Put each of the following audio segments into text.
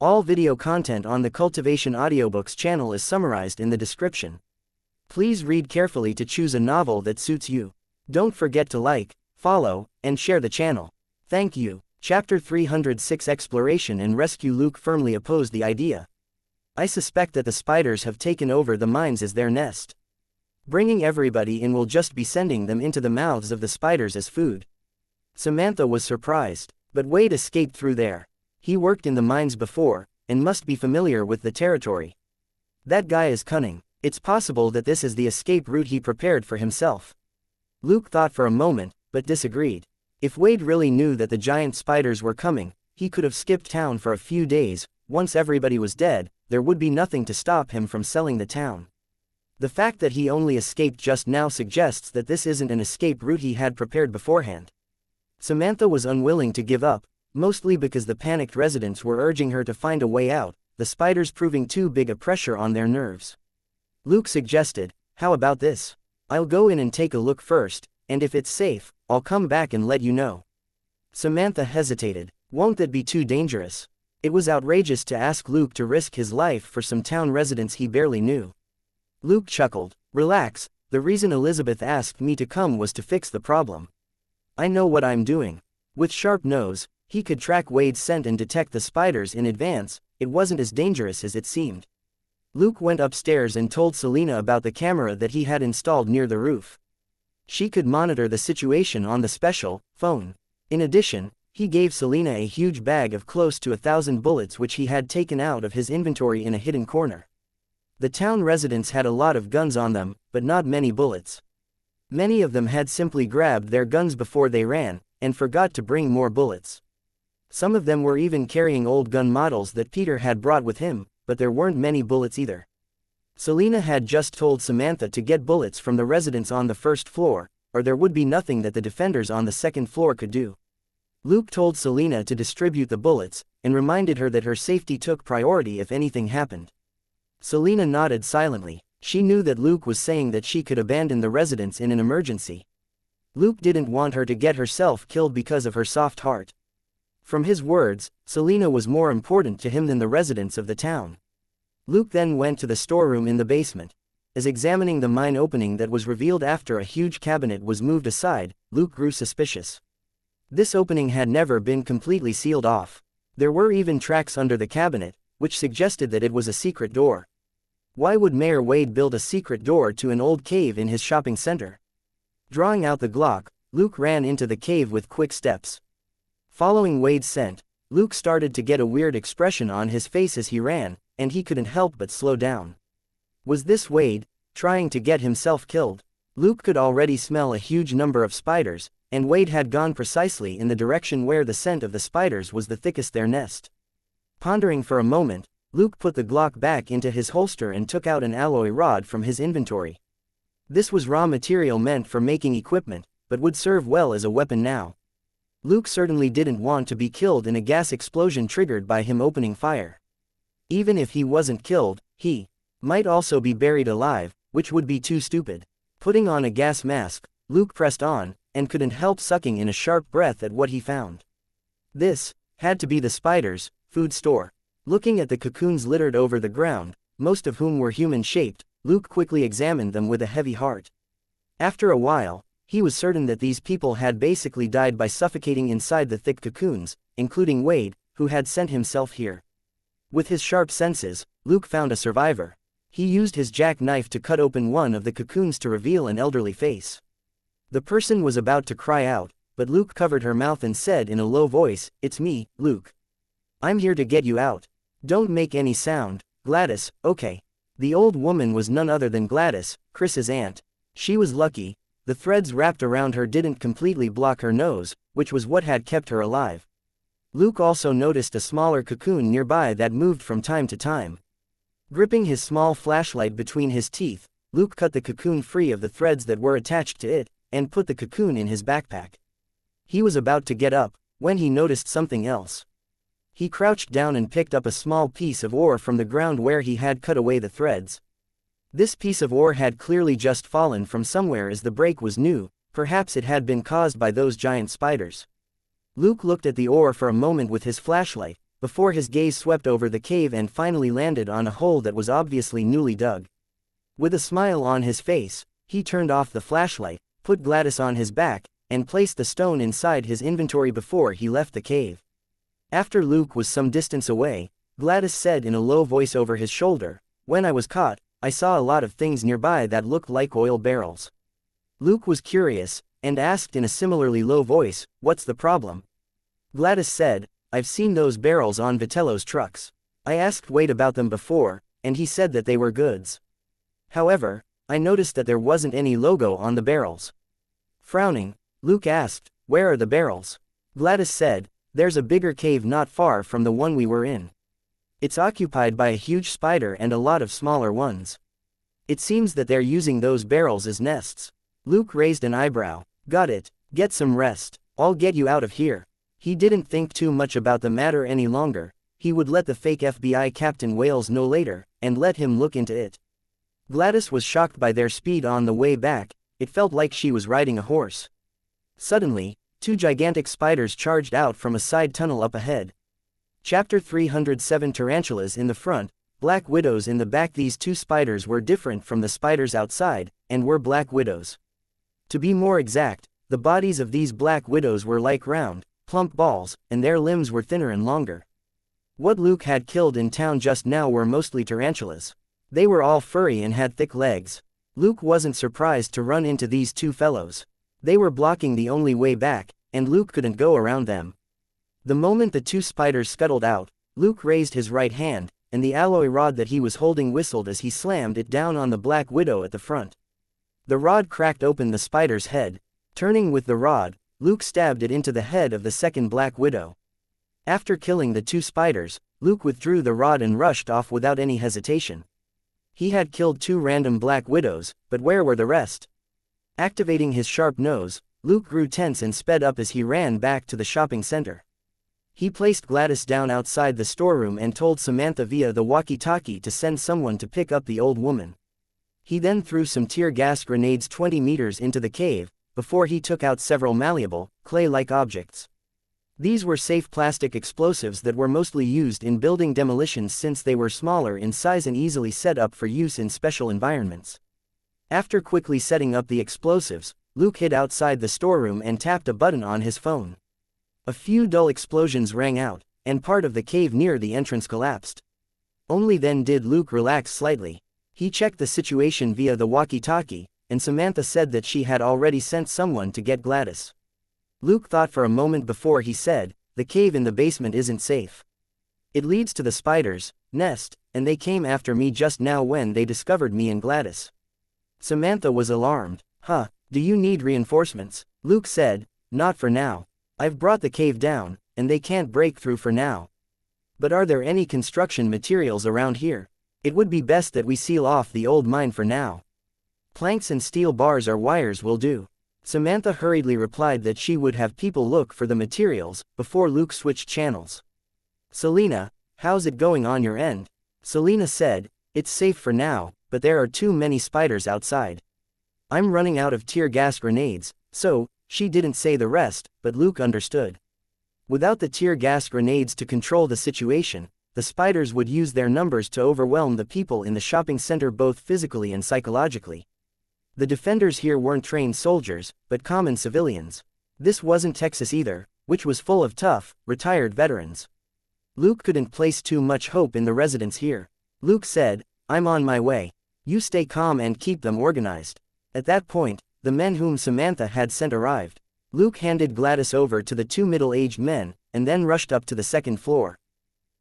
All video content on the Cultivation Audiobooks channel is summarized in the description. Please read carefully to choose a novel that suits you. Don't forget to like, follow, and share the channel. Thank you. Chapter 306 Exploration and Rescue. Luke firmly opposed the idea. I suspect that the spiders have taken over the mines as their nest. Bringing everybody in will just be sending them into the mouths of the spiders as food. Samantha was surprised, but Wade escaped through there. He worked in the mines before, and must be familiar with the territory. That guy is cunning. It's possible that this is the escape route he prepared for himself. Luke thought for a moment, but disagreed. If Wade really knew that the giant spiders were coming, he could have skipped town for a few days. Once everybody was dead, there would be nothing to stop him from selling the town. The fact that he only escaped just now suggests that this isn't an escape route he had prepared beforehand. Samantha was unwilling to give up, mostly because the panicked residents were urging her to find a way out, the spiders proving too big a pressure on their nerves. Luke suggested, "How about this? I'll go in and take a look first, and if it's safe, I'll come back and let you know." Samantha hesitated. Won't that be too dangerous? It was outrageous to ask Luke to risk his life for some town residents he barely knew. Luke chuckled. "Relax, the reason Elizabeth asked me to come was to fix the problem. I know what I'm doing." With sharp nose, he could track Wade's scent and detect the spiders in advance. It wasn't as dangerous as it seemed. Luke went upstairs and told Selena about the camera that he had installed near the roof. She could monitor the situation on the special phone. In addition, he gave Selena a huge bag of close to 1,000 bullets which he had taken out of his inventory in a hidden corner. The town residents had a lot of guns on them, but not many bullets. Many of them had simply grabbed their guns before they ran, and forgot to bring more bullets. Some of them were even carrying old gun models that Peter had brought with him, but there weren't many bullets either. Selena had just told Samantha to get bullets from the residents on the first floor, or there would be nothing that the defenders on the second floor could do. Luke told Selena to distribute the bullets, and reminded her that her safety took priority if anything happened. Selena nodded silently. She knew that Luke was saying that she could abandon the residents in an emergency. Luke didn't want her to get herself killed because of her soft heart. From his words, Selena was more important to him than the residents of the town. Luke then went to the storeroom in the basement. As examining the mine opening that was revealed after a huge cabinet was moved aside, Luke grew suspicious. This opening had never been completely sealed off. There were even tracks under the cabinet, which suggested that it was a secret door. Why would Mayor Wade build a secret door to an old cave in his shopping center? Drawing out the Glock, Luke ran into the cave with quick steps. Following Wade's scent, Luke started to get a weird expression on his face as he ran, and he couldn't help but slow down. Was this Wade, trying to get himself killed? Luke could already smell a huge number of spiders, and Wade had gone precisely in the direction where the scent of the spiders was the thickest their nest. Pondering for a moment, Luke put the Glock back into his holster and took out an alloy rod from his inventory. This was raw material meant for making equipment, but would serve well as a weapon now. Luke certainly didn't want to be killed in a gas explosion triggered by him opening fire. Even if he wasn't killed, he might also be buried alive, which would be too stupid. Putting on a gas mask, Luke pressed on, and couldn't help sucking in a sharp breath at what he found. This had to be the spiders' food store. Looking at the cocoons littered over the ground, most of whom were human-shaped, Luke quickly examined them with a heavy heart. After a while, he was certain that these people had basically died by suffocating inside the thick cocoons, including Wade, who had sent himself here. With his sharp senses, Luke found a survivor. He used his jackknife to cut open one of the cocoons to reveal an elderly face. The person was about to cry out, but Luke covered her mouth and said in a low voice, "It's me, Luke. I'm here to get you out. Don't make any sound, Gladys, okay?" The old woman was none other than Gladys, Chris's aunt. She was lucky. The threads wrapped around her didn't completely block her nose, which was what had kept her alive. Luke also noticed a smaller cocoon nearby that moved from time to time. Gripping his small flashlight between his teeth, Luke cut the cocoon free of the threads that were attached to it, and put the cocoon in his backpack. He was about to get up, when he noticed something else. He crouched down and picked up a small piece of ore from the ground where he had cut away the threads. This piece of ore had clearly just fallen from somewhere as the break was new. Perhaps it had been caused by those giant spiders. Luke looked at the ore for a moment with his flashlight, before his gaze swept over the cave and finally landed on a hole that was obviously newly dug. With a smile on his face, he turned off the flashlight, put Gladys on his back, and placed the stone inside his inventory before he left the cave. After Luke was some distance away, Gladys said in a low voice over his shoulder, "When I was caught, I saw a lot of things nearby that looked like oil barrels." Luke was curious, and asked in a similarly low voice, "What's the problem?" Gladys said, "I've seen those barrels on Vitello's trucks. I asked Wade about them before, and he said that they were goods. However, I noticed that there wasn't any logo on the barrels." Frowning, Luke asked, "Where are the barrels?" Gladys said, "There's a bigger cave not far from the one we were in. It's occupied by a huge spider and a lot of smaller ones. It seems that they're using those barrels as nests." Luke raised an eyebrow. "Got it, get some rest, I'll get you out of here." He didn't think too much about the matter any longer. He would let the fake FBI Captain Wales know later, and let him look into it. Gladys was shocked by their speed on the way back. It felt like she was riding a horse. Suddenly, two gigantic spiders charged out from a side tunnel up ahead. Chapter 307. Tarantulas in the front, black widows in the back. These two spiders were different from the spiders outside, and were black widows. To be more exact, the bodies of these black widows were like round, plump balls, and their limbs were thinner and longer. What Luke had killed in town just now were mostly tarantulas. They were all furry and had thick legs. Luke wasn't surprised to run into these two fellows. They were blocking the only way back, and Luke couldn't go around them. The moment the two spiders scuttled out, Luke raised his right hand, and the alloy rod that he was holding whistled as he slammed it down on the black widow at the front. The rod cracked open the spider's head. Turning with the rod, Luke stabbed it into the head of the second black widow. After killing the two spiders, Luke withdrew the rod and rushed off without any hesitation. He had killed two random black widows, but where were the rest? Activating his sharp nose, Luke grew tense and sped up as he ran back to the shopping center. He placed Gladys down outside the storeroom and told Samantha via the walkie-talkie to send someone to pick up the old woman. He then threw some tear gas grenades 20 meters into the cave, before he took out several malleable, clay-like objects. These were safe plastic explosives that were mostly used in building demolitions since they were smaller in size and easily set up for use in special environments. After quickly setting up the explosives, Luke hid outside the storeroom and tapped a button on his phone. A few dull explosions rang out, and part of the cave near the entrance collapsed. Only then did Luke relax slightly. He checked the situation via the walkie-talkie, and Samantha said that she had already sent someone to get Gladys. Luke thought for a moment before he said, "The cave in the basement isn't safe. It leads to the spider's nest, and they came after me just now when they discovered me and Gladys." Samantha was alarmed. "Huh, do you need reinforcements?" Luke said, "Not for now. I've brought the cave down, and they can't break through for now. But are there any construction materials around here? It would be best that we seal off the old mine for now. Planks and steel bars or wires will do." Samantha hurriedly replied that she would have people look for the materials, before Luke switched channels. "Selena, how's it going on your end?" Selena said, "It's safe for now, but there are too many spiders outside. I'm running out of tear gas grenades," so, she didn't say the rest, but Luke understood. Without the tear gas grenades to control the situation, the spiders would use their numbers to overwhelm the people in the shopping center both physically and psychologically. The defenders here weren't trained soldiers, but common civilians. This wasn't Texas either, which was full of tough, retired veterans. Luke couldn't place too much hope in the residents here. Luke said, "I'm on my way. You stay calm and keep them organized." At that point, the men whom Samantha had sent arrived. Luke handed Gladys over to the two middle-aged men, and then rushed up to the second floor.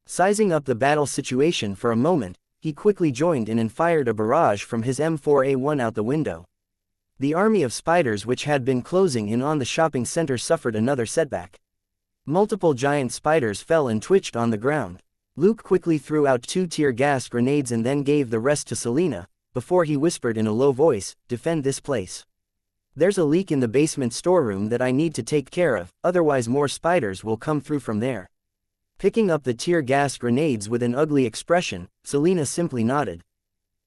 Sizing up the battle situation for a moment, he quickly joined in and fired a barrage from his M4A1 out the window. The army of spiders which had been closing in on the shopping center suffered another setback. Multiple giant spiders fell and twitched on the ground. Luke quickly threw out 2 tear gas grenades and then gave the rest to Selena, before he whispered in a low voice, "Defend this place. There's a leak in the basement storeroom that I need to take care of, otherwise more spiders will come through from there." Picking up the tear gas grenades with an ugly expression, Selena simply nodded.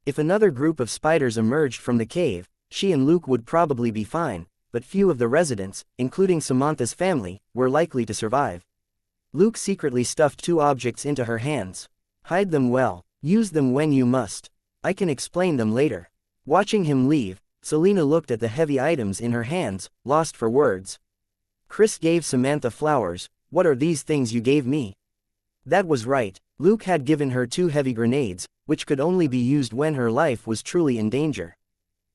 If another group of spiders emerged from the cave, she and Luke would probably be fine, but few of the residents, including Samantha's family, were likely to survive. Luke secretly stuffed 2 objects into her hands. Hide them well. Use them when you must. I can explain them later. Watching him leave, Selena looked at the heavy items in her hands, lost for words. Chris gave Samantha flowers. What are these things you gave me? That was right. Luke had given her 2 heavy grenades, which could only be used when her life was truly in danger.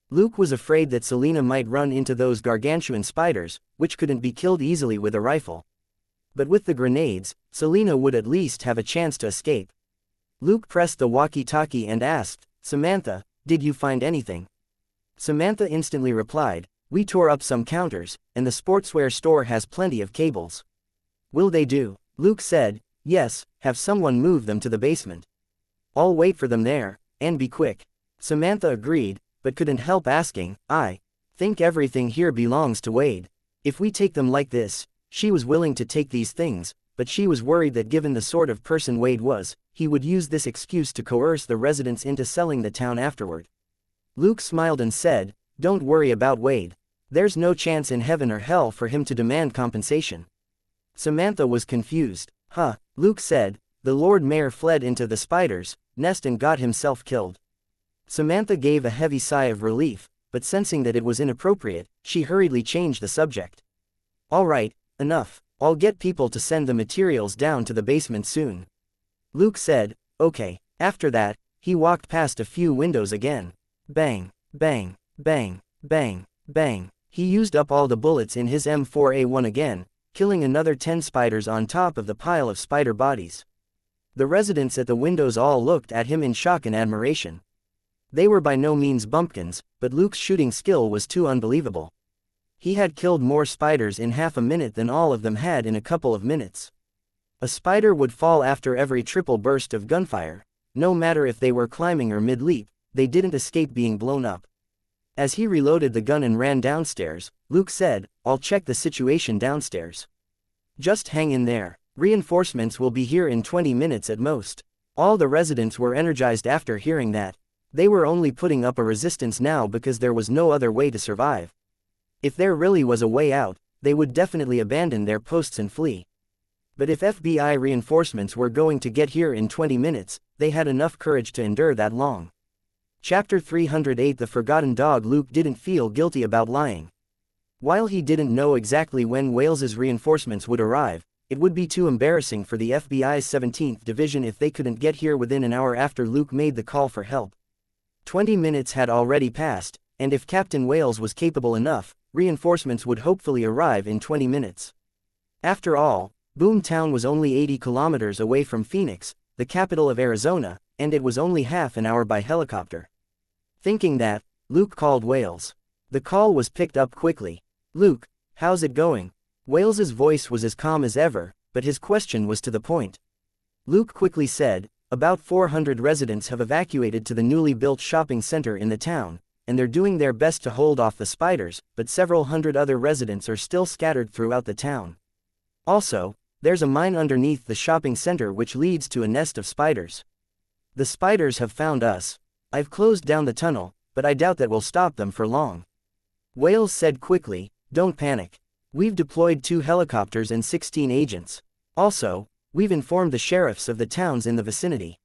Luke was afraid that Selena might run into those gargantuan spiders, which couldn't be killed easily with a rifle. But with the grenades, Selena would at least have a chance to escape. Luke pressed the walkie-talkie and asked, Samantha, did you find anything? Samantha instantly replied, we tore up some counters, and the sportswear store has plenty of cables. Will they do? Luke said, yes, have someone move them to the basement. I'll wait for them there, and be quick. Samantha agreed, but couldn't help asking, I think everything here belongs to Wade. If we take them like this, she was willing to take these things, but she was worried that given the sort of person Wade was, he would use this excuse to coerce the residents into selling the town afterward. Luke smiled and said, don't worry about Wade. There's no chance in heaven or hell for him to demand compensation. Samantha was confused. Huh, Luke said, the Lord Mayor fled into the spider's nest and got himself killed. Samantha gave a heavy sigh of relief, but sensing that it was inappropriate, she hurriedly changed the subject. All right, enough. I'll get people to send the materials down to the basement soon. Luke said, okay. After that, he walked past a few windows again. Bang, bang, bang, bang, bang. He used up all the bullets in his M4A1 again, killing another 10 spiders on top of the pile of spider bodies. The residents at the windows all looked at him in shock and admiration. They were by no means bumpkins, but Luke's shooting skill was too unbelievable. He had killed more spiders in half a minute than all of them had in a couple of minutes. A spider would fall after every triple burst of gunfire. No matter if they were climbing or mid-leap, they didn't escape being blown up. As he reloaded the gun and ran downstairs, Luke said, I'll check the situation downstairs. Just hang in there. Reinforcements will be here in 20 minutes at most. All the residents were energized after hearing that. They were only putting up a resistance now because there was no other way to survive. If there really was a way out, they would definitely abandon their posts and flee. But if FBI reinforcements were going to get here in 20 minutes, they had enough courage to endure that long. Chapter 308 The Forgotten Dog. Luke didn't feel guilty about lying. While he didn't know exactly when Wales's reinforcements would arrive, it would be too embarrassing for the FBI's 17th Division if they couldn't get here within an hour after Luke made the call for help. 20 minutes had already passed, and if Captain Wales was capable enough, reinforcements would hopefully arrive in 20 minutes. After all, Boomtown was only 80 kilometers away from Phoenix, the capital of Arizona, and it was only half an hour by helicopter. Thinking that, Luke called Wales. The call was picked up quickly. Luke, how's it going? Wales's voice was as calm as ever, but his question was to the point. Luke quickly said, about 400 residents have evacuated to the newly built shopping center in the town, and they're doing their best to hold off the spiders, but several hundred other residents are still scattered throughout the town. Also, there's a mine underneath the shopping center which leads to a nest of spiders. The spiders have found us. I've closed down the tunnel, but I doubt that will stop them for long. Wales said quickly, don't panic. We've deployed 2 helicopters and 16 agents. Also, we've informed the sheriffs of the towns in the vicinity.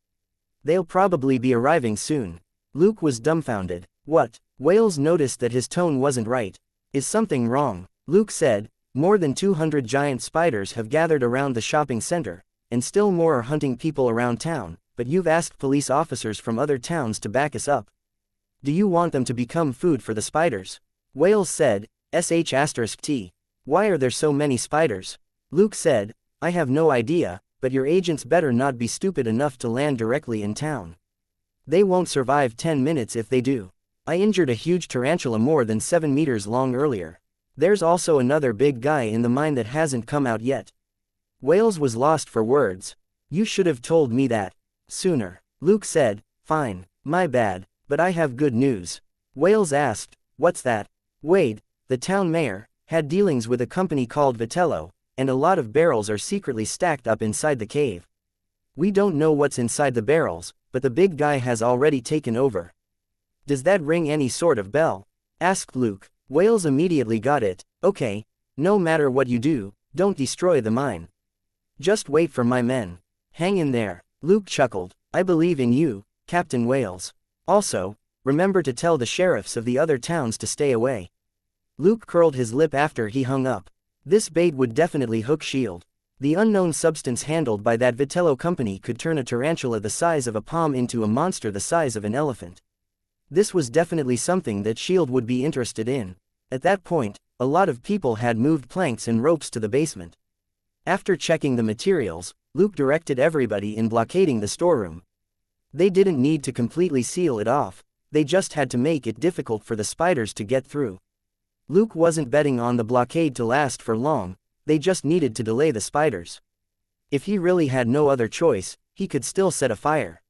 They'll probably be arriving soon. Luke was dumbfounded. What? Wales noticed that his tone wasn't right. Is something wrong? Luke said, more than 200 giant spiders have gathered around the shopping center, and still more are hunting people around town, but you've asked police officers from other towns to back us up. Do you want them to become food for the spiders? Wales said, sh*t. Why are there so many spiders? Luke said, I have no idea, but your agents better not be stupid enough to land directly in town. They won't survive 10 minutes if they do. I injured a huge tarantula more than 7 meters long earlier. There's also another big guy in the mine that hasn't come out yet. Wales was lost for words. You should have told me that sooner. Luke said, fine, my bad, but I have good news. Wales asked, what's that? Wade, the town mayor, had dealings with a company called Vitello, and a lot of barrels are secretly stacked up inside the cave. We don't know what's inside the barrels, but the big guy has already taken over. Does that ring any sort of bell? Asked Luke. Wales immediately got it. Okay, no matter what you do, don't destroy the mine. Just wait for my men. Hang in there. Luke chuckled. I believe in you, Captain Wales. Also, remember to tell the sheriffs of the other towns to stay away. Luke curled his lip after he hung up. This bait would definitely hook S.H.I.E.L.D. The unknown substance handled by that Vitello company could turn a tarantula the size of a palm into a monster the size of an elephant. This was definitely something that S.H.I.E.L.D. would be interested in. At that point, a lot of people had moved planks and ropes to the basement. After checking the materials, Luke directed everybody in blockading the storeroom. They didn't need to completely seal it off, they just had to make it difficult for the spiders to get through. Luke wasn't betting on the blockade to last for long, they just needed to delay the spiders. If he really had no other choice, he could still set a fire.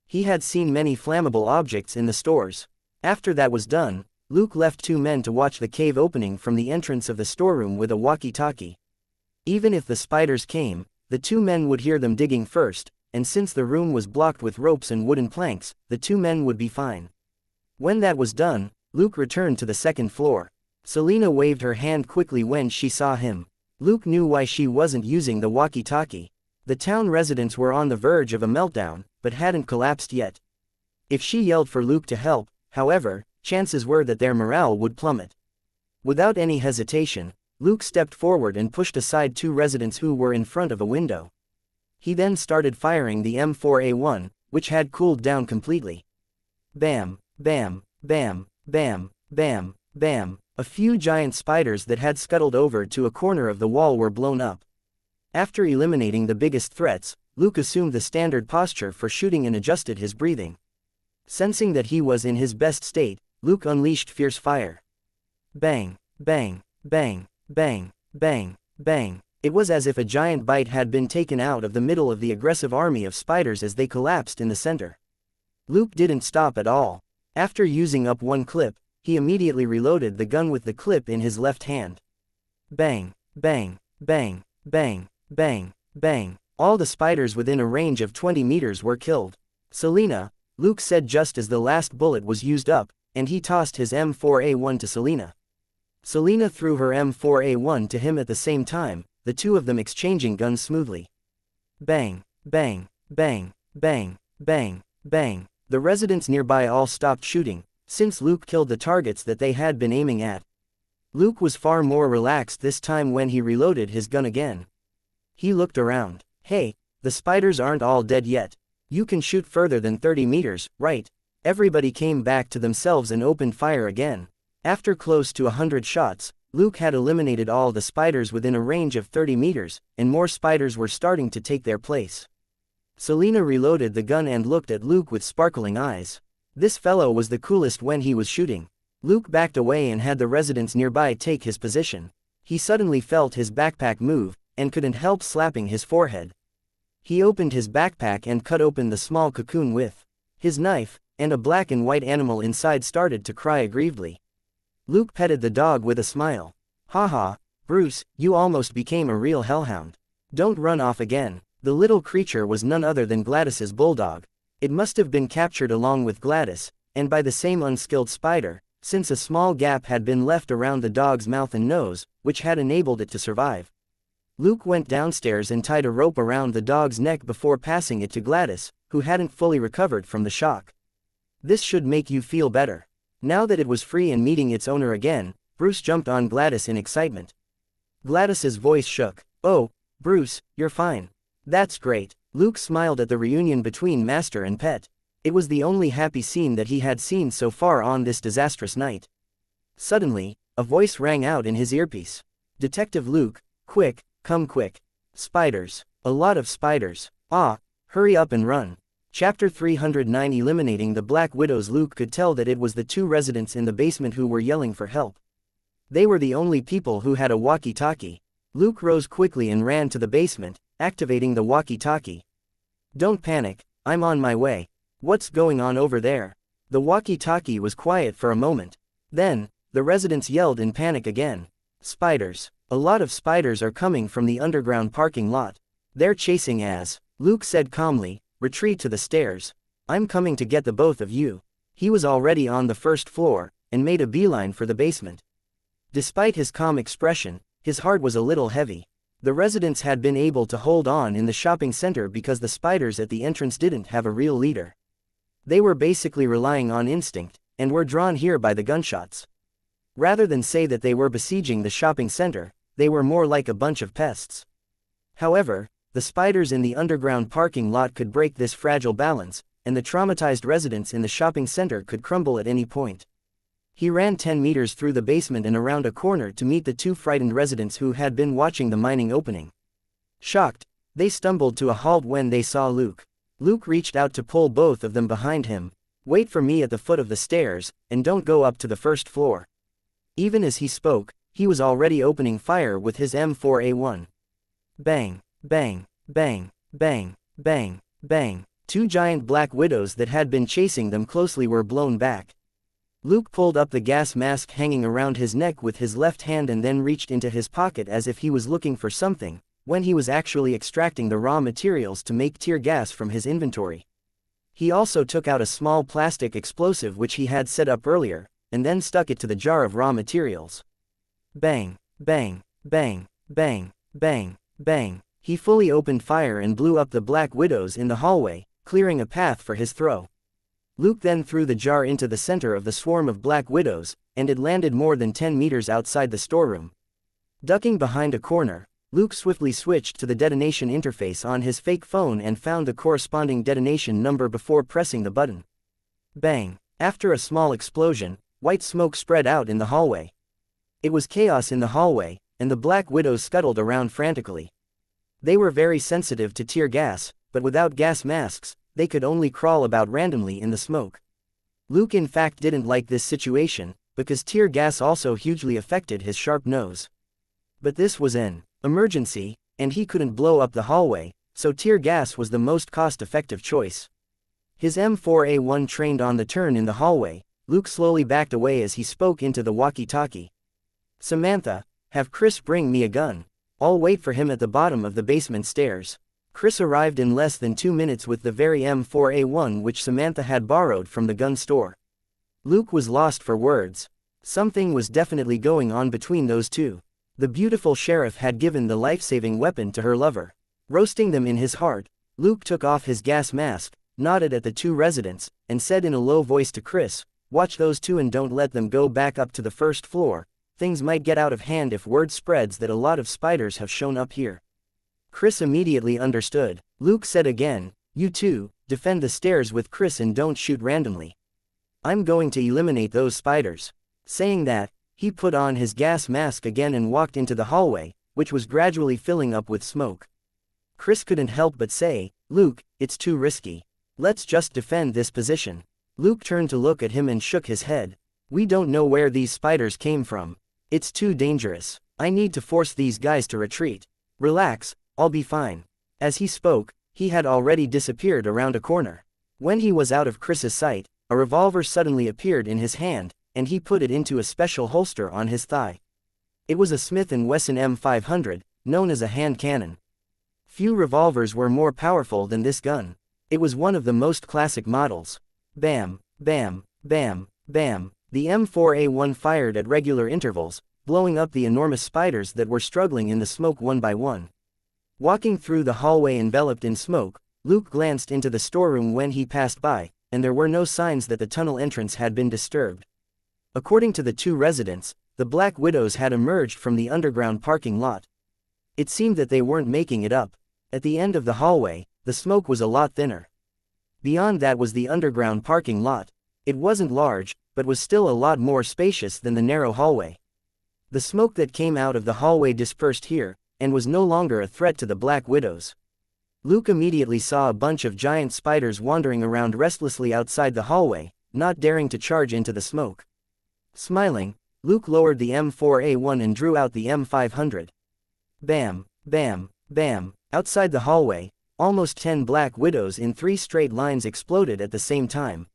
He had seen many flammable objects in the stores. After that was done, Luke left 2 men to watch the cave opening from the entrance of the storeroom with a walkie-talkie. Even if the spiders came, the 2 men would hear them digging first, and since the room was blocked with ropes and wooden planks, the 2 men would be fine. When that was done, Luke returned to the 2nd floor. Selena waved her hand quickly when she saw him. Luke knew why she wasn't using the walkie-talkie. The town residents were on the verge of a meltdown, but hadn't collapsed yet. If she yelled for Luke to help, however, chances were that their morale would plummet. Without any hesitation, Luke stepped forward and pushed aside 2 residents who were in front of a window. He then started firing the M4A1, which had cooled down completely. Bam, bam, bam, bam, bam, bam. A few giant spiders that had scuttled over to a corner of the wall were blown up. After eliminating the biggest threats, Luke assumed the standard posture for shooting and adjusted his breathing. Sensing that he was in his best state, Luke unleashed fierce fire. Bang, bang, bang, bang, bang, bang. It was as if a giant bite had been taken out of the middle of the aggressive army of spiders as they collapsed in the center. Luke didn't stop at all. After using up 1 clip, he immediately reloaded the gun with the clip in his left hand. Bang, bang, bang, bang, bang, bang. All the spiders within a range of 20 meters were killed. Selena, Luke said just as the last bullet was used up, and he tossed his M4A1 to Selena. Selena threw her M4A1 to him at the same time, the 2 of them exchanging guns smoothly. Bang, bang, bang, bang, bang, bang. The residents nearby all stopped shooting, since Luke killed the targets that they had been aiming at. Luke was far more relaxed this time when he reloaded his gun again. He looked around. Hey, the spiders aren't all dead yet. You can shoot further than 30 meters, right? Everybody came back to themselves and opened fire again. After close to 100 shots, Luke had eliminated all the spiders within a range of 30 meters, and more spiders were starting to take their place. Selena reloaded the gun and looked at Luke with sparkling eyes. This fellow was the coolest when he was shooting. Luke backed away and had the residents nearby take his position. He suddenly felt his backpack move, and couldn't help slapping his forehead. He opened his backpack and cut open the small cocoon with his knife, and a black and white animal inside started to cry aggrievedly. Luke petted the dog with a smile. Haha, Bruce, you almost became a real hellhound. Don't run off again. The little creature was none other than Gladys's bulldog. It must have been captured along with Gladys, and by the same unskilled spider, since a small gap had been left around the dog's mouth and nose, which had enabled it to survive. Luke went downstairs and tied a rope around the dog's neck before passing it to Gladys, who hadn't fully recovered from the shock. This should make you feel better. Now that it was free and meeting its owner again, Bruce jumped on Gladys in excitement. Gladys's voice shook. Oh, Bruce, you're fine. That's great. Luke smiled at the reunion between master and pet. It was the only happy scene that he had seen so far on this disastrous night. Suddenly, a voice rang out in his earpiece. Detective Luke, quick, come quick. Spiders. A lot of spiders. Ah, hurry up and run. Chapter 309 Eliminating the Black Widows. Luke could tell that it was the 2 residents in the basement who were yelling for help. They were the only people who had a walkie-talkie. Luke rose quickly and ran to the basement, activating the walkie-talkie. Don't panic, I'm on my way. What's going on over there? The walkie-talkie was quiet for a moment. Then, the residents yelled in panic again. Spiders. A lot of spiders are coming from the underground parking lot. They're chasing us. Luke said calmly, retreat to the stairs. I'm coming to get the both of you. He was already on the 1st floor, and made a beeline for the basement. Despite his calm expression, his heart was a little heavy. The residents had been able to hold on in the shopping center because the spiders at the entrance didn't have a real leader. They were basically relying on instinct, and were drawn here by the gunshots. Rather than say that they were besieging the shopping center, they were more like a bunch of pests. However, the spiders in the underground parking lot could break this fragile balance, and the traumatized residents in the shopping center could crumble at any point. He ran 10 meters through the basement and around a corner to meet the two frightened residents who had been watching the mining opening. Shocked, they stumbled to a halt when they saw Luke. Luke reached out to pull both of them behind him. "Wait for me at the foot of the stairs, and don't go up to the first floor." Even as he spoke, he was already opening fire with his M4A1. Bang, bang, bang, bang, bang, bang. Two giant black widows that had been chasing them closely were blown back. Luke pulled up the gas mask hanging around his neck with his left hand and then reached into his pocket as if he was looking for something, when he was actually extracting the raw materials to make tear gas from his inventory. He also took out a small plastic explosive which he had set up earlier, and then stuck it to the jar of raw materials. Bang, bang, bang, bang, bang, bang. He fully opened fire and blew up the black widows in the hallway, clearing a path for his throw. Luke then threw the jar into the center of the swarm of black widows, and it landed more than 10 meters outside the storeroom. Ducking behind a corner, Luke swiftly switched to the detonation interface on his fake phone and found the corresponding detonation number before pressing the button. Bang! After a small explosion, white smoke spread out in the hallway. It was chaos in the hallway, and the black widows scuttled around frantically. They were very sensitive to tear gas, but without gas masks, they could only crawl about randomly in the smoke. Luke in fact didn't like this situation, because tear gas also hugely affected his sharp nose. But this was an emergency, and he couldn't blow up the hallway, so tear gas was the most cost-effective choice. His M4A1 trained on the turn in the hallway, Luke slowly backed away as he spoke into the walkie-talkie. "Samantha, have Chris bring me a gun. I'll wait for him at the bottom of the basement stairs." Chris arrived in less than 2 minutes with the very M4A1 which Samantha had borrowed from the gun store. Luke was lost for words. Something was definitely going on between those two. The beautiful sheriff had given the life-saving weapon to her lover. Roasting them in his heart, Luke took off his gas mask, nodded at the two residents, and said in a low voice to Chris, "Watch those two and don't let them go back up to the first floor. Things might get out of hand if word spreads that a lot of spiders have shown up here." Chris immediately understood. Luke said again, "You two, defend the stairs with Chris and don't shoot randomly. I'm going to eliminate those spiders." Saying that, he put on his gas mask again and walked into the hallway, which was gradually filling up with smoke. Chris couldn't help but say, "Luke, it's too risky. Let's just defend this position." Luke turned to look at him and shook his head. "We don't know where these spiders came from. It's too dangerous. I need to force these guys to retreat. Relax, I'll be fine." As he spoke, he had already disappeared around a corner. When he was out of Chris's sight, a revolver suddenly appeared in his hand, and he put it into a special holster on his thigh. It was a Smith & Wesson M500, known as a hand cannon. Few revolvers were more powerful than this gun. It was one of the most classic models. Bam, bam, bam, bam. The M4A1 fired at regular intervals, blowing up the enormous spiders that were struggling in the smoke one by one. Walking through the hallway enveloped in smoke, Luke glanced into the storeroom when he passed by, and there were no signs that the tunnel entrance had been disturbed. According to the two residents, the Black Widows had emerged from the underground parking lot. It seemed that they weren't making it up. At the end of the hallway, the smoke was a lot thinner. Beyond that was the underground parking lot. It wasn't large, but was still a lot more spacious than the narrow hallway. The smoke that came out of the hallway dispersed here, and was no longer a threat to the Black Widows. Luke immediately saw a bunch of giant spiders wandering around restlessly outside the hallway, not daring to charge into the smoke. Smiling, Luke lowered the M4A1 and drew out the M500. Bam, bam, bam. Outside the hallway, almost 10 Black Widows in 3 straight lines exploded at the same time.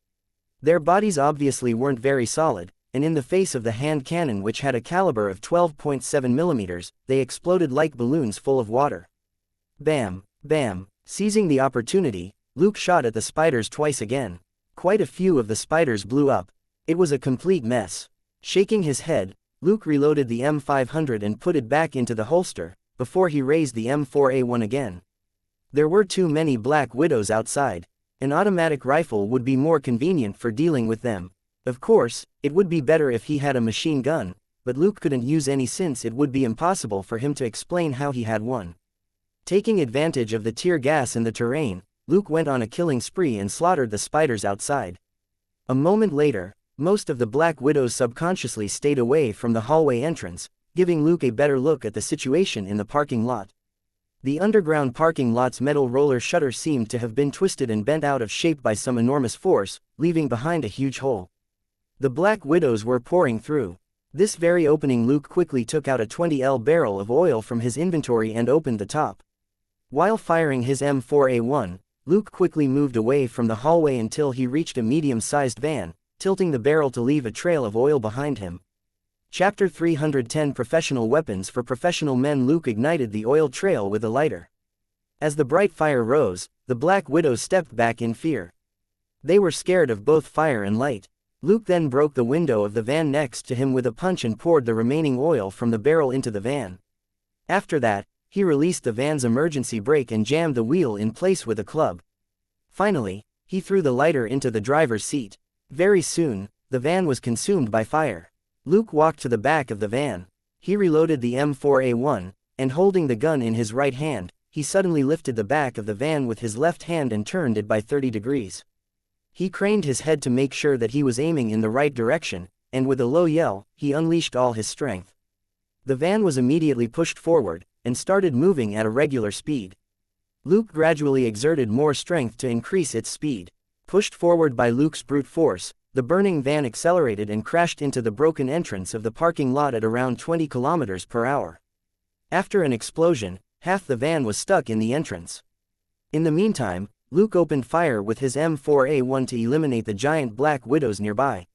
Their bodies obviously weren't very solid, and in the face of the hand cannon which had a caliber of 12.7 mm, they exploded like balloons full of water. Bam, bam. Seizing the opportunity, Luke shot at the spiders twice again. Quite a few of the spiders blew up. It was a complete mess. Shaking his head, Luke reloaded the M500 and put it back into the holster, before he raised the M4A1 again. There were too many Black Widows outside. An automatic rifle would be more convenient for dealing with them. Of course, it would be better if he had a machine gun, but Luke couldn't use any since it would be impossible for him to explain how he had one. Taking advantage of the tear gas in the terrain, Luke went on a killing spree and slaughtered the spiders outside. A moment later, most of the Black Widows subconsciously stayed away from the hallway entrance, giving Luke a better look at the situation in the parking lot. The underground parking lot's metal roller shutter seemed to have been twisted and bent out of shape by some enormous force, leaving behind a huge hole. The Black Widows were pouring through. This very opening, Luke quickly took out a 20L barrel of oil from his inventory and opened the top. While firing his M4A1, Luke quickly moved away from the hallway until he reached a medium-sized van, tilting the barrel to leave a trail of oil behind him. Chapter 310 Professional Weapons for Professional Men. Luke ignited the oil trail with a lighter. As the bright fire rose, the Black Widows stepped back in fear. They were scared of both fire and light. Luke then broke the window of the van next to him with a punch and poured the remaining oil from the barrel into the van. After that, he released the van's emergency brake and jammed the wheel in place with a club. Finally, he threw the lighter into the driver's seat. Very soon, the van was consumed by fire. Luke walked to the back of the van. He reloaded the M4A1, and holding the gun in his right hand, he suddenly lifted the back of the van with his left hand and turned it by 30 degrees. He craned his head to make sure that he was aiming in the right direction, and with a low yell, he unleashed all his strength. The van was immediately pushed forward, and started moving at a regular speed. Luke gradually exerted more strength to increase its speed. Pushed forward by Luke's brute force, the burning van accelerated and crashed into the broken entrance of the parking lot at around 20 kilometers per hour. After an explosion, half the van was stuck in the entrance. In the meantime, Luke opened fire with his M4A1 to eliminate the giant Black Widows nearby.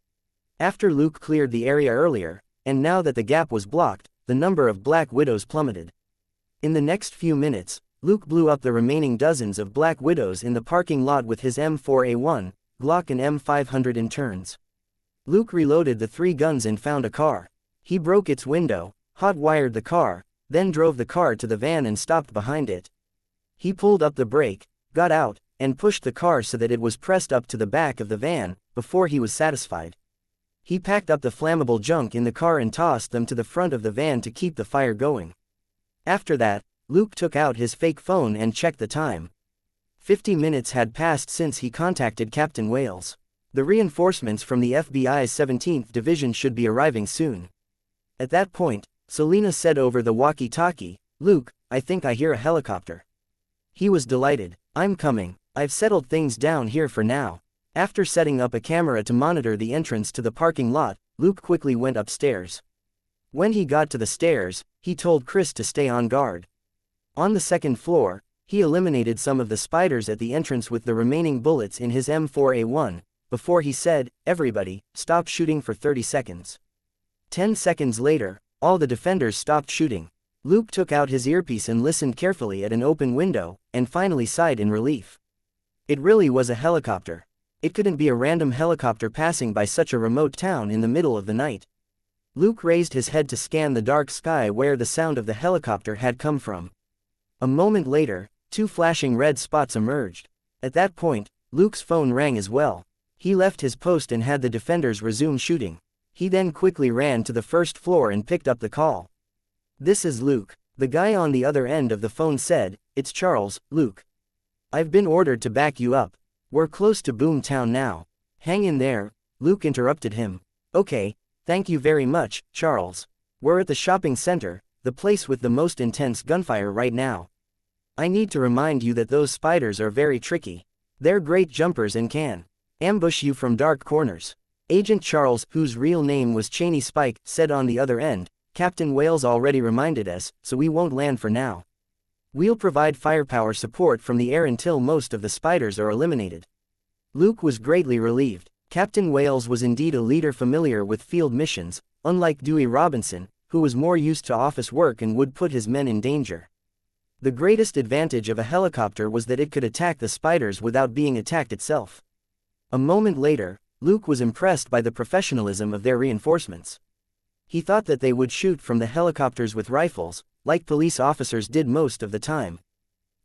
After Luke cleared the area earlier, and now that the gap was blocked, the number of Black Widows plummeted. In the next few minutes, Luke blew up the remaining dozens of Black Widows in the parking lot with his M4A1, Glock and M500 in turns. Luke reloaded the 3 guns and found a car. He broke its window, hot-wired the car, then drove the car to the van and stopped behind it. He pulled up the brake, got out, and pushed the car so that it was pressed up to the back of the van, before he was satisfied. He packed up the flammable junk in the car and tossed them to the front of the van to keep the fire going. After that, Luke took out his fake phone and checked the time. 50 minutes had passed since he contacted Captain Wales. The reinforcements from the FBI's 17th Division should be arriving soon. At that point, Selena said over the walkie-talkie, "Luke, I think I hear a helicopter." He was delighted. "I'm coming. I've settled things down here for now." After setting up a camera to monitor the entrance to the parking lot, Luke quickly went upstairs. When he got to the stairs, he told Chris to stay on guard. On the second floor, he eliminated some of the spiders at the entrance with the remaining bullets in his M4A1, before he said, "Everybody, stop shooting for 30 seconds. 10 seconds later, all the defenders stopped shooting. Luke took out his earpiece and listened carefully at an open window, and finally sighed in relief. It really was a helicopter. It couldn't be a random helicopter passing by such a remote town in the middle of the night. Luke raised his head to scan the dark sky where the sound of the helicopter had come from. A moment later, 2 flashing red spots emerged. At that point, Luke's phone rang as well. He left his post and had the defenders resume shooting. He then quickly ran to the first floor and picked up the call. "This is Luke." The guy on the other end of the phone said, "It's Charles, Luke. I've been ordered to back you up. We're close to Boomtown now." "Hang in there," Luke interrupted him. "Okay, thank you very much, Charles. We're at the shopping center, the place with the most intense gunfire right now. I need to remind you that those spiders are very tricky. They're great jumpers and can ambush you from dark corners." Agent Charles, whose real name was Cheney Spike, said on the other end, "Captain Wales already reminded us, so we won't land for now. We'll provide firepower support from the air until most of the spiders are eliminated." Luke was greatly relieved. Captain Wales was indeed a leader familiar with field missions, unlike Dewey Robinson, who was more used to office work and would put his men in danger. The greatest advantage of a helicopter was that it could attack the spiders without being attacked itself. A moment later, Luke was impressed by the professionalism of their reinforcements. He thought that they would shoot from the helicopters with rifles, like police officers did most of the time.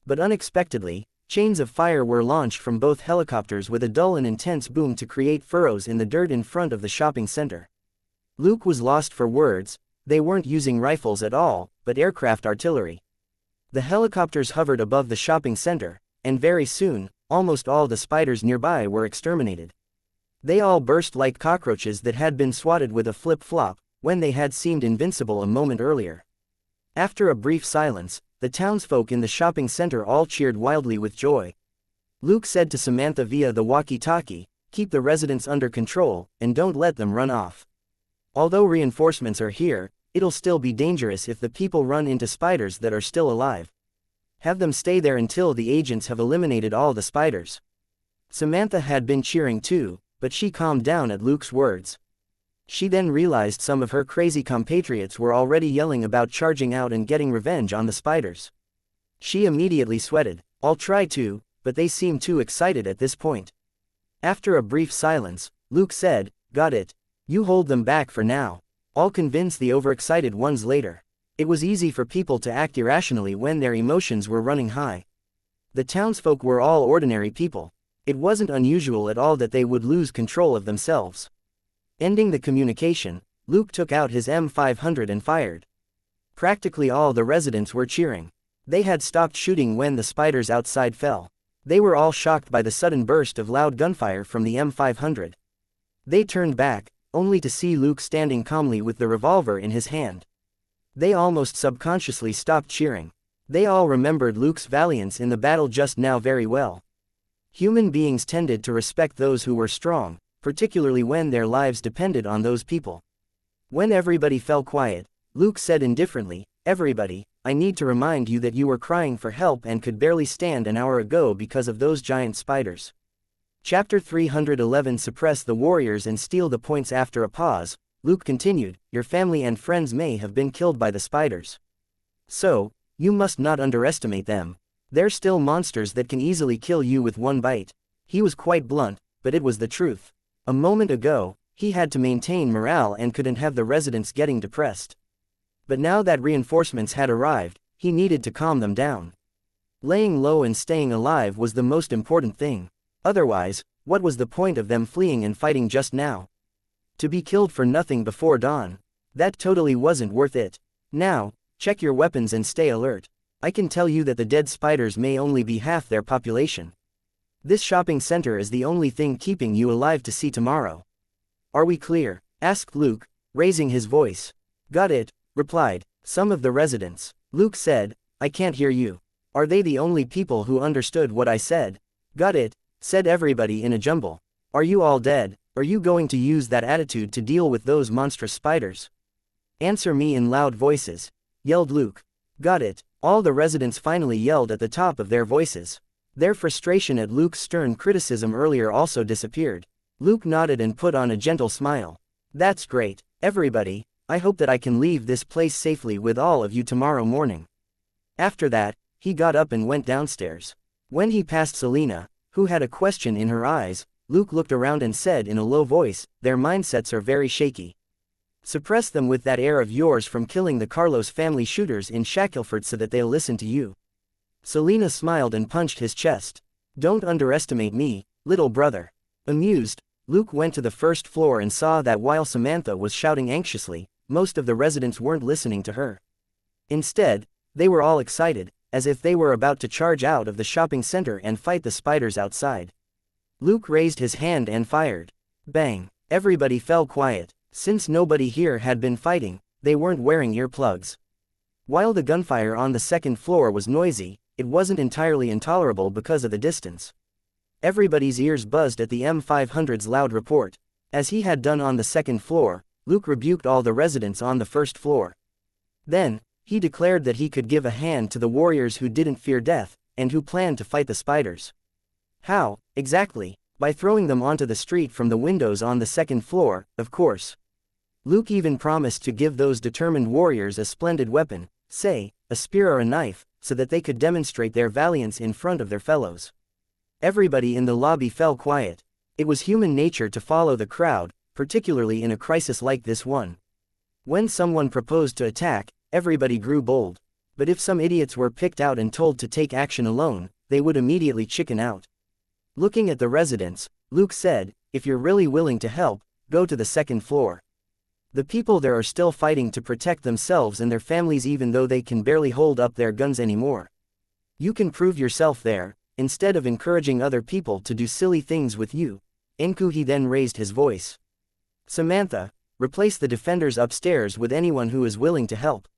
But unexpectedly, chains of fire were launched from both helicopters with a dull and intense boom to create furrows in the dirt in front of the shopping center. Luke was lost for words. They weren't using rifles at all, but aircraft artillery. The helicopters hovered above the shopping center, and very soon, almost all the spiders nearby were exterminated. They all burst like cockroaches that had been swatted with a flip-flop, when they had seemed invincible a moment earlier. After a brief silence, the townsfolk in the shopping center all cheered wildly with joy. Luke said to Samantha via the walkie-talkie, "Keep the residents under control, and don't let them run off. Although reinforcements are here, it'll still be dangerous if the people run into spiders that are still alive. Have them stay there until the agents have eliminated all the spiders." Samantha had been cheering too, but she calmed down at Luke's words. She then realized some of her crazy compatriots were already yelling about charging out and getting revenge on the spiders. She immediately sweated. "I'll try to," but they seemed too excited at this point. After a brief silence, Luke said, "Got it. You hold them back for now. I'll convince the overexcited ones later." It was easy for people to act irrationally when their emotions were running high. The townsfolk were all ordinary people. It wasn't unusual at all that they would lose control of themselves. Ending the communication, Luke took out his M500 and fired. Practically all the residents were cheering. They had stopped shooting when the spiders outside fell. They were all shocked by the sudden burst of loud gunfire from the M500. They turned back, only to see Luke standing calmly with the revolver in his hand. They almost subconsciously stopped cheering. They all remembered Luke's valiance in the battle just now very well. Human beings tended to respect those who were strong, particularly when their lives depended on those people. When everybody fell quiet, Luke said indifferently, "Everybody, I need to remind you that you were crying for help and could barely stand an hour ago because of those giant spiders." Chapter 311 Suppress the warriors and steal the points. After a pause, Luke continued, "Your family and friends may have been killed by the spiders. So, you must not underestimate them. They're still monsters that can easily kill you with one bite." He was quite blunt, but it was the truth. A moment ago, he had to maintain morale and couldn't have the residents getting depressed. But now that reinforcements had arrived, he needed to calm them down. Laying low and staying alive was the most important thing. Otherwise, what was the point of them fleeing and fighting just now? To be killed for nothing before dawn. That totally wasn't worth it. Now, check your weapons and stay alert. I can tell you that the dead spiders may only be half their population. This shopping center is the only thing keeping you alive to see tomorrow. Are we clear? Asked Luke, raising his voice. Got it, replied some of the residents. Luke said, I can't hear you. Are they the only people who understood what I said? Got it, said everybody in a jumble. Are you all dead? Are you going to use that attitude to deal with those monstrous spiders? Answer me in loud voices, yelled Luke. Got it. All the residents finally yelled at the top of their voices. Their frustration at Luke's stern criticism earlier also disappeared. Luke nodded and put on a gentle smile. That's great, everybody. I hope that I can leave this place safely with all of you tomorrow morning. After that, he got up and went downstairs. When he passed Selena, who had a question in her eyes, Luke looked around and said in a low voice, their mindsets are very shaky. Suppress them with that air of yours from killing the Carlos family shooters in Shackelford so that they'll listen to you. Selena smiled and punched his chest. Don't underestimate me, little brother. Amused, Luke went to the first floor and saw that while Samantha was shouting anxiously, most of the residents weren't listening to her. Instead, they were all excited, as if they were about to charge out of the shopping center and fight the spiders outside. Luke raised his hand and fired. Bang! Everybody fell quiet. Since nobody here had been fighting, they weren't wearing earplugs. While the gunfire on the second floor was noisy, it wasn't entirely intolerable because of the distance. Everybody's ears buzzed at the M500's loud report. As he had done on the second floor, Luke rebuked all the residents on the first floor. Then, he declared that he could give a hand to the warriors who didn't fear death, and who planned to fight the spiders. How, exactly? By throwing them onto the street from the windows on the second floor, of course. Luke even promised to give those determined warriors a splendid weapon, say, a spear or a knife, so that they could demonstrate their valiance in front of their fellows. Everybody in the lobby fell quiet. It was human nature to follow the crowd, particularly in a crisis like this one. When someone proposed to attack, everybody grew bold. But if some idiots were picked out and told to take action alone, they would immediately chicken out. Looking at the residents, Luke said, "If you're really willing to help, go to the second floor. The people there are still fighting to protect themselves and their families even though they can barely hold up their guns anymore. You can prove yourself there, instead of encouraging other people to do silly things with you." He then raised his voice. "Samantha, replace the defenders upstairs with anyone who is willing to help.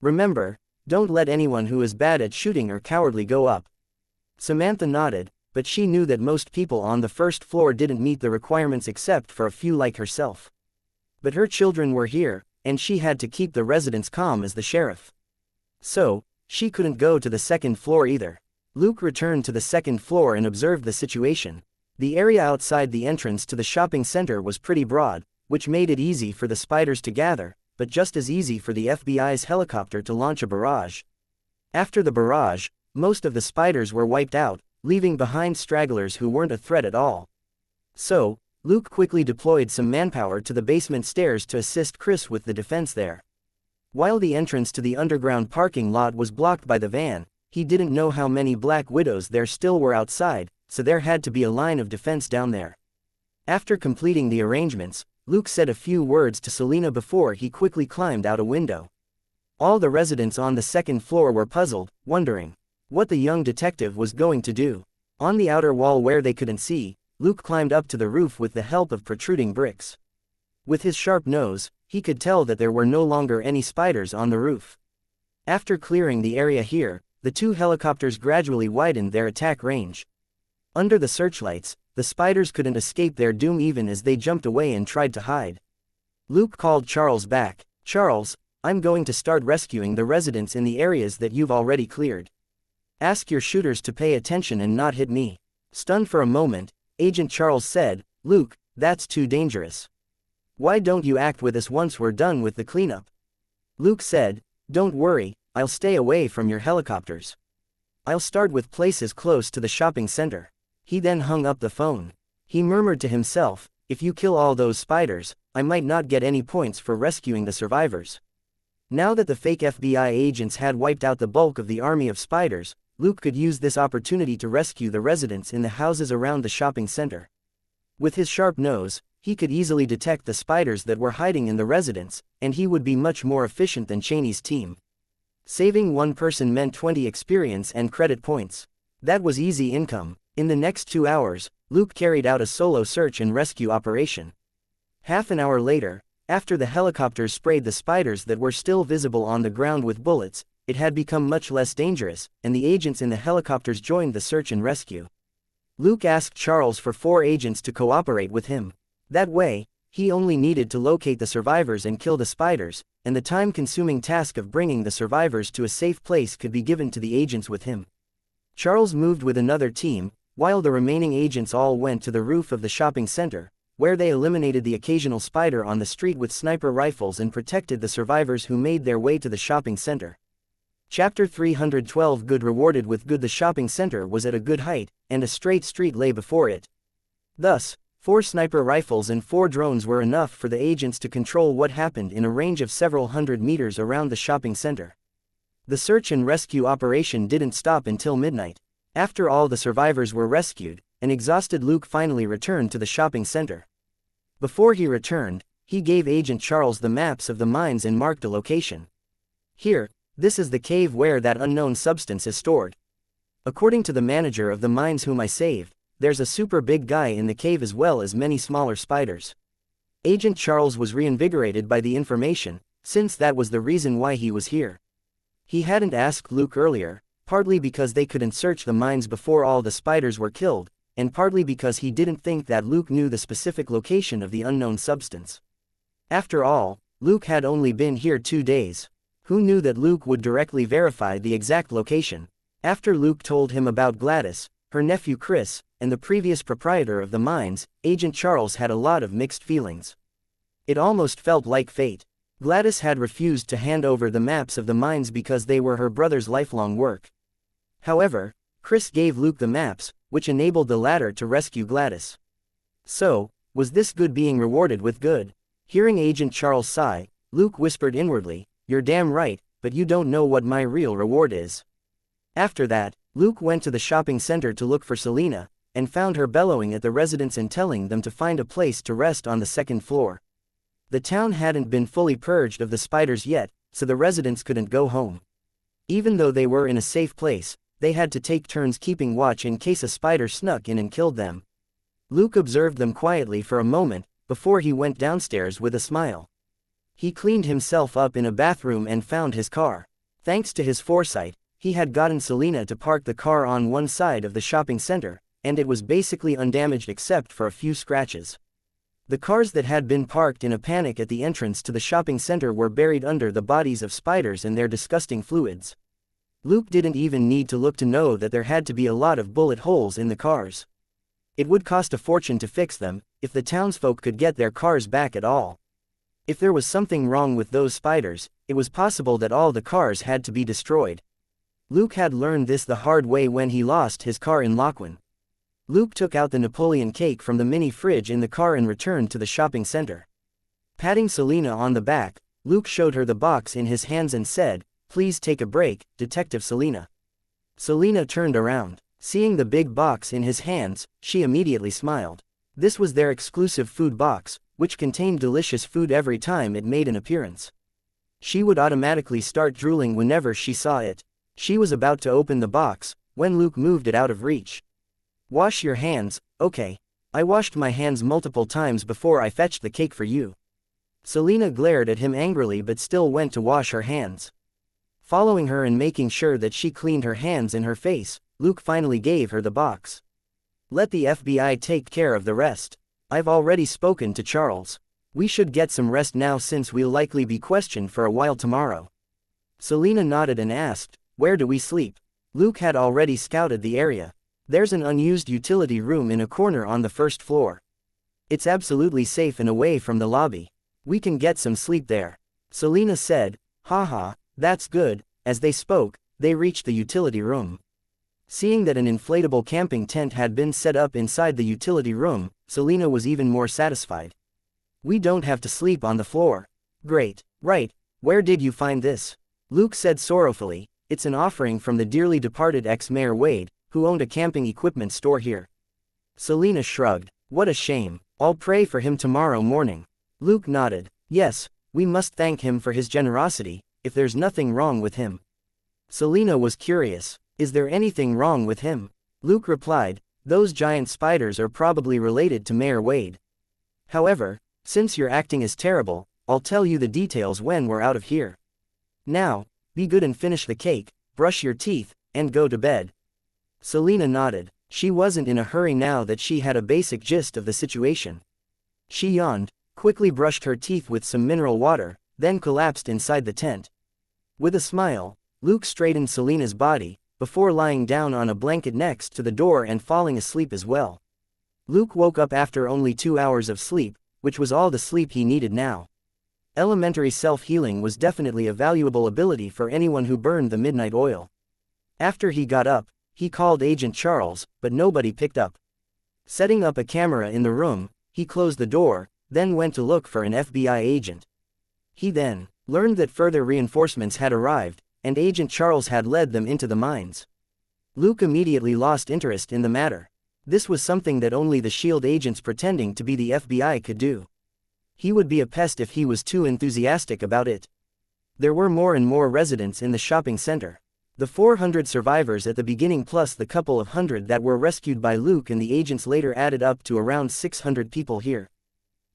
Remember, don't let anyone who is bad at shooting or cowardly go up." Samantha nodded, but she knew that most people on the first floor didn't meet the requirements except for a few like herself. But her children were here, and she had to keep the residents calm as the sheriff. So, she couldn't go to the second floor either. Luke returned to the second floor and observed the situation. The area outside the entrance to the shopping center was pretty broad, which made it easy for the spiders to gather, but just as easy for the FBI's helicopter to launch a barrage. After the barrage, most of the spiders were wiped out, leaving behind stragglers who weren't a threat at all. So, Luke quickly deployed some manpower to the basement stairs to assist Chris with the defense there. While the entrance to the underground parking lot was blocked by the van, he didn't know how many Black Widows there still were outside, so there had to be a line of defense down there. After completing the arrangements, Luke said a few words to Selena before he quickly climbed out a window. All the residents on the second floor were puzzled, wondering what the young detective was going to do. On the outer wall where they couldn't see, Luke climbed up to the roof with the help of protruding bricks. With his sharp nose, he could tell that there were no longer any spiders on the roof. After clearing the area here, the two helicopters gradually widened their attack range. Under the searchlights, the spiders couldn't escape their doom even as they jumped away and tried to hide. Luke called Charles back. "Charles, I'm going to start rescuing the residents in the areas that you've already cleared. Ask your shooters to pay attention and not hit me." Stunned for a moment, Agent Charles said, "Luke, that's too dangerous. Why don't you act with us once we're done with the cleanup?" Luke said, "Don't worry, I'll stay away from your helicopters. I'll start with places close to the shopping center." He then hung up the phone. He murmured to himself, "If you kill all those spiders, I might not get any points for rescuing the survivors." Now that the fake FBI agents had wiped out the bulk of the army of spiders, Luke could use this opportunity to rescue the residents in the houses around the shopping center. With his sharp nose, he could easily detect the spiders that were hiding in the residence, and he would be much more efficient than Cheney's team. Saving one person meant 20 experience and credit points. That was easy income. In the next 2 hours, Luke carried out a solo search and rescue operation. Half an hour later, after the helicopters sprayed the spiders that were still visible on the ground with bullets, it had become much less dangerous, and the agents in the helicopters joined the search and rescue. Luke asked Charles for 4 agents to cooperate with him. That way, he only needed to locate the survivors and kill the spiders, and the time-consuming task of bringing the survivors to a safe place could be given to the agents with him. Charles moved with another team, while the remaining agents all went to the roof of the shopping center, where they eliminated the occasional spider on the street with sniper rifles and protected the survivors who made their way to the shopping center. Chapter 312 Good rewarded with good. The shopping center was at a good height, and a straight street lay before it. Thus, 4 sniper rifles and 4 drones were enough for the agents to control what happened in a range of several hundred meters around the shopping center. The search and rescue operation didn't stop until midnight. After all the survivors were rescued, an exhausted Luke finally returned to the shopping center. Before he returned, he gave Agent Charles the maps of the mines and marked a location. "Here, this is the cave where that unknown substance is stored. According to the manager of the mines whom I saved, there's a super big guy in the cave as well as many smaller spiders." Agent Charles was reinvigorated by the information, since that was the reason why he was here. He hadn't asked Luke earlier, partly because they couldn't search the mines before all the spiders were killed, and partly because he didn't think that Luke knew the specific location of the unknown substance. After all, Luke had only been here 2 days. Who knew that Luke would directly verify the exact location? After Luke told him about Gladys, her nephew Chris, and the previous proprietor of the mines, Agent Charles had a lot of mixed feelings. It almost felt like fate. Gladys had refused to hand over the maps of the mines because they were her brother's lifelong work. However, Chris gave Luke the maps, which enabled the latter to rescue Gladys. So, was this good being rewarded with good? Hearing Agent Charles sigh, Luke whispered inwardly, "You're damn right, but you don't know what my real reward is." After that, Luke went to the shopping center to look for Selena, and found her bellowing at the residents and telling them to find a place to rest on the second floor. The town hadn't been fully purged of the spiders yet, so the residents couldn't go home. Even though they were in a safe place, they had to take turns keeping watch in case a spider snuck in and killed them. Luke observed them quietly for a moment, before he went downstairs with a smile. He cleaned himself up in a bathroom and found his car. Thanks to his foresight, he had gotten Selena to park the car on one side of the shopping center, and it was basically undamaged except for a few scratches. The cars that had been parked in a panic at the entrance to the shopping center were buried under the bodies of spiders and their disgusting fluids. Luke didn't even need to look to know that there had to be a lot of bullet holes in the cars. It would cost a fortune to fix them, if the townsfolk could get their cars back at all. If there was something wrong with those spiders, it was possible that all the cars had to be destroyed. Luke had learned this the hard way when he lost his car in Loquin. Luke took out the Napoleon cake from the mini fridge in the car and returned to the shopping center. Patting Selena on the back, Luke showed her the box in his hands and said, "Please take a break, Detective Selena." Selena turned around. Seeing the big box in his hands, she immediately smiled. This was their exclusive food box, which contained delicious food every time it made an appearance. She would automatically start drooling whenever she saw it. She was about to open the box, when Luke moved it out of reach. "Wash your hands." "Okay. I washed my hands multiple times before I fetched the cake for you." Selena glared at him angrily but still went to wash her hands. Following her and making sure that she cleaned her hands and her face, Luke finally gave her the box. "Let the FBI take care of the rest. I've already spoken to Charles. We should get some rest now since we'll likely be questioned for a while tomorrow." Selena nodded and asked, "Where do we sleep?" Luke had already scouted the area. "There's an unused utility room in a corner on the first floor. It's absolutely safe and away from the lobby. We can get some sleep there." Selena said, "Haha, that's good." As they spoke, they reached the utility room. Seeing that an inflatable camping tent had been set up inside the utility room, Selena was even more satisfied. "We don't have to sleep on the floor." "Great. Right, where did you find this?" Luke said sorrowfully. "It's an offering from the dearly departed ex-mayor Wade, who owned a camping equipment store here." Selena shrugged. "What a shame. I'll pray for him tomorrow morning." Luke nodded. "Yes, we must thank him for his generosity, if there's nothing wrong with him." Selena was curious. "Is there anything wrong with him?" Luke replied, "Those giant spiders are probably related to Mayor Wade. However, since you're acting as terrible, I'll tell you the details when we're out of here. Now, be good and finish the cake, brush your teeth, and go to bed." Selena nodded. She wasn't in a hurry now that she had a basic gist of the situation. She yawned, quickly brushed her teeth with some mineral water, then collapsed inside the tent. With a smile, Luke straightened Selena's body, before lying down on a blanket next to the door and falling asleep as well. Luke woke up after only 2 hours of sleep, which was all the sleep he needed now. Elementary self-healing was definitely a valuable ability for anyone who burned the midnight oil. After he got up, he called Agent Charles, but nobody picked up. Setting up a camera in the room, he closed the door, then went to look for an FBI agent. He then learned that further reinforcements had arrived, and Agent Charles had led them into the mines. Luke immediately lost interest in the matter. This was something that only the SHIELD agents pretending to be the FBI could do. He would be a pest if he was too enthusiastic about it. There were more and more residents in the shopping center. The 400 survivors at the beginning plus the couple of hundred that were rescued by Luke and the agents later added up to around 600 people here.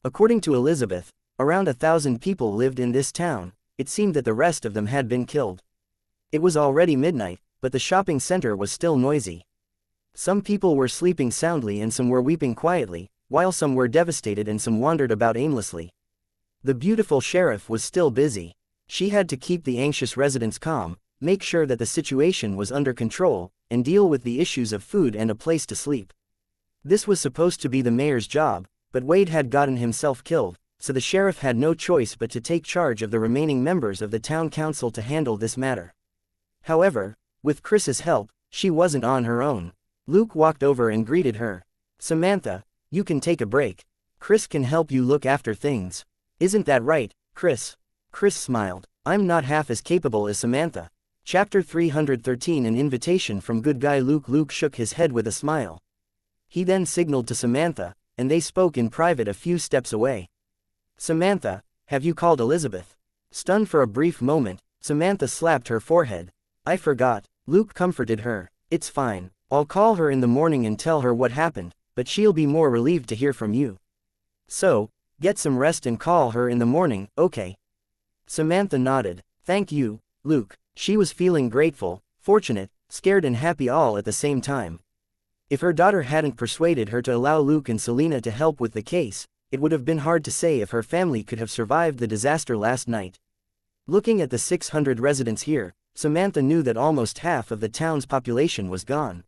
According to Elizabeth, around 1,000 people lived in this town. It seemed that the rest of them had been killed. It was already midnight, but the shopping center was still noisy. Some people were sleeping soundly and some were weeping quietly, while some were devastated and some wandered about aimlessly. The beautiful sheriff was still busy. She had to keep the anxious residents calm, make sure that the situation was under control, and deal with the issues of food and a place to sleep. This was supposed to be the mayor's job, but Wade had gotten himself killed, so the sheriff had no choice but to take charge of the remaining members of the town council to handle this matter. However, with Chris's help, she wasn't on her own. Luke walked over and greeted her. "Samantha, you can take a break. Chris can help you look after things. Isn't that right, Chris?" Chris smiled. I'm not half as capable as Samantha. Chapter 313 An Invitation from Good Guy Luke. Luke shook his head with a smile. He then signaled to Samantha, and they spoke in private a few steps away. Samantha, have you called Elizabeth? Stunned for a brief moment, Samantha slapped her forehead. I forgot. Luke comforted her. It's fine. I'll call her in the morning and tell her what happened, but she'll be more relieved to hear from you. So, get some rest and call her in the morning, okay? Samantha nodded. Thank you, Luke. She was feeling grateful, fortunate, scared and happy all at the same time. If her daughter hadn't persuaded her to allow Luke and Selena to help with the case, it would have been hard to say if her family could have survived the disaster last night. Looking at the 600 residents here, Samantha knew that almost half of the town's population was gone.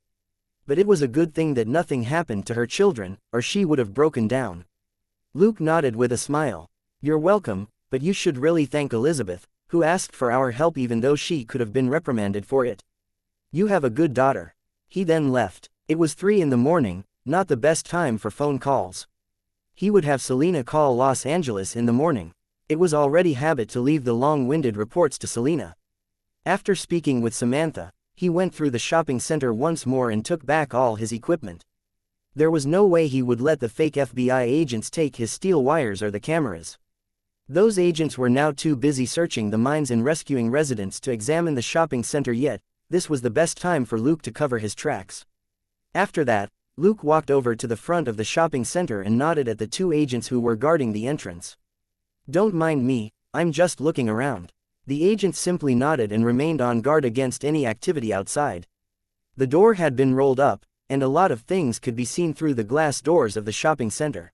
But it was a good thing that nothing happened to her children, or she would have broken down. Luke nodded with a smile. You're welcome, but you should really thank Elizabeth, who asked for our help even though she could have been reprimanded for it. You have a good daughter. He then left. It was 3 in the morning, not the best time for phone calls. He would have Selena call Los Angeles in the morning. It was already habit to leave the long-winded reports to Selena. After speaking with Samantha, he went through the shopping center once more and took back all his equipment. There was no way he would let the fake FBI agents take his steel wires or the cameras. Those agents were now too busy searching the mines and rescuing residents to examine the shopping center yet. This was the best time for Luke to cover his tracks. After that, Luke walked over to the front of the shopping center and nodded at the 2 agents who were guarding the entrance. Don't mind me, I'm just looking around. The agents simply nodded and remained on guard against any activity outside. The door had been rolled up, and a lot of things could be seen through the glass doors of the shopping center.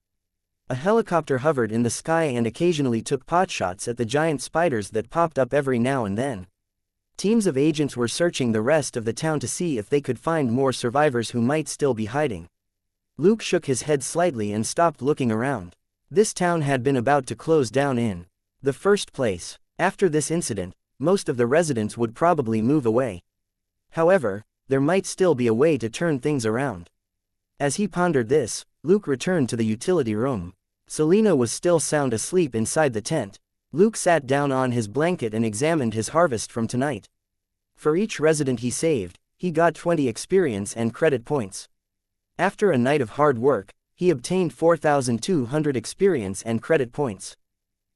A helicopter hovered in the sky and occasionally took potshots at the giant spiders that popped up every now and then. Teams of agents were searching the rest of the town to see if they could find more survivors who might still be hiding. Luke shook his head slightly and stopped looking around. This town had been about to close down in the first place. After this incident, most of the residents would probably move away. However, there might still be a way to turn things around. As he pondered this, Luke returned to the utility room. Selena was still sound asleep inside the tent. Luke sat down on his blanket and examined his harvest from tonight. For each resident he saved, he got 20 experience and credit points. After a night of hard work, he obtained 4,200 experience and credit points.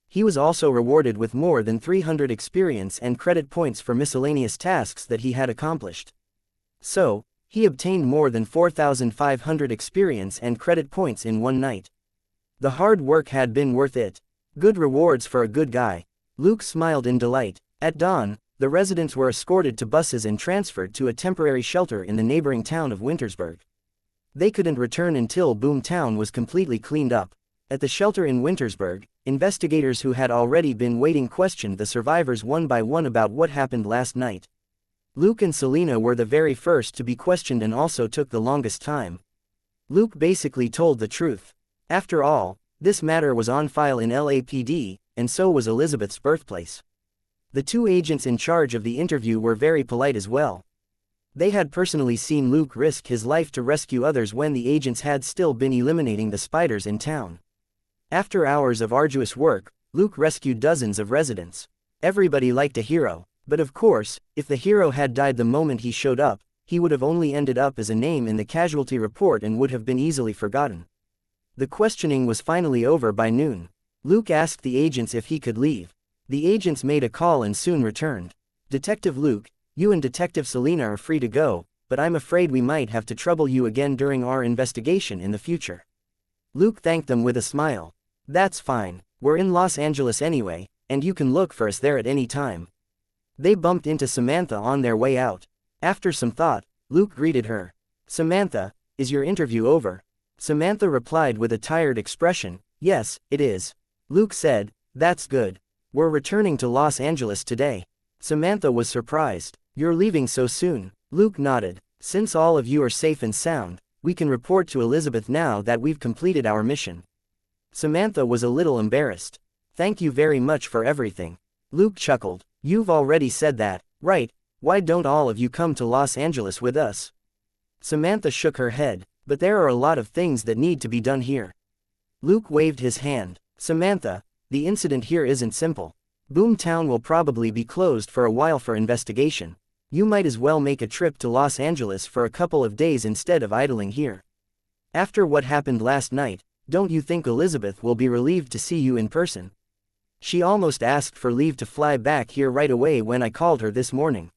He was also rewarded with more than 300 experience and credit points for miscellaneous tasks that he had accomplished. So, he obtained more than 4,500 experience and credit points in one night. The hard work had been worth it. Good rewards for a good guy. Luke smiled in delight. At dawn, the residents were escorted to buses and transferred to a temporary shelter in the neighboring town of Wintersburg. They couldn't return until Boomtown was completely cleaned up. At the shelter in Wintersburg, investigators who had already been waiting questioned the survivors one by one about what happened last night. Luke and Selena were the very first to be questioned and also took the longest time. Luke basically told the truth. After all, this matter was on file in LAPD, and so was Elizabeth's birthplace. The 2 agents in charge of the interview were very polite as well. They had personally seen Luke risk his life to rescue others when the agents had still been eliminating the spiders in town. After hours of arduous work, Luke rescued dozens of residents. Everybody liked a hero, but of course, if the hero had died the moment he showed up, he would have only ended up as a name in the casualty report and would have been easily forgotten. The questioning was finally over by noon. Luke asked the agents if he could leave. The agents made a call and soon returned. Detective Luke, you and Detective Selena are free to go, but I'm afraid we might have to trouble you again during our investigation in the future. Luke thanked them with a smile. That's fine, we're in Los Angeles anyway, and you can look for us there at any time. They bumped into Samantha on their way out. After some thought, Luke greeted her. Samantha, is your interview over? Samantha replied with a tired expression, yes, it is. Luke said, that's good. We're returning to Los Angeles today. Samantha was surprised. You're leaving so soon? Luke nodded. Since all of you are safe and sound, we can report to Elizabeth now that we've completed our mission. Samantha was a little embarrassed. Thank you very much for everything. Luke chuckled. You've already said that, right? Why don't all of you come to Los Angeles with us? Samantha shook her head, but there are a lot of things that need to be done here. Luke waved his hand. Samantha, the incident here isn't simple. Boomtown will probably be closed for a while for investigation. You might as well make a trip to Los Angeles for a couple of days instead of idling here. After what happened last night, don't you think Elizabeth will be relieved to see you in person? She almost asked for leave to fly back here right away when I called her this morning.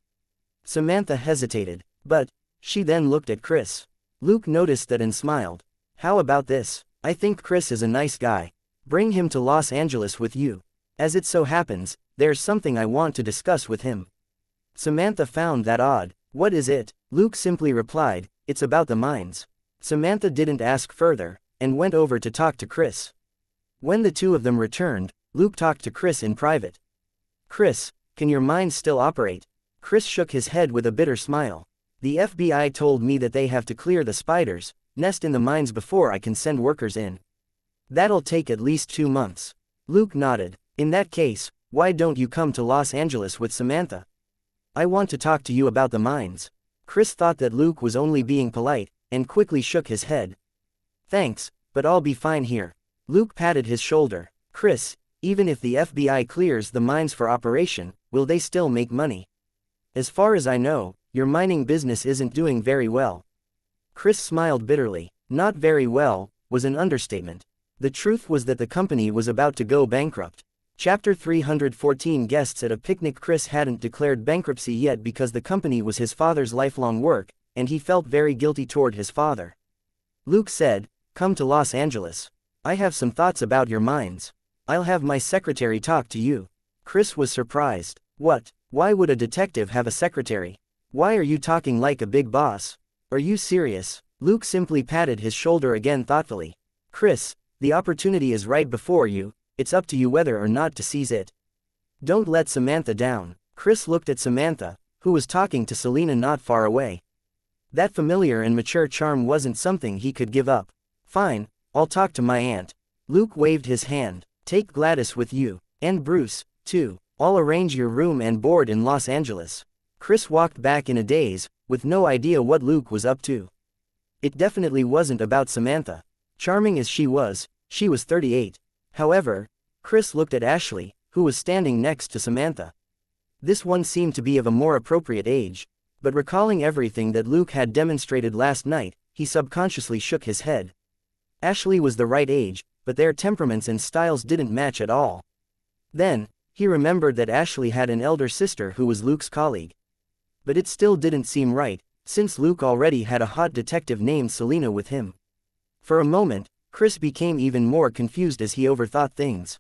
Samantha hesitated, but she then looked at Chris. Luke noticed that and smiled. How about this? I think Chris is a nice guy. Bring him to Los Angeles with you. As it so happens, there's something I want to discuss with him. Samantha found that odd. What is it? Luke simply replied, it's about the mines. Samantha didn't ask further, and went over to talk to Chris. When the two of them returned, Luke talked to Chris in private. Chris, can your mines still operate? Chris shook his head with a bitter smile. The FBI told me that they have to clear the spiders' nest in the mines before I can send workers in. That'll take at least 2 months. Luke nodded. In that case, why don't you come to Los Angeles with Samantha? I want to talk to you about the mines. Chris thought that Luke was only being polite, and quickly shook his head. Thanks, but I'll be fine here. Luke patted his shoulder. Chris, even if the FBI clears the mines for operation, will they still make money? As far as I know, your mining business isn't doing very well. Chris smiled bitterly. Not very well was an understatement. The truth was that the company was about to go bankrupt. Chapter 314 Guests at a picnic. Chris hadn't declared bankruptcy yet because the company was his father's lifelong work, and he felt very guilty toward his father. Luke said, come to Los Angeles. I have some thoughts about your mines. I'll have my secretary talk to you. Chris was surprised. What? Why would a detective have a secretary? Why are you talking like a big boss? Are you serious? Luke simply patted his shoulder again thoughtfully. Chris, the opportunity is right before you. It's up to you whether or not to seize it. Don't let Samantha down. Chris looked at Samantha, who was talking to Selena not far away. That familiar and mature charm wasn't something he could give up. Fine, I'll talk to my aunt. Luke waved his hand. Take Gladys with you. And Bruce, too. I'll arrange your room and board in Los Angeles. Chris walked back in a daze, with no idea what Luke was up to. It definitely wasn't about Samantha. Charming as she was 38. However, Chris looked at Ashley, who was standing next to Samantha. This one seemed to be of a more appropriate age, but recalling everything that Luke had demonstrated last night, he subconsciously shook his head. Ashley was the right age, but their temperaments and styles didn't match at all. Then, he remembered that Ashley had an elder sister who was Luke's colleague. But it still didn't seem right, since Luke already had a hot detective named Selena with him. For a moment, Chris became even more confused as he overthought things.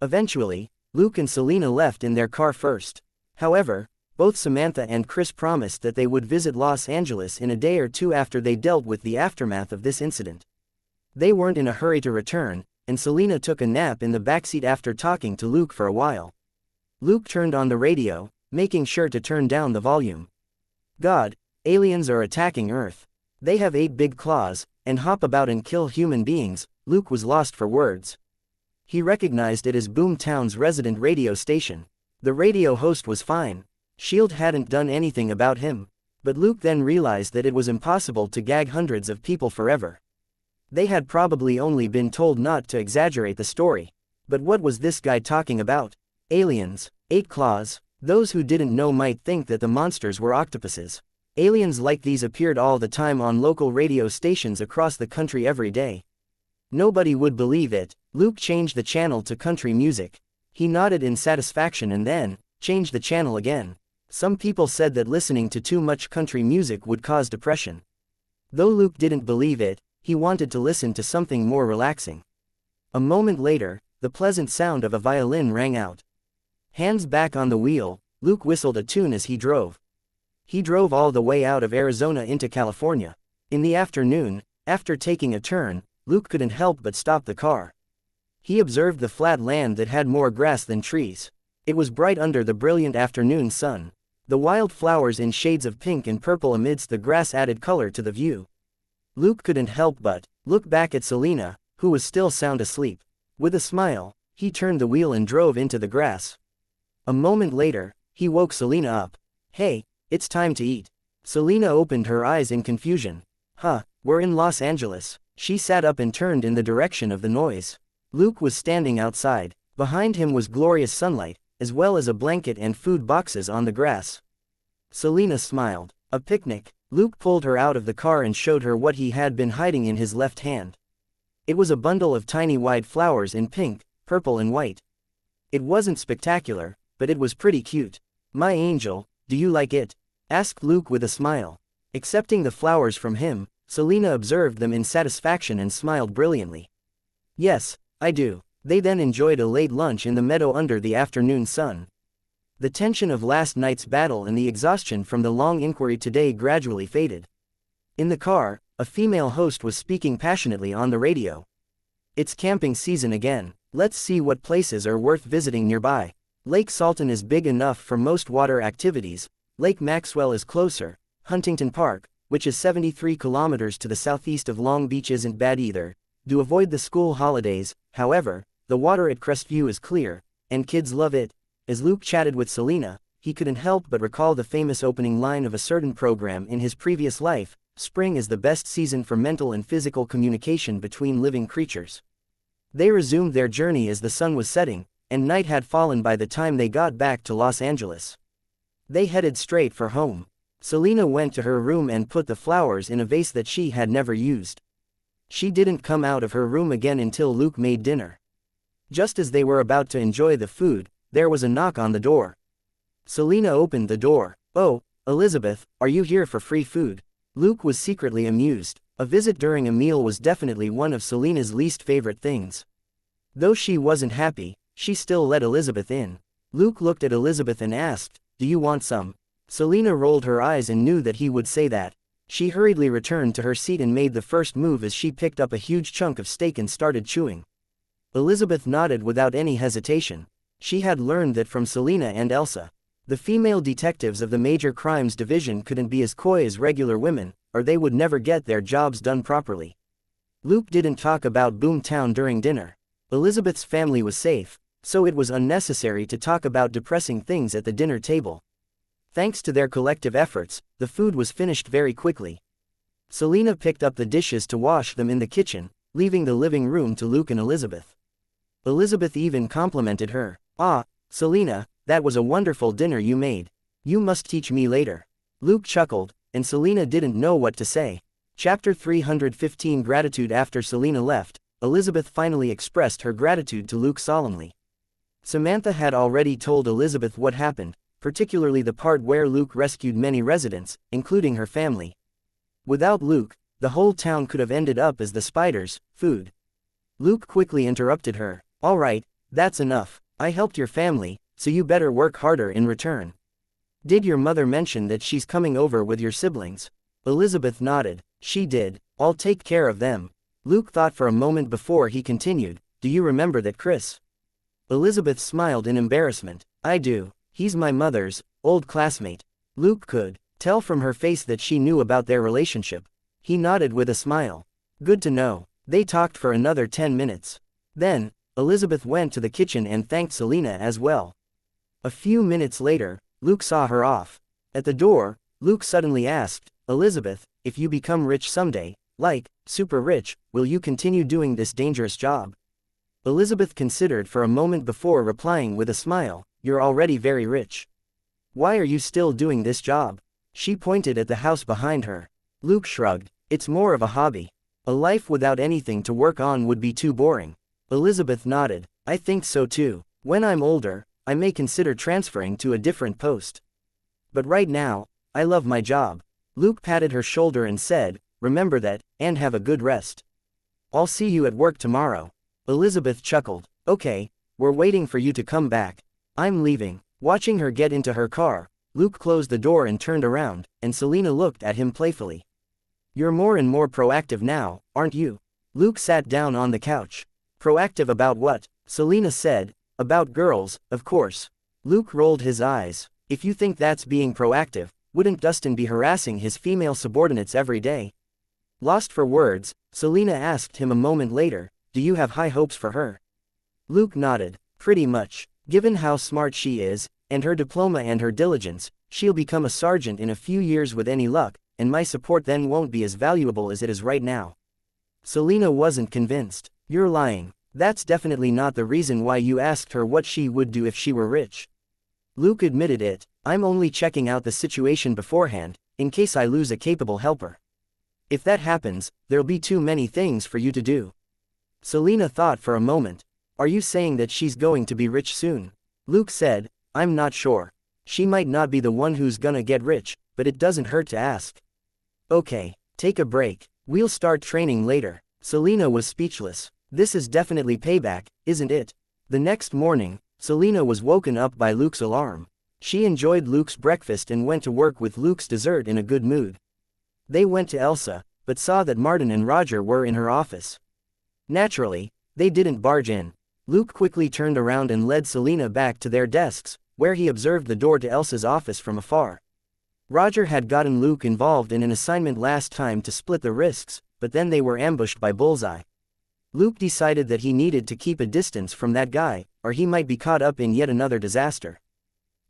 Eventually, Luke and Selena left in their car first. However, both Samantha and Chris promised that they would visit Los Angeles in a day or two after they dealt with the aftermath of this incident. They weren't in a hurry to return, and Selena took a nap in the backseat after talking to Luke for a while. Luke turned on the radio, making sure to turn down the volume. God, aliens are attacking Earth. They have 8 big claws, and hop about and kill human beings. Luke was lost for words. He recognized it as Boomtown's resident radio station. The radio host was fine. SHIELD hadn't done anything about him. But Luke then realized that it was impossible to gag hundreds of people forever. They had probably only been told not to exaggerate the story. But what was this guy talking about? Aliens, 8 claws. Those who didn't know might think that the monsters were octopuses. Aliens like these appeared all the time on local radio stations across the country every day. Nobody would believe it. Luke changed the channel to country music. He nodded in satisfaction and then changed the channel again. Some people said that listening to too much country music would cause depression. Though Luke didn't believe it, he wanted to listen to something more relaxing. A moment later, the pleasant sound of a violin rang out. Hands back on the wheel, Luke whistled a tune as he drove. He drove all the way out of Arizona into California. In the afternoon, after taking a turn, Luke couldn't help but stop the car. He observed the flat land that had more grass than trees. It was bright under the brilliant afternoon sun. The wild flowers in shades of pink and purple amidst the grass added color to the view. Luke couldn't help but look back at Selena, who was still sound asleep. With a smile, he turned the wheel and drove into the grass. A moment later, he woke Selena up. Hey, it's time to eat. Selena opened her eyes in confusion. Huh, we're in Los Angeles. She sat up and turned in the direction of the noise. Luke was standing outside. Behind him was glorious sunlight, as well as a blanket and food boxes on the grass. Selena smiled. A picnic. Luke pulled her out of the car and showed her what he had been hiding in his left hand. It was a bundle of tiny white flowers in pink, purple and white. It wasn't spectacular, but it was pretty cute. "My angel, do you like it?" asked Luke with a smile. Accepting the flowers from him, Selena observed them in satisfaction and smiled brilliantly. "Yes, I do." They then enjoyed a late lunch in the meadow under the afternoon sun. The tension of last night's battle and the exhaustion from the long inquiry today gradually faded. In the car, a female host was speaking passionately on the radio. "It's camping season again. Let's see what places are worth visiting nearby. Lake Salton is big enough for most water activities. Lake Maxwell is closer. Huntington Park, which is 73 kilometers to the southeast of Long Beach, isn't bad either. Do avoid the school holidays, however. The water at Crestview is clear, and kids love it." As Luke chatted with Selena, he couldn't help but recall the famous opening line of a certain program in his previous life: "Spring is the best season for mental and physical communication between living creatures." They resumed their journey as the sun was setting, and night had fallen by the time they got back to Los Angeles. They headed straight for home. Selena went to her room and put the flowers in a vase that she had never used. She didn't come out of her room again until Luke made dinner. Just as they were about to enjoy the food, there was a knock on the door. Selena opened the door. "Oh, Elizabeth, are you here for free food?" Luke was secretly amused. A visit during a meal was definitely one of Selena's least favorite things. Though she wasn't happy, she still let Elizabeth in. Luke looked at Elizabeth and asked, "Do you want some?" Selena rolled her eyes and knew that he would say that. She hurriedly returned to her seat and made the first move as she picked up a huge chunk of steak and started chewing. Elizabeth nodded without any hesitation. She had learned that from Selena and Elsa. The female detectives of the Major Crimes Division couldn't be as coy as regular women, or they would never get their jobs done properly. Luke didn't talk about Boomtown during dinner. Elizabeth's family was safe, so it was unnecessary to talk about depressing things at the dinner table. Thanks to their collective efforts, the food was finished very quickly. Selena picked up the dishes to wash them in the kitchen, leaving the living room to Luke and Elizabeth. Elizabeth even complimented her. "Ah, Selena, that was a wonderful dinner you made. You must teach me later." Luke chuckled, and Selena didn't know what to say. Chapter 315 Gratitude. After Selena left, Elizabeth finally expressed her gratitude to Luke solemnly. Samantha had already told Elizabeth what happened, particularly the part where Luke rescued many residents, including her family. Without Luke, the whole town could have ended up as the Spiders' food. Luke quickly interrupted her. "All right, that's enough. I helped your family, so you better work harder in return. Did your mother mention that she's coming over with your siblings?" Elizabeth nodded. "She did. I'll take care of them." Luke thought for a moment before he continued. "Do you remember that Chris?" Elizabeth smiled in embarrassment. "I do. He's my mother's old classmate." Luke could tell from her face that she knew about their relationship. He nodded with a smile. "Good to know." They talked for another 10 minutes. Then, Elizabeth went to the kitchen and thanked Selena as well. A few minutes later, Luke saw her off. At the door, Luke suddenly asked, "Elizabeth, if you become rich someday, like, super rich, will you continue doing this dangerous job?" Elizabeth considered for a moment before replying with a smile, "You're already very rich. Why are you still doing this job?" She pointed at the house behind her. Luke shrugged. "It's more of a hobby. A life without anything to work on would be too boring." Elizabeth nodded. "I think so too. When I'm older, I may consider transferring to a different post. But right now, I love my job." Luke patted her shoulder and said, "Remember that, and have a good rest. I'll see you at work tomorrow." Elizabeth chuckled. "Okay, we're waiting for you to come back. I'm leaving." Watching her get into her car, Luke closed the door and turned around, and Selena looked at him playfully. "You're more and more proactive now, aren't you?" Luke sat down on the couch. "Proactive about what?" Selena said. "About girls, of course." Luke rolled his eyes. "If you think that's being proactive, wouldn't Dustin be harassing his female subordinates every day?" Lost for words, Selena asked him a moment later, "Do you have high hopes for her?" Luke nodded. "Pretty much. Given how smart she is, and her diploma and her diligence, she'll become a sergeant in a few years with any luck, and my support then won't be as valuable as it is right now." Selena wasn't convinced. "You're lying. That's definitely not the reason why you asked her what she would do if she were rich. Luke admitted it. I'm only checking out the situation beforehand, in case I lose a capable helper. If that happens, there'll be too many things for you to do. Selena thought for a moment. Are you saying that she's going to be rich soon? Luke said, I'm not sure. She might not be the one who's gonna get rich, but it doesn't hurt to ask. Okay, take a break. We'll start training later. Selena was speechless. This is definitely payback, isn't it? The next morning, Selena was woken up by Luke's alarm. She enjoyed Luke's breakfast and went to work with Luke's dessert in a good mood. They went to Elsa, but saw that Martin and Roger were in her office. Naturally, they didn't barge in. Luke quickly turned around and led Selena back to their desks, where he observed the door to Elsa's office from afar. Roger had gotten Luke involved in an assignment last time to split the risks, but then they were ambushed by Bullseye. Luke decided that he needed to keep a distance from that guy, or he might be caught up in yet another disaster.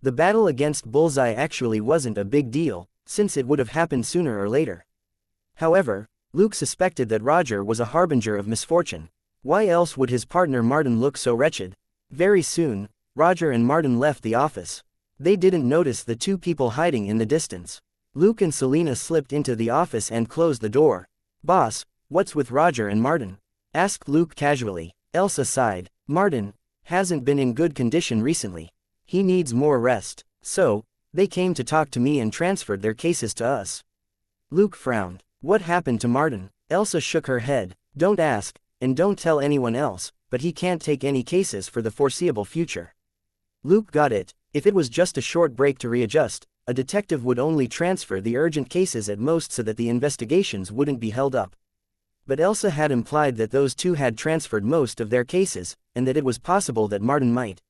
The battle against Bullseye actually wasn't a big deal, since it would have happened sooner or later. However, Luke suspected that Roger was a harbinger of misfortune. Why else would his partner Martin look so wretched? Very soon, Roger and Martin left the office. They didn't notice the two people hiding in the distance. Luke and Selena slipped into the office and closed the door. Boss, what's with Roger and Martin? Asked Luke casually. Elsa sighed. Martin hasn't been in good condition recently. He needs more rest. So, they came to talk to me and transferred their cases to us. Luke frowned. What happened to Martin? Elsa shook her head. Don't ask, and don't tell anyone else, but he can't take any cases for the foreseeable future. Luke got it. If it was just a short break to readjust, a detective would only transfer the urgent cases at most so that the investigations wouldn't be held up. But Elsa had implied that those two had transferred most of their cases, and that it was possible that Martin might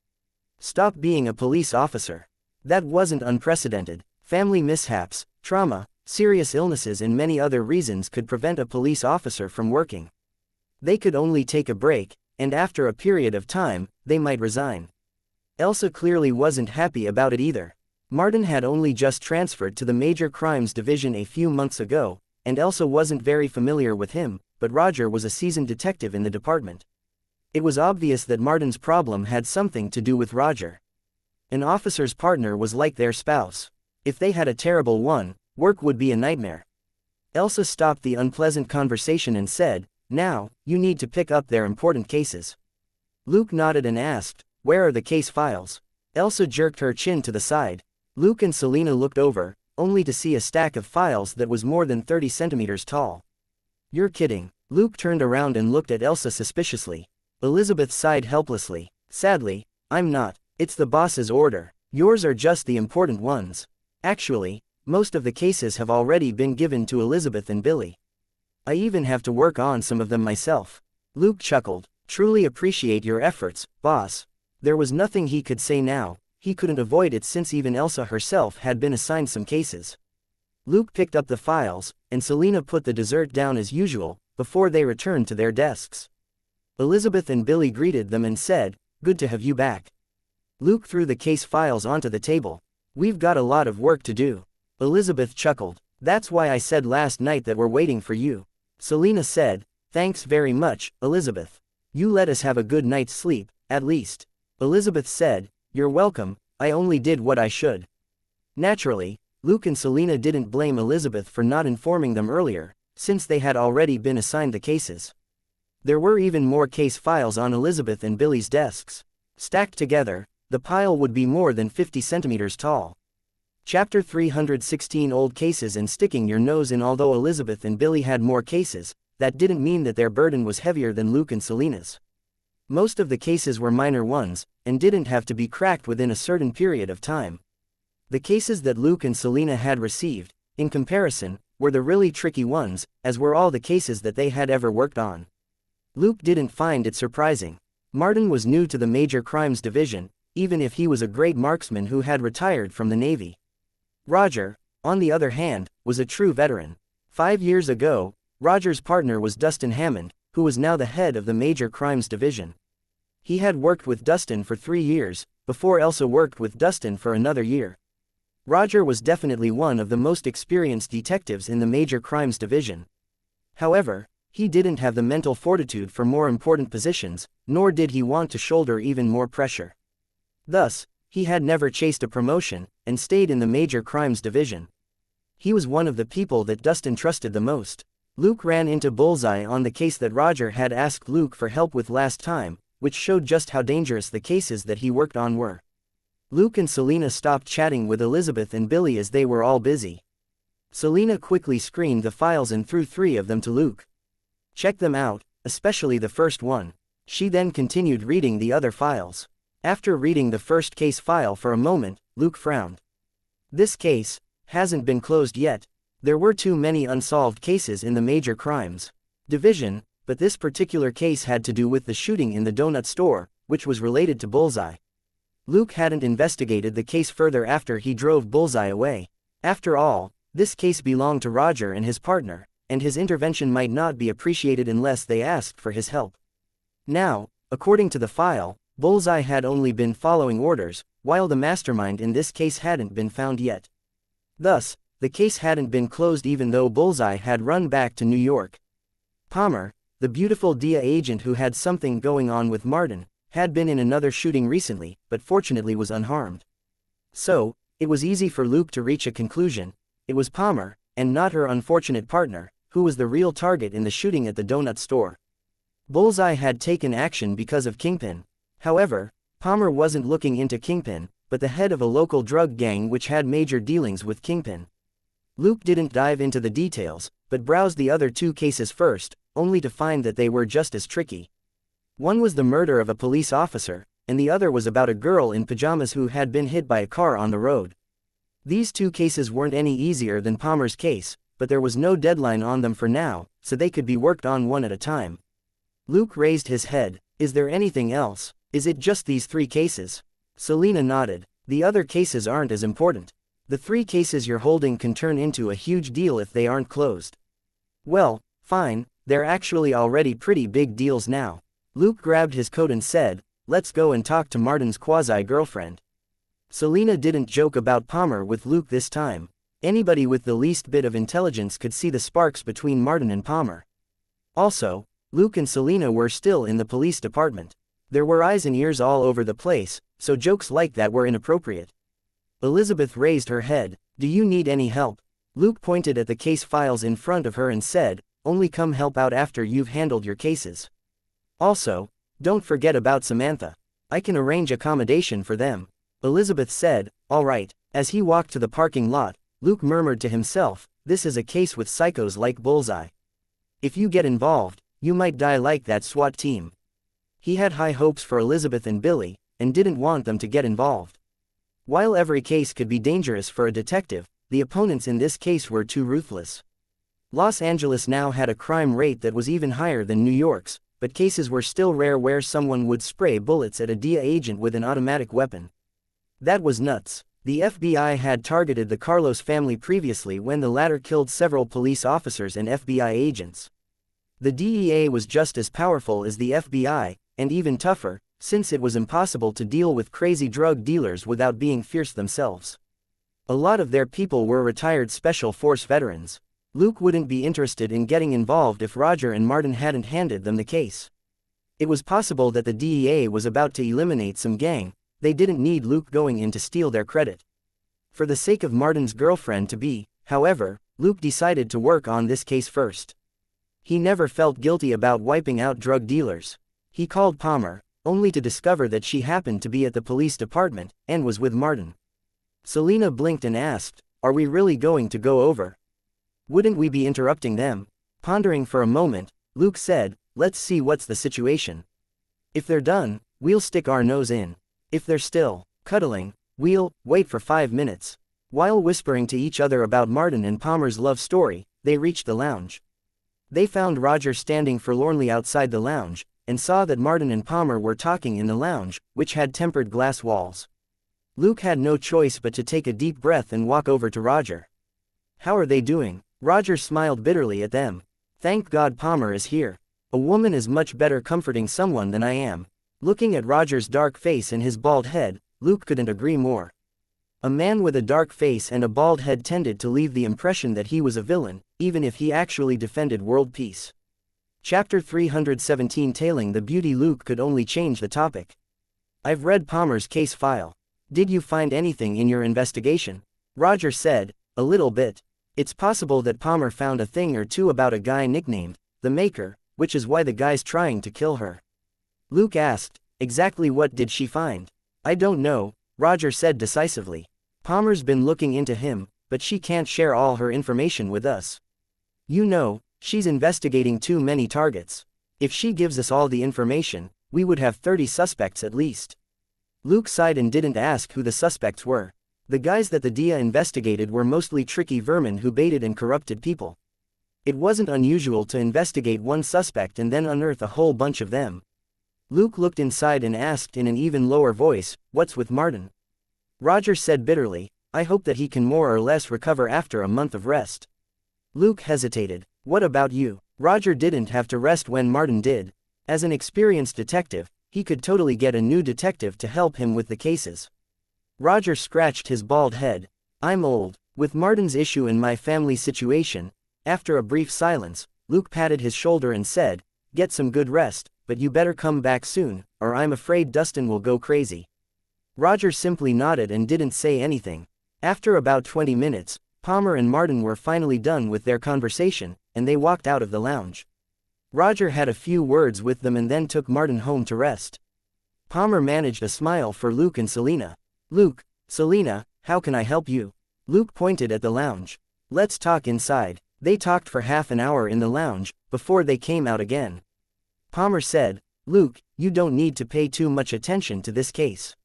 stop being a police officer. That wasn't unprecedented. Family mishaps, trauma, serious illnesses and many other reasons could prevent a police officer from working. They could only take a break, and after a period of time, they might resign. Elsa clearly wasn't happy about it either. Martin had only just transferred to the Major Crimes Division a few months ago, and Elsa wasn't very familiar with him, but Roger was a seasoned detective in the department. It was obvious that Martin's problem had something to do with Roger. An officer's partner was like their spouse. If they had a terrible one, work would be a nightmare. Elsa stopped the unpleasant conversation and said, Now, you need to pick up their important cases. Luke nodded and asked, Where are the case files? Elsa jerked her chin to the side. Luke and Selena looked over, only to see a stack of files that was more than 30 centimeters tall. You're kidding. Luke turned around and looked at Elsa suspiciously. Elizabeth sighed helplessly. Sadly, I'm not. It's the boss's order. Yours are just the important ones. Actually, most of the cases have already been given to Elizabeth and Billy. I even have to work on some of them myself. Luke chuckled. Truly appreciate your efforts, boss. There was nothing he could say now. He couldn't avoid it since even Elsa herself had been assigned some cases. Luke picked up the files, and Selena put the dessert down as usual, before they returned to their desks. Elizabeth and Billy greeted them and said, Good to have you back. Luke threw the case files onto the table. We've got a lot of work to do. Elizabeth chuckled. That's why I said last night that we're waiting for you. Selena said, Thanks very much, Elizabeth. You let us have a good night's sleep, at least. Elizabeth said, You're welcome, I only did what I should. Naturally, Luke and Selena didn't blame Elizabeth for not informing them earlier, since they had already been assigned the cases. There were even more case files on Elizabeth and Billy's desks. Stacked together, the pile would be more than 50 centimeters tall. Chapter 316 Old Cases and Sticking Your Nose In. Although Elizabeth and Billy had more cases, that didn't mean that their burden was heavier than Luke and Selena's. Most of the cases were minor ones, and didn't have to be cracked within a certain period of time. The cases that Luke and Selena had received, in comparison, were the really tricky ones, as were all the cases that they had ever worked on. Luke didn't find it surprising. Martin was new to the Major Crimes Division, even if he was a great marksman who had retired from the Navy. Roger, on the other hand, was a true veteran. 5 years ago, Roger's partner was Dustin Hammond, who was now the head of the Major Crimes Division. He had worked with Dustin for 3 years, before Elsa worked with Dustin for another year. Roger was definitely one of the most experienced detectives in the Major Crimes Division. However, He didn't have the mental fortitude for more important positions, nor did he want to shoulder even more pressure. Thus, he had never chased a promotion, and stayed in the major crimes division. He was one of the people that Dustin trusted the most. Luke ran into Bullseye on the case that Roger had asked Luke for help with last time, which showed just how dangerous the cases that he worked on were. Luke and Selena stopped chatting with Elizabeth and Billy as they were all busy. Selena quickly screened the files and threw 3 of them to Luke. Check them out, especially the first one. She then continued reading the other files. After reading the first case file for a moment, Luke frowned. This case hasn't been closed yet. There were too many unsolved cases in the major crimes division, but this particular case had to do with the shooting in the donut store, which was related to Bullseye. Luke hadn't investigated the case further after he drove Bullseye away. After all, this case belonged to Roger and his partner, and his intervention might not be appreciated unless they asked for his help. Now, according to the file, Bullseye had only been following orders, while the mastermind in this case hadn't been found yet. Thus, the case hadn't been closed even though Bullseye had run back to New York. Palmer, the beautiful DIA agent who had something going on with Martin, had been in another shooting recently, but fortunately was unharmed. So, it was easy for Luke to reach a conclusion. It was Palmer, and not her unfortunate partner, who was the real target in the shooting at the donut store. Bullseye had taken action because of Kingpin. However, Palmer wasn't looking into Kingpin, but the head of a local drug gang which had major dealings with Kingpin. Luke didn't dive into the details, but browsed the other 2 cases first, only to find that they were just as tricky. One was the murder of a police officer, and the other was about a girl in pajamas who had been hit by a car on the road. These 2 cases weren't any easier than Palmer's case, but there was no deadline on them for now, so they could be worked on one at a time. Luke raised his head. Is there anything else? Is it just these 3 cases? Selena nodded. The other cases aren't as important. The 3 cases you're holding can turn into a huge deal if they aren't closed. Well, fine, they're actually already pretty big deals now. Luke grabbed his coat and said, let's go and talk to Martin's quasi-girlfriend. Selena didn't joke about Palmer with Luke this time. Anybody with the least bit of intelligence could see the sparks between Martin and Palmer. Also, Luke and Selena were still in the police department. There were eyes and ears all over the place, so jokes like that were inappropriate. Elizabeth raised her head. Do you need any help? Luke pointed at the case files in front of her and said, only come help out after you've handled your cases. Also, don't forget about Samantha. I can arrange accommodation for them. Elizabeth said, all right. As he walked to the parking lot, Luke murmured to himself, this is a case with psychos like Bullseye. If you get involved, you might die like that SWAT team. He had high hopes for Elizabeth and Billy, and didn't want them to get involved. While every case could be dangerous for a detective, the opponents in this case were too ruthless. Los Angeles now had a crime rate that was even higher than New York's, but cases were still rare where someone would spray bullets at a DIA agent with an automatic weapon. That was nuts. The FBI had targeted the Carlos family previously when the latter killed several police officers and FBI agents. The DEA was just as powerful as the FBI, and even tougher, since it was impossible to deal with crazy drug dealers without being fierce themselves. A lot of their people were retired Special Force veterans. Luke wouldn't be interested in getting involved if Roger and Martin hadn't handed them the case. It was possible that the DEA was about to eliminate some gang. They didn't need Luke going in to steal their credit. For the sake of Martin's girlfriend-to-be, however, Luke decided to work on this case first. He never felt guilty about wiping out drug dealers. He called Palmer, only to discover that she happened to be at the police department, and was with Martin. Selena blinked and asked, are we really going to go over? Wouldn't we be interrupting them? Pondering for a moment, Luke said, let's see what's the situation. If they're done, we'll stick our nose in. If they're still cuddling, we'll wait for 5 minutes. While whispering to each other about Martin and Palmer's love story, they reached the lounge. They found Roger standing forlornly outside the lounge, and saw that Martin and Palmer were talking in the lounge, which had tempered glass walls. Luke had no choice but to take a deep breath and walk over to Roger. How are they doing? Roger smiled bitterly at them. Thank God Palmer is here. A woman is much better comforting someone than I am. Looking at Roger's dark face and his bald head, Luke couldn't agree more. A man with a dark face and a bald head tended to leave the impression that he was a villain, even if he actually defended world peace. Chapter 317 Tailing the Beauty. Luke could only change the topic. I've read Palmer's case file. Did you find anything in your investigation? Roger said, a little bit. It's possible that Palmer found a thing or two about a guy nicknamed the Maker, which is why the guy's trying to kill her. Luke asked, exactly what did she find? I don't know, Roger said decisively. Palmer's been looking into him, but she can't share all her information with us. You know, she's investigating too many targets. If she gives us all the information, we would have 30 suspects at least. Luke sighed and didn't ask who the suspects were. The guys that the DIA investigated were mostly tricky vermin who baited and corrupted people. It wasn't unusual to investigate one suspect and then unearth a whole bunch of them. Luke looked inside and asked in an even lower voice, what's with Martin? Roger said bitterly, I hope that he can more or less recover after a month of rest. Luke hesitated. What about you? Roger didn't have to rest when Martin did. As an experienced detective, he could totally get a new detective to help him with the cases. Roger scratched his bald head. I'm old. With Martin's issue and my family situation. After a brief silence, Luke patted his shoulder and said, get some good rest, but you better come back soon, or I'm afraid Dustin will go crazy. Roger simply nodded and didn't say anything. After about 20 minutes, Palmer and Martin were finally done with their conversation, and they walked out of the lounge. Roger had a few words with them and then took Martin home to rest. Palmer managed a smile for Luke and Selena. Luke, Selena, how can I help you? Luke pointed at the lounge. Let's talk inside. They talked for half an hour in the lounge, before they came out again. Palmer said, Luke, you don't need to pay too much attention to this case.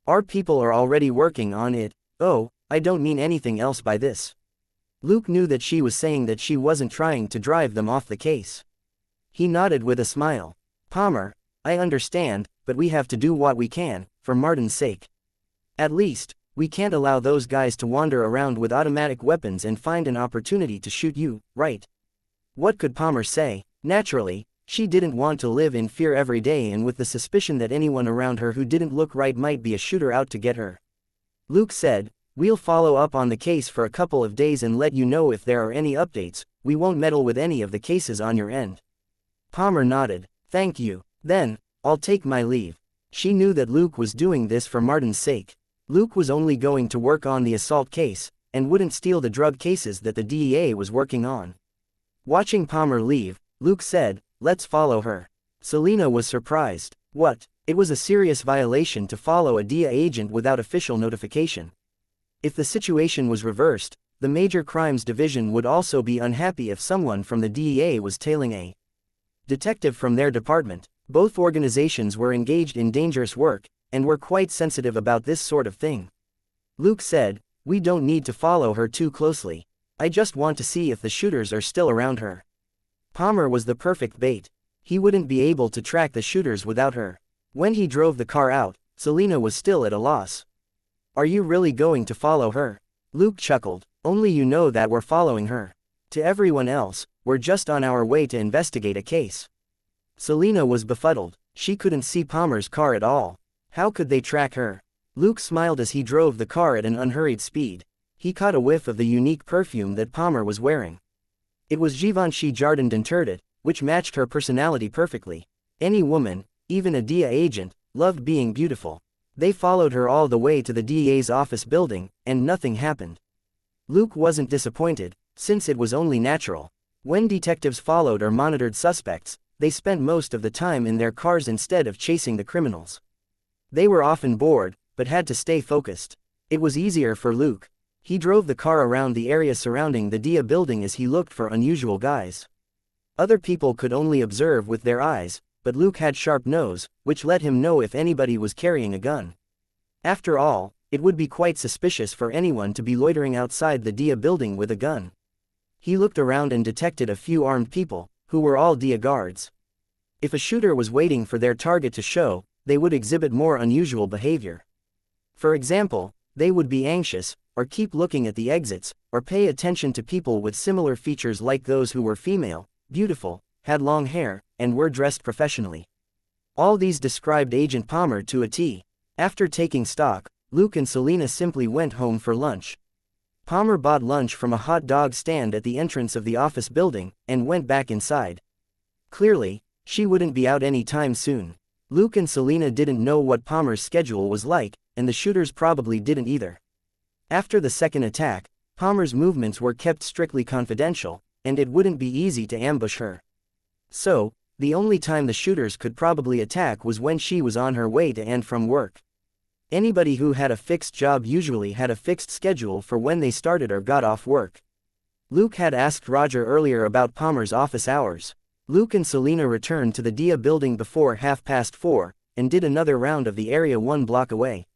Our people are already working on it. Oh, I don't mean anything else by this. Luke knew that she was saying that she wasn't trying to drive them off the case. He nodded with a smile. Palmer, I understand, but we have to do what we can, for Martin's sake. At least, we can't allow those guys to wander around with automatic weapons and find an opportunity to shoot you, right? What could Palmer say? Naturally, she didn't want to live in fear every day and with the suspicion that anyone around her who didn't look right might be a shooter out to get her. Luke said, we'll follow up on the case for a couple of days and let you know if there are any updates. We won't meddle with any of the cases on your end. Palmer nodded. Thank you. Then, I'll take my leave. She knew that Luke was doing this for Martin's sake. Luke was only going to work on the assault case, and wouldn't steal the drug cases that the DEA was working on. Watching Palmer leave, Luke said, let's follow her. Selena was surprised. What? It was a serious violation to follow a DEA agent without official notification. If the situation was reversed, the Major Crimes Division would also be unhappy if someone from the DEA was tailing a detective from their department. Both organizations were engaged in dangerous work, and were quite sensitive about this sort of thing. Luke said, we don't need to follow her too closely. I just want to see if the shooters are still around her. Palmer was the perfect bait. He wouldn't be able to track the shooters without her. When he drove the car out, Selena was still at a loss. Are you really going to follow her? Luke chuckled. Only you know that we're following her. To everyone else, we're just on our way to investigate a case. Selena was befuddled. She couldn't see Palmer's car at all. How could they track her? Luke smiled as he drove the car at an unhurried speed. He caught a whiff of the unique perfume that Palmer was wearing. It was Givenchy Jardin d'Interdit, which matched her personality perfectly. Any woman, even a DEA agent, loved being beautiful. They followed her all the way to the DEA's office building, and nothing happened. Luke wasn't disappointed, since it was only natural. When detectives followed or monitored suspects, they spent most of the time in their cars instead of chasing the criminals. They were often bored, but had to stay focused. It was easier for Luke. He drove the car around the area surrounding the DIA building as he looked for unusual guys. Other people could only observe with their eyes, but Luke had sharp nose, which let him know if anybody was carrying a gun. After all, it would be quite suspicious for anyone to be loitering outside the DIA building with a gun. He looked around and detected a few armed people, who were all DIA guards. If a shooter was waiting for their target to show, they would exhibit more unusual behavior. For example, they would be anxious, or keep looking at the exits, or pay attention to people with similar features like those who were female, beautiful, had long hair, and were dressed professionally. All these described Agent Palmer to a T. After taking stock, Luke and Selena simply went home for lunch. Palmer bought lunch from a hot dog stand at the entrance of the office building, and went back inside. Clearly, she wouldn't be out any time soon. Luke and Selena didn't know what Palmer's schedule was like, and the shooters probably didn't either. After the second attack, Palmer's movements were kept strictly confidential, and it wouldn't be easy to ambush her. So, the only time the shooters could probably attack was when she was on her way to and from work. Anybody who had a fixed job usually had a fixed schedule for when they started or got off work. Luke had asked Roger earlier about Palmer's office hours. Luke and Selena returned to the Dia building before 4:30, and did another round of the area 1 block away.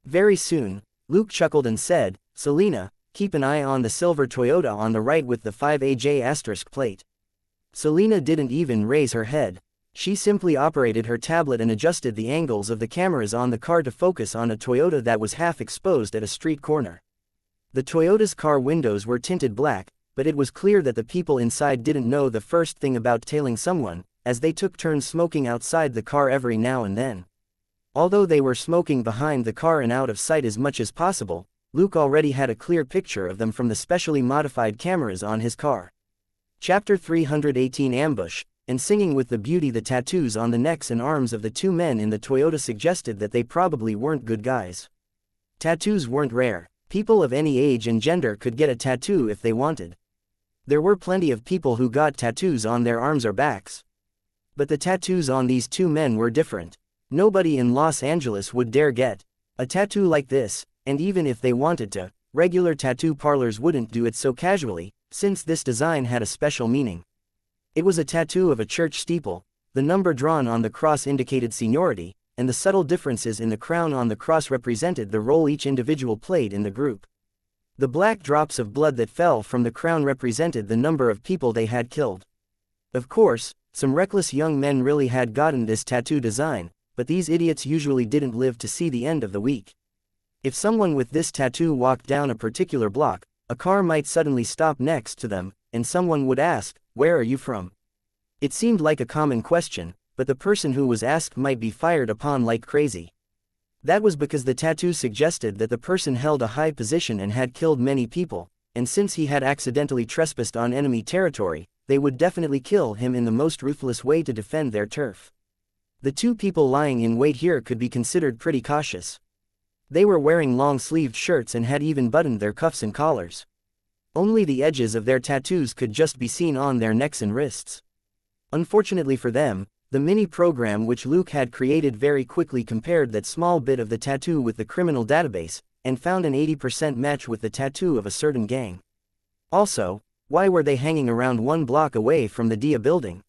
Very soon, Luke chuckled and said, "Selena, keep an eye on the silver Toyota on the right with the 5AJ* plate." Selena didn't even raise her head. She simply operated her tablet and adjusted the angles of the cameras on the car to focus on a Toyota that was half exposed at a street corner. The Toyota's car windows were tinted black, but it was clear that the people inside didn't know the first thing about tailing someone, as they took turns smoking outside the car every now and then. Although they were smoking behind the car and out of sight as much as possible, Luke already had a clear picture of them from the specially modified cameras on his car. Chapter 318 Ambush. And singing with the beauty. The tattoos on the necks and arms of the two men in the Toyota suggested that they probably weren't good guys. Tattoos weren't rare. People of any age and gender could get a tattoo if they wanted. There were plenty of people who got tattoos on their arms or backs. But the tattoos on these two men were different. Nobody in Los Angeles would dare get a tattoo like this, and even if they wanted to, regular tattoo parlors wouldn't do it so casually, since this design had a special meaning. It was a tattoo of a church steeple. The number drawn on the cross indicated seniority, and the subtle differences in the crown on the cross represented the role each individual played in the group. The black drops of blood that fell from the crown represented the number of people they had killed. Of course, some reckless young men really had gotten this tattoo design, but these idiots usually didn't live to see the end of the week. If someone with this tattoo walked down a particular block, a car might suddenly stop next to them, and someone would ask, "Where are you from?" It seemed like a common question, but the person who was asked might be fired upon like crazy. That was because the tattoo suggested that the person held a high position and had killed many people, and since he had accidentally trespassed on enemy territory, they would definitely kill him in the most ruthless way to defend their turf. The two people lying in wait here could be considered pretty cautious. They were wearing long-sleeved shirts and had even buttoned their cuffs and collars. Only the edges of their tattoos could just be seen on their necks and wrists. Unfortunately for them, the mini-program which Luke had created very quickly compared that small bit of the tattoo with the criminal database, and found an 80% match with the tattoo of a certain gang. Also, why were they hanging around 1 block away from the Dia building?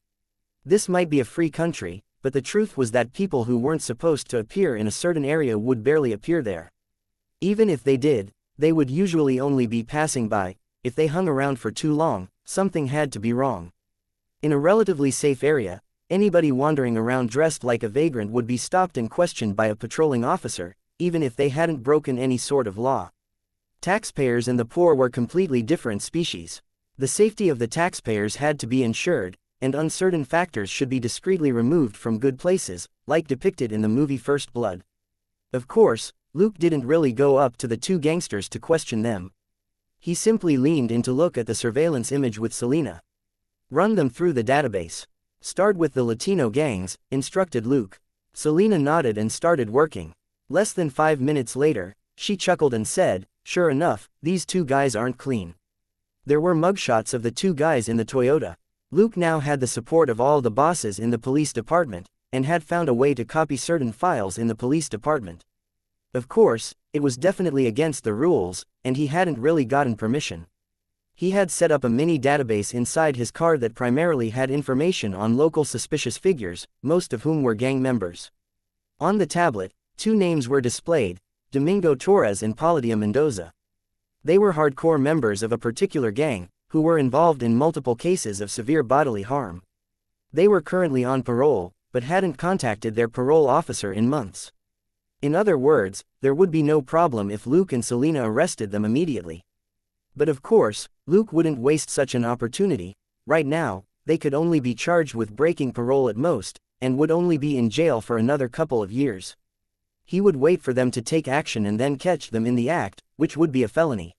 This might be a free country, but the truth was that people who weren't supposed to appear in a certain area would barely appear there. Even if they did, they would usually only be passing by. If they hung around for too long, something had to be wrong. In a relatively safe area, anybody wandering around dressed like a vagrant would be stopped and questioned by a patrolling officer, even if they hadn't broken any sort of law. Taxpayers and the poor were completely different species. The safety of the taxpayers had to be ensured, and uncertain factors should be discreetly removed from good places, like depicted in the movie First Blood. Of course, Luke didn't really go up to the two gangsters to question them. He simply leaned in to look at the surveillance image with Selena. "Run them through the database. Start with the Latino gangs," instructed Luke. Selena nodded and started working. Less than 5 minutes later, she chuckled and said, "Sure enough, these two guys aren't clean." There were mugshots of the two guys in the Toyota. Luke now had the support of all the bosses in the police department, and had found a way to copy certain files in the police department. Of course, it was definitely against the rules, and he hadn't really gotten permission. He had set up a mini database inside his car that primarily had information on local suspicious figures, most of whom were gang members. On the tablet, 2 names were displayed, Domingo Torres and Palladia Mendoza. They were hardcore members of a particular gang, who were involved in multiple cases of severe bodily harm. They were currently on parole, but hadn't contacted their parole officer in months. In other words, there would be no problem if Luke and Selena arrested them immediately. But of course, Luke wouldn't waste such an opportunity. Right now, they could only be charged with breaking parole at most, and would only be in jail for another couple of years. He would wait for them to take action and then catch them in the act, which would be a felony.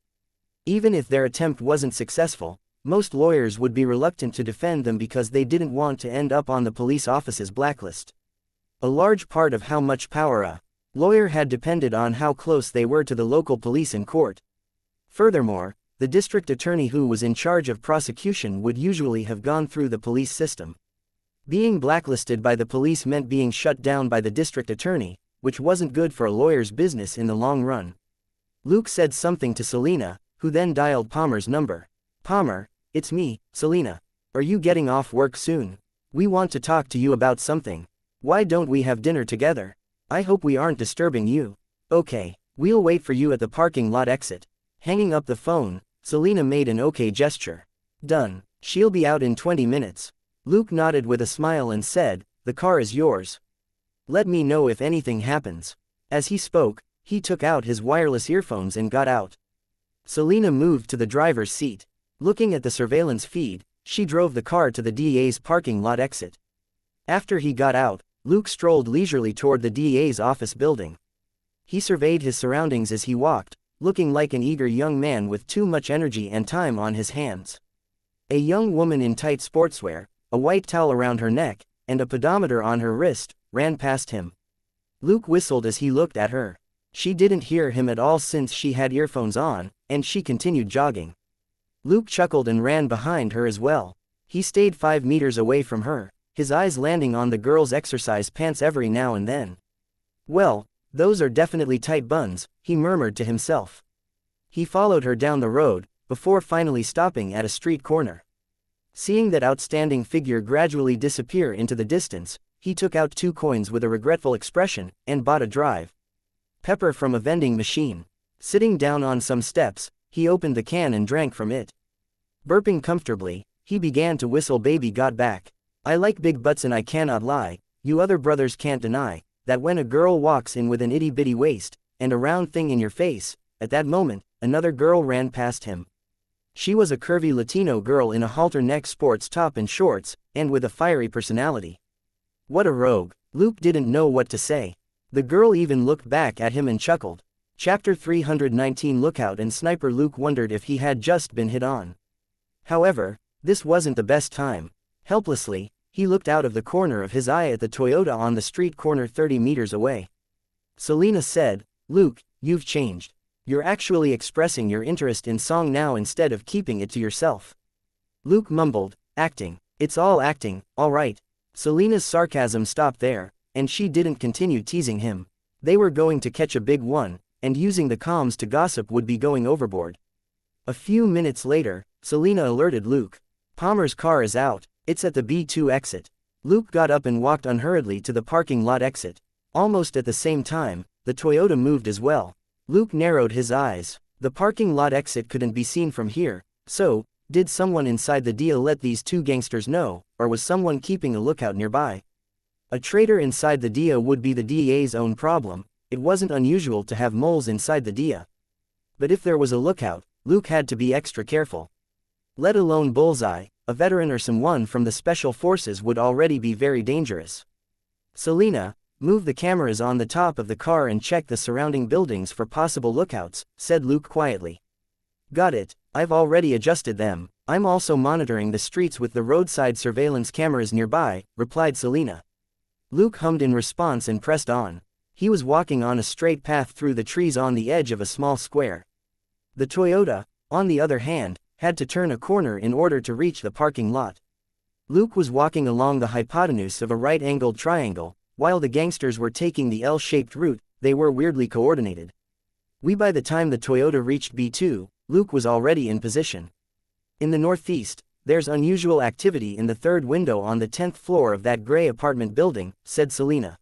Even if their attempt wasn't successful, Most lawyers would be reluctant to defend them because they didn't want to end up on the police office's blacklist. A large part of how much power a lawyer had depended on how close they were to the local police and court. Furthermore, the district attorney who was in charge of prosecution would usually have gone through the police system. Being blacklisted by the police meant being shut down by the district attorney, which wasn't good for a lawyer's business in the long run. Luke said something to Selena, who then dialed Palmer's number. "Palmer, it's me, Selena. Are you getting off work soon? We want to talk to you about something. Why don't we have dinner together? I hope we aren't disturbing you." "Okay, we'll wait for you at the parking lot exit." Hanging up the phone, Selena made an okay gesture. "Done. She'll be out in 20 minutes. Luke nodded with a smile and said, "The car is yours. Let me know if anything happens." As he spoke, he took out his wireless earphones and got out. Selena moved to the driver's seat. Looking at the surveillance feed, she drove the car to the DA's parking lot exit. After he got out, Luke strolled leisurely toward the DA's office building. He surveyed his surroundings as he walked, looking like an eager young man with too much energy and time on his hands. A young woman in tight sportswear, a white towel around her neck, and a pedometer on her wrist, ran past him. Luke whistled as he looked at her. She didn't hear him at all since she had earphones on, and she continued jogging. Luke chuckled and ran behind her as well. He stayed 5 meters away from her, his eyes landing on the girl's exercise pants every now and then. "Well, those are definitely tight buns," he murmured to himself. He followed her down the road, before finally stopping at a street corner. Seeing that outstanding figure gradually disappear into the distance, he took out 2 coins with a regretful expression, and bought a drive pepper from a vending machine. Sitting down on some steps, he opened the can and drank from it. Burping comfortably, he began to whistle "Baby Got Back." "I like big butts and I cannot lie, you other brothers can't deny, that when a girl walks in with an itty-bitty waist, and a round thing in your face." At that moment, another girl ran past him. She was a curvy Latino girl in a halter-neck sports top and shorts, and with a fiery personality. What a rogue. Luke didn't know what to say. The girl even looked back at him and chuckled. Chapter 319 Lookout and Sniper. Luke wondered if he had just been hit on. However, this wasn't the best time. Helplessly, he looked out of the corner of his eye at the Toyota on the street corner 30 meters away. Selena said, "Luke, you've changed. You're actually expressing your interest in song now instead of keeping it to yourself." Luke mumbled, "Acting. It's all acting, all right." Selena's sarcasm stopped there, and she didn't continue teasing him. They were going to catch a big one, and using the comms to gossip would be going overboard. A few minutes later, Selena alerted Luke. "Palmer's car is out. It's at the B2 exit." Luke got up and walked unhurriedly to the parking lot exit. Almost at the same time, the Toyota moved as well. Luke narrowed his eyes. The parking lot exit couldn't be seen from here, so, did someone inside the DA let these 2 gangsters know, or was someone keeping a lookout nearby? A traitor inside the DA would be the DA's own problem. It wasn't unusual to have moles inside the DA. But if there was a lookout, Luke had to be extra careful. Let alone Bullseye, a veteran or someone from the special forces would already be very dangerous. "Selena, move the cameras on the top of the car and check the surrounding buildings for possible lookouts," said Luke quietly. "Got it, I've already adjusted them. I'm also monitoring the streets with the roadside surveillance cameras nearby," replied Selena. Luke hummed in response and pressed on. He was walking on a straight path through the trees on the edge of a small square. The Toyota, on the other hand, had to turn a corner in order to reach the parking lot. Luke was walking along the hypotenuse of a right-angled triangle, while the gangsters were taking the L-shaped route. They were weirdly coordinated. By the time the Toyota reached B2, Luke was already in position. "In the northeast, there's unusual activity in the 3rd window on the 10th floor of that gray apartment building," said Selena.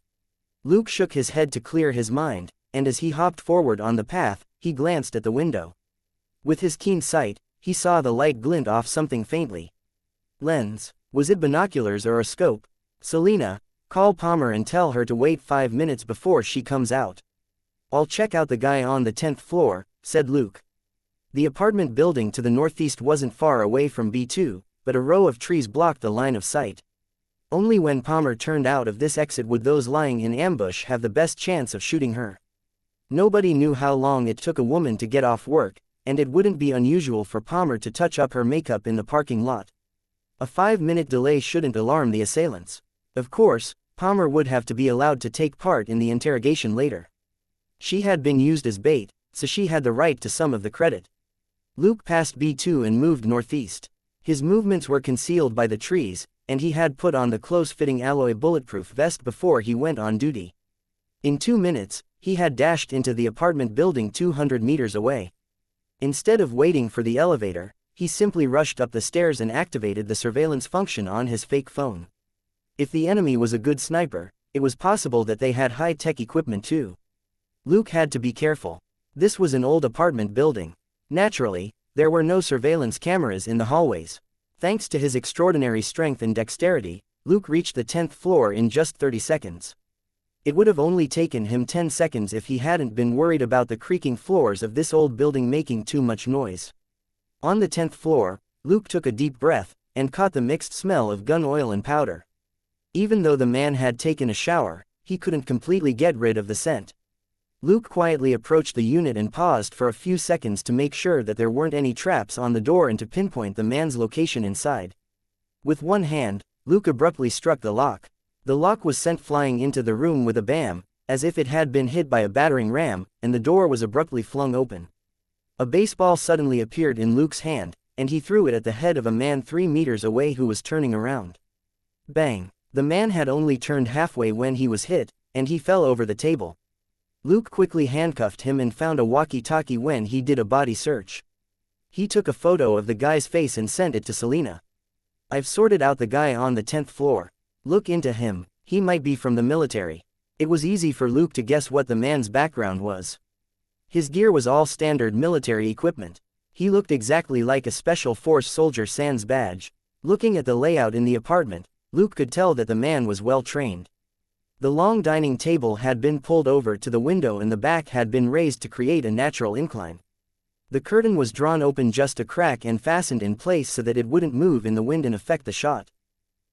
Luke shook his head to clear his mind, and as he hopped forward on the path, he glanced at the window. With his keen sight, he saw the light glint off something faintly. Lens. Was it binoculars or a scope? "Selena, call Palmer and tell her to wait 5 minutes before she comes out. I'll check out the guy on the 10th floor," said Luke. The apartment building to the northeast wasn't far away from B2, but a row of trees blocked the line of sight. Only when Palmer turned out of this exit would those lying in ambush have the best chance of shooting her. Nobody knew how long it took a woman to get off work, and it wouldn't be unusual for Palmer to touch up her makeup in the parking lot. A 5-minute delay shouldn't alarm the assailants. Of course, Palmer would have to be allowed to take part in the interrogation later. She had been used as bait, so she had the right to some of the credit. Luke passed B2 and moved northeast. His movements were concealed by the trees, and he had put on the close-fitting alloy bulletproof vest before he went on duty. In 2 minutes, he had dashed into the apartment building 200 meters away. Instead of waiting for the elevator, he simply rushed up the stairs and activated the surveillance function on his fake phone. If the enemy was a good sniper, it was possible that they had high-tech equipment too. Luke had to be careful. This was an old apartment building. Naturally, there were no surveillance cameras in the hallways. Thanks to his extraordinary strength and dexterity, Luke reached the 10th floor in just 30 seconds. It would have only taken him 10 seconds if he hadn't been worried about the creaking floors of this old building making too much noise. On the 10th floor, Luke took a deep breath, and caught the mixed smell of gun oil and powder. Even though the man had taken a shower, he couldn't completely get rid of the scent. Luke quietly approached the unit and paused for a few seconds to make sure that there weren't any traps on the door and to pinpoint the man's location inside. With one hand, Luke abruptly struck the lock. The lock was sent flying into the room with a bam, as if it had been hit by a battering ram, and the door was abruptly flung open. A baseball suddenly appeared in Luke's hand, and he threw it at the head of a man 3 meters away who was turning around. Bang! The man had only turned halfway when he was hit, and he fell over the table. Luke quickly handcuffed him and found a walkie-talkie when he did a body search. He took a photo of the guy's face and sent it to Selena. "I've sorted out the guy on the 10th floor. Look into him, he might be from the military." It was easy for Luke to guess what the man's background was. His gear was all standard military equipment. He looked exactly like a Special Force soldier sans badge. Looking at the layout in the apartment, Luke could tell that the man was well trained. The long dining table had been pulled over to the window and the back had been raised to create a natural incline. The curtain was drawn open just a crack and fastened in place so that it wouldn't move in the wind and affect the shot.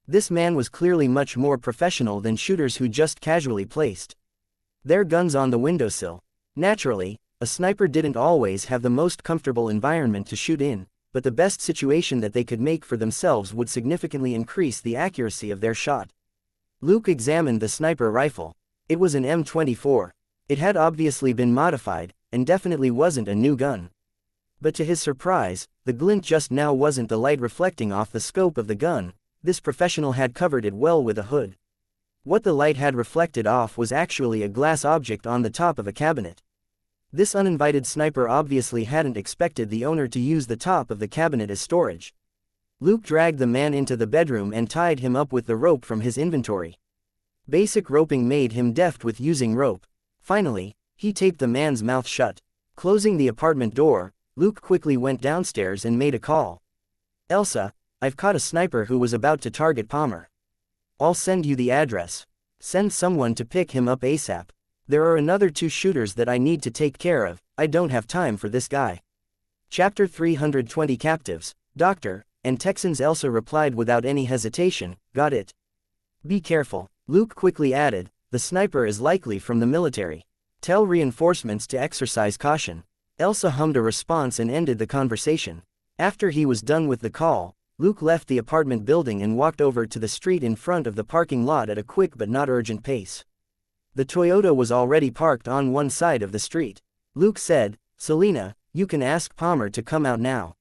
This man was clearly much more professional than shooters who just casually placed their guns on the windowsill. Naturally, a sniper didn't always have the most comfortable environment to shoot in, but the best situation that they could make for themselves would significantly increase the accuracy of their shot. Luke examined the sniper rifle. It was an M24. It had obviously been modified, and definitely wasn't a new gun. But to his surprise, the glint just now wasn't the light reflecting off the scope of the gun. This professional had covered it well with a hood. What the light had reflected off was actually a glass object on the top of a cabinet. This uninvited sniper obviously hadn't expected the owner to use the top of the cabinet as storage. Luke dragged the man into the bedroom and tied him up with the rope from his inventory. Basic roping made him deft with using rope. Finally, he taped the man's mouth shut. Closing the apartment door, Luke quickly went downstairs and made a call. "Elsa, I've caught a sniper who was about to target Palmer. I'll send you the address. Send someone to pick him up ASAP. There are another 2 shooters that I need to take care of. I don't have time for this guy." Chapter 320 Captives, Doctor, and Texans. Elsa replied without any hesitation, "Got it." "Be careful," Luke quickly added, "the sniper is likely from the military. Tell reinforcements to exercise caution." Elsa hummed a response and ended the conversation. After he was done with the call, Luke left the apartment building and walked over to the street in front of the parking lot at a quick but not urgent pace. The Toyota was already parked on one side of the street. Luke said, "Selena, you can ask Palmer to come out now.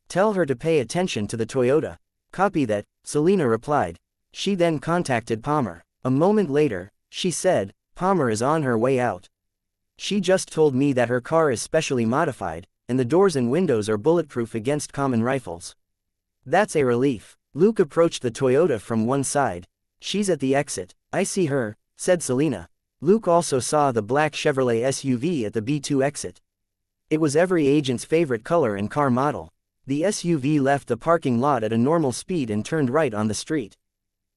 Tell her to pay attention to the Toyota." "Copy that," Selena replied. She then contacted Palmer. A moment later, she said, "Palmer is on her way out. She just told me that her car is specially modified, and the doors and windows are bulletproof against common rifles." "That's a relief." Luke approached the Toyota from one side. "She's at the exit." "I see her," said Selena. Luke also saw the black Chevrolet SUV at the B2 exit. It was every agent's favorite color and car model. The SUV left the parking lot at a normal speed and turned right on the street.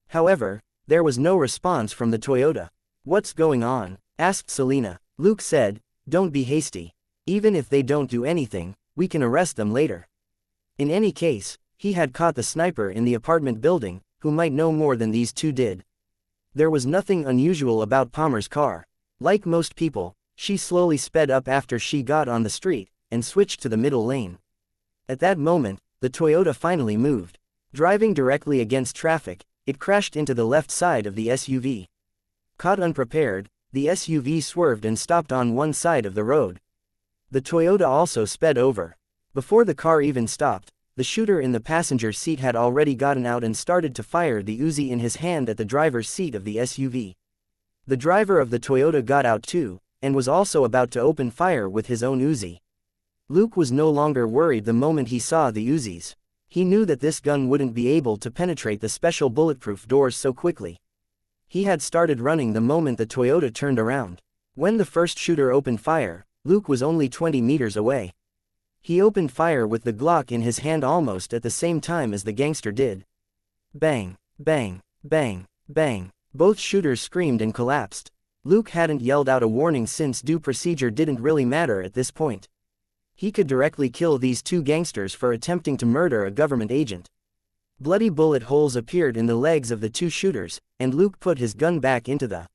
However, there was no response from the Toyota. "What's going on?" asked Selena. Luke said, "Don't be hasty. Even if they don't do anything, we can arrest them later." In any case, he had caught the sniper in the apartment building, who might know more than these 2 did. There was nothing unusual about Palmer's car. Like most people, she slowly sped up after she got on the street, and switched to the middle lane. At that moment, the Toyota finally moved. Driving directly against traffic, it crashed into the left side of the SUV. Caught unprepared, the SUV swerved and stopped on one side of the road. The Toyota also sped over. Before the car even stopped, the shooter in the passenger seat had already gotten out and started to fire the Uzi in his hand at the driver's seat of the SUV. The driver of the Toyota got out too, and was also about to open fire with his own Uzi. Luke was no longer worried the moment he saw the Uzis. He knew that this gun wouldn't be able to penetrate the special bulletproof doors so quickly. He had started running the moment the Toyota turned around. When the first shooter opened fire, Luke was only 20 meters away. He opened fire with the Glock in his hand almost at the same time as the gangster did. Bang, bang, bang, bang. Both shooters screamed and collapsed. Luke hadn't yelled out a warning since due procedure didn't really matter at this point. He could directly kill these two gangsters for attempting to murder a government agent. Bloody bullet holes appeared in the legs of the two shooters, and Luke put his gun back into the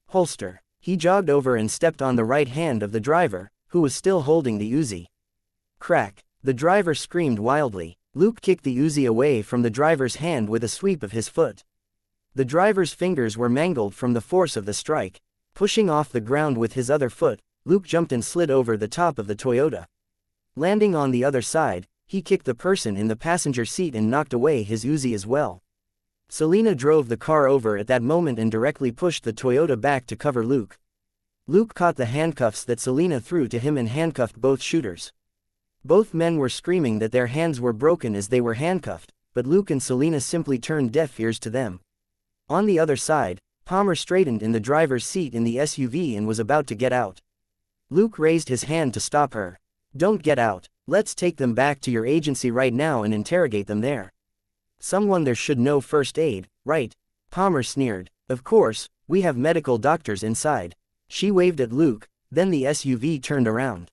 holster. He jogged over and stepped on the right hand of the driver, who was still holding the Uzi. Crack! The driver screamed wildly. Luke kicked the Uzi away from the driver's hand with a sweep of his foot. The driver's fingers were mangled from the force of the strike. Pushing off the ground with his other foot, Luke jumped and slid over the top of the Toyota. Landing on the other side, he kicked the person in the passenger seat and knocked away his Uzi as well. Selena drove the car over at that moment and directly pushed the Toyota back to cover Luke. Luke caught the handcuffs that Selena threw to him and handcuffed both shooters. Both men were screaming that their hands were broken as they were handcuffed, but Luke and Selena simply turned deaf ears to them. On the other side, Palmer straightened in the driver's seat in the SUV and was about to get out. Luke raised his hand to stop her. "Don't get out. Let's take them back to your agency right now and interrogate them there. Someone there should know first aid, right?" Palmer sneered. "Of course, we have medical doctors inside." She waved at Luke, then the SUV turned around.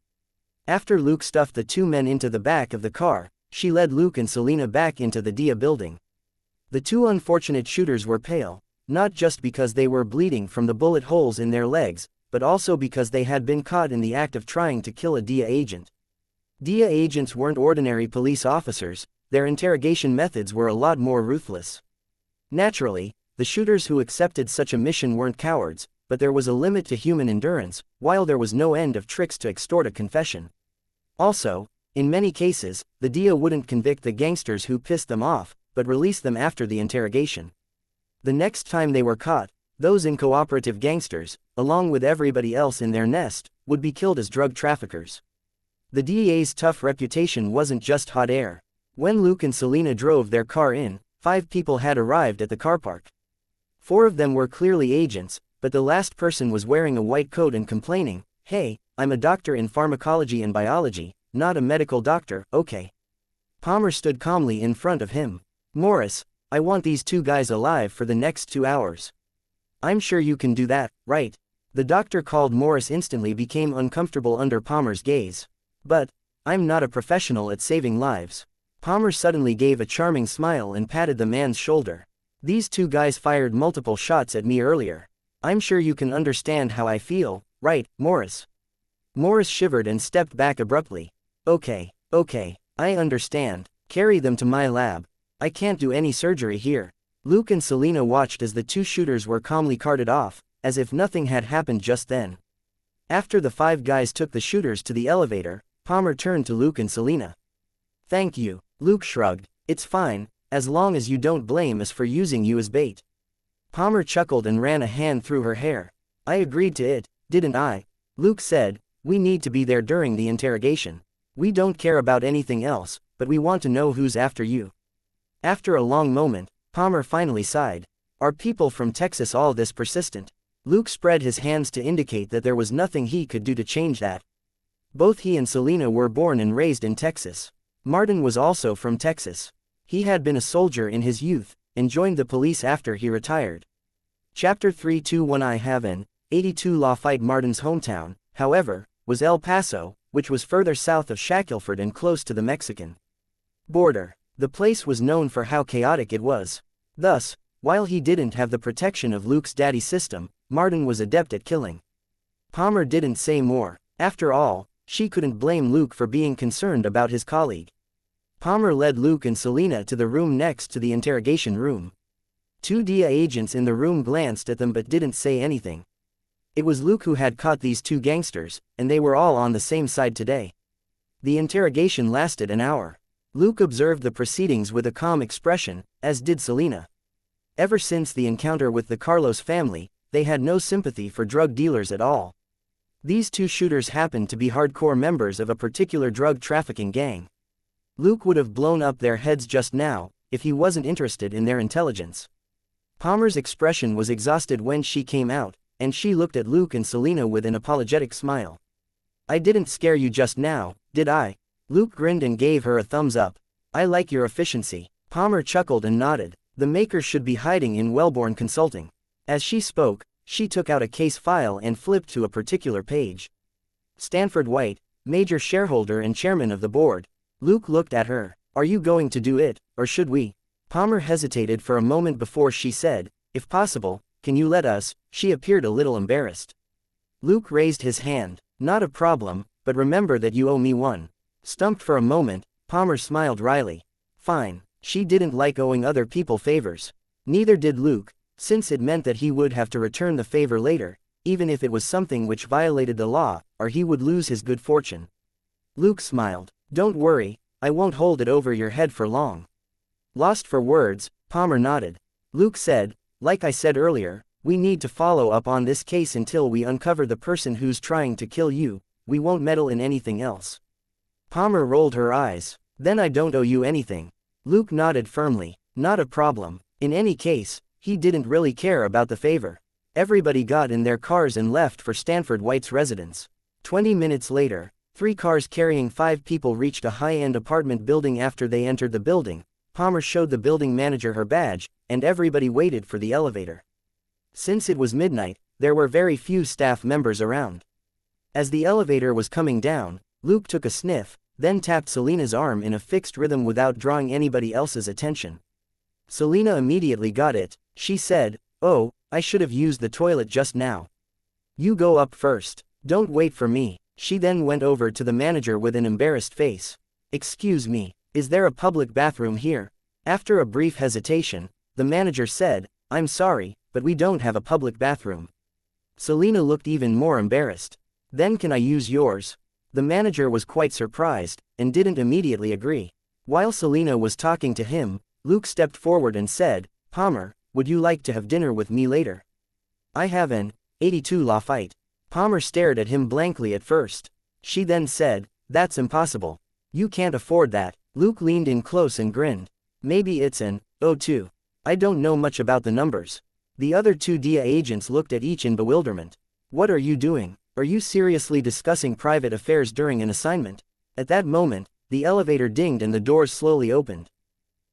After Luke stuffed the two men into the back of the car, she led Luke and Selena back into the DIA building. The two unfortunate shooters were pale, not just because they were bleeding from the bullet holes in their legs, but also because they had been caught in the act of trying to kill a DIA agent. DIA agents weren't ordinary police officers, their interrogation methods were a lot more ruthless. Naturally, the shooters who accepted such a mission weren't cowards, but there was a limit to human endurance, while there was no end of tricks to extort a confession. Also, in many cases, the DIA wouldn't convict the gangsters who pissed them off, but release them after the interrogation. The next time they were caught, those uncooperative gangsters, along with everybody else in their nest, would be killed as drug traffickers. The DEA's tough reputation wasn't just hot air. When Luke and Selena drove their car in, 5 people had arrived at the car park. 4 of them were clearly agents, but the last person was wearing a white coat and complaining, "Hey, I'm a doctor in pharmacology and biology, not a medical doctor, okay?" Palmer stood calmly in front of him. "Morris, I want these 2 guys alive for the next 2 hours. I'm sure you can do that, right?" The doctor called Morris instantly became uncomfortable under Palmer's gaze. "But, I'm not a professional at saving lives." Palmer suddenly gave a charming smile and patted the man's shoulder. "These 2 guys fired multiple shots at me earlier. I'm sure you can understand how I feel, right, Morris?" Morris shivered and stepped back abruptly. Okay, I understand. Carry them to my lab. I can't do any surgery here." Luke and Selena watched as the 2 shooters were calmly carted off, as if nothing had happened just then. After the 5 guys took the shooters to the elevator, Palmer turned to Luke and Selena. "Thank you." Luke shrugged. "It's fine, as long as you don't blame us for using you as bait." Palmer chuckled and ran a hand through her hair. "I agreed to it, didn't I?" Luke said, "We need to be there during the interrogation. We don't care about anything else, but we want to know who's after you." After a long moment, Palmer finally sighed. "Are people from Texas all this persistent?" Luke spread his hands to indicate that there was nothing he could do to change that. Both he and Selena were born and raised in Texas. Martin was also from Texas. He had been a soldier in his youth, and joined the police after he retired. Chapter 321. I have an 82 Lafayette. Martin's hometown, however, was El Paso, which was further south of Shackelford and close to the Mexican border. The place was known for how chaotic it was. Thus, while he didn't have the protection of Luke's daddy system, Martin was adept at killing. Palmer didn't say more. After all, she couldn't blame Luke for being concerned about his colleague. Palmer led Luke and Selina to the room next to the interrogation room. Two DIA agents in the room glanced at them but didn't say anything. It was Luke who had caught these two gangsters, and they were all on the same side today. The interrogation lasted an hour. Luke observed the proceedings with a calm expression, as did Selina. Ever since the encounter with the Carlos family, they had no sympathy for drug dealers at all. These two shooters happened to be hardcore members of a particular drug trafficking gang. Luke would have blown up their heads just now, if he wasn't interested in their intelligence. Palmer's expression was exhausted when she came out, and she looked at Luke and Selina with an apologetic smile. "I didn't scare you just now, did I?" Luke grinned and gave her a thumbs up. "I like your efficiency." Palmer chuckled and nodded. The maker should be hiding in Wellborn Consulting. As she spoke, she took out a case file and flipped to a particular page. Stanford White, major shareholder and chairman of the board. Luke looked at her. "Are you going to do it, or should we?" Palmer hesitated for a moment before she said, "If possible, can you let us?" She appeared a little embarrassed. Luke raised his hand. "Not a problem, but remember that you owe me one." Stumped for a moment, Palmer smiled wryly. Fine. She didn't like owing other people favors. Neither did Luke, since it meant that he would have to return the favor later, even if it was something which violated the law, or he would lose his good fortune. Luke smiled. "Don't worry, I won't hold it over your head for long." Lost for words, Palmer nodded. Luke said, "Like I said earlier, we need to follow up on this case until we uncover the person who's trying to kill you. We won't meddle in anything else." Palmer rolled her eyes. "Then I don't owe you anything." Luke nodded firmly. "Not a problem. In any case, he didn't really care about the favor." Everybody got in their cars and left for Stanford White's residence. 20 minutes later, 3 cars carrying 5 people reached a high-end apartment building. After they entered the building, Palmer showed the building manager her badge, and everybody waited for the elevator. Since it was midnight, there were very few staff members around. As the elevator was coming down, Luke took a sniff, then tapped Selina's arm in a fixed rhythm without drawing anybody else's attention. Selina immediately got it. She said, "Oh, I should have used the toilet just now. You go up first. Don't wait for me." She then went over to the manager with an embarrassed face. "Excuse me, is there a public bathroom here?" After a brief hesitation, the manager said, "I'm sorry, but we don't have a public bathroom." Selina looked even more embarrassed. "Then can I use yours?" The manager was quite surprised, and didn't immediately agree. While Selina was talking to him, Luke stepped forward and said, "Palmer, would you like to have dinner with me later? I have an 82 Lafayette." Palmer stared at him blankly at first. She then said, "That's impossible. You can't afford that." Luke leaned in close and grinned. "Maybe it's an 02. I don't know much about the numbers." The other 2 DIA agents looked at each in bewilderment. "What are you doing? Are you seriously discussing private affairs during an assignment?" At that moment, the elevator dinged and the doors slowly opened.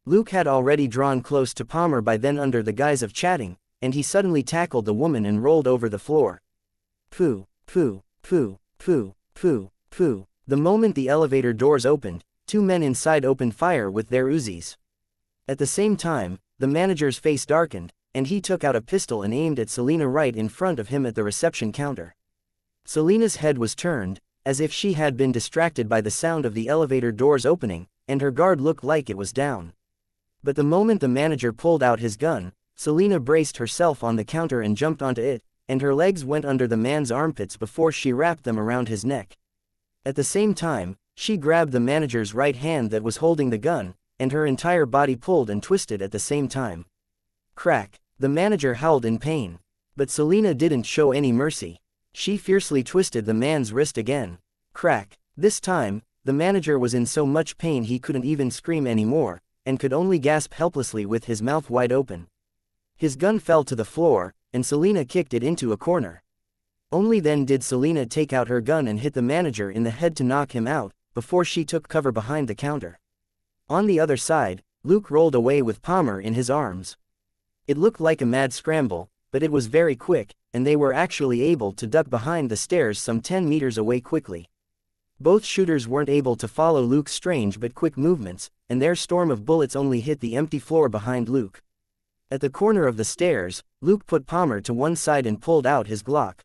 Luke had already drawn close to Palmer by then under the guise of chatting, and he suddenly tackled the woman and rolled over the floor. Pooh, pooh, pooh, pooh, pooh, pooh. The moment the elevator doors opened, 2 men inside opened fire with their Uzis. At the same time, the manager's face darkened, and he took out a pistol and aimed at Selina right in front of him at the reception counter. Selina's head was turned, as if she had been distracted by the sound of the elevator doors opening, and her guard looked like it was down. But the moment the manager pulled out his gun, Selina braced herself on the counter and jumped onto it, and her legs went under the man's armpits before she wrapped them around his neck. At the same time, she grabbed the manager's right hand that was holding the gun, and her entire body pulled and twisted at the same time. Crack! The manager howled in pain. But Selina didn't show any mercy. She fiercely twisted the man's wrist again. Crack! This time, the manager was in so much pain he couldn't even scream anymore, and could only gasp helplessly with his mouth wide open. His gun fell to the floor, and Selina kicked it into a corner. Only then did Selina take out her gun and hit the manager in the head to knock him out, before she took cover behind the counter. On the other side, Luke rolled away with Palmer in his arms. It looked like a mad scramble, but it was very quick, and they were actually able to duck behind the stairs some 10 meters away quickly. Both shooters weren't able to follow Luke's strange but quick movements, and their storm of bullets only hit the empty floor behind Luke. At the corner of the stairs, Luke put Palmer to one side and pulled out his Glock.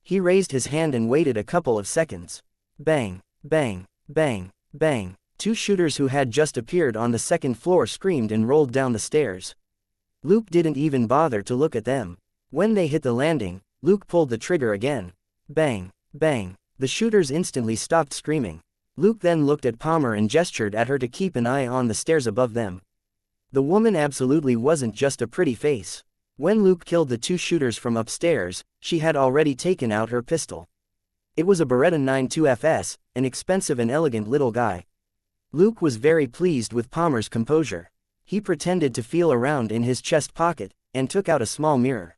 He raised his hand and waited a couple of seconds. Bang, bang, bang, bang. Two shooters who had just appeared on the second floor screamed and rolled down the stairs. Luke didn't even bother to look at them. When they hit the landing, Luke pulled the trigger again. Bang, bang. The shooters instantly stopped screaming. Luke then looked at Palmer and gestured at her to keep an eye on the stairs above them. The woman absolutely wasn't just a pretty face. When Luke killed the two shooters from upstairs, she had already taken out her pistol. It was a Beretta 92FS, an expensive and elegant little guy. Luke was very pleased with Palmer's composure. He pretended to feel around in his chest pocket, and took out a small mirror.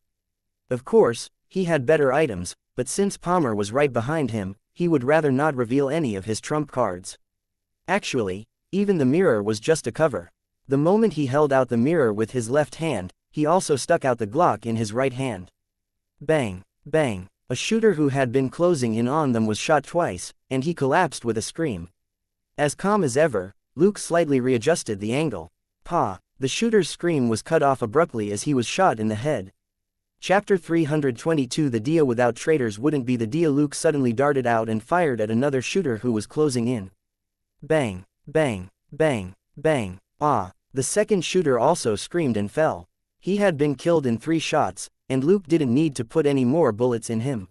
Of course, he had better items, but since Palmer was right behind him, he would rather not reveal any of his trump cards. Actually, even the mirror was just a cover. The moment he held out the mirror with his left hand, he also stuck out the Glock in his right hand. Bang, bang. A shooter who had been closing in on them was shot twice, and he collapsed with a scream. As calm as ever, Luke slightly readjusted the angle. Pa! The shooter's scream was cut off abruptly as he was shot in the head. Chapter 322 The deal without traitors wouldn't be the deal. Luke suddenly darted out and fired at another shooter who was closing in. Bang, bang, bang, bang. Ah! The second shooter also screamed and fell. He had been killed in 3 shots, and Luke didn't need to put any more bullets in him.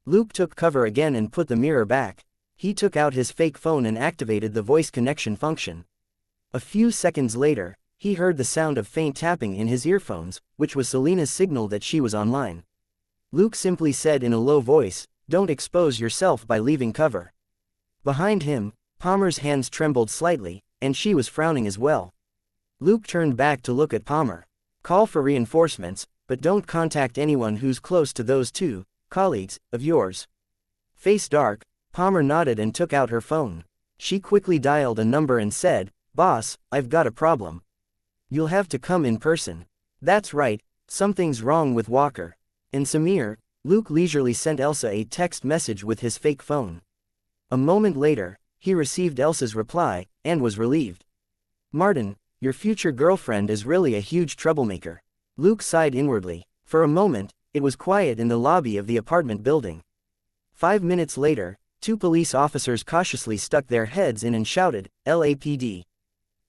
Luke took cover again and put the mirror back. He took out his fake phone and activated the voice connection function. A few seconds later, he heard the sound of faint tapping in his earphones, which was Selena's signal that she was online. Luke simply said in a low voice, "Don't expose yourself by leaving cover." Behind him, Palmer's hands trembled slightly, and she was frowning as well. Luke turned back to look at Palmer. "Call for reinforcements, but don't contact anyone who's close to those 2 colleagues of yours." Face dark, Palmer nodded and took out her phone. She quickly dialed a number and said, "Boss, I've got a problem. You'll have to come in person." "That's right, something's wrong with Walker and Samir." Luke leisurely sent Elsa a text message with his fake phone. A moment later, he received Elsa's reply, and was relieved. "Martin, your future girlfriend is really a huge troublemaker." Luke sighed inwardly. For a moment, it was quiet in the lobby of the apartment building. 5 minutes later, 2 police officers cautiously stuck their heads in and shouted, "LAPD.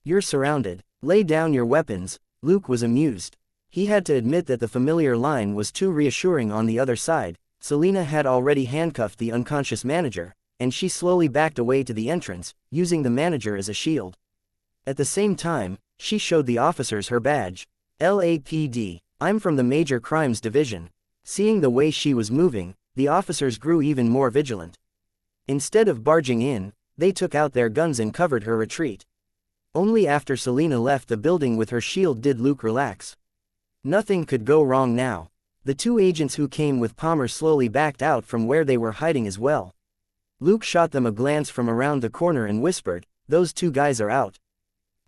You're surrounded. Lay down your weapons." Luke was amused. He had to admit that the familiar line was too reassuring on the other side. Selena had already handcuffed the unconscious manager, and she slowly backed away to the entrance, using the manager as a shield. At the same time, she showed the officers her badge. "LAPD, I'm from the Major Crimes Division." Seeing the way she was moving, the officers grew even more vigilant. Instead of barging in, they took out their guns and covered her retreat. Only after Selena left the building with her shield did Luke relax. Nothing could go wrong now. The 2 agents who came with Palmer slowly backed out from where they were hiding as well. Luke shot them a glance from around the corner and whispered, "Those 2 guys are out.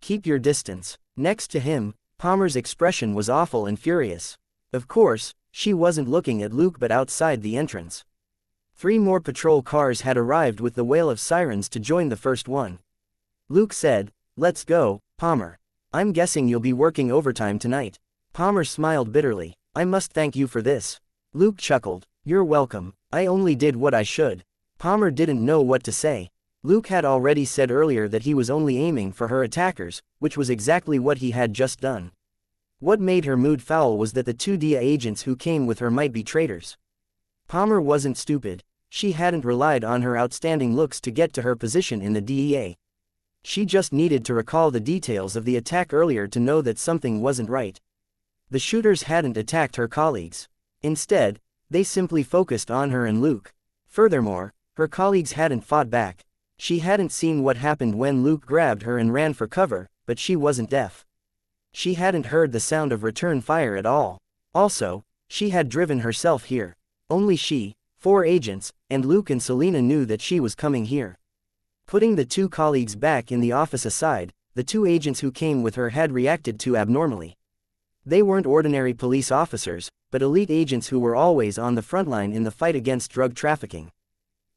Keep your distance." Next to him, Palmer's expression was awful and furious. Of course, she wasn't looking at Luke but outside the entrance. 3 more patrol cars had arrived with the wail of sirens to join the first one. Luke said, "Let's go, Palmer. I'm guessing you'll be working overtime tonight." Palmer smiled bitterly. "I must thank you for this." Luke chuckled, "You're welcome. I only did what I should." Palmer didn't know what to say. Luke had already said earlier that he was only aiming for her attackers, which was exactly what he had just done. What made her mood foul was that the 2 DEA agents who came with her might be traitors. Palmer wasn't stupid. She hadn't relied on her outstanding looks to get to her position in the DEA. She just needed to recall the details of the attack earlier to know that something wasn't right. The shooters hadn't attacked her colleagues. Instead, they simply focused on her and Luke. Furthermore, her colleagues hadn't fought back. She hadn't seen what happened when Luke grabbed her and ran for cover, but she wasn't deaf. She hadn't heard the sound of return fire at all. Also, she had driven herself here. Only she, 4 agents, and Luke and Selena knew that she was coming here. Putting the 2 colleagues back in the office aside, the 2 agents who came with her had reacted too abnormally. They weren't ordinary police officers, but elite agents who were always on the front line in the fight against drug trafficking.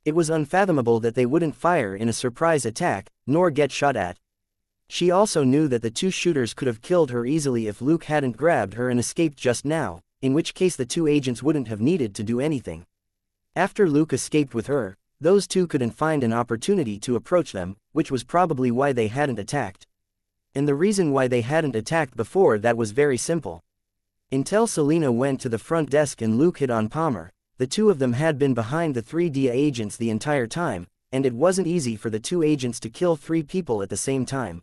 It was unfathomable that they wouldn't fire in a surprise attack, nor get shot at. She also knew that the 2 shooters could have killed her easily if Luke hadn't grabbed her and escaped just now, in which case the 2 agents wouldn't have needed to do anything. After Luke escaped with her, Those two couldn't find an opportunity to approach them, which was probably why they hadn't attacked. And the reason why they hadn't attacked before that was very simple. Until Selena went to the front desk and Luke hit on Palmer, the two of them had been behind the 3 DIA agents the entire time, and it wasn't easy for the 2 agents to kill 3 people at the same time.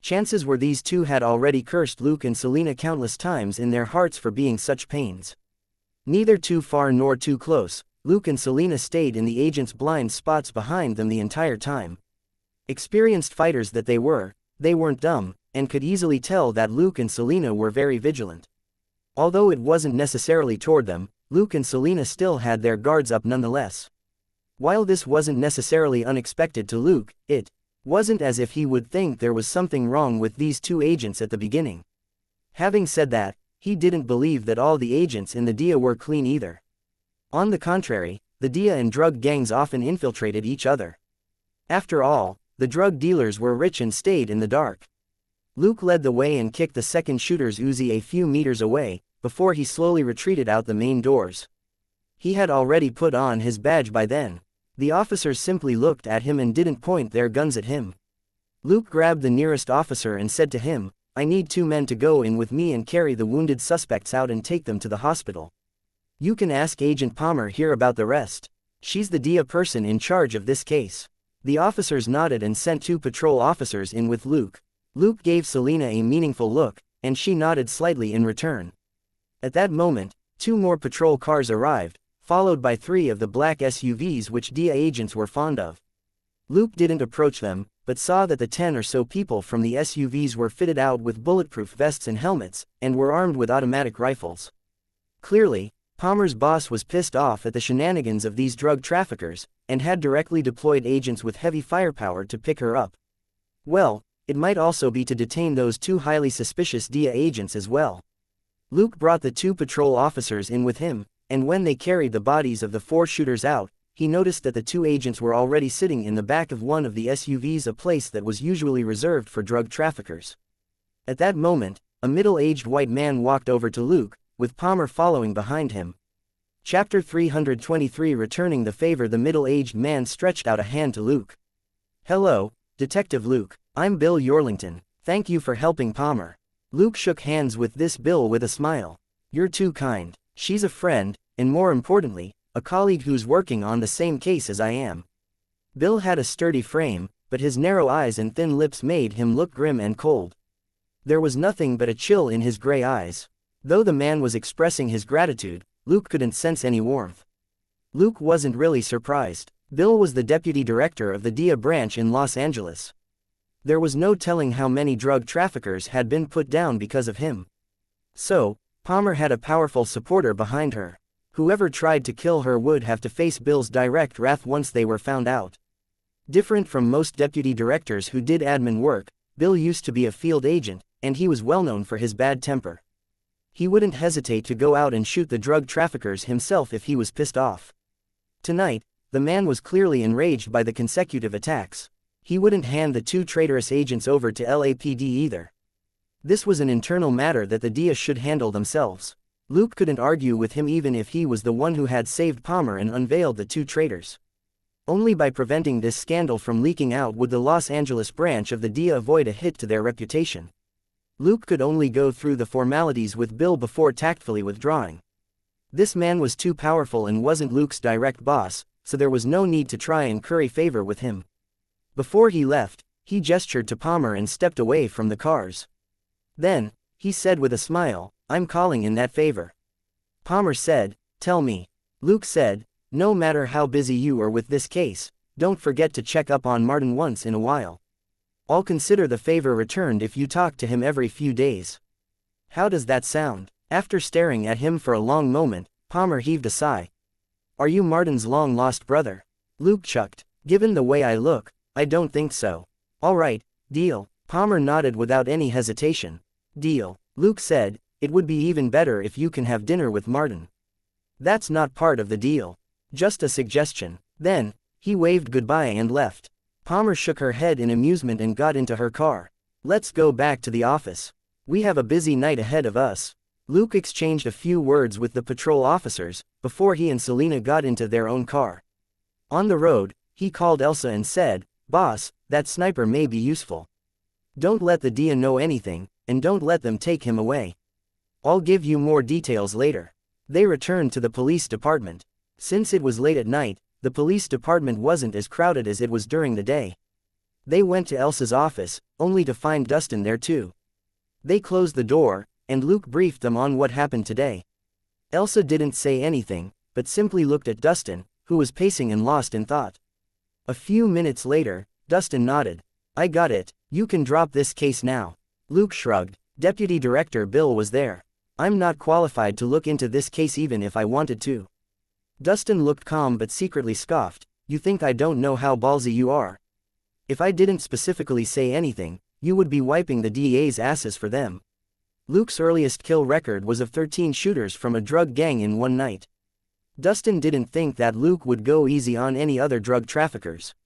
Chances were these two had already cursed Luke and Selena countless times in their hearts for being such pains. Neither too far nor too close, Luke and Selena stayed in the agents' blind spots behind them the entire time. Experienced fighters that they weren't dumb, and could easily tell that Luke and Selena were very vigilant. Although it wasn't necessarily toward them, Luke and Selena still had their guards up nonetheless. While this wasn't necessarily unexpected to Luke, it wasn't as if he would think there was something wrong with these 2 agents at the beginning. Having said that, he didn't believe that all the agents in the DIA were clean either. On the contrary, the DIA and drug gangs often infiltrated each other. After all, the drug dealers were rich and stayed in the dark. Luke led the way and kicked the second shooter's Uzi a few meters away, before he slowly retreated out the main doors. He had already put on his badge by then. The officers simply looked at him and didn't point their guns at him. Luke grabbed the nearest officer and said to him, "I need 2 men to go in with me and carry the wounded suspects out and take them to the hospital. You can ask Agent Palmer here about the rest. She's the DIA person in charge of this case." The officers nodded and sent 2 patrol officers in with Luke. Luke gave Selena a meaningful look, and she nodded slightly in return. At that moment, 2 more patrol cars arrived, followed by 3 of the black SUVs which DIA agents were fond of. Luke didn't approach them, but saw that the 10 or so people from the SUVs were fitted out with bulletproof vests and helmets, and were armed with automatic rifles. Clearly, Palmer's boss was pissed off at the shenanigans of these drug traffickers, and had directly deployed agents with heavy firepower to pick her up. Well, it might also be to detain those 2 highly suspicious DIA agents as well. Luke brought the 2 patrol officers in with him, and when they carried the bodies of the 4 shooters out, he noticed that the 2 agents were already sitting in the back of one of the SUVs, a place that was usually reserved for drug traffickers. At that moment, a middle-aged white man walked over to Luke, with Palmer following behind him. Chapter 323 Returning the Favor. The middle-aged man stretched out a hand to Luke. "Hello, Detective Luke. I'm Bill Yorlington. Thank you for helping Palmer." Luke shook hands with this Bill with a smile. "You're too kind. She's a friend, and more importantly, a colleague who's working on the same case as I am." Bill had a sturdy frame, but his narrow eyes and thin lips made him look grim and cold. There was nothing but a chill in his gray eyes. Though the man was expressing his gratitude, Luke couldn't sense any warmth. Luke wasn't really surprised. Bill was the deputy director of the DIA branch in Los Angeles. There was no telling how many drug traffickers had been put down because of him. So, Palmer had a powerful supporter behind her. Whoever tried to kill her would have to face Bill's direct wrath once they were found out. Different from most deputy directors who did admin work, Bill used to be a field agent, and he was well known for his bad temper. He wouldn't hesitate to go out and shoot the drug traffickers himself if he was pissed off. Tonight, the man was clearly enraged by the consecutive attacks. He wouldn't hand the 2 traitorous agents over to LAPD either. This was an internal matter that the DIA should handle themselves. Luke couldn't argue with him even if he was the one who had saved Palmer and unveiled the 2 traitors. Only by preventing this scandal from leaking out would the Los Angeles branch of the DIA avoid a hit to their reputation. Luke could only go through the formalities with Bill before tactfully withdrawing. This man was too powerful and wasn't Luke's direct boss, so there was no need to try and curry favor with him. Before he left, he gestured to Palmer and stepped away from the cars. Then, he said with a smile, "I'm calling in that favor." Palmer said, "Tell me." Luke said, "No matter how busy you are with this case, don't forget to check up on Martin once in a while. I'll consider the favor returned if you talk to him every few days." How does that sound? After staring at him for a long moment, Palmer heaved a sigh. "Are you Martin's long-lost brother?" Luke chuckled. "Given the way I look, I don't think so." "All right, deal." Palmer nodded without any hesitation. "Deal." Luke said, "It would be even better if you can have dinner with Martin." "That's not part of the deal. Just a suggestion." Then, he waved goodbye and left. Palmer shook her head in amusement and got into her car. "Let's go back to the office. We have a busy night ahead of us." Luke exchanged a few words with the patrol officers, before he and Selena got into their own car. On the road, he called Elsa and said, "Boss, that sniper may be useful. Don't let the Dia know anything, and don't let them take him away. I'll give you more details later." They returned to the police department. Since it was late at night, the police department wasn't as crowded as it was during the day. They went to Elsa's office, only to find Dustin there too. They closed the door, and Luke briefed them on what happened today. Elsa didn't say anything, but simply looked at Dustin, who was pacing and lost in thought. A few minutes later, Dustin nodded. "I got it, you can drop this case now." Luke shrugged. Deputy Director Bill was there. "I'm not qualified to look into this case even if I wanted to." Dustin looked calm but secretly scoffed. "You think I don't know how ballsy you are? If I didn't specifically say anything, you would be wiping the DEA's asses for them." Luke's earliest kill record was of 13 shooters from a drug gang in one night. Dustin didn't think that Luke would go easy on any other drug traffickers.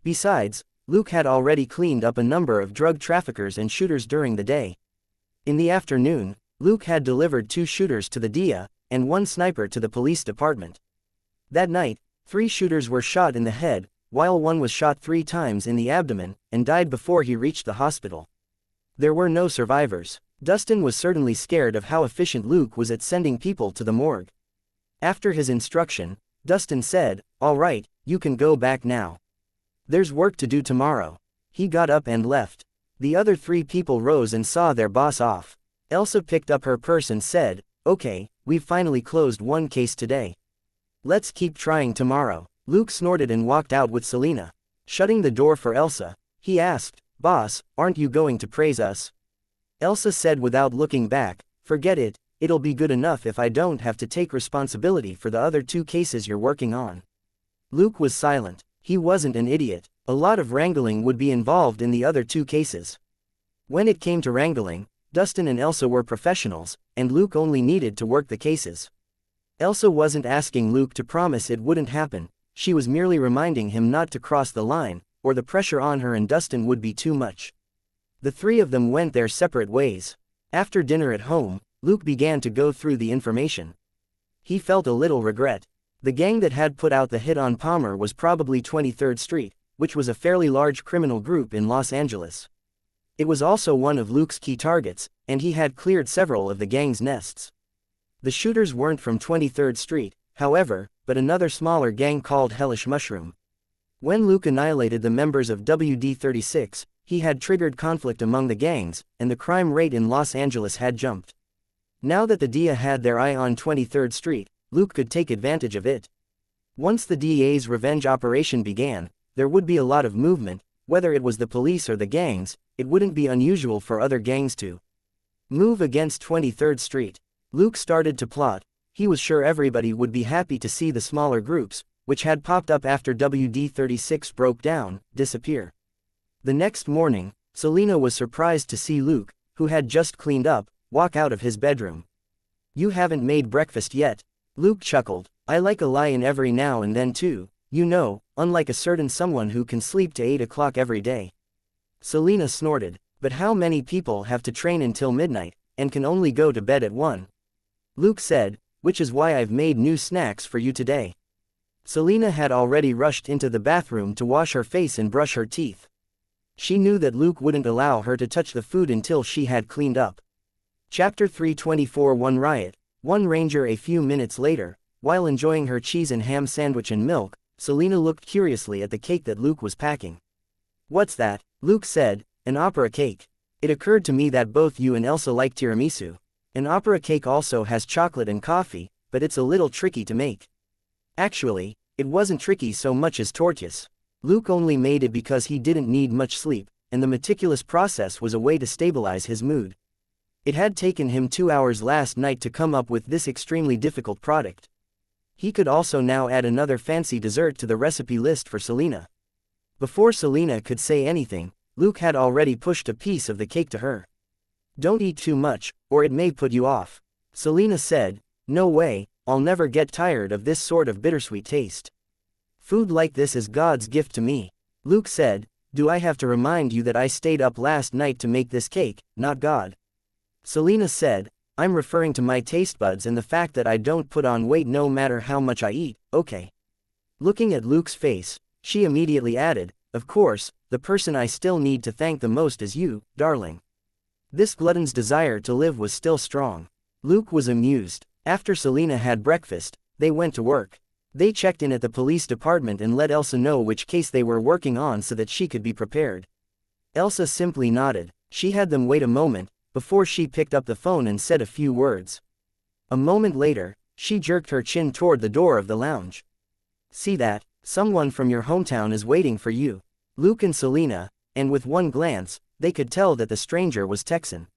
Besides, Luke had already cleaned up a number of drug traffickers and shooters during the day. In the afternoon, Luke had delivered 2 shooters to the DEA, and 1 sniper to the police department. That night, 3 shooters were shot in the head, while 1 was shot 3 times in the abdomen, and died before he reached the hospital. There were no survivors. Dustin was certainly scared of how efficient Luke was at sending people to the morgue. After his instruction, Dustin said, "All right, you can go back now. There's work to do tomorrow." He got up and left. The other 3 people rose and saw their boss off. Elsa picked up her purse and said, "Okay, we've finally closed 1 case today. Let's keep trying tomorrow." Luke snorted and walked out with Selena. Shutting the door for Elsa, he asked, "Boss, aren't you going to praise us?" Elsa said without looking back, "Forget it, it'll be good enough if I don't have to take responsibility for the other 2 cases you're working on." Luke was silent. He wasn't an idiot. A lot of wrangling would be involved in the other 2 cases. When it came to wrangling, Dustin and Elsa were professionals, and Luke only needed to work the cases. Elsa wasn't asking Luke to promise it wouldn't happen, she was merely reminding him not to cross the line, or the pressure on her and Dustin would be too much. The 3 of them went their separate ways. After dinner at home, Luke began to go through the information. He felt a little regret. The gang that had put out the hit on Palmer was probably 23rd Street, which was a fairly large criminal group in Los Angeles. It was also one of Luke's key targets, and he had cleared several of the gang's nests. The shooters weren't from 23rd Street, however, but another smaller gang called Hellish Mushroom. When Luke annihilated the members of WD-36, he had triggered conflict among the gangs, and the crime rate in Los Angeles had jumped. Now that the DEA had their eye on 23rd Street, Luke could take advantage of it. Once the DEA's revenge operation began, there would be a lot of movement. Whether it was the police or the gangs, it wouldn't be unusual for other gangs to move against 23rd Street. Luke started to plot. He was sure everybody would be happy to see the smaller groups, which had popped up after WD-36 broke down, disappear. The next morning, Selena was surprised to see Luke, who had just cleaned up, walk out of his bedroom. "You haven't made breakfast yet." Luke chuckled. "I like a lie-in every now and then too, you know, unlike a certain someone who can sleep to 8 o'clock every day." Selena snorted. "But how many people have to train until midnight, and can only go to bed at 1? Luke said, "Which is why I've made new snacks for you today." Selena had already rushed into the bathroom to wash her face and brush her teeth. She knew that Luke wouldn't allow her to touch the food until she had cleaned up. Chapter 324 One Riot, One Ranger. A few minutes later, while enjoying her cheese and ham sandwich and milk, Selena looked curiously at the cake that Luke was packing. "What's that?" Luke said. "An opera cake. It occurred to me that both you and Elsa like tiramisu. An opera cake also has chocolate and coffee, but it's a little tricky to make." Actually, it wasn't tricky so much as tortuous. Luke only made it because he didn't need much sleep, and the meticulous process was a way to stabilize his mood. It had taken him 2 hours last night to come up with this extremely difficult product. He could also now add another fancy dessert to the recipe list for Selena. Before Selena could say anything, Luke had already pushed a piece of the cake to her. "Don't eat too much, or it may put you off." Selena said. "No way, I'll never get tired of this sort of bittersweet taste. Food like this is God's gift to me." Luke said. "Do I have to remind you that I stayed up last night to make this cake, not God?" Selena said. "I'm referring to my taste buds and the fact that I don't put on weight no matter how much I eat, okay?" Looking at Luke's face, she immediately added, "Of course, the person I still need to thank the most is you, darling." This glutton's desire to live was still strong. Luke was amused. After Selena had breakfast, they went to work. They checked in at the police department and let Elsa know which case they were working on so that she could be prepared. Elsa simply nodded. She had them wait a moment, before she picked up the phone and said a few words. A moment later, she jerked her chin toward the door of the lounge. "See that? Someone from your hometown is waiting for you." Luke and Selena, and with one glance, they could tell that the stranger was Texan.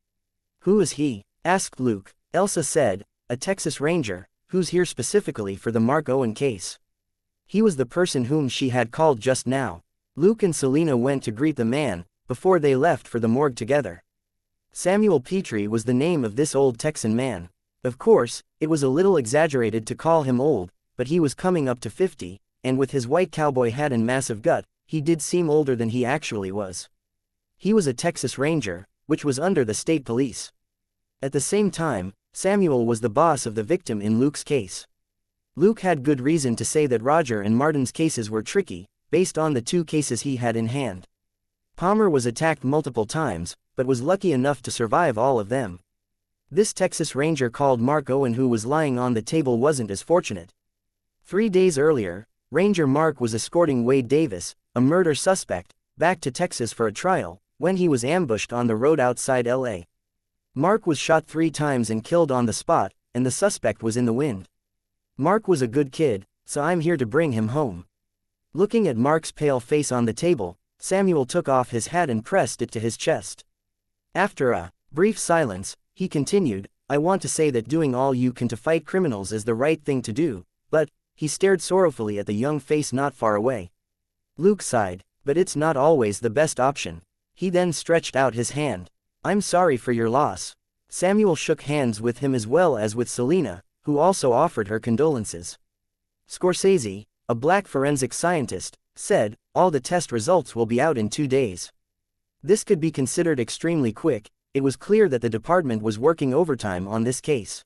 "Who is he?" asked Luke. Elsa said, "A Texas Ranger, who's here specifically for the Mark Owen case." He was the person whom she had called just now. Luke and Selena went to greet the man, before they left for the morgue together. Samuel Petrie was the name of this old Texan man. Of course, it was a little exaggerated to call him old, but he was coming up to 50, and with his white cowboy hat and massive gut, he did seem older than he actually was. He was a Texas Ranger, which was under the state police. At the same time, Samuel was the boss of the victim in Luke's case. Luke had good reason to say that Roger and Martin's cases were tricky, based on the two cases he had in hand. Palmer was attacked multiple times, but was lucky enough to survive all of them. This Texas Ranger called Mark Owen who was lying on the table wasn't as fortunate. 3 days earlier, Ranger Mark was escorting Wade Davis, a murder suspect, back to Texas for a trial, when he was ambushed on the road outside LA. Mark was shot 3 times and killed on the spot, and the suspect was in the wind. Mark was a good kid, so I'm here to bring him home. Looking at Mark's pale face on the table, Samuel took off his hat and pressed it to his chest. After a brief silence, he continued, "I want to say that doing all you can to fight criminals is the right thing to do, but," he stared sorrowfully at the young face not far away. Luke sighed, "But it's not always the best option." He then stretched out his hand. "I'm sorry for your loss." Samuel shook hands with him as well as with Selena, who also offered her condolences. Scorsese, a black forensic scientist, said, "All the test results will be out in 2 days." This could be considered extremely quick. It was clear that the department was working overtime on this case.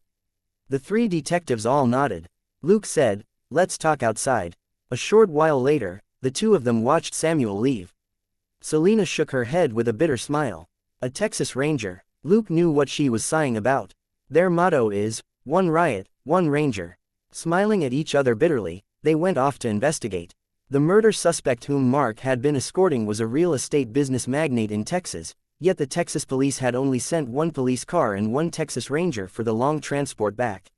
The 3 detectives all nodded. Luke said, "Let's talk outside." A short while later, the 2 of them watched Samuel leave. Selena shook her head with a bitter smile. A Texas Ranger. Luke knew what she was sighing about. Their motto is, "One riot, one Ranger." Smiling at each other bitterly, they went off to investigate. The murder suspect whom Mark had been escorting was a real estate business magnate in Texas, yet the Texas police had only sent 1 police car and 1 Texas Ranger for the long transport back.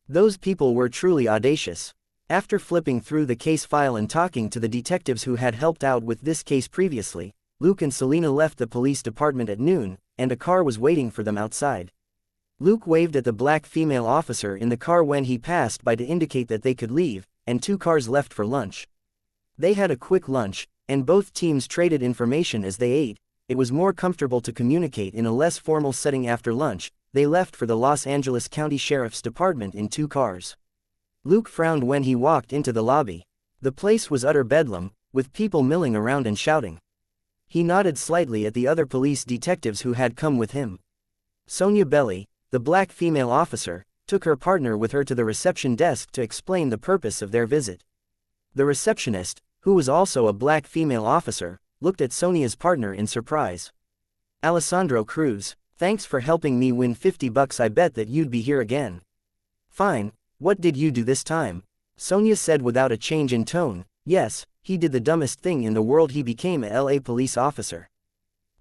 Those people were truly audacious. After flipping through the case file and talking to the detectives who had helped out with this case previously, Luke and Selena left the police department at noon, and a car was waiting for them outside. Luke waved at the black female officer in the car when he passed by to indicate that they could leave, and 2 cars left for lunch. They had a quick lunch, and both teams traded information as they ate. It was more comfortable to communicate in a less formal setting after lunch. They left for the Los Angeles County Sheriff's Department in 2 cars. Luke frowned when he walked into the lobby. The place was utter bedlam, with people milling around and shouting. He nodded slightly at the other police detectives who had come with him. Sonia Belli, the black female officer, took her partner with her to the reception desk to explain the purpose of their visit. The receptionist, who was also a black female officer, looked at Sonia's partner in surprise. "Alessandro Cruz, thanks for helping me win $50. I bet that you'd be here again." "Fine, what did you do this time?" Sonia said without a change in tone. "Yes, he did the dumbest thing in the world. He became a LA police officer."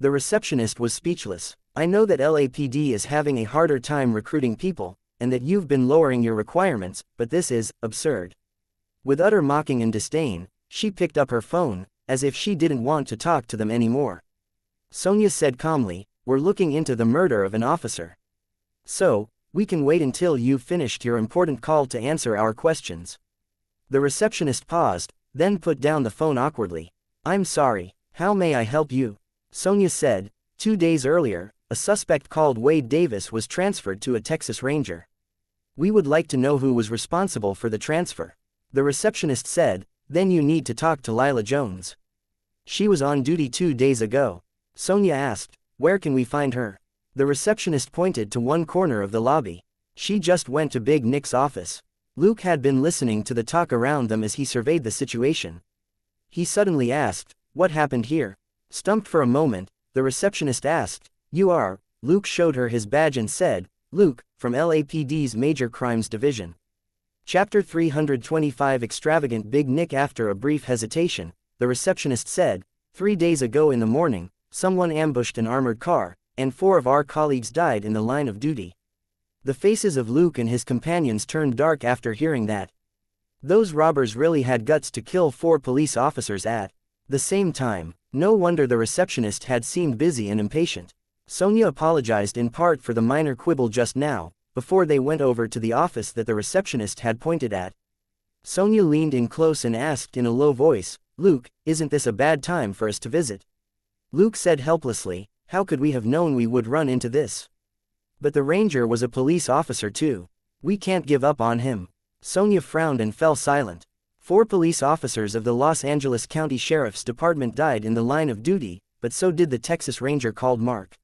The receptionist was speechless. "I know that LAPD is having a harder time recruiting people, and that you've been lowering your requirements, but this is absurd." With utter mocking and disdain, she picked up her phone, as if she didn't want to talk to them anymore. Sonia said calmly, "We're looking into the murder of an officer. So, we can wait until you've finished your important call to answer our questions." The receptionist paused, then put down the phone awkwardly. "I'm sorry, how may I help you?" Sonia said. 2 days earlier, a suspect called Wade Davis was transferred to a Texas Ranger. "We would like to know who was responsible for the transfer." The receptionist said, "Then you need to talk to Lila Jones. She was on duty 2 days ago." Sonia asked, "Where can we find her?" The receptionist pointed to one corner of the lobby. "She just went to Big Nick's office." Luke had been listening to the talk around them as he surveyed the situation. He suddenly asked, "What happened here?" Stumped for a moment, the receptionist asked, "You are?" Luke showed her his badge and said, "Luke, from LAPD's Major Crimes Division." Chapter 325 Extravagant Big Nick. After a brief hesitation, the receptionist said, 3 days ago in the morning, someone ambushed an armored car, and 4 of our colleagues died in the line of duty. The faces of Luke and his companions turned dark after hearing that. Those robbers really had guts to kill 4 police officers at the same time. No wonder the receptionist had seemed busy and impatient. Sonia apologized in part for the minor quibble just now, before they went over to the office that the receptionist had pointed at. Sonia leaned in close and asked in a low voice, "Luke, isn't this a bad time for us to visit?" Luke said helplessly, "How could we have known we would run into this? But the ranger was a police officer too. We can't give up on him." Sonia frowned and fell silent. 4 police officers of the Los Angeles County Sheriff's Department died in the line of duty, but so did the Texas Ranger called Mark.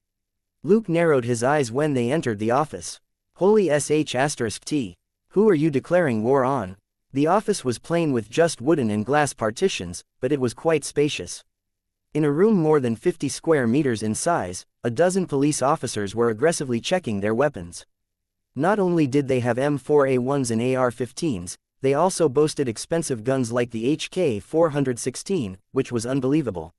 Luke narrowed his eyes when they entered the office. Holy sh**t. Who are you declaring war on? The office was plain with just wooden and glass partitions, but it was quite spacious. In a room more than 50 square meters in size, a dozen police officers were aggressively checking their weapons. Not only did they have M4A1s and AR-15s, they also boasted expensive guns like the HK-416, which was unbelievable.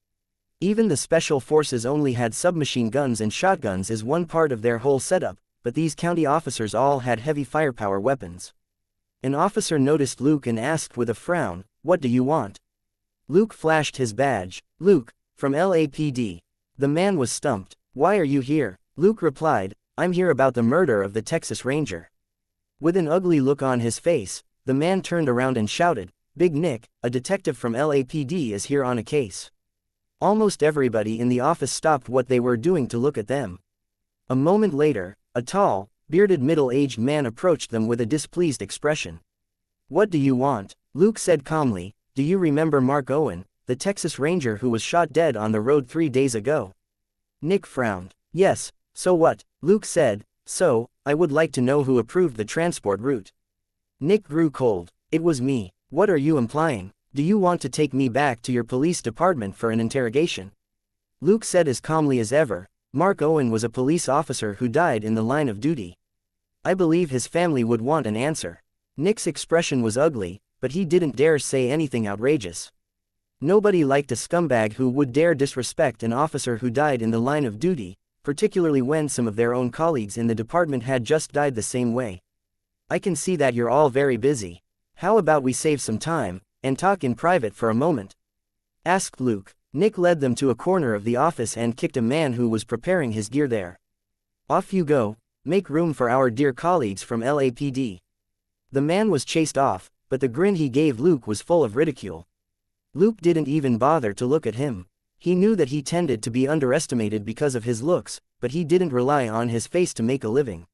Even the special forces only had submachine guns and shotguns as one part of their whole setup, but these county officers all had heavy firepower weapons. An officer noticed Luke and asked with a frown, "What do you want?" Luke flashed his badge. "Luke, from LAPD." The man was stumped. "Why are you here?" Luke replied, "I'm here about the murder of the Texas Ranger." With an ugly look on his face, the man turned around and shouted, "Big Nick, a detective from LAPD is here on a case." Almost everybody in the office stopped what they were doing to look at them. A moment later, a tall, bearded middle-aged man approached them with a displeased expression. "What do you want?" Luke said calmly, "Do you remember Mark Owen, the Texas Ranger who was shot dead on the road 3 days ago?" Nick frowned. "Yes, so what?" Luke said, "So, I would like to know who approved the transport route." Nick grew cold. "It was me." "What are you implying? Do you want to take me back to your police department for an interrogation?" Luke said as calmly as ever, "Mark Owen was a police officer who died in the line of duty. I believe his family would want an answer." Nick's expression was ugly, but he didn't dare say anything outrageous. Nobody liked a scumbag who would dare disrespect an officer who died in the line of duty, particularly when some of their own colleagues in the department had just died the same way. "I can see that you're all very busy. How about we save some time, and talk in private for a moment?" asked Luke. Nick led them to a corner of the office and kicked a man who was preparing his gear there. "Off you go, make room for our dear colleagues from LAPD." The man was chased off, but the grin he gave Luke was full of ridicule. Luke didn't even bother to look at him. He knew that he tended to be underestimated because of his looks, but he didn't rely on his face to make a living.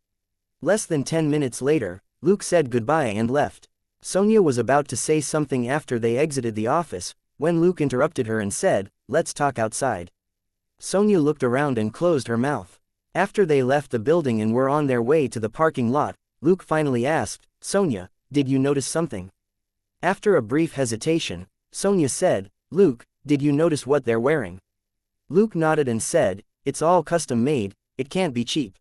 Less than 10 minutes later, Luke said goodbye and left. Sonia was about to say something after they exited the office, when Luke interrupted her and said, "Let's talk outside." Sonia looked around and closed her mouth. After they left the building and were on their way to the parking lot, Luke finally asked, "Sonia, did you notice something?" After a brief hesitation, Sonia said, "Luke, did you notice what they're wearing?" Luke nodded and said, "It's all custom made, it can't be cheap."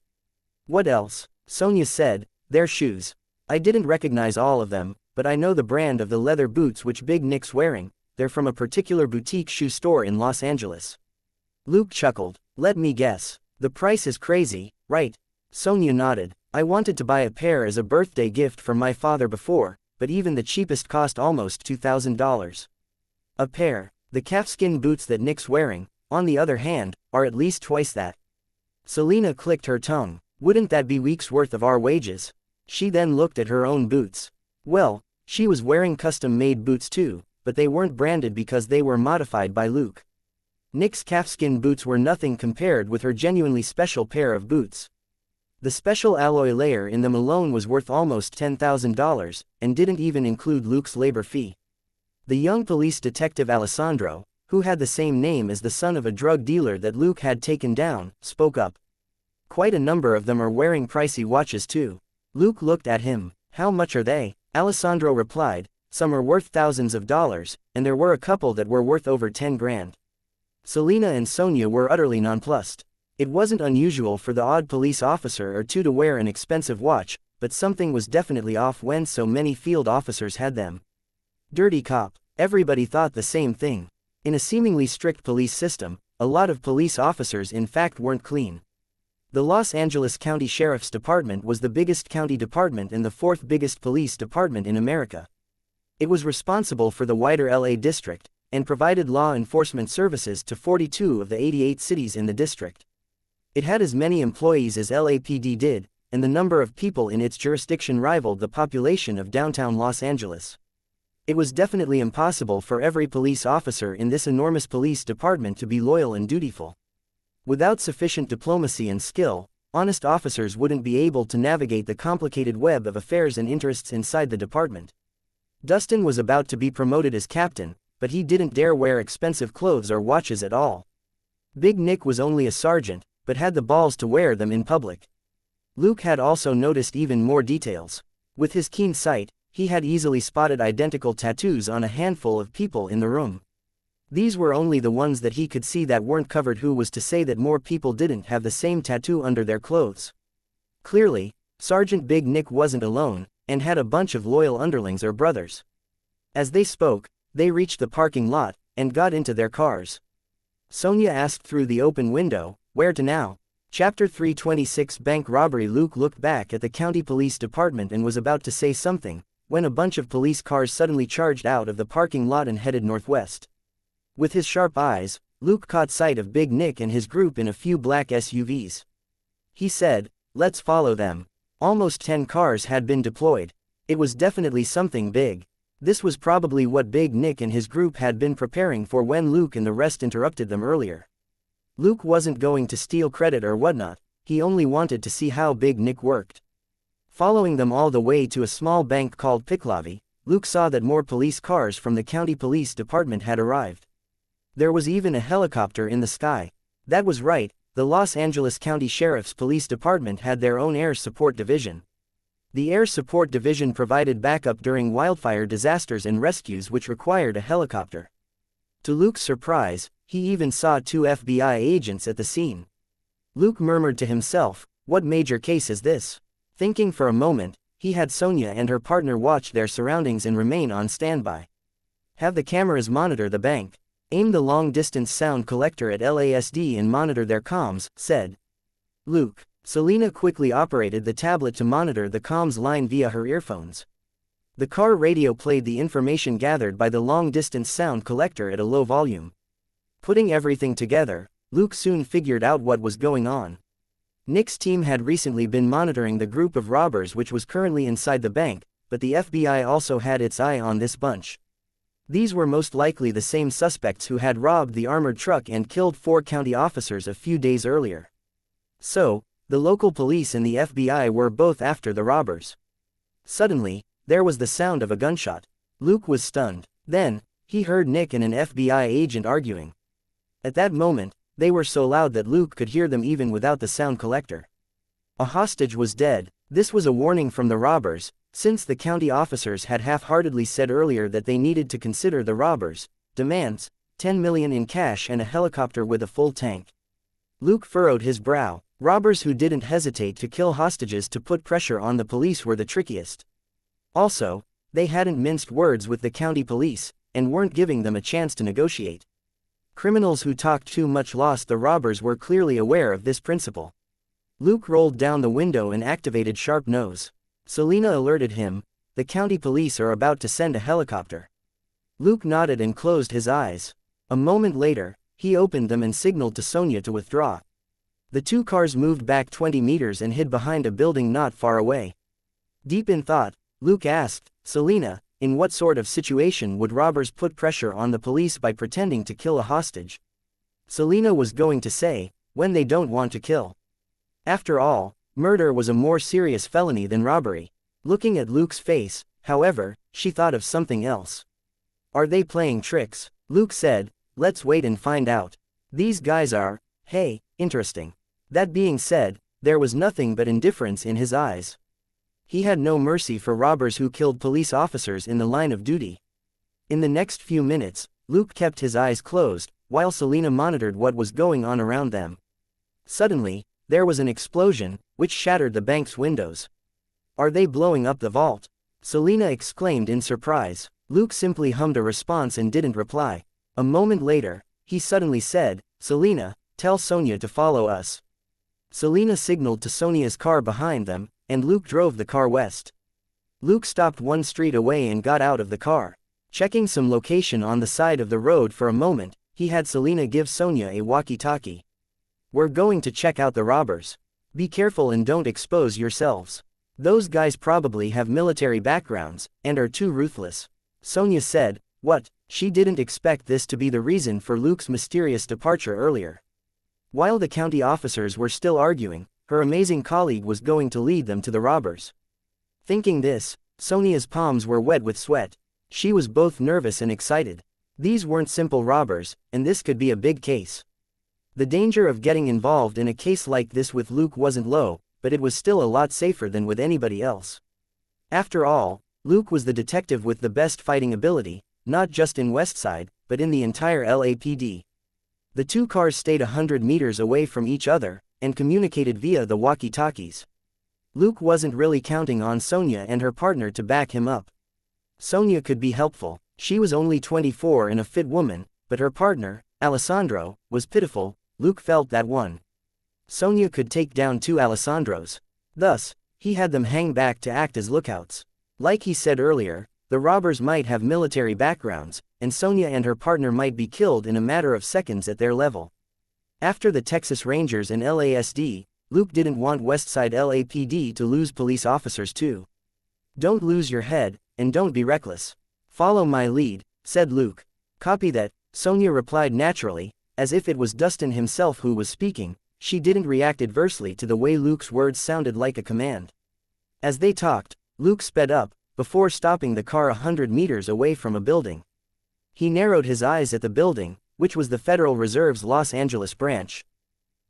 "What else?" Sonia said, "Their shoes. I didn't recognize all of them, but I know the brand of the leather boots which Big Nick's wearing. They're from a particular boutique shoe store in Los Angeles." Luke chuckled. "Let me guess. The price is crazy, right?" Sonia nodded. "I wanted to buy a pair as a birthday gift for my father before, but even the cheapest cost almost $2,000. A pair. The calfskin boots that Nick's wearing, on the other hand, are at least twice that." Selena clicked her tongue. "Wouldn't that be weeks' worth of our wages?" She then looked at her own boots. Well, she was wearing custom-made boots too, but they weren't branded because they were modified by Luke. Nick's calfskin boots were nothing compared with her genuinely special pair of boots. The special alloy layer in them alone was worth almost $10,000, and didn't even include Luke's labor fee. The young police detective Alessandro, who had the same name as the son of a drug dealer that Luke had taken down, spoke up. "Quite a number of them are wearing pricey watches too." Luke looked at him. "How much are they?" Alessandro replied, some are worth thousands of dollars, and there were a couple that were worth over 10 grand. Selena and Sonia were utterly nonplussed. It wasn't unusual for the odd police officer or two to wear an expensive watch, but something was definitely off when so many field officers had them. Dirty cop. Everybody thought the same thing. In a seemingly strict police system, a lot of police officers in fact weren't clean. The Los Angeles County Sheriff's Department was the biggest county department and the fourth biggest police department in America. It was responsible for the wider LA district, and provided law enforcement services to 42 of the 88 cities in the district. It had as many employees as LAPD did, and the number of people in its jurisdiction rivaled the population of downtown Los Angeles. It was definitely impossible for every police officer in this enormous police department to be loyal and dutiful. Without sufficient diplomacy and skill, honest officers wouldn't be able to navigate the complicated web of affairs and interests inside the department. Dustin was about to be promoted as captain, but he didn't dare wear expensive clothes or watches at all. Big Nick was only a sergeant, but had the balls to wear them in public. Luke had also noticed even more details. With his keen sight, he had easily spotted identical tattoos on a handful of people in the room. These were only the ones that he could see that weren't covered. Who was to say that more people didn't have the same tattoo under their clothes? Clearly, Sergeant Big Nick wasn't alone, and had a bunch of loyal underlings or brothers. As they spoke, they reached the parking lot, and got into their cars. Sonia asked through the open window, where to now? Chapter 326 Bank Robbery. Luke looked back at the county police department and was about to say something, when a bunch of police cars suddenly charged out of the parking lot and headed northwest. With his sharp eyes, Luke caught sight of Big Nick and his group in a few black SUVs. He said, "Let's follow them." Almost 10 cars had been deployed. It was definitely something big. This was probably what Big Nick and his group had been preparing for when Luke and the rest interrupted them earlier. Luke wasn't going to steal credit or whatnot, he only wanted to see how Big Nick worked. Following them all the way to a small bank called Picklavi, Luke saw that more police cars from the county police department had arrived. There was even a helicopter in the sky. That was right, the Los Angeles County Sheriff's Police Department had their own air support division. The air support division provided backup during wildfire disasters and rescues which required a helicopter. To Luke's surprise, he even saw 2 FBI agents at the scene. Luke murmured to himself, "What major case is this?" Thinking for a moment, he had Sonia and her partner watch their surroundings and remain on standby. Have the cameras monitor the bank. Aim the long-distance sound collector at LASD and monitor their comms, said Luke. Selena quickly operated the tablet to monitor the comms line via her earphones. The car radio played the information gathered by the long-distance sound collector at a low volume. Putting everything together, Luke soon figured out what was going on. Nick's team had recently been monitoring the group of robbers which was currently inside the bank, but the FBI also had its eye on this bunch. These were most likely the same suspects who had robbed the armored truck and killed 4 county officers a few days earlier. So, the local police and the FBI were both after the robbers. Suddenly, there was the sound of a gunshot. Luke was stunned. Then, he heard Nick and an FBI agent arguing. At that moment, they were so loud that Luke could hear them even without the sound collector. A hostage was dead. This was a warning from the robbers, since the county officers had half-heartedly said earlier that they needed to consider the robbers' demands, $10 million in cash and a helicopter with a full tank. Luke furrowed his brow. Robbers who didn't hesitate to kill hostages to put pressure on the police were the trickiest. Also, they hadn't minced words with the county police, and weren't giving them a chance to negotiate. Criminals who talked too much lost. The robbers were clearly aware of this principle. Luke rolled down the window and activated Sharp Nose. Selena alerted him, "The county police are about to send a helicopter." Luke nodded and closed his eyes. A moment later, he opened them and signaled to Sonia to withdraw. The 2 cars moved back 20 meters and hid behind a building not far away. Deep in thought, Luke asked, "Selena, in what sort of situation would robbers put pressure on the police by pretending to kill a hostage?" Selena was going to say, "When they don't want to kill." After all, murder was a more serious felony than robbery. Looking at Luke's face, however, she thought of something else. "Are they playing tricks?" Luke said, "Let's wait and find out. These guys are, hey, interesting." That being said, there was nothing but indifference in his eyes. He had no mercy for robbers who killed police officers in the line of duty. In the next few minutes, Luke kept his eyes closed, while Selena monitored what was going on around them. Suddenly, there was an explosion, which shattered the bank's windows. "Are they blowing up the vault?" Selena exclaimed in surprise. Luke simply hummed a response and didn't reply. A moment later, he suddenly said, "Selena, tell Sonia to follow us." Selena signaled to Sonia's car behind them, and Luke drove the car west. Luke stopped one street away and got out of the car. Checking some location on the side of the road for a moment, he had Selena give Sonia a walkie-talkie. "We're going to check out the robbers. Be careful and don't expose yourselves. Those guys probably have military backgrounds, and are too ruthless." Sonia said. What? She didn't expect this to be the reason for Luke's mysterious departure earlier. While the county officers were still arguing, her amazing colleague was going to lead them to the robbers. Thinking this, Sonia's palms were wet with sweat. She was both nervous and excited. These weren't simple robbers, and this could be a big case. The danger of getting involved in a case like this with Luke wasn't low, but it was still a lot safer than with anybody else. After all, Luke was the detective with the best fighting ability, not just in Westside, but in the entire LAPD. The two cars stayed 100 meters away from each other, and communicated via the walkie-talkies. Luke wasn't really counting on Sonia and her partner to back him up. Sonia could be helpful. She was only 24 and a fit woman, but her partner, Alessandro, was pitiful. Luke felt that one. Sonia could take down two Alessandros. Thus, he had them hang back to act as lookouts. Like he said earlier, the robbers might have military backgrounds, and Sonia and her partner might be killed in a matter of seconds at their level. After the Texas Rangers and LASD, Luke didn't want Westside LAPD to lose police officers too. "Don't lose your head, and don't be reckless. Follow my lead," said Luke. "Copy that," Sonia replied naturally, as if it was Dustin himself who was speaking. She didn't react adversely to the way Luke's words sounded like a command. As they talked, Luke sped up, before stopping the car 100 meters away from a building. He narrowed his eyes at the building, which was the Federal Reserve's Los Angeles branch.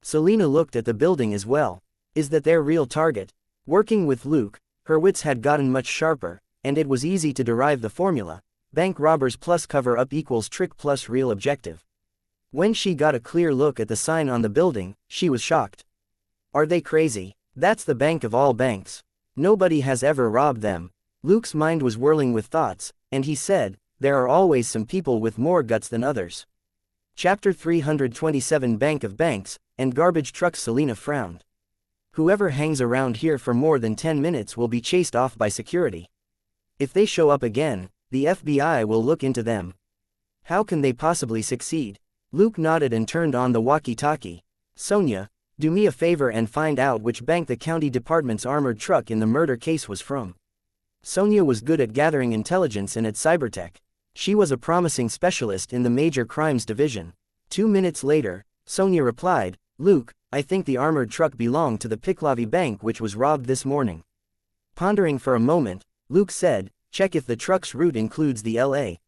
Selena looked at the building as well. Is that their real target? Working with Luke, her wits had gotten much sharper, and it was easy to derive the formula: bank robbers plus cover-up equals trick plus real objective. When she got a clear look at the sign on the building, she was shocked. Are they crazy? That's the bank of all banks. Nobody has ever robbed them. Luke's mind was whirling with thoughts, and he said, there are always some people with more guts than others. Chapter 327 Bank of Banks, and Garbage Trucks. Selena frowned. Whoever hangs around here for more than 10 minutes will be chased off by security. If they show up again, the FBI will look into them. How can they possibly succeed? Luke nodded and turned on the walkie-talkie. Sonia, do me a favor and find out which bank the county department's armored truck in the murder case was from. Sonia was good at gathering intelligence and at cybertech. She was a promising specialist in the major crimes division. 2 minutes later, Sonia replied, Luke, I think the armored truck belonged to the Picklavi Bank which was robbed this morning. Pondering for a moment, Luke said, check if the truck's route includes the L.A.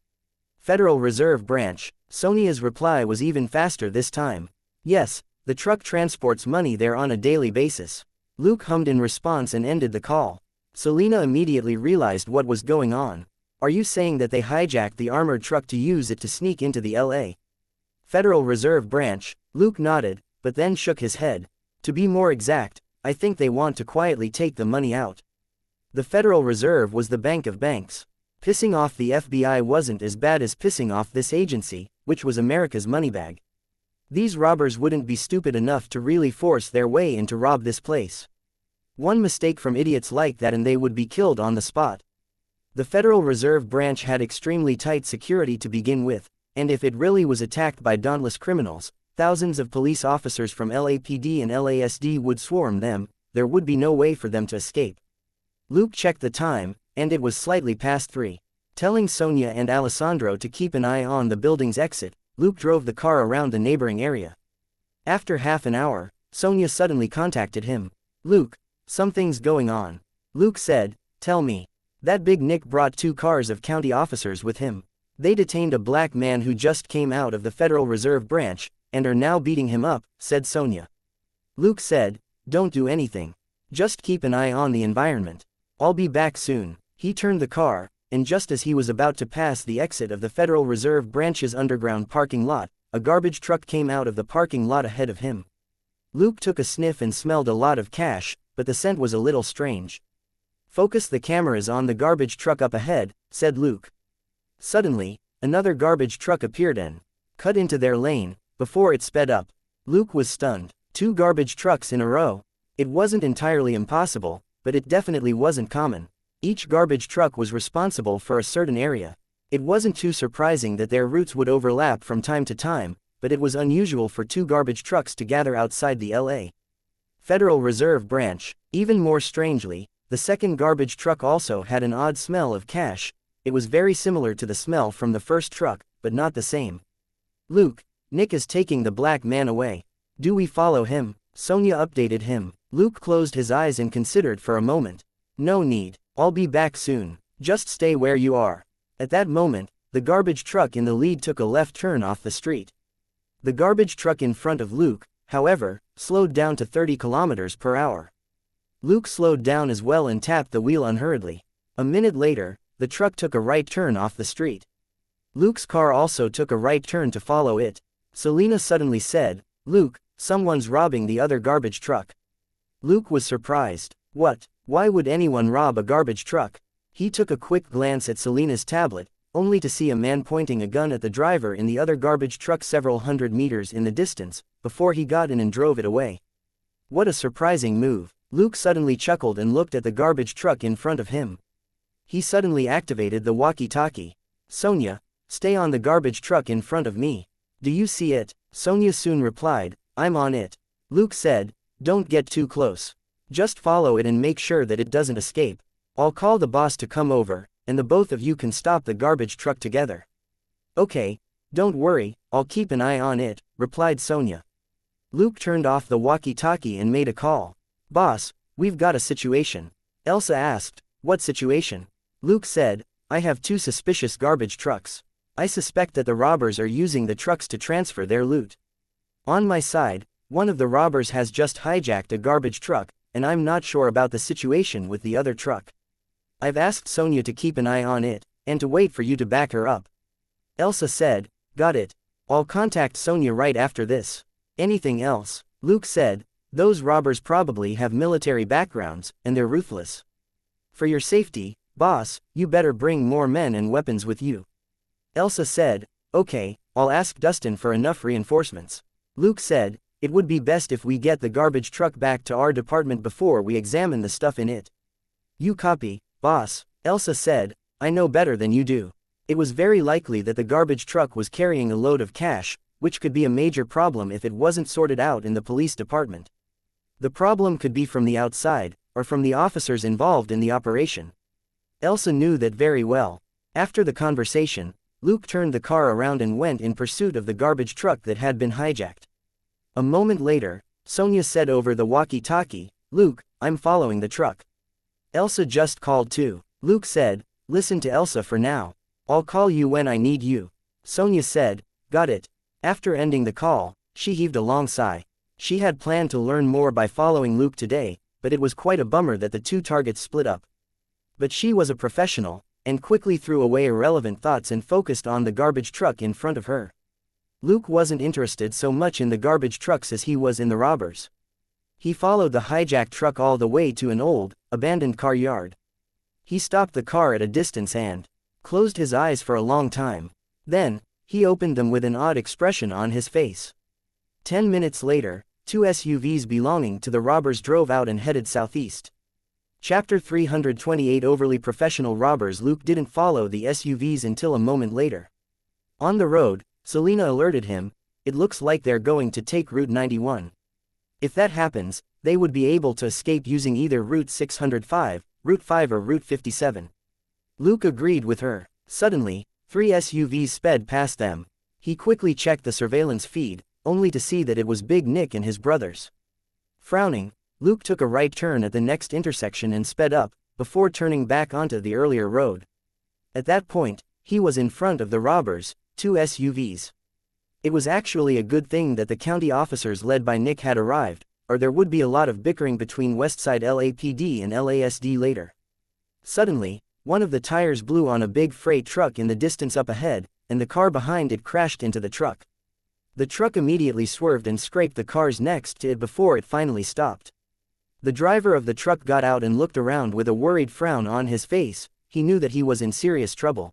Federal Reserve branch. Sonia's reply was even faster this time. Yes, the truck transports money there on a daily basis. Luke hummed in response and ended the call. Selena immediately realized what was going on. Are you saying that they hijacked the armored truck to use it to sneak into the L.A. Federal Reserve branch? Luke nodded, but then shook his head. To be more exact, I think they want to quietly take the money out. The Federal Reserve was the bank of banks. Pissing off the FBI wasn't as bad as pissing off this agency, which was America's moneybag. These robbers wouldn't be stupid enough to really force their way in to rob this place. One mistake from idiots like that and they would be killed on the spot. The Federal Reserve branch had extremely tight security to begin with, and if it really was attacked by dauntless criminals, thousands of police officers from LAPD and LASD would swarm them. There would be no way for them to escape. Luke checked the time, and it was slightly past 3. Telling Sonia and Alessandro to keep an eye on the building's exit, Luke drove the car around the neighboring area. After half an hour, Sonia suddenly contacted him. Luke, something's going on. Luke said, tell me. That big Nick brought 2 cars of county officers with him. They detained a black man who just came out of the Federal Reserve branch, and are now beating him up, said Sonia. Luke said, don't do anything. Just keep an eye on the environment. I'll be back soon. He turned the car, and just as he was about to pass the exit of the Federal Reserve Branch's underground parking lot, a garbage truck came out of the parking lot ahead of him. Luke took a sniff and smelled a lot of cash, but the scent was a little strange. "Focus the cameras on the garbage truck up ahead," said Luke. Suddenly, another garbage truck appeared and cut into their lane, before it sped up. Luke was stunned. 2 garbage trucks in a row. It wasn't entirely impossible, but it definitely wasn't common. Each garbage truck was responsible for a certain area. It wasn't too surprising that their routes would overlap from time to time, but it was unusual for 2 garbage trucks to gather outside the LA Federal Reserve Branch. Even more strangely, the second garbage truck also had an odd smell of cash. It was very similar to the smell from the first truck, but not the same. "Luke, Nick is taking the black man away. Do we follow him?" Sonia updated him. Luke closed his eyes and considered for a moment. "No need. I'll be back soon. Just stay where you are." At that moment, the garbage truck in the lead took a left turn off the street. The garbage truck in front of Luke, however, slowed down to 30 kilometers per hour. Luke slowed down as well and tapped the wheel unhurriedly. A minute later, the truck took a right turn off the street. Luke's car also took a right turn to follow it. Selena suddenly said, "Luke, someone's robbing the other garbage truck." Luke was surprised. What? Why would anyone rob a garbage truck? He took a quick glance at Selena's tablet, only to see a man pointing a gun at the driver in the other garbage truck several hundred meters in the distance, before he got in and drove it away. What a surprising move. Luke suddenly chuckled and looked at the garbage truck in front of him. He suddenly activated the walkie-talkie. "Sonia, stay on the garbage truck in front of me. Do you see it?" Sonia soon replied, "I'm on it." Luke said, "Don't get too close. Just follow it and make sure that it doesn't escape. I'll call the boss to come over, and the both of you can stop the garbage truck together." "Okay, don't worry, I'll keep an eye on it," replied Sonia. Luke turned off the walkie-talkie and made a call. "Boss, we've got a situation." Elsa asked, "What situation?" Luke said, "I have 2 suspicious garbage trucks. I suspect that the robbers are using the trucks to transfer their loot. On my side, one of the robbers has just hijacked a garbage truck, and I'm not sure about the situation with the other truck. I've asked Sonia to keep an eye on it, and to wait for you to back her up." Elsa said, "Got it. I'll contact Sonia right after this." "Anything else?" Luke said, "Those robbers probably have military backgrounds, and they're ruthless. For your safety, boss, you better bring more men and weapons with you." Elsa said, "Okay, I'll ask Dustin for enough reinforcements." Luke said, "It would be best if we get the garbage truck back to our department before we examine the stuff in it." "You copy, boss." Elsa said, "I know better than you do." It was very likely that the garbage truck was carrying a load of cash, which could be a major problem if it wasn't sorted out in the police department. The problem could be from the outside, or from the officers involved in the operation. Elsa knew that very well. After the conversation, Luke turned the car around and went in pursuit of the garbage truck that had been hijacked. A moment later, Sonia said over the walkie-talkie, "Luke, I'm following the truck." Elsa just called too. Luke said, "Listen to Elsa for now. I'll call you when I need you." Sonia said, "Got it." After ending the call, she heaved a long sigh. She had planned to learn more by following Luke today, but it was quite a bummer that the 2 targets split up. But she was a professional, and quickly threw away irrelevant thoughts and focused on the garbage truck in front of her. Luke wasn't interested so much in the garbage trucks as he was in the robbers. He followed the hijacked truck all the way to an old, abandoned car yard. He stopped the car at a distance and closed his eyes for a long time. Then, he opened them with an odd expression on his face. 10 minutes later, 2 SUVs belonging to the robbers drove out and headed southeast. Chapter 328 Overly professional robbers. Luke didn't follow the SUVs until a moment later. On the road, Selena alerted him, "It looks like they're going to take Route 91. If that happens, they would be able to escape using either Route 605, Route 5 or Route 57. Luke agreed with her. Suddenly, 3 SUVs sped past them. He quickly checked the surveillance feed, only to see that it was Big Nick and his brothers. Frowning, Luke took a right turn at the next intersection and sped up, before turning back onto the earlier road. At that point, he was in front of the robbers, 2 SUVs. It was actually a good thing that the county officers led by Nick had arrived, or there would be a lot of bickering between Westside LAPD and LASD later. Suddenly, one of the tires blew on a big freight truck in the distance up ahead, and the car behind it crashed into the truck. The truck immediately swerved and scraped the cars next to it before it finally stopped. The driver of the truck got out and looked around with a worried frown on his face. He knew that he was in serious trouble.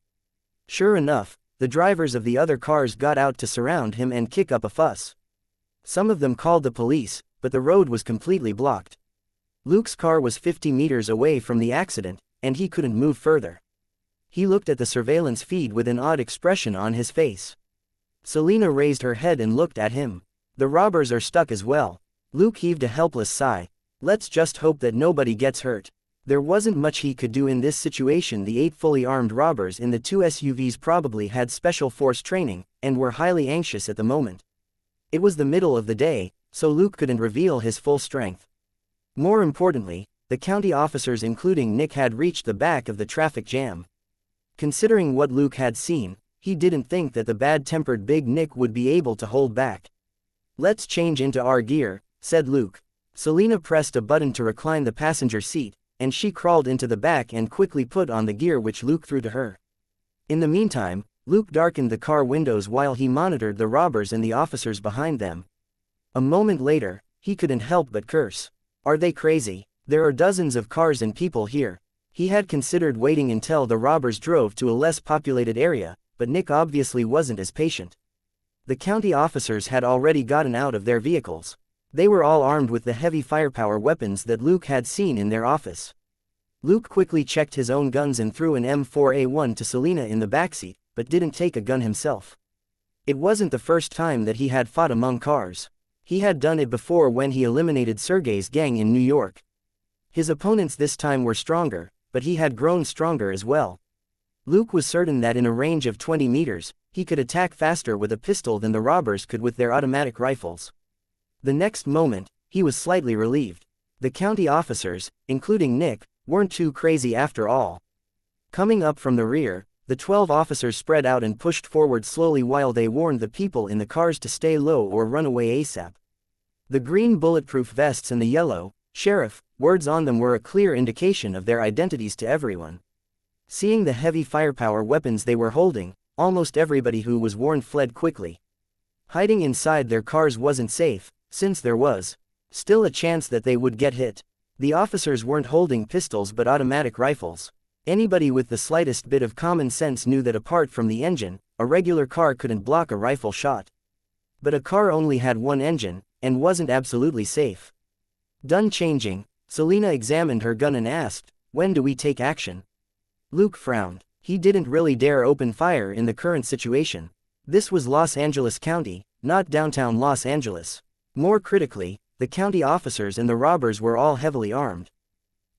Sure enough, the drivers of the other cars got out to surround him and kick up a fuss. Some of them called the police, but the road was completely blocked. Luke's car was 50 meters away from the accident, and he couldn't move further. He looked at the surveillance feed with an odd expression on his face. Selena raised her head and looked at him. The robbers are stuck as well. Luke heaved a helpless sigh. Let's just hope that nobody gets hurt. There wasn't much he could do in this situation. The 8 fully armed robbers in the 2 SUVs probably had special force training, and were highly anxious at the moment. It was the middle of the day, so Luke couldn't reveal his full strength. More importantly, the county officers including Nick had reached the back of the traffic jam. Considering what Luke had seen, he didn't think that the bad-tempered Big Nick would be able to hold back. Let's change into our gear, said Luke. Selena pressed a button to recline the passenger seat, and she crawled into the back and quickly put on the gear which Luke threw to her. In the meantime, Luke darkened the car windows while he monitored the robbers and the officers behind them. A moment later, he couldn't help but curse. Are they crazy? There are dozens of cars and people here. He had considered waiting until the robbers drove to a less populated area, but Nick obviously wasn't as patient. The county officers had already gotten out of their vehicles. They were all armed with the heavy firepower weapons that Luke had seen in their office. Luke quickly checked his own guns and threw an M4A1 to Selena in the backseat, but didn't take a gun himself. It wasn't the first time that he had fought among cars. He had done it before when he eliminated Sergei's gang in New York. His opponents this time were stronger, but he had grown stronger as well. Luke was certain that in a range of 20 meters, he could attack faster with a pistol than the robbers could with their automatic rifles. The next moment, he was slightly relieved. The county officers, including Nick, weren't too crazy after all. Coming up from the rear, the 12 officers spread out and pushed forward slowly while they warned the people in the cars to stay low or run away ASAP. The green bulletproof vests and the yellow, "Sheriff," words on them were a clear indication of their identities to everyone. Seeing the heavy firepower weapons they were holding, almost everybody who was warned fled quickly. Hiding inside their cars wasn't safe, since there was still a chance that they would get hit. The officers weren't holding pistols but automatic rifles. Anybody with the slightest bit of common sense knew that apart from the engine, a regular car couldn't block a rifle shot. But a car only had one engine, and wasn't absolutely safe. Done changing, Selena examined her gun and asked, "When do we take action?" Luke frowned. He didn't really dare open fire in the current situation. This was Los Angeles County, not downtown Los Angeles. More critically, the county officers and the robbers were all heavily armed.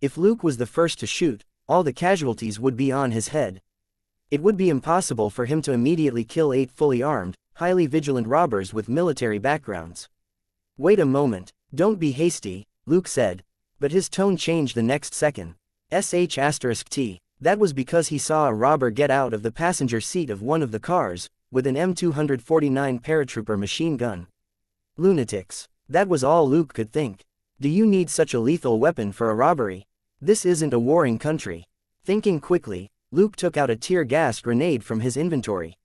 If Luke was the first to shoot, all the casualties would be on his head. It would be impossible for him to immediately kill 8 fully armed, highly vigilant robbers with military backgrounds. "Wait a moment, don't be hasty," Luke said. But his tone changed the next second. **T. That was because he saw a robber get out of the passenger seat of one of the cars, with an M249 paratrooper machine gun. Lunatics. That was all Luke could think. Do you need such a lethal weapon for a robbery? This isn't a warring country. Thinking quickly, Luke took out a tear gas grenade from his inventory.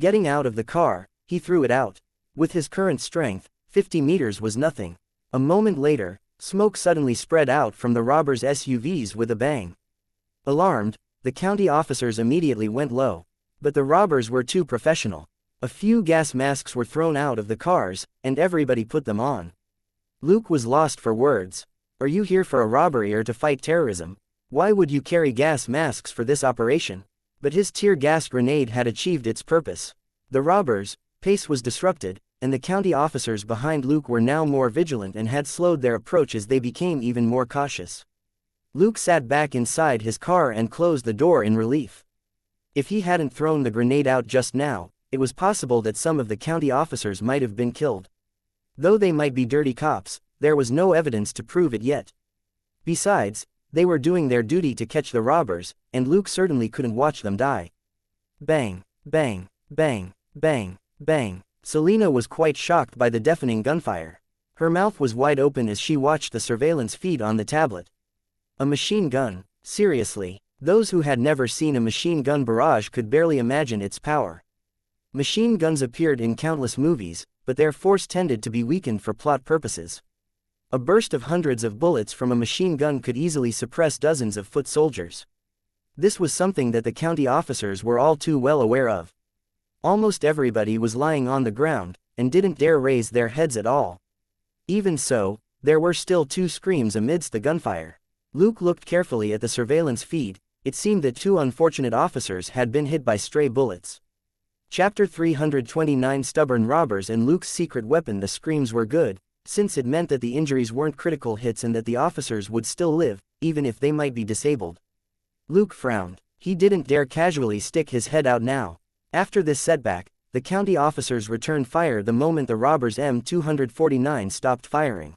Getting out of the car, he threw it out. With his current strength, 50 meters was nothing. A moment later, smoke suddenly spread out from the robbers' SUVs with a bang. Alarmed, the county officers immediately went low. But the robbers were too professional. A few gas masks were thrown out of the cars, and everybody put them on. Luke was lost for words. Are you here for a robbery or to fight terrorism? Why would you carry gas masks for this operation? But his tear gas grenade had achieved its purpose. The robbers' pace was disrupted, and the county officers behind Luke were now more vigilant and had slowed their approach as they became even more cautious. Luke sat back inside his car and closed the door in relief. If he hadn't thrown the grenade out just now, it was possible that some of the county officers might have been killed. Though they might be dirty cops, there was no evidence to prove it yet. Besides, they were doing their duty to catch the robbers, and Luke certainly couldn't watch them die. Bang, bang, bang, bang, bang. Selena was quite shocked by the deafening gunfire. Her mouth was wide open as she watched the surveillance feed on the tablet. A machine gun, Seriously, those who had never seen a machine gun barrage could barely imagine its power. Machine guns appeared in countless movies, but their force tended to be weakened for plot purposes. A burst of hundreds of bullets from a machine gun could easily suppress dozens of foot soldiers. This was something that the county officers were all too well aware of. Almost everybody was lying on the ground, and didn't dare raise their heads at all. Even so, there were still 2 screams amidst the gunfire. Luke looked carefully at the surveillance feed. It seemed that 2 unfortunate officers had been hit by stray bullets. Chapter 329 Stubborn Robbers and Luke's Secret Weapon. The screams were good, since it meant that the injuries weren't critical hits and that the officers would still live, even if they might be disabled. Luke frowned. He didn't dare casually stick his head out now. After this setback, the county officers returned fire the moment the robbers' M249 stopped firing.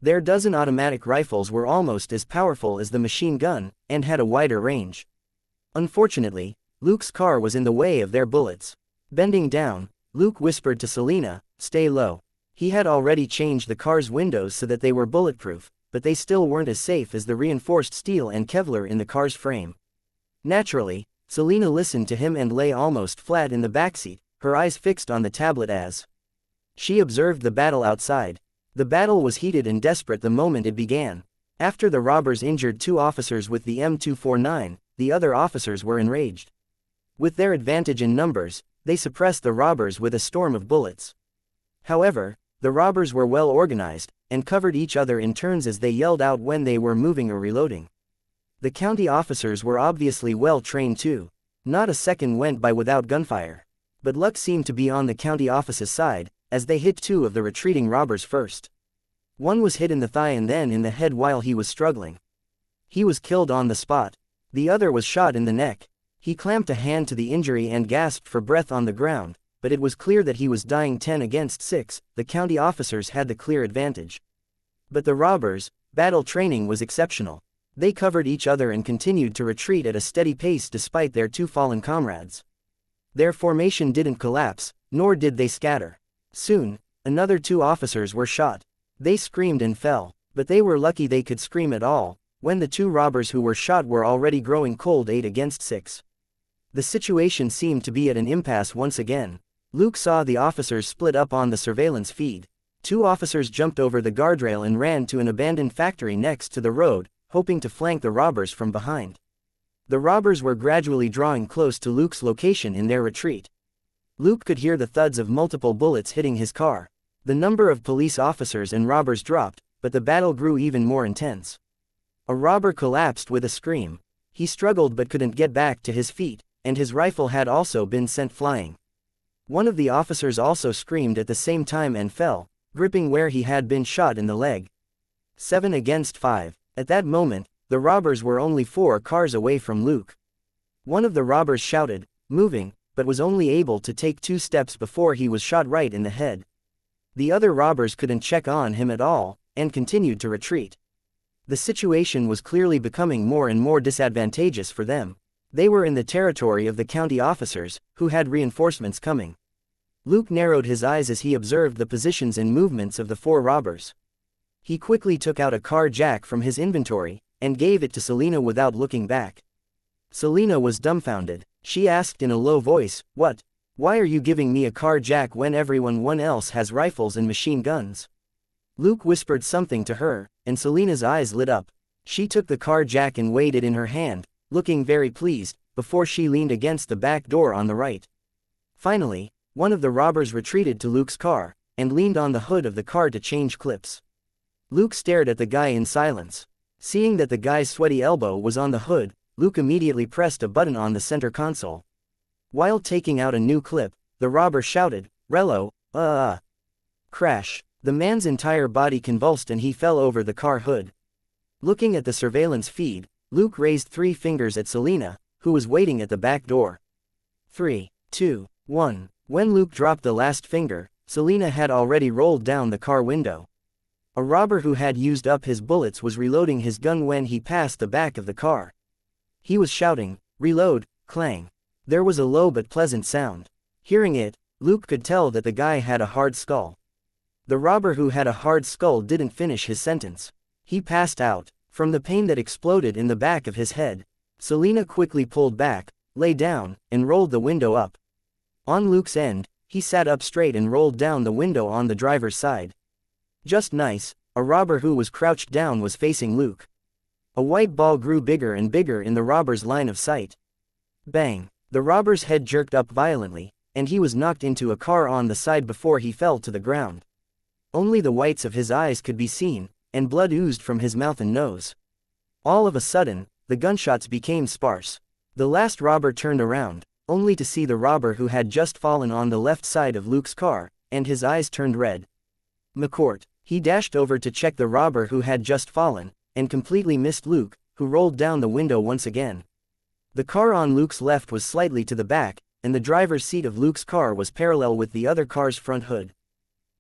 Their dozen automatic rifles were almost as powerful as the machine gun, and had a wider range. Unfortunately, Luke's car was in the way of their bullets. Bending down, Luke whispered to Selena, "Stay low." He had already changed the car's windows so that they were bulletproof, but they still weren't as safe as the reinforced steel and Kevlar in the car's frame. Naturally, Selena listened to him and lay almost flat in the backseat, her eyes fixed on the tablet as she observed the battle outside. The battle was heated and desperate the moment it began. After the robbers injured 2 officers with the M249, the other officers were enraged. With their advantage in numbers, they suppressed the robbers with a storm of bullets. However, the robbers were well organized, and covered each other in turns as they yelled out when they were moving or reloading. The county officers were obviously well trained too. Not a second went by without gunfire. But luck seemed to be on the county office's side, as they hit 2 of the retreating robbers first. One was hit in the thigh and then in the head while he was struggling. He was killed on the spot. The other was shot in the neck. He clamped a hand to the injury and gasped for breath on the ground, but it was clear that he was dying 10 against 6, the county officers had the clear advantage. But the robbers' battle training was exceptional. They covered each other and continued to retreat at a steady pace despite their 2 fallen comrades. Their formation didn't collapse, nor did they scatter. Soon, another 2 officers were shot. They screamed and fell, but they were lucky they could scream at all, when the 2 robbers who were shot were already growing cold 8 against 6. The situation seemed to be at an impasse once again. Luke saw the officers split up on the surveillance feed. 2 officers jumped over the guardrail and ran to an abandoned factory next to the road, hoping to flank the robbers from behind. The robbers were gradually drawing close to Luke's location in their retreat. Luke could hear the thuds of multiple bullets hitting his car. The number of police officers and robbers dropped, but the battle grew even more intense. A robber collapsed with a scream. He struggled but couldn't get back to his feet, and his rifle had also been sent flying. One of the officers also screamed at the same time and fell, gripping where he had been shot in the leg. 7 against 5. At that moment, the robbers were only 4 cars away from Luke. One of the robbers shouted, "Moving," but was only able to take 2 steps before he was shot right in the head. The other robbers couldn't check on him at all, and continued to retreat. The situation was clearly becoming more and more disadvantageous for them. They were in the territory of the county officers, who had reinforcements coming. Luke narrowed his eyes as he observed the positions and movements of the 4 robbers. He quickly took out a car jack from his inventory, and gave it to Selena without looking back. Selena was dumbfounded. She asked in a low voice, "What? Why are you giving me a car jack when everyone else has rifles and machine guns?" Luke whispered something to her, and Selena's eyes lit up. She took the car jack and weighed it in her hand, looking very pleased, before she leaned against the back door on the right. Finally, one of the robbers retreated to Luke's car, and leaned on the hood of the car to change clips. Luke stared at the guy in silence. Seeing that the guy's sweaty elbow was on the hood, Luke immediately pressed a button on the center console. While taking out a new clip, the robber shouted, "Rello, Crash. The man's entire body convulsed and he fell over the car hood. Looking at the surveillance feed, Luke raised 3 fingers at Selena, who was waiting at the back door. 3, 2, 1. When Luke dropped the last finger, Selena had already rolled down the car window. A robber who had used up his bullets was reloading his gun when he passed the back of the car. He was shouting, "Reload," clang. There was a low but pleasant sound. Hearing it, Luke could tell that the guy had a hard skull. The robber who had a hard skull didn't finish his sentence. He passed out. From the pain that exploded in the back of his head, Selena quickly pulled back, lay down, and rolled the window up. On Luke's end, he sat up straight and rolled down the window on the driver's side. Just nice, a robber who was crouched down was facing Luke. A white ball grew bigger and bigger in the robber's line of sight. Bang! The robber's head jerked up violently, and he was knocked into a car on the side before he fell to the ground. Only the whites of his eyes could be seen, and blood oozed from his mouth and nose. All of a sudden, the gunshots became sparse. The last robber turned around, only to see the robber who had just fallen on the left side of Luke's car, and his eyes turned red. McCourt. He dashed over to check the robber who had just fallen, and completely missed Luke, who rolled down the window once again. The car on Luke's left was slightly to the back, and the driver's seat of Luke's car was parallel with the other car's front hood.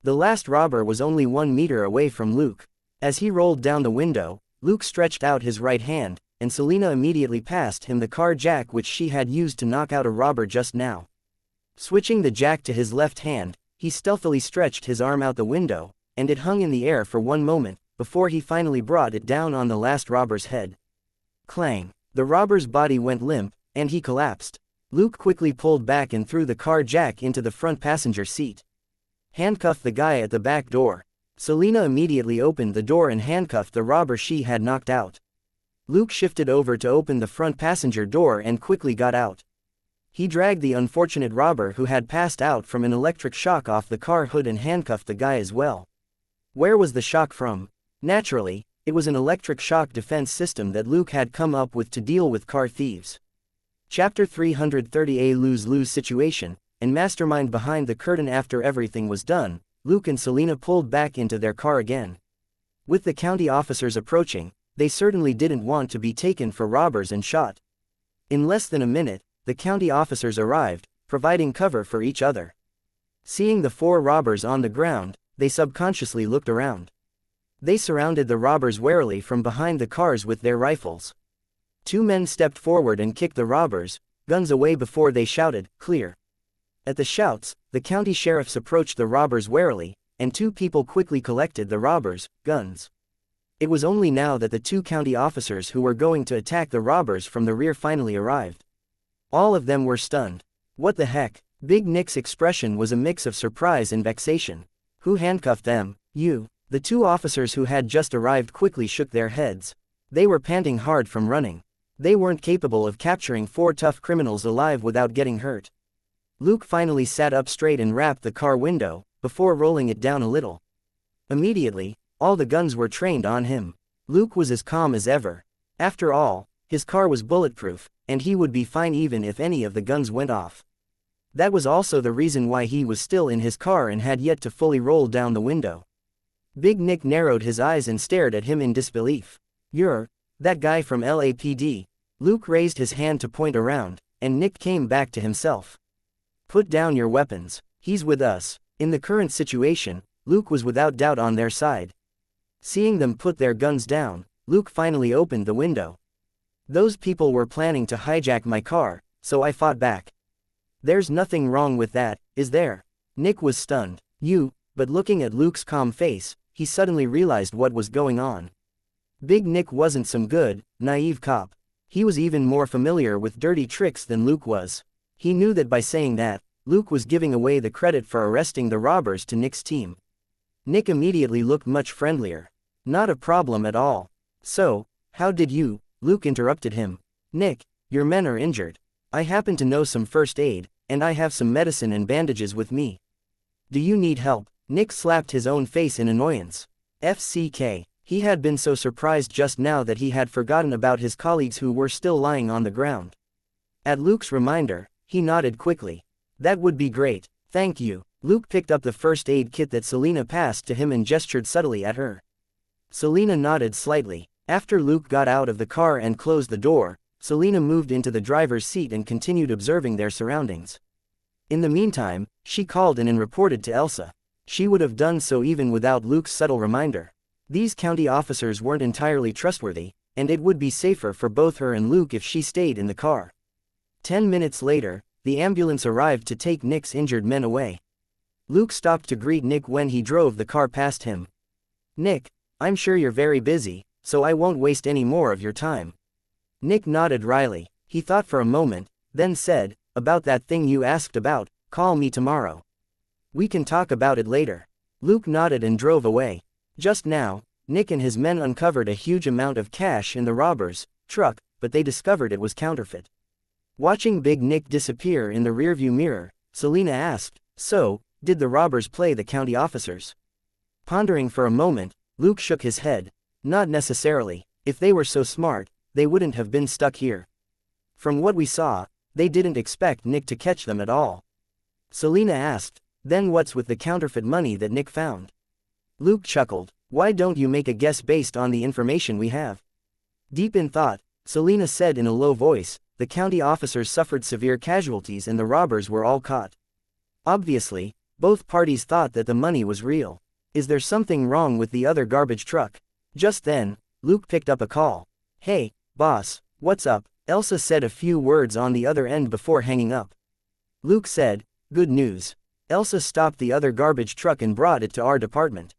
The last robber was only 1 meter away from Luke. As he rolled down the window, Luke stretched out his right hand, and Selena immediately passed him the car jack which she had used to knock out a robber just now. Switching the jack to his left hand, he stealthily stretched his arm out the window, and it hung in the air for 1 moment, before he finally brought it down on the last robber's head. Clang! The robber's body went limp, and he collapsed. Luke quickly pulled back and threw the car jack into the front passenger seat. Handcuff the guy at the back door. Selena immediately opened the door and handcuffed the robber she had knocked out. Luke shifted over to open the front passenger door and quickly got out. He dragged the unfortunate robber who had passed out from an electric shock off the car hood and handcuffed the guy as well. Where was the shock from? Naturally, it was an electric shock defense system that Luke had come up with to deal with car thieves. Chapter 330. A lose-lose situation, and mastermind behind the curtain. After everything was done, Luke and Selena pulled back into their car again. With the county officers approaching, they certainly didn't want to be taken for robbers and shot. In less than a minute, the county officers arrived, providing cover for each other. Seeing the 4 robbers on the ground, they subconsciously looked around. They surrounded the robbers warily from behind the cars with their rifles. 2 men stepped forward and kicked the robbers, guns away before they shouted, "Clear." At the shouts, the county sheriffs approached the robbers warily, and 2 people quickly collected the robbers' guns. It was only now that the 2 county officers who were going to attack the robbers from the rear finally arrived. All of them were stunned. What the heck? Big Nick's expression was a mix of surprise and vexation. Who handcuffed them? You. The 2 officers who had just arrived quickly shook their heads. They were panting hard from running. They weren't capable of capturing 4 tough criminals alive without getting hurt. Luke finally sat up straight and rapped the car window, before rolling it down a little. Immediately, all the guns were trained on him. Luke was as calm as ever. After all, his car was bulletproof, and he would be fine even if any of the guns went off. That was also the reason why he was still in his car and had yet to fully roll down the window. Big Nick narrowed his eyes and stared at him in disbelief. "You're that guy from LAPD." Luke raised his hand to point around, and Nick came back to himself. "Put down your weapons. He's with us." In the current situation, Luke was without doubt on their side. Seeing them put their guns down, Luke finally opened the window. "Those people were planning to hijack my car, so I fought back. There's nothing wrong with that, is there?" Nick was stunned. But looking at Luke's calm face, he suddenly realized what was going on. Big Nick wasn't some good, naive cop. He was even more familiar with dirty tricks than Luke was. He knew that by saying that, Luke was giving away the credit for arresting the robbers to Nick's team. Nick immediately looked much friendlier. "Not a problem at all." "So, how did you?" Luke interrupted him. "Nick, your men are injured. I happen to know some first aid, and I have some medicine and bandages with me. Do you need help?" Nick slapped his own face in annoyance. FCK. He had been so surprised just now that he had forgotten about his colleagues who were still lying on the ground. At Luke's reminder, he nodded quickly. "That would be great, thank you." Luke picked up the first aid kit that Selena passed to him and gestured subtly at her. Selena nodded slightly. After Luke got out of the car and closed the door, Selena moved into the driver's seat and continued observing their surroundings. In the meantime, she called in and reported to Elsa. She would have done so even without Luke's subtle reminder. These county officers weren't entirely trustworthy, and it would be safer for both her and Luke if she stayed in the car. 10 minutes later, the ambulance arrived to take Nick's injured men away. Luke stopped to greet Nick when he drove the car past him. "Nick, I'm sure you're very busy, so I won't waste any more of your time. Nick nodded wryly. He thought for a moment, then said, about that thing you asked about, call me tomorrow. We can talk about it later. Luke nodded and drove away. Just now, Nick and his men uncovered a huge amount of cash in the robbers' truck, but they discovered it was counterfeit. Watching Big Nick disappear in the rearview mirror, Selena asked, so, did the robbers play the county officers? Pondering for a moment, Luke shook his head. Not necessarily. If they were so smart, they wouldn't have been stuck here. From what we saw, they didn't expect Nick to catch them at all. Selena asked, then what's with the counterfeit money that Nick found? Luke chuckled. Why don't you make a guess based on the information we have? Deep in thought, Selena said in a low voice, the county officers suffered severe casualties and the robbers were all caught. Obviously, both parties thought that the money was real. Is there something wrong with the other garbage truck? Just then, Luke picked up a call. Hey, boss, what's up? Elsa said a few words on the other end before hanging up. Luke said, good news. Elsa stopped the other garbage truck and brought it to our department.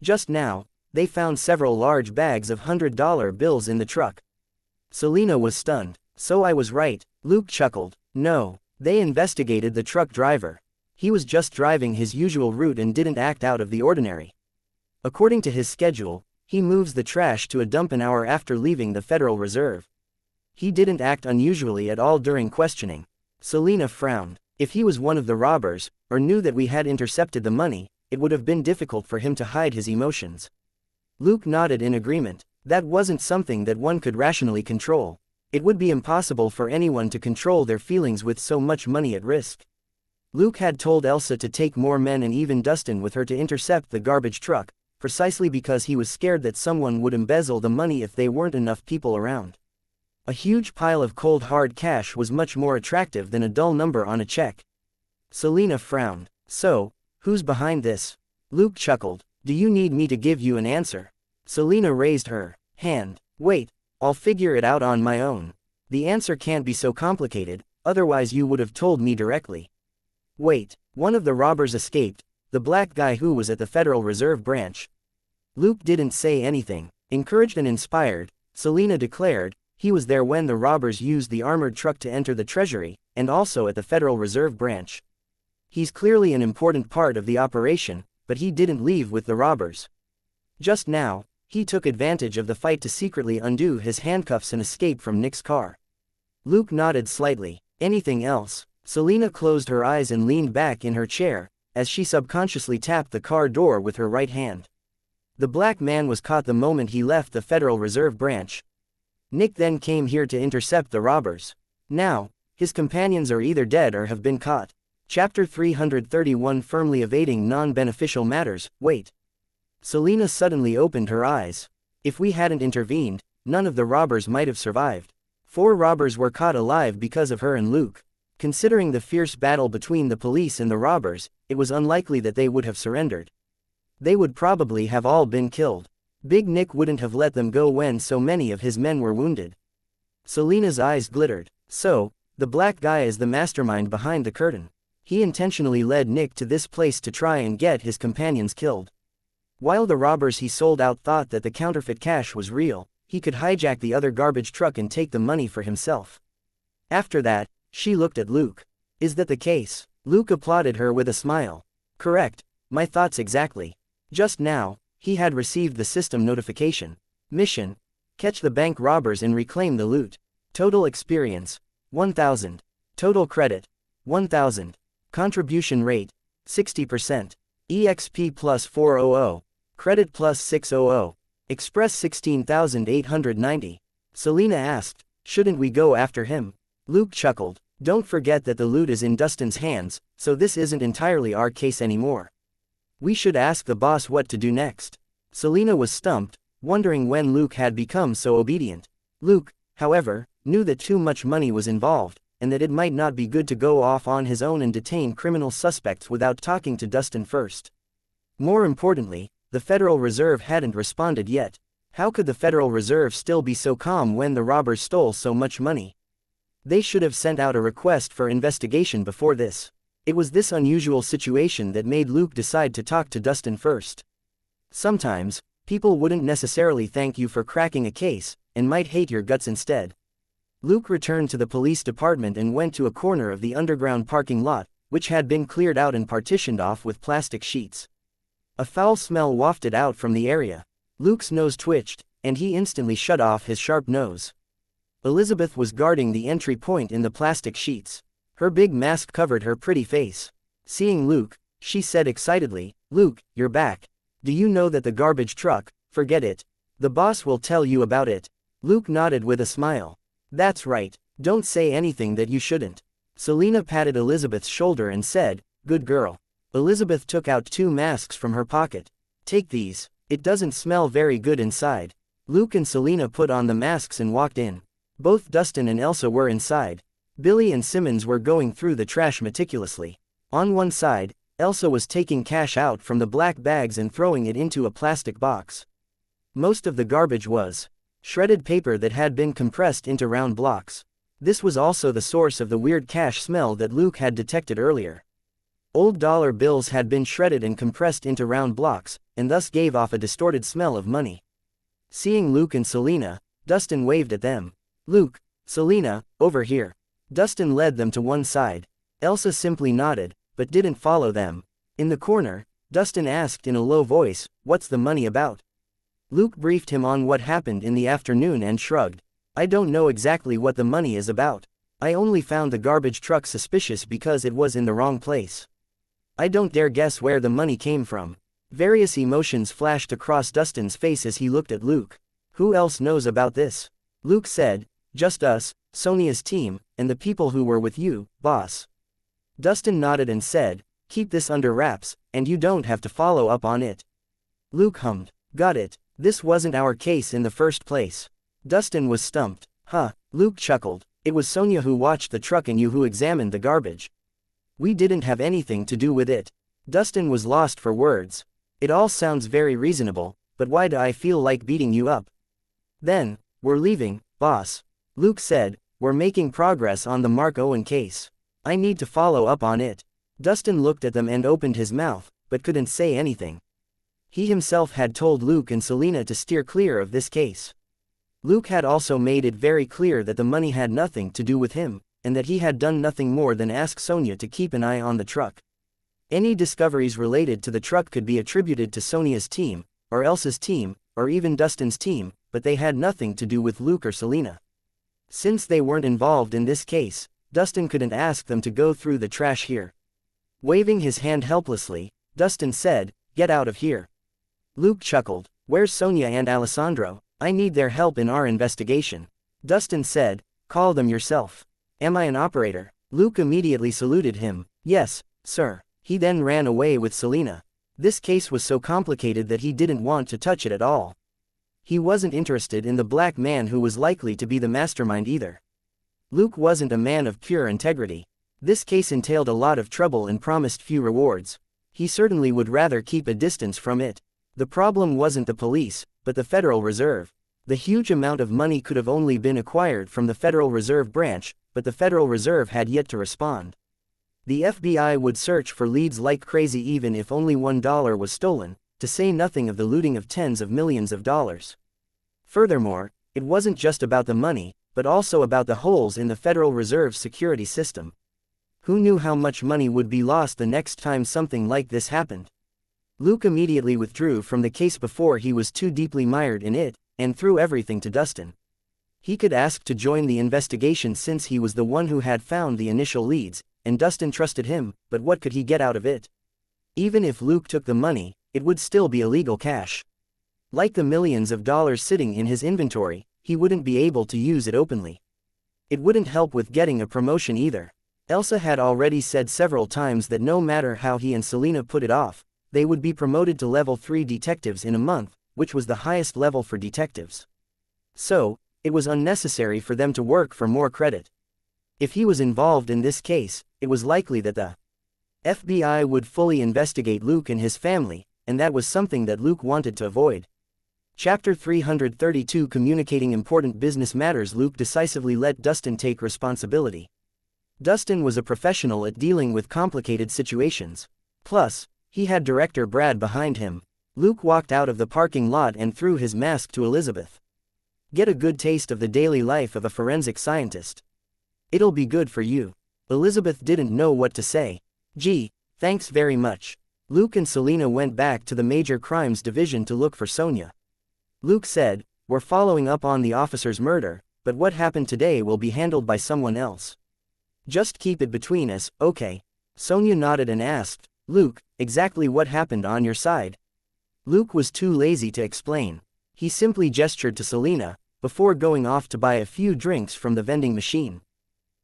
Just now, they found several large bags of $100 bills in the truck. Selena was stunned. So I was right, Luke chuckled. No, they investigated the truck driver. He was just driving his usual route and didn't act out of the ordinary. According to his schedule, he moves the trash to a dump an hour after leaving the Federal Reserve. He didn't act unusually at all during questioning. Selena frowned. If he was one of the robbers, or knew that we had intercepted the money, it would have been difficult for him to hide his emotions. Luke nodded in agreement. That wasn't something that one could rationally control. It would be impossible for anyone to control their feelings with so much money at risk. Luke had told Elsa to take more men and even Dustin with her to intercept the garbage truck, precisely because he was scared that someone would embezzle the money if there weren't enough people around. A huge pile of cold hard cash was much more attractive than a dull number on a check. Selena frowned. So, who's behind this? Luke chuckled. Do you need me to give you an answer? Selena raised her hand. Wait. I'll figure it out on my own. The answer can't be so complicated, otherwise you would have told me directly. Wait, one of the robbers escaped, the black guy who was at the Federal Reserve branch. Luke didn't say anything. Encouraged and inspired, Selena declared, he was there when the robbers used the armored truck to enter the Treasury, and also at the Federal Reserve branch. He's clearly an important part of the operation, but he didn't leave with the robbers. Just now, he took advantage of the fight to secretly undo his handcuffs and escape from Nick's car. Luke nodded slightly. Anything else? Selena closed her eyes and leaned back in her chair, as she subconsciously tapped the car door with her right hand. The black man was caught the moment he left the Federal Reserve branch. Nick then came here to intercept the robbers. Now, his companions are either dead or have been caught. Chapter 331 Firmly evading non-beneficial matters. Wait. Selena suddenly opened her eyes. If we hadn't intervened, none of the robbers might have survived. 4 robbers were caught alive because of her and Luke. Considering the fierce battle between the police and the robbers, it was unlikely that they would have surrendered. They would probably have all been killed. Big Nick wouldn't have let them go when so many of his men were wounded. Selena's eyes glittered. So, the black guy is the mastermind behind the curtain. He intentionally led Nick to this place to try and get his companions killed. While the robbers he sold out thought that the counterfeit cash was real, he could hijack the other garbage truck and take the money for himself. After that, she looked at Luke. Is that the case? Luke applauded her with a smile. Correct, my thoughts exactly. Just now, he had received the system notification. Mission: catch the bank robbers and reclaim the loot. Total experience: 1000. Total credit: 1000. Contribution rate: 60%. EXP plus 400. Credit plus 600. Express 16,890. Selena asked, shouldn't we go after him? Luke chuckled. Don't forget that the loot is in Dustin's hands, so this isn't entirely our case anymore. We should ask the boss what to do next. Selena was stumped, wondering when Luke had become so obedient. Luke, however, knew that too much money was involved, and that it might not be good to go off on his own and detain criminal suspects without talking to Dustin first. More importantly, the Federal Reserve hadn't responded yet. How could the Federal Reserve still be so calm when the robbers stole so much money? They should have sent out a request for investigation before this. It was this unusual situation that made Luke decide to talk to Dustin first. Sometimes, People wouldn't necessarily thank you for cracking a case, and might hate your guts instead. Luke returned to the police department and went to a corner of the underground parking lot, which had been cleared out and partitioned off with plastic sheets. A foul smell wafted out from the area. Luke's nose twitched, and he instantly shut off his sharp nose. Elizabeth was guarding the entry point in the plastic sheets. Her big mask covered her pretty face. Seeing Luke, she said excitedly, "Luke, you're back. Do you know that the garbage truck, forget it. The boss will tell you about it." Luke nodded with a smile. "That's right, don't say anything that you shouldn't." Selina patted Elizabeth's shoulder and said, "Good girl." Elizabeth took out 2 masks from her pocket. "Take these. It doesn't smell very good inside." Luke and Selina put on the masks and walked in. Both Dustin and Elsa were inside. Billy and Simmons were going through the trash meticulously. On one side, Elsa was taking cash out from the black bags and throwing it into a plastic box. Most of the garbage was shredded paper that had been compressed into round blocks. This was also the source of the weird cash smell that Luke had detected earlier. Old dollar bills had been shredded and compressed into round blocks, and thus gave off a distorted smell of money. Seeing Luke and Selina, Dustin waved at them. "Luke, Selina, over here." Dustin led them to one side. Elsa simply nodded, but didn't follow them. In the corner, Dustin asked in a low voice, "What's the money about?" Luke briefed him on what happened in the afternoon and shrugged. "I don't know exactly what the money is about. I only found the garbage truck suspicious because it was in the wrong place. I don't dare guess where the money came from." Various emotions flashed across Dustin's face as he looked at Luke. "Who else knows about this?" Luke said, "Just us, Sonia's team, and the people who were with you, boss." Dustin nodded and said, "Keep this under wraps, and you don't have to follow up on it." Luke hummed, "Got it. This wasn't our case in the first place." Dustin was stumped. "Huh," Luke chuckled. "It was Sonia who watched the truck and you who examined the garbage. We didn't have anything to do with it." Dustin was lost for words. "It all sounds very reasonable, but why do I feel like beating you up?" "Then, we're leaving, boss." Luke said, "We're making progress on the Mark Owen case. I need to follow up on it." Dustin looked at them and opened his mouth, but couldn't say anything. He himself had told Luke and Selina to steer clear of this case. Luke had also made it very clear that the money had nothing to do with him, and that he had done nothing more than ask Sonia to keep an eye on the truck. Any discoveries related to the truck could be attributed to Sonia's team, or Elsa's team, or even Dustin's team, but they had nothing to do with Luke or Selina. Since they weren't involved in this case, Dustin couldn't ask them to go through the trash here. Waving his hand helplessly, Dustin said, "Get out of here." Luke chuckled, "Where's Sonia and Alessandro? I need their help in our investigation." Dustin said, "Call them yourself." "Am I an operator?" Luke immediately saluted him. "Yes, sir." He then ran away with Selina. This case was so complicated that he didn't want to touch it at all. He wasn't interested in the black man who was likely to be the mastermind either. Luke wasn't a man of pure integrity. This case entailed a lot of trouble and promised few rewards. He certainly would rather keep a distance from it. The problem wasn't the police, but the Federal Reserve. The huge amount of money could have only been acquired from the Federal Reserve branch, but the Federal Reserve had yet to respond. The FBI would search for leads like crazy even if only $1 was stolen, to say nothing of the looting of tens of millions of dollars. Furthermore, it wasn't just about the money, but also about the holes in the Federal Reserve's security system. Who knew how much money would be lost the next time something like this happened? Luke immediately withdrew from the case before he was too deeply mired in it, and threw everything to Dustin. He could ask to join the investigation since he was the one who had found the initial leads, and Dustin trusted him, but what could he get out of it? Even if Luke took the money, it would still be illegal cash. Like the millions of dollars sitting in his inventory, he wouldn't be able to use it openly. It wouldn't help with getting a promotion either. Elsa had already said several times that no matter how he and Selina put it off, they would be promoted to level 3 detectives in a month, which was the highest level for detectives. So, it was unnecessary for them to work for more credit. If he was involved in this case, it was likely that the FBI would fully investigate Luke and his family, and that was something that Luke wanted to avoid. Chapter 332 Communicating Important Business Matters. Luke decisively let Dustin take responsibility. Dustin was a professional at dealing with complicated situations. Plus, he had director Brad behind him. Luke walked out of the parking lot and threw his mask to Elizabeth. Get a good taste of the daily life of a forensic scientist. It'll be good for you. Elizabeth didn't know what to say. Gee, thanks very much. Luke and Selina went back to the Major Crimes Division to look for Sonia. Luke said, "We're following up on the officer's murder, but what happened today will be handled by someone else. Just keep it between us, okay?" Sonia nodded and asked, "Luke, exactly what happened on your side?" Luke was too lazy to explain. He simply gestured to Selina, before going off to buy a few drinks from the vending machine.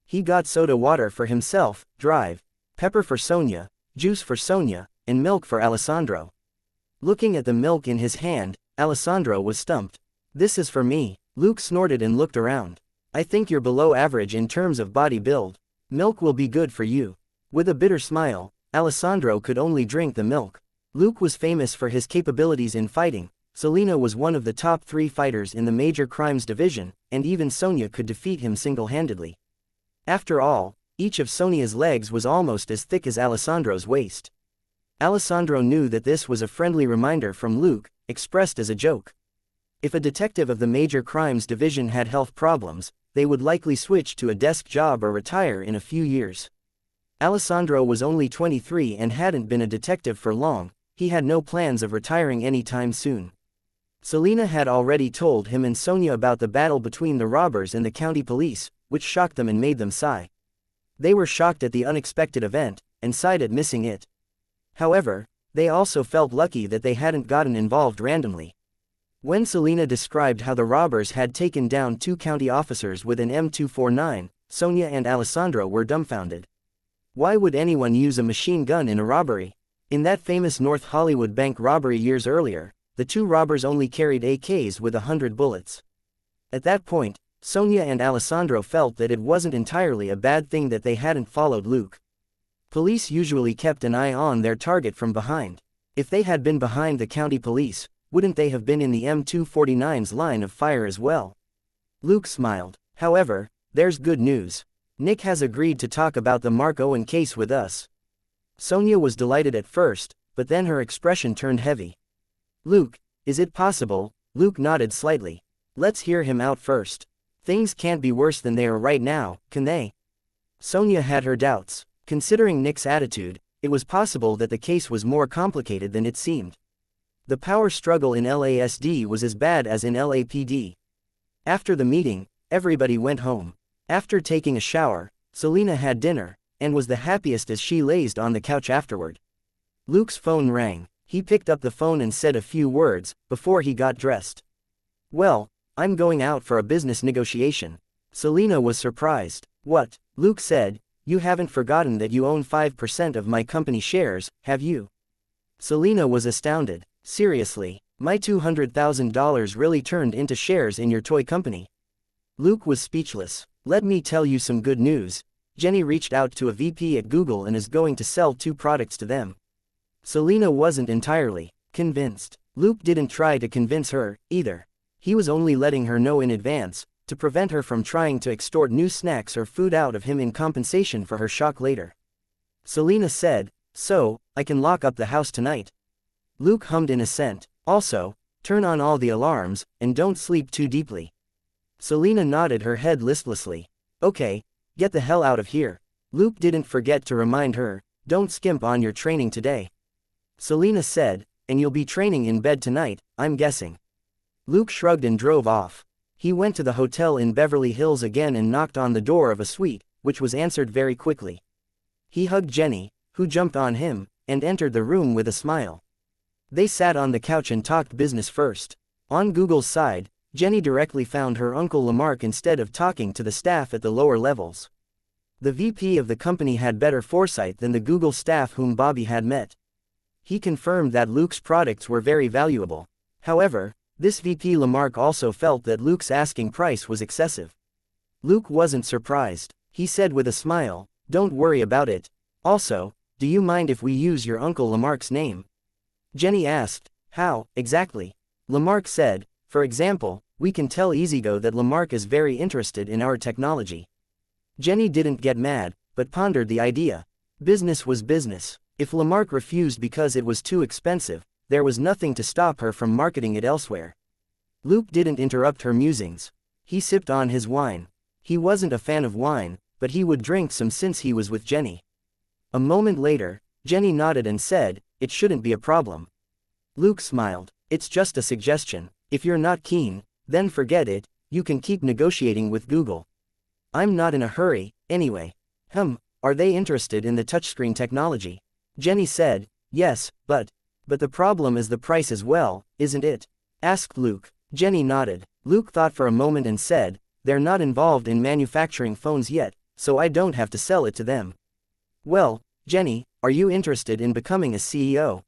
He got soda water for himself, drive, pepper for Sonia, juice for Sonia, and milk for Alessandro. Looking at the milk in his hand, Alessandro was stumped. "This is for me." Luke snorted and looked around. "I think you're below average in terms of body build. Milk will be good for you." With a bitter smile, Alessandro could only drink the milk. Luke was famous for his capabilities in fighting. Selina was one of the top 3 fighters in the Major Crimes Division, and even Sonia could defeat him single-handedly. After all, each of Sonia's legs was almost as thick as Alessandro's waist. Alessandro knew that this was a friendly reminder from Luke, expressed as a joke. If a detective of the Major Crimes Division had health problems, they would likely switch to a desk job or retire in a few years. Alessandro was only 23 and hadn't been a detective for long. He had no plans of retiring anytime soon. Selina had already told him and Sonia about the battle between the robbers and the county police, which shocked them and made them sigh. They were shocked at the unexpected event, and sighed at missing it. However, they also felt lucky that they hadn't gotten involved randomly. When Selina described how the robbers had taken down 2 county officers with an M249, Sonia and Alessandro were dumbfounded. Why would anyone use a machine gun in a robbery? In that famous North Hollywood bank robbery years earlier, the 2 robbers only carried AKs with 100 bullets. At that point, Sonia and Alessandro felt that it wasn't entirely a bad thing that they hadn't followed Luke. Police usually kept an eye on their target from behind. If they had been behind the county police, wouldn't they have been in the M249's line of fire as well? Luke smiled. "However, there's good news. Nick has agreed to talk about the Mark Owen case with us." Sonia was delighted at first, but then her expression turned heavy. "Luke, is it possible?" Luke nodded slightly. "Let's hear him out first. Things can't be worse than they are right now, can they?" Sonia had her doubts. Considering Nick's attitude, it was possible that the case was more complicated than it seemed. The power struggle in LASD was as bad as in LAPD. After the meeting, everybody went home. After taking a shower, Selina had dinner, and was the happiest as she lazed on the couch afterward. Luke's phone rang. He picked up the phone and said a few words, before he got dressed. "Well, I'm going out for a business negotiation." Selina was surprised. "What?" Luke said, "You haven't forgotten that you own 5% of my company shares, have you?" Selina was astounded. "Seriously, my $200,000 really turned into shares in your toy company?" Luke was speechless. "Let me tell you some good news. Jenny reached out to a VP at Google and is going to sell 2 products to them." Selina wasn't entirely convinced. Luke didn't try to convince her, either. He was only letting her know in advance, to prevent her from trying to extort new snacks or food out of him in compensation for her shock later. Selina said, "So, I can lock up the house tonight?" Luke hummed in assent. "Also, turn on all the alarms, and don't sleep too deeply." Selina nodded her head listlessly. "Okay, get the hell out of here." Luke didn't forget to remind her, "Don't skimp on your training today." Selina said, "And you'll be training in bed tonight, I'm guessing." Luke shrugged and drove off. He went to the hotel in Beverly Hills again and knocked on the door of a suite, which was answered very quickly. He hugged Jenny, who jumped on him, and entered the room with a smile. They sat on the couch and talked business first. On Google's side, Jenny directly found her uncle Lamarck instead of talking to the staff at the lower levels. The VP of the company had better foresight than the Google staff whom Bobby had met. He confirmed that Luke's products were very valuable. However, this VP Lamarck also felt that Luke's asking price was excessive. Luke wasn't surprised. He said with a smile, "Don't worry about it. Also, do you mind if we use your uncle Lamarck's name?" Jenny asked, "How, exactly?" Lamarck said, "For example, we can tell EasyGo that Lamarck is very interested in our technology." Jenny didn't get mad, but pondered the idea. Business was business. If Lamarck refused because it was too expensive, there was nothing to stop her from marketing it elsewhere. Luke didn't interrupt her musings. He sipped on his wine. He wasn't a fan of wine, but he would drink some since he was with Jenny. A moment later, Jenny nodded and said, "It shouldn't be a problem." Luke smiled. "It's just a suggestion. If you're not keen, then forget it, you can keep negotiating with Google. I'm not in a hurry, anyway." Are they interested in the touchscreen technology? Jenny said, "Yes, but the problem is the price as well, isn't it?" asked Luke. Jenny nodded. Luke thought for a moment and said, "They're not involved in manufacturing phones yet, so I don't have to sell it to them." "Well, Jenny, are you interested in becoming a CEO?"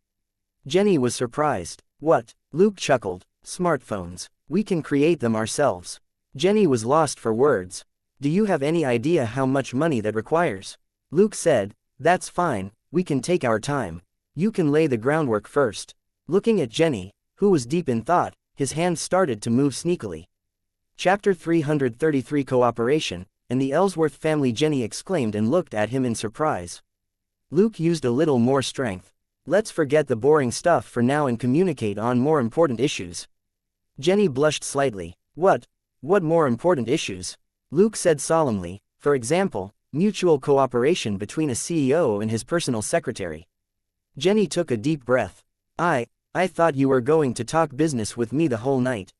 Jenny was surprised. "What?" Luke chuckled. "Smartphones. We can create them ourselves." Jenny was lost for words. "Do you have any idea how much money that requires?" Luke said, "That's fine, we can take our time. You can lay the groundwork first." Looking at Jenny, who was deep in thought, his hands started to move sneakily. Chapter 333 Cooperation, and the Ellsworth family. Jenny exclaimed and looked at him in surprise. Luke used a little more strength. "Let's forget the boring stuff for now and communicate on more important issues." Jenny blushed slightly. What more important issues?" Luke said solemnly. "For example, mutual cooperation between a CEO and his personal secretary." Jenny took a deep breath. I thought you were going to talk business with me the whole night."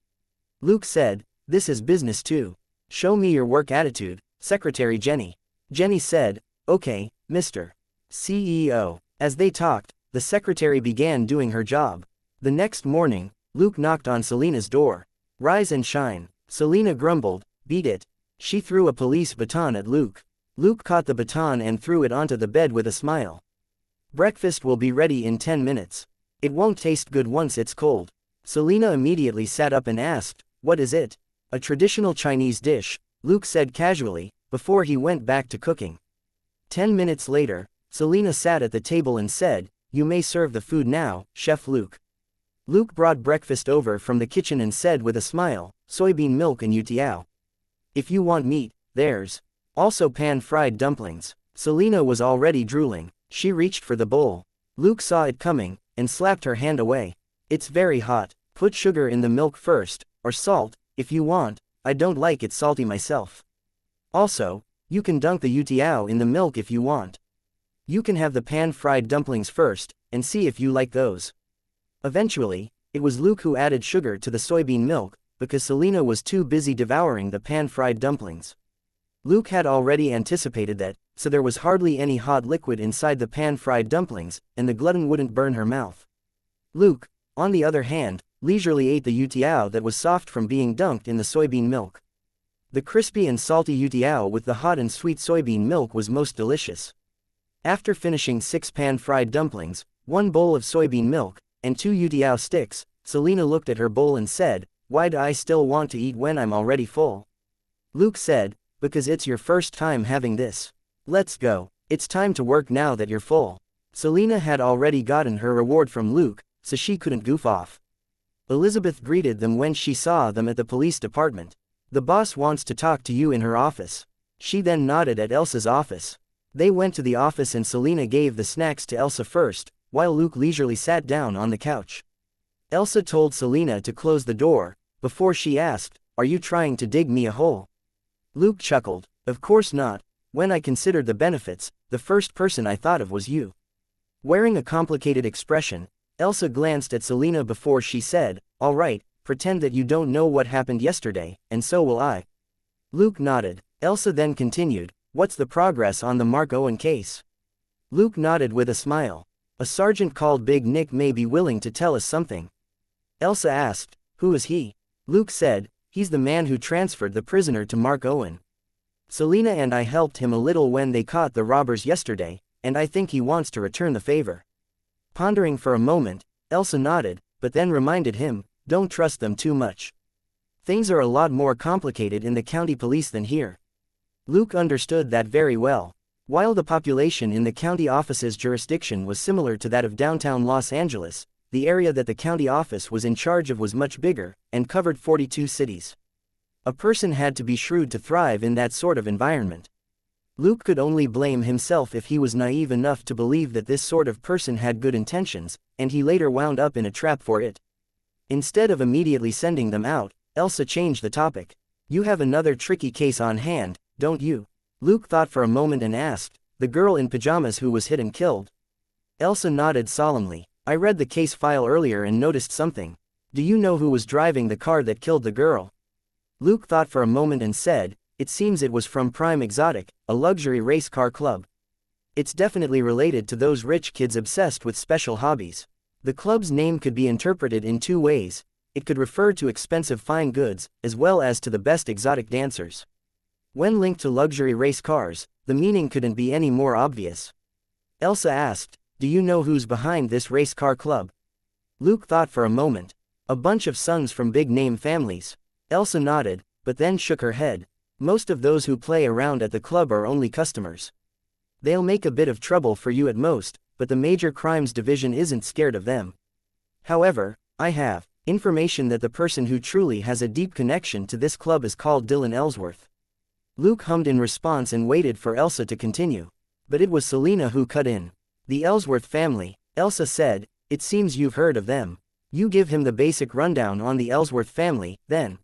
Luke said, "This is business too. Show me your work attitude, Secretary Jenny." Jenny said, "Okay, Mr. CEO." As they talked, the secretary began doing her job. The next morning, Luke knocked on Selena's door. "Rise and shine." Selena grumbled, "Beat it." She threw a police baton at Luke. Luke caught the baton and threw it onto the bed with a smile. "Breakfast will be ready in 10 minutes. It won't taste good once it's cold." Selena immediately sat up and asked, "What is it?" "A traditional Chinese dish," Luke said casually, before he went back to cooking. 10 minutes later, Selena sat at the table and said, "You may serve the food now, Chef Luke." Luke brought breakfast over from the kitchen and said with a smile, "Soybean milk and youtiao. If you want meat, there's also pan-fried dumplings." Selena was already drooling. She reached for the bowl. Luke saw it coming, and slapped her hand away. "It's very hot. Put sugar in the milk first, or salt, if you want. I don't like it salty myself. Also, you can dunk the youtiao in the milk if you want. You can have the pan-fried dumplings first, and see if you like those." Eventually, it was Luke who added sugar to the soybean milk, because Selena was too busy devouring the pan-fried dumplings. Luke had already anticipated that, so there was hardly any hot liquid inside the pan-fried dumplings, and the glutton wouldn't burn her mouth. Luke, on the other hand, leisurely ate the youtiao that was soft from being dunked in the soybean milk. The crispy and salty youtiao with the hot and sweet soybean milk was most delicious. After finishing 6 pan-fried dumplings, 1 bowl of soybean milk, and 2 youtiao sticks, Selena looked at her bowl and said, "Why do I still want to eat when I'm already full?" Luke said, "Because it's your first time having this. Let's go. It's time to work now that you're full." Selena had already gotten her reward from Luke, so she couldn't goof off. Elizabeth greeted them when she saw them at the police department. "The boss wants to talk to you in her office." She then nodded at Elsa's office. They went to the office and Selena gave the snacks to Elsa first, while Luke leisurely sat down on the couch. Elsa told Selena to close the door, before she asked, "Are you trying to dig me a hole?" Luke chuckled, "Of course not. When I considered the benefits, the first person I thought of was you." Wearing a complicated expression, Elsa glanced at Selena before she said, "All right, pretend that you don't know what happened yesterday, and so will I." Luke nodded. Elsa then continued, "What's the progress on the Mark Owen case?" Luke nodded with a smile. "A sergeant called Big Nick may be willing to tell us something." Elsa asked, "Who is he?" Luke said, "He's the man who transferred the prisoner to Mark Owen. Selena and I helped him a little when they caught the robbers yesterday, and I think he wants to return the favor." Pondering for a moment, Elsa nodded, but then reminded him, "Don't trust them too much. Things are a lot more complicated in the county police than here." Luke understood that very well. While the population in the county office's jurisdiction was similar to that of downtown Los Angeles, the area that the county office was in charge of was much bigger, and covered 42 cities. A person had to be shrewd to thrive in that sort of environment. Luke could only blame himself if he was naive enough to believe that this sort of person had good intentions, and he later wound up in a trap for it. Instead of immediately sending them out, Elsa changed the topic. You have another tricky case on hand, don't you? Luke thought for a moment and asked, the girl in pajamas who was hit and killed. Elsa nodded solemnly. I read the case file earlier and noticed something. Do you know who was driving the car that killed the girl? Luke thought for a moment and said, it seems it was from Prime Exotic, a luxury race car club. It's definitely related to those rich kids obsessed with special hobbies. The club's name could be interpreted in two ways. It could refer to expensive fine goods, as well as to the best exotic dancers. When linked to luxury race cars, the meaning couldn't be any more obvious. Elsa asked, do you know who's behind this race car club? Luke thought for a moment. A bunch of sons from big-name families. Elsa nodded, but then shook her head. Most of those who play around at the club are only customers. They'll make a bit of trouble for you at most, but the Major Crimes Division isn't scared of them. However, I have information that the person who truly has a deep connection to this club is called Dylan Ellsworth. Luke hummed in response and waited for Elsa to continue. But it was Selina who cut in. The Ellsworth family, Elsa said, it seems you've heard of them. You give him the basic rundown on the Ellsworth family, then.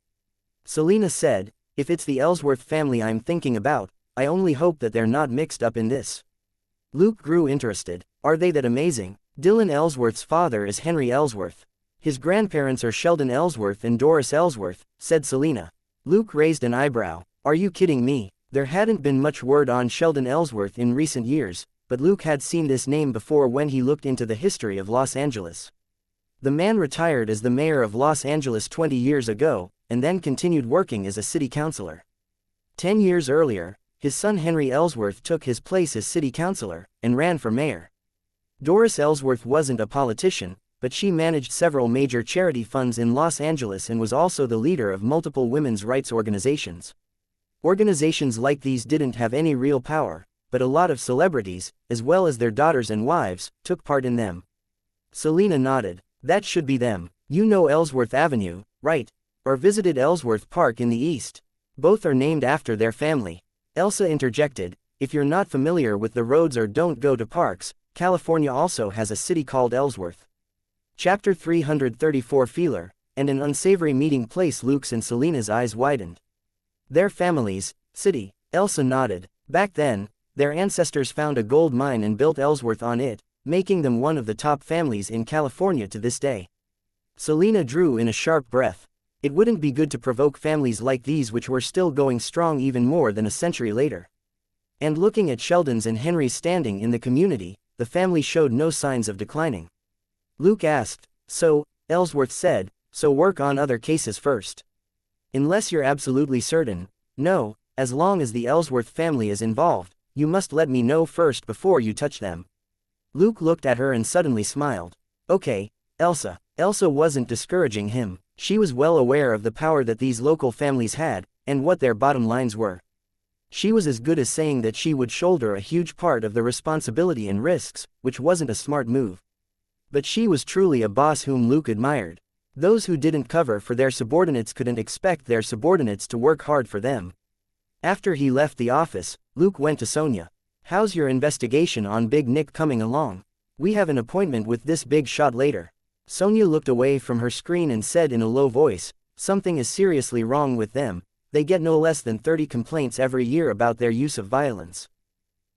Selina said, if it's the Ellsworth family I'm thinking about, I only hope that they're not mixed up in this. Luke grew interested. Are they that amazing? Dylan Ellsworth's father is Henry Ellsworth. His grandparents are Sheldon Ellsworth and Doris Ellsworth, said Selina. Luke raised an eyebrow. Are you kidding me? There hadn't been much word on Sheldon Ellsworth in recent years, but Luke had seen this name before when he looked into the history of Los Angeles. The man retired as the mayor of Los Angeles 20 years ago, and then continued working as a city councilor. 10 years earlier, his son Henry Ellsworth took his place as city councilor, and ran for mayor. Doris Ellsworth wasn't a politician, but she managed several major charity funds in Los Angeles and was also the leader of multiple women's rights organizations. Organizations like these didn't have any real power, but a lot of celebrities, as well as their daughters and wives, took part in them. Selina nodded. That should be them. You know Ellsworth Avenue, right? Or visited Ellsworth Park in the east. Both are named after their family. Elsa interjected, if you're not familiar with the roads or don't go to parks, California also has a city called Ellsworth. Chapter 334 Feeler, and an unsavory meeting place. Luke's and Selina's eyes widened. Their families, city, Elsa nodded. Back then, their ancestors found a gold mine and built Ellsworth on it, making them one of the top families in California to this day. Selina drew in a sharp breath. It wouldn't be good to provoke families like these which were still going strong even more than a century later. And looking at Sheldon's and Henry's standing in the community, the family showed no signs of declining. Luke asked, so, Ellsworth said, so work on other cases first. Unless you're absolutely certain, no, as long as the Ellsworth family is involved, you must let me know first before you touch them. Luke looked at her and suddenly smiled. Okay, Elsa. Elsa wasn't discouraging him. She was well aware of the power that these local families had, and what their bottom lines were. She was as good as saying that she would shoulder a huge part of the responsibility and risks, which wasn't a smart move. But she was truly a boss whom Luke admired. Those who didn't cover for their subordinates couldn't expect their subordinates to work hard for them. After he left the office, Luke went to Sonia. How's your investigation on Big Nick coming along? We have an appointment with this big shot later. Sonia looked away from her screen and said in a low voice, something is seriously wrong with them. They get no less than 30 complaints every year about their use of violence.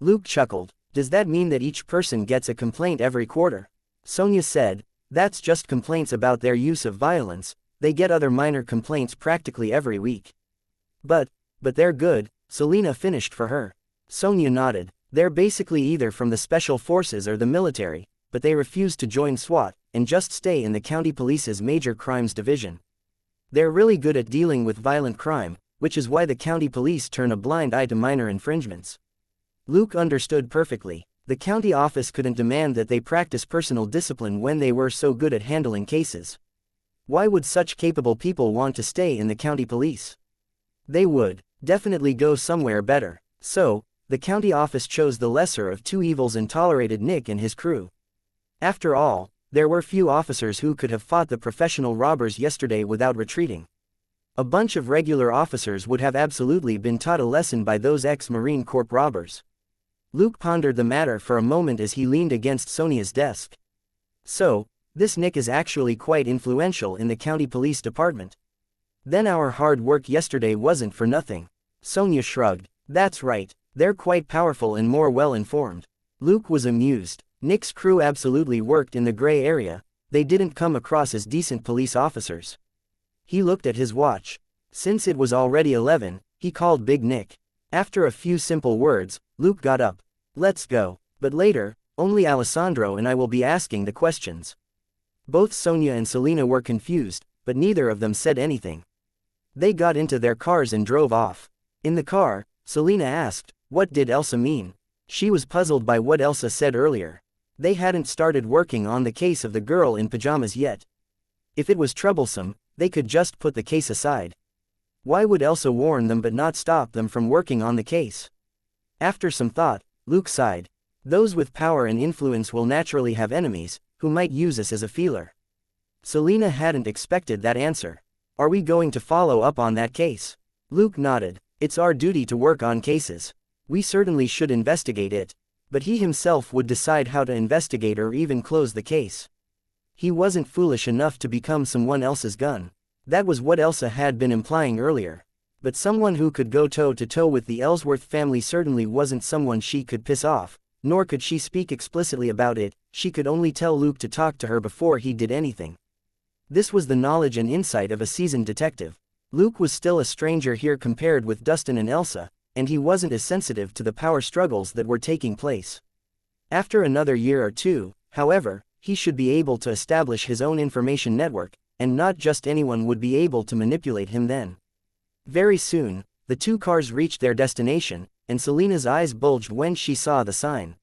Luke chuckled. Does that mean that each person gets a complaint every quarter? Sonia said, that's just complaints about their use of violence. They get other minor complaints practically every week. But they're good, Selina finished for her. Sonia nodded. They're basically either from the special forces or the military, but they refuse to join SWAT, and just stay in the county police's major crimes division. They're really good at dealing with violent crime, which is why the county police turn a blind eye to minor infringements. Luke understood perfectly. The county office couldn't demand that they practice personal discipline when they were so good at handling cases. Why would such capable people want to stay in the county police? They would definitely go somewhere better. So, the county office chose the lesser of two evils and tolerated Nick and his crew. After all, there were few officers who could have fought the professional robbers yesterday without retreating. A bunch of regular officers would have absolutely been taught a lesson by those ex-Marine Corps robbers. Luke pondered the matter for a moment as he leaned against Sonia's desk. So, this Nick is actually quite influential in the county police department. Then our hard work yesterday wasn't for nothing. Sonia shrugged. That's right, they're quite powerful and more well-informed. Luke was amused. Nick's crew absolutely worked in the gray area, they didn't come across as decent police officers. He looked at his watch. Since it was already 11, he called Big Nick. After a few simple words, Luke got up. Let's go. But later, only Alessandro and I will be asking the questions. Both Sonia and Selena were confused, but neither of them said anything. They got into their cars and drove off. In the car, Selena asked, what did Elsa mean? She was puzzled by what Elsa said earlier. They hadn't started working on the case of the girl in pajamas yet. If it was troublesome, they could just put the case aside. Why would Elsa warn them but not stop them from working on the case? After some thought, Luke sighed. Those with power and influence will naturally have enemies, who might use us as a feeler. Selena hadn't expected that answer. Are we going to follow up on that case? Luke nodded. It's our duty to work on cases. We certainly should investigate it. But he himself would decide how to investigate or even close the case. He wasn't foolish enough to become someone else's gun. That was what Elsa had been implying earlier. But someone who could go toe-to-toe with the Ellsworth family certainly wasn't someone she could piss off, nor could she speak explicitly about it. She could only tell Luke to talk to her before he did anything. This was the knowledge and insight of a seasoned detective. Luke was still a stranger here compared with Dustin and Elsa, and he wasn't as sensitive to the power struggles that were taking place. After another year or two, however, he should be able to establish his own information network, and not just anyone would be able to manipulate him then. Very soon, the two cars reached their destination, and Selena's eyes bulged when she saw the sign.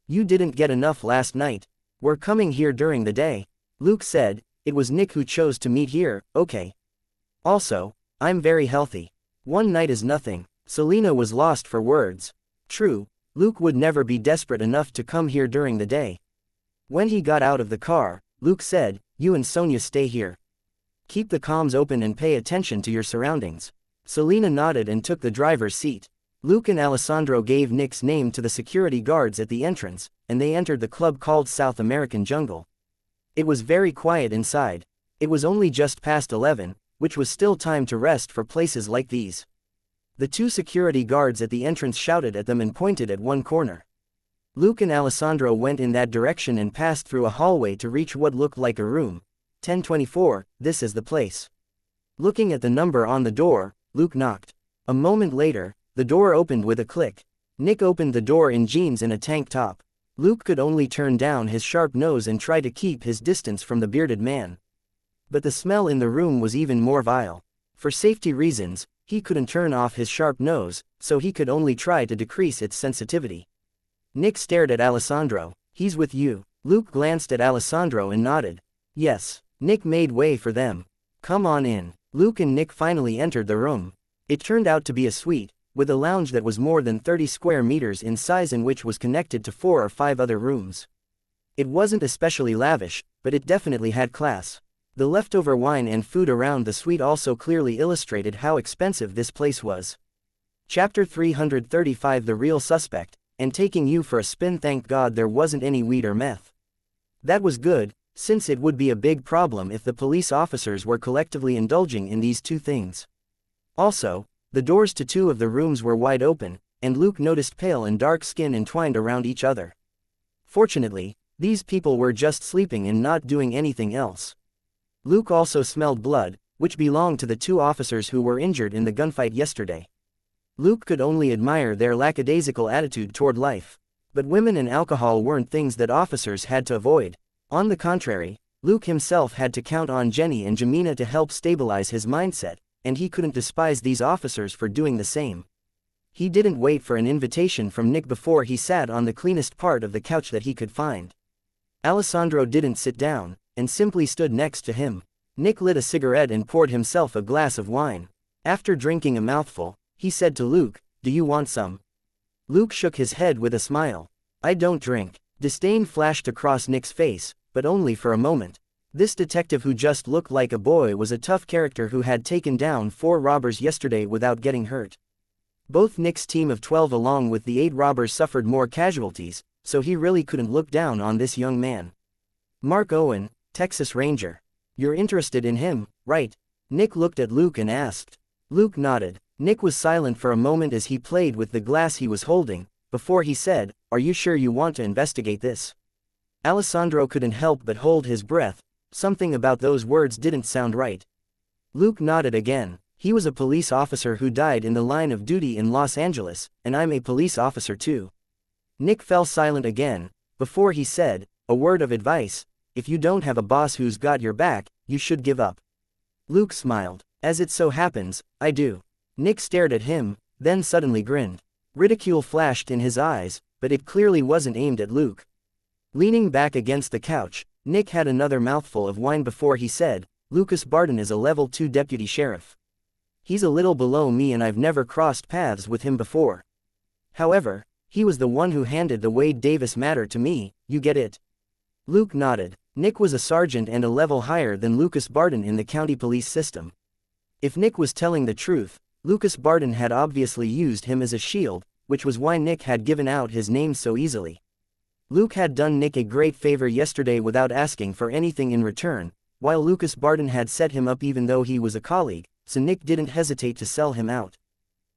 You didn't get enough last night. We're coming here during the day. Luke said, it was Nick who chose to meet here, okay. Also, I'm very healthy. One night is nothing. Selena was lost for words. True, Luke would never be desperate enough to come here during the day. When he got out of the car, Luke said, you and Sonia stay here. Keep the comms open and pay attention to your surroundings. Selena nodded and took the driver's seat. Luke and Alessandro gave Nick's name to the security guards at the entrance, and they entered the club called South American Jungle. It was very quiet inside. It was only just past 11, which was still time to rest for places like these. The two security guards at the entrance shouted at them and pointed at one corner. Luke and Alessandro went in that direction and passed through a hallway to reach what looked like a room. 1024, this is the place. Looking at the number on the door, Luke knocked. A moment later, the door opened with a click. Nick opened the door in jeans and a tank top. Luke could only turn down his sharp nose and try to keep his distance from the bearded man. But the smell in the room was even more vile. For safety reasons, he couldn't turn off his sharp nose, so he could only try to decrease its sensitivity. Nick stared at Alessandro. He's with you. Luke glanced at Alessandro and nodded. Yes. Nick made way for them. Come on in. Luke and Nick finally entered the room. It turned out to be a suite, with a lounge that was more than 30 square meters in size and which was connected to 4 or 5 other rooms. It wasn't especially lavish, but it definitely had class. The leftover wine and food around the suite also clearly illustrated how expensive this place was. Chapter 335 The Real Suspect, and taking you for a spin. Thank God there wasn't any weed or meth. That was good, since it would be a big problem if the police officers were collectively indulging in these two things. Also, the doors to 2 of the rooms were wide open, and Luke noticed pale and dark skin entwined around each other. Fortunately, these people were just sleeping and not doing anything else. Luke also smelled blood, which belonged to the 2 officers who were injured in the gunfight yesterday. Luke could only admire their lackadaisical attitude toward life. But women and alcohol weren't things that officers had to avoid. On the contrary, Luke himself had to count on Jenny and Jamina to help stabilize his mindset, and he couldn't despise these officers for doing the same. He didn't wait for an invitation from Nick before he sat on the cleanest part of the couch that he could find. Alessandro didn't sit down, and simply stood next to him. Nick lit a cigarette and poured himself a glass of wine. After drinking a mouthful, he said to Luke, "Do you want some?" Luke shook his head with a smile. "I don't drink." Disdain flashed across Nick's face, but only for a moment. This detective who just looked like a boy was a tough character who had taken down 4 robbers yesterday without getting hurt. Both Nick's team of 12 along with the 8 robbers suffered more casualties, so he really couldn't look down on this young man. Mark Owen, Texas Ranger. You're interested in him, right? Nick looked at Luke and asked. Luke nodded. Nick was silent for a moment as he played with the glass he was holding, before he said, "Are you sure you want to investigate this?" Alessandro couldn't help but hold his breath. Something about those words didn't sound right. Luke nodded again. He was a police officer who died in the line of duty in Los Angeles, and I'm a police officer too. Nick fell silent again, before he said, "A word of advice, if you don't have a boss who's got your back, you should give up." Luke smiled. As it so happens, I do. Nick stared at him, then suddenly grinned. Ridicule flashed in his eyes, but it clearly wasn't aimed at Luke. Leaning back against the couch, Nick had another mouthful of wine before he said, "Lucas Barton is a level 2 deputy sheriff. He's a little below me and I've never crossed paths with him before. However, he was the one who handed the Wade Davis matter to me, you get it?" Luke nodded. Nick was a sergeant and a level higher than Lucas Barton in the county police system. If Nick was telling the truth, Lucas Barton had obviously used him as a shield, which was why Nick had given out his name so easily. Luke had done Nick a great favor yesterday without asking for anything in return, while Lucas Barton had set him up even though he was a colleague, so Nick didn't hesitate to sell him out.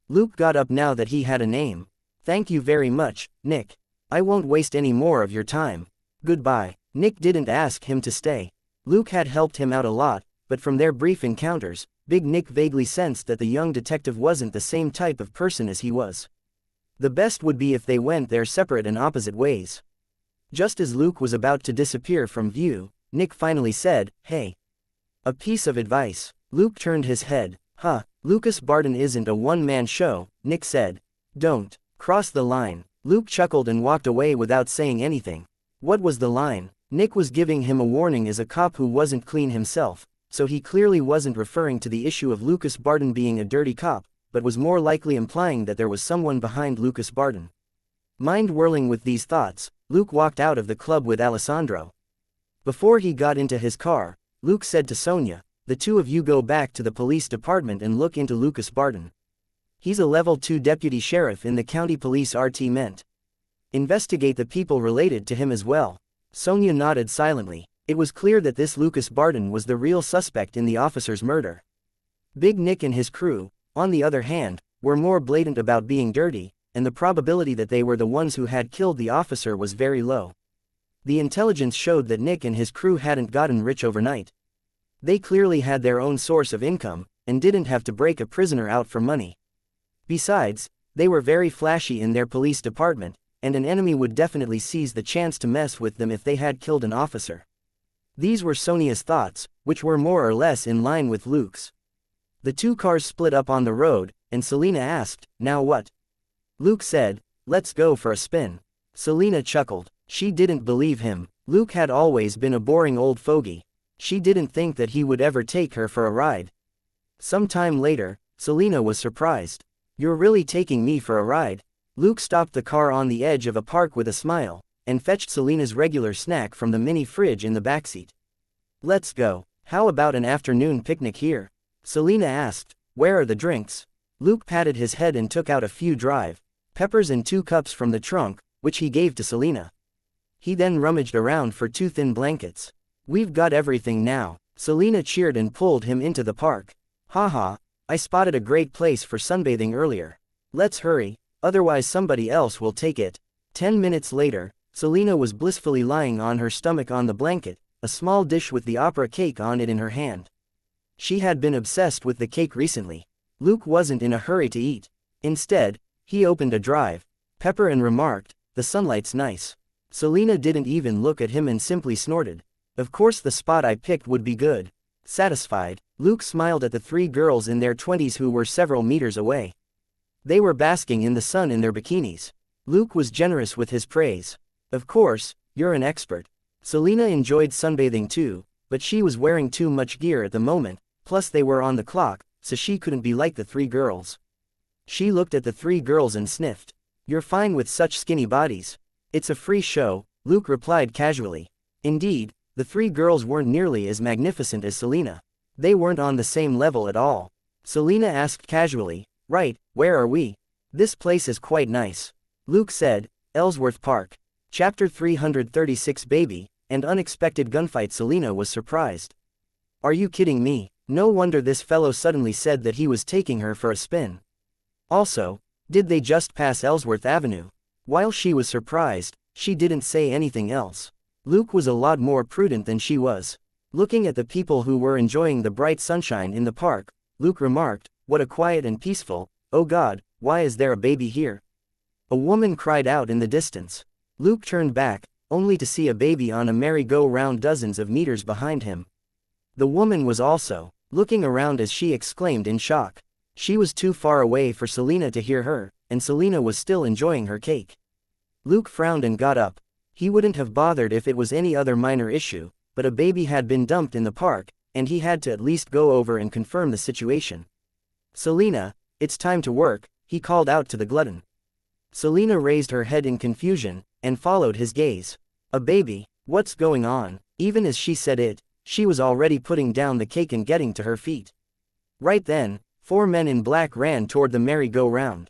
Luke got up now that he had a name. "Thank you very much, Nick. I won't waste any more of your time. Goodbye." Nick didn't ask him to stay. Luke had helped him out a lot, but from their brief encounters, Big Nick vaguely sensed that the young detective wasn't the same type of person as he was. The best would be if they went their separate and opposite ways. Just as Luke was about to disappear from view, Nick finally said, "Hey. A piece of advice." Luke turned his head. Lucas Barton isn't a one-man show," Nick said. "Don't cross the line." Luke chuckled and walked away without saying anything. What was the line? Nick was giving him a warning as a cop who wasn't clean himself, so he clearly wasn't referring to the issue of Lucas Barton being a dirty cop, but was more likely implying that there was someone behind Lucas Barton. Mind whirling with these thoughts, Luke walked out of the club with Alessandro. Before he got into his car, Luke said to Sonia, "The two of you go back to the police department and look into Lucas Barton. He's a level 2 deputy sheriff in the county police RT Ment. Investigate the people related to him as well." Sonia nodded silently. It was clear that this Lucas Barton was the real suspect in the officer's murder. Big Nick and his crew, on the other hand, were more blatant about being dirty, and the probability that they were the ones who had killed the officer was very low. The intelligence showed that Nick and his crew hadn't gotten rich overnight. They clearly had their own source of income, and didn't have to break a prisoner out for money. Besides, they were very flashy in their police department, and an enemy would definitely seize the chance to mess with them if they had killed an officer. These were Sonia's thoughts, which were more or less in line with Luke's. The two cars split up on the road, and Selena asked, "Now what?" Luke said, "Let's go for a spin." Selena chuckled. She didn't believe him. Luke had always been a boring old fogey. She didn't think that he would ever take her for a ride. Some time later, Selena was surprised. "You're really taking me for a ride?" Luke stopped the car on the edge of a park with a smile, and fetched Selena's regular snack from the mini fridge in the backseat. "Let's go. How about an afternoon picnic here?" Selena asked. "Where are the drinks?" Luke patted his head and took out a few drive peppers and 2 cups from the trunk, which he gave to Selena. He then rummaged around for 2 thin blankets. "We've got everything now." Selena cheered and pulled him into the park. "Haha, I spotted a great place for sunbathing earlier. Let's hurry, otherwise somebody else will take it." 10 minutes later, Selena was blissfully lying on her stomach on the blanket, a small dish with the opera cake on it in her hand. She had been obsessed with the cake recently. Luke wasn't in a hurry to eat. Instead, he opened a drive pepper and remarked, "The sunlight's nice." Selena didn't even look at him and simply snorted. "Of course the spot I picked would be good." Satisfied, Luke smiled at the 3 girls in their 20s who were several meters away. They were basking in the sun in their bikinis. Luke was generous with his praise. "Of course, you're an expert." Selena enjoyed sunbathing too, but she was wearing too much gear at the moment, plus they were on the clock, so she couldn't be like the 3 girls. She looked at the 3 girls and sniffed. "You're fine with such skinny bodies." "It's a free show," Luke replied casually. Indeed, the three girls weren't nearly as magnificent as Selena. They weren't on the same level at all. Selena asked casually, "Right, where are we? This place is quite nice." Luke said, "Ellsworth Park." Chapter 336 Baby, and Unexpected Gunfight. Selena was surprised. "Are you kidding me? No wonder this fellow suddenly said that he was taking her for a spin. Also, did they just pass Ellsworth Avenue?" While she was surprised, she didn't say anything else. Luke was a lot more prudent than she was. Looking at the people who were enjoying the bright sunshine in the park, Luke remarked, "What a quiet and peaceful, oh God, why is there a baby here?" A woman cried out in the distance. Luke turned back, only to see a baby on a merry-go-round dozens of meters behind him. The woman was also looking around as she exclaimed in shock. She was too far away for Selena to hear her, and Selena was still enjoying her cake. Luke frowned and got up. He wouldn't have bothered if it was any other minor issue, but a baby had been dumped in the park, and he had to at least go over and confirm the situation. "Selena, it's time to work," he called out to the glutton. Selena raised her head in confusion, and followed his gaze. "A baby? What's going on?" Even as she said it, she was already putting down the cake and getting to her feet. Right then, 4 men in black ran toward the merry-go-round.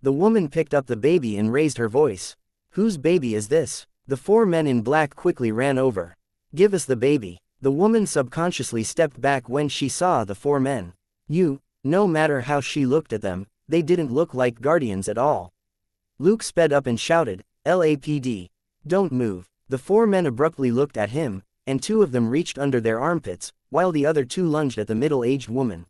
The woman picked up the baby and raised her voice. "Whose baby is this?" The 4 men in black quickly ran over. "Give us the baby." The woman subconsciously stepped back when she saw the 4 men. No matter how she looked at them, they didn't look like guardians at all. Luke sped up and shouted, "LAPD. Don't move." The 4 men abruptly looked at him, and 2 of them reached under their armpits, while the other 2 lunged at the middle-aged woman.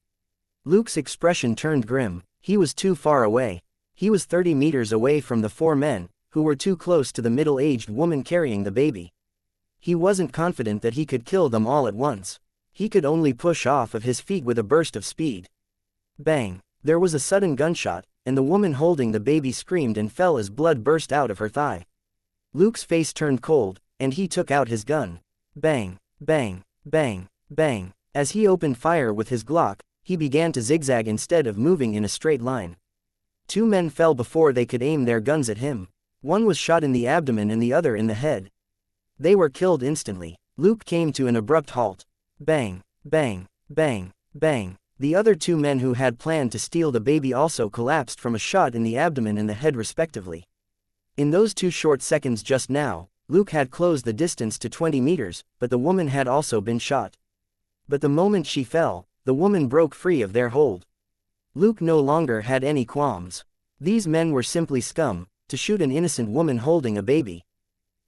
Luke's expression turned grim. He was too far away. He was 30 meters away from the 4 men, who were too close to the middle-aged woman carrying the baby. He wasn't confident that he could kill them all at once. He could only push off of his feet with a burst of speed. Bang! There was a sudden gunshot, and the woman holding the baby screamed and fell as blood burst out of her thigh. Luke's face turned cold, and he took out his gun. Bang! Bang! Bang! Bang! As he opened fire with his Glock, he began to zigzag instead of moving in a straight line. 2 men fell before they could aim their guns at him. One was shot in the abdomen and the other in the head. They were killed instantly. Luke came to an abrupt halt. Bang! Bang! Bang! Bang! The other 2 men who had planned to steal the baby also collapsed from a shot in the abdomen and the head respectively. In those 2 short seconds just now, Luke had closed the distance to 20 meters, but the woman had also been shot. But the moment she fell, the woman broke free of their hold. Luke no longer had any qualms. These men were simply scum, to shoot an innocent woman holding a baby.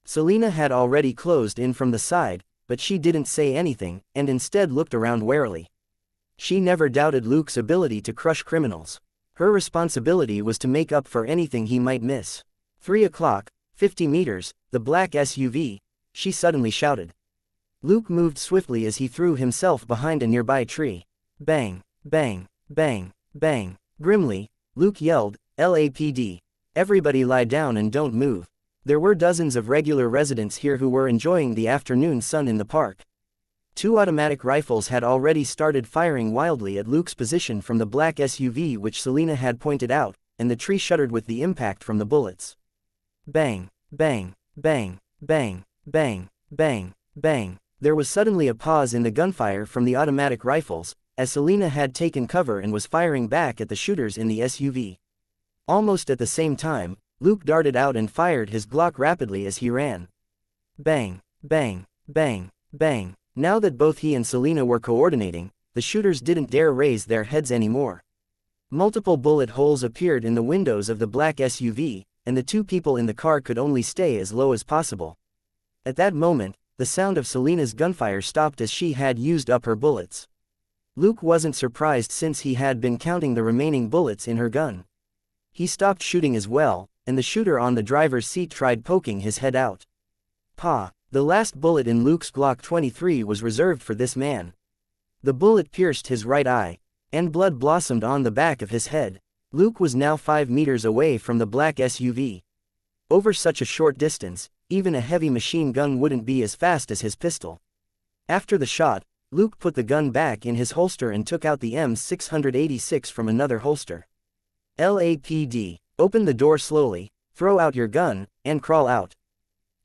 Selena had already closed in from the side, but she didn't say anything, and instead looked around warily. She never doubted Luke's ability to crush criminals. Her responsibility was to make up for anything he might miss. 3 o'clock, 50 meters, the black SUV, she suddenly shouted. Luke moved swiftly as he threw himself behind a nearby tree. Bang! Bang! Bang! Bang! Grimly, Luke yelled, "LAPD. Everybody lie down and don't move." There were dozens of regular residents here who were enjoying the afternoon sun in the park. 2 automatic rifles had already started firing wildly at Luke's position from the black SUV which Selena had pointed out, and the tree shuddered with the impact from the bullets. Bang! Bang! Bang! Bang! Bang! Bang! Bang! There was suddenly a pause in the gunfire from the automatic rifles, as Selena had taken cover and was firing back at the shooters in the SUV. Almost at the same time, Luke darted out and fired his Glock rapidly as he ran. Bang! Bang! Bang! Bang! Now that both he and Selena were coordinating, the shooters didn't dare raise their heads anymore. Multiple bullet holes appeared in the windows of the black SUV, and the 2 people in the car could only stay as low as possible. At that moment, the sound of Selena's gunfire stopped as she had used up her bullets. Luke wasn't surprised since he had been counting the remaining bullets in her gun. He stopped shooting as well, and the shooter on the driver's seat tried poking his head out. Pa! The last bullet in Luke's Glock 23 was reserved for this man. The bullet pierced his right eye, and blood blossomed on the back of his head. Luke was now 5 meters away from the black SUV. Over such a short distance, even a heavy machine gun wouldn't be as fast as his pistol. After the shot, Luke put the gun back in his holster and took out the M686 from another holster. LAPD, open the door slowly, throw out your gun, and crawl out.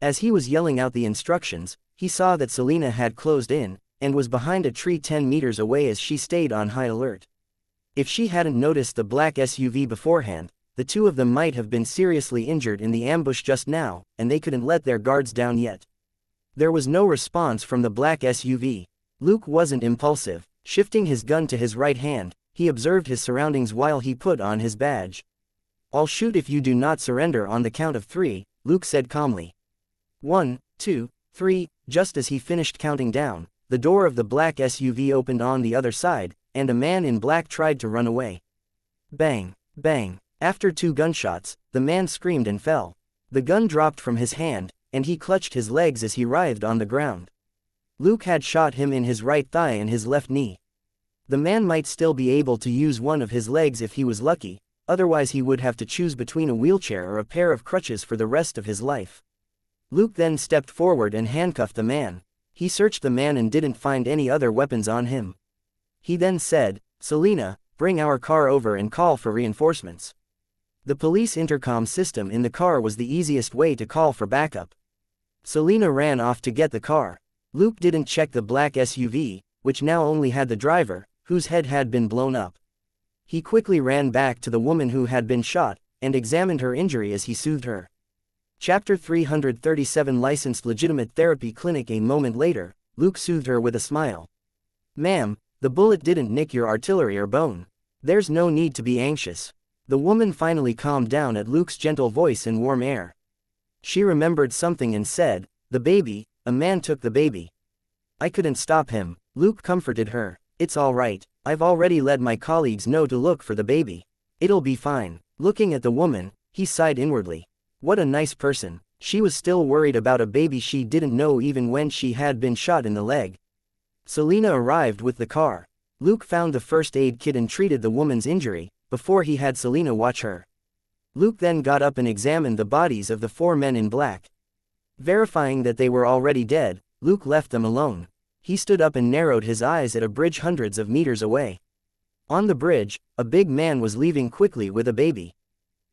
As he was yelling out the instructions, he saw that Selena had closed in, and was behind a tree 10 meters away as she stayed on high alert. If she hadn't noticed the black SUV beforehand, the two of them might have been seriously injured in the ambush just now, and they couldn't let their guards down yet. There was no response from the black SUV. Luke wasn't impulsive. Shifting his gun to his right hand, he observed his surroundings while he put on his badge. "I'll shoot if you do not surrender on the count of 3, Luke said calmly. 1, 2, 3, just as he finished counting down, the door of the black SUV opened on the other side, and a man in black tried to run away. Bang, bang. After 2 gunshots, the man screamed and fell. The gun dropped from his hand, and he clutched his legs as he writhed on the ground. Luke had shot him in his right thigh and his left knee. The man might still be able to use one of his legs if he was lucky, otherwise he would have to choose between a wheelchair or a pair of crutches for the rest of his life. Luke then stepped forward and handcuffed the man. He searched the man and didn't find any other weapons on him. He then said, "Selena, bring our car over and call for reinforcements." The police intercom system in the car was the easiest way to call for backup. Selena ran off to get the car. Luke didn't check the black SUV, which now only had the driver, whose head had been blown up. He quickly ran back to the woman who had been shot, and examined her injury as he soothed her. Chapter 337 Licensed Legitimate Therapy Clinic. A moment later, Luke soothed her with a smile. "Ma'am, the bullet didn't nick your artery or bone. There's no need to be anxious." The woman finally calmed down at Luke's gentle voice and warm air. She remembered something and said, "The baby, a man took the baby." "I couldn't stop him," Luke comforted her. "It's all right, I've already let my colleagues know to look for the baby. It'll be fine." Looking at the woman, he sighed inwardly. What a nice person. She was still worried about a baby she didn't know even when she had been shot in the leg. Selena arrived with the car. Luke found the first aid kit and treated the woman's injury, before he had Selena watch her. Luke then got up and examined the bodies of the 4 men in black. Verifying that they were already dead, Luke left them alone. He stood up and narrowed his eyes at a bridge hundreds of meters away. On the bridge, a big man was leaving quickly with a baby.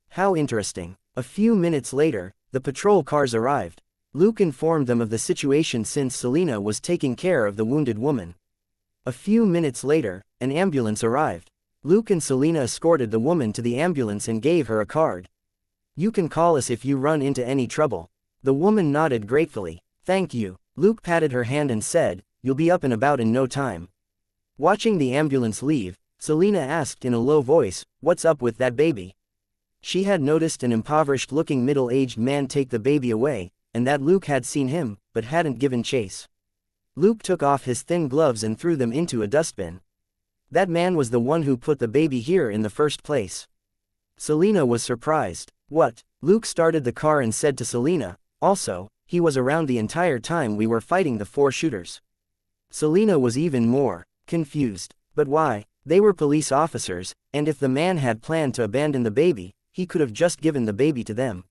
How interesting. A few minutes later, the patrol cars arrived. Luke informed them of the situation since Selena was taking care of the wounded woman. A few minutes later, an ambulance arrived. Luke and Selena escorted the woman to the ambulance and gave her a card. "You can call us if you run into any trouble." The woman nodded gratefully. "Thank you." Luke patted her hand and said, "You'll be up and about in no time." Watching the ambulance leave, Selena asked in a low voice, "What's up with that baby?" She had noticed an impoverished-looking middle-aged man take the baby away, and that Luke had seen him, but hadn't given chase. Luke took off his thin gloves and threw them into a dustbin. That man was the one who put the baby here in the first place. Selena was surprised. "What?" Luke started the car and said to Selena, "Also, he was around the entire time we were fighting the 4 shooters." Selena was even more confused. But why? They were police officers, and if the man had planned to abandon the baby, he could have just given the baby to them.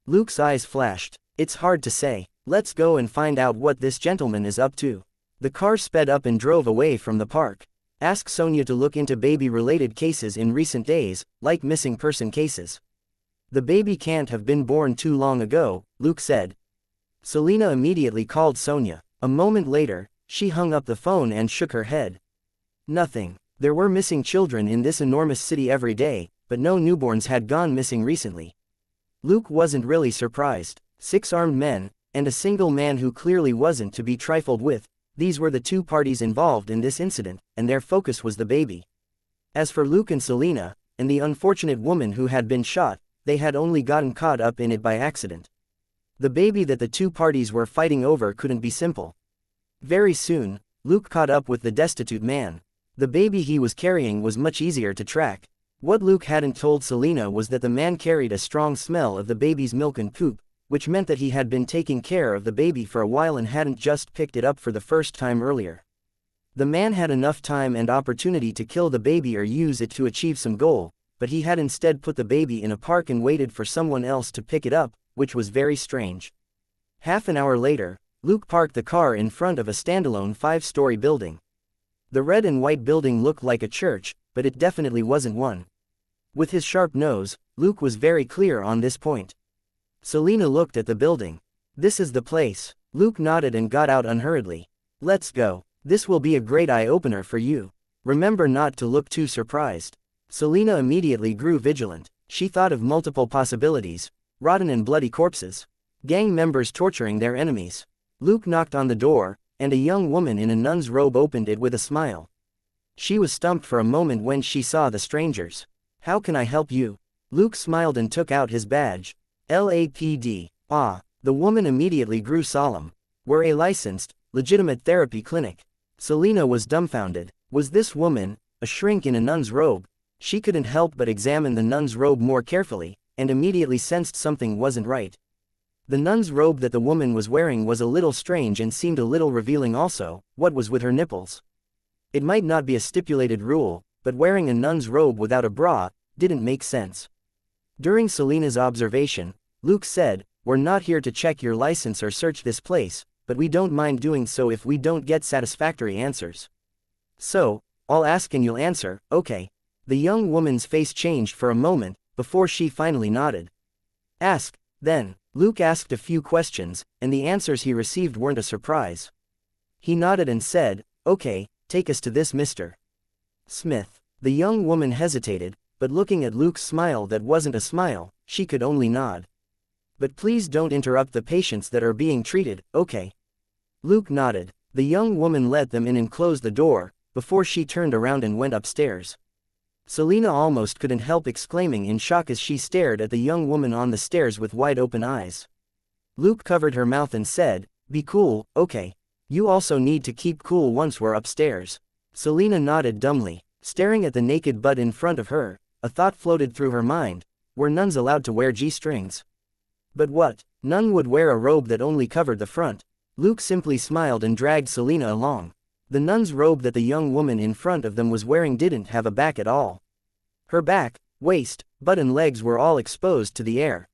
Luke's eyes flashed. "It's hard to say. Let's go and find out what this gentleman is up to." The car sped up and drove away from the park. "Ask Sonia to look into baby-related cases in recent days, like missing person cases. The baby can't have been born too long ago," Luke said. Selena immediately called Sonia. A moment later, she hung up the phone and shook her head. Nothing. There were missing children in this enormous city every day, but no newborns had gone missing recently. Luke wasn't really surprised. 6 armed men, and a single man who clearly wasn't to be trifled with. These were the 2 parties involved in this incident, and their focus was the baby. As for Luke and Selena, and the unfortunate woman who had been shot, they had only gotten caught up in it by accident. The baby that the 2 parties were fighting over couldn't be simple. Very soon, Luke caught up with the destitute man. The baby he was carrying was much easier to track. What Luke hadn't told Selena was that the man carried a strong smell of the baby's milk and poop, which meant that he had been taking care of the baby for a while and hadn't just picked it up for the first time earlier. The man had enough time and opportunity to kill the baby or use it to achieve some goal, but he had instead put the baby in a park and waited for someone else to pick it up, which was very strange. Half an hour later, Luke parked the car in front of a standalone 5-story building. The red and white building looked like a church, but it definitely wasn't one. With his sharp nose, Luke was very clear on this point. Selena looked at the building. "This is the place." Luke nodded and got out unhurriedly. Let's go. This will be a great eye-opener for you. Remember not to look too surprised. Selena immediately grew vigilant. She thought of multiple possibilities. Rotten and bloody corpses. Gang members torturing their enemies. Luke knocked on the door, and a young woman in a nun's robe opened it with a smile. She was stumped for a moment when she saw the strangers. How can I help you? Luke smiled and took out his badge. LAPD. Ah. The woman immediately grew solemn. We're a licensed, legitimate therapy clinic. Selena was dumbfounded. Was this woman, a shrink in a nun's robe? She couldn't help but examine the nun's robe more carefully, and immediately sensed something wasn't right. The nun's robe that the woman was wearing was a little strange and seemed a little revealing also. What was with her nipples? It might not be a stipulated rule, but wearing a nun's robe without a bra didn't make sense. During Selena's observation, Luke said, "We're not here to check your license or search this place, but we don't mind doing so if we don't get satisfactory answers. So, I'll ask and you'll answer, okay?" The young woman's face changed for a moment, before she finally nodded. "Ask, then." Luke asked a few questions, and the answers he received weren't a surprise. He nodded and said, "Okay, take us to this Mr. Smith." The young woman hesitated, but looking at Luke's smile that wasn't a smile, she could only nod. "But please don't interrupt the patients that are being treated, okay?" Luke nodded. The young woman let them in and closed the door, before she turned around and went upstairs. Selena almost couldn't help exclaiming in shock as she stared at the young woman on the stairs with wide-open eyes. Luke covered her mouth and said, "Be cool, okay? You also need to keep cool once we're upstairs." Selena nodded dumbly, staring at the naked butt in front of her. A thought floated through her mind. Were nuns allowed to wear G-strings? But what nun would wear a robe that only covered the front? Luke simply smiled and dragged Selena along. The nun's robe that the young woman in front of them was wearing didn't have a back at all. Her back, waist, butt and legs were all exposed to the air.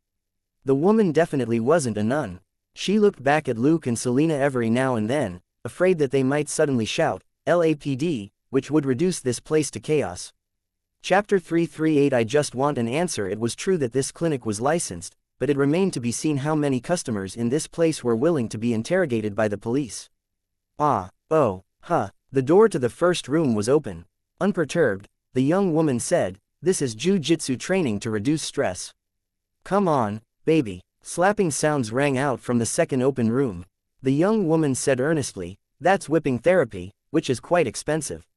The woman definitely wasn't a nun. She looked back at Luke and Selena every now and then, afraid that they might suddenly shout, "LAPD," which would reduce this place to chaos. Chapter 338. I just want an answer. It was true that this clinic was licensed, but it remained to be seen how many customers in this place were willing to be interrogated by the police. The door to the first room was open. Unperturbed, the young woman said, "This is jiu-jitsu training to reduce stress. Come on, baby." Slapping sounds rang out from the second open room. The young woman said earnestly, "That's whipping therapy, which is quite expensive."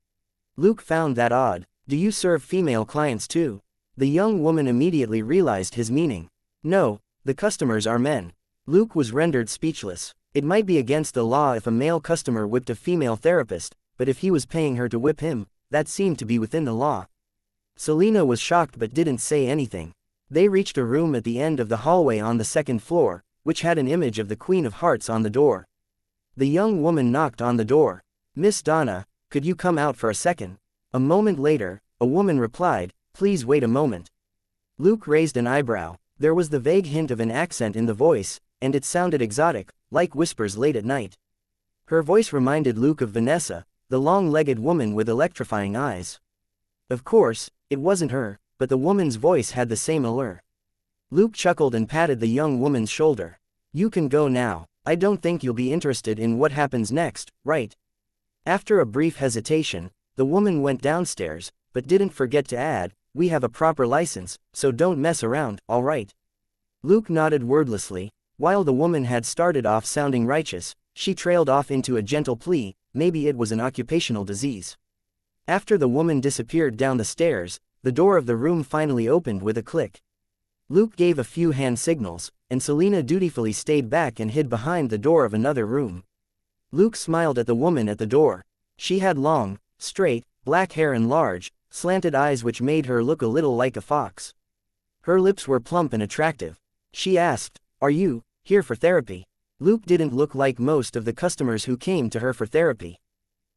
Luke found that odd. "Do you serve female clients too?" The young woman immediately realized his meaning. "No, the customers are men." Luke was rendered speechless. It might be against the law if a male customer whipped a female therapist, but if he was paying her to whip him, that seemed to be within the law. Selena was shocked but didn't say anything. They reached a room at the end of the hallway on the second floor, which had an image of the Queen of Hearts on the door. The young woman knocked on the door. "Miss Donna, could you come out for a second?" A moment later, a woman replied, "Please wait a moment." Luke raised an eyebrow. There was the vague hint of an accent in the voice, and it sounded exotic, like whispers late at night. Her voice reminded Luke of Vanessa, the long-legged woman with electrifying eyes. Of course, it wasn't her, but the woman's voice had the same allure. Luke chuckled and patted the young woman's shoulder. "You can go now. I don't think you'll be interested in what happens next, right?" After a brief hesitation, the woman went downstairs, but didn't forget to add, "We have a proper license, so don't mess around, all right?" Luke nodded wordlessly. While the woman had started off sounding righteous, she trailed off into a gentle plea, maybe it was an occupational disease. After the woman disappeared down the stairs, the door of the room finally opened with a click. Luke gave a few hand signals, and Selena dutifully stayed back and hid behind the door of another room. Luke smiled at the woman at the door. She had long, straight, black hair and large, slanted eyes which made her look a little like a fox. Her lips were plump and attractive. She asked, "Are you here for therapy?" Luke didn't look like most of the customers who came to her for therapy.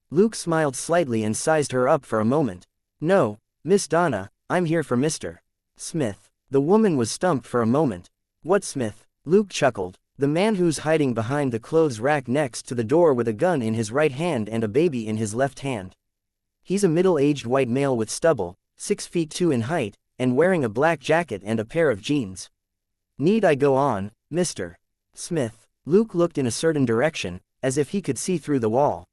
Luke smiled slightly and sized her up for a moment. "No, Miss Donna, I'm here for Mr. Smith." The woman was stumped for a moment. "What Smith?" Luke chuckled. "The man who's hiding behind the clothes rack next to the door with a gun in his right hand and a baby in his left hand. He's a middle-aged white male with stubble, 6 feet 2 in height, and wearing a black jacket and a pair of jeans. Need I go on, Mr. Smith?" Luke looked in a certain direction, as if he could see through the wall.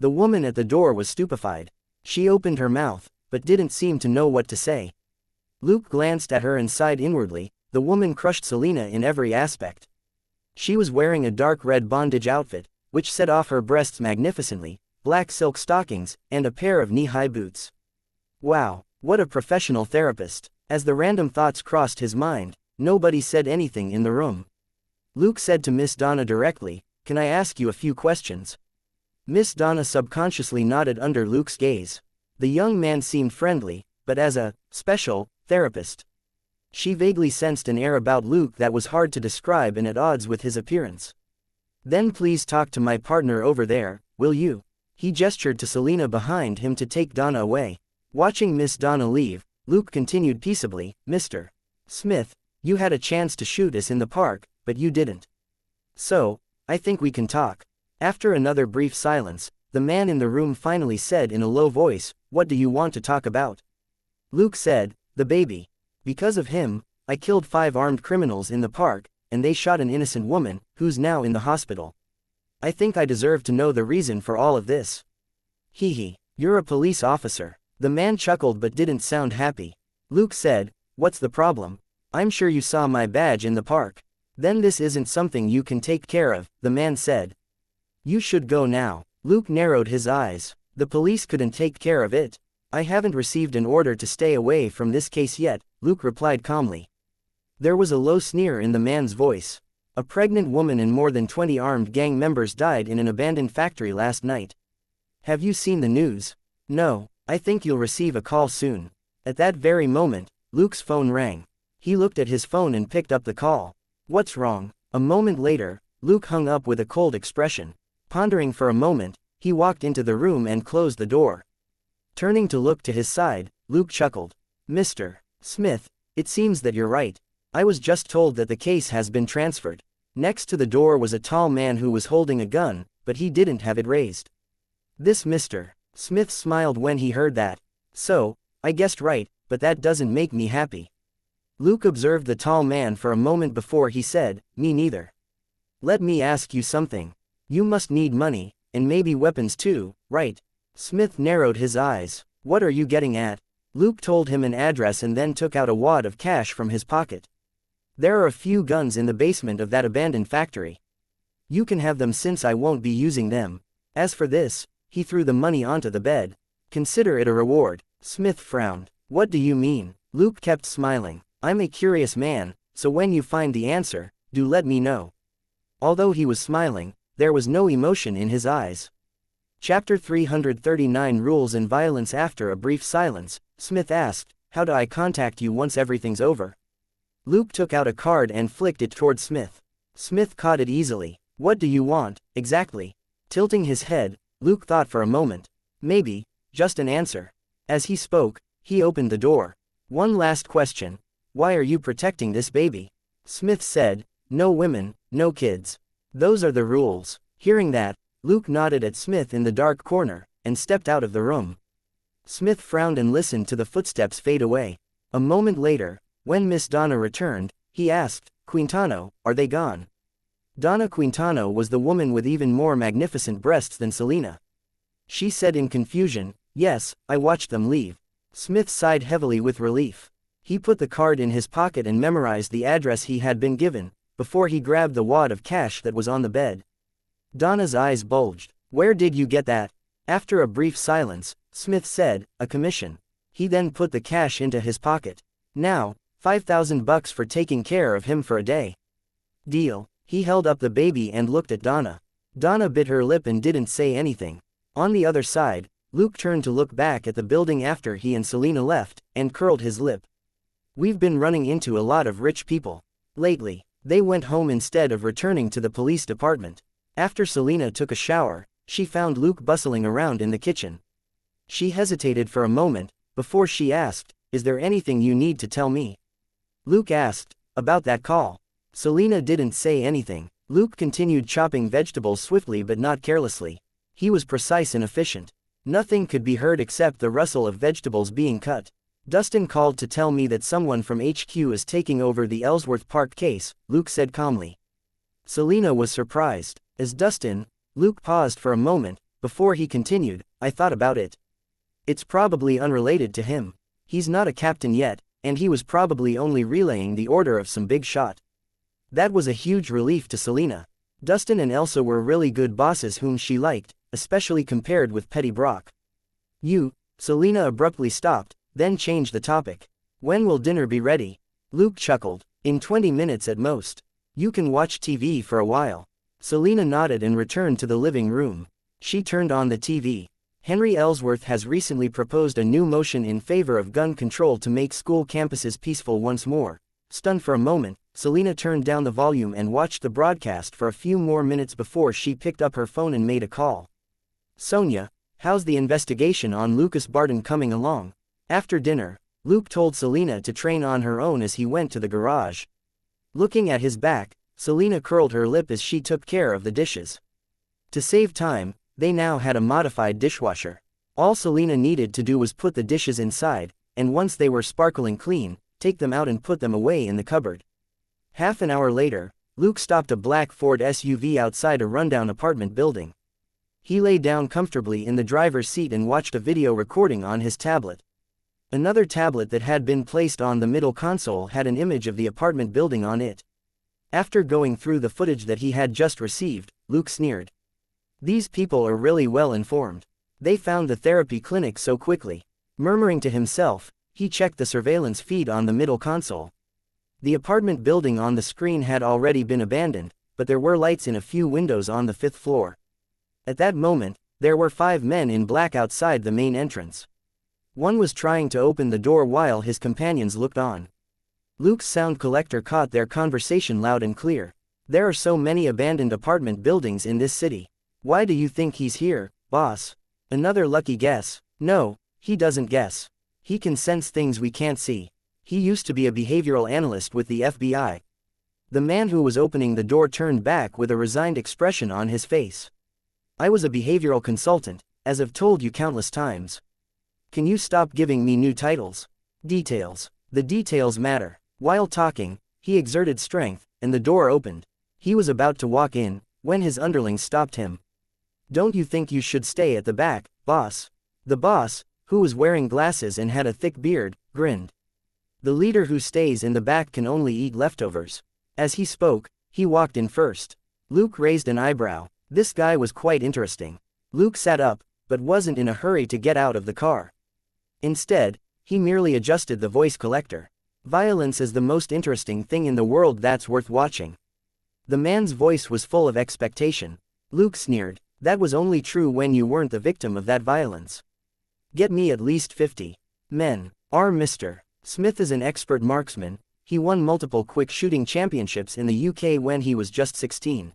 The woman at the door was stupefied. She opened her mouth, but didn't seem to know what to say. Luke glanced at her and sighed inwardly. The woman crushed Selena in every aspect. She was wearing a dark red bondage outfit, which set off her breasts magnificently, black silk stockings, and a pair of knee-high boots. Wow, what a professional therapist. As the random thoughts crossed his mind, nobody said anything in the room. Luke said to Miss Donna directly, "Can I ask you a few questions?" Miss Donna subconsciously nodded under Luke's gaze. The young man seemed friendly, but as a special therapist, she vaguely sensed an air about Luke that was hard to describe and at odds with his appearance. "Then please talk to my partner over there, will you?" He gestured to Selena behind him to take Donna away. Watching Miss Donna leave, Luke continued peaceably, "Mr. Smith, you had a chance to shoot us in the park, but you didn't. So, I think we can talk." After another brief silence, the man in the room finally said in a low voice, "What do you want to talk about?" Luke said, "The baby. Because of him, I killed 5 armed criminals in the park, and they shot an innocent woman, who's now in the hospital. I think I deserve to know the reason for all of this." Hee, you're a police officer." The man chuckled but didn't sound happy. Luke said, "What's the problem? I'm sure you saw my badge in the park." "Then this isn't something you can take care of," the man said. "You should go now." Luke narrowed his eyes. "The police couldn't take care of it. I haven't received an order to stay away from this case yet," Luke replied calmly. There was a low sneer in the man's voice. "A pregnant woman and more than 20 armed gang members died in an abandoned factory last night. Have you seen the news?" "No, I think you'll receive a call soon." At that very moment, Luke's phone rang. He looked at his phone and picked up the call. "What's wrong?" A moment later, Luke hung up with a cold expression. Pondering for a moment, he walked into the room and closed the door. Turning to look to his side, Luke chuckled. "Mr. Smith, it seems that you're right. I was just told that the case has been transferred." Next to the door was a tall man who was holding a gun, but he didn't have it raised. This Mr. Smith smiled when he heard that. "So, I guessed right, but that doesn't make me happy." Luke observed the tall man for a moment before he said, "Me neither. Let me ask you something. You must need money, and maybe weapons too, right?" Smith narrowed his eyes. "What are you getting at?" Luke told him an address and then took out a wad of cash from his pocket. "There are a few guns in the basement of that abandoned factory. You can have them since I won't be using them. As for this," he threw the money onto the bed. "Consider it a reward." Smith frowned. "What do you mean?" Luke kept smiling. "I'm a curious man, so when you find the answer, do let me know." Although he was smiling, there was no emotion in his eyes. Chapter 339 Rules and Violence. After a brief silence, Smith asked, "How do I contact you once everything's over?" Luke took out a card and flicked it toward Smith. Smith caught it easily. "What do you want, exactly?" Tilting his head, Luke thought for a moment. "Maybe, just an answer." As he spoke, he opened the door. "One last question. Why are you protecting this baby?" Smith said, "No women, no kids. Those are the rules." Hearing that, Luke nodded at Smith in the dark corner, and stepped out of the room. Smith frowned and listened to the footsteps fade away. A moment later, when Miss Donna returned, he asked, "Quintano, are they gone?" Donna Quintano was the woman with even more magnificent breasts than Selena. She said in confusion, "Yes, I watched them leave." Smith sighed heavily with relief. He put the card in his pocket and memorized the address he had been given, before he grabbed the wad of cash that was on the bed. Donna's eyes bulged. "Where did you get that?" After a brief silence, Smith said, "A commission." He then put the cash into his pocket. "Now, $5,000 for taking care of him for a day." "Deal." He held up the baby and looked at Donna. Donna bit her lip and didn't say anything. On the other side, Luke turned to look back at the building after he and Selena left, and curled his lip. "We've been running into a lot of rich people lately." They went home instead of returning to the police department. After Selena took a shower, she found Luke bustling around in the kitchen. She hesitated for a moment, before she asked, "Is there anything you need to tell me?" Luke asked, "About that call." Selena didn't say anything. Luke continued chopping vegetables swiftly but not carelessly. He was precise and efficient. Nothing could be heard except the rustle of vegetables being cut. "Dustin called to tell me that someone from HQ is taking over the Ellsworth Park case," Luke said calmly. Selena was surprised. As Dustin, Luke paused for a moment, before he continued, I thought about it. It's probably unrelated to him. He's not a captain yet, and he was probably only relaying the order of some big shot. That was a huge relief to Selena. Dustin and Elsa were really good bosses whom she liked, especially compared with Petty Brock. Selena abruptly stopped, then changed the topic. When will dinner be ready? Luke chuckled. In 20 minutes at most. You can watch TV for a while. Selena nodded and returned to the living room. She turned on the TV. Henry Ellsworth has recently proposed a new motion in favor of gun control to make school campuses peaceful once more. Stunned for a moment, Selena turned down the volume and watched the broadcast for a few more minutes before she picked up her phone and made a call. Sonia, how's the investigation on Lucas Barton coming along? After dinner, Luke told Selena to train on her own as he went to the garage. Looking at his back, Selena curled her lip as she took care of the dishes. To save time, they now had a modified dishwasher. All Selena needed to do was put the dishes inside, and once they were sparkling clean, take them out and put them away in the cupboard. Half an hour later, Luke stopped a black Ford SUV outside a rundown apartment building. He lay down comfortably in the driver's seat and watched a video recording on his tablet. Another tablet that had been placed on the middle console had an image of the apartment building on it. After going through the footage that he had just received, Luke sneered. These people are really well informed. They found the therapy clinic so quickly. Murmuring to himself, he checked the surveillance feed on the middle console. The apartment building on the screen had already been abandoned, but there were lights in a few windows on the 5th floor. At that moment, there were 5 men in black outside the main entrance. One was trying to open the door while his companions looked on. Luke's sound collector caught their conversation loud and clear. There are so many abandoned apartment buildings in this city. Why do you think he's here, boss? Another lucky guess. No, he doesn't guess. He can sense things we can't see. He used to be a behavioral analyst with the FBI. The man who was opening the door turned back with a resigned expression on his face. I was a behavioral consultant, as I've told you countless times. Can you stop giving me new titles? Details. The details matter. While talking, he exerted strength, and the door opened. He was about to walk in, when his underlings stopped him. Don't you think you should stay at the back, boss? The boss, who was wearing glasses and had a thick beard, grinned. The leader who stays in the back can only eat leftovers. As he spoke, he walked in first. Luke raised an eyebrow. This guy was quite interesting. Luke sat up, but wasn't in a hurry to get out of the car. Instead, he merely adjusted the voice collector. Violence is the most interesting thing in the world that's worth watching. The man's voice was full of expectation. Luke sneered. That was only true when you weren't the victim of that violence. Get me at least 50 men. Mr. Smith is an expert marksman. He won multiple quick shooting championships in the UK when he was just 16.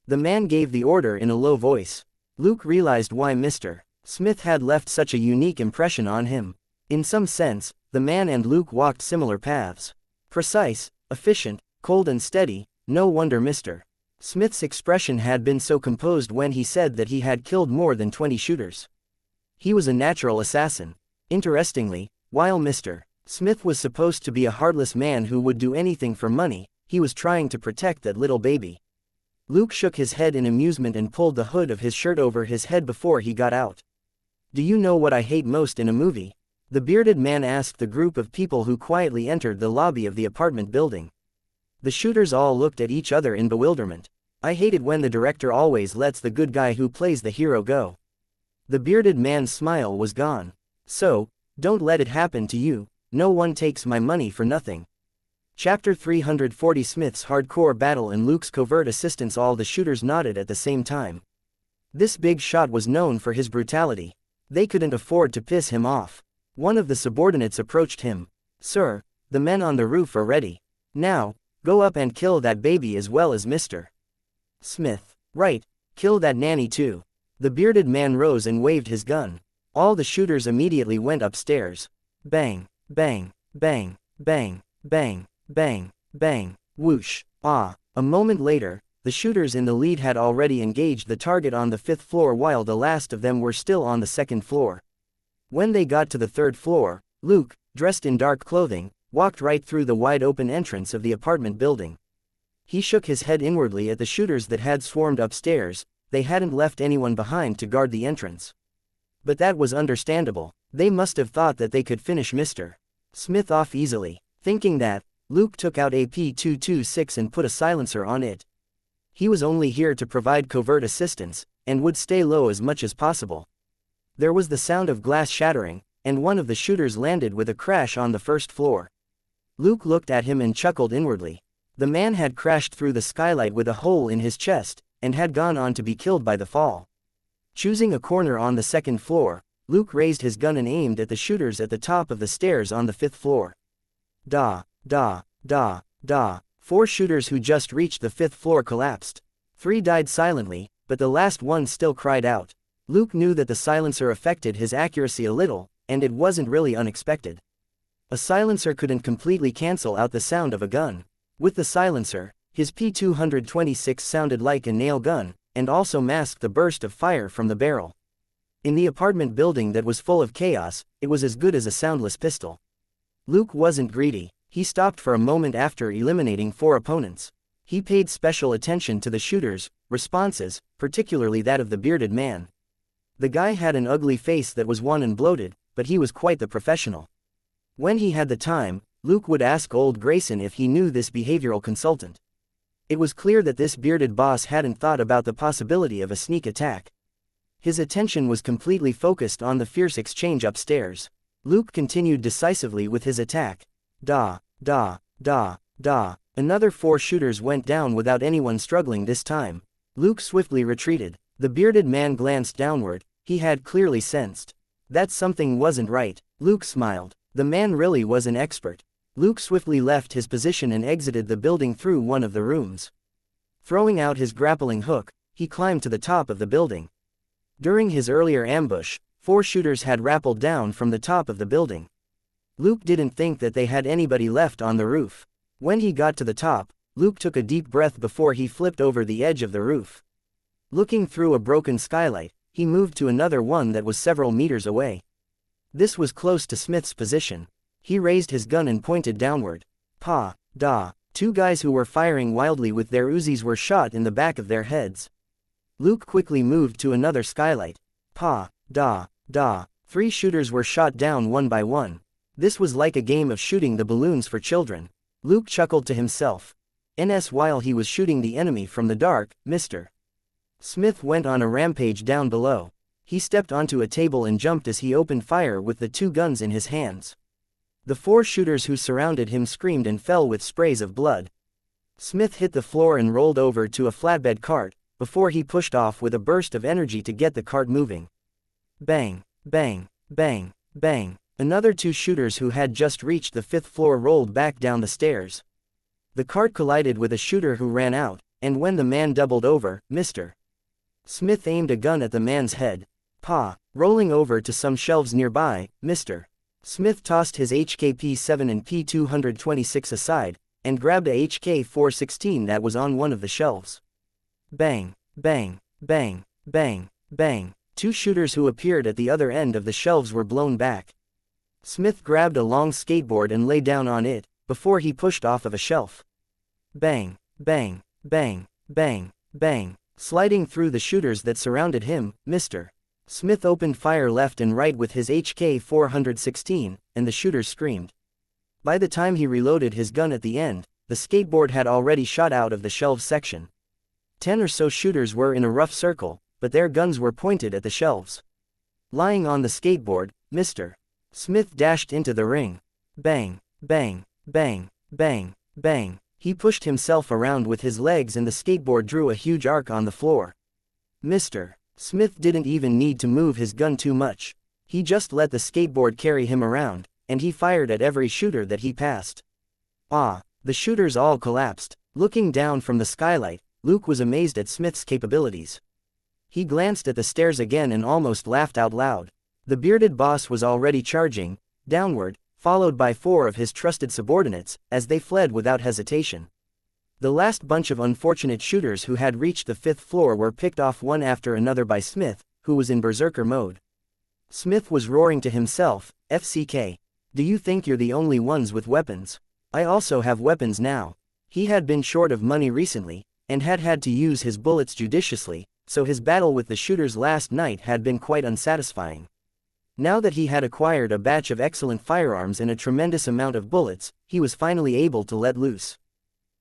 The man gave the order in a low voice. Luke realized why Mr. Smith had left such a unique impression on him. In some sense, the man and Luke walked similar paths. Precise, efficient, cold and steady. No wonder Mr. Smith's expression had been so composed when he said that he had killed more than 20 shooters. He was a natural assassin. Interestingly, while Mr. Smith was supposed to be a heartless man who would do anything for money, he was trying to protect that little baby. Luke shook his head in amusement and pulled the hood of his shirt over his head before he got out. Do you know what I hate most in a movie? The bearded man asked the group of people who quietly entered the lobby of the apartment building. The shooters all looked at each other in bewilderment. I hate it when the director always lets the good guy who plays the hero go. The bearded man's smile was gone. So, don't let it happen to you. No one takes my money for nothing. Chapter 340 Smith's hardcore battle and Luke's covert assistance. All the shooters nodded at the same time. This big shot was known for his brutality. They couldn't afford to piss him off. One of the subordinates approached him. Sir, the men on the roof are ready. Now, go up and kill that baby as well as Mr. Smith. Right, kill that nanny too. The bearded man rose and waved his gun. All the shooters immediately went upstairs. Bang, bang, bang, bang, bang, bang, bang, whoosh, ah. A moment later, the shooters in the lead had already engaged the target on the 5th floor while the last of them were still on the 2nd floor. When they got to the 3rd floor, Luke, dressed in dark clothing, walked right through the wide-open entrance of the apartment building. He shook his head inwardly at the shooters that had swarmed upstairs. They hadn't left anyone behind to guard the entrance. But that was understandable. They must have thought that they could finish Mr. Smith off easily. Thinking that, Luke took out a P226 and put a silencer on it. He was only here to provide covert assistance, and would stay low as much as possible. There was the sound of glass shattering, and one of the shooters landed with a crash on the first floor. Luke looked at him and chuckled inwardly. The man had crashed through the skylight with a hole in his chest, and had gone on to be killed by the fall. Choosing a corner on the second floor, Luke raised his gun and aimed at the shooters at the top of the stairs on the 5th floor. Da, da, da, da. 4 shooters who just reached the 5th floor collapsed. 3 died silently, but the last one still cried out. Luke knew that the silencer affected his accuracy a little, and it wasn't really unexpected. A silencer couldn't completely cancel out the sound of a gun. With the silencer, his P226 sounded like a nail gun, and also masked the burst of fire from the barrel. In the apartment building that was full of chaos, it was as good as a soundless pistol. Luke wasn't greedy. He stopped for a moment after eliminating 4 opponents. He paid special attention to the shooters' responses, particularly that of the bearded man. The guy had an ugly face that was wan and bloated, but he was quite the professional. When he had the time, Luke would ask old Grayson if he knew this behavioral consultant. It was clear that this bearded boss hadn't thought about the possibility of a sneak attack. His attention was completely focused on the fierce exchange upstairs. Luke continued decisively with his attack. Da, da, da, da. Another 4 shooters went down without anyone struggling this time. Luke swiftly retreated. The bearded man glanced downward. He had clearly sensed that something wasn't right. Luke smiled. The man really was an expert. Luke swiftly left his position and exited the building through one of the rooms. Throwing out his grappling hook, he climbed to the top of the building. During his earlier ambush, 4 shooters had rappelled down from the top of the building. Luke didn't think that they had anybody left on the roof. When he got to the top, Luke took a deep breath before he flipped over the edge of the roof. Looking through a broken skylight, he moved to another one that was several meters away. This was close to Smith's position. He raised his gun and pointed downward. Pa, da. 2 guys who were firing wildly with their Uzis were shot in the back of their heads. Luke quickly moved to another skylight. Pa, da, da. 3 shooters were shot down one by one. This was like a game of shooting the balloons for children. Luke chuckled to himself. While he was shooting the enemy from the dark, Mr. Smith went on a rampage down below. He stepped onto a table and jumped as he opened fire with the 2 guns in his hands. The 4 shooters who surrounded him screamed and fell with sprays of blood. Smith hit the floor and rolled over to a flatbed cart, before he pushed off with a burst of energy to get the cart moving. Bang, bang, bang, bang. Another 2 shooters who had just reached the 5th floor rolled back down the stairs. The cart collided with a shooter who ran out, and when the man doubled over, Mr. Smith aimed a gun at the man's head. Pa. Rolling over to some shelves nearby, Mr. Smith tossed his HK-P7 and P226 aside, and grabbed a HK-416 that was on one of the shelves. Bang, bang, bang, bang, bang. 2 shooters who appeared at the other end of the shelves were blown back. Smith grabbed a long skateboard and lay down on it, before he pushed off of a shelf. Bang, bang, bang, bang, bang. Sliding through the shooters that surrounded him, Mr. Smith opened fire left and right with his HK-416, and the shooters screamed. By the time he reloaded his gun at the end, the skateboard had already shot out of the shelves section. 10 or so shooters were in a rough circle, but their guns were pointed at the shelves. Lying on the skateboard, Mr. Smith dashed into the ring. Bang, bang, bang, bang, bang. He pushed himself around with his legs and the skateboard drew a huge arc on the floor. Mr. Smith didn't even need to move his gun too much. He just let the skateboard carry him around, and he fired at every shooter that he passed. The shooters all collapsed. Looking down from the skylight, Luke was amazed at Smith's capabilities. He glanced at the stairs again and almost laughed out loud. The bearded boss was already charging downward, followed by 4 of his trusted subordinates, as they fled without hesitation. The last bunch of unfortunate shooters who had reached the 5th floor were picked off one after another by Smith, who was in berserker mode. Smith was roaring to himself, FCK. Do you think you're the only ones with weapons? I also have weapons now. He had been short of money recently, and had had to use his bullets judiciously, so his battle with the shooters last night had been quite unsatisfying. Now that he had acquired a batch of excellent firearms and a tremendous amount of bullets, he was finally able to let loose.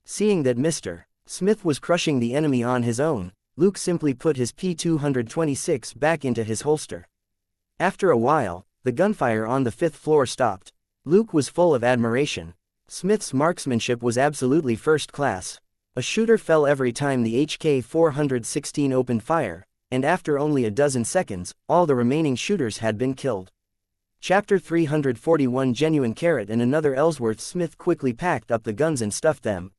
Seeing that Mr. Smith was crushing the enemy on his own, Luke simply put his P226 back into his holster. After a while, the gunfire on the 5th floor stopped. Luke was full of admiration. Smith's marksmanship was absolutely first class. A shooter fell every time the HK-416 opened fire, and after only a dozen seconds, all the remaining shooters had been killed. Chapter 341 Genuine Carrot and another Ellsworth. Smith quickly packed up the guns and stuffed them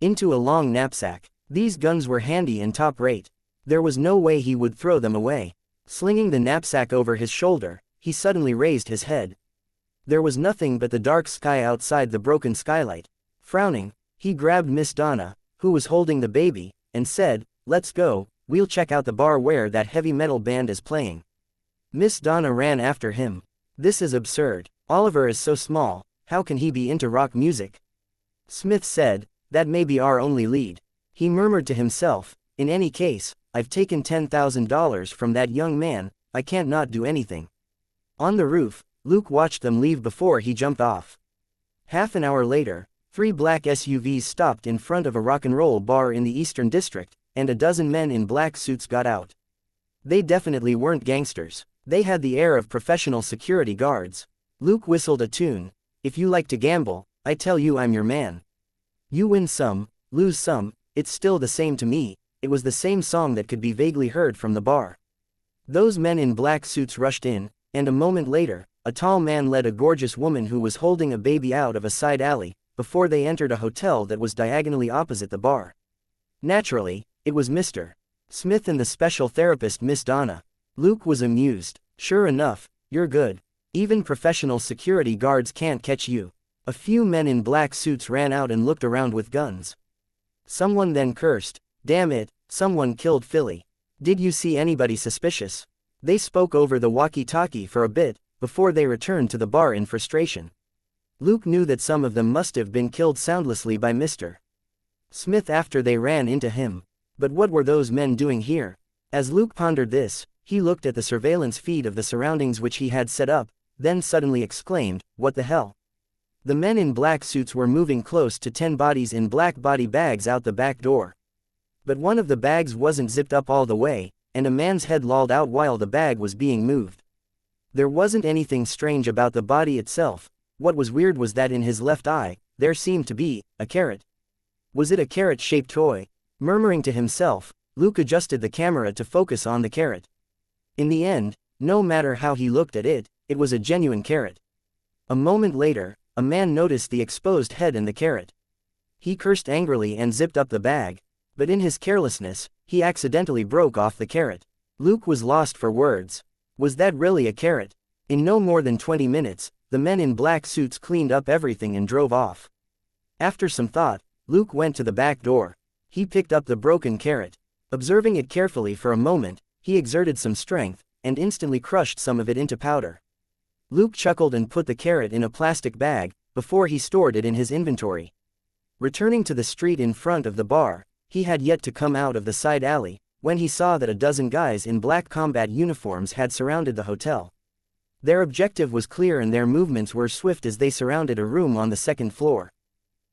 into a long knapsack. These guns were handy and top rate. There was no way he would throw them away. Slinging the knapsack over his shoulder, he suddenly raised his head. There was nothing but the dark sky outside the broken skylight. Frowning, he grabbed Miss Donna, who was holding the baby, and said, "Let's go, we'll check out the bar where that heavy metal band is playing." Miss Donna ran after him. "This is absurd. Oliver is so small, how can he be into rock music?" Smith said, "That may be our only lead." He murmured to himself, "In any case, I've taken $10,000 from that young man, I can't not do anything." On the roof, Luke watched them leave before he jumped off. Half an hour later, 3 black SUVs stopped in front of a rock and roll bar in the Eastern District, and a dozen men in black suits got out. They definitely weren't gangsters. They had the air of professional security guards. Luke whistled a tune. "If you like to gamble, I tell you I'm your man. You win some, lose some, it's still the same to me." It was the same song that could be vaguely heard from the bar. Those men in black suits rushed in, and a moment later, a tall man led a gorgeous woman who was holding a baby out of a side alley, before they entered a hotel that was diagonally opposite the bar. Naturally, it was Mr. Smith and the special therapist Miss Donna. Luke was amused. "Sure enough, you're good. Even professional security guards can't catch you." A few men in black suits ran out and looked around with guns. Someone then cursed, "Damn it, someone killed Philly. Did you see anybody suspicious?" They spoke over the walkie-talkie for a bit, before they returned to the bar in frustration. Luke knew that some of them must have been killed soundlessly by Mr. Smith after they ran into him. But what were those men doing here? As Luke pondered this, he looked at the surveillance feed of the surroundings which he had set up, then suddenly exclaimed, "What the hell?" The men in black suits were moving close to 10 bodies in black body bags out the back door. But one of the bags wasn't zipped up all the way, and a man's head lolled out while the bag was being moved. There wasn't anything strange about the body itself. What was weird was that in his left eye, there seemed to be a carrot. Was it a carrot-shaped toy? Murmuring to himself, Luke adjusted the camera to focus on the carrot. In the end, no matter how he looked at it, it was a genuine carrot. A moment later, a man noticed the exposed head and the carrot. He cursed angrily and zipped up the bag, but in his carelessness, he accidentally broke off the carrot. Luke was lost for words. Was that really a carrot? In no more than 20 minutes, the men in black suits cleaned up everything and drove off. After some thought, Luke went to the back door. He picked up the broken carrot. Observing it carefully for a moment, he exerted some strength, and instantly crushed some of it into powder. Luke chuckled and put the carrot in a plastic bag, before he stored it in his inventory. Returning to the street in front of the bar, he had yet to come out of the side alley, when he saw that a dozen guys in black combat uniforms had surrounded the hotel. Their objective was clear and their movements were swift as they surrounded a room on the 2nd floor.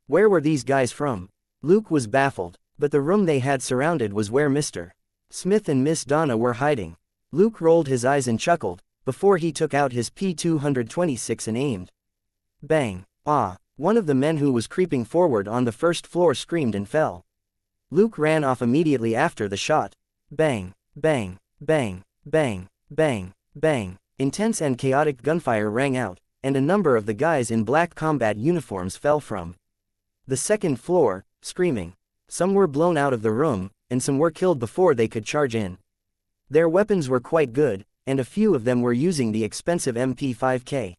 Where were these guys from? Luke was baffled, but the room they had surrounded was where Mr. Smith and Miss Donna were hiding. Luke rolled his eyes and chuckled, before he took out his P226 and aimed. Bang! Ah! One of the men who was creeping forward on the 1st floor screamed and fell. Luke ran off immediately after the shot. Bang! Bang! Bang! Bang! Bang! Bang! Intense and chaotic gunfire rang out, and a number of the guys in black combat uniforms fell from the 2nd floor, screaming. Some were blown out of the room, and some were killed before they could charge in. Their weapons were quite good, and a few of them were using the expensive MP5K.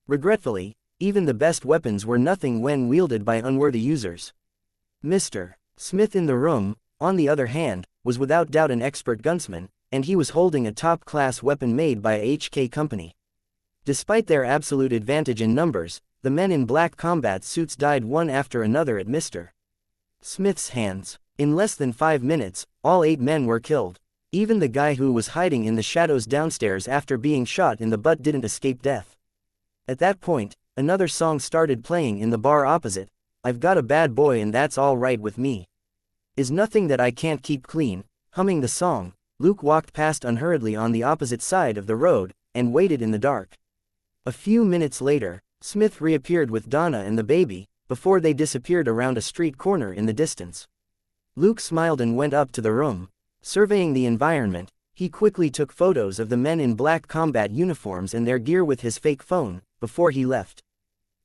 Regretfully, even the best weapons were nothing when wielded by unworthy users. Mr. Smith in the room, on the other hand, was without doubt an expert gunsman, and he was holding a top-class weapon made by a HK company. Despite their absolute advantage in numbers, the men in black combat suits died one after another at Mr. Smith's hands. In less than 5 minutes, all 8 men were killed. Even the guy who was hiding in the shadows downstairs after being shot in the butt didn't escape death. At that point, another song started playing in the bar opposite. I've got a bad boy and that's all right with me. Is nothing that I can't keep clean. Humming the song, Luke walked past unhurriedly on the opposite side of the road, and waited in the dark. A few minutes later, Smith reappeared with Donna and the baby, before they disappeared around a street corner in the distance. Luke smiled and went up to the room. Surveying the environment, he quickly took photos of the men in black combat uniforms and their gear with his fake phone, before he left.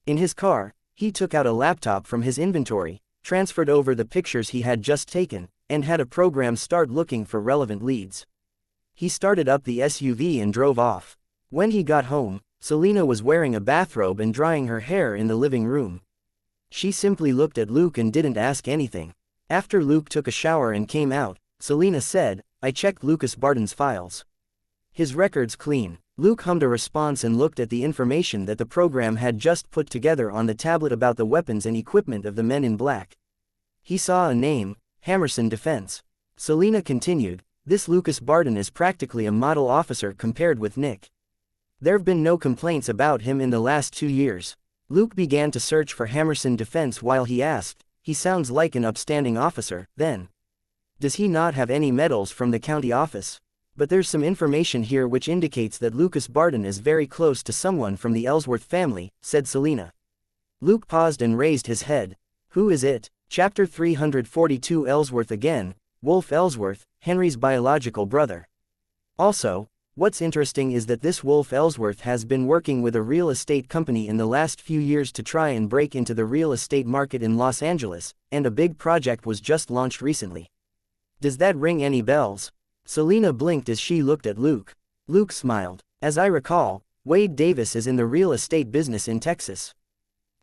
In his car, he took out a laptop from his inventory, transferred over the pictures he had just taken, and had a program start looking for relevant leads. He started up the SUV and drove off. When he got home, Selena was wearing a bathrobe and drying her hair in the living room. She simply looked at Luke and didn't ask anything. After Luke took a shower and came out, Selena said, "I checked Lucas Barton's files. His record's clean." Luke hummed a response and looked at the information that the program had just put together on the tablet about the weapons and equipment of the men in black. He saw a name, Hammerson Defense. Selena continued, "This Lucas Barton is practically a model officer compared with Nick. There've been no complaints about him in the last 2 years." Luke began to search for Hammerson Defense while he asked, "He sounds like an upstanding officer, then. Does he not have any medals from the county office? But there's some information here which indicates that Lucas Barton is very close to someone from the Ellsworth family," said Selena. Luke paused and raised his head. "Who is it?" Chapter 342 Ellsworth again, Wolf Ellsworth, Henry's biological brother. Also, what's interesting is that this Wolf Ellsworth has been working with a real estate company in the last few years to try and break into the real estate market in Los Angeles, and a big project was just launched recently. Does that ring any bells? Selena blinked as she looked at Luke. Luke smiled. "As I recall, Wade Davis is in the real estate business in Texas.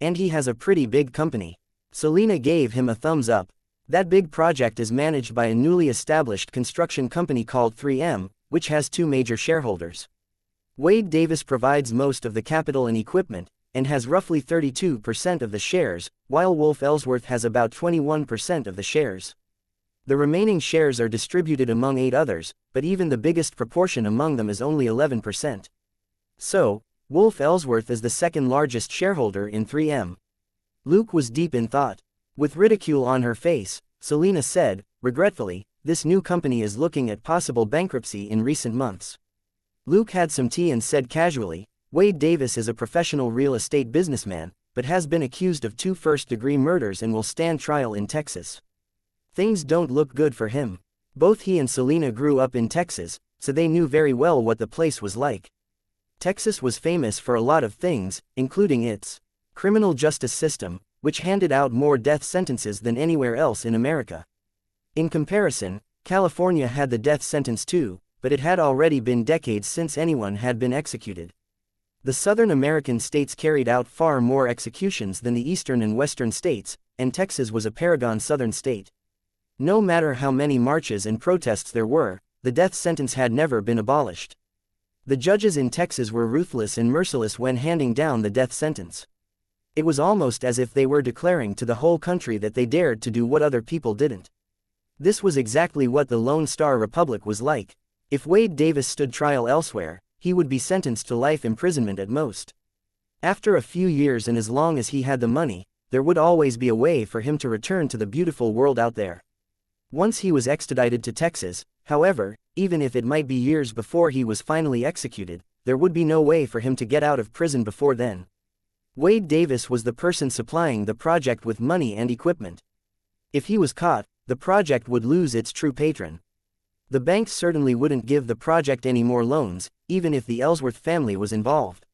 And he has a pretty big company." Selena gave him a thumbs up. "That big project is managed by a newly established construction company called 3M, which has 2 major shareholders. Wade Davis provides most of the capital and equipment, and has roughly 32% of the shares, while Wolf Ellsworth has about 21% of the shares. The remaining shares are distributed among 8 others, but even the biggest proportion among them is only 11%. So, Wolf Ellsworth is the second largest shareholder in 3M. Luke was deep in thought. With ridicule on her face, Selena said, regretfully, "This new company is looking at possible bankruptcy in recent months." Luke had some tea and said casually, "Wade Davis is a professional real estate businessman, but has been accused of 2 first-degree murders and will stand trial in Texas. Things don't look good for him." Both he and Selena grew up in Texas, so they knew very well what the place was like. Texas was famous for a lot of things, including its criminal justice system, which handed out more death sentences than anywhere else in America. In comparison, California had the death sentence too, but it had already been decades since anyone had been executed. The Southern American states carried out far more executions than the Eastern and Western states, and Texas was a paragon Southern state. No matter how many marches and protests there were, the death sentence had never been abolished. The judges in Texas were ruthless and merciless when handing down the death sentence. It was almost as if they were declaring to the whole country that they dared to do what other people didn't. This was exactly what the Lone Star Republic was like. If Wade Davis stood trial elsewhere, he would be sentenced to life imprisonment at most. After a few years and as long as he had the money, there would always be a way for him to return to the beautiful world out there. Once he was extradited to Texas, however, even if it might be years before he was finally executed, there would be no way for him to get out of prison before then. Wade Davis was the person supplying the project with money and equipment. If he was caught, the project would lose its true patron. The banks certainly wouldn't give the project any more loans, even if the Ellsworth family was involved.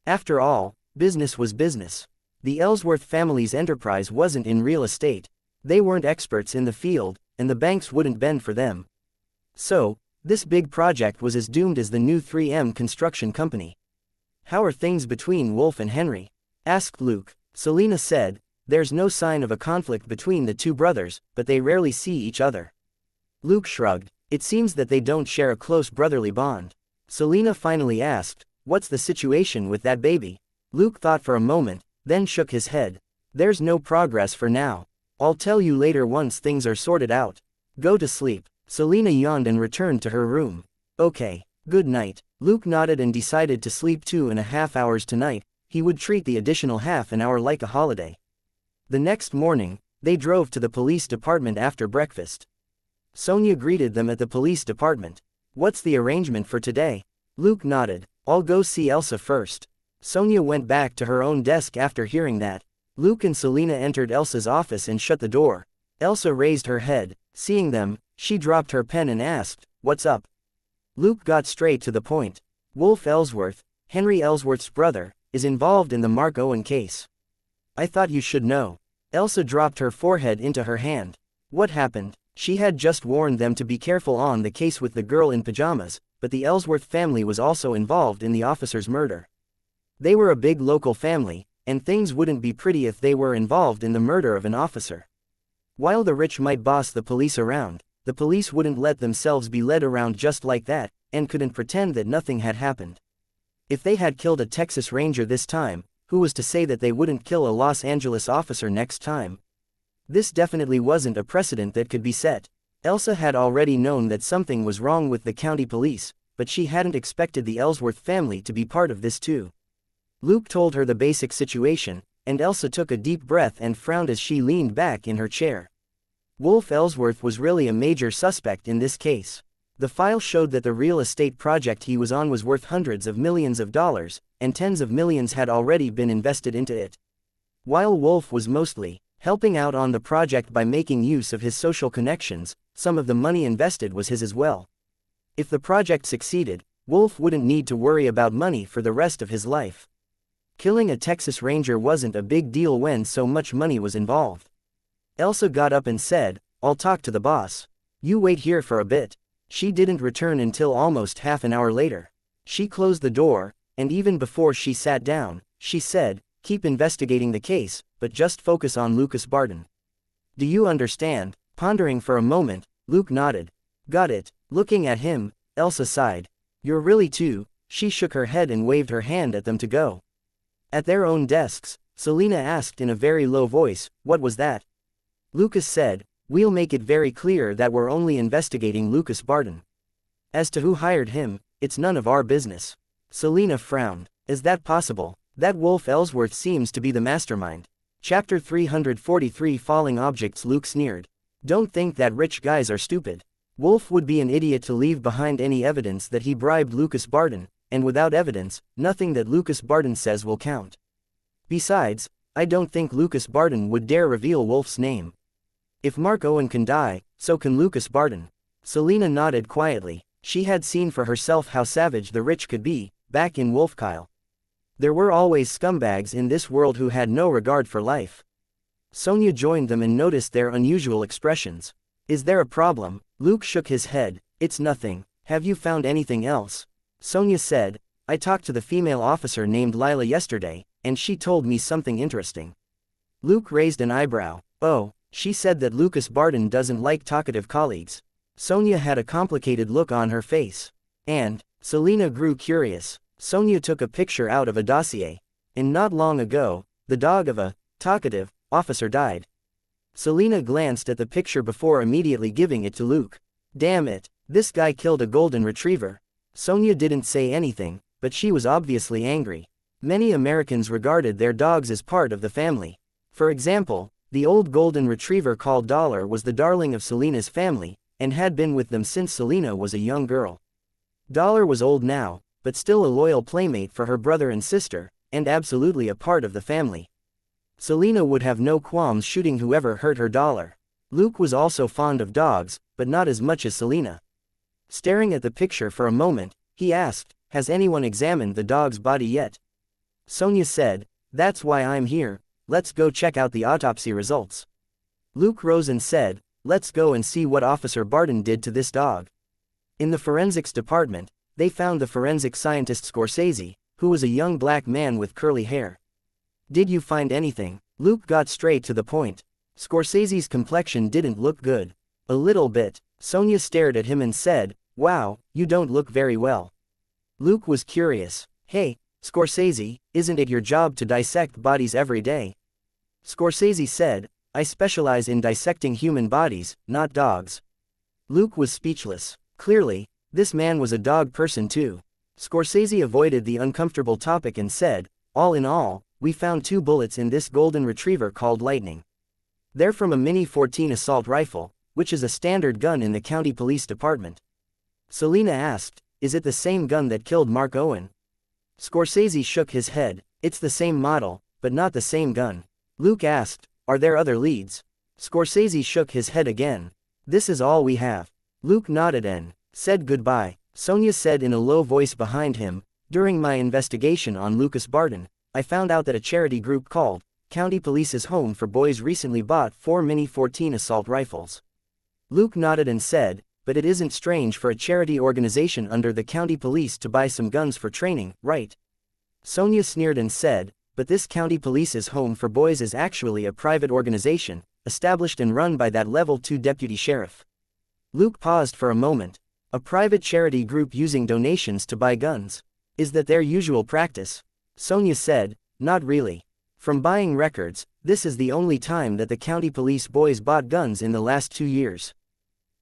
After all, business was business. The Ellsworth family's enterprise wasn't in real estate. They weren't experts in the field, and the banks wouldn't bend for them. So, this big project was as doomed as the new 3M construction company. "How are things between Wolf and Henry?" asked Luke. Selena said, "There's no sign of a conflict between the 2 brothers, but they rarely see each other." Luke shrugged. "It seems that they don't share a close brotherly bond." Selena finally asked, "What's the situation with that baby?" Luke thought for a moment, then shook his head. "There's no progress for now. I'll tell you later once things are sorted out. Go to sleep. Selena yawned and returned to her room. Okay, good night. Luke nodded and decided to sleep 2.5 hours tonight. He would treat the additional half an hour like a holiday. The next morning, they drove to the police department after breakfast. Sonia greeted them at the police department. What's the arrangement for today? Luke nodded. I'll go see Elsa first. Sonia went back to her own desk after hearing that. Luke and Selena entered Elsa's office and shut the door. Elsa raised her head. Seeing them, she dropped her pen and asked, "What's up?" Luke got straight to the point. Wolf Ellsworth, Henry Ellsworth's brother, is involved in the Mark Owen case. I thought you should know. Elsa dropped her forehead into her hand. What happened? She had just warned them to be careful on the case with the girl in pajamas, but the Ellsworth family was also involved in the officer's murder. They were a big local family, and things wouldn't be pretty if they were involved in the murder of an officer. While the rich might boss the police around, the police wouldn't let themselves be led around just like that, and couldn't pretend that nothing had happened. If they had killed a Texas Ranger this time, who was to say that they wouldn't kill a Los Angeles officer next time? This definitely wasn't a precedent that could be set. Elsa had already known that something was wrong with the county police, but she hadn't expected the Ellsworth family to be part of this too. Luke told her the basic situation, and Elsa took a deep breath and frowned as she leaned back in her chair. Wolf Ellsworth was really a major suspect in this case. The file showed that the real estate project he was on was worth hundreds of millions of dollars, and tens of millions had already been invested into it. While Wolf was mostly helping out on the project by making use of his social connections, some of the money invested was his as well. If the project succeeded, Wolf wouldn't need to worry about money for the rest of his life. Killing a Texas Ranger wasn't a big deal when so much money was involved. Elsa got up and said, "I'll talk to the boss. You wait here for a bit." She didn't return until almost half an hour later. She closed the door, and even before she sat down, she said, "Keep investigating the case, but just focus on Lucas Barton. Do you understand?" Pondering for a moment, Luke nodded. "Got it." Looking at him, Elsa sighed. "You're really too." She shook her head and waved her hand at them to go. At their own desks, Selena asked in a very low voice, "What was that?" Lucas said, "We'll make it very clear that we're only investigating Lucas Barton. As to who hired him, it's none of our business." Selena frowned. "Is that possible? That Wolf Ellsworth seems to be the mastermind." Chapter 343 Falling Objects. Luke sneered. "Don't think that rich guys are stupid. Wolf would be an idiot to leave behind any evidence that he bribed Lucas Barton, and without evidence, nothing that Lucas Barton says will count. Besides, I don't think Lucas Barton would dare reveal Wolf's name. If Mark Owen can die, so can Lucas Barton." Selena nodded quietly. She had seen for herself how savage the rich could be, back in Wolfkyle. There were always scumbags in this world who had no regard for life. Sonia joined them and noticed their unusual expressions. "Is there a problem?" Luke shook his head. "It's nothing. Have you found anything else?" Sonia said, "I talked to the female officer named Lila yesterday, and she told me something interesting." Luke raised an eyebrow. "Oh, she said that Lucas Barton doesn't like talkative colleagues." Sonia had a complicated look on her face. "And?" Selena grew curious. Sonia took a picture out of a dossier. "And not long ago, the dog of a talkative officer died." Selena glanced at the picture before immediately giving it to Luke. "Damn it, this guy killed a golden retriever." Sonia didn't say anything, but she was obviously angry. Many Americans regarded their dogs as part of the family. For example, the old golden retriever called Dollar was the darling of Selena's family, and had been with them since Selena was a young girl. Dollar was old now, but still a loyal playmate for her brother and sister, and absolutely a part of the family. Selena would have no qualms shooting whoever hurt her Dollar. Luke was also fond of dogs, but not as much as Selena. Staring at the picture for a moment, he asked, "Has anyone examined the dog's body yet?" Sonia said, "That's why I'm here. Let's go check out the autopsy results." Luke rose and said, "Let's go and see what Officer Barton did to this dog." In the forensics department, they found the forensic scientist Scorsese, who was a young black man with curly hair. "Did you find anything?" Luke got straight to the point. Scorsese's complexion didn't look good. "A little bit." Sonia stared at him and said, "Wow, you don't look very well." Luke was curious. "Hey, Scorsese, isn't it your job to dissect bodies every day?" Scorsese said, I specialize in dissecting human bodies, not dogs. Luke was speechless. Clearly, this man was a dog person too. Scorsese avoided the uncomfortable topic and said, all in all, we found 2 bullets in this golden retriever called Lightning. They're from a Mini 14 assault rifle, which is a standard gun in the county police department. Selina asked, is it the same gun that killed Mark Owen? Scorsese shook his head, it's the same model, but not the same gun. Luke asked, are there other leads? Scorsese shook his head again. This is all we have. Luke nodded and said goodbye. Sonia said in a low voice behind him, during my investigation on Lucas Barton, I found out that a charity group called County Police's Home for Boys recently bought 4 Mini 14 assault rifles. Luke nodded and said, but it isn't strange for a charity organization under the county police to buy some guns for training, right? Sonia sneered and said, but this County Police's Home for Boys is actually a private organization, established and run by that level 2 deputy sheriff. Luke paused for a moment. A private charity group using donations to buy guns. Is that their usual practice? Sonia said, not really. From buying records, this is the only time that the county police boys bought guns in the last 2 years.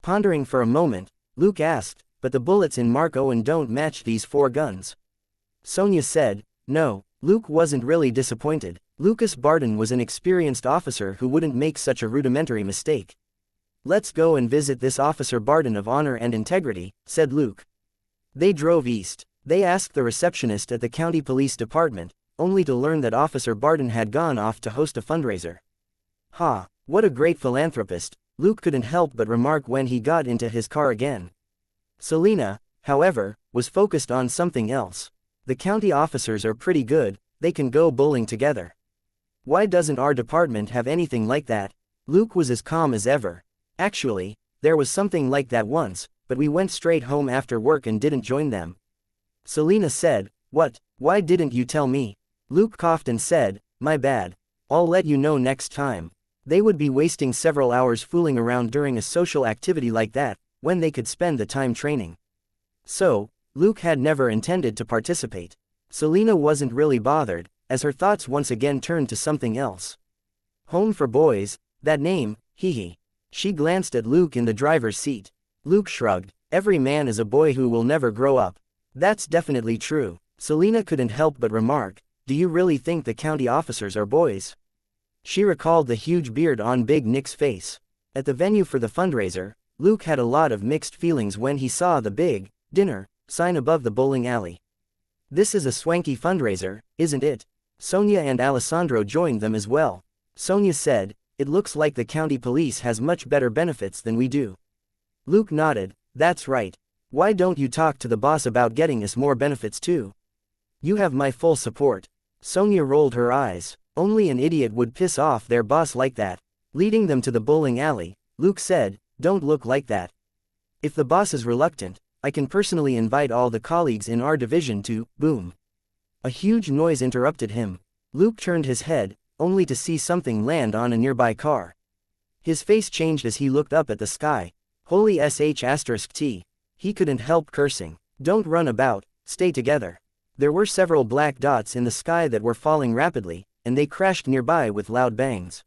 Pondering for a moment, Luke asked, but the bullets in Mark Owen don't match these 4 guns. Sonia said, no. Luke wasn't really disappointed. Lucas Barton was an experienced officer who wouldn't make such a rudimentary mistake. Let's go and visit this Officer Barton of honor and integrity, said Luke. They drove east. They asked the receptionist at the county police department, only to learn that Officer Barton had gone off to host a fundraiser. Ha, what a great philanthropist, Luke couldn't help but remark when he got into his car again. Selina, however, was focused on something else. The county officers are pretty good, they can go bowling together. Why doesn't our department have anything like that? Luke was as calm as ever. Actually, there was something like that once, but we went straight home after work and didn't join them. Selina said, what, why didn't you tell me? Luke coughed and said, my bad. I'll let you know next time. They would be wasting several hours fooling around during a social activity like that, when they could spend the time training. So, Luke had never intended to participate. Selina wasn't really bothered, as her thoughts once again turned to something else. Home for Boys, that name, hee. She glanced at Luke in the driver's seat. Luke shrugged. Every man is a boy who will never grow up. That's definitely true. Selina couldn't help but remark, do you really think the county officers are boys? She recalled the huge beard on Big Nick's face. At the venue for the fundraiser, Luke had a lot of mixed feelings when he saw the big dinner sign above the bowling alley. This is a swanky fundraiser, isn't it? Sonia and Alessandro joined them as well. Sonia said, it looks like the county police has much better benefits than we do. Luke nodded, that's right. Why don't you talk to the boss about getting us more benefits too? You have my full support. Sonia rolled her eyes. Only an idiot would piss off their boss like that. Leading them to the bowling alley, Luke said, don't look like that. If the boss is reluctant, I can personally invite all the colleagues in our division to, boom. A huge noise interrupted him. Luke turned his head, only to see something land on a nearby car. His face changed as he looked up at the sky. Holy sh*t. He couldn't help cursing. Don't run about, stay together. There were several black dots in the sky that were falling rapidly, and they crashed nearby with loud bangs.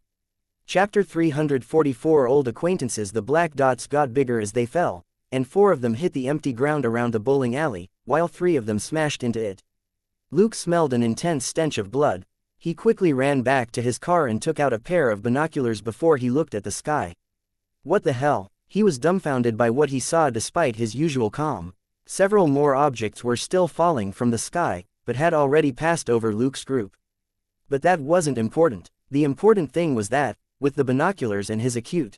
Chapter 344 Old Acquaintances. The black dots got bigger as they fell, and 4 of them hit the empty ground around the bowling alley, while 3 of them smashed into it. Luke smelled an intense stench of blood. He quickly ran back to his car and took out a pair of binoculars before he looked at the sky. What the hell? He was dumbfounded by what he saw despite his usual calm. Several more objects were still falling from the sky, but had already passed over Luke's group. But that wasn't important. The important thing was that, with the binoculars and his acute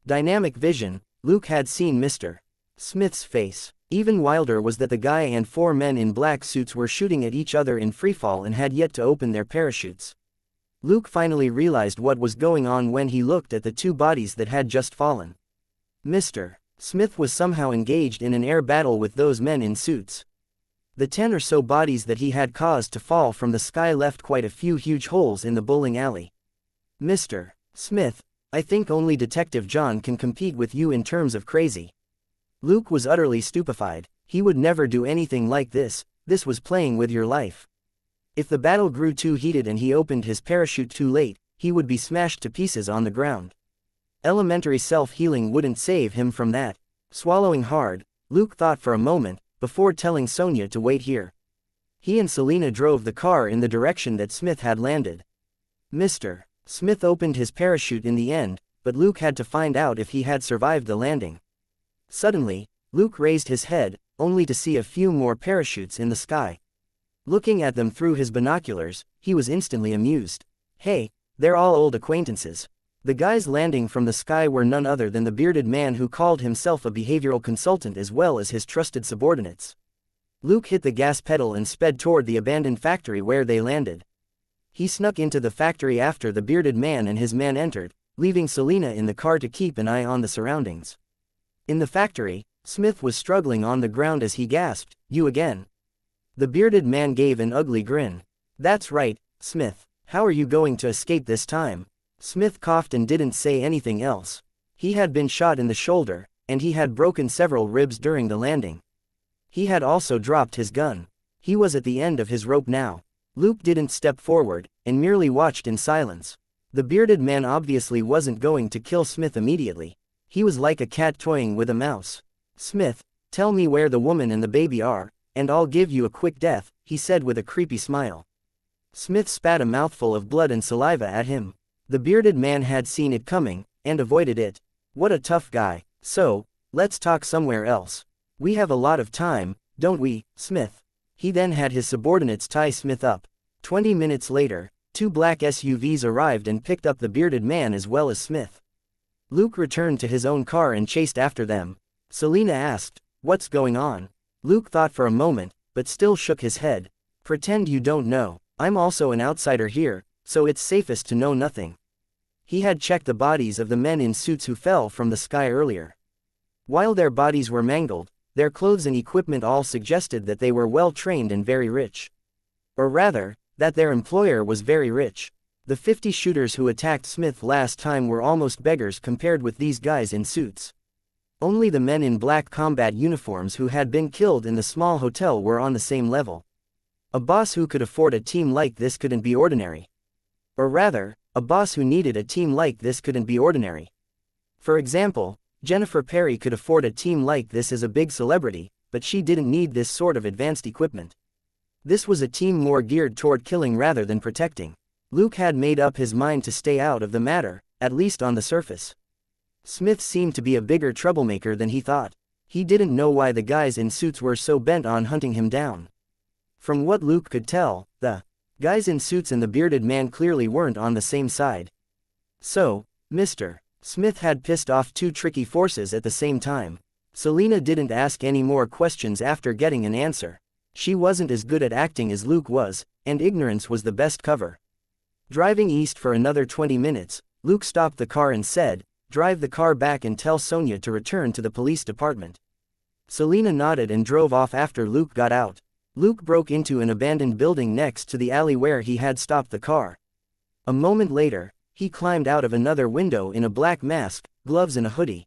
dynamic vision, Luke had seen Mr. Smith's face. Even wilder was that the guy and 4 men in black suits were shooting at each other in freefall and had yet to open their parachutes. Luke finally realized what was going on when he looked at the 2 bodies that had just fallen. Mr. Smith was somehow engaged in an air battle with those men in suits. The 10 or so bodies that he had caused to fall from the sky left quite a few huge holes in the bowling alley. Mr. Smith, I think only Detective John can compete with you in terms of crazy. Luke was utterly stupefied. He would never do anything like this. This was playing with your life. If the battle grew too heated and he opened his parachute too late, he would be smashed to pieces on the ground. Elementary self-healing wouldn't save him from that. Swallowing hard, Luke thought for a moment, before telling Sonia to wait here. He and Selina drove the car in the direction that Smith had landed. Mr. Smith opened his parachute in the end, but Luke had to find out if he had survived the landing. Suddenly, Luke raised his head, only to see a few more parachutes in the sky. Looking at them through his binoculars, he was instantly amused. Hey, they're all old acquaintances. The guys landing from the sky were none other than the bearded man who called himself a behavioral consultant as well as his trusted subordinates. Luke hit the gas pedal and sped toward the abandoned factory where they landed. He snuck into the factory after the bearded man and his man entered, leaving Selina in the car to keep an eye on the surroundings. In the factory, Smith was struggling on the ground as he gasped, "You again?" The bearded man gave an ugly grin. "That's right, Smith. How are you going to escape this time?" Smith coughed and didn't say anything else. He had been shot in the shoulder, and he had broken several ribs during the landing. He had also dropped his gun. He was at the end of his rope now. Luke didn't step forward, and merely watched in silence. The bearded man obviously wasn't going to kill Smith immediately. He was like a cat toying with a mouse. "Smith, tell me where the woman and the baby are, and I'll give you a quick death," he said with a creepy smile. Smith spat a mouthful of blood and saliva at him. The bearded man had seen it coming, and avoided it. What a tough guy. "So, let's talk somewhere else. We have a lot of time, don't we, Smith?" He then had his subordinates tie Smith up. 20 minutes later, 2 black SUVs arrived and picked up the bearded man as well as Smith. Luke returned to his own car and chased after them. Selina asked, "What's going on?" Luke thought for a moment, but still shook his head. "Pretend you don't know. I'm also an outsider here, so it's safest to know nothing." He had checked the bodies of the men in suits who fell from the sky earlier. While their bodies were mangled, their clothes and equipment all suggested that they were well trained and very rich. Or rather, that their employer was very rich. The 50 shooters who attacked Smith last time were almost beggars compared with these guys in suits. Only the men in black combat uniforms who had been killed in the small hotel were on the same level. A boss who could afford a team like this couldn't be ordinary. Or rather, a boss who needed a team like this couldn't be ordinary. For example, Jennifer Perry could afford a team like this as a big celebrity, but she didn't need this sort of advanced equipment. This was a team more geared toward killing rather than protecting. Luke had made up his mind to stay out of the matter, at least on the surface. Smith seemed to be a bigger troublemaker than he thought. He didn't know why the guys in suits were so bent on hunting him down. From what Luke could tell, the guys in suits and the bearded man clearly weren't on the same side. So, Mr. Smith had pissed off 2 tricky forces at the same time. Selina didn't ask any more questions after getting an answer. She wasn't as good at acting as Luke was, and ignorance was the best cover. Driving east for another 20 minutes, Luke stopped the car and said, "Drive the car back and tell Sonia to return to the police department." Selina nodded and drove off after Luke got out. Luke broke into an abandoned building next to the alley where he had stopped the car. A moment later, he climbed out of another window in a black mask, gloves and a hoodie.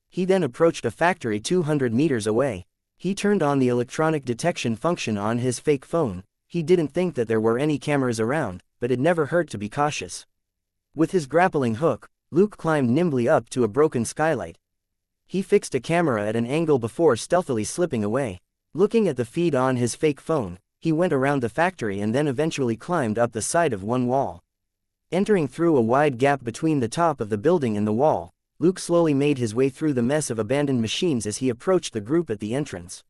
He then approached a factory 200 meters away. He turned on the electronic detection function on his fake phone. He didn't think that there were any cameras around, but it never hurt to be cautious. With his grappling hook, Luke climbed nimbly up to a broken skylight. He fixed a camera at an angle before stealthily slipping away. Looking at the feed on his fake phone, he went around the factory and then eventually climbed up the side of one wall. Entering through a wide gap between the top of the building and the wall, Luke slowly made his way through the mess of abandoned machines as he approached the group at the entrance.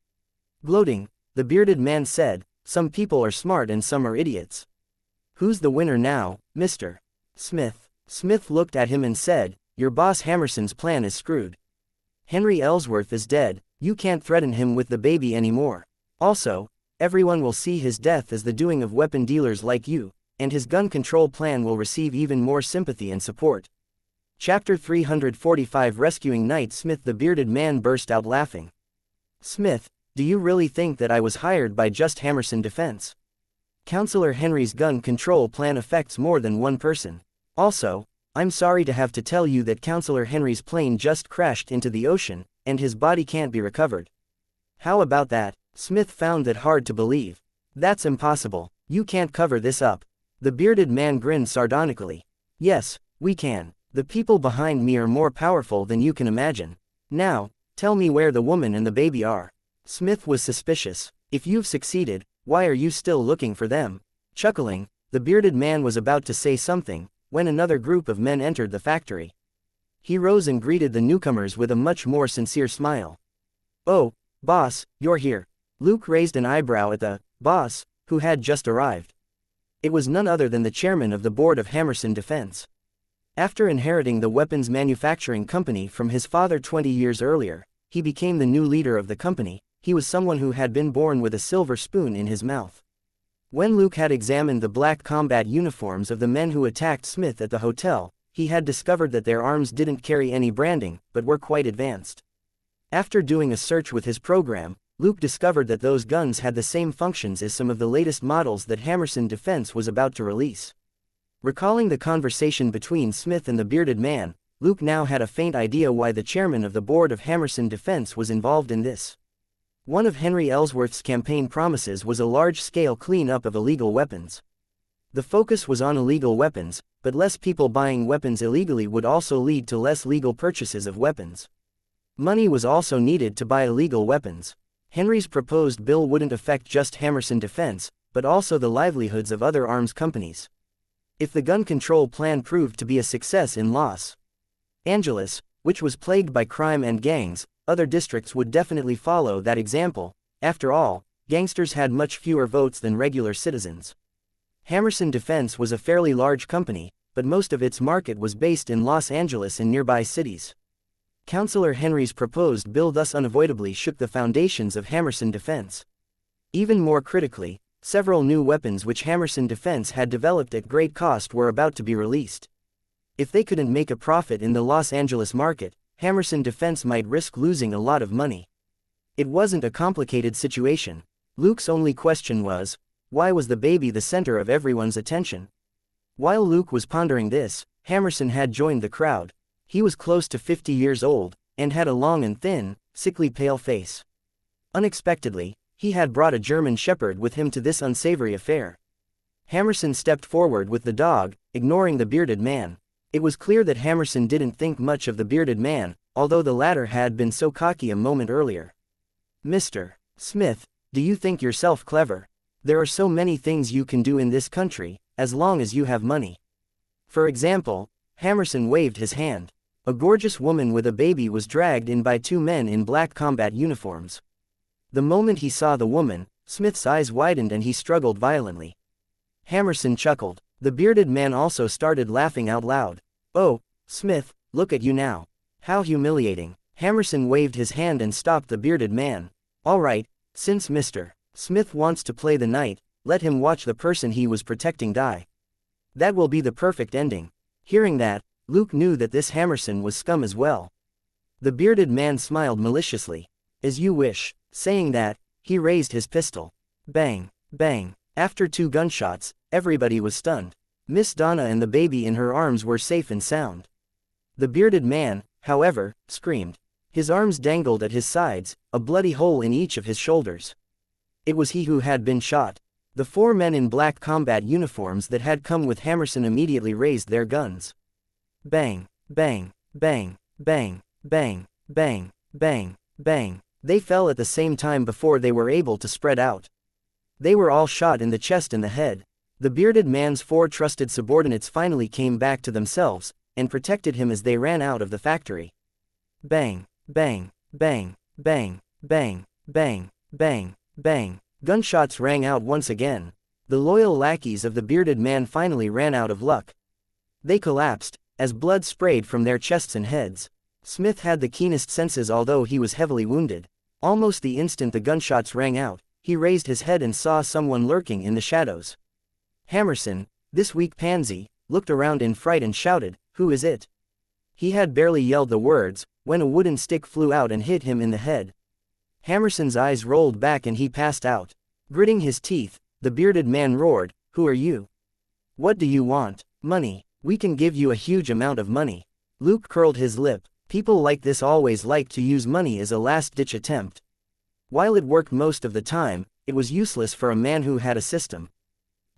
Gloating, the bearded man said, "Some people are smart and some are idiots. Who's the winner now, Mr. Smith?" Smith looked at him and said, "Your boss Hammerson's plan is screwed. Henry Ellsworth is dead. You can't threaten him with the baby anymore. Also, everyone will see his death as the doing of weapon dealers like you, and his gun control plan will receive even more sympathy and support." Chapter 345 Rescuing Knight Smith. The bearded man burst out laughing. "Smith, do you really think that I was hired by just Hammerson Defense? Counselor Henry's gun control plan affects more than one person. Also, I'm sorry to have to tell you that Counselor Henry's plane just crashed into the ocean, and his body can't be recovered." "How about that?" Smith found that hard to believe. "That's impossible. You can't cover this up." The bearded man grinned sardonically. Yes, we can. The people behind me are more powerful than you can imagine. Now, tell me where the woman and the baby are. Smith was suspicious. If you've succeeded, why are you still looking for them? Chuckling, the bearded man was about to say something, when another group of men entered the factory. He rose and greeted the newcomers with a much more sincere smile. Oh, boss, you're here. Luke raised an eyebrow at the boss, who had just arrived. It was none other than the chairman of the board of Hammerson Defense. After inheriting the weapons manufacturing company from his father 20 years earlier, he became the new leader of the company. He was someone who had been born with a silver spoon in his mouth. When Luke had examined the black combat uniforms of the men who attacked Smith at the hotel, he had discovered that their arms didn't carry any branding, but were quite advanced. After doing a search with his program, Luke discovered that those guns had the same functions as some of the latest models that Hammerson Defense was about to release. Recalling the conversation between Smith and the bearded man, Luke now had a faint idea why the chairman of the board of Hammerson Defense was involved in this. One of Henry Ellsworth's campaign promises was a large-scale clean-up of illegal weapons. The focus was on illegal weapons, but less people buying weapons illegally would also lead to less legal purchases of weapons. Money was also needed to buy illegal weapons. Henry's proposed bill wouldn't affect just Hammerson Defense, but also the livelihoods of other arms companies. If the gun control plan proved to be a success in Los Angeles, which was plagued by crime and gangs, other districts would definitely follow that example. After all, gangsters had much fewer votes than regular citizens. Hammerson Defense was a fairly large company, but most of its market was based in Los Angeles and nearby cities. Councillor Henry's proposed bill thus unavoidably shook the foundations of Hammerson Defense. Even more critically, several new weapons which Hammerson Defense had developed at great cost were about to be released. If they couldn't make a profit in the Los Angeles market, Hammerson Defense might risk losing a lot of money. It wasn't a complicated situation. Luke's only question was, why was the baby the center of everyone's attention? While Luke was pondering this, Hammerson had joined the crowd. He was close to 50 years old, and had a long and thin, sickly pale face. Unexpectedly, he had brought a German shepherd with him to this unsavory affair. Hammerson stepped forward with the dog, ignoring the bearded man. It was clear that Hammerson didn't think much of the bearded man, although the latter had been so cocky a moment earlier. Mr. Smith, do you think yourself clever? There are so many things you can do in this country, as long as you have money. For example, Hammerson waved his hand. A gorgeous woman with a baby was dragged in by two men in black combat uniforms. The moment he saw the woman, Smith's eyes widened and he struggled violently. Hammerson chuckled. The bearded man also started laughing out loud. Oh, Smith, look at you now. How humiliating. Hammerson waved his hand and stopped the bearded man. All right, since Mr. Smith wants to play the knight, let him watch the person he was protecting die. That will be the perfect ending. Hearing that, Luke knew that this Hammerson was scum as well. The bearded man smiled maliciously. As you wish. Saying that, he raised his pistol. Bang, bang. After 2 gunshots, everybody was stunned. Miss Donna and the baby in her arms were safe and sound. The bearded man, however, screamed. His arms dangled at his sides, a bloody hole in each of his shoulders. It was he who had been shot. The 4 men in black combat uniforms that had come with Hammerson immediately raised their guns. Bang, bang, bang, bang, bang, bang, bang, bang. They fell at the same time before they were able to spread out. They were all shot in the chest and the head. The bearded man's 4 trusted subordinates finally came back to themselves, and protected him as they ran out of the factory. Bang, bang, bang, bang, bang, bang, bang, bang. Gunshots rang out once again. The loyal lackeys of the bearded man finally ran out of luck. They collapsed, as blood sprayed from their chests and heads. Smith had the keenest senses although he was heavily wounded. Almost the instant the gunshots rang out, he raised his head and saw someone lurking in the shadows. Hammerson, this weak pansy, looked around in fright and shouted, "Who is it?" He had barely yelled the words, when a wooden stick flew out and hit him in the head. Hammerson's eyes rolled back and he passed out. Gritting his teeth, the bearded man roared, "Who are you? What do you want?" "Money. We can give you a huge amount of money." Luke curled his lip. People like this always like to use money as a last-ditch attempt. While it worked most of the time, it was useless for a man who had a system.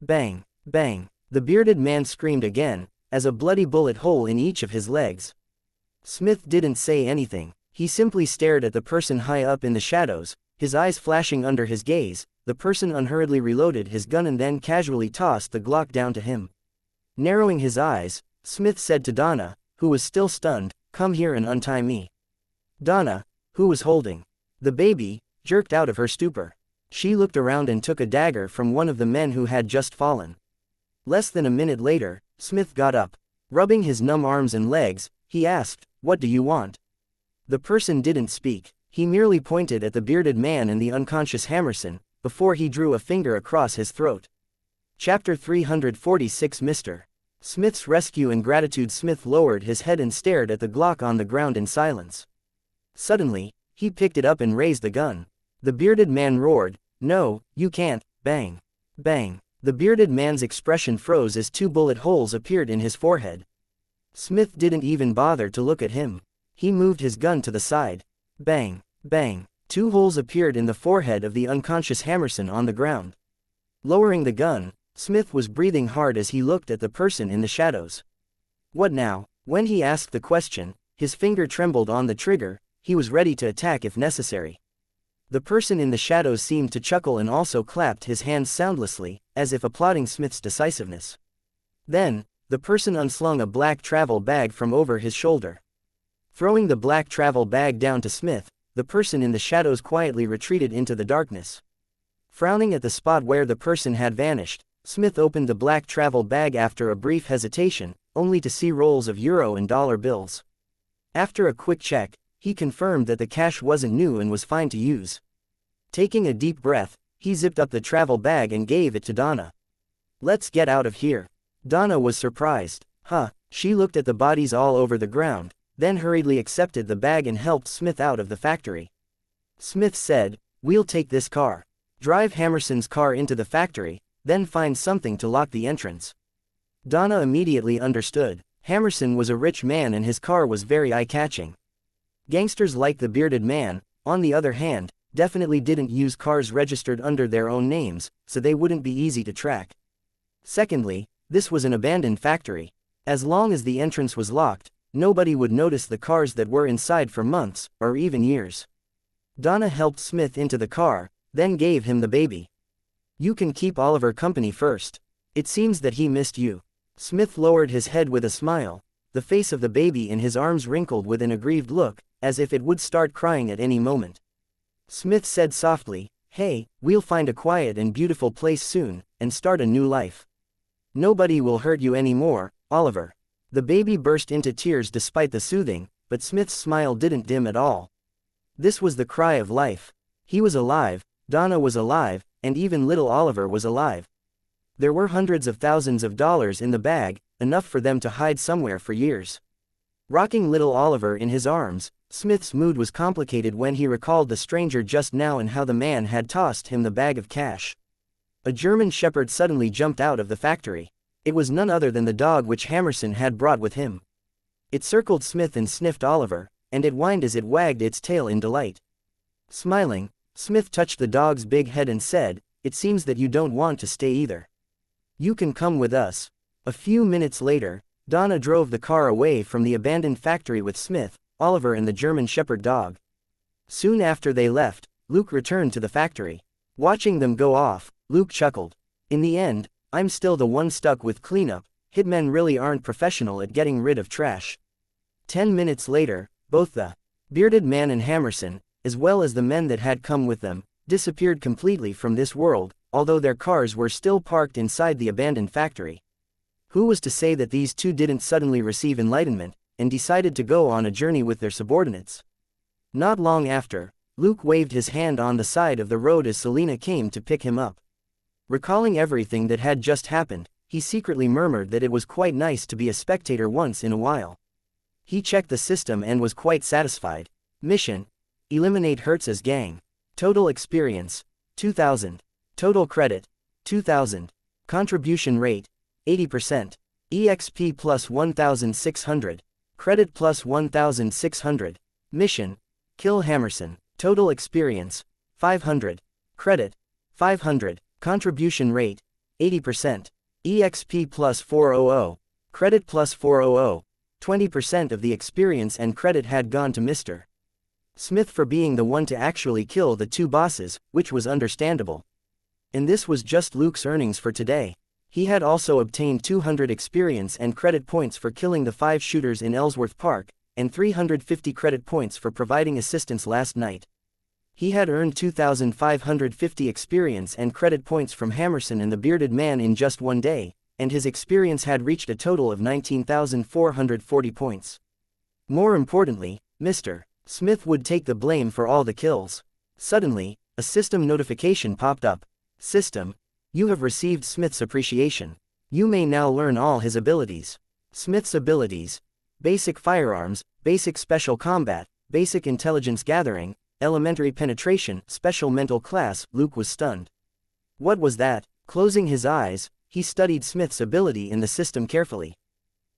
Bang, bang. The bearded man screamed again, as a bloody bullet hole in each of his legs. Smith didn't say anything. He simply stared at the person high up in the shadows, his eyes flashing under his gaze. The person unhurriedly reloaded his gun and then casually tossed the Glock down to him. Narrowing his eyes, Smith said to Donna, who was still stunned, "Come here and untie me." Donna, who was holding the baby, jerked out of her stupor. She looked around and took a dagger from one of the men who had just fallen. Less than a minute later, Smith got up. Rubbing his numb arms and legs, he asked, "What do you want?" The person didn't speak. He merely pointed at the bearded man and the unconscious Hammerson, before he drew a finger across his throat. Chapter 346 Mr. Smith's Rescue and Gratitude. Smith lowered his head and stared at the Glock on the ground in silence. Suddenly, he picked it up and raised the gun. The bearded man roared, "No, you can't!" Bang! Bang! The bearded man's expression froze as 2 bullet holes appeared in his forehead. Smith didn't even bother to look at him. He moved his gun to the side. Bang! Bang! 2 holes appeared in the forehead of the unconscious Hammerson on the ground. Lowering the gun, Smith was breathing hard as he looked at the person in the shadows. What now? When he asked the question, his finger trembled on the trigger. He was ready to attack if necessary. The person in the shadows seemed to chuckle and also clapped his hands soundlessly, as if applauding Smith's decisiveness. Then, the person unslung a black travel bag from over his shoulder. Throwing the black travel bag down to Smith, the person in the shadows quietly retreated into the darkness. Frowning at the spot where the person had vanished, Smith opened the black travel bag after a brief hesitation, only to see rolls of euro and dollar bills. After a quick check, he confirmed that the cash wasn't new and was fine to use. Taking a deep breath, he zipped up the travel bag and gave it to Donna. "Let's get out of here." Donna was surprised. She looked at the bodies all over the ground, then hurriedly accepted the bag and helped Smith out of the factory. Smith said, "We'll take this car. Drive Hammerson's car into the factory, then find something to lock the entrance." Donna immediately understood. Hammerson was a rich man and his car was very eye-catching. Gangsters like the bearded man, on the other hand, definitely didn't use cars registered under their own names, so they wouldn't be easy to track. Secondly, this was an abandoned factory. As long as the entrance was locked, nobody would notice the cars that were inside for months, or even years. Donna helped Smith into the car, then gave him the baby. "You can keep Oliver company first. It seems that he missed you." Smith lowered his head with a smile. The face of the baby in his arms wrinkled with an aggrieved look, as if it would start crying at any moment. Smith said softly, "Hey, we'll find a quiet and beautiful place soon, and start a new life. Nobody will hurt you anymore, Oliver." The baby burst into tears despite the soothing, but Smith's smile didn't dim at all. This was the cry of life. He was alive, Donna was alive, and even little Oliver was alive. There were hundreds of thousands of dollars in the bag, enough for them to hide somewhere for years. Rocking little Oliver in his arms, Smith's mood was complicated when he recalled the stranger just now and how the man had tossed him the bag of cash. A German shepherd suddenly jumped out of the factory. It was none other than the dog which Hammerson had brought with him. It circled Smith and sniffed Oliver, and it whined as it wagged its tail in delight. Smiling, Smith touched the dog's big head and said, "It seems that you don't want to stay either. You can come with us." A few minutes later, Donna drove the car away from the abandoned factory with Smith, Oliver and the German shepherd dog. Soon after they left, Luke returned to the factory. Watching them go off, Luke chuckled. "In the end, I'm still the one stuck with cleanup. Hitmen really aren't professional at getting rid of trash." 10 minutes later, both the bearded man and Hammerson, as well as the men that had come with them, disappeared completely from this world, although their cars were still parked inside the abandoned factory. Who was to say that these two didn't suddenly receive enlightenment, and decided to go on a journey with their subordinates? Not long after, Luke waved his hand on the side of the road as Selena came to pick him up. Recalling everything that had just happened, he secretly murmured that it was quite nice to be a spectator once in a while. He checked the system and was quite satisfied. Mission: eliminate Hertz's gang. Total experience: 2,000. Total credit: 2,000. Contribution rate: 80%. EXP plus 1,600. Credit plus 1,600. Mission: kill Hammerson. Total experience: 500. Credit: 500. Contribution rate: 80%. EXP plus 400. Credit plus 400. 20% of the experience and credit had gone to Mr. Smith for being the one to actually kill the two bosses, which was understandable. And this was just Luke's earnings for today. He had also obtained 200 experience and credit points for killing the 5 shooters in Ellsworth Park, and 350 credit points for providing assistance last night. He had earned 2,550 experience and credit points from Hammerson and the Bearded Man in just one day, and his experience had reached a total of 19,440 points. More importantly, Mr. Smith would take the blame for all the kills. Suddenly, a system notification popped up. System, you have received Smith's appreciation. You may now learn all his abilities. Smith's abilities: Basic Firearms, Basic Special Combat, Basic Intelligence Gathering, Elementary Penetration, Special Mental Class. Luke was stunned. What was that? Closing his eyes, he studied Smith's ability in the system carefully.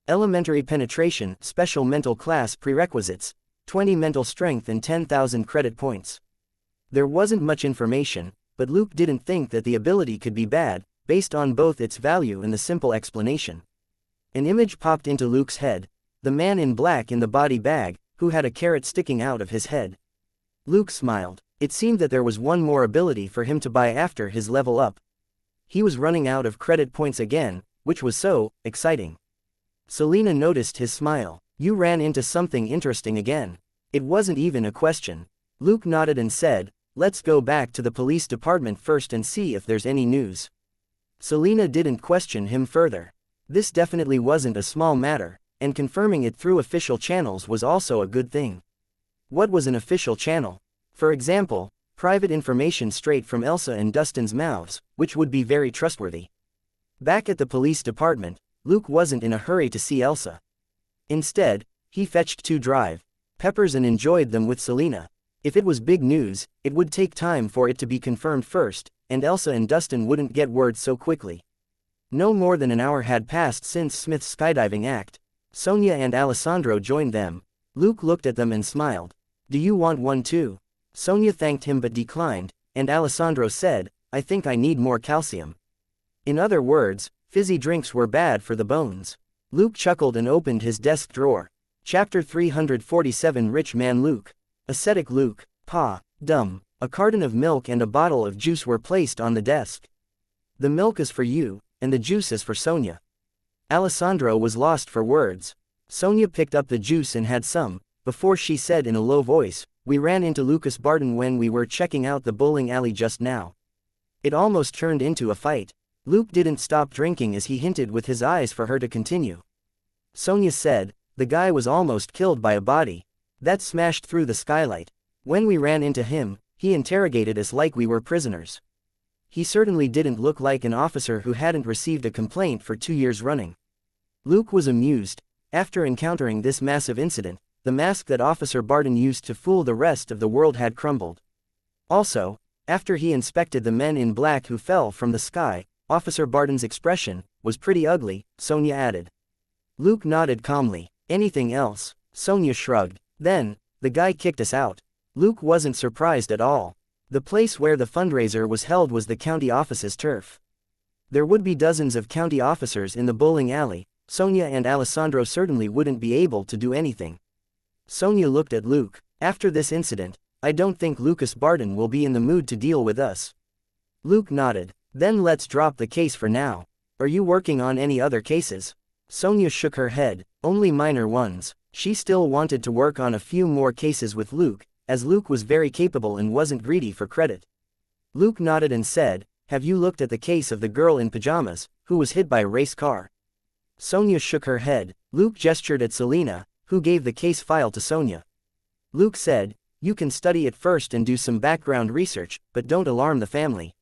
Elementary Penetration, Special Mental Class Prerequisites: 20 mental strength and 10,000 credit points. There wasn't much information, but Luke didn't think that the ability could be bad, based on both its value and the simple explanation. An image popped into Luke's head: the man in black in the body bag, who had a carrot sticking out of his head. Luke smiled. It seemed that there was one more ability for him to buy after his level up. He was running out of credit points again, which was so exciting. Selena noticed his smile. You ran into something interesting again. It wasn't even a question. Luke nodded and said, let's go back to the police department first and see if there's any news. Selena didn't question him further. This definitely wasn't a small matter, and confirming it through official channels was also a good thing. What was an official channel? For example, private information straight from Elsa and Dustin's mouths, which would be very trustworthy. Back at the police department, Luke wasn't in a hurry to see Elsa. Instead, he fetched 2 drive peppers and enjoyed them with Selena. If it was big news, it would take time for it to be confirmed first, and Elsa and Dustin wouldn't get word so quickly. No more than an hour had passed since Smith's skydiving act. Sonia and Alessandro joined them. Luke looked at them and smiled. Do you want one too? Sonia thanked him but declined, and Alessandro said, I think I need more calcium. In other words, fizzy drinks were bad for the bones. Luke chuckled and opened his desk drawer. Chapter 347 Rich Man Luke. Ascetic Luke. Pa. Dumb. A carton of milk and a bottle of juice were placed on the desk. The milk is for you, and the juice is for Sonia. Alessandro was lost for words. Sonia picked up the juice and had some, before she said in a low voice, we ran into Lucas Barton when we were checking out the bowling alley just now. It almost turned into a fight. Luke didn't stop drinking as he hinted with his eyes for her to continue. Sonia said, the guy was almost killed by a body that smashed through the skylight. When we ran into him, he interrogated us like we were prisoners. He certainly didn't look like an officer who hadn't received a complaint for 2 years running. Luke was amused. After encountering this massive incident, the mask that Officer Barton used to fool the rest of the world had crumbled. Also, after he inspected the men in black who fell from the sky, Officer Barton's expression was pretty ugly, Sonia added. Luke nodded calmly. Anything else? Sonia shrugged. Then, the guy kicked us out. Luke wasn't surprised at all. The place where the fundraiser was held was the county office's turf. There would be dozens of county officers in the bowling alley. Sonia and Alessandro certainly wouldn't be able to do anything. Sonia looked at Luke. After this incident, I don't think Lucas Barton will be in the mood to deal with us. Luke nodded. Then let's drop the case for now. Are you working on any other cases? Sonia shook her head. Only minor ones. She still wanted to work on a few more cases with Luke, as Luke was very capable and wasn't greedy for credit. Luke nodded and said, have you looked at the case of the girl in pajamas, who was hit by a race car? Sonia shook her head. Luke gestured at Selena, who gave the case file to Sonia. Luke said, you can study it first and do some background research, but don't alarm the family.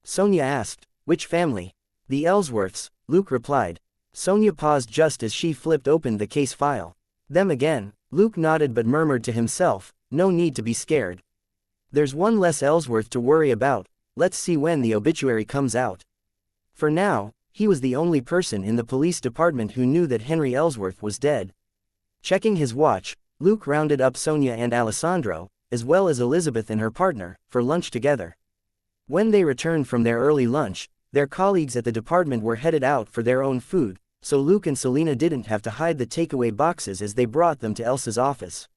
Sonia asked, which family? The Ellsworths, Luke replied. Sonia paused just as she flipped open the case file. Them again. Luke nodded but murmured to himself, no need to be scared. There's one less Ellsworth to worry about, let's see when the obituary comes out. For now, he was the only person in the police department who knew that Henry Ellsworth was dead. Checking his watch, Luke rounded up Sonia and Alessandro, as well as Elizabeth and her partner, for lunch together. When they returned from their early lunch, their colleagues at the department were headed out for their own food, so Luke and Selena didn't have to hide the takeaway boxes as they brought them to Elsa's office.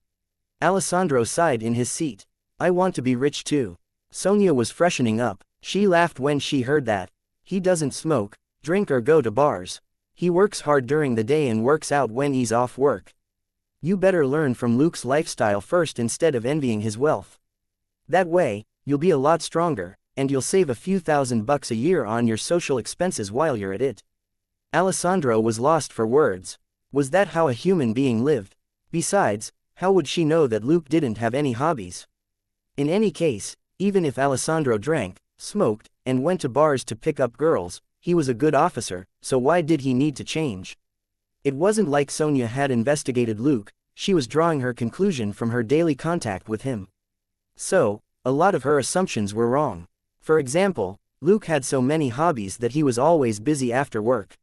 Alessandro sighed in his seat. I want to be rich too. Sonia was freshening up. She laughed when she heard that. He doesn't smoke, drink or go to bars. He works hard during the day and works out when he's off work. You better learn from Luke's lifestyle first instead of envying his wealth. That way, you'll be a lot stronger, and you'll save a few $1,000 a year on your social expenses while you're at it. Alessandro was lost for words. Was that how a human being lived? Besides, how would she know that Luke didn't have any hobbies? In any case, even if Alessandro drank, smoked, and went to bars to pick up girls, he was a good officer, so why did he need to change? It wasn't like Sonia had investigated Luke, she was drawing her conclusion from her daily contact with him. So, a lot of her assumptions were wrong. For example, Luke had so many hobbies that he was always busy after work.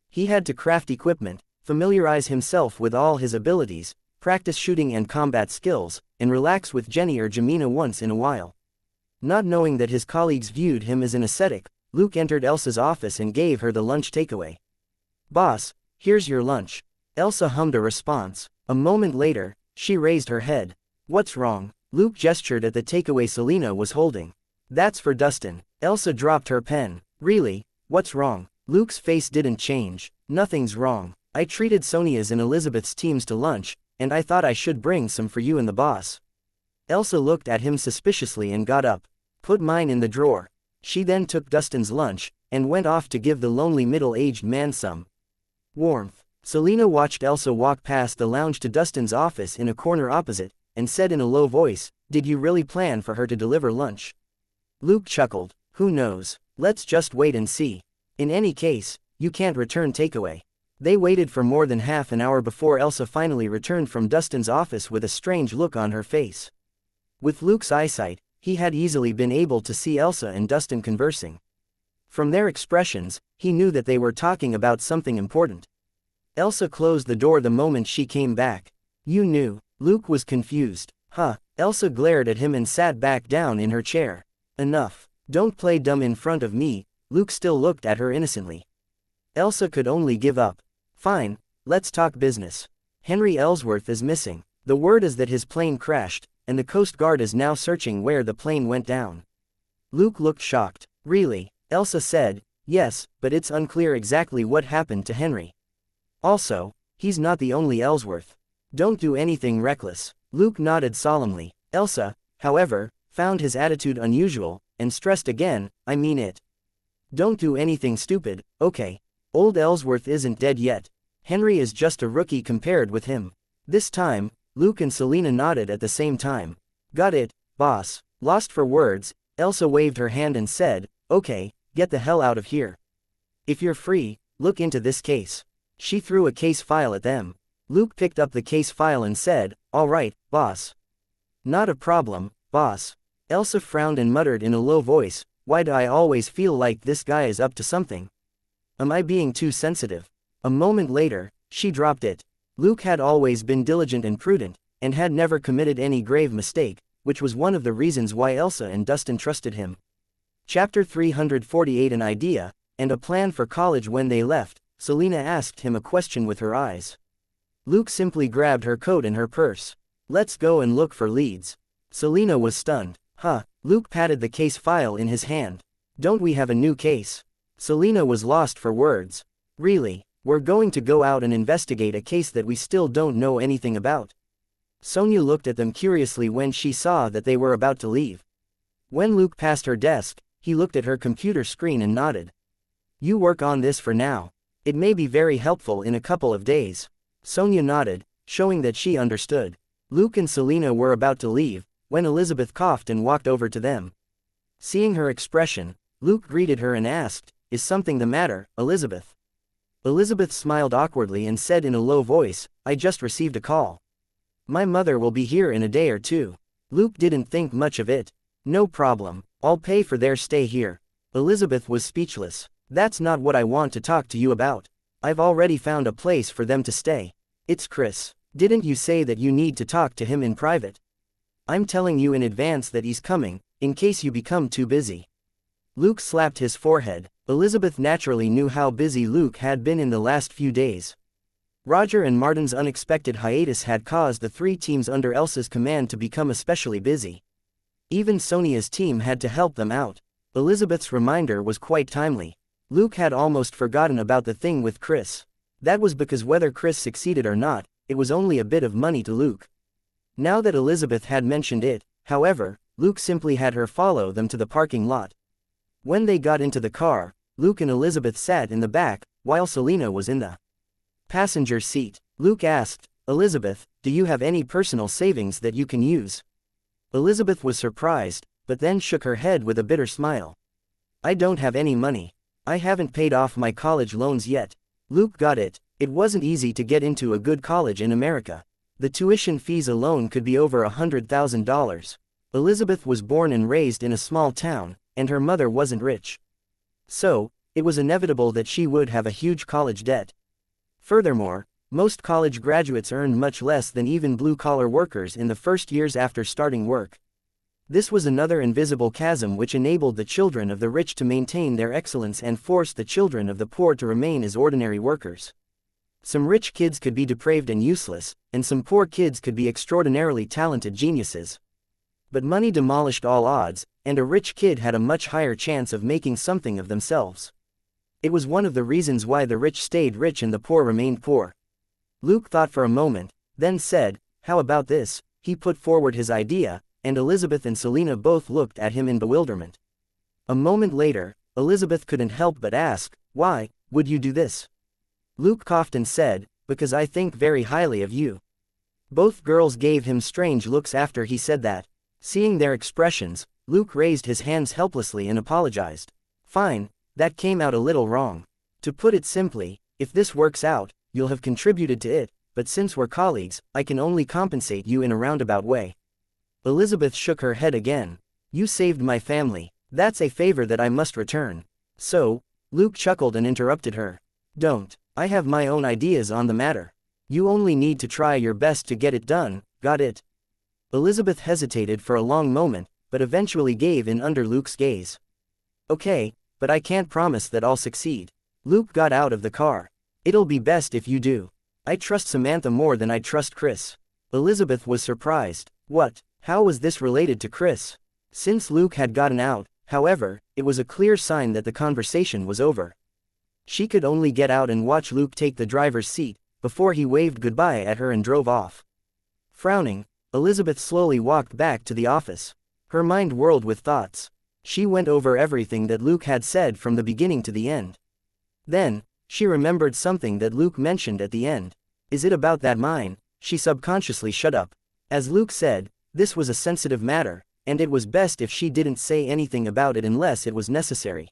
He had to craft equipment, familiarize himself with all his abilities, practice shooting and combat skills, and relax with Jenny or Jamina once in a while. Not knowing that his colleagues viewed him as an ascetic, Luke entered Elsa's office and gave her the lunch takeaway. Boss, here's your lunch. Elsa hummed a response. A moment later, she raised her head. What's wrong? Luke gestured at the takeaway Selena was holding. That's for Dustin. Elsa dropped her pen. Really? What's wrong? Luke's face didn't change. Nothing's wrong. I treated Sonia's and Elizabeth's teams to lunch, and I thought I should bring some for you and the boss. Elsa looked at him suspiciously and got up. Put mine in the drawer. She then took Dustin's lunch, and went off to give the lonely middle-aged man some warmth. Selena watched Elsa walk past the lounge to Dustin's office in a corner opposite, and said in a low voice, Did you really plan for her to deliver lunch? Luke chuckled. Who knows? Let's just wait and see. In any case, you can't return takeaway. They waited for more than half an hour before Elsa finally returned from Dustin's office with a strange look on her face. With Luke's eyesight, he had easily been able to see Elsa and Dustin conversing. From their expressions, he knew that they were talking about something important. Elsa closed the door the moment she came back. You knew. Luke was confused. Huh. Elsa glared at him and sat back down in her chair. Enough. Don't play dumb in front of me. Luke still looked at her innocently. Elsa could only give up. Fine, let's talk business. Henry Ellsworth is missing. The word is that his plane crashed, and the Coast Guard is now searching where the plane went down. Luke looked shocked. Really? Elsa said, yes, but it's unclear exactly what happened to Henry. Also, he's not the only Ellsworth. Don't do anything reckless. Luke nodded solemnly. Elsa, however, found his attitude unusual, and stressed again, I mean it. Don't do anything stupid, okay? Old Ellsworth isn't dead yet. Henry is just a rookie compared with him. This time, Luke and Selena nodded at the same time. Got it, boss. Lost for words, Elsa waved her hand and said, okay, get the hell out of here. If you're free, look into this case. She threw a case file at them. Luke picked up the case file and said, all right, boss. Not a problem, boss. Elsa frowned and muttered in a low voice, why do I always feel like this guy is up to something? Am I being too sensitive? A moment later, she dropped it. Luke had always been diligent and prudent, and had never committed any grave mistake, which was one of the reasons why Elsa and Dustin trusted him. Chapter 348 An idea, and a plan for college. When they left, Selena asked him a question with her eyes. Luke simply grabbed her coat and her purse. Let's go and look for leads. Selena was stunned. Huh. Luke patted the case file in his hand. Don't we have a new case? Selena was lost for words. Really? We're going to go out and investigate a case that we still don't know anything about. Sonia looked at them curiously when she saw that they were about to leave. When Luke passed her desk, he looked at her computer screen and nodded. You work on this for now. It may be very helpful in a couple of days. Sonia nodded, showing that she understood. Luke and Selena were about to leave, when Elizabeth coughed and walked over to them. Seeing her expression, Luke greeted her and asked, Is something the matter, Elizabeth? Elizabeth smiled awkwardly and said in a low voice, I just received a call. My mother will be here in a day or two. Luke didn't think much of it. No problem, I'll pay for their stay here. Elizabeth was speechless. That's not what I want to talk to you about. I've already found a place for them to stay. It's Chris. Didn't you say that you need to talk to him in private? I'm telling you in advance that he's coming, in case you become too busy. Luke slapped his forehead. Elizabeth naturally knew how busy Luke had been in the last few days. Roger and Martin's unexpected hiatus had caused the three teams under Elsa's command to become especially busy. Even Sonia's team had to help them out. Elizabeth's reminder was quite timely. Luke had almost forgotten about the thing with Chris. That was because whether Chris succeeded or not, it was only a bit of money to Luke. Now that Elizabeth had mentioned it, however, Luke simply had her follow them to the parking lot. When they got into the car, Luke and Elizabeth sat in the back, while Selena was in the passenger seat. Luke asked, "Elizabeth, do you have any personal savings that you can use?" Elizabeth was surprised, but then shook her head with a bitter smile. "I don't have any money. I haven't paid off my college loans yet." Luke got it. It wasn't easy to get into a good college in America. The tuition fees alone could be over $100,000. Elizabeth was born and raised in a small town, and her mother wasn't rich. So, it was inevitable that she would have a huge college debt. Furthermore, most college graduates earned much less than even blue-collar workers in the first years after starting work. This was another invisible chasm which enabled the children of the rich to maintain their excellence and forced the children of the poor to remain as ordinary workers. Some rich kids could be depraved and useless, and some poor kids could be extraordinarily talented geniuses. But money demolished all odds, and a rich kid had a much higher chance of making something of themselves. It was one of the reasons why the rich stayed rich and the poor remained poor. Luke thought for a moment, then said, "How about this?" He put forward his idea, and Elizabeth and Selena both looked at him in bewilderment. A moment later, Elizabeth couldn't help but ask, "Why would you do this?" Luke coughed and said, "Because I think very highly of you." Both girls gave him strange looks after he said that. Seeing their expressions, Luke raised his hands helplessly and apologized. "Fine, that came out a little wrong. To put it simply, if this works out, you'll have contributed to it, but since we're colleagues, I can only compensate you in a roundabout way." Elizabeth shook her head again. "You saved my family. That's a favor that I must return." "So?" Luke chuckled and interrupted her. "Don't. I have my own ideas on the matter. You only need to try your best to get it done, got it?" Elizabeth hesitated for a long moment, but eventually gave in under Luke's gaze. "Okay, but I can't promise that I'll succeed." Luke got out of the car. "It'll be best if you do. I trust Samantha more than I trust Chris." Elizabeth was surprised. What? How was this related to Chris? Since Luke had gotten out, however, it was a clear sign that the conversation was over. She could only get out and watch Luke take the driver's seat, before he waved goodbye at her and drove off. Frowning, Elizabeth slowly walked back to the office. Her mind whirled with thoughts. She went over everything that Luke had said from the beginning to the end. Then, she remembered something that Luke mentioned at the end. "Is it about that mine?" She subconsciously shut up. As Luke said, this was a sensitive matter, and it was best if she didn't say anything about it unless it was necessary.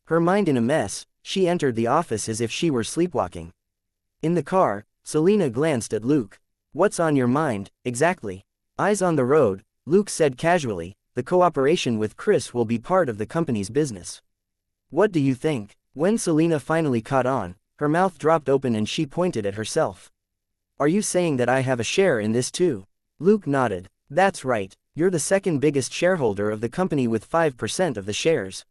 Her mind in a mess, she entered the office as if she were sleepwalking. In the car, Selena glanced at Luke. "What's on your mind, exactly?" "Eyes on the road," Luke said casually. "The cooperation with Chris will be part of the company's business." "What do you think?" When Selena finally caught on, her mouth dropped open and she pointed at herself. "Are you saying that I have a share in this too?" Luke nodded. "That's right, you're the second biggest shareholder of the company with 5% of the shares."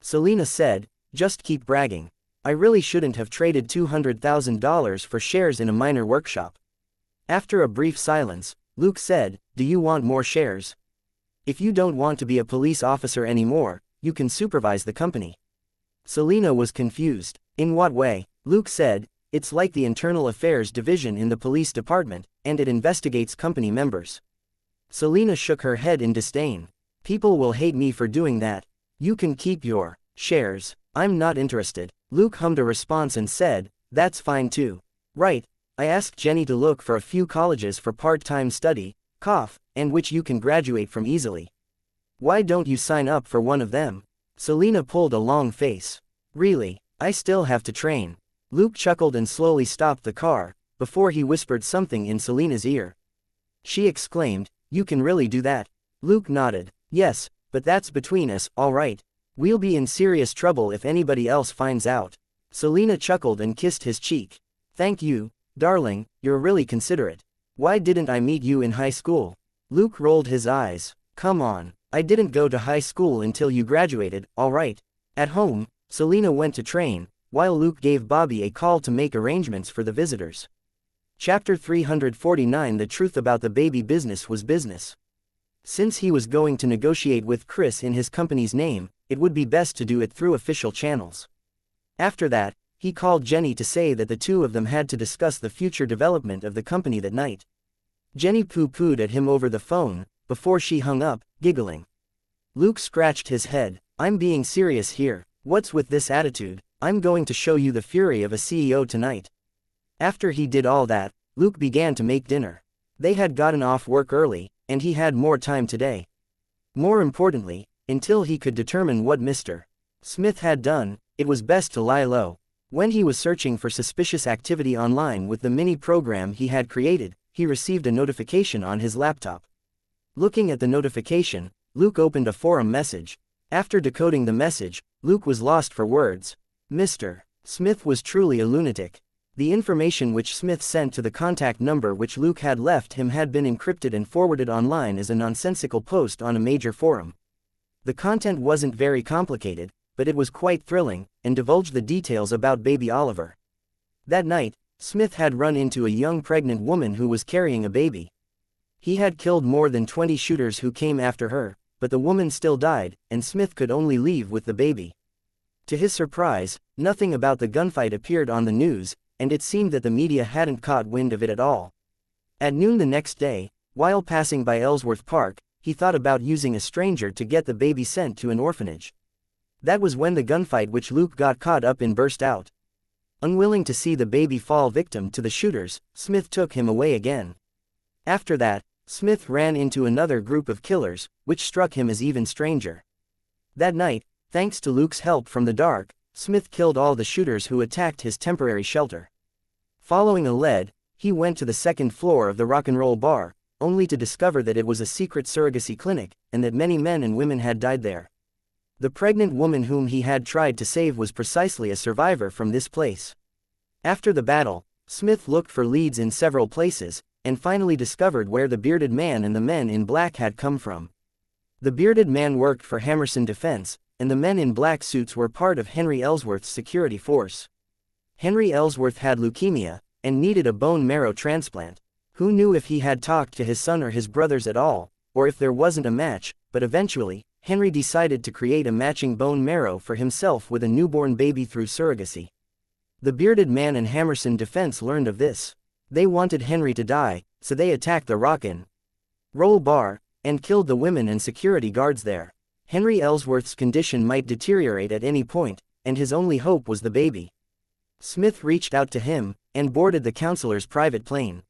Selena said, "Just keep bragging. I really shouldn't have traded $200,000 for shares in a minor workshop." After a brief silence, Luke said, "Do you want more shares? If you don't want to be a police officer anymore, you can supervise the company." Selena was confused. "In what way?" Luke said, "It's like the internal affairs division in the police department, and it investigates company members." Selena shook her head in disdain. "People will hate me for doing that. You can keep your shares. I'm not interested." Luke hummed a response and said, "That's fine too." "Right, I asked Jenny to look for a few colleges for part-time study, and which you can graduate from easily. Why don't you sign up for one of them?" Selena pulled a long face. "Really, I still have to train." Luke chuckled and slowly stopped the car, before he whispered something in Selena's ear. She exclaimed, "You can really do that?" Luke nodded. "Yes, but that's between us, all right. We'll be in serious trouble if anybody else finds out." Selena chuckled and kissed his cheek. "Thank you, darling, you're really considerate. Why didn't I meet you in high school?" Luke rolled his eyes. "Come on, I didn't go to high school until you graduated, all right. At home, Selena went to train, while Luke gave Bobby a call to make arrangements for the visitors. Chapter 349 The truth about the baby business was business. Since he was going to negotiate with Chris in his company's name, it would be best to do it through official channels. After that, he called Jenny to say that the two of them had to discuss the future development of the company that night. Jenny pooh-poohed at him over the phone, before she hung up, giggling. Luke scratched his head. I'm being serious here. What's with this attitude? I'm going to show you the fury of a CEO tonight. After he did all that, Luke began to make dinner. They had gotten off work early, and he had more time today. More importantly, until he could determine what Mr. Smith had done, it was best to lie low. When he was searching for suspicious activity online with the mini program he had created, he received a notification on his laptop. Looking at the notification, Luke opened a forum message. After decoding the message, Luke was lost for words. Mr. Smith was truly a lunatic. The information which Smith sent to the contact number which Luke had left him had been encrypted and forwarded online as a nonsensical post on a major forum. The content wasn't very complicated, but it was quite thrilling, and divulged the details about baby Oliver. That night, Smith had run into a young pregnant woman who was carrying a baby. He had killed more than 20 shooters who came after her, but the woman still died, and Smith could only leave with the baby. To his surprise, nothing about the gunfight appeared on the news, and it seemed that the media hadn't caught wind of it at all. At noon the next day, while passing by Ellsworth Park, he thought about using a stranger to get the baby sent to an orphanage. That was when the gunfight which Luke got caught up in burst out. Unwilling to see the baby fall victim to the shooters, Smith took him away again. After that, Smith ran into another group of killers, which struck him as even stranger. That night, thanks to Luke's help from the dark, Smith killed all the shooters who attacked his temporary shelter. Following a lead, he went to the second floor of the rock and roll bar, only to discover that it was a secret surrogacy clinic, and that many men and women had died there. The pregnant woman whom he had tried to save was precisely a survivor from this place. After the battle, Smith looked for leads in several places, and finally discovered where the bearded man and the men in black had come from. The bearded man worked for Hammerson Defense, and the men in black suits were part of Henry Ellsworth's security force. Henry Ellsworth had leukemia, and needed a bone marrow transplant. Who knew if he had talked to his son or his brothers at all, or if there wasn't a match, but eventually, Henry decided to create a matching bone marrow for himself with a newborn baby through surrogacy. The bearded man and Hammerson Defense learned of this. They wanted Henry to die, so they attacked the rock and roll bar, and killed the women and security guards there. Henry Ellsworth's condition might deteriorate at any point, and his only hope was the baby. Smith reached out to him, and boarded the counselor's private plane.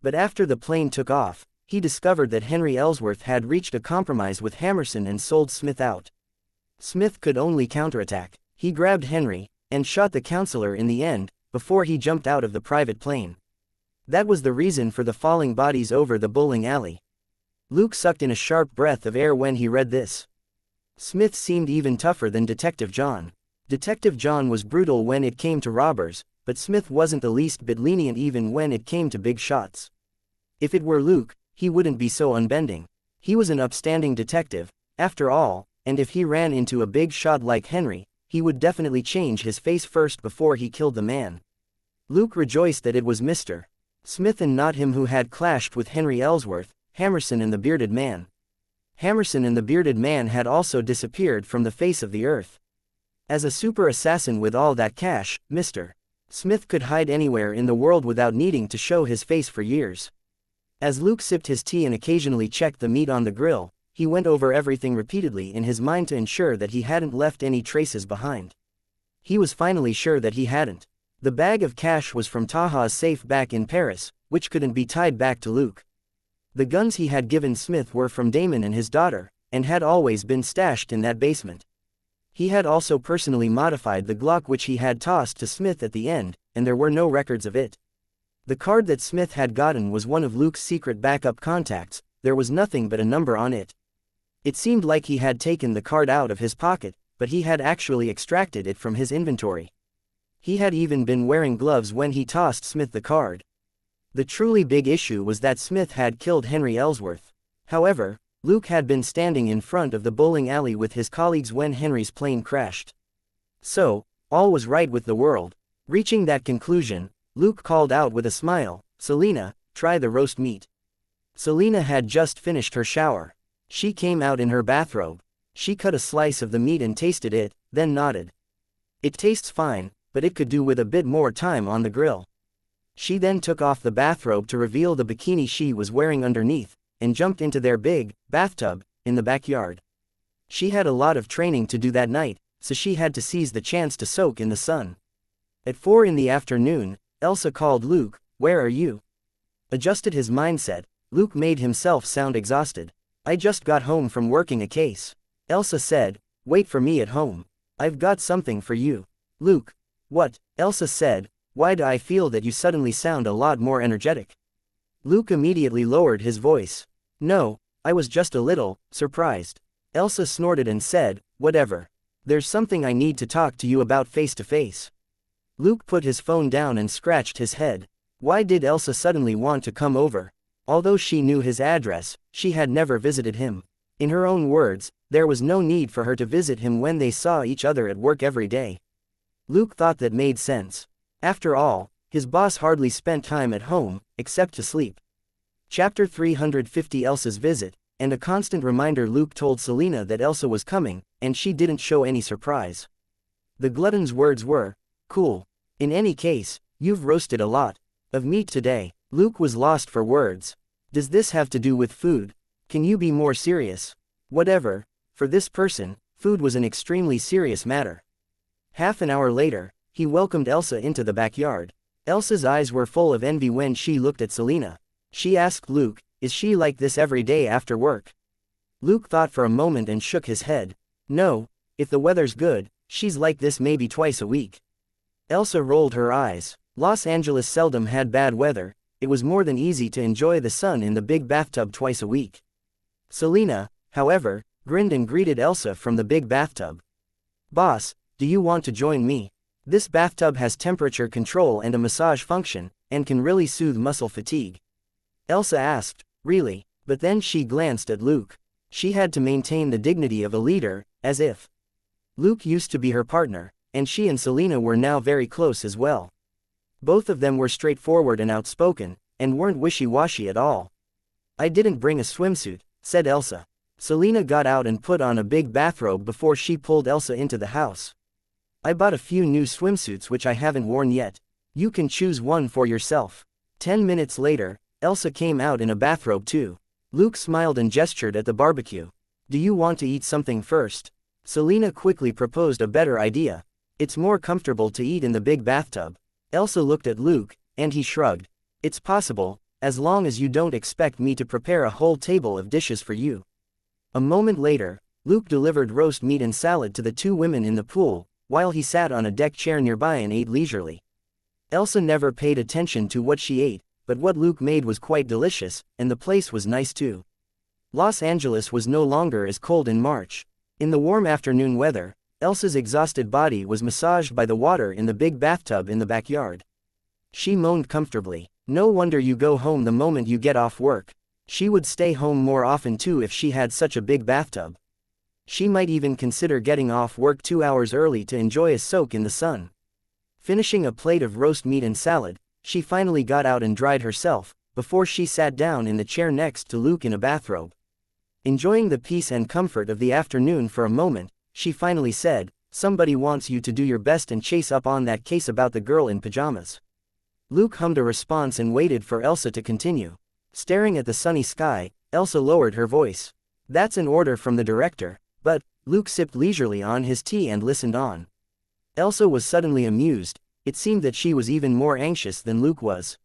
But after the plane took off, he discovered that Henry Ellsworth had reached a compromise with Hammerson and sold Smith out. Smith could only counterattack. He grabbed Henry, and shot the counselor in the end, before he jumped out of the private plane. That was the reason for the falling bodies over the bowling alley. Luke sucked in a sharp breath of air when he read this. Smith seemed even tougher than Detective John. Detective John was brutal when it came to robbers, but Smith wasn't the least bit lenient even when it came to big shots. If it were Luke, he wouldn't be so unbending. He was an upstanding detective, after all, and if he ran into a big shot like Henry, he would definitely change his face first before he killed the man. Luke rejoiced that it was Mr. Smith and not him who had clashed with Henry Ellsworth, Hammerson and the bearded man. Hammerson and the bearded man had also disappeared from the face of the earth. As a super assassin with all that cash, Mr. Smith could hide anywhere in the world without needing to show his face for years. As Luke sipped his tea and occasionally checked the meat on the grill, he went over everything repeatedly in his mind to ensure that he hadn't left any traces behind. He was finally sure that he hadn't. The bag of cash was from Taha's safe back in Paris, which couldn't be tied back to Luke. The guns he had given Smith were from Damon and his daughter, and had always been stashed in that basement. He had also personally modified the Glock which he had tossed to Smith at the end, and there were no records of it. The card that Smith had gotten was one of Luke's secret backup contacts. There was nothing but a number on it. It seemed like he had taken the card out of his pocket, but he had actually extracted it from his inventory. He had even been wearing gloves when he tossed Smith the card. The truly big issue was that Smith had killed Henry Ellsworth. However, Luke had been standing in front of the bowling alley with his colleagues when Henry's plane crashed. So, all was right with the world. Reaching that conclusion, Luke called out with a smile, "Selena, try the roast meat." Selena had just finished her shower. She came out in her bathrobe. She cut a slice of the meat and tasted it, then nodded. "It tastes fine, but it could do with a bit more time on the grill." She then took off the bathrobe to reveal the bikini she was wearing underneath, and jumped into their big bathtub in the backyard. She had a lot of training to do that night, so she had to seize the chance to soak in the sun. At 4 in the afternoon, Elsa called Luke, "Where are you?" Adjusted his mindset, Luke made himself sound exhausted. "I just got home from working a case." Elsa said, "Wait for me at home. I've got something for you." Luke, "What?" Elsa said, "Why do I feel that you suddenly sound a lot more energetic?" Luke immediately lowered his voice. "No, I was just a little surprised." Elsa snorted and said, "Whatever. There's something I need to talk to you about face to face." Luke put his phone down and scratched his head. Why did Elsa suddenly want to come over? Although she knew his address, she had never visited him. In her own words, there was no need for her to visit him when they saw each other at work every day. Luke thought that made sense. After all, his boss hardly spent time at home, except to sleep. Chapter 350 Elsa's Visit, and a constant reminder. Luke told Selena that Elsa was coming, and she didn't show any surprise. The glutton's words were, "Cool. In any case, you've roasted a lot of meat today." Luke was lost for words. Does this have to do with food? Can you be more serious? Whatever. For this person, food was an extremely serious matter. Half an hour later, he welcomed Elsa into the backyard. Elsa's eyes were full of envy when she looked at Selena. She asked Luke, "Is she like this every day after work?" Luke thought for a moment and shook his head. "No, if the weather's good, she's like this maybe twice a week." Elsa rolled her eyes. Los Angeles seldom had bad weather. It was more than easy to enjoy the sun in the big bathtub twice a week. Selena, however, grinned and greeted Elsa from the big bathtub. "Boss, do you want to join me? This bathtub has temperature control and a massage function, and can really soothe muscle fatigue." Elsa asked, "Really?" But then she glanced at Luke. She had to maintain the dignity of a leader, as if Luke used to be her partner, and she and Selena were now very close as well. Both of them were straightforward and outspoken, and weren't wishy-washy at all. "I didn't bring a swimsuit," said Elsa. Selena got out and put on a big bathrobe before she pulled Elsa into the house. "I bought a few new swimsuits which I haven't worn yet. You can choose one for yourself." 10 minutes later, Elsa came out in a bathrobe too. Luke smiled and gestured at the barbecue. "Do you want to eat something first?" Selena quickly proposed a better idea. "It's more comfortable to eat in the big bathtub." Elsa looked at Luke, and he shrugged. "It's possible, as long as you don't expect me to prepare a whole table of dishes for you." A moment later, Luke delivered roast meat and salad to the two women in the pool, while he sat on a deck chair nearby and ate leisurely. Elsa never paid attention to what she ate, but what Luke made was quite delicious, and the place was nice too. Los Angeles was no longer as cold in March. In the warm afternoon weather, Elsa's exhausted body was massaged by the water in the big bathtub in the backyard. She moaned comfortably. "No wonder you go home the moment you get off work." She would stay home more often too if she had such a big bathtub. She might even consider getting off work 2 hours early to enjoy a soak in the sun. Finishing a plate of roast meat and salad, she finally got out and dried herself, before she sat down in the chair next to Luke in a bathrobe. Enjoying the peace and comfort of the afternoon for a moment, she finally said, "Somebody wants you to do your best and chase up on that case about the girl in pajamas." Luke hummed a response and waited for Elsa to continue. Staring at the sunny sky, Elsa lowered her voice. "That's an order from the director." But Luke sipped leisurely on his tea and listened on. Elsa was suddenly amused. It seemed that she was even more anxious than Luke was.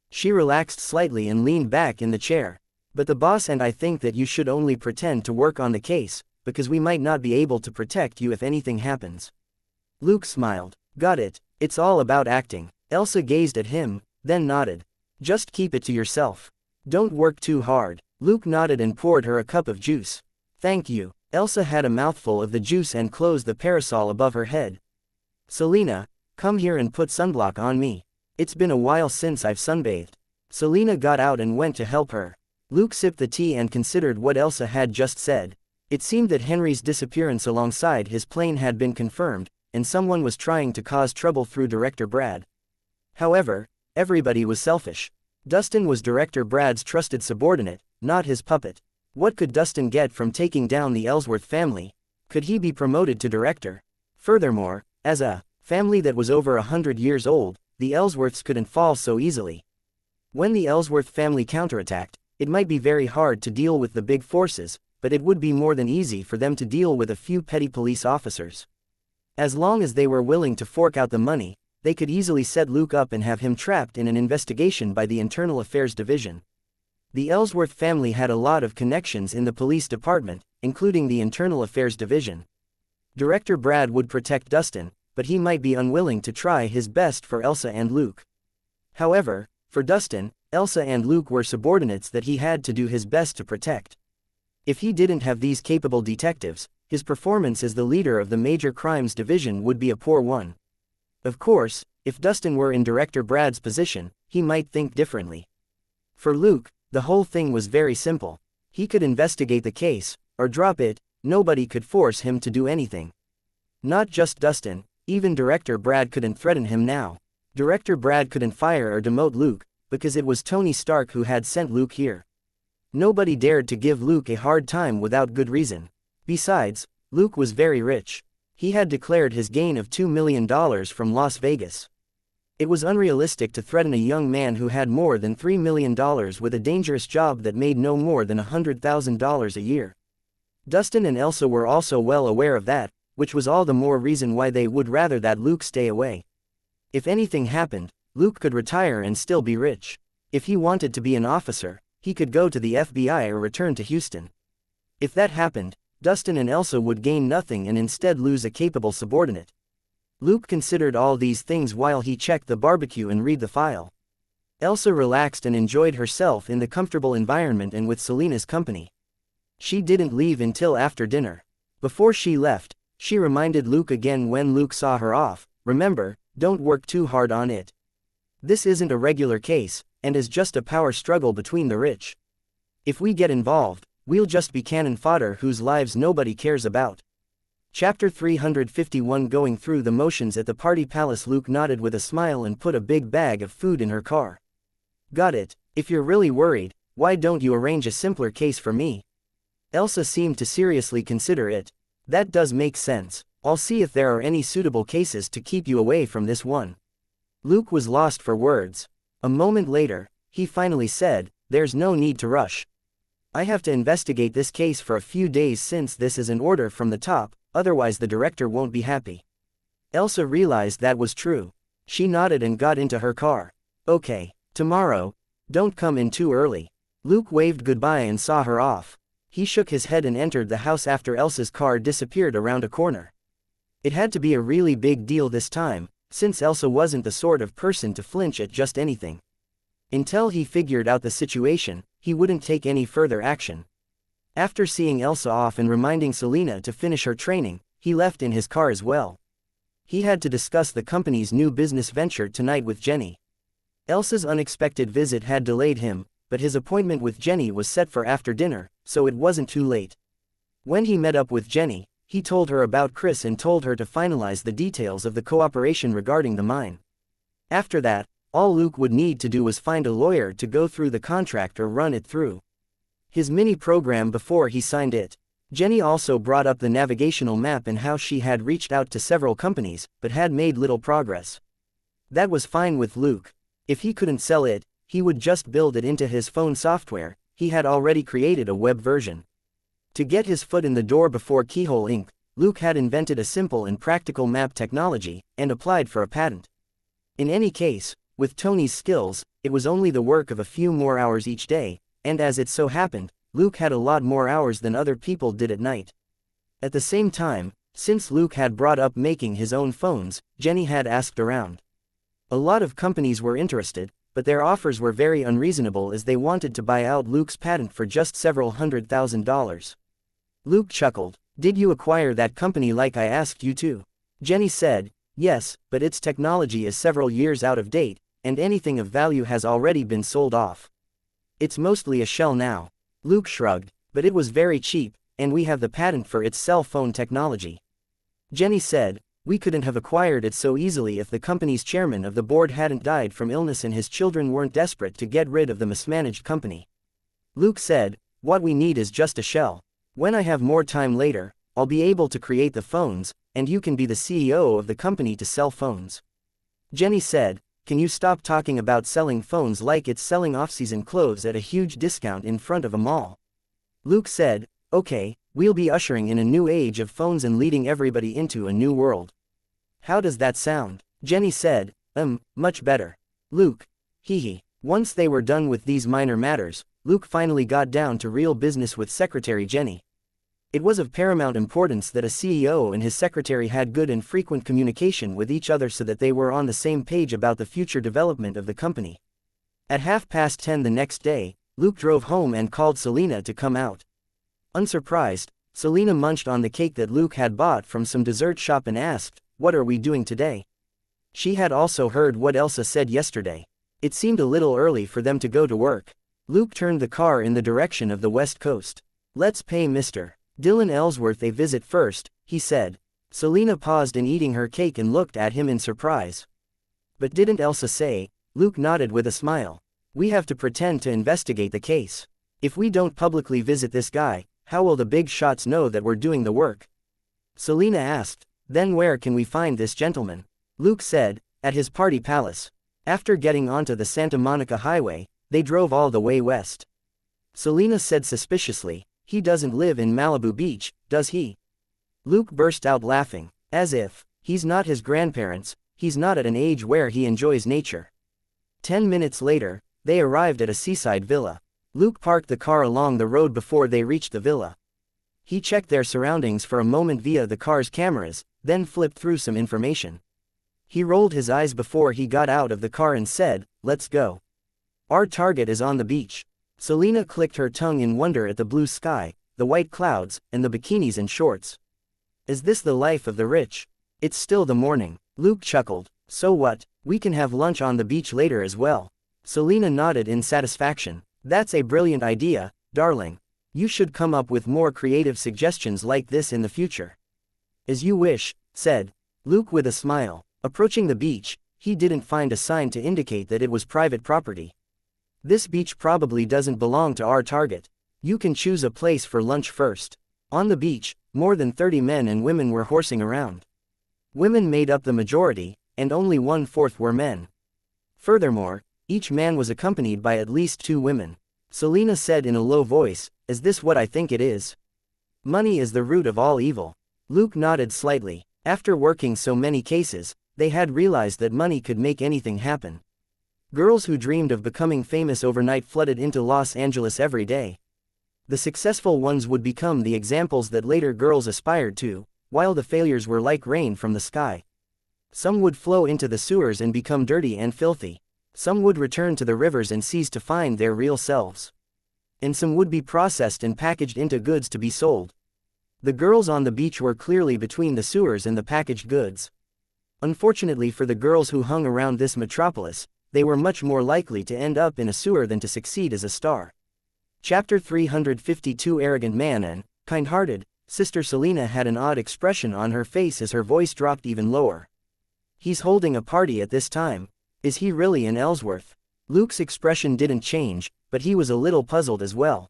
She relaxed slightly and leaned back in the chair. "But the boss and I think that you should only pretend to work on the case, because we might not be able to protect you if anything happens." Luke smiled. "Got it, it's all about acting." Elsa gazed at him, then nodded. "Just keep it to yourself. Don't work too hard." Luke nodded and poured her a cup of juice. "Thank you." Elsa had a mouthful of the juice and closed the parasol above her head. "Selena, come here and put sunblock on me. It's been a while since I've sunbathed." Selena got out and went to help her. Luke sipped the tea and considered what Elsa had just said. It seemed that Henry's disappearance alongside his plane had been confirmed, and someone was trying to cause trouble through Director Brad. However, everybody was selfish. Dustin was Director Brad's trusted subordinate, not his puppet. What could Dustin get from taking down the Ellsworth family? Could he be promoted to director? Furthermore, as a family that was over 100 years old, the Ellsworths couldn't fall so easily. When the Ellsworth family counterattacked, it might be very hard to deal with the big forces, but it would be more than easy for them to deal with a few petty police officers. As long as they were willing to fork out the money, they could easily set Luke up and have him trapped in an investigation by the Internal Affairs Division. The Ellsworth family had a lot of connections in the police department, including the Internal Affairs Division. Director Brad would protect Dustin, but he might be unwilling to try his best for Elsa and Luke. However, for Dustin, Elsa and Luke were subordinates that he had to do his best to protect. If he didn't have these capable detectives, his performance as the leader of the Major Crimes Division would be a poor one. Of course, if Dustin were in Director Brad's position, he might think differently. For Luke, the whole thing was very simple. He could investigate the case, or drop it. Nobody could force him to do anything. Not just Dustin, even Director Brad couldn't threaten him now. Director Brad couldn't fire or demote Luke, because it was Tony Stark who had sent Luke here. Nobody dared to give Luke a hard time without good reason. Besides, Luke was very rich. He had declared his gain of $2 million from Las Vegas. It was unrealistic to threaten a young man who had more than $3 million with a dangerous job that made no more than $100,000 a year. Dustin and Elsa were also well aware of that, which was all the more reason why they would rather that Luke stay away. If anything happened, Luke could retire and still be rich. If he wanted to be an officer, he could go to the FBI or return to Houston. If that happened, Dustin and Elsa would gain nothing and instead lose a capable subordinate. Luke considered all these things while he checked the barbecue and read the file. Elsa relaxed and enjoyed herself in the comfortable environment and with Selena's company. She didn't leave until after dinner. Before she left, she reminded Luke again when Luke saw her off, "Remember, don't work too hard on it. This isn't a regular case, and is just a power struggle between the rich. If we get involved, we'll just be cannon fodder whose lives nobody cares about." Chapter 351. Going through the motions at the party palace. Luke nodded with a smile and put a big bag of food in her car. "Got it. If you're really worried, why don't you arrange a simpler case for me?" Elsa seemed to seriously consider it. "That does make sense. I'll see if there are any suitable cases to keep you away from this one." Luke was lost for words. A moment later, he finally said, "There's no need to rush. I have to investigate this case for a few days since this is an order from the top, otherwise the director won't be happy." Elsa realized that was true. She nodded and got into her car. "Okay, tomorrow. Don't come in too early." Luke waved goodbye and saw her off. He shook his head and entered the house after Elsa's car disappeared around a corner. It had to be a really big deal this time, since Elsa wasn't the sort of person to flinch at just anything. Until he figured out the situation, he wouldn't take any further action. After seeing Elsa off and reminding Selena to finish her training, he left in his car as well. He had to discuss the company's new business venture tonight with Jenny. Elsa's unexpected visit had delayed him, but his appointment with Jenny was set for after dinner, so it wasn't too late. When he met up with Jenny, he told her about Chris and told her to finalize the details of the cooperation regarding the mine. After that, all Luke would need to do was find a lawyer to go through the contract or run it through his mini-program before he signed it. Jenny also brought up the navigational map and how she had reached out to several companies, but had made little progress. That was fine with Luke. If he couldn't sell it, he would just build it into his phone software. He had already created a web version. To get his foot in the door before Keyhole Inc., Luke had invented a simple and practical map technology, and applied for a patent. In any case, with Tony's skills, it was only the work of a few more hours each day, and as it so happened, Luke had a lot more hours than other people did at night. At the same time, since Luke had brought up making his own phones, Jenny had asked around. A lot of companies were interested, but their offers were very unreasonable as they wanted to buy out Luke's patent for just several $100,000. Luke chuckled. "Did you acquire that company like I asked you to?" Jenny said, "Yes, but its technology is several years out of date, and anything of value has already been sold off. It's mostly a shell now." Luke shrugged, "But it was very cheap, and we have the patent for its cell phone technology." Jenny said, We couldn't have acquired it so easily if the company's chairman of the board hadn't died from illness and his children weren't desperate to get rid of the mismanaged company. Luke said, what we need is just a shell. When I have more time later, I'll be able to create the phones, and you can be the CEO of the company to sell phones. Jenny said, can you stop talking about selling phones like it's selling off-season clothes at a huge discount in front of a mall? Luke said, okay, we'll be ushering in a new age of phones and leading everybody into a new world. How does that sound? Jenny said, much better. Luke, hee. Once they were done with these minor matters, Luke finally got down to real business with Secretary Jenny. It was of paramount importance that a CEO and his secretary had good and frequent communication with each other so that they were on the same page about the future development of the company. At 10:30 the next day, Luke drove home and called Selena to come out. Unsurprised, Selena munched on the cake that Luke had bought from some dessert shop and asked, what are we doing today? She had also heard what Elsa said yesterday. It seemed a little early for them to go to work. Luke turned the car in the direction of the west coast. Let's pay Mr. Dylan Ellsworth a visit first, he said. Selena paused in eating her cake and looked at him in surprise. But didn't Elsa say? Luke nodded with a smile. We have to pretend to investigate the case. If we don't publicly visit this guy, how will the big shots know that we're doing the work? Selena asked. Then where can we find this gentleman? Luke said, at his party palace. After getting onto the Santa Monica highway, they drove all the way west. Selena said suspiciously, he doesn't live in Malibu Beach, does he? Luke burst out laughing, as if, he's not his grandparents, he's not at an age where he enjoys nature. 10 minutes later, they arrived at a seaside villa. Luke parked the car along the road before they reached the villa. He checked their surroundings for a moment via the car's cameras, then flipped through some information. He rolled his eyes before he got out of the car and said, let's go. Our target is on the beach. Selena clicked her tongue in wonder at the blue sky, the white clouds, and the bikinis and shorts. Is this the life of the rich? It's still the morning. Luke chuckled. So what, we can have lunch on the beach later as well. Selena nodded in satisfaction. That's a brilliant idea, darling. You should come up with more creative suggestions like this in the future. As you wish, said Luke with a smile. Approaching the beach, he didn't find a sign to indicate that it was private property. This beach probably doesn't belong to our target. You can choose a place for lunch first. On the beach, more than 30 men and women were horsing around. Women made up the majority, and only 1/4 were men. Furthermore, each man was accompanied by at least 2 women. Selena said in a low voice, is this what I think it is? Money is the root of all evil. Luke nodded slightly. After working so many cases, they had realized that money could make anything happen. Girls who dreamed of becoming famous overnight flooded into Los Angeles every day. The successful ones would become the examples that later girls aspired to, while the failures were like rain from the sky. Some would flow into the sewers and become dirty and filthy. Some would return to the rivers and seas to find their real selves. And some would be processed and packaged into goods to be sold. The girls on the beach were clearly between the sewers and the packaged goods. Unfortunately for the girls who hung around this metropolis, they were much more likely to end up in a sewer than to succeed as a star. Chapter 352 Arrogant Man and kind-hearted, Sister Selena had an odd expression on her face as her voice dropped even lower. He's holding a party at this time. Is he really in Ellsworth? Luke's expression didn't change, but he was a little puzzled as well.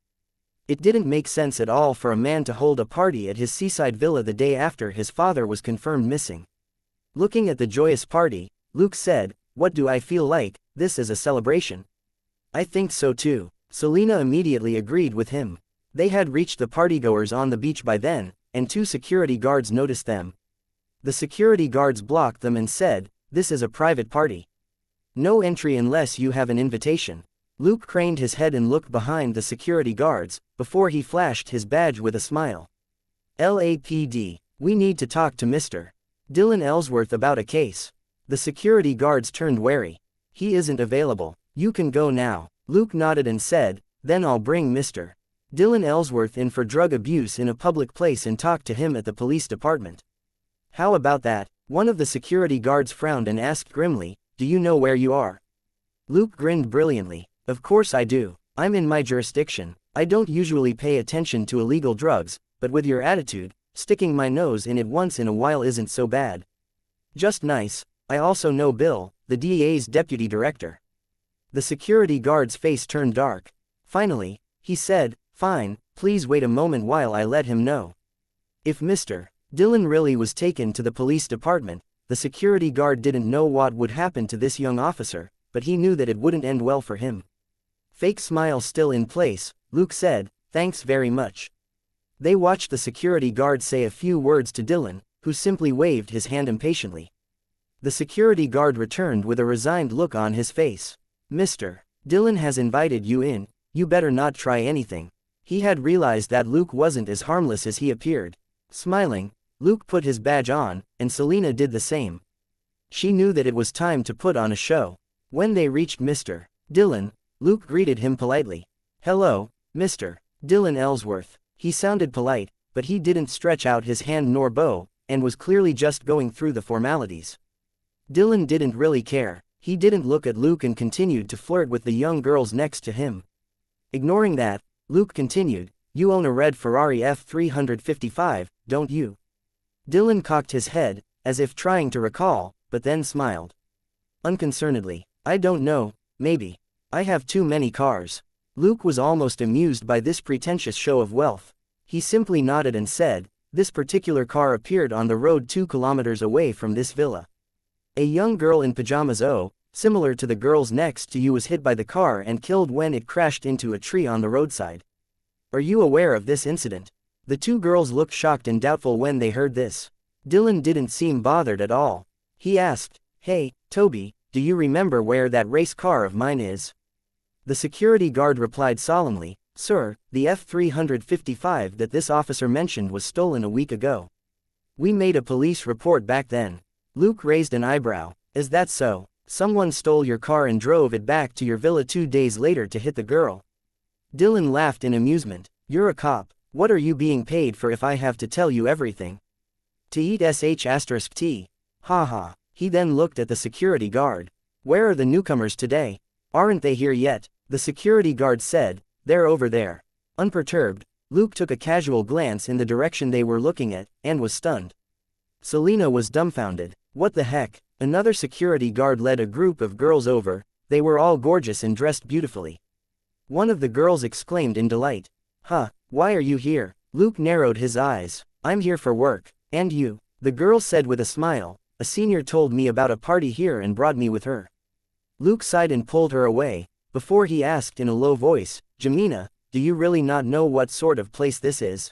It didn't make sense at all for a man to hold a party at his seaside villa the day after his father was confirmed missing. Looking at the joyous party, Luke said, what do I feel like, this is a celebration? I think so too. Selena immediately agreed with him. They had reached the partygoers on the beach by then, and 2 security guards noticed them. The security guards blocked them and said, this is a private party. No entry unless you have an invitation. Luke craned his head and looked behind the security guards, before he flashed his badge with a smile. LAPD, we need to talk to Mr. Dylan Ellsworth about a case. The security guards turned wary. He isn't available. You can go now. Luke nodded and said, then I'll bring Mr. Dylan Ellsworth in for drug abuse in a public place and talk to him at the police department. How about that? One of the security guards frowned and asked grimly, do you know where you are? Luke grinned brilliantly. Of course I do. I'm in my jurisdiction. I don't usually pay attention to illegal drugs, but with your attitude, sticking my nose in it once in a while isn't so bad. Just nice. I also know Bill, the DEA's deputy director. The security guard's face turned dark. Finally, he said, fine, please wait a moment while I let him know. If Mr. Dillon really was taken to the police department, the security guard didn't know what would happen to this young officer, but he knew that it wouldn't end well for him. Fake smile still in place, Luke said, thanks very much. They watched the security guard say a few words to Dillon, who simply waved his hand impatiently. The security guard returned with a resigned look on his face. Mr. Dillon has invited you in, you better not try anything. He had realized that Luke wasn't as harmless as he appeared. Smiling, Luke put his badge on, and Selena did the same. She knew that it was time to put on a show. When they reached Mr. Dillon, Luke greeted him politely. Hello, Mr. Dillon Ellsworth. He sounded polite, but he didn't stretch out his hand nor bow, and was clearly just going through the formalities. Dillon didn't really care. He didn't look at Luke and continued to flirt with the young girls next to him. Ignoring that, Luke continued, you own a red Ferrari F355, don't you? Dillon cocked his head, as if trying to recall, but then smiled. Unconcernedly, I don't know, maybe. I have too many cars. Luke was almost amused by this pretentious show of wealth. He simply nodded and said, this particular car appeared on the road 2 kilometers away from this villa. A young girl in pajamas similar to the girls next to you was hit by the car and killed when it crashed into a tree on the roadside. Are you aware of this incident? The 2 girls looked shocked and doubtful when they heard this. Dillon didn't seem bothered at all. He asked, hey, Toby, do you remember where that race car of mine is? The security guard replied solemnly, sir, the F355 that this officer mentioned was stolen a week ago. We made a police report back then. Luke raised an eyebrow. Is that so? Someone stole your car and drove it back to your villa 2 days later to hit the girl. Dillon laughed in amusement. You're a cop. What are you being paid for if I have to tell you everything? To eat sh*t. Ha. He then looked at the security guard. Where are the newcomers today? Aren't they here yet? The security guard said, they're over there. Unperturbed, Luke took a casual glance in the direction they were looking at, and was stunned. Selena was dumbfounded. What the heck? Another security guard led a group of girls over. They were all gorgeous and dressed beautifully. One of the girls exclaimed in delight. Huh, why are you here? Luke narrowed his eyes. I'm here for work. And you? The girl said with a smile. A senior told me about a party here and brought me with her. Luke sighed and pulled her away, before he asked in a low voice, Jamina, do you really not know what sort of place this is?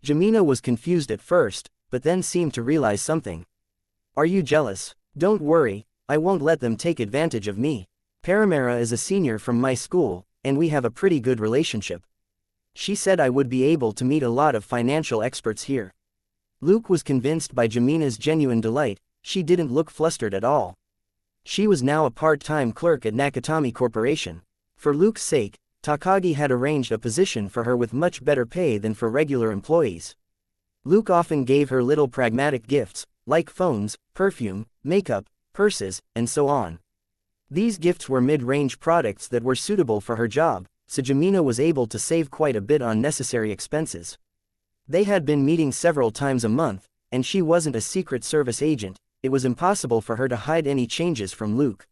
Jamina was confused at first, but then seemed to realize something. Are you jealous? Don't worry, I won't let them take advantage of me. Paramera is a senior from my school, and we have a pretty good relationship. She said I would be able to meet a lot of financial experts here. Luke was convinced by Jamina's genuine delight. She didn't look flustered at all. She was now a part-time clerk at Nakatomi Corporation. For Luke's sake, Takagi had arranged a position for her with much better pay than for regular employees. Luke often gave her little pragmatic gifts, like phones, perfume, makeup, purses, and so on. These gifts were mid-range products that were suitable for her job, so Jamina was able to save quite a bit on necessary expenses. They had been meeting several times a month, and she wasn't a Secret Service agent. It was impossible for her to hide any changes from Luke.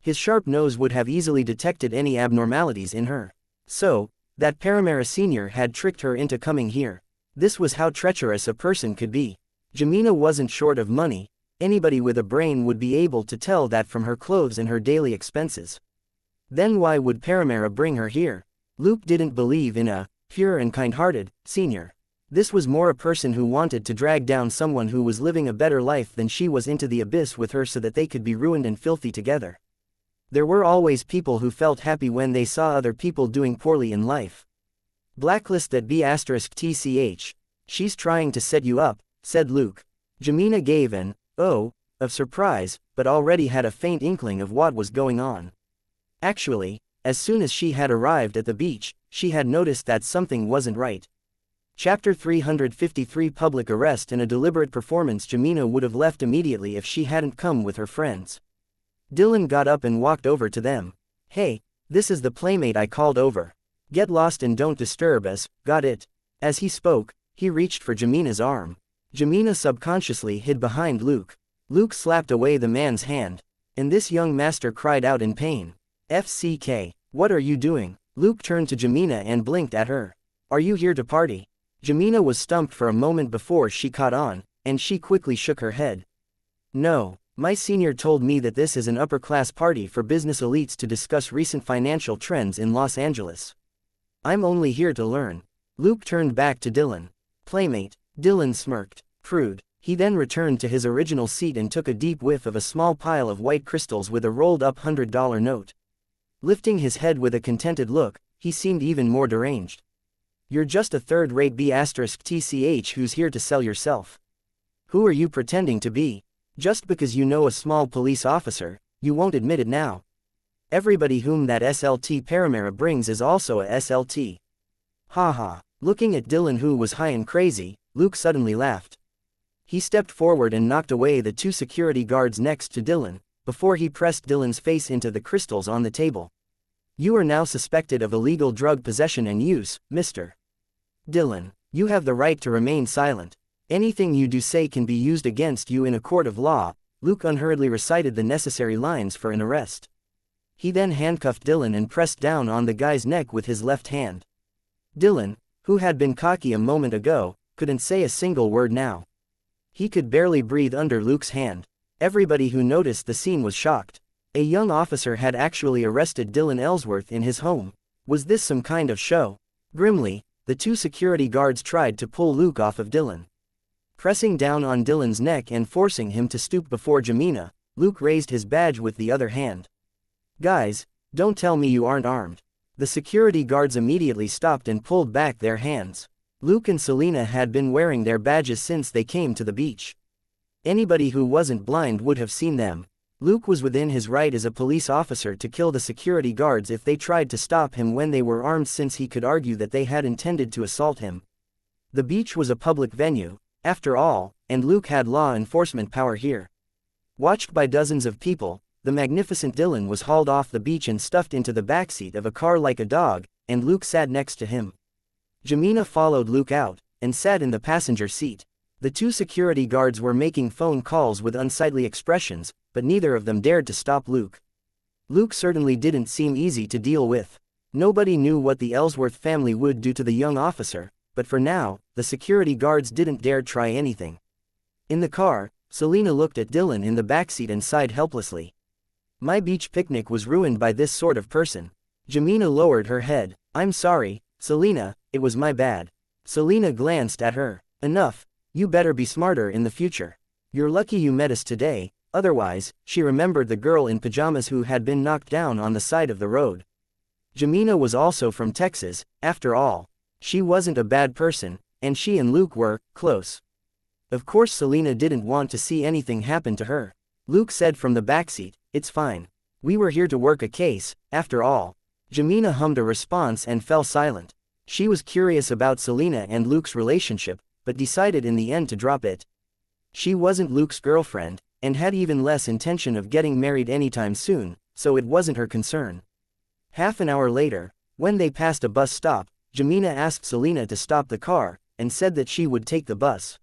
His sharp nose would have easily detected any abnormalities in her. So, that Paramera Senior had tricked her into coming here. This was how treacherous a person could be. Jamina wasn't short of money. Anybody with a brain would be able to tell that from her clothes and her daily expenses. Then why would Paramera bring her here? Luke didn't believe in a pure and kind-hearted senior. This was more a person who wanted to drag down someone who was living a better life than she was into the abyss with her so that they could be ruined and filthy together. There were always people who felt happy when they saw other people doing poorly in life. Blacklist that B*TCH. She's trying to set you up, said Luke. Jamina gave an of surprise, but already had a faint inkling of what was going on. Actually, as soon as she had arrived at the beach, she had noticed that something wasn't right. Chapter 353 Public Arrest and a Deliberate Performance. Jamina would have left immediately if she hadn't come with her friends. Dillon got up and walked over to them. Hey, this is the playmate I called over. Get lost and don't disturb us, got it? As he spoke, he reached for Jamina's arm. Jamina subconsciously hid behind Luke. Luke slapped away the man's hand, and this young master cried out in pain. FCK, what are you doing? Luke turned to Jamina and blinked at her. Are you here to party? Jamina was stumped for a moment before she caught on, and she quickly shook her head. No, my senior told me that this is an upper-class party for business elites to discuss recent financial trends in Los Angeles. I'm only here to learn. Luke turned back to Dylan. Playmate. Dylan smirked. Prude. He then returned to his original seat and took a deep whiff of a small pile of white crystals with a rolled-up $100 note. Lifting his head with a contented look, he seemed even more deranged. You're just a third-rate B*TCH who's here to sell yourself. Who are you pretending to be? Just because you know a small police officer, you won't admit it now. Everybody whom that SLT Paramera brings is also a SLT. Haha. Looking at Dylan, who was high and crazy, Luke suddenly laughed. He stepped forward and knocked away the two security guards next to Dylan, before he pressed Dylan's face into the crystals on the table. You are now suspected of illegal drug possession and use, Mr. Dylan. You have the right to remain silent. Anything you do say can be used against you in a court of law. Luke unhurriedly recited the necessary lines for an arrest. He then handcuffed Dylan and pressed down on the guy's neck with his left hand. Dylan, who had been cocky a moment ago, couldn't say a single word now. He could barely breathe under Luke's hand. Everybody who noticed the scene was shocked. A young officer had actually arrested Dylan Ellsworth in his home. Was this some kind of show? Grimly, the two security guards tried to pull Luke off of Dylan. Pressing down on Dylan's neck and forcing him to stoop before Jamina, Luke raised his badge with the other hand. Guys, don't tell me you aren't armed. The security guards immediately stopped and pulled back their hands. Luke and Selena had been wearing their badges since they came to the beach. Anybody who wasn't blind would have seen them. Luke was within his right as a police officer to kill the security guards if they tried to stop him when they were armed, since he could argue that they had intended to assault him. The beach was a public venue, after all, and Luke had law enforcement power here. Watched by dozens of people, the magnificent Dylan was hauled off the beach and stuffed into the backseat of a car like a dog, and Luke sat next to him. Jamina followed Luke out, and sat in the passenger seat. The two security guards were making phone calls with unsightly expressions, but neither of them dared to stop Luke. Luke certainly didn't seem easy to deal with. Nobody knew what the Ellsworth family would do to the young officer, but for now, the security guards didn't dare try anything. In the car, Selena looked at Dylan in the backseat and sighed helplessly. My beach picnic was ruined by this sort of person. Jamina lowered her head. I'm sorry, Selena, it was my bad. Selena glanced at her. Enough, you better be smarter in the future. You're lucky you met us today, otherwise, she remembered the girl in pajamas who had been knocked down on the side of the road. Jamina was also from Texas, after all. She wasn't a bad person, and she and Luke were close. Of course Selena didn't want to see anything happen to her. Luke said from the backseat, it's fine. We were here to work a case, after all. Jamina hummed a response and fell silent. She was curious about Selena and Luke's relationship, but decided in the end to drop it. She wasn't Luke's girlfriend, and had even less intention of getting married anytime soon, so it wasn't her concern. Half an hour later, when they passed a bus stop, Jamina asked Selena to stop the car, and said that she would take the bus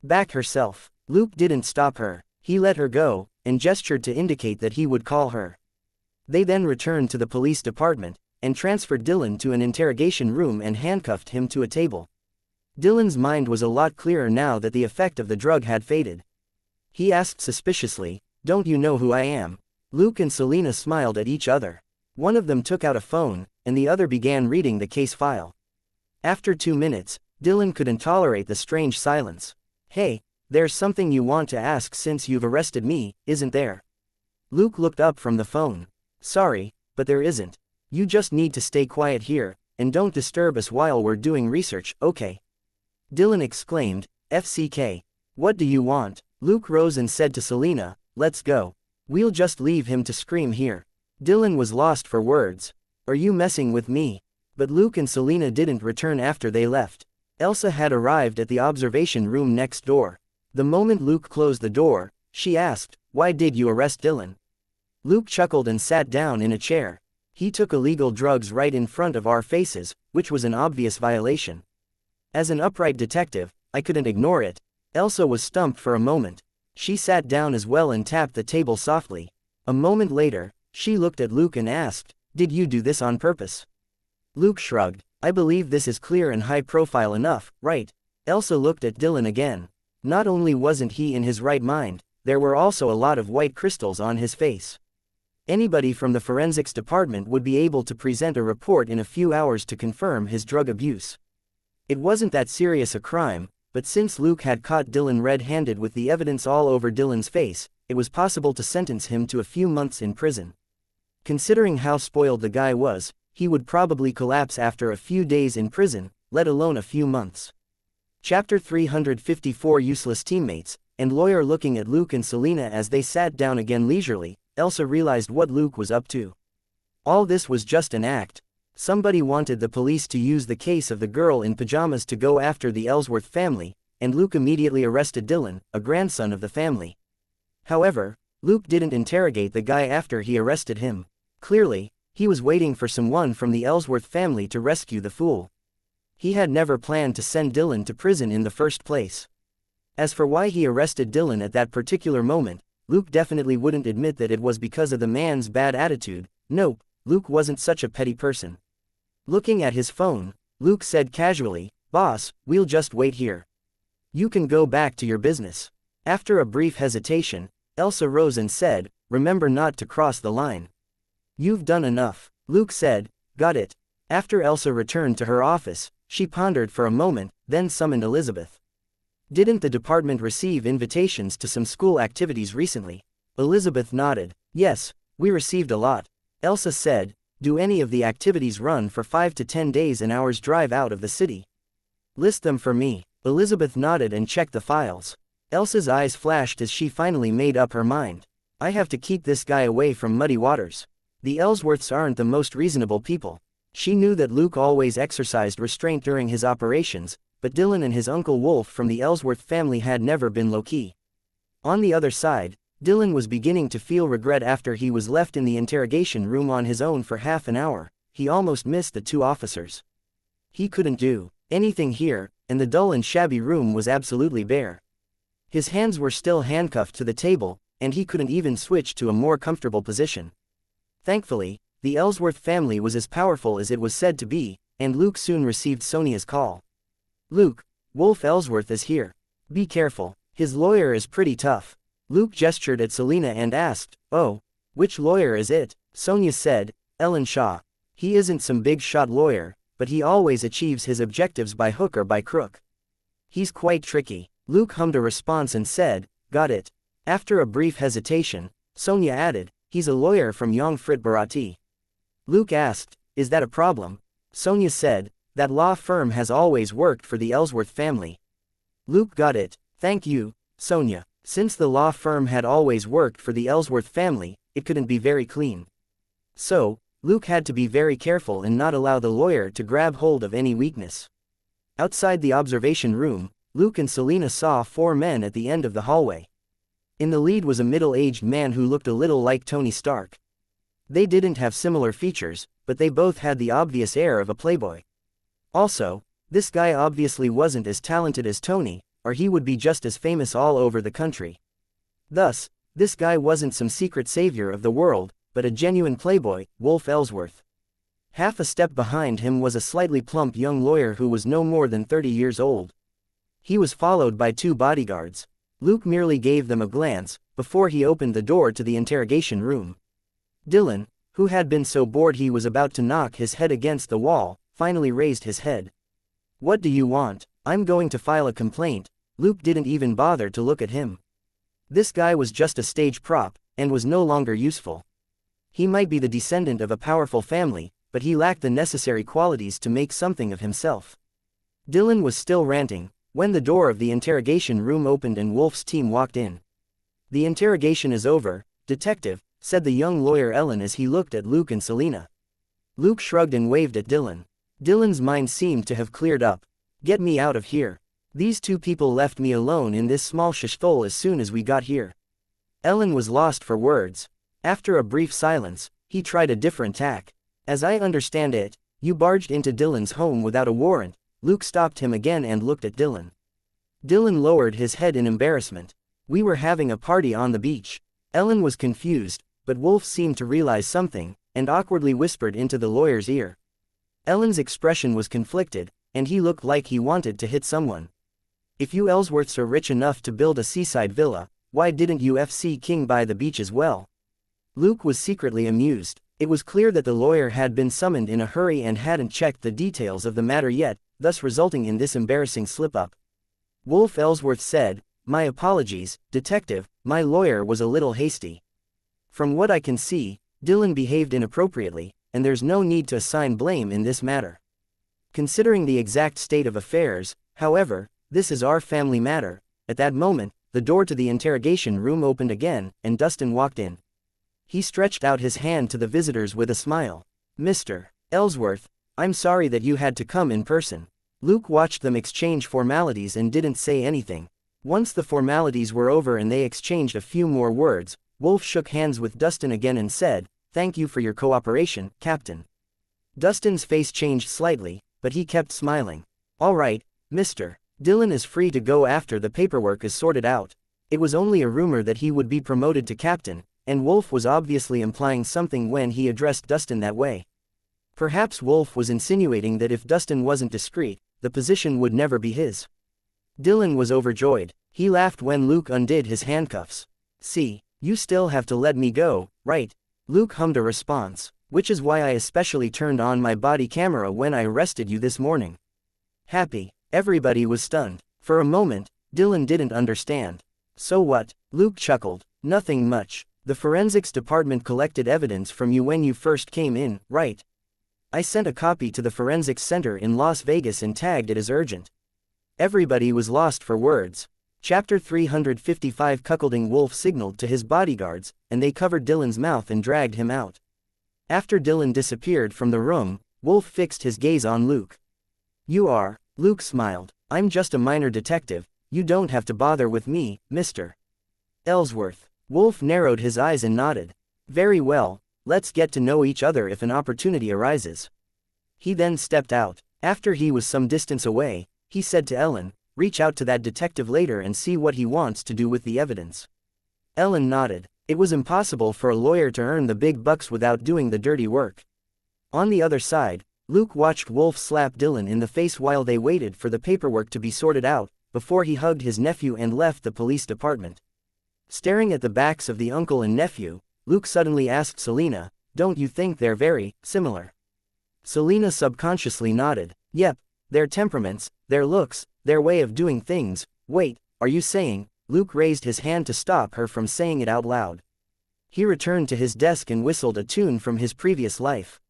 back herself. Luke didn't stop her. He let her go, and gestured to indicate that he would call her. They then returned to the police department, and transferred Dylan to an interrogation room and handcuffed him to a table. Dylan's mind was a lot clearer now that the effect of the drug had faded. He asked suspiciously, don't you know who I am? Luke and Selena smiled at each other. One of them took out a phone, and the other began reading the case file. After 2 minutes, Dylan couldn't tolerate the strange silence. Hey, there's something you want to ask since you've arrested me, isn't there? Luke looked up from the phone. Sorry, but there isn't. You just need to stay quiet here, and don't disturb us while we're doing research, okay? Dylan exclaimed, FCK. What do you want? Luke rose and said to Selena, let's go. We'll just leave him to scream here. Dylan was lost for words. Are you messing with me? But Luke and Selena didn't return after they left. Elsa had arrived at the observation room next door. The moment Luke closed the door, she asked, why did you arrest Dylan? Luke chuckled and sat down in a chair. He took illegal drugs right in front of our faces, which was an obvious violation. As an upright detective, I couldn't ignore it. Elsa was stumped for a moment. She sat down as well and tapped the table softly. A moment later, she looked at Luke and asked, "Did you do this on purpose?" Luke shrugged. "I believe this is clear and high profile enough, right?" Elsa looked at Dylan again. Not only wasn't he in his right mind, there were also a lot of white crystals on his face. Anybody from the forensics department would be able to present a report in a few hours to confirm his drug abuse. It wasn't that serious a crime, but since Luke had caught Dylan red-handed with the evidence all over Dylan's face, it was possible to sentence him to a few months in prison. Considering how spoiled the guy was, he would probably collapse after a few days in prison, let alone a few months. Chapter 354 Useless Teammates, and lawyer looking at Luke and Selena as they sat down again leisurely, Elsa realized what Luke was up to. All this was just an act. Somebody wanted the police to use the case of the girl in pajamas to go after the Ellsworth family, and Luke immediately arrested Dylan, a grandson of the family. However, Luke didn't interrogate the guy after he arrested him. Clearly, he was waiting for someone from the Ellsworth family to rescue the fool. He had never planned to send Dylan to prison in the first place. As for why he arrested Dylan at that particular moment, Luke definitely wouldn't admit that it was because of the man's bad attitude. Nope, Luke wasn't such a petty person. Looking at his phone, Luke said casually, "Boss, we'll just wait here. You can go back to your business." After a brief hesitation, Elsa rose and said, "Remember not to cross the line." "You've done enough," Luke said. "Got it." After Elsa returned to her office, she pondered for a moment, then summoned Elizabeth. "Didn't the department receive invitations to some school activities recently?" Elizabeth nodded. "Yes, we received a lot." Elsa said, "Do any of the activities run for 5 to 10 days an hour's drive out of the city?" "List them for me." Elizabeth nodded and checked the files. Elsa's eyes flashed as she finally made up her mind. "I have to keep this guy away from muddy waters. The Ellsworths aren't the most reasonable people." She knew that Luke always exercised restraint during his operations, but Dylan and his uncle Wolf from the Ellsworth family had never been low-key. On the other side, Dylan was beginning to feel regret after he was left in the interrogation room on his own for half an hour. He almost missed the two officers. He couldn't do anything here, and the dull and shabby room was absolutely bare. His hands were still handcuffed to the table, and he couldn't even switch to a more comfortable position. Thankfully, the Ellsworth family was as powerful as it was said to be, and Luke soon received Sonia's call. "Luke, Wolf Ellsworth is here. Be careful, his lawyer is pretty tough." Luke gestured at Selena and asked, "Oh, which lawyer is it?" Sonia said, "Ellen Shaw. He isn't some big-shot lawyer, but he always achieves his objectives by hook or by crook. He's quite tricky." Luke hummed a response and said, "Got it." After a brief hesitation, Sonia added, "He's a lawyer from Jongfrit Bharati." Luke asked, "Is that a problem?" Sonia said, "That law firm has always worked for the Ellsworth family." Luke got it. "Thank you, Sonia." Since the law firm had always worked for the Ellsworth family, it couldn't be very clean. So, Luke had to be very careful and not allow the lawyer to grab hold of any weakness. Outside the observation room, Luke and Selena saw 4 men at the end of the hallway. In the lead was a middle-aged man who looked a little like Tony Stark. They didn't have similar features, but they both had the obvious air of a playboy. Also, this guy obviously wasn't as talented as Tony, or he would be just as famous all over the country. Thus, this guy wasn't some secret savior of the world, but a genuine playboy, Wolf Ellsworth. Half a step behind him was a slightly plump young lawyer who was no more than 30 years old. He was followed by 2 bodyguards. Luke merely gave them a glance, before he opened the door to the interrogation room. Dylan, who had been so bored he was about to knock his head against the wall, finally raised his head. "What do you want?" "I'm going to file a complaint." Luke didn't even bother to look at him. This guy was just a stage prop, and was no longer useful. He might be the descendant of a powerful family, but he lacked the necessary qualities to make something of himself. Dylan was still ranting, when the door of the interrogation room opened and Wolf's team walked in. "The interrogation is over, detective," said the young lawyer Ellen as he looked at Luke and Selena. Luke shrugged and waved at Dylan. Dylan's mind seemed to have cleared up. "Get me out of here. These 2 people left me alone in this small shithole as soon as we got here." Ellen was lost for words. After a brief silence, he tried a different tack. "As I understand it, you barged into Dylan's home without a warrant." Luke stopped him again and looked at Dylan. Dylan lowered his head in embarrassment. We were having a party on the beach. Ellen was confused, but Wolf seemed to realize something, and awkwardly whispered into the lawyer's ear. Ellen's expression was conflicted, and he looked like he wanted to hit someone. If you Ellsworths are rich enough to build a seaside villa, why didn't you FC King buy the beach as well? Luke was secretly amused. It was clear that the lawyer had been summoned in a hurry and hadn't checked the details of the matter yet, thus resulting in this embarrassing slip-up. Wolf Ellsworth said, "My apologies, detective, my lawyer was a little hasty. From what I can see, Dylan behaved inappropriately, and there's no need to assign blame in this matter. Considering the exact state of affairs, however, this is our family matter." At that moment, the door to the interrogation room opened again, and Dustin walked in. He stretched out his hand to the visitors with a smile. "Mr. Ellsworth, I'm sorry that you had to come in person." Luke watched them exchange formalities and didn't say anything. Once the formalities were over and they exchanged a few more words, Wolf shook hands with Dustin again and said, "Thank you for your cooperation, Captain." Dustin's face changed slightly, but he kept smiling. "All right, Mr. Dylan is free to go after the paperwork is sorted out." It was only a rumor that he would be promoted to captain, and Wolf was obviously implying something when he addressed Dustin that way. Perhaps Wolf was insinuating that if Dustin wasn't discreet, the position would never be his. Dylan was overjoyed. He laughed when Luke undid his handcuffs. "See, you still have to let me go, right?" Luke hummed a response, "Which is why I especially turned on my body camera when I arrested you this morning." Happy. Everybody was stunned. For a moment, Dylan didn't understand. "So what?" Luke chuckled. "Nothing much. The forensics department collected evidence from you when you first came in, right? I sent a copy to the forensics center in Las Vegas and tagged it as urgent." Everybody was lost for words. Chapter 355. Cuckolding. Wolf signaled to his bodyguards, and they covered Dylan's mouth and dragged him out. After Dylan disappeared from the room, Wolf fixed his gaze on Luke. "You are," Luke smiled. "I'm just a minor detective, you don't have to bother with me, Mr. Ellsworth." Wolf narrowed his eyes and nodded. "Very well, let's get to know each other if an opportunity arises." He then stepped out. After he was some distance away, he said to Ellen, "Reach out to that detective later and see what he wants to do with the evidence." Ellen nodded. It was impossible for a lawyer to earn the big bucks without doing the dirty work. On the other side, Luke watched Wolf slap Dylan in the face while they waited for the paperwork to be sorted out, before he hugged his nephew and left the police department. Staring at the backs of the uncle and nephew, Luke suddenly asked Selena, "Don't you think they're very similar?" Selena subconsciously nodded. "Yep, their temperaments, their looks, their way of doing things." "Wait, are you saying?" Luke raised his hand to stop her from saying it out loud. He returned to his desk and whistled a tune from his previous life.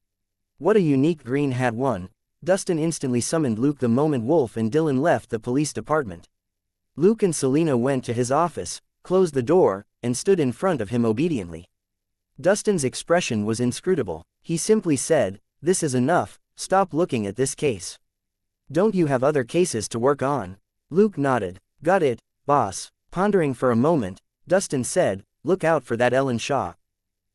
What a unique green hat one. Dustin instantly summoned Luke the moment Wolf and Dylan left the police department. Luke and Selena went to his office, closed the door, and stood in front of him obediently. Dustin's expression was inscrutable. He simply said, "This is enough, stop looking at this case. Don't you have other cases to work on?" Luke nodded. "Got it, boss." Pondering for a moment, Dustin said, "Look out for that Ellen Shaw.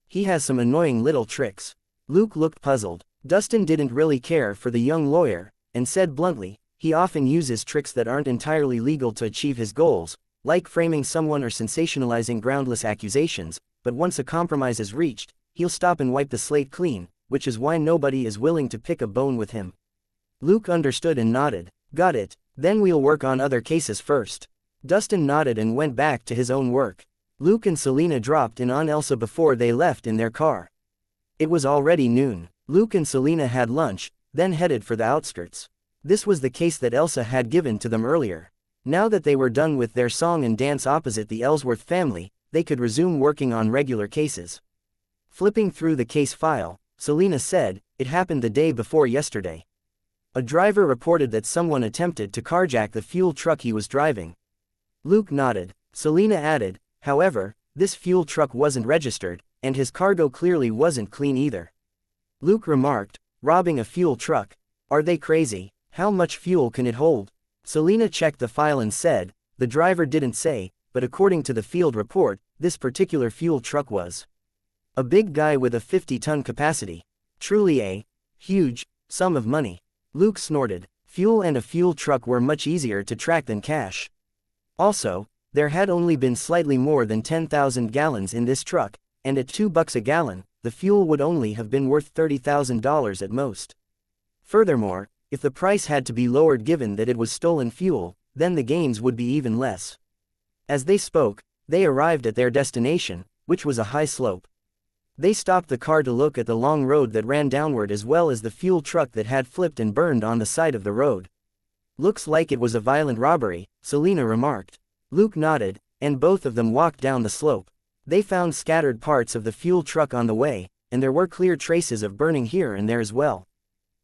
He has some annoying little tricks." Luke looked puzzled. Dustin didn't really care for the young lawyer, and said bluntly, "He often uses tricks that aren't entirely legal to achieve his goals, like framing someone or sensationalizing groundless accusations, but once a compromise is reached, he'll stop and wipe the slate clean, which is why nobody is willing to pick a bone with him." Luke understood and nodded. "Got it, then we'll work on other cases first." Dustin nodded and went back to his own work. Luke and Selena dropped in on Elsa before they left in their car. It was already noon. Luke and Selena had lunch, then headed for the outskirts. This was the case that Elsa had given to them earlier. Now that they were done with their song and dance opposite the Ellsworth family, they could resume working on regular cases. Flipping through the case file, Selena said, "It happened the day before yesterday. A driver reported that someone attempted to carjack the fuel truck he was driving." Luke nodded. Selena added, "However, this fuel truck wasn't registered, and his cargo clearly wasn't clean either." Luke remarked, "Robbing a fuel truck? Are they crazy? How much fuel can it hold?" Selena checked the file and said, "The driver didn't say, but according to the field report, this particular fuel truck was a big guy with a 50-ton capacity. Truly a huge sum of money." Luke snorted. Fuel and a fuel truck were much easier to track than cash. Also, There had only been slightly more than 10,000 gallons in this truck, and at $2 a gallon, the fuel would only have been worth $30,000 at most. Furthermore, if the price had to be lowered given that it was stolen fuel, then the gains would be even less. As they spoke, they arrived at their destination, which was a high slope. They stopped the car to look at the long road that ran downward as well as the fuel truck that had flipped and burned on the side of the road. "Looks like it was a violent robbery," Selena remarked. Luke nodded, and both of them walked down the slope. They found scattered parts of the fuel truck on the way, and there were clear traces of burning here and there as well.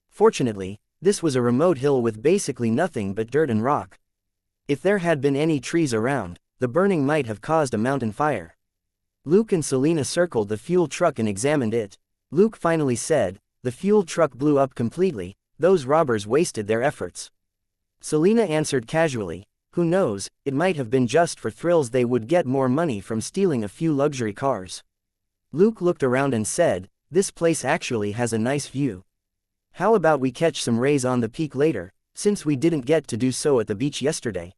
Fortunately, this was a remote hill with basically nothing but dirt and rock. If there had been any trees around, the burning might have caused a mountain fire. Luke and Selena circled the fuel truck and examined it. Luke finally said, "The fuel truck blew up completely, those robbers wasted their efforts." Selena answered casually, "Who knows, it might have been just for thrills, they would get more money from stealing a few luxury cars." Luke looked around and said, "This place actually has a nice view. How about we catch some rays on the peak later, since we didn't get to do so at the beach yesterday?"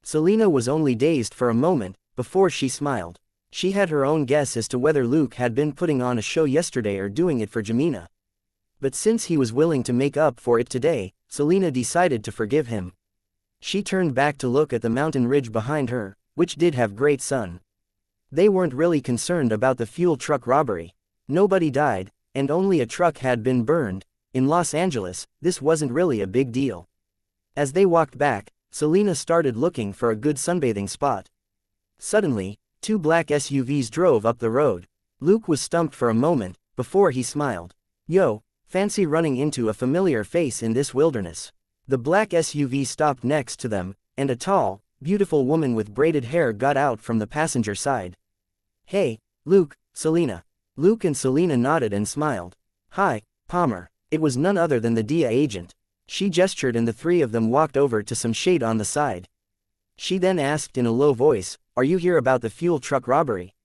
Selena was only dazed for a moment, before she smiled. She had her own guess as to whether Luke had been putting on a show yesterday or doing it for Jamina. But since he was willing to make up for it today, Selena decided to forgive him. She turned back to look at the mountain ridge behind her, which did have great sun. They weren't really concerned about the fuel truck robbery. Nobody died, and only a truck had been burned. In Los Angeles, this wasn't really a big deal. As they walked back, Selena started looking for a good sunbathing spot. Suddenly, two black SUVs drove up the road. Luke was stumped for a moment, before he smiled. "Yo, fancy running into a familiar face in this wilderness." The black SUV stopped next to them, and a tall, beautiful woman with braided hair got out from the passenger side. "Hey, Luke, Selena." Luke and Selena nodded and smiled. "Hi, Palmer." It was none other than the DIA agent. She gestured and the three of them walked over to some shade on the side. She then asked in a low voice, "Are you here about the fuel truck robbery?"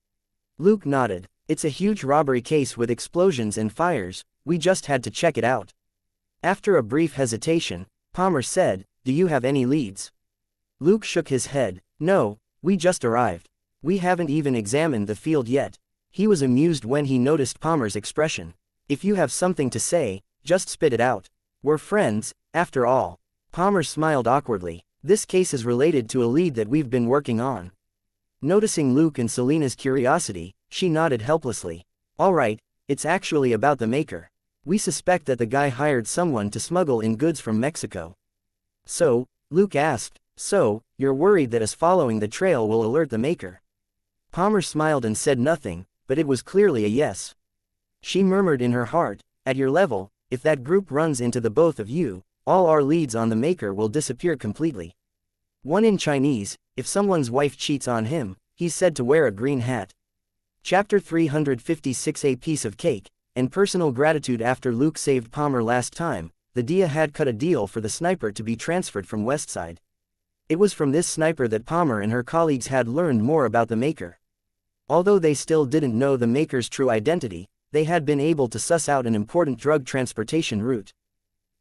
Luke nodded. "It's a huge robbery case with explosions and fires, we just had to check it out." After a brief hesitation, Palmer said, "Do you have any leads?" Luke shook his head. "No, we just arrived. We haven't even examined the field yet." He was amused when he noticed Palmer's expression. "If you have something to say, just spit it out. We're friends, after all." Palmer smiled awkwardly. "This case is related to a lead that we've been working on." Noticing Luke and Selena's curiosity, she nodded helplessly. "All right, it's actually about the maker. We suspect that the guy hired someone to smuggle in goods from Mexico." "So," Luke asked, "so, you're worried that us following the trail will alert the maker?" Palmer smiled and said nothing, but it was clearly a yes. She murmured in her heart, "At your level, if that group runs into the both of you, all our leads on the maker will disappear completely." One in Chinese, "If someone's wife cheats on him, he's said to wear a green hat." Chapter 356. A piece of cake, and personal gratitude. After Luke saved Palmer last time, the DIA had cut a deal for the sniper to be transferred from Westside. It was from this sniper that Palmer and her colleagues had learned more about the maker. Although they still didn't know the maker's true identity, they had been able to suss out an important drug transportation route.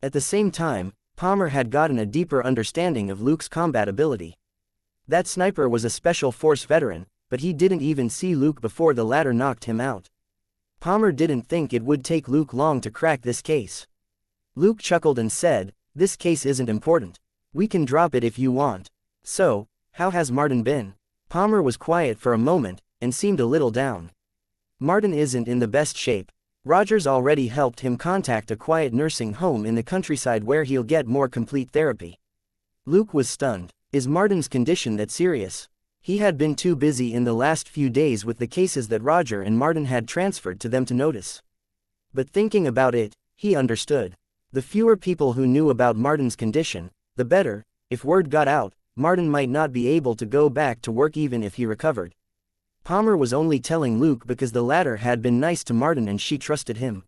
At the same time, Palmer had gotten a deeper understanding of Luke's combat ability. That sniper was a special force veteran, but he didn't even see Luke before the latter knocked him out. Palmer didn't think it would take Luke long to crack this case. Luke chuckled and said, "This case isn't important. We can drop it if you want. So, how has Martin been?" Palmer was quiet for a moment, and seemed a little down. "Martin isn't in the best shape. Rogers already helped him contact a quiet nursing home in the countryside where he'll get more complete therapy." Luke was stunned. Is Martin's condition that serious? He had been too busy in the last few days with the cases that Roger and Martin had transferred to them to notice. But thinking about it, he understood. The fewer people who knew about Martin's condition, the better. If word got out, Martin might not be able to go back to work even if he recovered. Palmer was only telling Luke because the latter had been nice to Martin and she trusted him.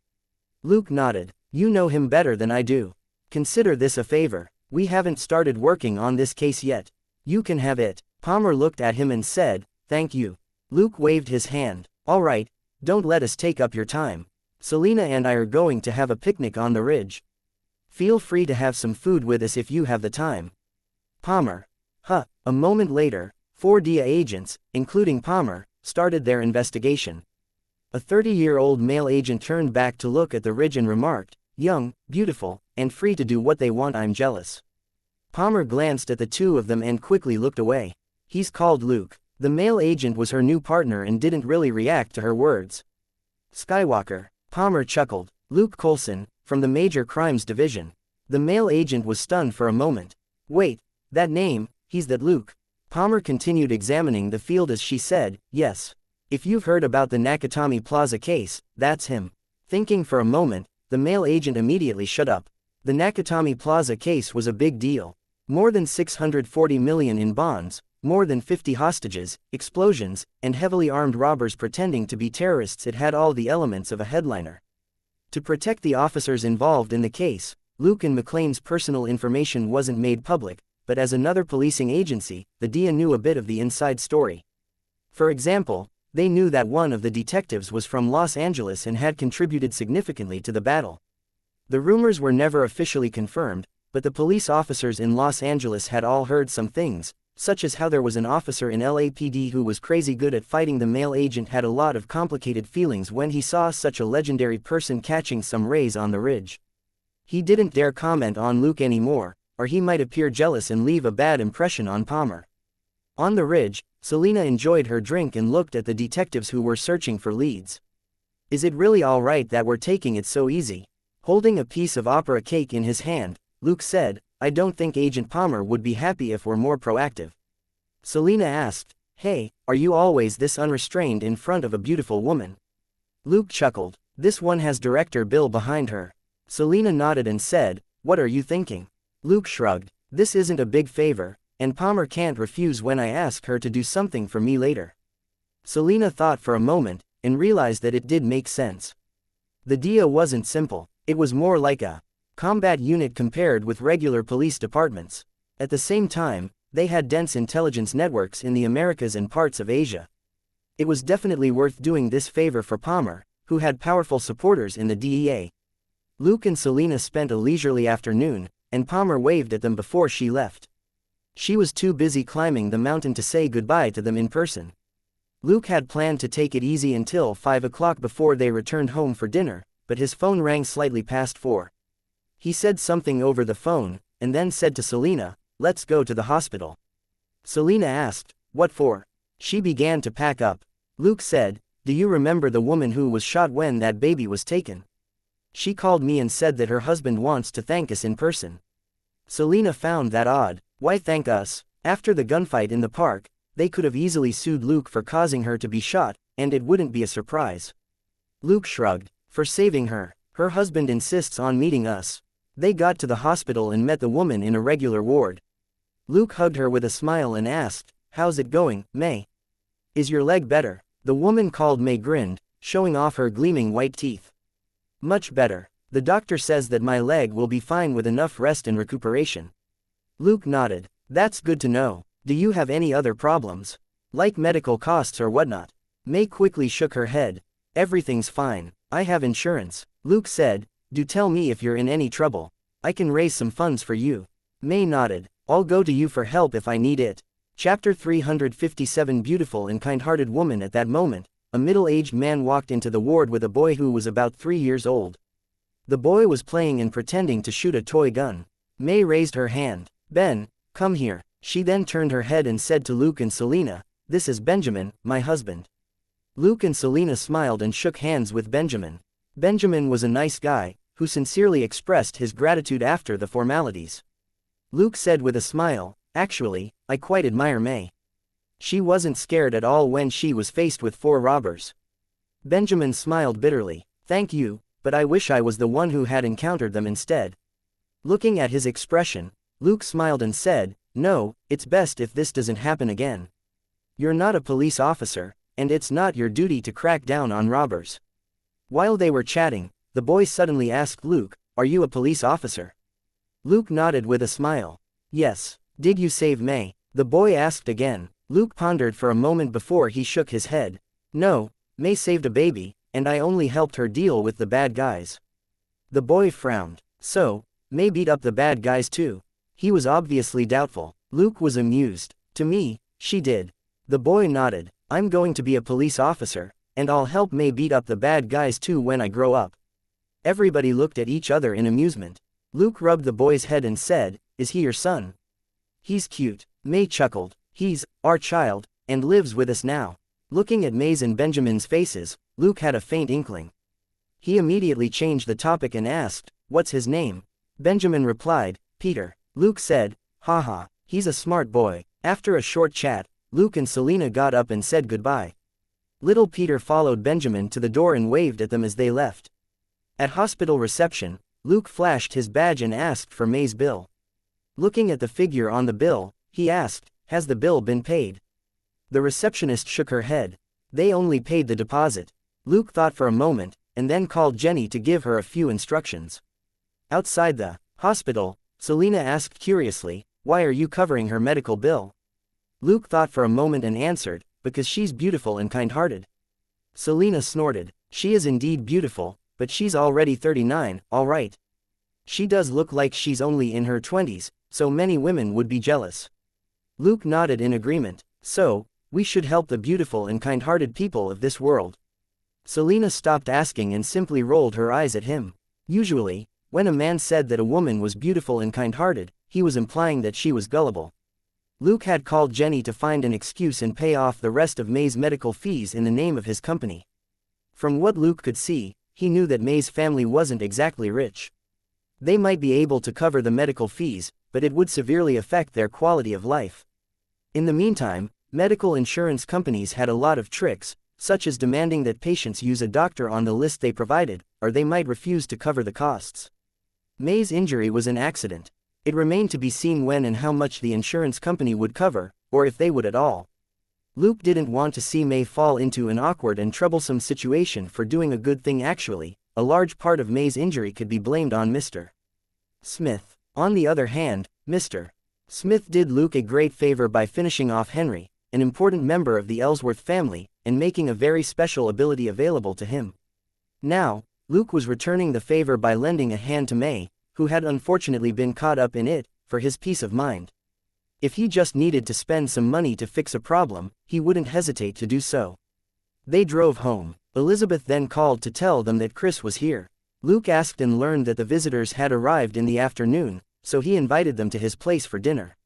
Luke nodded. "You know him better than I do. Consider this a favor. We haven't started working on this case yet. You can have it." Palmer looked at him and said, "Thank you." Luke waved his hand. "All right, don't let us take up your time. Selena and I are going to have a picnic on the ridge. Feel free to have some food with us if you have the time." Palmer. A moment later, 4 DIA agents, including Palmer, started their investigation. A 30-year-old male agent turned back to look at the ridge and remarked, "Young, beautiful, and free to do what they want. I'm jealous." Palmer glanced at the two of them and quickly looked away. "He's called Luke." The male agent was her new partner and didn't really react to her words. "Skywalker." Palmer chuckled. "Luke Coulson, from the Major Crimes Division." The male agent was stunned for a moment. "Wait, that name, he's that Luke." Palmer continued examining the field as she said, "Yes. If you've heard about the Nakatomi Plaza case, that's him." Thinking for a moment, the male agent immediately shut up. The Nakatomi Plaza case was a big deal. More than $640 million in bonds, more than 50 hostages, explosions, and heavily armed robbers pretending to be terrorists. It had all the elements of a headliner. To protect the officers involved in the case, Luke and McLean's personal information wasn't made public, but as another policing agency, the DIA knew a bit of the inside story. For example, they knew that one of the detectives was from Los Angeles and had contributed significantly to the battle. The rumors were never officially confirmed, but the police officers in Los Angeles had all heard some things, such as how there was an officer in LAPD who was crazy good at fighting. The male agent had a lot of complicated feelings when he saw such a legendary person catching some rays on the ridge. He didn't dare comment on Luke anymore, or he might appear jealous and leave a bad impression on Palmer. On the ridge, Selena enjoyed her drink and looked at the detectives who were searching for leads. "Is it really all right that we're taking it so easy?" Holding a piece of opera cake in his hand, Luke said, "I don't think Agent Palmer would be happy if we're more proactive." Selena asked, "Hey, are you always this unrestrained in front of a beautiful woman?" Luke chuckled. "This one has Director Bill behind her." Selena nodded and said, "What are you thinking?" Luke shrugged. "This isn't a big favor, and Palmer can't refuse when I ask her to do something for me later." Selena thought for a moment, and realized that it did make sense. The DIA wasn't simple, it was more like a combat unit compared with regular police departments. At the same time, they had dense intelligence networks in the Americas and parts of Asia. It was definitely worth doing this favor for Palmer, who had powerful supporters in the DEA. Luke and Selena spent a leisurely afternoon, and Palmer waved at them before she left. She was too busy climbing the mountain to say goodbye to them in person. Luke had planned to take it easy until 5 o'clock before they returned home for dinner, but his phone rang slightly past 4. He said something over the phone, and then said to Selena, "Let's go to the hospital." Selena asked, "What for?" She began to pack up. Luke said, "Do you remember the woman who was shot when that baby was taken? She called me and said that her husband wants to thank us in person." Selena found that odd. Why thank us? After the gunfight in the park, they could have easily sued Luke for causing her to be shot, and it wouldn't be a surprise. Luke shrugged. "For saving her. Her husband insists on meeting us." They got to the hospital and met the woman in a regular ward. Luke hugged her with a smile and asked, "How's it going, May? Is your leg better?" The woman called May grinned, showing off her gleaming white teeth. "Much better. The doctor says that my leg will be fine with enough rest and recuperation." Luke nodded. "That's good to know. Do you have any other problems? Like medical costs or whatnot?" May quickly shook her head. "Everything's fine. I have insurance." Luke said, "Do tell me if you're in any trouble. I can raise some funds for you." May nodded. "I'll go to you for help if I need it." Chapter 357. Beautiful and kind-hearted woman. At that moment, a middle-aged man walked into the ward with a boy who was about 3 years old. The boy was playing and pretending to shoot a toy gun. May raised her hand. "Ben, come here." She then turned her head and said to Luke and Selena, "This is Benjamin, my husband." Luke and Selena smiled and shook hands with Benjamin. Benjamin was a nice guy, who sincerely expressed his gratitude after the formalities. Luke said with a smile, "Actually, I quite admire May. She wasn't scared at all when she was faced with 4 robbers." Benjamin smiled bitterly. "Thank you, but I wish I was the one who had encountered them instead." Looking at his expression, Luke smiled and said, "No, it's best if this doesn't happen again. You're not a police officer, and it's not your duty to crack down on robbers." While they were chatting, the boy suddenly asked Luke, "Are you a police officer?" Luke nodded with a smile. "Yes. Did you save May?" the boy asked again. Luke pondered for a moment before he shook his head. "No, May saved a baby, and I only helped her deal with the bad guys." The boy frowned. "So, May beat up the bad guys too?" He was obviously doubtful. Luke was amused. "To me, She did. The boy nodded. I'm going to be a police officer, and I'll help May beat up the bad guys too when I grow up. Everybody looked at each other in amusement. Luke rubbed the boy's head and said, Is he your son? He's cute. May chuckled. He's our child, and lives with us now. Looking at May's and Benjamin's faces, Luke had a faint inkling. He immediately changed the topic and asked, What's his name? Benjamin replied, Peter. Luke said, Haha, he's a smart boy. After a short chat, Luke and Selena got up and said goodbye. Little Peter followed Benjamin to the door and waved at them as they left. At hospital reception, Luke flashed his badge and asked for May's bill. Looking at the figure on the bill, he asked, Has the bill been paid? The receptionist shook her head. They only paid the deposit. Luke thought for a moment, and then called Jenny to give her a few instructions. Outside the hospital, Selena asked curiously, Why are you covering her medical bill? Luke thought for a moment and answered, Because she's beautiful and kind-hearted. Selena snorted. She is indeed beautiful, but she's already 39, all right. She does look like she's only in her 20s, so many women would be jealous. Luke nodded in agreement. So, we should help the beautiful and kind-hearted people of this world. Selena stopped asking and simply rolled her eyes at him. Usually, when a man said that a woman was beautiful and kind-hearted, he was implying that she was gullible. Luke had called Jenny to find an excuse and pay off the rest of May's medical fees in the name of his company. From what Luke could see, he knew that May's family wasn't exactly rich. They might be able to cover the medical fees, but it would severely affect their quality of life. In the meantime, medical insurance companies had a lot of tricks, such as demanding that patients use a doctor on the list they provided, or they might refuse to cover the costs. May's injury was an accident. It remained to be seen when and how much the insurance company would cover, or if they would at all. Luke didn't want to see May fall into an awkward and troublesome situation for doing a good thing actually. A large part of May's injury could be blamed on Mr. Smith. On the other hand, Mr. Smith did Luke a great favor by finishing off Henry, an important member of the Ellsworth family, and making a very special ability available to him. Now, Luke was returning the favor by lending a hand to May, who had unfortunately been caught up in it, for his peace of mind. If he just needed to spend some money to fix a problem, he wouldn't hesitate to do so. They drove home. Elizabeth then called to tell them that Chris was here. Luke asked and learned that the visitors had arrived in the afternoon, so he invited them to his place for dinner.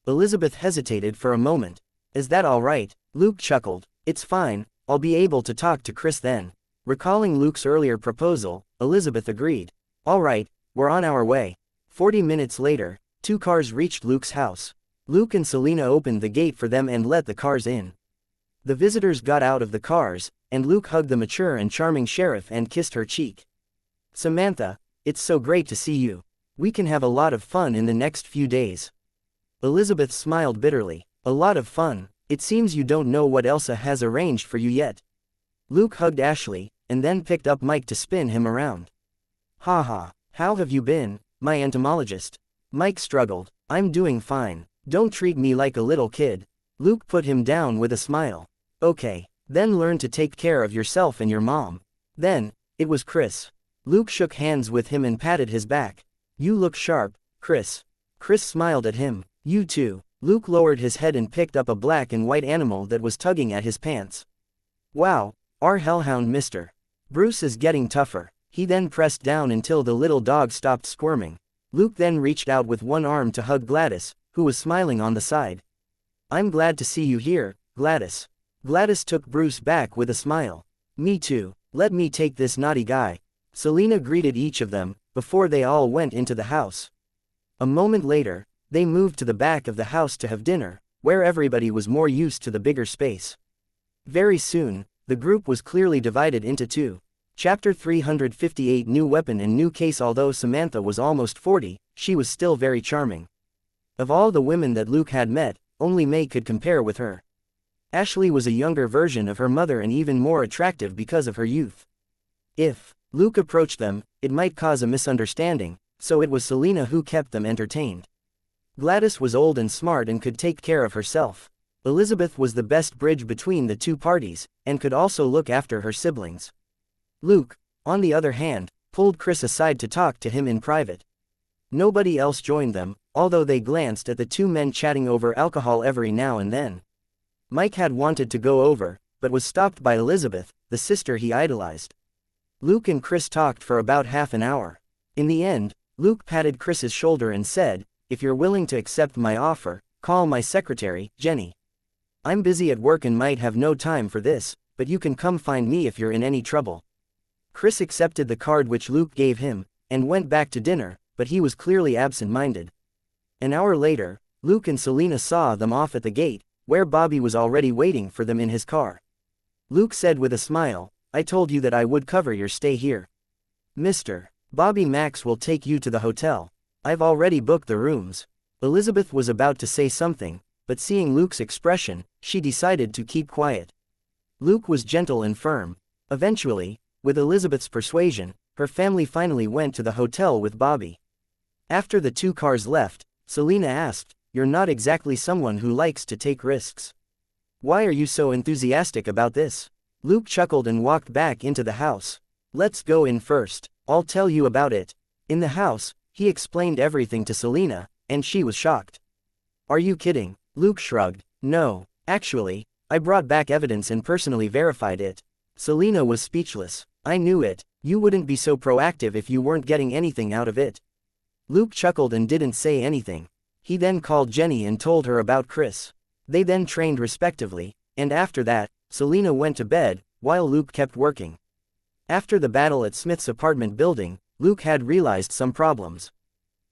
Elizabeth hesitated for a moment. Is that all right? Luke chuckled. It's fine, I'll be able to talk to Chris then. Recalling Luke's earlier proposal, Elizabeth agreed. All right, we're on our way. 40 minutes later, 2 cars reached Luke's house. Luke and Selena opened the gate for them and let the cars in. The visitors got out of the cars, and Luke hugged the mature and charming sheriff and kissed her cheek. Samantha, it's so great to see you. We can have a lot of fun in the next few days. Elizabeth smiled bitterly. A lot of fun. It seems you don't know what Elsa has arranged for you yet. Luke hugged Ashley, and then picked up Mike to spin him around. Haha, how have you been, my entomologist? Mike struggled. I'm doing fine. Don't treat me like a little kid. Luke put him down with a smile. Okay, then learn to take care of yourself and your mom. Then, it was Chris. Luke shook hands with him and patted his back. You look sharp, Chris. Chris smiled at him. You too. Luke lowered his head and picked up a black and white animal that was tugging at his pants. Wow, our hellhound Mr. Bruce is getting tougher. He then pressed down until the little dog stopped squirming. Luke then reached out with one arm to hug Gladys, who was smiling on the side. I'm glad to see you here, Gladys. Gladys took Bruce back with a smile. Me too. Let me take this naughty guy. Selena greeted each of them, before they all went into the house. A moment later, they moved to the back of the house to have dinner, where everybody was more used to the bigger space. Very soon, the group was clearly divided into 2. Chapter 358 New Weapon and New Case. Although Samantha was almost 40, she was still very charming. Of all the women that Luke had met, only May could compare with her. Ashley was a younger version of her mother and even more attractive because of her youth. If Luke approached them, it might cause a misunderstanding, so it was Selena who kept them entertained. Gladys was old and smart and could take care of herself. Elizabeth was the best bridge between the 2 parties, and could also look after her siblings. Luke, on the other hand, pulled Chris aside to talk to him in private. Nobody else joined them, although they glanced at the 2 men chatting over alcohol every now and then. Mike had wanted to go over, but was stopped by Elizabeth, the sister he idolized. Luke and Chris talked for about half an hour. In the end, Luke patted Chris's shoulder and said, "If you're willing to accept my offer, call my secretary, Jenny. I'm busy at work and might have no time for this, but you can come find me if you're in any trouble." Chris accepted the card which Luke gave him, and went back to dinner, but he was clearly absent-minded. An hour later, Luke and Selena saw them off at the gate, where Bobby was already waiting for them in his car. Luke said with a smile, "I told you that I would cover your stay here. Mr. Bobby Max will take you to the hotel. I've already booked the rooms." Elizabeth was about to say something, but seeing Luke's expression, she decided to keep quiet. Luke was gentle and firm. Eventually, with Elizabeth's persuasion, her family finally went to the hotel with Bobby. After the two cars left, Selena asked, "You're not exactly someone who likes to take risks. Why are you so enthusiastic about this?" Luke chuckled and walked back into the house. "Let's go in first. I'll tell you about it." In the house, he explained everything to Selena, and she was shocked. "Are you kidding?" Luke shrugged. "No, actually, I brought back evidence and personally verified it." Selena was speechless. "I knew it. You wouldn't be so proactive if you weren't getting anything out of it." Luke chuckled and didn't say anything. He then called Jenny and told her about Chris. They then trained respectively, and after that, Selena went to bed, while Luke kept working. After the battle at Smith's apartment building, Luke had realized some problems.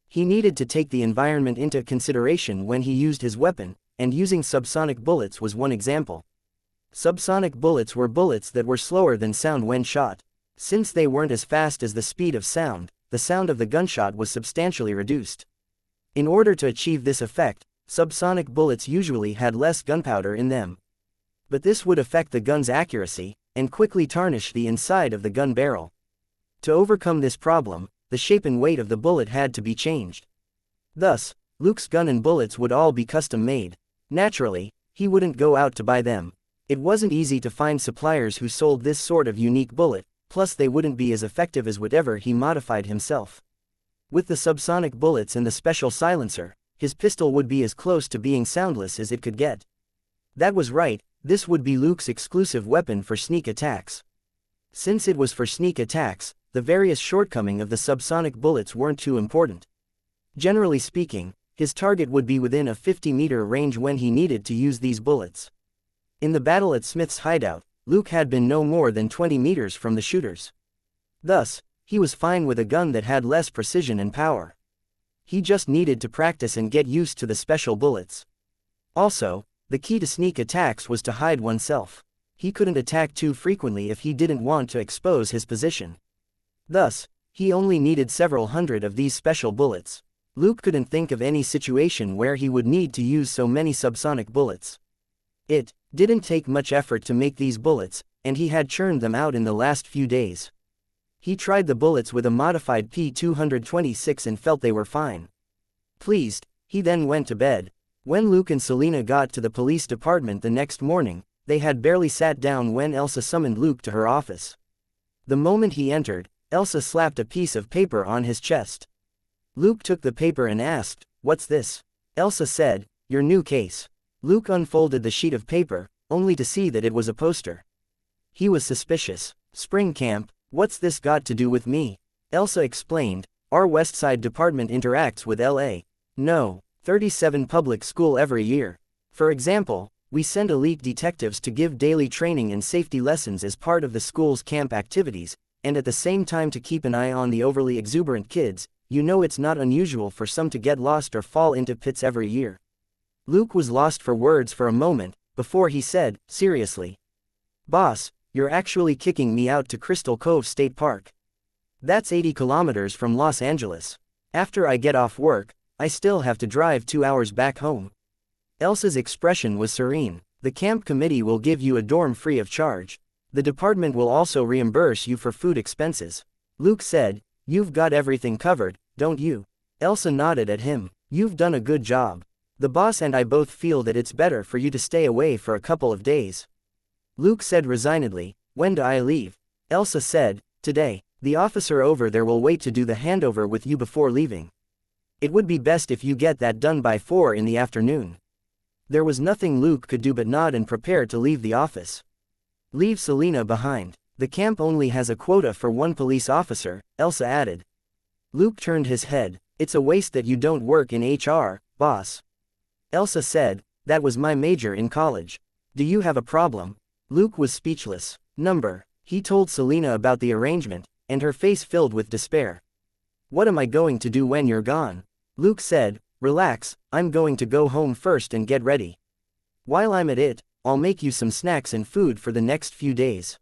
He needed to take the environment into consideration when he used his weapon, and using subsonic bullets was one example. Subsonic bullets were bullets that were slower than sound when shot. Since they weren't as fast as the speed of sound, the sound of the gunshot was substantially reduced. In order to achieve this effect, subsonic bullets usually had less gunpowder in them. But this would affect the gun's accuracy, and quickly tarnish the inside of the gun barrel. To overcome this problem, the shape and weight of the bullet had to be changed. Thus, Luke's gun and bullets would all be custom-made. Naturally, he wouldn't go out to buy them. It wasn't easy to find suppliers who sold this sort of unique bullet, plus they wouldn't be as effective as whatever he modified himself. With the subsonic bullets and the special silencer, his pistol would be as close to being soundless as it could get. That was right, this would be Luke's exclusive weapon for sneak attacks. Since it was for sneak attacks, the various shortcomings of the subsonic bullets weren't too important. Generally speaking, his target would be within a 50-meter range when he needed to use these bullets. In the battle at Smith's hideout, Luke had been no more than 20 meters from the shooters. Thus, he was fine with a gun that had less precision and power. He just needed to practice and get used to the special bullets. Also, the key to sneak attacks was to hide oneself. He couldn't attack too frequently if he didn't want to expose his position. Thus, he only needed several hundred of these special bullets. Luke couldn't think of any situation where he would need to use so many subsonic bullets. It didn't take much effort to make these bullets, and he had churned them out in the last few days. He tried the bullets with a modified P226 and felt they were fine. Pleased, he then went to bed. When Luke and Selena got to the police department the next morning, they had barely sat down when Elsa summoned Luke to her office. The moment he entered, Elsa slapped a piece of paper on his chest. Luke took the paper and asked, "What's this?" Elsa said, "Your new case." Luke unfolded the sheet of paper, only to see that it was a poster. He was suspicious. "Spring camp, what's this got to do with me?" Elsa explained, "Our Westside department interacts with LA. No, 37 public school every year. For example, we send elite detectives to give daily training and safety lessons as part of the school's camp activities, and at the same time to keep an eye on the overly exuberant kids. You know it's not unusual for some to get lost or fall into pits every year." Luke was lost for words for a moment, before he said, "Seriously? Boss, you're actually kicking me out to Crystal Cove State Park. That's 80 kilometers from Los Angeles. After I get off work, I still have to drive 2 hours back home." Elsa's expression was serene. "The camp committee will give you a dorm free of charge. The department will also reimburse you for food expenses." Luke said, "You've got everything covered, don't you?" Elsa nodded at him. "You've done a good job. The boss and I both feel that it's better for you to stay away for a couple of days." Luke said resignedly, "When do I leave?" Elsa said, "Today. The officer over there will wait to do the handover with you before leaving. It would be best if you get that done by 4 in the afternoon." There was nothing Luke could do but nod and prepare to leave the office. Leave Selina behind. The camp only has a quota for one police officer, Elsa added. Luke turned his head. It's a waste that you don't work in HR, boss. Elsa said, that was my major in college. Do you have a problem? Luke was speechless. He told Selina about the arrangement, and her face filled with despair. What am I going to do when you're gone? Luke said, relax, I'm going to go home first and get ready. While I'm at it, I'll make you some snacks and food for the next few days.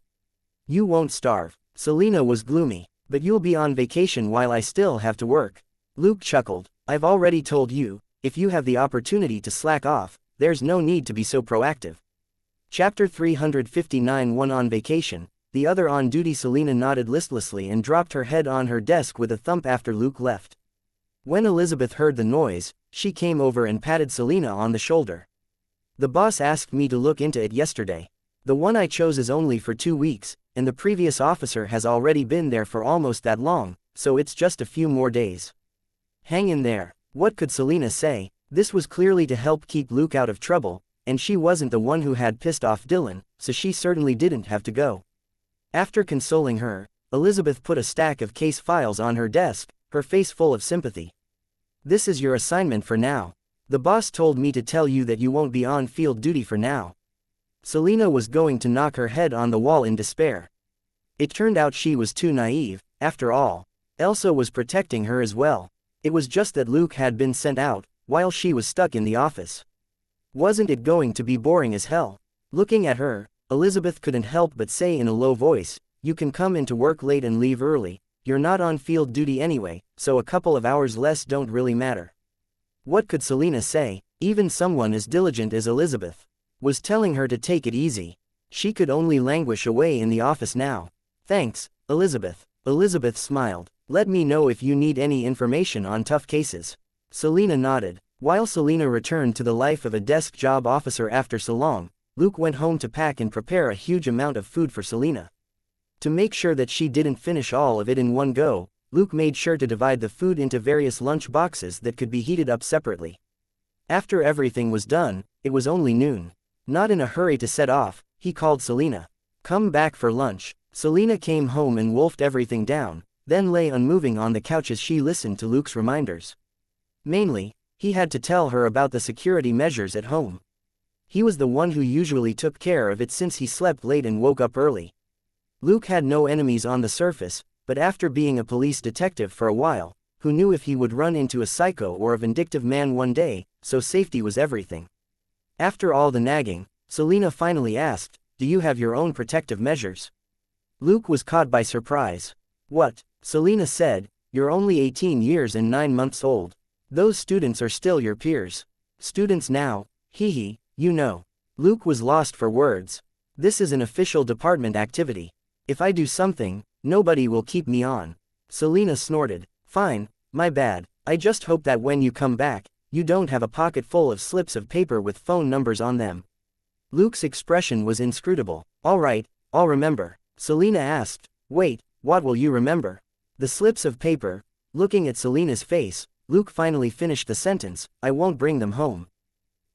You won't starve. Selina was gloomy. But you'll be on vacation while I still have to work. Luke chuckled. I've already told you, if you have the opportunity to slack off, there's no need to be so proactive. Chapter 359. One on vacation, the other on duty. Selina nodded listlessly and dropped her head on her desk with a thump after Luke left. When Elizabeth heard the noise, she came over and patted Selina on the shoulder. The boss asked me to look into it yesterday. The one I chose is only for 2 weeks, and the previous officer has already been there for almost that long, so it's just a few more days. Hang in there. What could Selina say? This was clearly to help keep Luke out of trouble, and she wasn't the one who had pissed off Dylan, so she certainly didn't have to go. After consoling her, Elizabeth put a stack of case files on her desk, her face full of sympathy. This is your assignment for now. The boss told me to tell you that you won't be on field duty for now. Selina was going to knock her head on the wall in despair. It turned out she was too naive. After all, Elsa was protecting her as well. It was just that Luke had been sent out, while she was stuck in the office. Wasn't it going to be boring as hell? Looking at her, Elizabeth couldn't help but say in a low voice, you can come into work late and leave early, you're not on field duty anyway, so a couple of hours less don't really matter. What could Selina say? Even someone as diligent as Elizabeth was telling her to take it easy. She could only languish away in the office now. Thanks, Elizabeth. Elizabeth smiled. Let me know if you need any information on tough cases. Selina nodded. While Selina returned to the life of a desk job officer after so long, Luke went home to pack and prepare a huge amount of food for Selina. To make sure that she didn't finish all of it in one go, Luke made sure to divide the food into various lunch boxes that could be heated up separately. After everything was done, it was only noon. Not in a hurry to set off, he called Selina. Come back for lunch. Selina came home and wolfed everything down, then lay unmoving on the couch as she listened to Luke's reminders. Mainly, he had to tell her about the security measures at home. He was the one who usually took care of it since he slept late and woke up early. Luke had no enemies on the surface, but after being a police detective for a while, who knew if he would run into a psycho or a vindictive man one day, so safety was everything. After all the nagging, Selina finally asked, do you have your own protective measures? Luke was caught by surprise. What? Selina said, you're only 18 years and 9 months old. Those students are still your peers. Students now, hee, you know. Luke was lost for words. This is an official department activity. If I do something, nobody will keep me on. Selina snorted. Fine, my bad. I just hope that when you come back, you don't have a pocket full of slips of paper with phone numbers on them. Luke's expression was inscrutable. All right, I'll remember. Selina asked, wait, what will you remember? The slips of paper. Looking at Selina's face, Luke finally finished the sentence, I won't bring them home.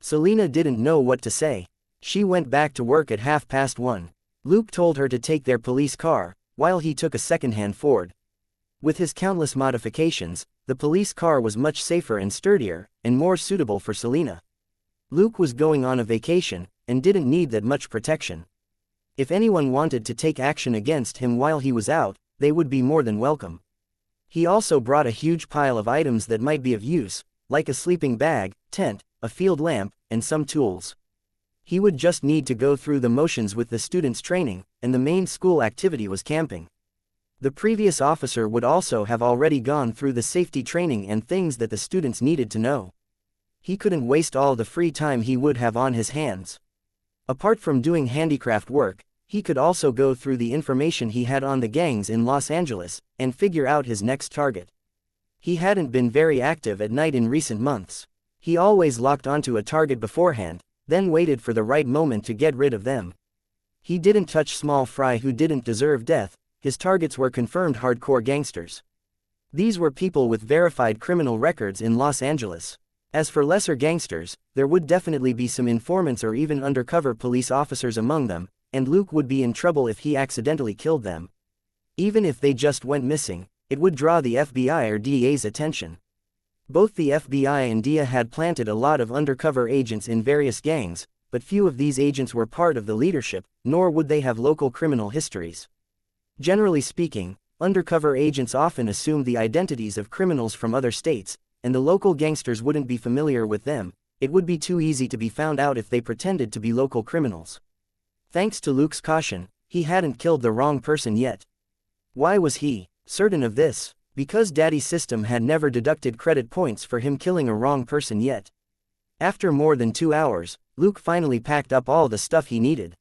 Selina didn't know what to say. She went back to work at 1:30. Luke told her to take their police car, while he took a second-hand Ford. With his countless modifications, the police car was much safer and sturdier, and more suitable for Selina. Luke was going on a vacation, and didn't need that much protection. If anyone wanted to take action against him while he was out, they would be more than welcome. He also brought a huge pile of items that might be of use, like a sleeping bag, tent, a field lamp, and some tools. He would just need to go through the motions with the students' training, and the main school activity was camping. The previous officer would also have already gone through the safety training and things that the students needed to know. He couldn't waste all the free time he would have on his hands. Apart from doing handicraft work, he could also go through the information he had on the gangs in Los Angeles, and figure out his next target. He hadn't been very active at night in recent months. He always locked onto a target beforehand, then waited for the right moment to get rid of them. He didn't touch small fry who didn't deserve death. His targets were confirmed hardcore gangsters. These were people with verified criminal records in Los Angeles. As for lesser gangsters, there would definitely be some informants or even undercover police officers among them, and Luke would be in trouble if he accidentally killed them. Even if they just went missing, it would draw the FBI or DEA's attention. Both the FBI and DEA had planted a lot of undercover agents in various gangs, but few of these agents were part of the leadership, nor would they have local criminal histories. Generally speaking, undercover agents often assumed the identities of criminals from other states, and the local gangsters wouldn't be familiar with them. It would be too easy to be found out if they pretended to be local criminals. Thanks to Luke's caution, he hadn't killed the wrong person yet. Why was he certain of this? Because Daddy's system had never deducted credit points for him killing a wrong person yet. After more than 2 hours, Luke finally packed up all the stuff he needed.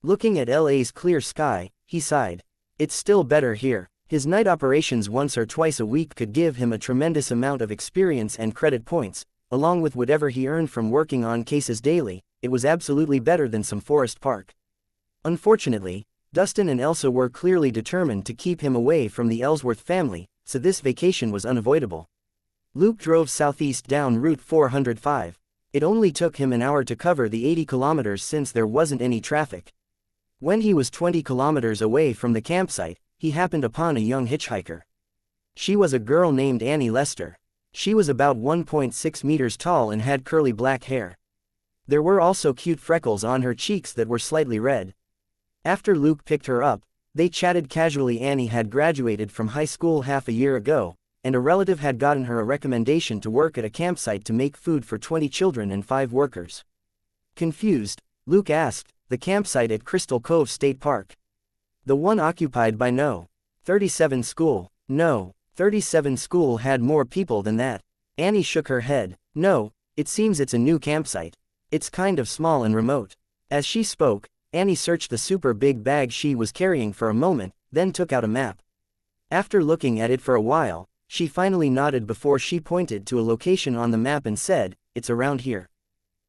Looking at LA's clear sky, he sighed. It's still better here. His night operations once or twice a week could give him a tremendous amount of experience and credit points, along with whatever he earned from working on cases daily. It was absolutely better than some forest park. Unfortunately, Dustin and Elsa were clearly determined to keep him away from the Ellsworth family, so this vacation was unavoidable. Luke drove southeast down Route 405. It only took him an hour to cover the 80 kilometers since there wasn't any traffic. When he was 20 kilometers away from the campsite, he happened upon a young hitchhiker. She was a girl named Annie Lester. She was about 1.6 meters tall and had curly black hair. There were also cute freckles on her cheeks that were slightly red. After Luke picked her up, they chatted casually. Annie had graduated from high school half a year ago, and a relative had gotten her a recommendation to work at a campsite to make food for 20 children and 5 workers. Confused, Luke asked, "The campsite at Crystal Cove State Park? The one occupied by No. 37 school?" No. 37 school had more people than that. Annie shook her head. "No, it seems it's a new campsite. It's kind of small and remote." As she spoke, Annie searched the super big bag she was carrying for a moment, then took out a map. After looking at it for a while, she finally nodded before she pointed to a location on the map and said, "It's around here."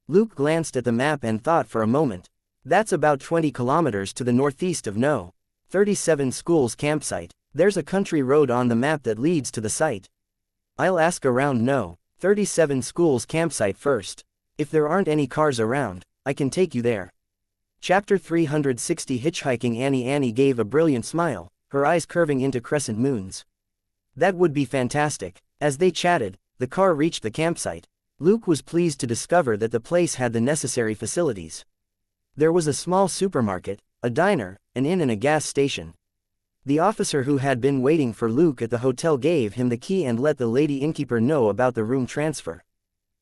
Luke glanced at the map and thought for a moment. That's about 20 kilometers to the northeast of No. 37 school's campsite. There's a country road on the map that leads to the site. I'll ask around No. 37 school's campsite first. If there aren't any cars around, I can take you there. Chapter 360 Hitchhiking. Annie gave a brilliant smile, her eyes curving into crescent moons. That would be fantastic. As they chatted, the car reached the campsite. Luke was pleased to discover that the place had the necessary facilities. There was a small supermarket, a diner, an inn and a gas station. The officer who had been waiting for Luke at the hotel gave him the key and let the lady innkeeper know about the room transfer.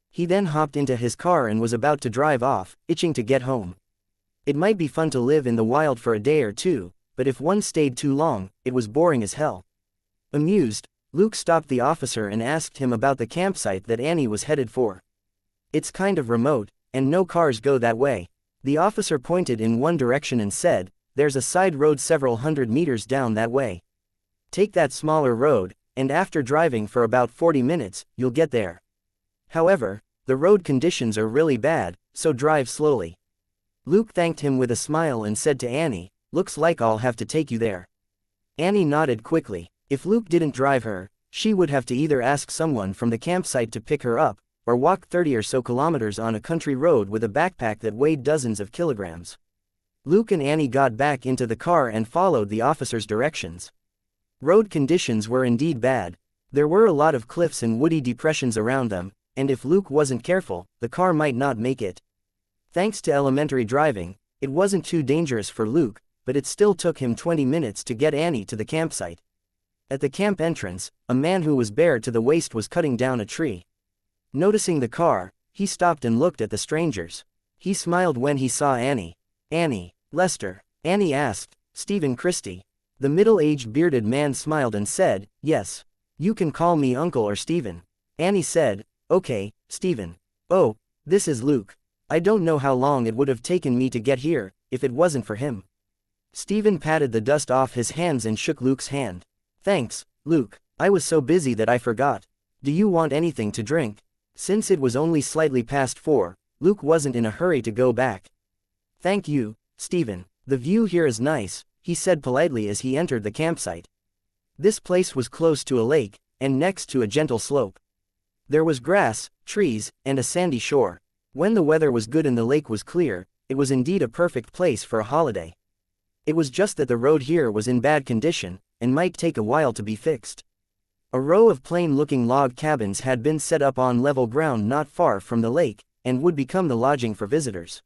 He then hopped into his car and was about to drive off, itching to get home. It might be fun to live in the wild for a day or two, but if one stayed too long, it was boring as hell. Amused, Luke stopped the officer and asked him about the campsite that Annie was headed for. "It's kind of remote, and no cars go that way." The officer pointed in one direction and said, "There's a side road several hundred meters down that way. Take that smaller road, and after driving for about 40 minutes, you'll get there. However, the road conditions are really bad, so drive slowly." Luke thanked him with a smile and said to Annie, "Looks like I'll have to take you there." Annie nodded quickly. If Luke didn't drive her, she would have to either ask someone from the campsite to pick her up, or walk 30 or so kilometers on a country road with a backpack that weighed dozens of kilograms. Luke and Annie got back into the car and followed the officer's directions. Road conditions were indeed bad. There were a lot of cliffs and woody depressions around them, and if Luke wasn't careful, the car might not make it. Thanks to elementary driving, it wasn't too dangerous for Luke, but it still took him 20 minutes to get Annie to the campsite. At the camp entrance, a man who was bare to the waist was cutting down a tree. Noticing the car, he stopped and looked at the strangers. He smiled when he saw Annie. "Annie Lester?" Annie asked. "Stephen Christie." The middle-aged bearded man smiled and said, "Yes. You can call me Uncle or Stephen." Annie said, "Okay, Stephen. Oh, this is Luke. I don't know how long it would have taken me to get here, if it wasn't for him." Stephen patted the dust off his hands and shook Luke's hand. "Thanks, Luke. I was so busy that I forgot. Do you want anything to drink?" Since it was only slightly past 4, Luke wasn't in a hurry to go back. "Thank you, Stephen. The view here is nice," he said politely as he entered the campsite. This place was close to a lake, and next to a gentle slope. There was grass, trees, and a sandy shore. When the weather was good and the lake was clear, it was indeed a perfect place for a holiday. It was just that the road here was in bad condition, and might take a while to be fixed. A row of plain-looking log cabins had been set up on level ground not far from the lake, and would become the lodging for visitors.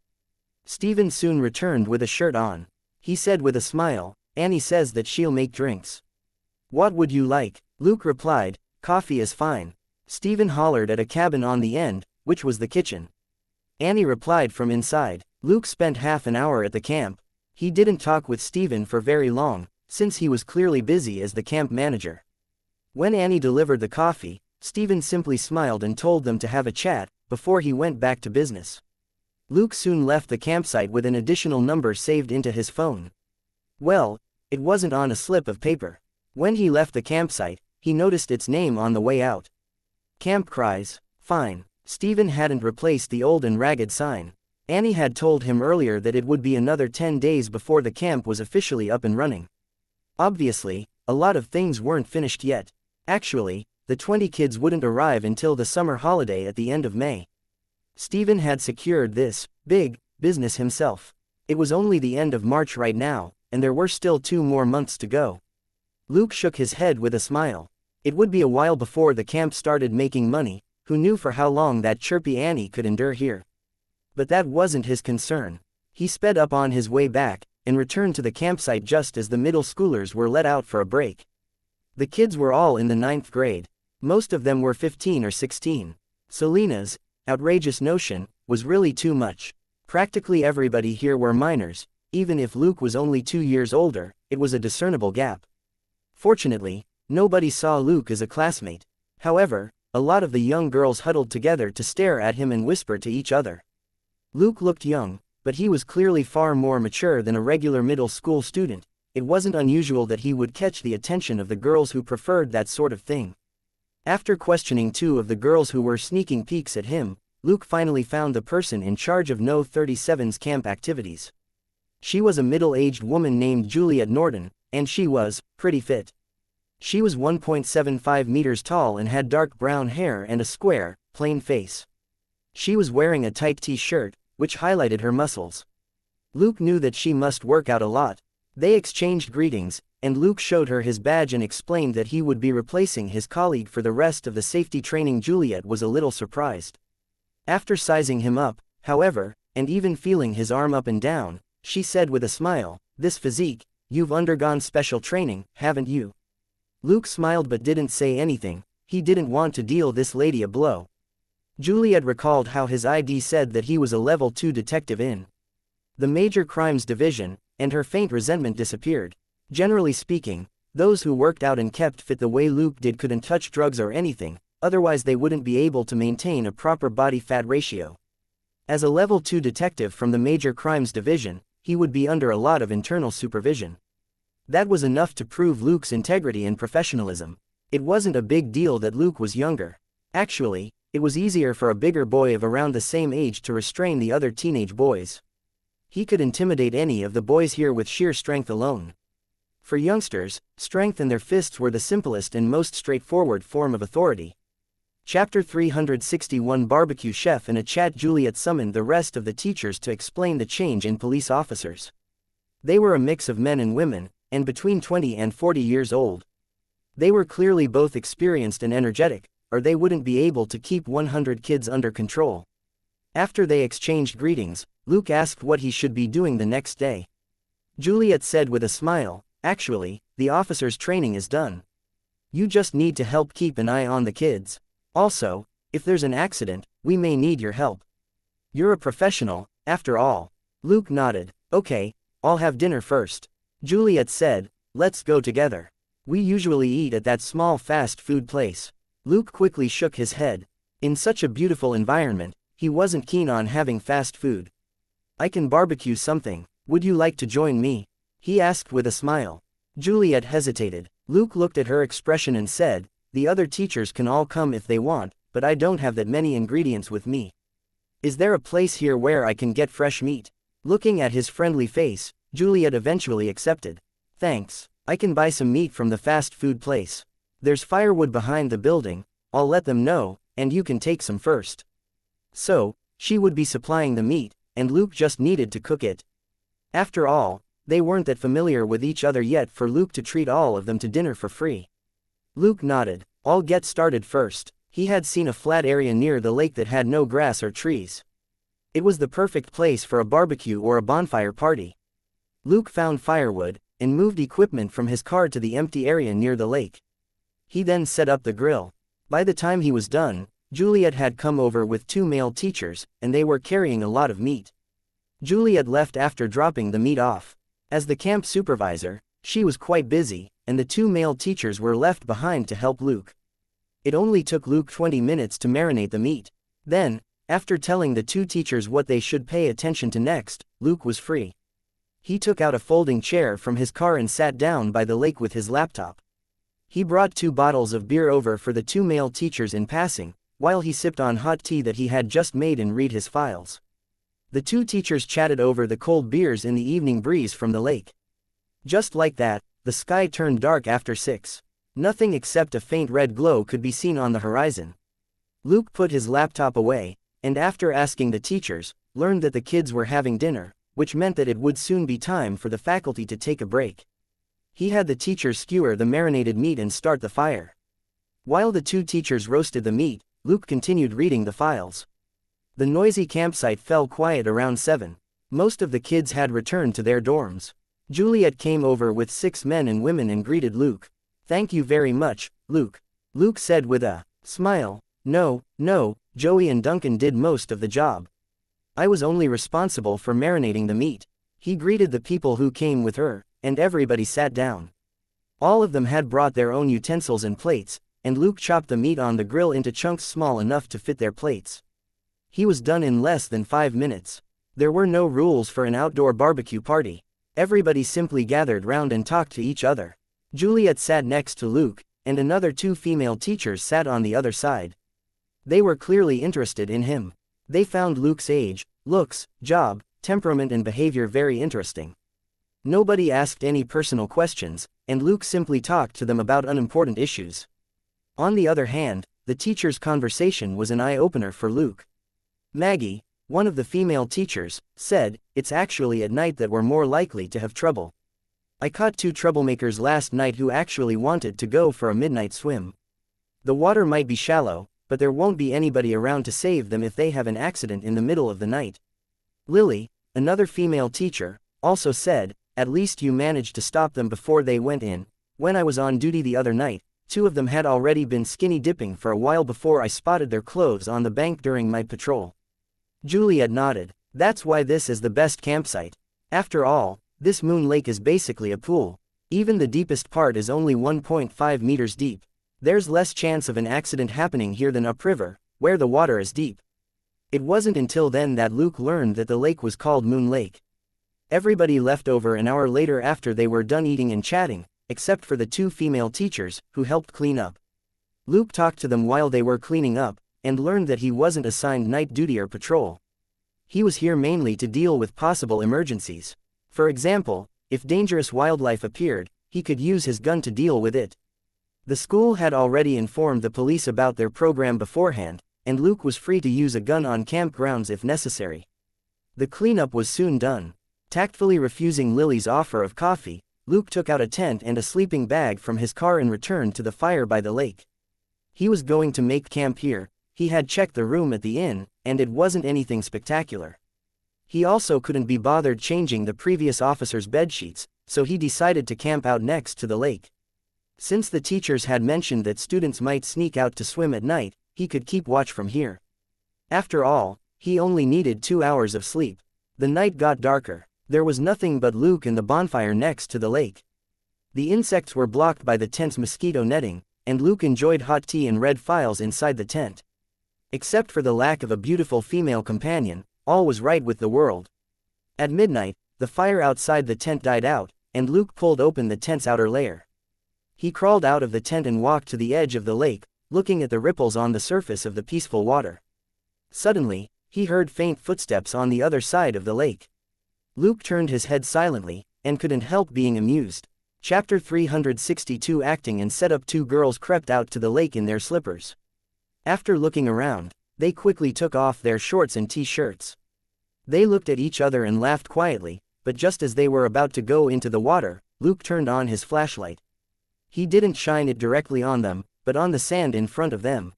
Stephen soon returned with a shirt on. He said with a smile, "Annie says that she'll make drinks." "What would you like?" Luke replied, "Coffee is fine." Stephen hollered at a cabin on the end, which was the kitchen. Annie replied from inside. Luke spent half an hour at the camp. He didn't talk with Stephen for very long, since he was clearly busy as the camp manager. When Annie delivered the coffee, Stephen simply smiled and told them to have a chat, before he went back to business. Luke soon left the campsite with an additional number saved into his phone. Well, it wasn't on a slip of paper. When he left the campsite, he noticed its name on the way out. Camp Cries. Fine. Stephen hadn't replaced the old and ragged sign. Annie had told him earlier that it would be another 10 days before the camp was officially up and running. Obviously, a lot of things weren't finished yet. Actually, the 20 kids wouldn't arrive until the summer holiday at the end of May. Stephen had secured this big business himself. It was only the end of March right now, and there were still 2 more months to go. Luke shook his head with a smile. It would be a while before the camp started making money. Who knew for how long that chirpy Annie could endure here? But that wasn't his concern. He sped up on his way back, and returned to the campsite just as the middle schoolers were let out for a break. The kids were all in the 9th grade. Most of them were 15 or 16. Selena's outrageous notion was really too much. Practically everybody here were minors. Even if Luke was only 2 years older, it was a discernible gap. Fortunately, nobody saw Luke as a classmate. However, a lot of the young girls huddled together to stare at him and whisper to each other. Luke looked young, but he was clearly far more mature than a regular middle school student. It wasn't unusual that he would catch the attention of the girls who preferred that sort of thing. After questioning 2 of the girls who were sneaking peeks at him, Luke finally found the person in charge of No. 37's camp activities. She was a middle-aged woman named Juliet Norton, and she was pretty fit. She was 1.75 meters tall and had dark brown hair and a square, plain face. She was wearing a tight t-shirt, which highlighted her muscles. Luke knew that she must work out a lot. They exchanged greetings, and Luke showed her his badge and explained that he would be replacing his colleague for the rest of the safety training. Juliet was a little surprised. After sizing him up, however, and even feeling his arm up and down, she said with a smile, "This physique, you've undergone special training, haven't you?" Luke smiled but didn't say anything. He didn't want to deal this lady a blow. Juliet recalled how his ID said that he was a level 2 detective in the Major Crimes Division, and her faint resentment disappeared. Generally speaking, those who worked out and kept fit the way Luke did couldn't touch drugs or anything, otherwise they wouldn't be able to maintain a proper body-fat ratio. As a level 2 detective from the Major Crimes Division, he would be under a lot of internal supervision. That was enough to prove Luke's integrity and professionalism. It wasn't a big deal that Luke was younger. Actually, it was easier for a bigger boy of around the same age to restrain the other teenage boys. He could intimidate any of the boys here with sheer strength alone. For youngsters, strength and their fists were the simplest and most straightforward form of authority. Chapter 361 Barbecue Chef. In a chat, Juliet summoned the rest of the teachers to explain the change in police officers. They were a mix of men and women, and between 20 and 40 years old. They were clearly both experienced and energetic, or they wouldn't be able to keep 100 kids under control. After they exchanged greetings, Luke asked what he should be doing the next day. Juliet said with a smile, "Actually, the officer's training is done. You just need to help keep an eye on the kids. Also, if there's an accident, we may need your help. You're a professional, after all." Luke nodded. "Okay, I'll have dinner first." Juliet said, "Let's go together. We usually eat at that small fast food place." Luke quickly shook his head. In such a beautiful environment, he wasn't keen on having fast food. "I can barbecue something. Would you like to join me?" he asked with a smile. Juliet hesitated. Luke looked at her expression and said, "The other teachers can all come if they want, but I don't have that many ingredients with me. Is there a place here where I can get fresh meat?" Looking at his friendly face, Juliet eventually accepted. "Thanks, I can buy some meat from the fast food place. There's firewood behind the building. I'll let them know, and you can take some first. So, she would be supplying the meat, and Luke just needed to cook it. After all, they weren't that familiar with each other yet for Luke to treat all of them to dinner for free. Luke nodded. I'll get started first. He had seen a flat area near the lake that had no grass or trees. It was the perfect place for a barbecue or a bonfire party. Luke found firewood, and moved equipment from his car to the empty area near the lake. He then set up the grill. By the time he was done, Juliet had come over with 2 male teachers, and they were carrying a lot of meat. Juliet left after dropping the meat off. As the camp supervisor, she was quite busy, and the 2 male teachers were left behind to help Luke. It only took Luke 20 minutes to marinate the meat. Then, after telling the 2 teachers what they should pay attention to next, Luke was free. He took out a folding chair from his car and sat down by the lake with his laptop. He brought 2 bottles of beer over for the 2 male teachers in passing, while he sipped on hot tea that he had just made and read his files. The 2 teachers chatted over the cold beers in the evening breeze from the lake. Just like that, the sky turned dark after 6. Nothing except a faint red glow could be seen on the horizon. Luke put his laptop away, and after asking the teachers, learned that the kids were having dinner, which meant that it would soon be time for the faculty to take a break. He had the teachers skewer the marinated meat and start the fire. While the 2 teachers roasted the meat, Luke continued reading the files. The noisy campsite fell quiet around 7. Most of the kids had returned to their dorms. Juliet came over with 6 men and women and greeted Luke. "Thank you very much, Luke." Luke said with a smile. No, Joey and Duncan did most of the job. I was only responsible for marinating the meat." He greeted the people who came with her, and everybody sat down. All of them had brought their own utensils and plates, and Luke chopped the meat on the grill into chunks small enough to fit their plates. He was done in less than 5 minutes. There were no rules for an outdoor barbecue party. Everybody simply gathered round and talked to each other. Juliet sat next to Luke, and another 2 female teachers sat on the other side. They were clearly interested in him. They found Luke's age, looks, job, temperament and behavior very interesting. Nobody asked any personal questions, and Luke simply talked to them about unimportant issues. On the other hand, the teacher's conversation was an eye-opener for Luke. Maggie, one of the female teachers, said, "It's actually at night that we're more likely to have trouble. I caught 2 troublemakers last night who actually wanted to go for a midnight swim. The water might be shallow, but there won't be anybody around to save them if they have an accident in the middle of the night." Lily, another female teacher, also said, "At least you managed to stop them before they went in. When I was on duty the other night, 2 of them had already been skinny dipping for a while before I spotted their clothes on the bank during my patrol." Juliet nodded. "That's why this is the best campsite. After all, this moon lake is basically a pool. Even the deepest part is only 1.5 meters deep. There's less chance of an accident happening here than upriver, where the water is deep." It wasn't until then that Luke learned that the lake was called Moon Lake. Everybody left over an hour later after they were done eating and chatting, except for the 2 female teachers, who helped clean up. Luke talked to them while they were cleaning up, and learned that he wasn't assigned night duty or patrol. He was here mainly to deal with possible emergencies. For example, if dangerous wildlife appeared, he could use his gun to deal with it. The school had already informed the police about their program beforehand, and Luke was free to use a gun on campgrounds if necessary. The cleanup was soon done. Tactfully refusing Lily's offer of coffee, Luke took out a tent and a sleeping bag from his car and returned to the fire by the lake. He was going to make camp here. He had checked the room at the inn, and it wasn't anything spectacular. He also couldn't be bothered changing the previous officer's bedsheets, so he decided to camp out next to the lake. Since the teachers had mentioned that students might sneak out to swim at night, he could keep watch from here. After all, he only needed 2 hours of sleep. The night got darker. There was nothing but Luke and the bonfire next to the lake. The insects were blocked by the tent's mosquito netting, and Luke enjoyed hot tea and read files inside the tent. Except for the lack of a beautiful female companion, all was right with the world. At midnight, the fire outside the tent died out, and Luke pulled open the tent's outer layer. He crawled out of the tent and walked to the edge of the lake, looking at the ripples on the surface of the peaceful water. Suddenly, he heard faint footsteps on the other side of the lake. Luke turned his head silently, and couldn't help being amused. Chapter 362 Acting and Setup. 2 girls crept out to the lake in their slippers. After looking around, they quickly took off their shorts and t-shirts. They looked at each other and laughed quietly, but just as they were about to go into the water, Luke turned on his flashlight. He didn't shine it directly on them, but on the sand in front of them.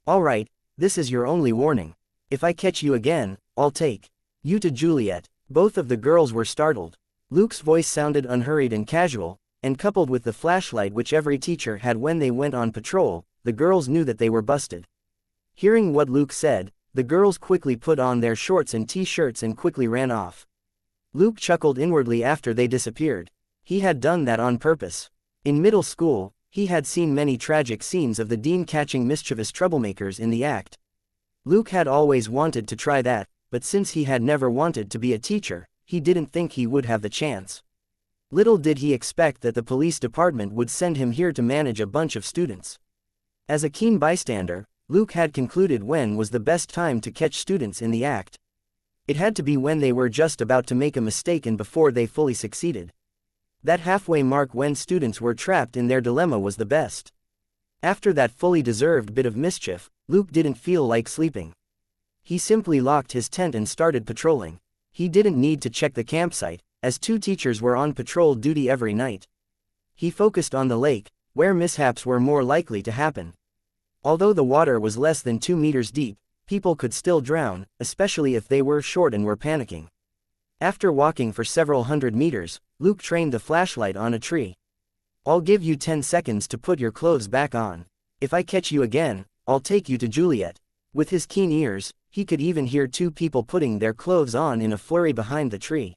"All right, this is your only warning. If I catch you again, I'll take you to Juliet." Both of the girls were startled. Luke's voice sounded unhurried and casual, and coupled with the flashlight which every teacher had when they went on patrol, the girls knew that they were busted. Hearing what Luke said, the girls quickly put on their shorts and t-shirts and quickly ran off. Luke chuckled inwardly after they disappeared. He had done that on purpose. In middle school, he had seen many tragic scenes of the dean catching mischievous troublemakers in the act. Luke had always wanted to try that, but since he had never wanted to be a teacher, he didn't think he would have the chance. Little did he expect that the police department would send him here to manage a bunch of students. As a keen bystander, Luke had concluded when was the best time to catch students in the act. It had to be when they were just about to make a mistake and before they fully succeeded. That halfway mark when students were trapped in their dilemma was the best. After that fully deserved bit of mischief, Luke didn't feel like sleeping. He simply locked his tent and started patrolling. He didn't need to check the campsite, as 2 teachers were on patrol duty every night. He focused on the lake, where mishaps were more likely to happen. Although the water was less than 2 meters deep, people could still drown, especially if they were short and were panicking. After walking for several hundred meters, Luke trained the flashlight on a tree. "I'll give you 10 seconds to put your clothes back on. If I catch you again, I'll take you to Juliet." With his keen ears, he could even hear 2 people putting their clothes on in a flurry behind the tree.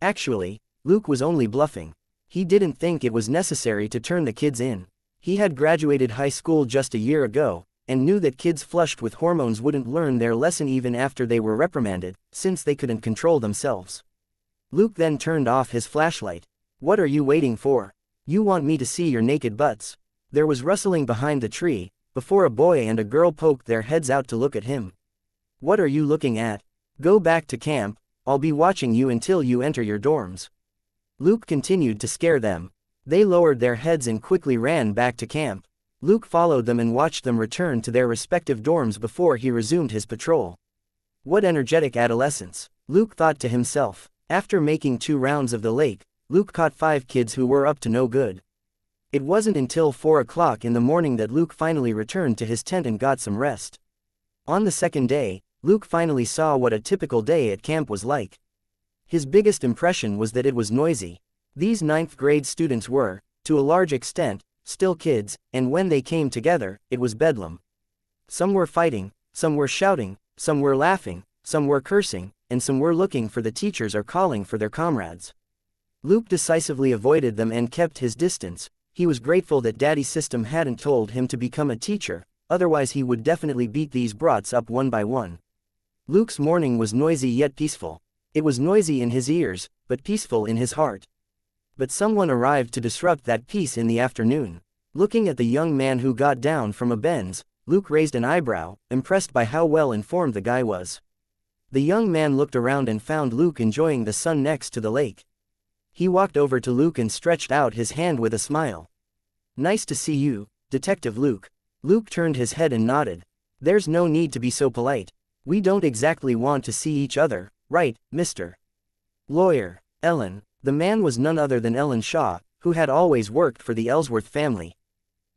Actually, Luke was only bluffing. He didn't think it was necessary to turn the kids in. He had graduated high school just a year ago, and knew that kids flushed with hormones wouldn't learn their lesson even after they were reprimanded, since they couldn't control themselves. Luke then turned off his flashlight. "What are you waiting for? You want me to see your naked butts?" There was rustling behind the tree, before a boy and a girl poked their heads out to look at him. "What are you looking at? Go back to camp, I'll be watching you until you enter your dorms." Luke continued to scare them. They lowered their heads and quickly ran back to camp. Luke followed them and watched them return to their respective dorms before he resumed his patrol. What energetic adolescence, Luke thought to himself. After making 2 rounds of the lake, Luke caught 5 kids who were up to no good. It wasn't until 4 o'clock in the morning that Luke finally returned to his tent and got some rest. On the second day, Luke finally saw what a typical day at camp was like. His biggest impression was that it was noisy. These 9th grade students were, to a large extent, still kids, and when they came together, it was bedlam. Some were fighting, some were shouting, some were laughing, some were cursing, and some were looking for the teachers or calling for their comrades. Luke decisively avoided them and kept his distance. He was grateful that Daddy's system hadn't told him to become a teacher, otherwise he would definitely beat these brats up one by one. Luke's morning was noisy yet peaceful. It was noisy in his ears, but peaceful in his heart. But someone arrived to disrupt that peace in the afternoon. Looking at the young man who got down from a Benz, Luke raised an eyebrow, impressed by how well informed the guy was. The young man looked around and found Luke enjoying the sun next to the lake. He walked over to Luke and stretched out his hand with a smile. "Nice to see you, Detective Luke." Luke turned his head and nodded. "There's no need to be so polite. We don't exactly want to see each other, right, Mr. Lawyer?" Ellen. The man was none other than Ellen Shaw, who had always worked for the Ellsworth family.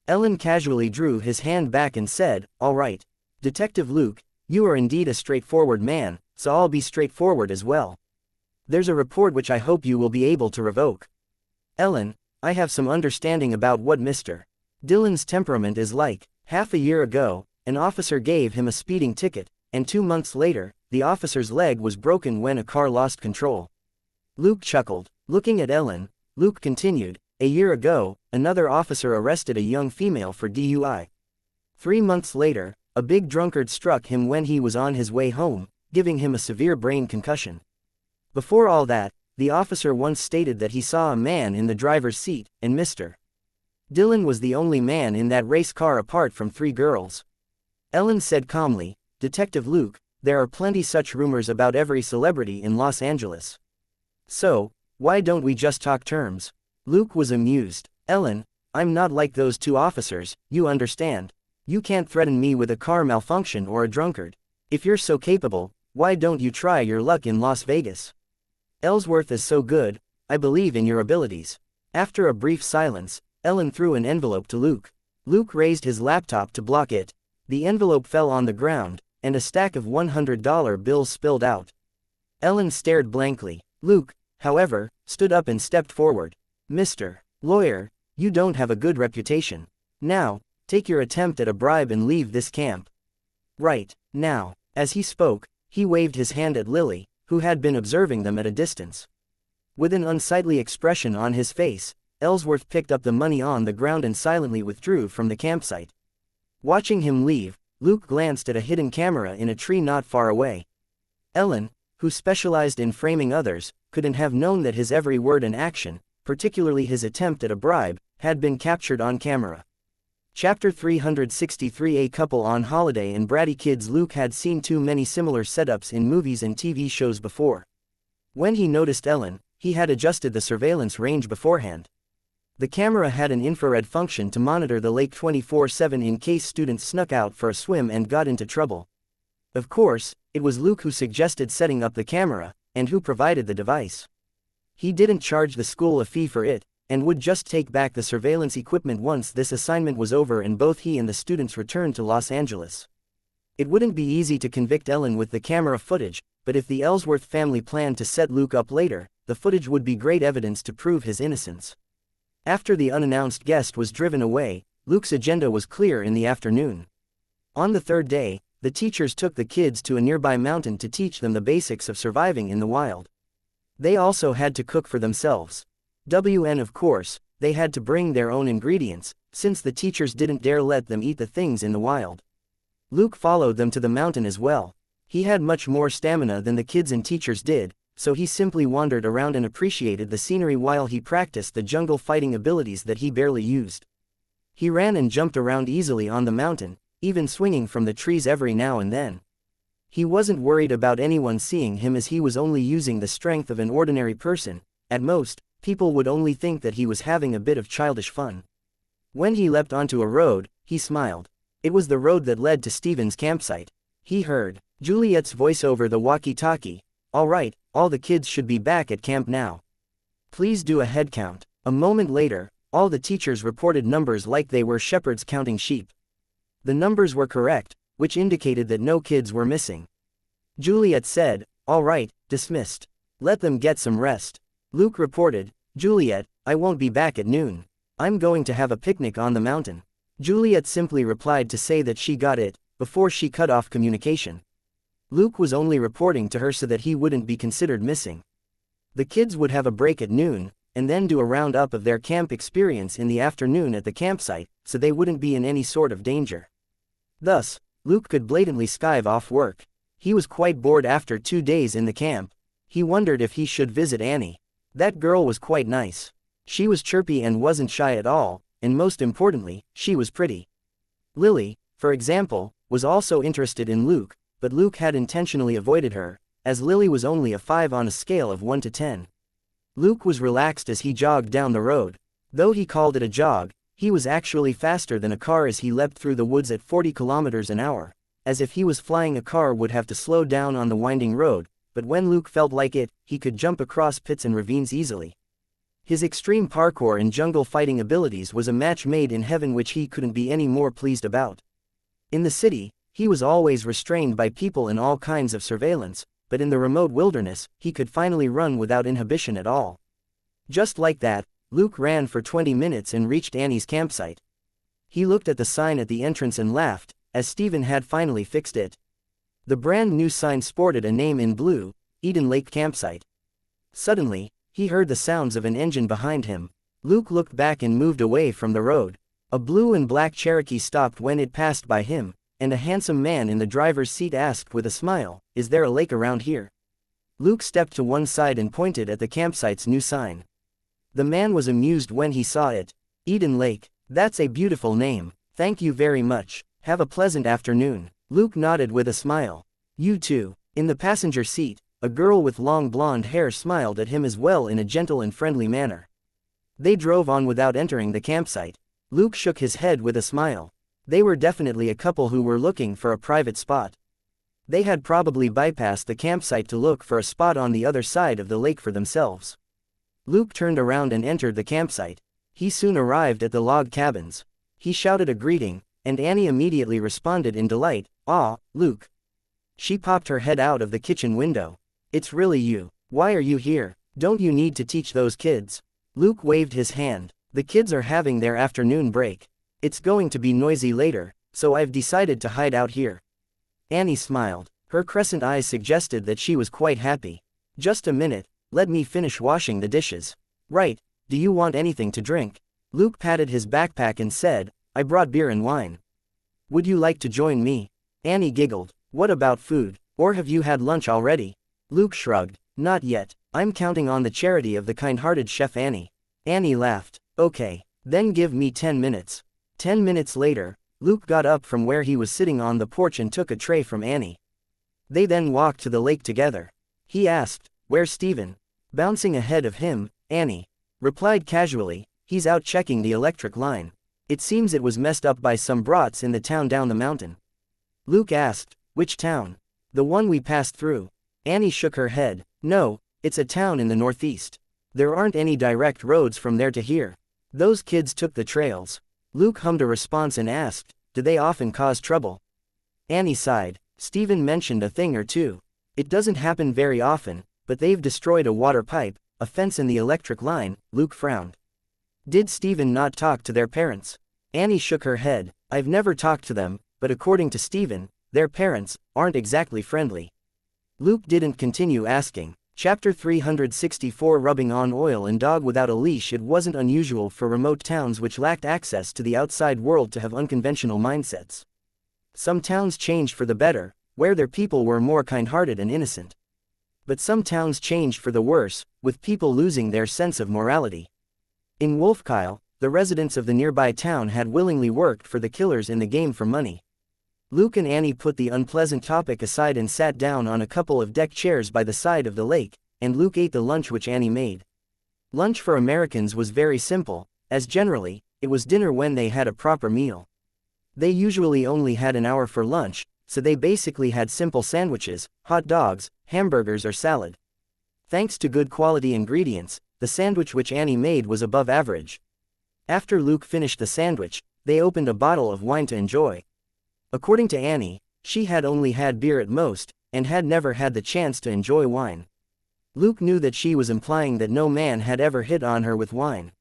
Ellen casually drew his hand back and said, "All right. Detective Luke, you are indeed a straightforward man, so I'll be straightforward as well. There's a report which I hope you will be able to revoke." "Ellen, I have some understanding about what Mr. Dillon's temperament is like. Half a year ago, an officer gave him a speeding ticket, and 2 months later, the officer's leg was broken when a car lost control." Luke chuckled. Looking at Ellen, Luke continued, "A year ago, another officer arrested a young female for DUI. 3 months later, a big drunkard struck him when he was on his way home, giving him a severe brain concussion. Before all that, the officer once stated that he saw a man in the driver's seat, and Mr. Dillon was the only man in that race car apart from 3 girls." Ellen said calmly, "Detective Luke, there are plenty such rumors about every celebrity in Los Angeles. So, why don't we just talk terms?" Luke was amused. "Ellen, I'm not like those 2 officers, you understand. You can't threaten me with a car malfunction or a drunkard. If you're so capable, why don't you try your luck in Las Vegas? Ellsworth is so good, I believe in your abilities. After a brief silence, Ellen threw an envelope to Luke. Luke raised his laptop to block it. The envelope fell on the ground, and a stack of $100 bills spilled out. Ellen stared blankly. Luke, however, stood up and stepped forward. Mr. Lawyer, you don't have a good reputation. Now, take your attempt at a bribe and leave this camp. Right, now. As he spoke, he waved his hand at Lily, who had been observing them at a distance. With an unsightly expression on his face, Ellsworth picked up the money on the ground and silently withdrew from the campsite. Watching him leave, Luke glanced at a hidden camera in a tree not far away. Ellen, who specialized in framing others, couldn't have known that his every word and action, particularly his attempt at a bribe, had been captured on camera. Chapter 363. A couple on holiday and bratty kids. Luke had seen too many similar setups in movies and TV shows before. When he noticed Ellen, he had adjusted the surveillance range beforehand. The camera had an infrared function to monitor the lake 24/7 in case students snuck out for a swim and got into trouble. Of course, it was Luke who suggested setting up the camera, and who provided the device. He didn't charge the school a fee for it, and would just take back the surveillance equipment once this assignment was over and both he and the students returned to Los Angeles. It wouldn't be easy to convict Ellen with the camera footage, but if the Ellsworth family planned to set Luke up later, the footage would be great evidence to prove his innocence. After the unannounced guest was driven away, Luke's agenda was clear in the afternoon. On the third day, the teachers took the kids to a nearby mountain to teach them the basics of surviving in the wild. They also had to cook for themselves. Of course, they had to bring their own ingredients, since the teachers didn't dare let them eat the things in the wild. Luke followed them to the mountain as well. He had much more stamina than the kids and teachers did, so he simply wandered around and appreciated the scenery while he practiced the jungle fighting abilities that he barely used. He ran and jumped around easily on the mountain, even swinging from the trees every now and then. He wasn't worried about anyone seeing him as he was only using the strength of an ordinary person. At most, people would only think that he was having a bit of childish fun. When he leapt onto a road, he smiled. It was the road that led to Stephen's campsite. He heard Juliet's voice over the walkie-talkie. All right, all the kids should be back at camp now. Please do a head count. A moment later, all the teachers reported numbers like they were shepherds counting sheep. The numbers were correct, which indicated that no kids were missing. Juliet said, all right, dismissed. Let them get some rest. Luke reported, Juliet, I won't be back at noon. I'm going to have a picnic on the mountain. Juliet simply replied to say that she got it, before she cut off communication. Luke was only reporting to her so that he wouldn't be considered missing. The kids would have a break at noon, and then do a roundup of their camp experience in the afternoon at the campsite, so they wouldn't be in any sort of danger. Thus, Luke could blatantly skive off work. He was quite bored after 2 days in the camp. He wondered if he should visit Annie. That girl was quite nice. She was chirpy and wasn't shy at all, and most importantly, she was pretty. Lily, for example, was also interested in Luke, but Luke had intentionally avoided her, as Lily was only a 5 on a scale of 1 to 10. Luke was relaxed as he jogged down the road. Though he called it a jog, he was actually faster than a car as he leapt through the woods at 40 kilometers an hour, as if he was flying. A car would have to slow down on the winding road, but when Luke felt like it, he could jump across pits and ravines easily. His extreme parkour and jungle fighting abilities was a match made in heaven, which he couldn't be any more pleased about. In the city, he was always restrained by people and all kinds of surveillance, but in the remote wilderness, he could finally run without inhibition at all. Just like that, Luke ran for 20 minutes and reached Annie's campsite. He looked at the sign at the entrance and laughed, as Stephen had finally fixed it. The brand new sign sported a name in blue, Eden Lake Campsite. Suddenly, he heard the sounds of an engine behind him. Luke looked back and moved away from the road. A blue and black Cherokee stopped when it passed by him, and a handsome man in the driver's seat asked with a smile, "Is there a lake around here?" Luke stepped to one side and pointed at the campsite's new sign. The man was amused when he saw it. "Eden Lake, that's a beautiful name, thank you very much, have a pleasant afternoon." Luke nodded with a smile. "You too." In the passenger seat, a girl with long blonde hair smiled at him as well in a gentle and friendly manner. They drove on without entering the campsite. Luke shook his head with a smile. They were definitely a couple who were looking for a private spot. They had probably bypassed the campsite to look for a spot on the other side of the lake for themselves. Luke turned around and entered the campsite. He soon arrived at the log cabins. He shouted a greeting, and Annie immediately responded in delight, "Ah, Luke." She popped her head out of the kitchen window. "It's really you. Why are you here? Don't you need to teach those kids?" Luke waved his hand. "The kids are having their afternoon break. It's going to be noisy later, so I've decided to hide out here." Annie smiled. Her crescent eyes suggested that she was quite happy. "Just a minute, let me finish washing the dishes." "Right, do you want anything to drink?" Luke patted his backpack and said, "I brought beer and wine. Would you like to join me?" Annie giggled. "What about food? Or have you had lunch already?" Luke shrugged. "Not yet. I'm counting on the charity of the kind-hearted Chef Annie." Annie laughed. "Okay, then give me 10 minutes. 10 minutes later, Luke got up from where he was sitting on the porch and took a tray from Annie. They then walked to the lake together. He asked, "Where's Steven?" Bouncing ahead of him, Annie replied casually, "He's out checking the electric line. It seems it was messed up by some brats in the town down the mountain." Luke asked, "Which town?" "The one we passed through." Annie shook her head. "No, it's a town in the northeast. There aren't any direct roads from there to here. Those kids took the trails." Luke hummed a response and asked, "Do they often cause trouble?" Annie sighed. "Steven mentioned a thing or two. It doesn't happen very often, but they've destroyed a water pipe, a fence and the electric line." Luke frowned. "Did Steven not talk to their parents?" Annie shook her head. "I've never talked to them, but according to Steven, their parents aren't exactly friendly." Luke didn't continue asking. Chapter 364 Rubbing on oil and dog without a leash. It wasn't unusual for remote towns which lacked access to the outside world to have unconventional mindsets. Some towns changed for the better, where their people were more kind-hearted and innocent. But some towns changed for the worse, with people losing their sense of morality. In Wolfkyle, the residents of the nearby town had willingly worked for the killers in the game for money. Luke and Annie put the unpleasant topic aside and sat down on a couple of deck chairs by the side of the lake, and Luke ate the lunch which Annie made. Lunch for Americans was very simple, as generally, it was dinner when they had a proper meal. They usually only had an hour for lunch, so they basically had simple sandwiches, hot dogs, hamburgers or salad. Thanks to good quality ingredients, the sandwich which Annie made was above average. After Luke finished the sandwich, they opened a bottle of wine to enjoy. According to Annie, she had only had beer at most, and had never had the chance to enjoy wine. Luke knew that she was implying that no man had ever hit on her with wine.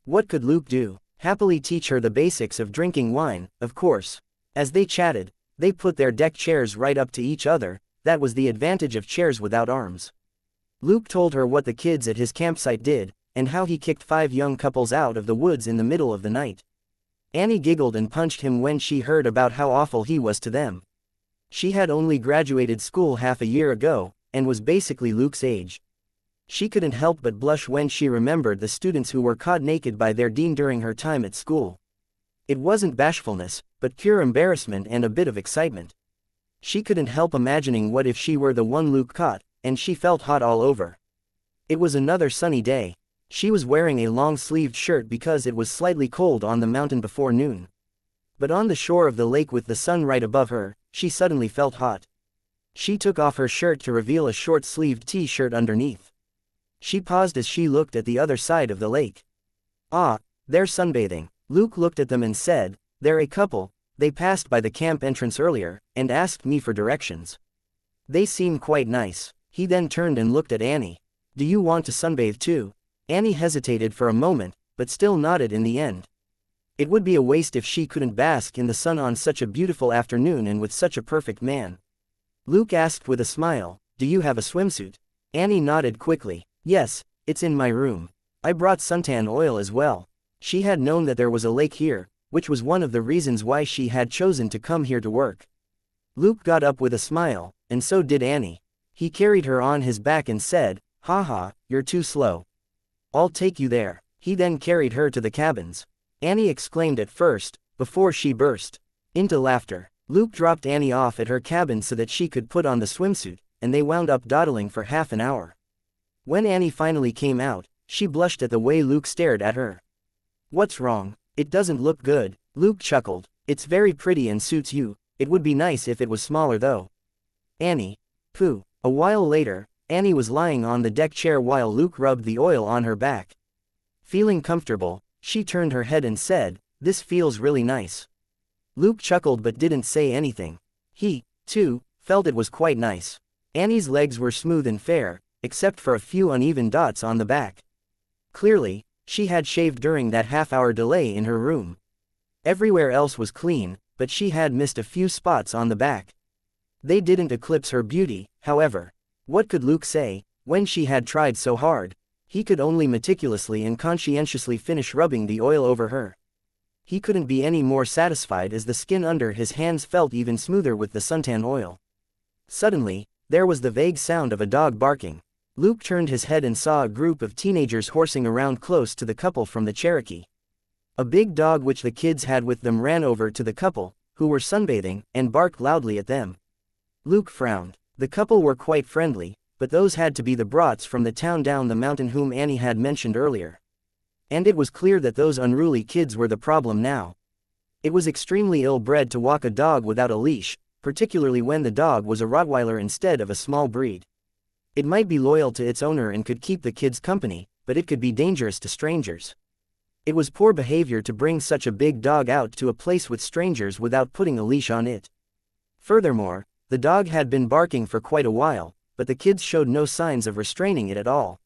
What could Luke do? Happily teach her the basics of drinking wine, of course. As they chatted, they put their deck chairs right up to each other. That was the advantage of chairs without arms. Luke told her what the kids at his campsite did, and how he kicked 5 young couples out of the woods in the middle of the night. Annie giggled and punched him when she heard about how awful he was to them. She had only graduated school half a year ago, and was basically Luke's age. She couldn't help but blush when she remembered the students who were caught naked by their dean during her time at school. It wasn't bashfulness, but pure embarrassment and a bit of excitement. She couldn't help imagining what if she were the one Luke caught, and she felt hot all over. It was another sunny day. She was wearing a long-sleeved shirt because it was slightly cold on the mountain before noon. But on the shore of the lake with the sun right above her, she suddenly felt hot. She took off her shirt to reveal a short-sleeved t-shirt underneath. She paused as she looked at the other side of the lake. "Ah, they're sunbathing." Luke looked at them and said, "They're a couple. They passed by the camp entrance earlier, and asked me for directions. They seem quite nice." He then turned and looked at Annie. "Do you want to sunbathe too?" Annie hesitated for a moment, but still nodded in the end. It would be a waste if she couldn't bask in the sun on such a beautiful afternoon and with such a perfect man. Luke asked with a smile, "Do you have a swimsuit?" Annie nodded quickly. "Yes, it's in my room. I brought suntan oil as well." She had known that there was a lake here, which was one of the reasons why she had chosen to come here to work. Luke got up with a smile, and so did Annie. He carried her on his back and said, "Haha, you're too slow. I'll take you there." He then carried her to the cabins. Annie exclaimed at first, before she burst into laughter. Luke dropped Annie off at her cabin so that she could put on the swimsuit, and they wound up dawdling for half an hour. When Annie finally came out, she blushed at the way Luke stared at her. "What's wrong? It doesn't look good." Luke chuckled. It's very pretty and suits you. It would be nice if it was smaller though. Annie. Pooh. A while later, Annie was lying on the deck chair while Luke rubbed the oil on her back. Feeling comfortable, she turned her head and said, "This feels really nice." Luke chuckled but didn't say anything. He, too, felt it was quite nice. Annie's legs were smooth and fair, except for a few uneven dots on the back. Clearly, she had shaved during that half-hour delay in her room. Everywhere else was clean, but she had missed a few spots on the back. They didn't eclipse her beauty, however. What could Luke say, when she had tried so hard? He could only meticulously and conscientiously finish rubbing the oil over her. He couldn't be any more satisfied as the skin under his hands felt even smoother with the suntan oil. Suddenly, there was the vague sound of a dog barking. Luke turned his head and saw a group of teenagers horsing around close to the couple from the Cherokee. A big dog which the kids had with them ran over to the couple, who were sunbathing, and barked loudly at them. Luke frowned. The couple were quite friendly, but those had to be the brats from the town down the mountain whom Annie had mentioned earlier. And it was clear that those unruly kids were the problem now. It was extremely ill-bred to walk a dog without a leash, particularly when the dog was a Rottweiler instead of a small breed. It might be loyal to its owner and could keep the kids company, but it could be dangerous to strangers. It was poor behavior to bring such a big dog out to a place with strangers without putting a leash on it. Furthermore, the dog had been barking for quite a while, but the kids showed no signs of restraining it at all.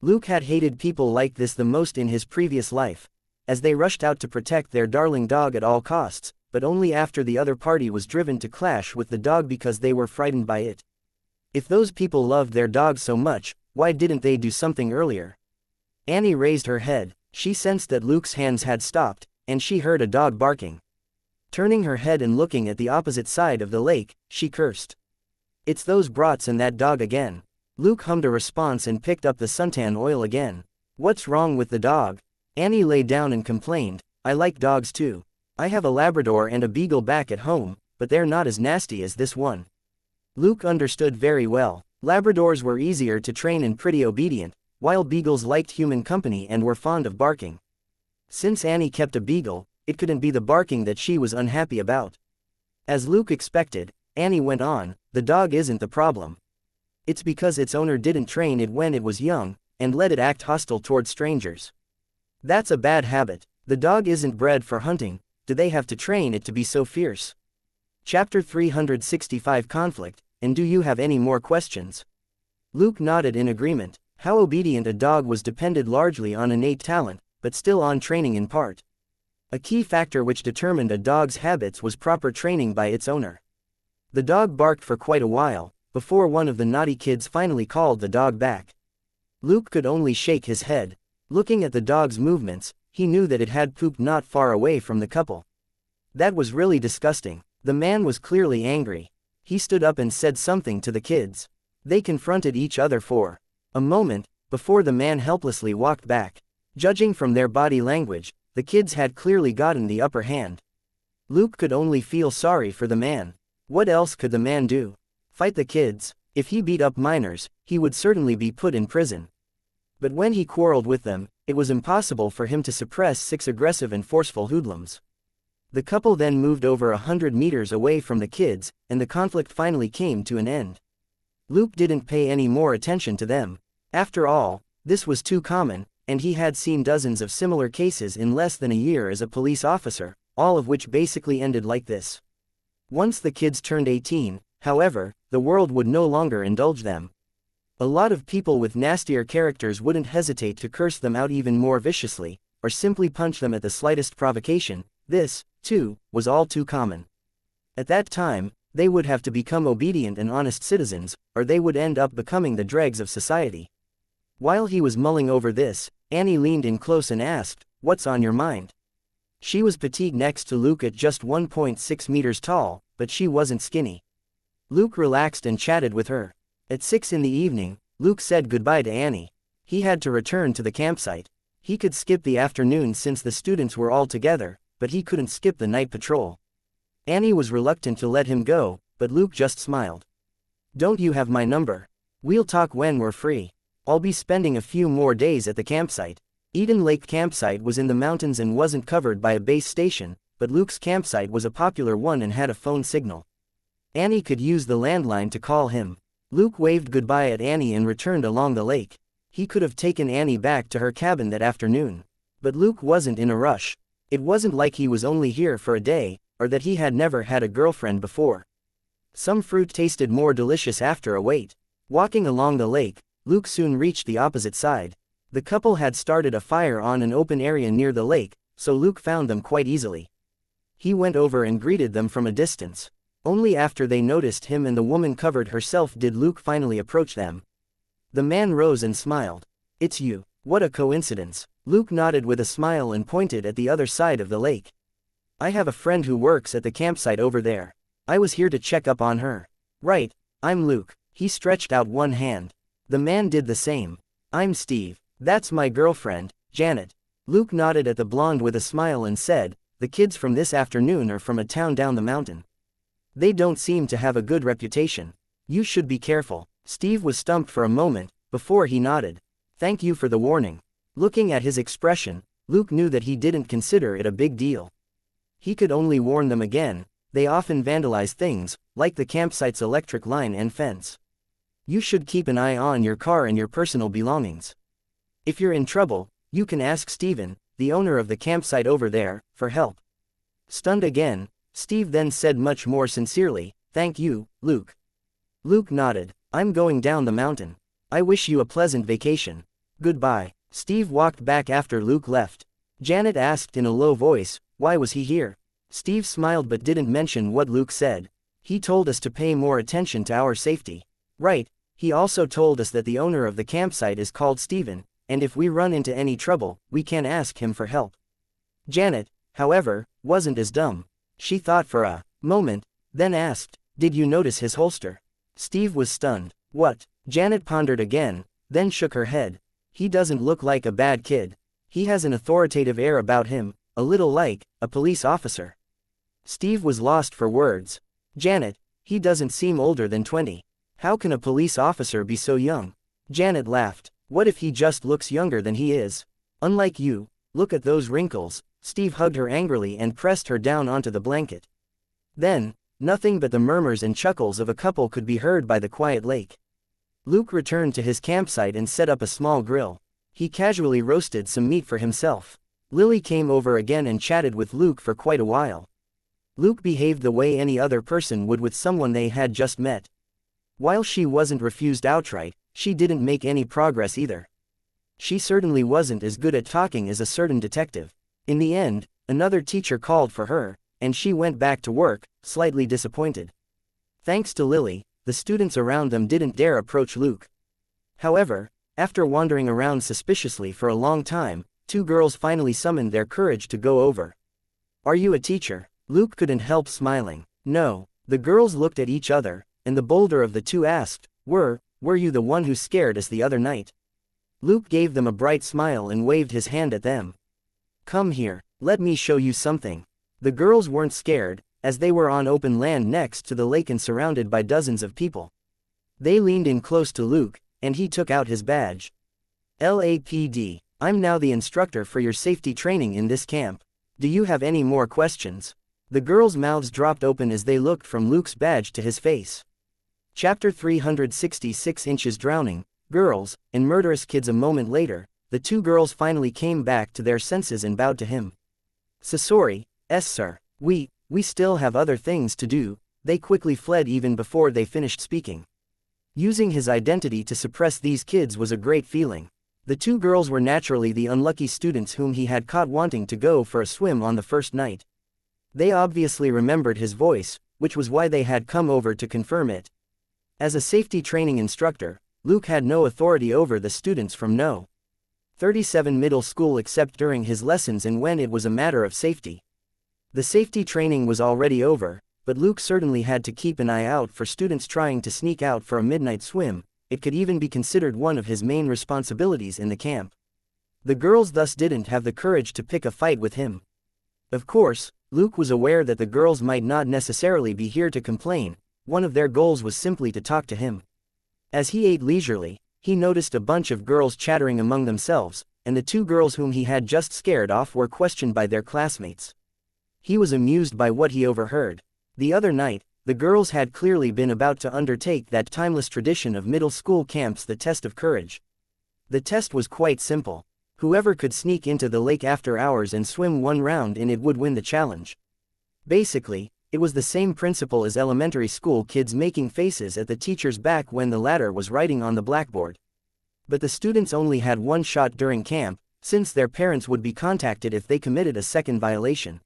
Luke had hated people like this the most in his previous life, as they rushed out to protect their darling dog at all costs, but only after the other party was driven to clash with the dog because they were frightened by it. If those people loved their dog so much, why didn't they do something earlier? Annie raised her head. She sensed that Luke's hands had stopped, and she heard a dog barking. Turning her head and looking at the opposite side of the lake, she cursed. "It's those brats and that dog again." Luke hummed a response and picked up the suntan oil again. "What's wrong with the dog?" Annie lay down and complained, "I like dogs too. I have a Labrador and a Beagle back at home, but they're not as nasty as this one." Luke understood very well. Labradors were easier to train and pretty obedient, while Beagles liked human company and were fond of barking. Since Annie kept a Beagle, it couldn't be the barking that she was unhappy about. As Luke expected, Annie went on, "The dog isn't the problem. It's because its owner didn't train it when it was young, and let it act hostile toward strangers. That's a bad habit. The dog isn't bred for hunting. Do they have to train it to be so fierce?" Chapter 365 Conflict, and do you have any more questions? Luke nodded in agreement. How obedient a dog was depended largely on innate talent, but still on training in part. A key factor which determined a dog's habits was proper training by its owner. The dog barked for quite a while, before one of the naughty kids finally called the dog back. Luke could only shake his head. Looking at the dog's movements, he knew that it had pooped not far away from the couple. That was really disgusting. The man was clearly angry. He stood up and said something to the kids. They confronted each other for a moment, before the man helplessly walked back. Judging from their body language, the kids had clearly gotten the upper hand. Luke could only feel sorry for the man. What else could the man do? Fight the kids? If he beat up minors, he would certainly be put in prison. But when he quarreled with them, it was impossible for him to suppress 6 aggressive and forceful hoodlums. The couple then moved over 100 meters away from the kids, and the conflict finally came to an end. Luke didn't pay any more attention to them. After all, this was too common, and he had seen dozens of similar cases in less than a year as a police officer, all of which basically ended like this. Once the kids turned 18, however, the world would no longer indulge them. A lot of people with nastier characters wouldn't hesitate to curse them out even more viciously, or simply punch them at the slightest provocation. This, too, was all too common. At that time, they would have to become obedient and honest citizens, or they would end up becoming the dregs of society. While he was mulling over this, Annie leaned in close and asked, "What's on your mind?" She was petite next to Luke at just 1.6 meters tall, but she wasn't skinny. Luke relaxed and chatted with her. At 6 in the evening, Luke said goodbye to Annie. He had to return to the campsite. He could skip the afternoon since the students were all together, but he couldn't skip the night patrol. Annie was reluctant to let him go, but Luke just smiled. "Don't you have my number? We'll talk when we're free. I'll be spending a few more days at the campsite." Eden Lake campsite was in the mountains and wasn't covered by a base station, but Luke's campsite was a popular one and had a phone signal. Annie could use the landline to call him. Luke waved goodbye at Annie and returned along the lake. He could have taken Annie back to her cabin that afternoon. But Luke wasn't in a rush. It wasn't like he was only here for a day, or that he had never had a girlfriend before. Some fruit tasted more delicious after a wait. Walking along the lake, Luke soon reached the opposite side. The couple had started a fire on an open area near the lake, so Luke found them quite easily. He went over and greeted them from a distance. Only after they noticed him and the woman covered herself did Luke finally approach them. The man rose and smiled. "It's you. What a coincidence." Luke nodded with a smile and pointed at the other side of the lake. "I have a friend who works at the campsite over there. I was here to check up on her." "Right, I'm Luke." He stretched out one hand. The man did the same. "I'm Steve. That's my girlfriend, Janet." Luke nodded at the blonde with a smile and said, "The kids from this afternoon are from a town down the mountain. They don't seem to have a good reputation. You should be careful." Steve was stumped for a moment, before he nodded. "Thank you for the warning." Looking at his expression, Luke knew that he didn't consider it a big deal. He could only warn them again. They often vandalize things, like the campsite's electric line and fence. You should keep an eye on your car and your personal belongings. If you're in trouble, you can ask Steven, the owner of the campsite over there, for help. Stunned again, Steve then said much more sincerely, "Thank you, Luke." Luke nodded. "I'm going down the mountain. I wish you a pleasant vacation. Goodbye." Steve walked back after Luke left. Janet asked in a low voice, "Why was he here?" Steve smiled but didn't mention what Luke said. "He told us to pay more attention to our safety." "Right, he also told us that the owner of the campsite is called Steven, and if we run into any trouble, we can ask him for help." Janet, however, wasn't as dumb. She thought for a moment, then asked, "Did you notice his holster?" Steve was stunned. "What?" Janet pondered again, then shook her head. "He doesn't look like a bad kid. He has an authoritative air about him, a little like a police officer." Steve was lost for words. "Janet, he doesn't seem older than 20. How can a police officer be so young?" Janet laughed. "What if he just looks younger than he is? Unlike you, look at those wrinkles." Steve hugged her angrily and pressed her down onto the blanket. Then, nothing but the murmurs and chuckles of a couple could be heard by the quiet lake. Luke returned to his campsite and set up a small grill. He casually roasted some meat for himself. Lily came over again and chatted with Luke for quite a while. Luke behaved the way any other person would with someone they had just met. While she wasn't refused outright, she didn't make any progress either. She certainly wasn't as good at talking as a certain detective. In the end, another teacher called for her, and she went back to work, slightly disappointed. Thanks to Lily, the students around them didn't dare approach Luke. However, after wandering around suspiciously for a long time, two girls finally summoned their courage to go over. "Are you a teacher?" Luke couldn't help smiling. "No." The girls looked at each other, and the bolder of the two asked, Were you the one who scared us the other night?" Luke gave them a bright smile and waved his hand at them. "Come here, let me show you something." The girls weren't scared, as they were on open land next to the lake and surrounded by dozens of people. They leaned in close to Luke, and he took out his badge. "LAPD, I'm now the instructor for your safety training in this camp. Do you have any more questions?" The girls' mouths dropped open as they looked from Luke's badge to his face. Chapter 366 Inches Drowning, Girls, and Murderous Kids. A moment later, the two girls finally came back to their senses and bowed to him. "Sorry, sir. We still have other things to do." They quickly fled even before they finished speaking. Using his identity to suppress these kids was a great feeling. The two girls were naturally the unlucky students whom he had caught wanting to go for a swim on the first night. They obviously remembered his voice, which was why they had come over to confirm it. As a safety training instructor, Luke had no authority over the students from No. 37 middle school except during his lessons and when it was a matter of safety. The safety training was already over, but Luke certainly had to keep an eye out for students trying to sneak out for a midnight swim. It could even be considered one of his main responsibilities in the camp. The girls thus didn't have the courage to pick a fight with him. Of course, Luke was aware that the girls might not necessarily be here to complain. One of their goals was simply to talk to him. As he ate leisurely, he noticed a bunch of girls chattering among themselves, and the two girls whom he had just scared off were questioned by their classmates. He was amused by what he overheard. The other night, the girls had clearly been about to undertake that timeless tradition of middle school camps, the test of courage. The test was quite simple. Whoever could sneak into the lake after hours and swim one round in it would win the challenge. Basically, it was the same principle as elementary school kids making faces at the teacher's back when the latter was writing on the blackboard. But the students only had one shot during camp, since their parents would be contacted if they committed a second violation.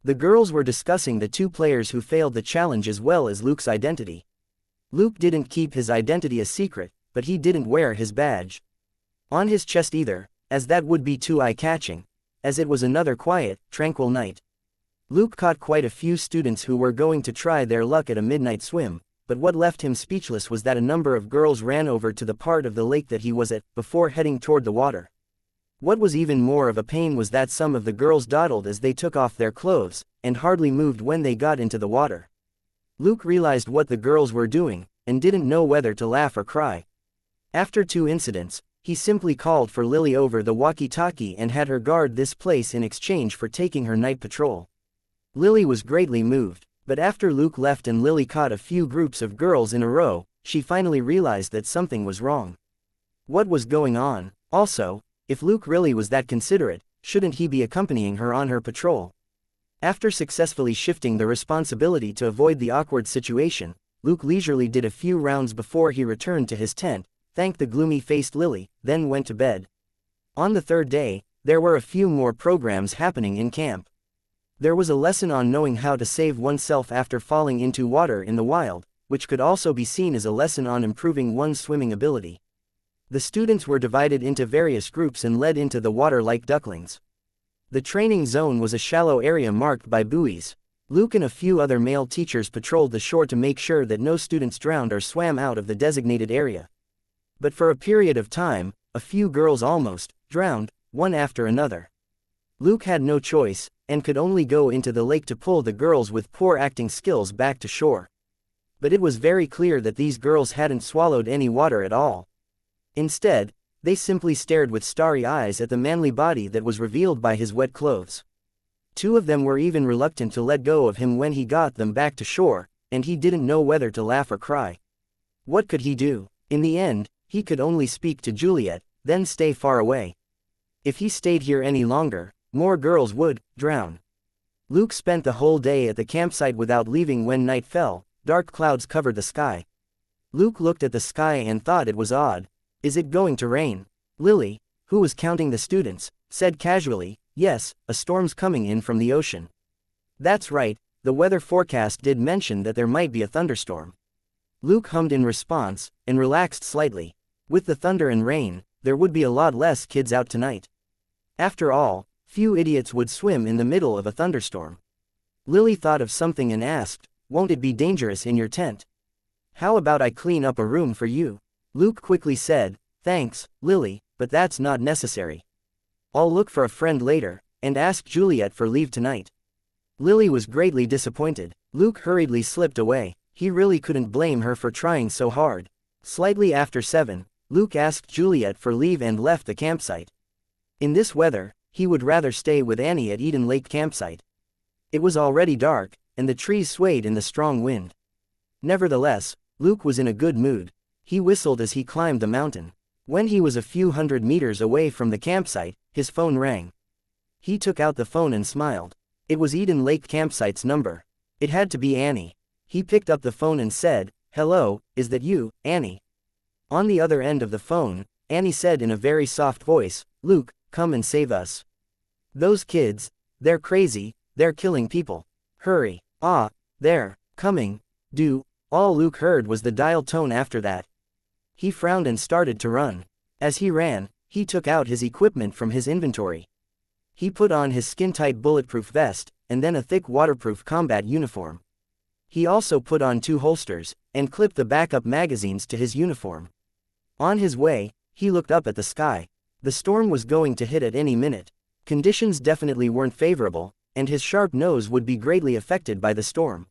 The girls were discussing the two players who failed the challenge as well as Luke's identity. Luke didn't keep his identity a secret, but he didn't wear his badge on his chest either, as that would be too eye-catching, as it was another quiet, tranquil night. Luke caught quite a few students who were going to try their luck at a midnight swim, but what left him speechless was that a number of girls ran over to the part of the lake that he was at, before heading toward the water. What was even more of a pain was that some of the girls dawdled as they took off their clothes, and hardly moved when they got into the water. Luke realized what the girls were doing, and didn't know whether to laugh or cry. After 2 incidents, he simply called for Lily over the walkie-talkie and had her guard this place in exchange for taking her night patrol. Lily was greatly moved, but after Luke left and Lily caught a few groups of girls in a row, she finally realized that something was wrong. What was going on? Also, if Luke really was that considerate, shouldn't he be accompanying her on her patrol? After successfully shifting the responsibility to avoid the awkward situation, Luke leisurely did a few rounds before he returned to his tent, thanked the gloomy-faced Lily, then went to bed. On the third day, there were a few more programs happening in camp. There was a lesson on knowing how to save oneself after falling into water in the wild, which could also be seen as a lesson on improving one's swimming ability. The students were divided into various groups and led into the water like ducklings. The training zone was a shallow area marked by buoys. Luke and a few other male teachers patrolled the shore to make sure that no students drowned or swam out of the designated area. But for a period of time, a few girls almost drowned, one after another. Luke had no choice, and could only go into the lake to pull the girls with poor acting skills back to shore. But it was very clear that these girls hadn't swallowed any water at all. Instead, they simply stared with starry eyes at the manly body that was revealed by his wet clothes. 2 of them were even reluctant to let go of him when he got them back to shore, and he didn't know whether to laugh or cry. What could he do? In the end, he could only speak to Juliet, then stay far away. If he stayed here any longer, more girls would drown. Luke spent the whole day at the campsite without leaving. When night fell, dark clouds covered the sky. Luke looked at the sky and thought it was odd. Is it going to rain? Lily, who was counting the students, said casually, yes, a storm's coming in from the ocean. That's right, the weather forecast did mention that there might be a thunderstorm. Luke hummed in response, and relaxed slightly. With the thunder and rain, there would be a lot less kids out tonight. After all, few idiots would swim in the middle of a thunderstorm. Lily thought of something and asked, won't it be dangerous in your tent? How about I clean up a room for you? Luke quickly said, thanks, Lily, but that's not necessary. I'll look for a friend later, and ask Juliet for leave tonight. Lily was greatly disappointed. Luke hurriedly slipped away. He really couldn't blame her for trying so hard. Slightly after 7, Luke asked Juliet for leave and left the campsite. In this weather, he would rather stay with Annie at Eden Lake campsite. It was already dark, and the trees swayed in the strong wind. Nevertheless, Luke was in a good mood. He whistled as he climbed the mountain. When he was a few hundred meters away from the campsite, his phone rang. He took out the phone and smiled. It was Eden Lake campsite's number. It had to be Annie. He picked up the phone and said, hello, is that you, Annie? On the other end of the phone, Annie said in a very soft voice, Luke, come and save us. Those kids, they're crazy, they're killing people. Hurry. Ah, they're coming. Do. All Luke heard was the dial tone after that. He frowned and started to run. As he ran, he took out his equipment from his inventory. He put on his skin-tight bulletproof vest, and then a thick waterproof combat uniform. He also put on 2 holsters, and clipped the backup magazines to his uniform. On his way, he looked up at the sky. The storm was going to hit at any minute. Conditions definitely weren't favorable, and his sharp nose would be greatly affected by the storm.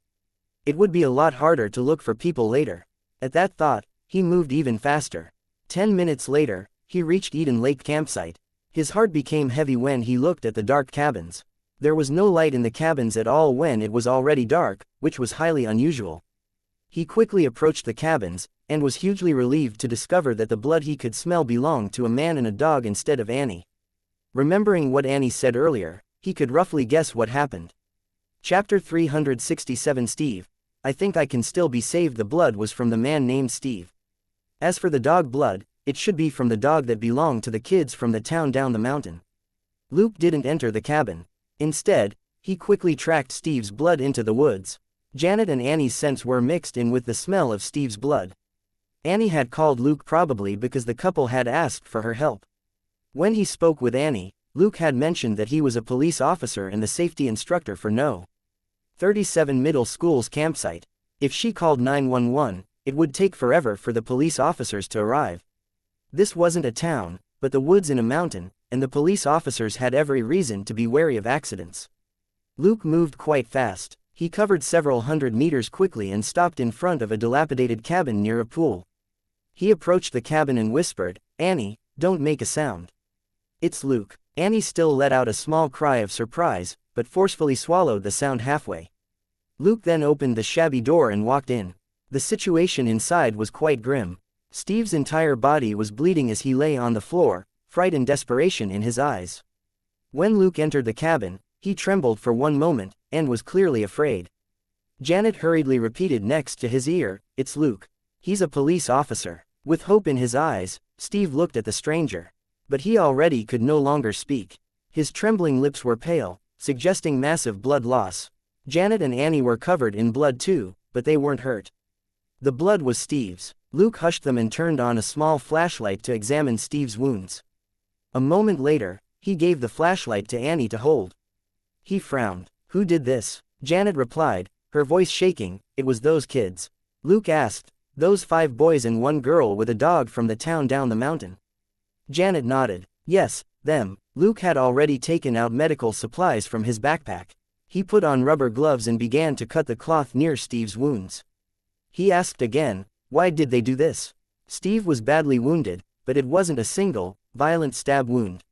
It would be a lot harder to look for people later. At that thought, he moved even faster. 10 minutes later, he reached Eden Lake campsite. His heart became heavy when he looked at the dark cabins. There was no light in the cabins at all when it was already dark, which was highly unusual. He quickly approached the cabins, and was hugely relieved to discover that the blood he could smell belonged to a man and a dog instead of Annie. Remembering what Annie said earlier, he could roughly guess what happened. Chapter 367 Steve, I think I can still be saved. The blood was from the man named Steve. As for the dog blood, it should be from the dog that belonged to the kids from the town down the mountain. Luke didn't enter the cabin. Instead, he quickly tracked Steve's blood into the woods. Janet and Annie's scents were mixed in with the smell of Steve's blood. Annie had called Luke probably because the couple had asked for her help. When he spoke with Annie, Luke had mentioned that he was a police officer and the safety instructor for No. 37 Middle School's campsite. If she called 911, it would take forever for the police officers to arrive. This wasn't a town, but the woods in a mountain, and the police officers had every reason to be wary of accidents. Luke moved quite fast. He covered several hundred meters quickly and stopped in front of a dilapidated cabin near a pool. He approached the cabin and whispered, "Annie, don't make a sound." "It's Luke." Annie still let out a small cry of surprise, but forcefully swallowed the sound halfway. Luke then opened the shabby door and walked in. The situation inside was quite grim. Steve's entire body was bleeding as he lay on the floor, fright and desperation in his eyes. When Luke entered the cabin, he trembled for one moment, and was clearly afraid. Janet hurriedly repeated next to his ear, "It's Luke. He's a police officer." With hope in his eyes, Steve looked at the stranger. But he already could no longer speak. His trembling lips were pale, suggesting massive blood loss. Janet and Annie were covered in blood too, but they weren't hurt. The blood was Steve's. Luke hushed them and turned on a small flashlight to examine Steve's wounds. A moment later, he gave the flashlight to Annie to hold. He frowned. "Who did this?" Janet replied, her voice shaking, "It was those kids." Luke asked, "Those 5 boys and 1 girl with a dog from the town down the mountain?" Janet nodded. "Yes, them." Luke had already taken out medical supplies from his backpack. He put on rubber gloves and began to cut the cloth near Steve's wounds. He asked again, "Why did they do this?" Steve was badly wounded, but it wasn't a single, violent stab wound.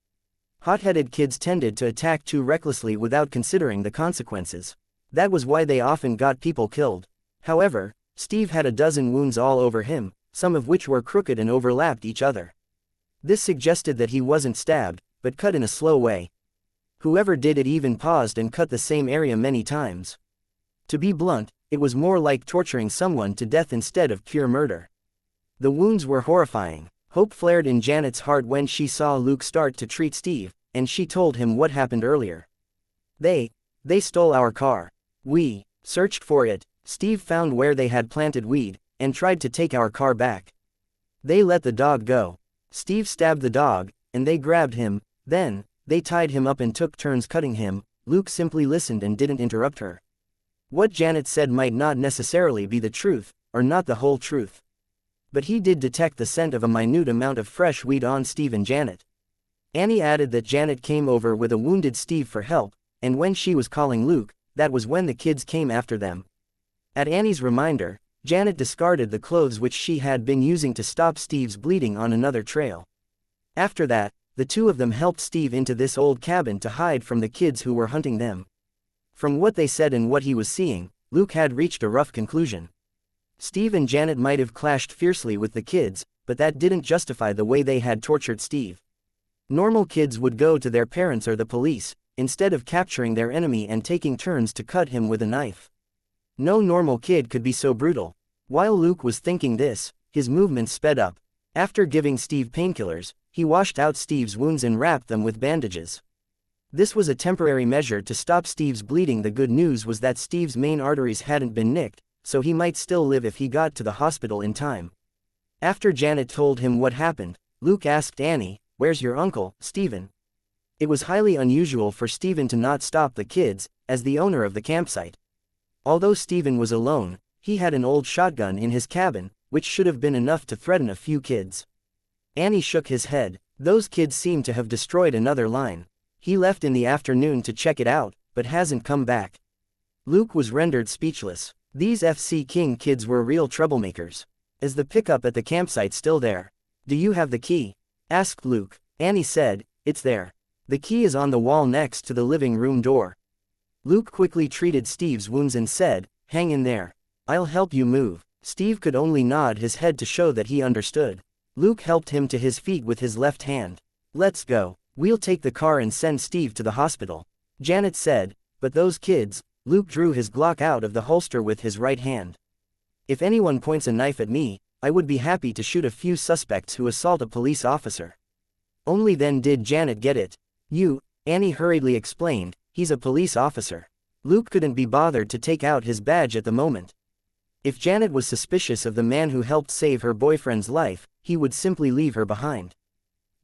Hot-headed kids tended to attack too recklessly without considering the consequences. That was why they often got people killed. However, Steve had a dozen wounds all over him, some of which were crooked and overlapped each other. This suggested that he wasn't stabbed, but cut in a slow way. Whoever did it even paused and cut the same area many times. To be blunt, it was more like torturing someone to death instead of pure murder. The wounds were horrifying. Hope flared in Janet's heart when she saw Luke start to treat Steve, and she told him what happened earlier. They stole our car. We searched for it." Steve found where they had planted weed, and tried to take our car back. "They let the dog go. Steve stabbed the dog, and they grabbed him, then they tied him up and took turns cutting him." Luke simply listened and didn't interrupt her. What Janet said might not necessarily be the truth, or not the whole truth. But he did detect the scent of a minute amount of fresh weed on Steve and Janet. Annie added that Janet came over with a wounded Steve for help, and when she was calling Luke, that was when the kids came after them. At Annie's reminder, Janet discarded the clothes which she had been using to stop Steve's bleeding on another trail. After that, the two of them helped Steve into this old cabin to hide from the kids who were hunting them. From what they said and what he was seeing, Luke had reached a rough conclusion. Steve and Janet might have clashed fiercely with the kids, but that didn't justify the way they had tortured Steve. Normal kids would go to their parents or the police, instead of capturing their enemy and taking turns to cut him with a knife. No normal kid could be so brutal. While Luke was thinking this, his movements sped up. After giving Steve painkillers, he washed out Steve's wounds and wrapped them with bandages. This was a temporary measure to stop Steve's bleeding. The good news was that Steve's main arteries hadn't been nicked, so he might still live if he got to the hospital in time. After Janet told him what happened, Luke asked Annie, "Where's your uncle, Stephen?" It was highly unusual for Stephen to not stop the kids, as the owner of the campsite. Although Stephen was alone, he had an old shotgun in his cabin, which should have been enough to threaten a few kids. Annie shook his head. "Those kids seem to have destroyed another line. He left in the afternoon to check it out, but hasn't come back." Luke was rendered speechless. These FC King kids were real troublemakers. "Is the pickup at the campsite still there? Do you have the key?" asked Luke. Annie said, "It's there. The key is on the wall next to the living room door." Luke quickly treated Steve's wounds and said, "Hang in there. I'll help you move." Steve could only nod his head to show that he understood. Luke helped him to his feet with his left hand. "Let's go. We'll take the car and send Steve to the hospital," Janet said, "but those kids." Luke drew his Glock out of the holster with his right hand. "If anyone points a knife at me, I would be happy to shoot a few suspects who assault a police officer." Only then did Janet get it. Annie hurriedly explained, "He's a police officer." Luke couldn't be bothered to take out his badge at the moment. If Janet was suspicious of the man who helped save her boyfriend's life, he would simply leave her behind.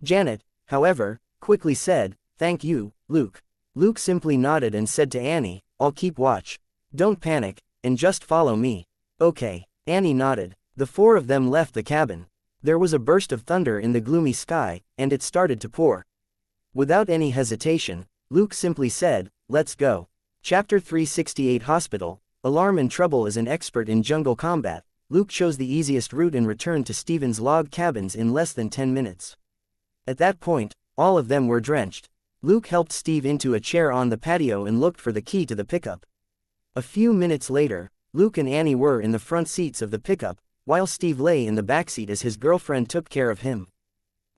Janet, however, quickly said, "Thank you, Luke." Luke simply nodded and said to Annie, "I'll keep watch. Don't panic, and just follow me." "Okay." Annie nodded. The four of them left the cabin. There was a burst of thunder in the gloomy sky, and it started to pour. Without any hesitation, Luke simply said, "Let's go." Chapter 368 Hospital. Alarm and trouble. As an expert in jungle combat, Luke chose the easiest route and returned to Steven's log cabins in less than 10 minutes. At that point, all of them were drenched. Luke helped Steve into a chair on the patio and looked for the key to the pickup. A few minutes later, Luke and Annie were in the front seats of the pickup, while Steve lay in the backseat as his girlfriend took care of him.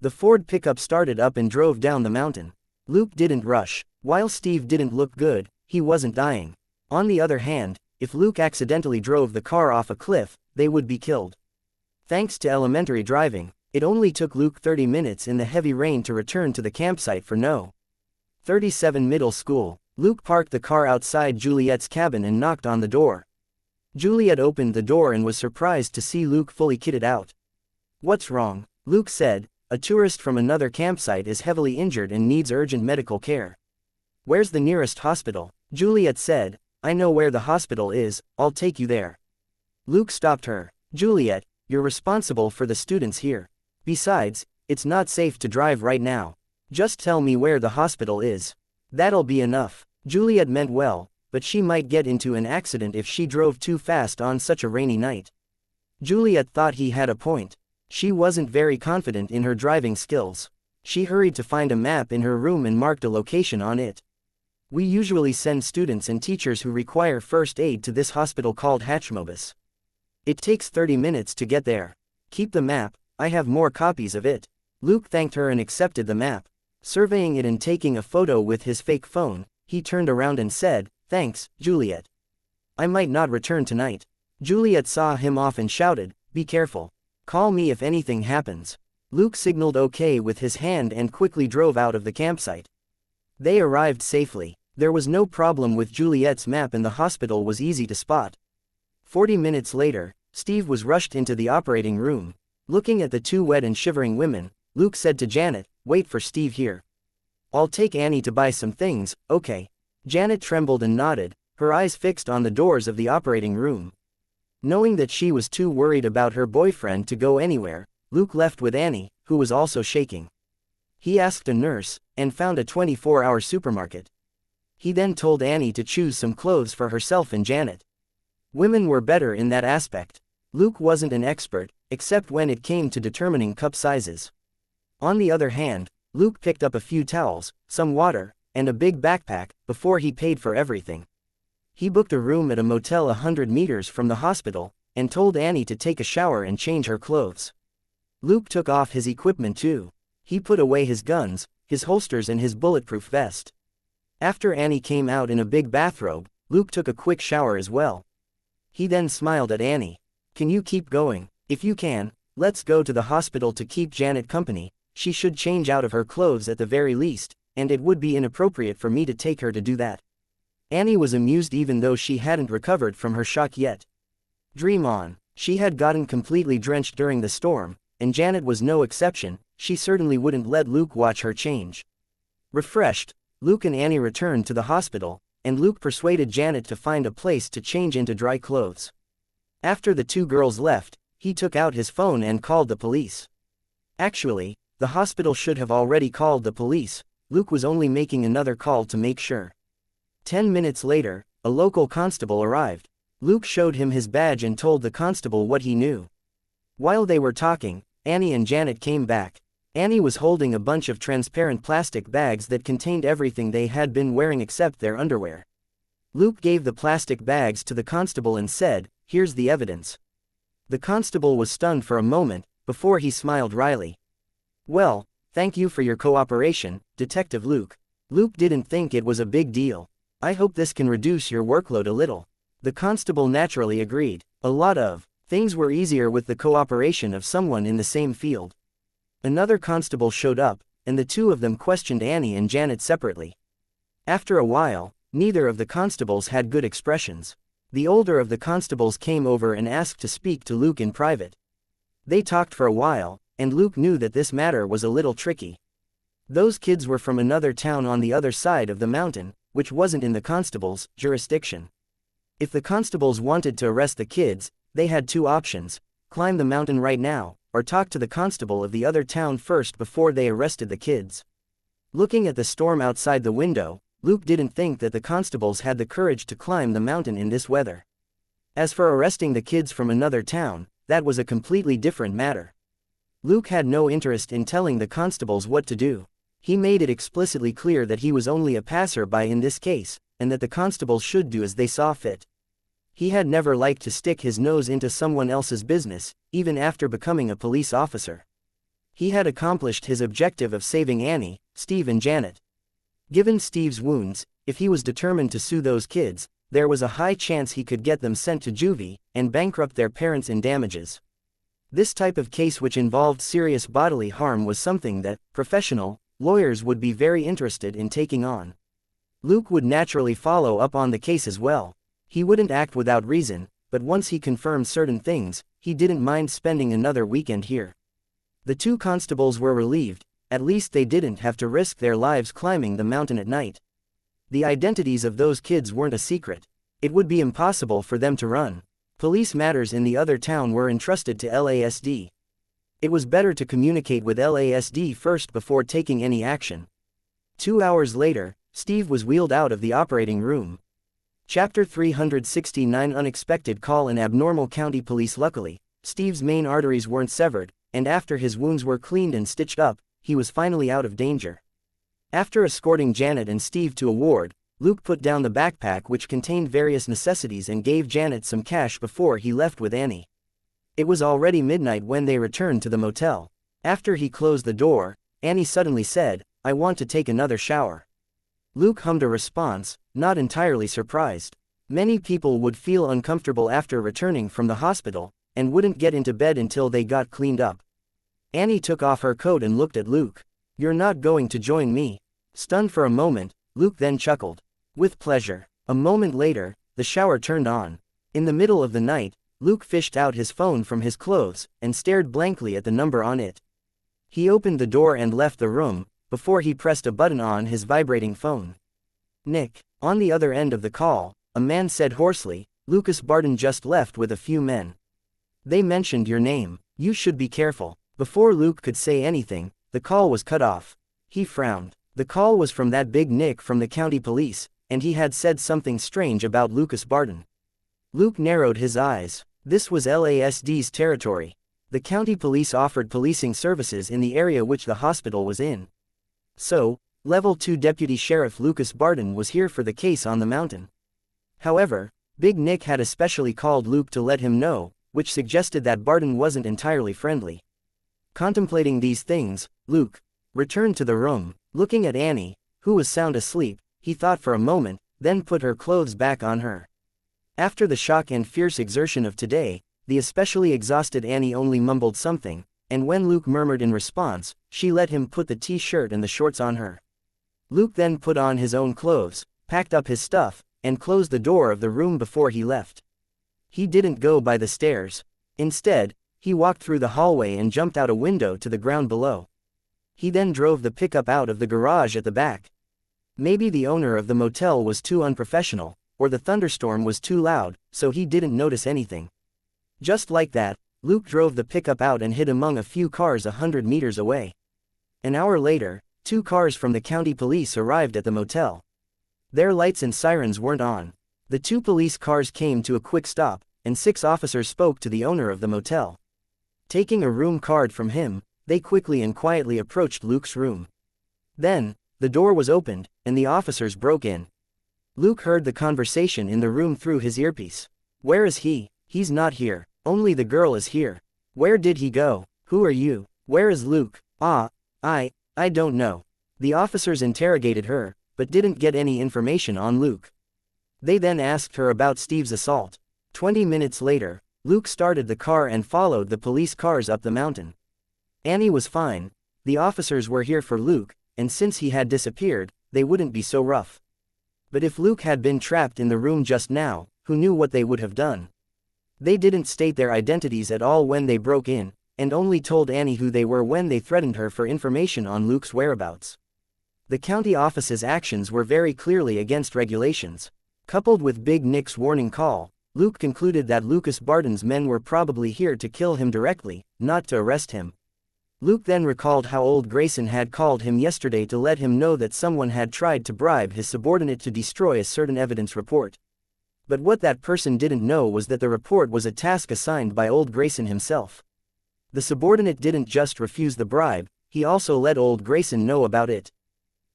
The Ford pickup started up and drove down the mountain. Luke didn't rush. While Steve didn't look good, he wasn't dying. On the other hand, if Luke accidentally drove the car off a cliff, they would be killed. Thanks to elementary driving, it only took Luke 30 minutes in the heavy rain to return to the campsite for No. 37 Middle School. Luke parked the car outside Juliet's cabin and knocked on the door. Juliet opened the door and was surprised to see Luke fully kitted out. "What's wrong?" Luke said. "A tourist from another campsite is heavily injured and needs urgent medical care." "Where's the nearest hospital?" Juliet said. "I know where the hospital is, I'll take you there." Luke stopped her. "Juliet, you're responsible for the students here. Besides, it's not safe to drive right now. Just tell me where the hospital is. That'll be enough." Juliet meant well, but she might get into an accident if she drove too fast on such a rainy night. Juliet thought he had a point. She wasn't very confident in her driving skills. She hurried to find a map in her room and marked a location on it. "We usually send students and teachers who require first aid to this hospital called Hatchmobus. It takes 30 minutes to get there. Keep the map, I have more copies of it." Luke thanked her and accepted the map. Surveying it and taking a photo with his fake phone, he turned around and said, "Thanks, Juliet. I might not return tonight." Juliet saw him off and shouted, "Be careful. Call me if anything happens." Luke signaled okay with his hand and quickly drove out of the campsite. They arrived safely. There was no problem with Juliet's map and the hospital was easy to spot. 40 minutes later, Steve was rushed into the operating room. Looking at the two wet and shivering women, Luke said to Janet, "Wait for Steve here. I'll take Annie to buy some things, okay?" Janet trembled and nodded, her eyes fixed on the doors of the operating room. Knowing that she was too worried about her boyfriend to go anywhere, Luke left with Annie, who was also shaking. He asked a nurse, and found a 24-hour supermarket. He then told Annie to choose some clothes for herself and Janet. Women were better in that aspect. Luke wasn't an expert, except when it came to determining cup sizes. On the other hand, Luke picked up a few towels, some water, and a big backpack, before he paid for everything. He booked a room at a motel 100 meters from the hospital, and told Annie to take a shower and change her clothes. Luke took off his equipment too. He put away his guns, his holsters and his bulletproof vest. After Annie came out in a big bathrobe, Luke took a quick shower as well. He then smiled at Annie. "Can you keep going? If you can, let's go to the hospital to keep Janet company. She should change out of her clothes at the very least, and it would be inappropriate for me to take her to do that." Annie was amused even though she hadn't recovered from her shock yet. Dream on. She had gotten completely drenched during the storm, and Janet was no exception. She certainly wouldn't let Luke watch her change. Refreshed, Luke and Annie returned to the hospital, and Luke persuaded Janet to find a place to change into dry clothes. After the two girls left, he took out his phone and called the police. Actually, the hospital should have already called the police. Luke was only making another call to make sure. 10 minutes later, a local constable arrived. Luke showed him his badge and told the constable what he knew. While they were talking, Annie and Janet came back. Annie was holding a bunch of transparent plastic bags that contained everything they had been wearing except their underwear. Luke gave the plastic bags to the constable and said, "Here's the evidence." The constable was stunned for a moment, before he smiled wryly. "Well, thank you for your cooperation, Detective Luke." Luke didn't think it was a big deal. "I hope this can reduce your workload a little." The constable naturally agreed. A lot of things were easier with the cooperation of someone in the same field. Another constable showed up, and the two of them questioned Annie and Janet separately. After a while, neither of the constables had good expressions. The older of the constables came over and asked to speak to Luke in private. They talked for a while, and Luke knew that this matter was a little tricky. Those kids were from another town on the other side of the mountain, which wasn't in the constable's jurisdiction. If the constables wanted to arrest the kids, they had two options: climb the mountain right now, or talk to the constable of the other town first before they arrested the kids. Looking at the storm outside the window, Luke didn't think that the constables had the courage to climb the mountain in this weather. As for arresting the kids from another town, that was a completely different matter. Luke had no interest in telling the constables what to do. He made it explicitly clear that he was only a passerby in this case, and that the constables should do as they saw fit. He had never liked to stick his nose into someone else's business, even after becoming a police officer. He had accomplished his objective of saving Annie, Steve and Janet. Given Steve's wounds, if he was determined to sue those kids, there was a high chance he could get them sent to juvie, and bankrupt their parents in damages. This type of case, which involved serious bodily harm, was something that professional lawyers would be very interested in taking on. Luke would naturally follow up on the case as well. He wouldn't act without reason, but once he confirmed certain things, he didn't mind spending another weekend here. The two constables were relieved. At least they didn't have to risk their lives climbing the mountain at night. The identities of those kids weren't a secret. It would be impossible for them to run. Police matters in the other town were entrusted to LASD. It was better to communicate with LASD first before taking any action. 2 hours later, Steve was wheeled out of the operating room. Chapter 369: Unexpected Call in Abnormal County Police. Luckily, Steve's main arteries weren't severed, and after his wounds were cleaned and stitched up, he was finally out of danger. After escorting Janet and Steve to a ward, Luke put down the backpack which contained various necessities and gave Janet some cash before he left with Annie. It was already midnight when they returned to the motel. After he closed the door, Annie suddenly said, "I want to take another shower." Luke hummed a response, not entirely surprised. Many people would feel uncomfortable after returning from the hospital, and wouldn't get into bed until they got cleaned up. Annie took off her coat and looked at Luke. "You're not going to join me?" Stunned for a moment, Luke then chuckled. "With pleasure." A moment later, the shower turned on. In the middle of the night, Luke fished out his phone from his clothes, and stared blankly at the number on it. He opened the door and left the room, before he pressed a button on his vibrating phone. "Nick." On the other end of the call, a man said hoarsely, "Lucas Barton just left with a few men. They mentioned your name. You should be careful." Before Luke could say anything, the call was cut off. He frowned. The call was from that big Nick from the county police, and he had said something strange about Lucas Barton. Luke narrowed his eyes. This was LASD's territory. The county police offered policing services in the area which the hospital was in. So, Level 2 Deputy Sheriff Lucas Barton was here for the case on the mountain. However, Big Nick had especially called Luke to let him know, which suggested that Barton wasn't entirely friendly. Contemplating these things, Luke returned to the room. Looking at Annie, who was sound asleep, he thought for a moment, then put her clothes back on her. After the shock and fierce exertion of today, the especially exhausted Annie only mumbled something, and when Luke murmured in response, she let him put the t-shirt and the shorts on her. Luke then put on his own clothes, packed up his stuff, and closed the door of the room before he left. He didn't go by the stairs. Instead, he walked through the hallway and jumped out a window to the ground below. He then drove the pickup out of the garage at the back. Maybe the owner of the motel was too unprofessional, or the thunderstorm was too loud, so he didn't notice anything. Just like that, Luke drove the pickup out and hid among a few cars 100 meters away. An hour later, 2 cars from the county police arrived at the motel. Their lights and sirens weren't on. The 2 police cars came to a quick stop, and 6 officers spoke to the owner of the motel. Taking a room card from him, they quickly and quietly approached Luke's room. Then, the door was opened, and the officers broke in. Luke heard the conversation in the room through his earpiece. Where is he? He's not here. Only the girl is here. Where did he go? Who are you? Where is Luke? I don't know. The officers interrogated her, but didn't get any information on Luke. They then asked her about Steve's assault. 20 minutes later, Luke started the car and followed the police cars up the mountain. Annie was fine. The officers were here for Luke, and since he had disappeared, they wouldn't be so rough. But if Luke had been trapped in the room just now, who knew what they would have done? They didn't state their identities at all when they broke in, and only told Annie who they were when they threatened her for information on Luke's whereabouts. The county office's actions were very clearly against regulations. Coupled with Big Nick's warning call, Luke concluded that Lucas Barton's men were probably here to kill him directly, not to arrest him. Luke then recalled how old Grayson had called him yesterday to let him know that someone had tried to bribe his subordinate to destroy a certain evidence report. But what that person didn't know was that the report was a task assigned by old Grayson himself. The subordinate didn't just refuse the bribe, he also let old Grayson know about it.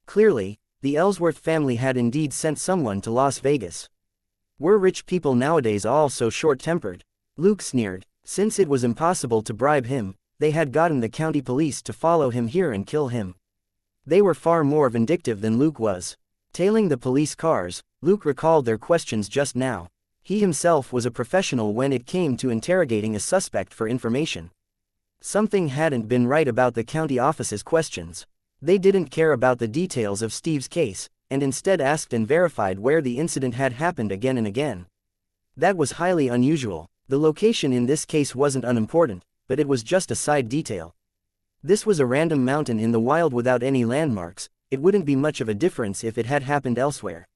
Clearly, the Ellsworth family had indeed sent someone to Las Vegas. Were rich people nowadays all so short-tempered? Luke sneered. Since it was impossible to bribe him, they had gotten the county police to follow him here and kill him. They were far more vindictive than Luke was. Tailing the police cars, Luke recalled their questions just now. He himself was a professional when it came to interrogating a suspect for information. Something hadn't been right about the county office's questions. They didn't care about the details of Steve's case, and instead asked and verified where the incident had happened again and again. That was highly unusual. The location in this case wasn't unimportant, but it was just a side detail. This was a random mountain in the wild without any landmarks. It wouldn't be much of a difference if it had happened elsewhere.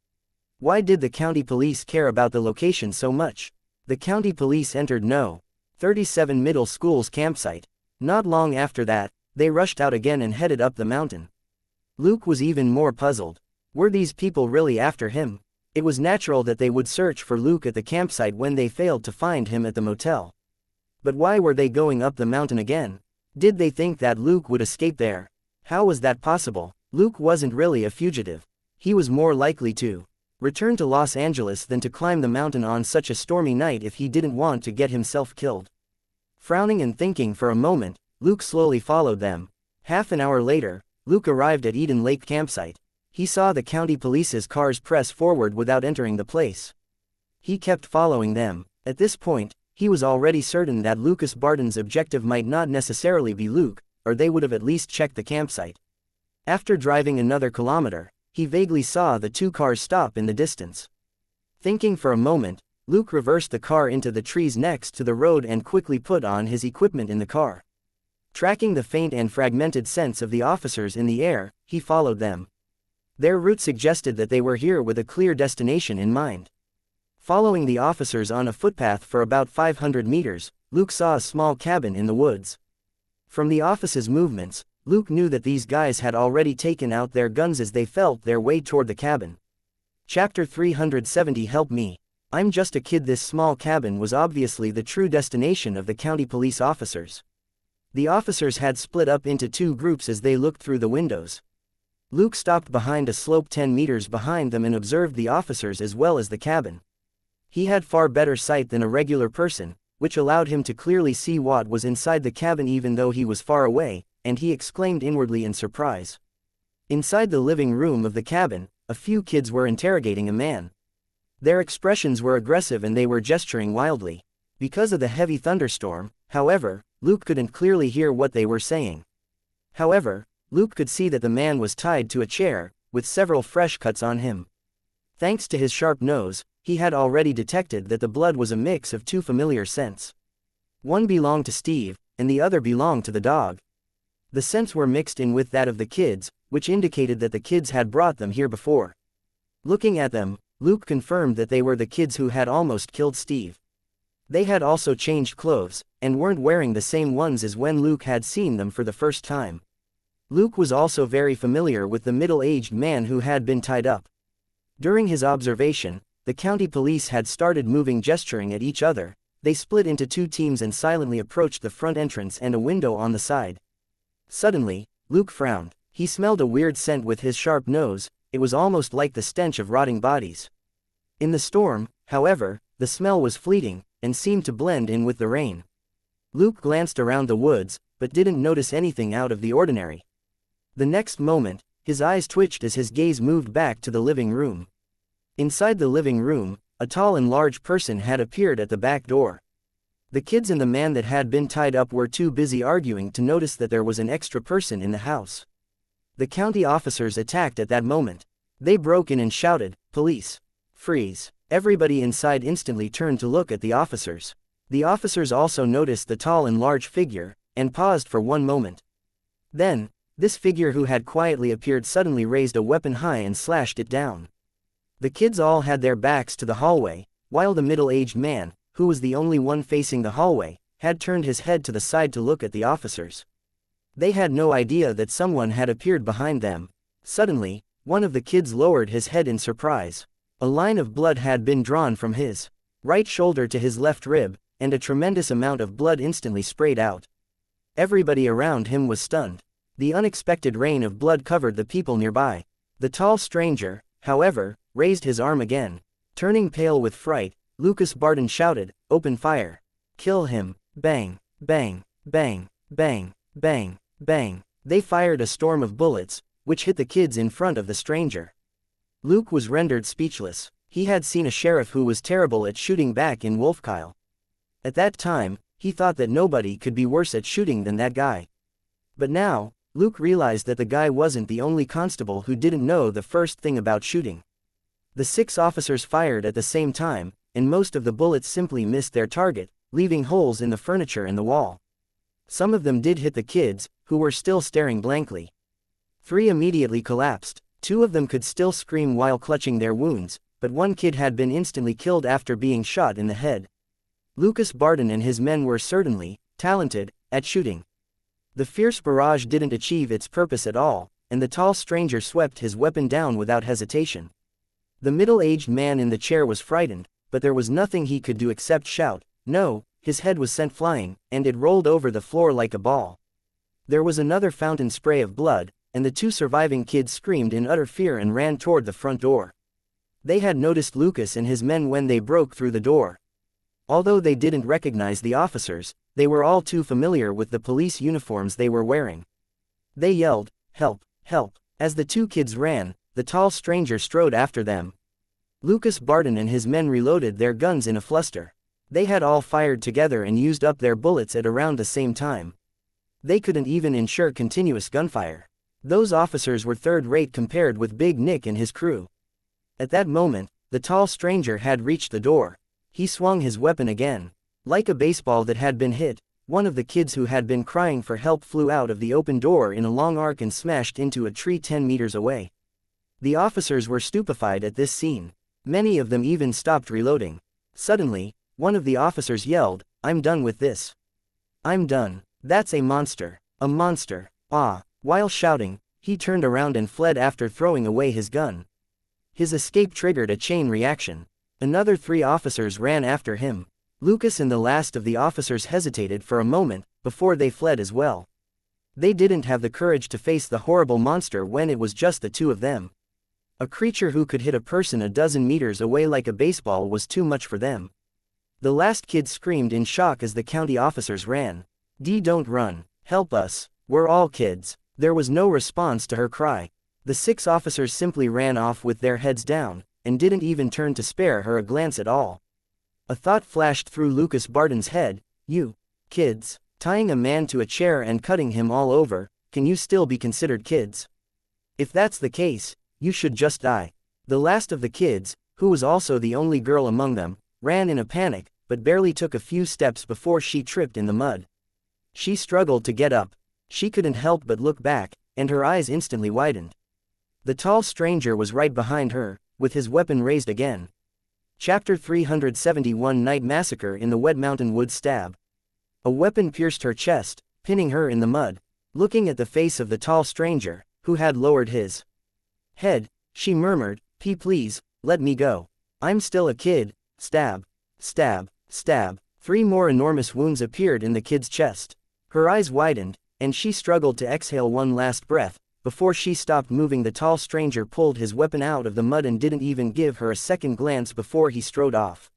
Why did the county police care about the location so much? The county police entered No. 37 Middle School's campsite. Not long after that, they rushed out again and headed up the mountain. Luke was even more puzzled. Were these people really after him? It was natural that they would search for Luke at the campsite when they failed to find him at the motel. But why were they going up the mountain again? Did they think that Luke would escape there? How was that possible? Luke wasn't really a fugitive. He was more likely to return to Los Angeles than to climb the mountain on such a stormy night if he didn't want to get himself killed. Frowning and thinking for a moment, Luke slowly followed them. Half an hour later, Luke arrived at Eden Lake campsite. He saw the county police's cars press forward without entering the place. He kept following them. At this point, he was already certain that Lucas Barton's objective might not necessarily be Luke, or they would have at least checked the campsite. After driving another kilometer, he vaguely saw the two cars stop in the distance. Thinking for a moment, Luke reversed the car into the trees next to the road and quickly put on his equipment in the car. Tracking the faint and fragmented scents of the officers in the air, he followed them. Their route suggested that they were here with a clear destination in mind. Following the officers on a footpath for about 500 meters, Luke saw a small cabin in the woods. From the officer's movements, Luke knew that these guys had already taken out their guns as they felt their way toward the cabin. Chapter 370 Help Me. I'm just a kid. This small cabin was obviously the true destination of the county police officers. The officers had split up into two groups as they looked through the windows. Luke stopped behind a slope 10 meters behind them and observed the officers as well as the cabin. He had far better sight than a regular person, which allowed him to clearly see what was inside the cabin even though he was far away, and he exclaimed inwardly in surprise. Inside the living room of the cabin, a few kids were interrogating a man. Their expressions were aggressive and they were gesturing wildly. Because of the heavy thunderstorm, however, Luke couldn't clearly hear what they were saying. However, Luke could see that the man was tied to a chair, with several fresh cuts on him. Thanks to his sharp nose, he had already detected that the blood was a mix of two familiar scents. One belonged to Steve, and the other belonged to the dog. The scents were mixed in with that of the kids, which indicated that the kids had brought them here before. Looking at them, Luke confirmed that they were the kids who had almost killed Steve. They had also changed clothes, and weren't wearing the same ones as when Luke had seen them for the first time. Luke was also very familiar with the middle-aged man who had been tied up. During his observation, the county police had started moving, gesturing at each other. They split into two teams and silently approached the front entrance and a window on the side. Suddenly, Luke frowned. He smelled a weird scent with his sharp nose. It was almost like the stench of rotting bodies. In the storm, however, the smell was fleeting, and seemed to blend in with the rain. Luke glanced around the woods, but didn't notice anything out of the ordinary. The next moment, his eyes twitched as his gaze moved back to the living room. Inside the living room, a tall and large person had appeared at the back door. The kids and the man that had been tied up were too busy arguing to notice that there was an extra person in the house. The county officers attacked at that moment. They broke in and shouted, "Police! Freeze!" Everybody inside instantly turned to look at the officers. The officers also noticed the tall and large figure, and paused for one moment. Then, this figure who had quietly appeared suddenly raised a weapon high and slashed it down. The kids all had their backs to the hallway, while the middle-aged man, who was the only one facing the hallway, had turned his head to the side to look at the officers. They had no idea that someone had appeared behind them. Suddenly, one of the kids lowered his head in surprise. A line of blood had been drawn from his right shoulder to his left rib, and a tremendous amount of blood instantly sprayed out. Everybody around him was stunned. The unexpected rain of blood covered the people nearby. The tall stranger, however, raised his arm again. Turning pale with fright, Lucas Barton shouted, "Open fire! Kill him!" Bang, bang, bang, bang, bang, bang. They fired a storm of bullets, which hit the kids in front of the stranger. Luke was rendered speechless. He had seen a sheriff who was terrible at shooting back in Wolfkyle. At that time, he thought that nobody could be worse at shooting than that guy. But now, Luke realized that the guy wasn't the only constable who didn't know the first thing about shooting. The 6 officers fired at the same time, and most of the bullets simply missed their target, leaving holes in the furniture and the wall. Some of them did hit the kids, who were still staring blankly. 3 immediately collapsed. 2 of them could still scream while clutching their wounds, but one kid had been instantly killed after being shot in the head. Lucas Barton and his men were certainly talented at shooting. The fierce barrage didn't achieve its purpose at all, and the tall stranger swept his weapon down without hesitation. The middle-aged man in the chair was frightened, but there was nothing he could do except shout, "No!" His head was sent flying, and it rolled over the floor like a ball. There was another fountain spray of blood, and the 2 surviving kids screamed in utter fear and ran toward the front door. They had noticed Lucas and his men when they broke through the door. Although they didn't recognize the officers, they were all too familiar with the police uniforms they were wearing. They yelled, "Help! Help!" As the 2 kids ran, the tall stranger strode after them. Lucas Barton and his men reloaded their guns in a fluster. They had all fired together and used up their bullets at around the same time. They couldn't even ensure continuous gunfire. Those officers were third-rate compared with Big Nick and his crew. At that moment, the tall stranger had reached the door. He swung his weapon again. Like a baseball that had been hit, one of the kids who had been crying for help flew out of the open door in a long arc and smashed into a tree 10 meters away. The officers were stupefied at this scene. Many of them even stopped reloading. Suddenly, one of the officers yelled, "I'm done with this. I'm done. That's a monster. A monster. Ah!" While shouting, he turned around and fled after throwing away his gun. His escape triggered a chain reaction. Another 3 officers ran after him. Lucas and the last of the officers hesitated for a moment, before they fled as well. They didn't have the courage to face the horrible monster when it was just the 2 of them. A creature who could hit a person a dozen meters away like a baseball was too much for them. The last kid screamed in shock as the county officers ran. Don't run. Help us. We're all kids." There was no response to her cry. The 6 officers simply ran off with their heads down, and didn't even turn to spare her a glance at all. A thought flashed through Lucas Barton's head, "You kids, tying a man to a chair and cutting him all over, can you still be considered kids? If that's the case, you should just die." The last of the kids, who was also the only girl among them, ran in a panic, but barely took a few steps before she tripped in the mud. She struggled to get up. She couldn't help but look back, and her eyes instantly widened. The tall stranger was right behind her, with his weapon raised again. Chapter 371 Night Massacre in the Wet Mountain Woods Stab. A weapon pierced her chest, pinning her in the mud. Looking at the face of the tall stranger, who had lowered his head, she murmured, Please, let me go. I'm still a kid." Stab. Stab. Stab. 3 more enormous wounds appeared in the kid's chest. Her eyes widened, and she struggled to exhale one last breath, Before she stopped moving, the tall stranger pulled his weapon out of the mud and didn't even give her a second glance before he strode off.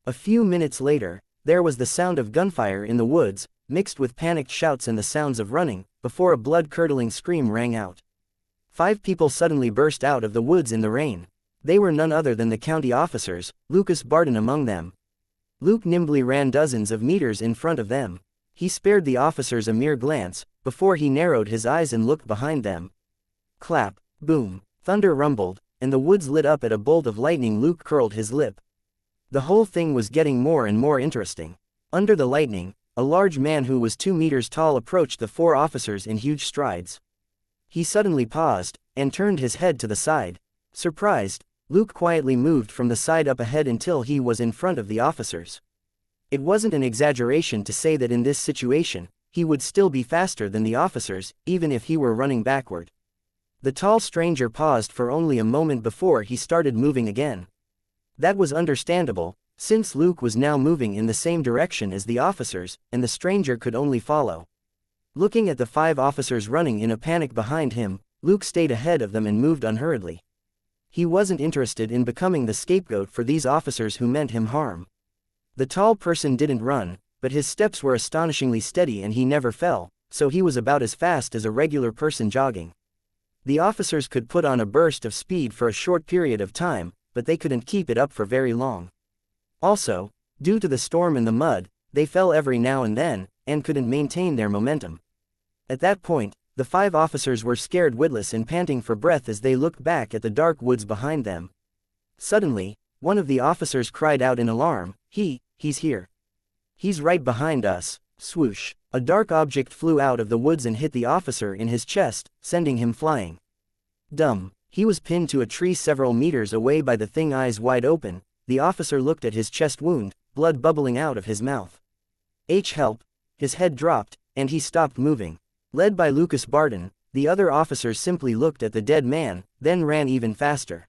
A few minutes later, there was the sound of gunfire in the woods, mixed with panicked shouts and the sounds of running, before a blood-curdling scream rang out. 5 people suddenly burst out of the woods in the rain. They were none other than the county officers, Lucas Barton among them. Luke nimbly ran dozens of meters in front of them. He spared the officers a mere glance, before he narrowed his eyes and looked behind them. Clap, boom, thunder rumbled, and the woods lit up at a bolt of lightning. Luke curled his lip. The whole thing was getting more and more interesting. Under the lightning, a large man who was 2 meters tall approached the 4 officers in huge strides. He suddenly paused, and turned his head to the side. Surprised, Luke quietly moved from the side up ahead until he was in front of the officers. It wasn't an exaggeration to say that in this situation, he would still be faster than the officers, even if he were running backward. The tall stranger paused for only a moment before he started moving again. That was understandable, since Luke was now moving in the same direction as the officers, and the stranger could only follow. Looking at the 5 officers running in a panic behind him, Luke stayed ahead of them and moved unhurriedly. He wasn't interested in becoming the scapegoat for these officers who meant him harm. The tall person didn't run, but his steps were astonishingly steady and he never fell, so he was about as fast as a regular person jogging. The officers could put on a burst of speed for a short period of time, but they couldn't keep it up for very long. Also, due to the storm and the mud, they fell every now and then, and couldn't maintain their momentum. At that point, the 5 officers were scared witless and panting for breath as they looked back at the dark woods behind them. Suddenly, one of the officers cried out in alarm, He's here. He's right behind us." Swoosh! A dark object flew out of the woods and hit the officer in his chest, sending him flying. Dumb. He was pinned to a tree several meters away by the thing, eyes wide open. The officer looked at his chest wound, blood bubbling out of his mouth. Help! His head dropped, and he stopped moving. Led by Lucas Barton, the other officers simply looked at the dead man, then ran even faster.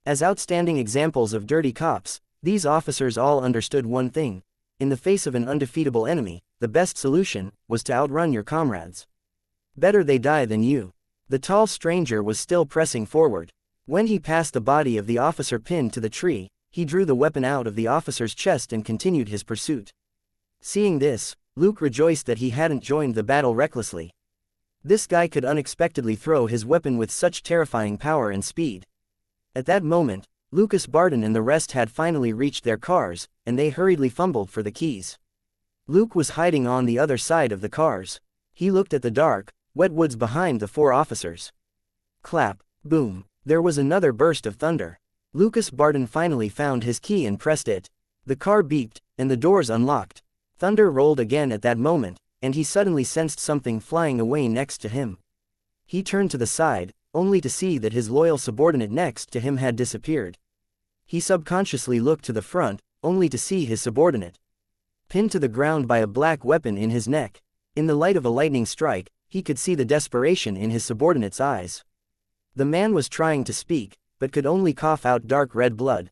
As outstanding examples of dirty cops, these officers all understood one thing. In the face of an undefeatable enemy, the best solution was to outrun your comrades. Better they die than you. The tall stranger was still pressing forward. When he passed the body of the officer pinned to the tree, he drew the weapon out of the officer's chest and continued his pursuit. Seeing this, Luke rejoiced that he hadn't joined the battle recklessly. This guy could unexpectedly throw his weapon with such terrifying power and speed. At that moment, Lucas Barton and the rest had finally reached their cars, and they hurriedly fumbled for the keys. Luke was hiding on the other side of the cars. He looked at the dark, wet woods behind the 4 officers. Clap, boom, there was another burst of thunder. Lucas Barton finally found his key and pressed it. The car beeped, and the doors unlocked. Thunder rolled again at that moment, and he suddenly sensed something flying away next to him. He turned to the side, only to see that his loyal subordinate next to him had disappeared. He subconsciously looked to the front, only to see his subordinate pinned to the ground by a black weapon in his neck. In the light of a lightning strike, he could see the desperation in his subordinate's eyes. The man was trying to speak, but could only cough out dark red blood.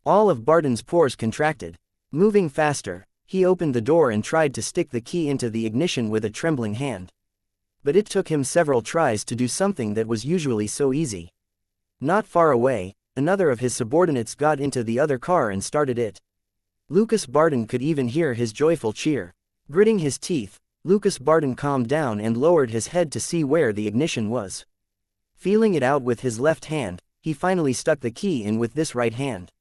All of Barton's pores contracted. Moving faster, he opened the door and tried to stick the key into the ignition with a trembling hand. But it took him several tries to do something that was usually so easy. Not far away, another of his subordinates got into the other car and started it. Lucas Barton could even hear his joyful cheer. Gritting his teeth, Lucas Barton calmed down and lowered his head to see where the ignition was. Feeling it out with his left hand, he finally stuck the key in with this right hand.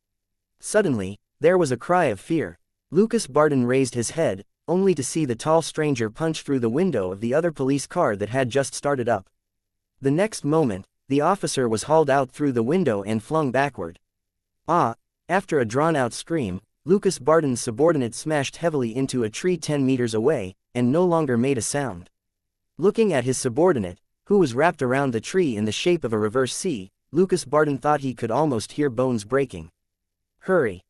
Suddenly, there was a cry of fear. Lucas Barton raised his head, only to see the tall stranger punch through the window of the other police car that had just started up. The next moment, the officer was hauled out through the window and flung backward. After a drawn-out scream, Lucas Barton's subordinate smashed heavily into a tree 10 meters away, and no longer made a sound. Looking at his subordinate, who was wrapped around the tree in the shape of a reverse C, Lucas Barton thought he could almost hear bones breaking. Hurry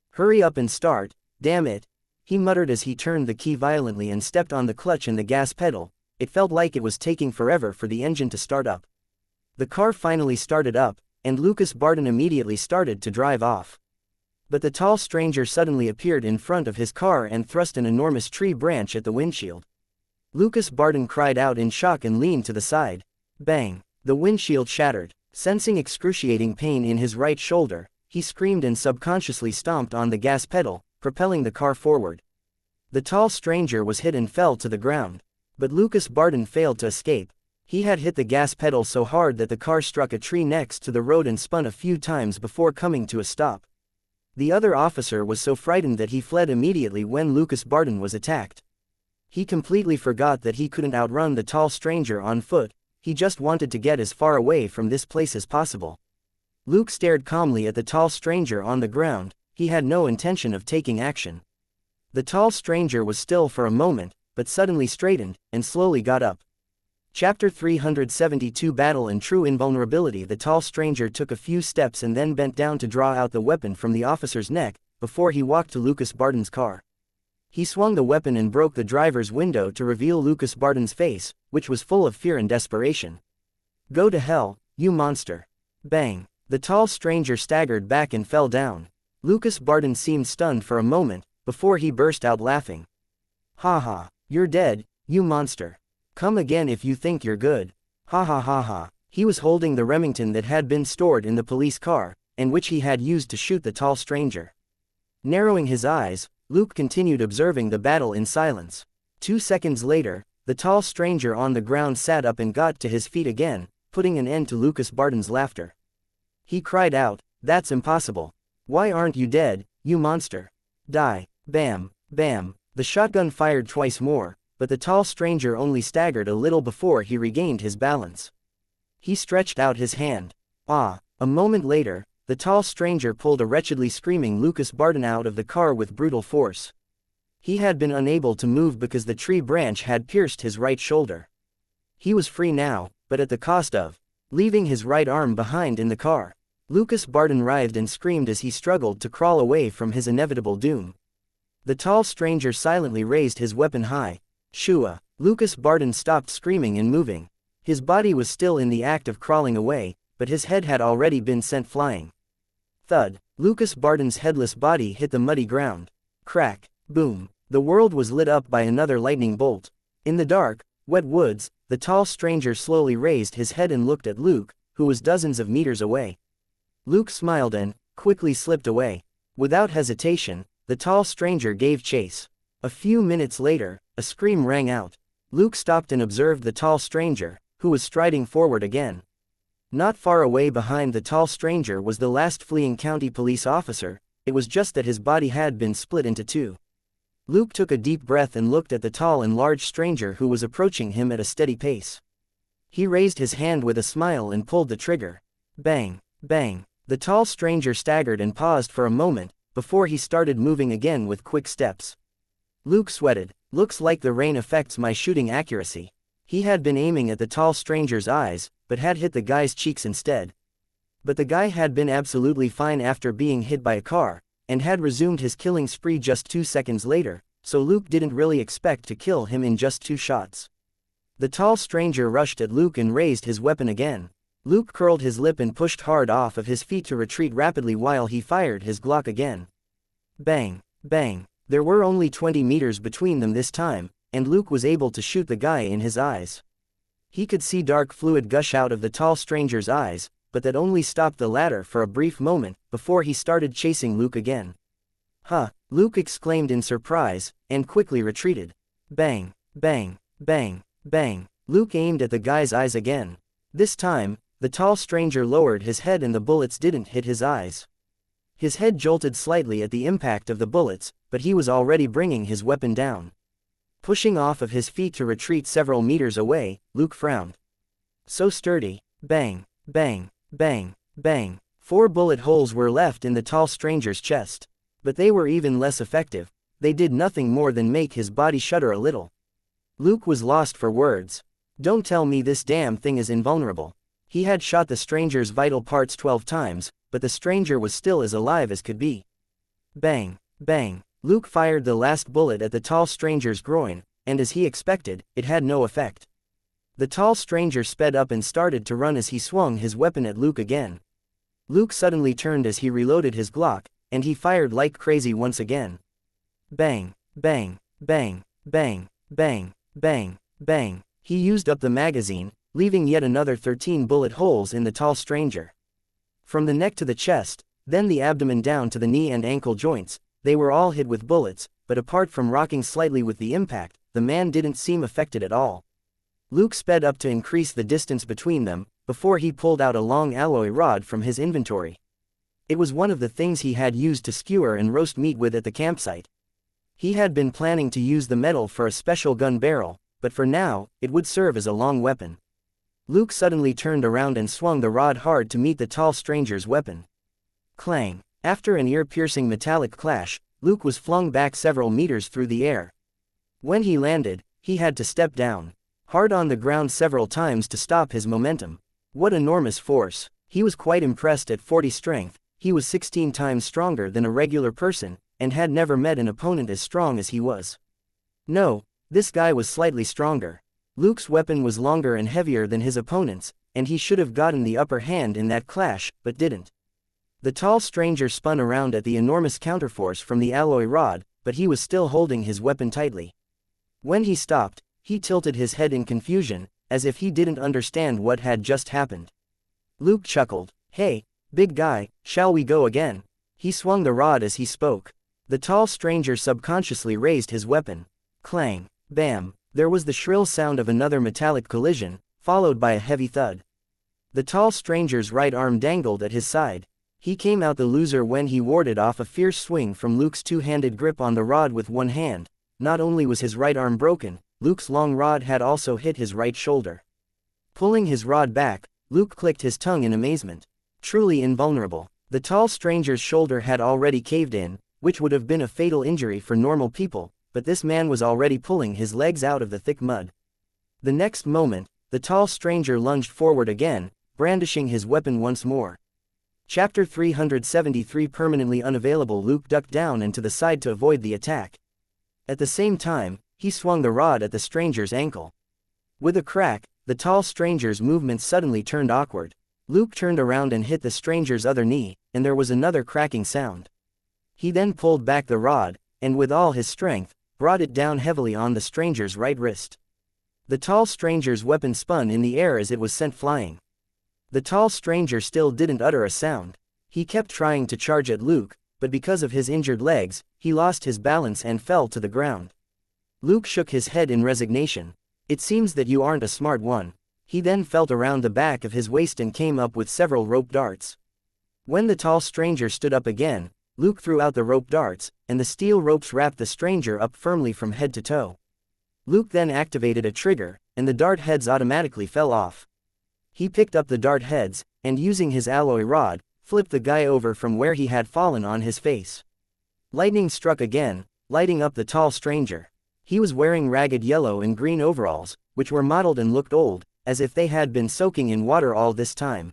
up and start, damn it," he muttered as he turned the key violently and stepped on the clutch and the gas pedal. It felt like it was taking forever for the engine to start up. The car finally started up, and Lucas Barton immediately started to drive off. But the tall stranger suddenly appeared in front of his car and thrust an enormous tree branch at the windshield. Lucas Barton cried out in shock and leaned to the side. Bang! The windshield shattered. Sensing excruciating pain in his right shoulder, he screamed and subconsciously stomped on the gas pedal, propelling the car forward. The tall stranger was hit and fell to the ground. But Lucas Barton failed to escape. He had hit the gas pedal so hard that the car struck a tree next to the road and spun a few times before coming to a stop. The other officer was so frightened that he fled immediately when Lucas Barton was attacked. He completely forgot that he couldn't outrun the tall stranger on foot. He just wanted to get as far away from this place as possible. Luke stared calmly at the tall stranger on the ground. He had no intention of taking action. The tall stranger was still for a moment, but suddenly straightened, and slowly got up. Chapter 372 Battle and True Invulnerability. The tall stranger took a few steps and then bent down to draw out the weapon from the officer's neck, before he walked to Lucas Barton's car. He swung the weapon and broke the driver's window to reveal Lucas Barton's face, which was full of fear and desperation. "Go to hell, you monster." Bang. The tall stranger staggered back and fell down. Lucas Barton seemed stunned for a moment, before he burst out laughing. "Ha ha, you're dead, you monster. Come again if you think you're good. Ha ha ha ha." He was holding the Remington that had been stored in the police car, and which he had used to shoot the tall stranger. Narrowing his eyes, Luke continued observing the battle in silence. 2 seconds later, the tall stranger on the ground sat up and got to his feet again, putting an end to Lucas Barton's laughter. He cried out, "That's impossible. Why aren't you dead, you monster? Die." Bam, bam. The shotgun fired twice more, but the tall stranger only staggered a little before he regained his balance. He stretched out his hand. Ah! A moment later, the tall stranger pulled a wretchedly screaming Lucas Barton out of the car with brutal force. He had been unable to move because the tree branch had pierced his right shoulder. He was free now, but at the cost of leaving his right arm behind in the car. Lucas Barton writhed and screamed as he struggled to crawl away from his inevitable doom. The tall stranger silently raised his weapon high. Shua! Lucas Barton stopped screaming and moving. His body was still in the act of crawling away, but his head had already been sent flying. Thud! Lucas Barton's headless body hit the muddy ground. Crack! Boom! The world was lit up by another lightning bolt. In the dark, wet woods, the tall stranger slowly raised his head and looked at Luke, who was dozens of meters away. Luke smiled and quickly slipped away. Without hesitation, the tall stranger gave chase. A few minutes later, a scream rang out. Luke stopped and observed the tall stranger, who was striding forward again. Not far away behind the tall stranger was the last fleeing county police officer. It was just that his body had been split into two. Luke took a deep breath and looked at the tall and large stranger who was approaching him at a steady pace. He raised his hand with a smile and pulled the trigger. Bang! Bang! The tall stranger staggered and paused for a moment, before he started moving again with quick steps. Luke sweated. Looks like the rain affects my shooting accuracy. He had been aiming at the tall stranger's eyes, but had hit the guy's cheeks instead. But the guy had been absolutely fine after being hit by a car, and had resumed his killing spree just 2 seconds later, so Luke didn't really expect to kill him in just 2 shots. The tall stranger rushed at Luke and raised his weapon again. Luke curled his lip and pushed hard off of his feet to retreat rapidly while he fired his Glock again. Bang! Bang! There were only 20 meters between them this time, and Luke was able to shoot the guy in his eyes. He could see dark fluid gush out of the tall stranger's eyes, but that only stopped the latter for a brief moment, before he started chasing Luke again. Huh! Luke exclaimed in surprise, and quickly retreated. Bang! Bang! Bang! Bang! Luke aimed at the guy's eyes again. This time, the tall stranger lowered his head and the bullets didn't hit his eyes. His head jolted slightly at the impact of the bullets, but he was already bringing his weapon down. Pushing off of his feet to retreat several meters away, Luke frowned. So sturdy. Bang! Bang! Bang! Bang! 4 bullet holes were left in the tall stranger's chest. But they were even less effective. They did nothing more than make his body shudder a little. Luke was lost for words. Don't tell me this damn thing is invulnerable. He had shot the stranger's vital parts 12 times, but the stranger was still as alive as could be. Bang! Bang! Luke fired the last bullet at the tall stranger's groin, and as he expected, it had no effect. The tall stranger sped up and started to run as he swung his weapon at Luke again. Luke suddenly turned as he reloaded his Glock, and he fired like crazy once again. Bang! Bang! Bang! Bang! Bang! Bang! Bang! He used up the magazine. leaving yet another 13 bullet holes in the tall stranger. From the neck to the chest, then the abdomen down to the knee and ankle joints, they were all hit with bullets, but apart from rocking slightly with the impact, the man didn't seem affected at all. Luke sped up to increase the distance between them, before he pulled out a long alloy rod from his inventory. It was one of the things he had used to skewer and roast meat with at the campsite. He had been planning to use the metal for a special gun barrel, but for now, it would serve as a long weapon. Luke suddenly turned around and swung the rod hard to meet the tall stranger's weapon. Clang! After an ear-piercing metallic clash, Luke was flung back several meters through the air. When he landed, he had to step down hard on the ground several times to stop his momentum. What enormous force! He was quite impressed at 40 strength. He was 16 times stronger than a regular person, and had never met an opponent as strong as he was. No, this guy was slightly stronger. Luke's weapon was longer and heavier than his opponent's, and he should have gotten the upper hand in that clash, but didn't. The tall stranger spun around at the enormous counterforce from the alloy rod, but he was still holding his weapon tightly. When he stopped, he tilted his head in confusion, as if he didn't understand what had just happened. Luke chuckled. "Hey, big guy, shall we go again?" He swung the rod as he spoke. The tall stranger subconsciously raised his weapon. Clang! Bam! There was the shrill sound of another metallic collision, followed by a heavy thud. The tall stranger's right arm dangled at his side. He came out the loser when he warded off a fierce swing from Luke's two-handed grip on the rod with one hand. Not only was his right arm broken, Luke's long rod had also hit his right shoulder. Pulling his rod back, Luke clicked his tongue in amazement. Truly invulnerable. The tall stranger's shoulder had already caved in, which would have been a fatal injury for normal people, but this man was already pulling his legs out of the thick mud. The next moment, the tall stranger lunged forward again, brandishing his weapon once more. Chapter 373 Permanently unavailable. Luke ducked down and to the side to avoid the attack. At the same time, he swung the rod at the stranger's ankle. With a crack, the tall stranger's movements suddenly turned awkward. Luke turned around and hit the stranger's other knee, and there was another cracking sound. He then pulled back the rod, and with all his strength, brought it down heavily on the stranger's right wrist. The tall stranger's weapon spun in the air as it was sent flying. The tall stranger still didn't utter a sound. He kept trying to charge at Luke, but because of his injured legs, he lost his balance and fell to the ground. Luke shook his head in resignation. "It seems that you aren't a smart one." He then felt around the back of his waist and came up with several rope darts. When the tall stranger stood up again, Luke threw out the rope darts, and the steel ropes wrapped the stranger up firmly from head to toe. Luke then activated a trigger, and the dart heads automatically fell off. He picked up the dart heads, and using his alloy rod, flipped the guy over from where he had fallen on his face. Lightning struck again, lighting up the tall stranger. He was wearing ragged yellow and green overalls, which were mottled and looked old, as if they had been soaking in water all this time.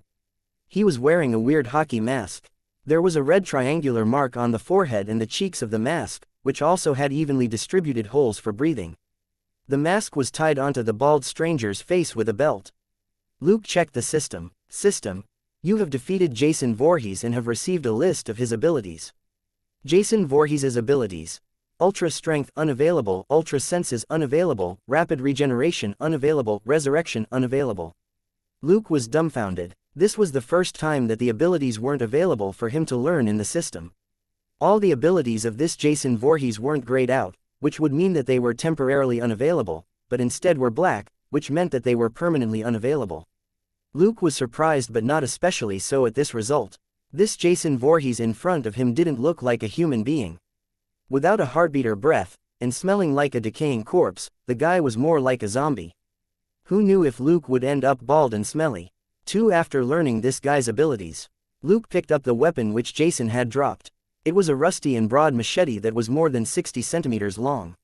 He was wearing a weird hockey mask. There was a red triangular mark on the forehead and the cheeks of the mask, which also had evenly distributed holes for breathing. The mask was tied onto the bald stranger's face with a belt. Luke checked the system. "System, you have defeated Jason Voorhees and have received a list of his abilities. Jason Voorhees' abilities: Ultra Strength unavailable, Ultra Senses unavailable, Rapid Regeneration unavailable, Resurrection unavailable." Luke was dumbfounded. This was the first time that the abilities weren't available for him to learn in the system. All the abilities of this Jason Voorhees weren't grayed out, which would mean that they were temporarily unavailable, but instead were black, which meant that they were permanently unavailable. Luke was surprised but not especially so at this result. This Jason Voorhees in front of him didn't look like a human being. Without a heartbeat or breath, and smelling like a decaying corpse, the guy was more like a zombie. Who knew if Luke would end up bald and smelly? After learning this guy's abilities, Luke picked up the weapon which Jason had dropped. It was a rusty and broad machete that was more than 60 centimeters long.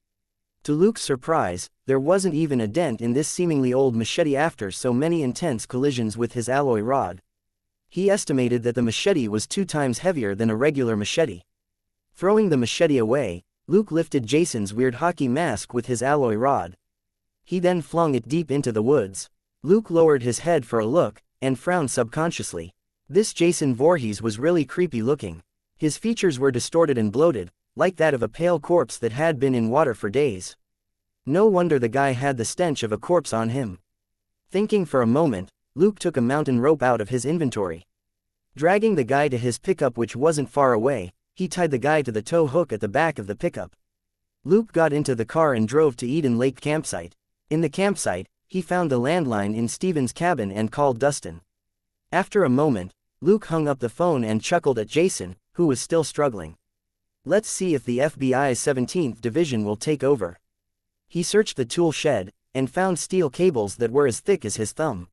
To Luke's surprise, there wasn't even a dent in this seemingly old machete after so many intense collisions with his alloy rod. He estimated that the machete was 2 times heavier than a regular machete. Throwing the machete away, Luke lifted Jason's weird hockey mask with his alloy rod. He then flung it deep into the woods. Luke lowered his head for a look, and frowned subconsciously. This Jason Voorhees was really creepy looking. His features were distorted and bloated, like that of a pale corpse that had been in water for days. No wonder the guy had the stench of a corpse on him. Thinking for a moment, Luke took a mountain rope out of his inventory. Dragging the guy to his pickup, which wasn't far away, he tied the guy to the tow hook at the back of the pickup. Luke got into the car and drove to Eden Lake campsite. In the campsite, he found the landline in Steven's cabin and called Dustin. After a moment, Luke hung up the phone and chuckled at Jason, who was still struggling. Let's see if the FBI's 17th Division will take over. He searched the tool shed, and found steel cables that were as thick as his thumb.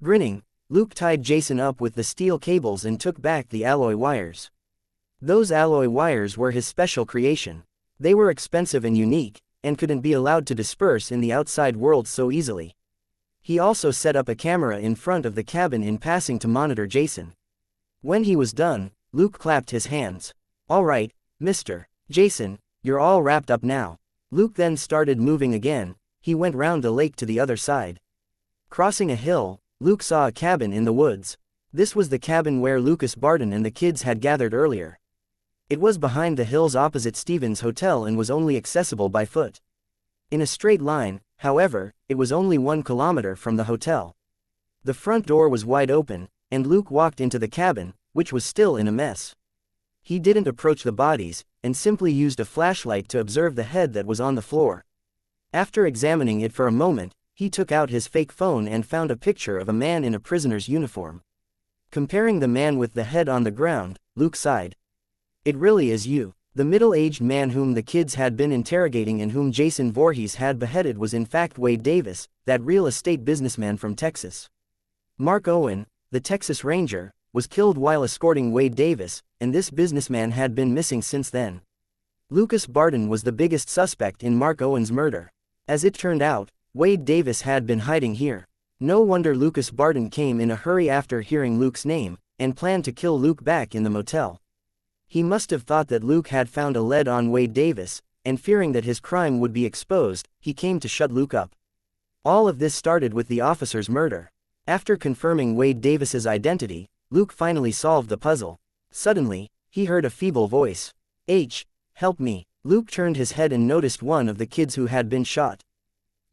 Grinning, Luke tied Jason up with the steel cables and took back the alloy wires. Those alloy wires were his special creation. They were expensive and unique, and couldn't be allowed to disperse in the outside world so easily. He also set up a camera in front of the cabin in passing to monitor Jason. When he was done, Luke clapped his hands. All right, Mr. Jason, you're all wrapped up now. Luke then started moving again. He went round the lake to the other side. Crossing a hill, Luke saw a cabin in the woods. This was the cabin where Lucas Barton and the kids had gathered earlier. It was behind the hills opposite Steven's hotel and was only accessible by foot. In a straight line, however, it was only 1 kilometer from the hotel. The front door was wide open, and Luke walked into the cabin, which was still in a mess. He didn't approach the bodies, and simply used a flashlight to observe the head that was on the floor. After examining it for a moment, he took out his fake phone and found a picture of a man in a prisoner's uniform. Comparing the man with the head on the ground, Luke sighed. It really is you. The middle-aged man whom the kids had been interrogating and whom Jason Voorhees had beheaded was in fact Wade Davis, that real estate businessman from Texas. Mark Owen, the Texas Ranger, was killed while escorting Wade Davis, and this businessman had been missing since then. Lucas Barton was the biggest suspect in Mark Owen's murder. As it turned out, Wade Davis had been hiding here. No wonder Lucas Barton came in a hurry after hearing Luke's name, and planned to kill Luke back in the motel. He must have thought that Luke had found a lead on Wade Davis, and fearing that his crime would be exposed, he came to shut Luke up. All of this started with the officer's murder. After confirming Wade Davis's identity, Luke finally solved the puzzle. Suddenly, he heard a feeble voice. Help me. Luke turned his head and noticed one of the kids who had been shot.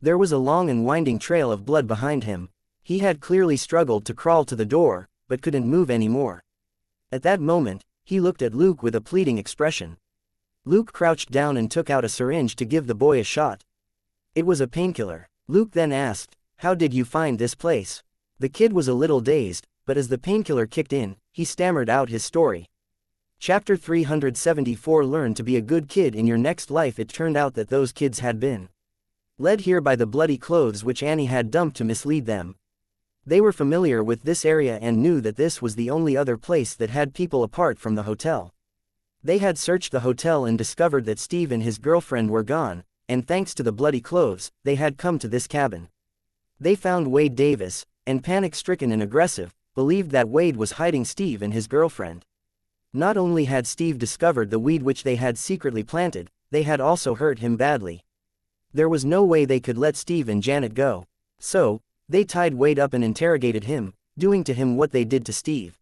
There was a long and winding trail of blood behind him. He had clearly struggled to crawl to the door, but couldn't move anymore. At that moment, he looked at Luke with a pleading expression. Luke crouched down and took out a syringe to give the boy a shot. It was a painkiller. Luke then asked, "How did you find this place?" The kid was a little dazed, but as the painkiller kicked in, he stammered out his story. Chapter 374 Learn to be a good kid in your next life. It turned out that those kids had been led here by the bloody clothes which Annie had dumped to mislead them. They were familiar with this area and knew that this was the only other place that had people apart from the hotel. They had searched the hotel and discovered that Steve and his girlfriend were gone, and thanks to the bloody clothes, they had come to this cabin. They found Wade Davis, and panic-stricken and aggressive, believed that Wade was hiding Steve and his girlfriend. Not only had Steve discovered the weed which they had secretly planted, they had also hurt him badly. There was no way they could let Steve and Janet go. So, they tied Wade up and interrogated him, doing to him what they did to Steve.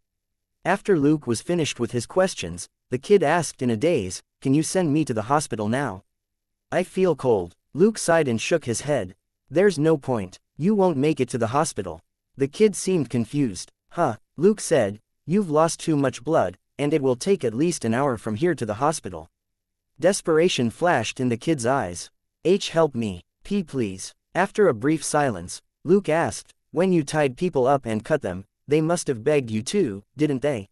After Luke was finished with his questions, the kid asked in a daze, "Can you send me to the hospital now? I feel cold." Luke sighed and shook his head. "There's no point. You won't make it to the hospital." The kid seemed confused. Luke said, "You've lost too much blood, and it will take at least an hour from here to the hospital." Desperation flashed in the kid's eyes. Help me. Please." After a brief silence, Luke asked, "When you tied people up and cut them, they must have begged you to, didn't they?"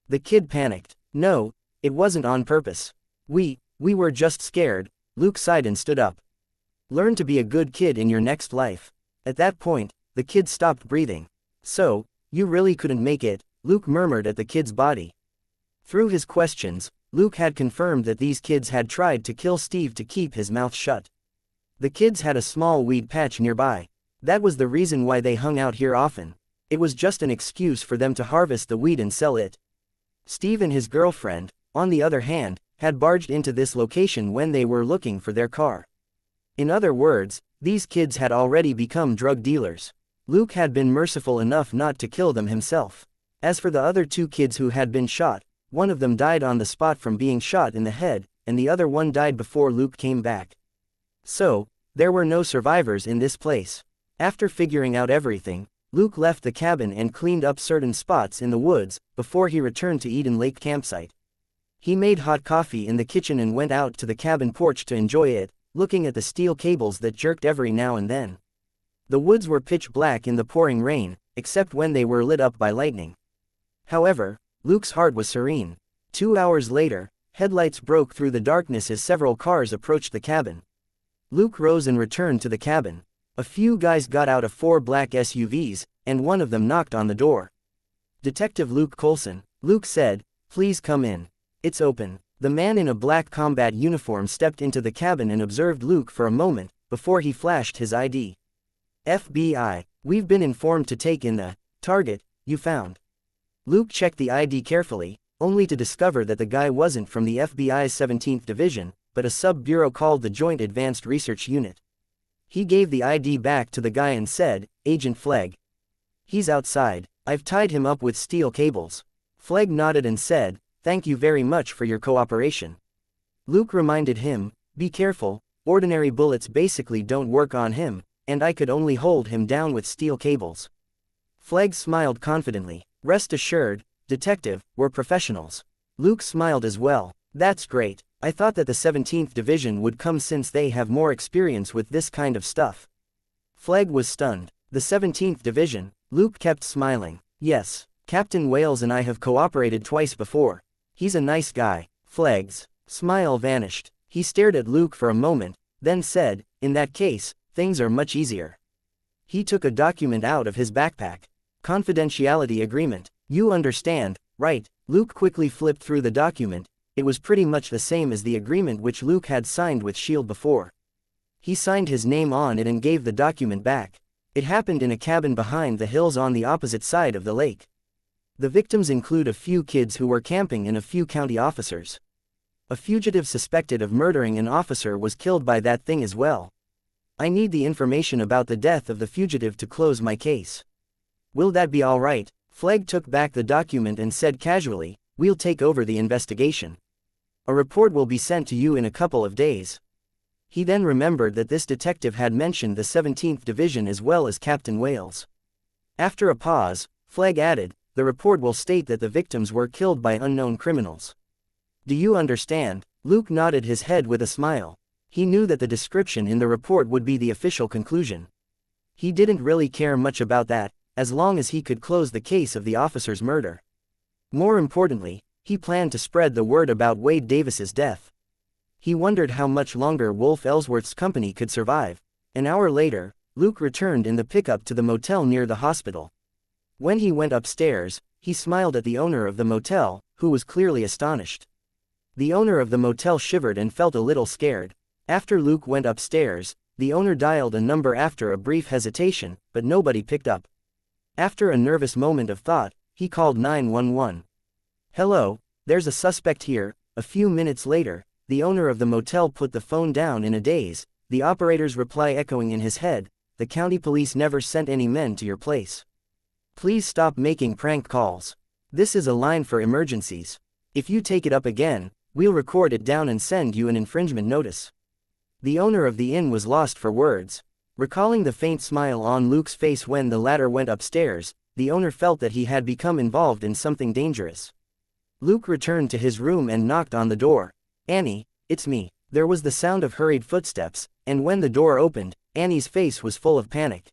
The kid panicked. "No, it wasn't on purpose. We were just scared." Luke sighed and stood up. Learn to be a good kid in your next life. At that point, the kid stopped breathing. "So, you really couldn't make it," Luke murmured at the kid's body. Through his questions, Luke had confirmed that these kids had tried to kill Steve to keep his mouth shut. The kids had a small weed patch nearby. That was the reason why they hung out here often. It was just an excuse for them to harvest the weed and sell it. Steve and his girlfriend, on the other hand, had barged into this location when they were looking for their car. In other words, these kids had already become drug dealers. Luke had been merciful enough not to kill them himself. As for the other 2 kids who had been shot, one of them died on the spot from being shot in the head, and the other one died before Luke came back. So, there were no survivors in this place. After figuring out everything, Luke left the cabin and cleaned up certain spots in the woods, before he returned to Eden Lake campsite. He made hot coffee in the kitchen and went out to the cabin porch to enjoy it, looking at the steel cables that jerked every now and then. The woods were pitch black in the pouring rain, except when they were lit up by lightning. However, Luke's heart was serene. 2 hours later, headlights broke through the darkness as several cars approached the cabin. Luke rose and returned to the cabin. A few guys got out of 4 black SUVs, and one of them knocked on the door. "Detective Luke Coulson," Luke said, "please come in. It's open." The man in a black combat uniform stepped into the cabin and observed Luke for a moment, before he flashed his ID. "FBI, we've been informed to take in the target you found." Luke checked the ID carefully, only to discover that the guy wasn't from the FBI's 17th Division, but a sub-bureau called the Joint Advanced Research Unit. He gave the ID back to the guy and said, "Agent Flegg. He's outside. I've tied him up with steel cables." Flegg nodded and said, "Thank you very much for your cooperation." Luke reminded him, "Be careful, ordinary bullets basically don't work on him, and I could only hold him down with steel cables." Flegg smiled confidently. "Rest assured, Detective, we're professionals." Luke smiled as well. "That's great. I thought that the 17th Division would come since they have more experience with this kind of stuff." Flegg was stunned. "The 17th Division?" Luke kept smiling. "Yes, Captain Wales and I have cooperated twice before. He's a nice guy." Flegg's smile vanished. He stared at Luke for a moment, then said, "In that case, things are much easier." He took a document out of his backpack. "Confidentiality agreement. You understand, right?" Luke quickly flipped through the document. It was pretty much the same as the agreement which Luke had signed with S.H.I.E.L.D. before. He signed his name on it and gave the document back. It happened in a cabin behind the hills on the opposite side of the lake. The victims include a few kids who were camping and a few county officers. A fugitive suspected of murdering an officer was killed by that thing as well. I need the information about the death of the fugitive to close my case. Will that be all right? Flegg took back the document and said casually, "We'll take over the investigation. A report will be sent to you in a couple of days." He then remembered that this detective had mentioned the 17th Division as well as Captain Wales. After a pause, Flegg added, "The report will state that the victims were killed by unknown criminals. Do you understand?" Luke nodded his head with a smile. He knew that the description in the report would be the official conclusion. He didn't really care much about that, as long as he could close the case of the officer's murder. More importantly, he planned to spread the word about Wade Davis's death. He wondered how much longer Wolf Ellsworth's company could survive. An hour later, Luke returned in the pickup to the motel near the hospital. When he went upstairs, he smiled at the owner of the motel, who was clearly astonished. The owner of the motel shivered and felt a little scared. After Luke went upstairs, the owner dialed a number after a brief hesitation, but nobody picked up. After a nervous moment of thought, he called 911. "Hello, there's a suspect here." A few minutes later, the owner of the motel put the phone down in a daze, the operator's reply echoing in his head, "The county police never sent any men to your place. Please stop making prank calls. This is a line for emergencies. If you take it up again, we'll record it down and send you an infringement notice." The owner of the inn was lost for words. Recalling the faint smile on Luke's face when the latter went upstairs, the owner felt that he had become involved in something dangerous. Luke returned to his room and knocked on the door. "Annie, it's me." There was the sound of hurried footsteps, and when the door opened, Annie's face was full of panic.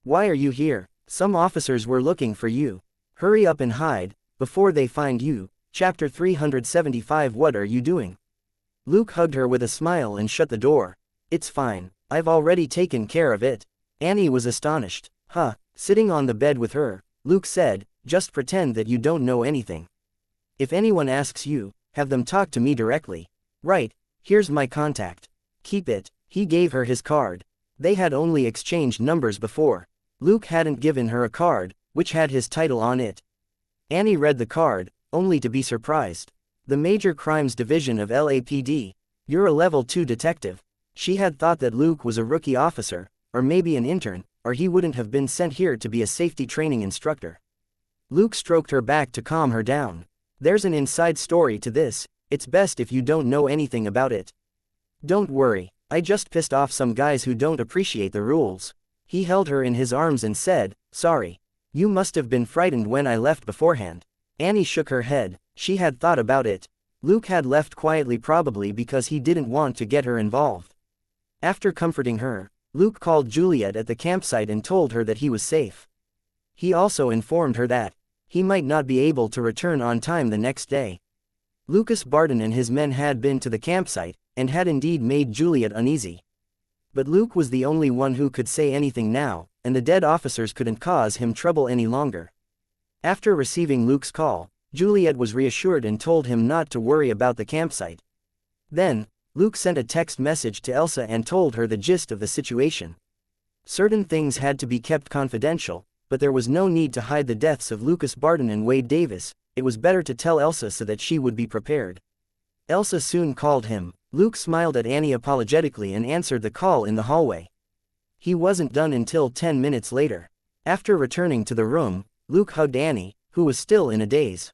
"Why are you here? Some officers were looking for you. Hurry up and hide, before they find you." Chapter 375. What are you doing? Luke hugged her with a smile and shut the door. "It's fine, I've already taken care of it." Annie was astonished. "Huh?" Sitting on the bed with her, Luke said, "Just pretend that you don't know anything. If anyone asks you, have them talk to me directly. Right, here's my contact. Keep it." He gave her his card. They had only exchanged numbers before. Luke hadn't given her a card, which had his title on it. Annie read the card, only to be surprised. "The Major Crimes Division of LAPD. You're a level 2 detective." She had thought that Luke was a rookie officer, or maybe an intern, or he wouldn't have been sent here to be a safety training instructor. Luke stroked her back to calm her down. "There's an inside story to this. It's best if you don't know anything about it." "Don't worry, I just pissed off some guys who don't appreciate the rules." He held her in his arms and said, "Sorry. You must have been frightened when I left beforehand." Annie shook her head. She had thought about it. Luke had left quietly, probably because he didn't want to get her involved. After comforting her, Luke called Juliet at the campsite and told her that he was safe. He also informed her that he might not be able to return on time the next day. Lucas Barton and his men had been to the campsite, and had indeed made Juliet uneasy. But Luke was the only one who could say anything now, and the dead officers couldn't cause him trouble any longer. After receiving Luke's call, Juliet was reassured and told him not to worry about the campsite. Then, Luke sent a text message to Elsa and told her the gist of the situation. Certain things had to be kept confidential, but there was no need to hide the deaths of Lucas Barton and Wade Davis. It was better to tell Elsa so that she would be prepared. Elsa soon called him. Luke smiled at Annie apologetically and answered the call in the hallway. He wasn't done until 10 minutes later. After returning to the room, Luke hugged Annie, who was still in a daze.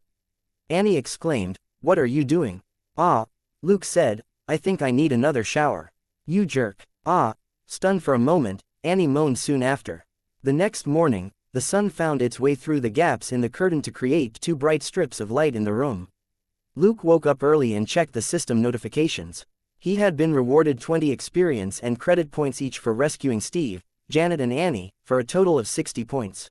Annie exclaimed, "What are you doing?" "Ah," Luke said, "I think I need another shower." "You jerk." "Ah." Stunned for a moment, Annie moaned soon after. The next morning, the sun found its way through the gaps in the curtain to create 2 bright strips of light in the room. Luke woke up early and checked the system notifications. He had been rewarded 20 experience and credit points each for rescuing Steve, Janet and Annie, for a total of 60 points.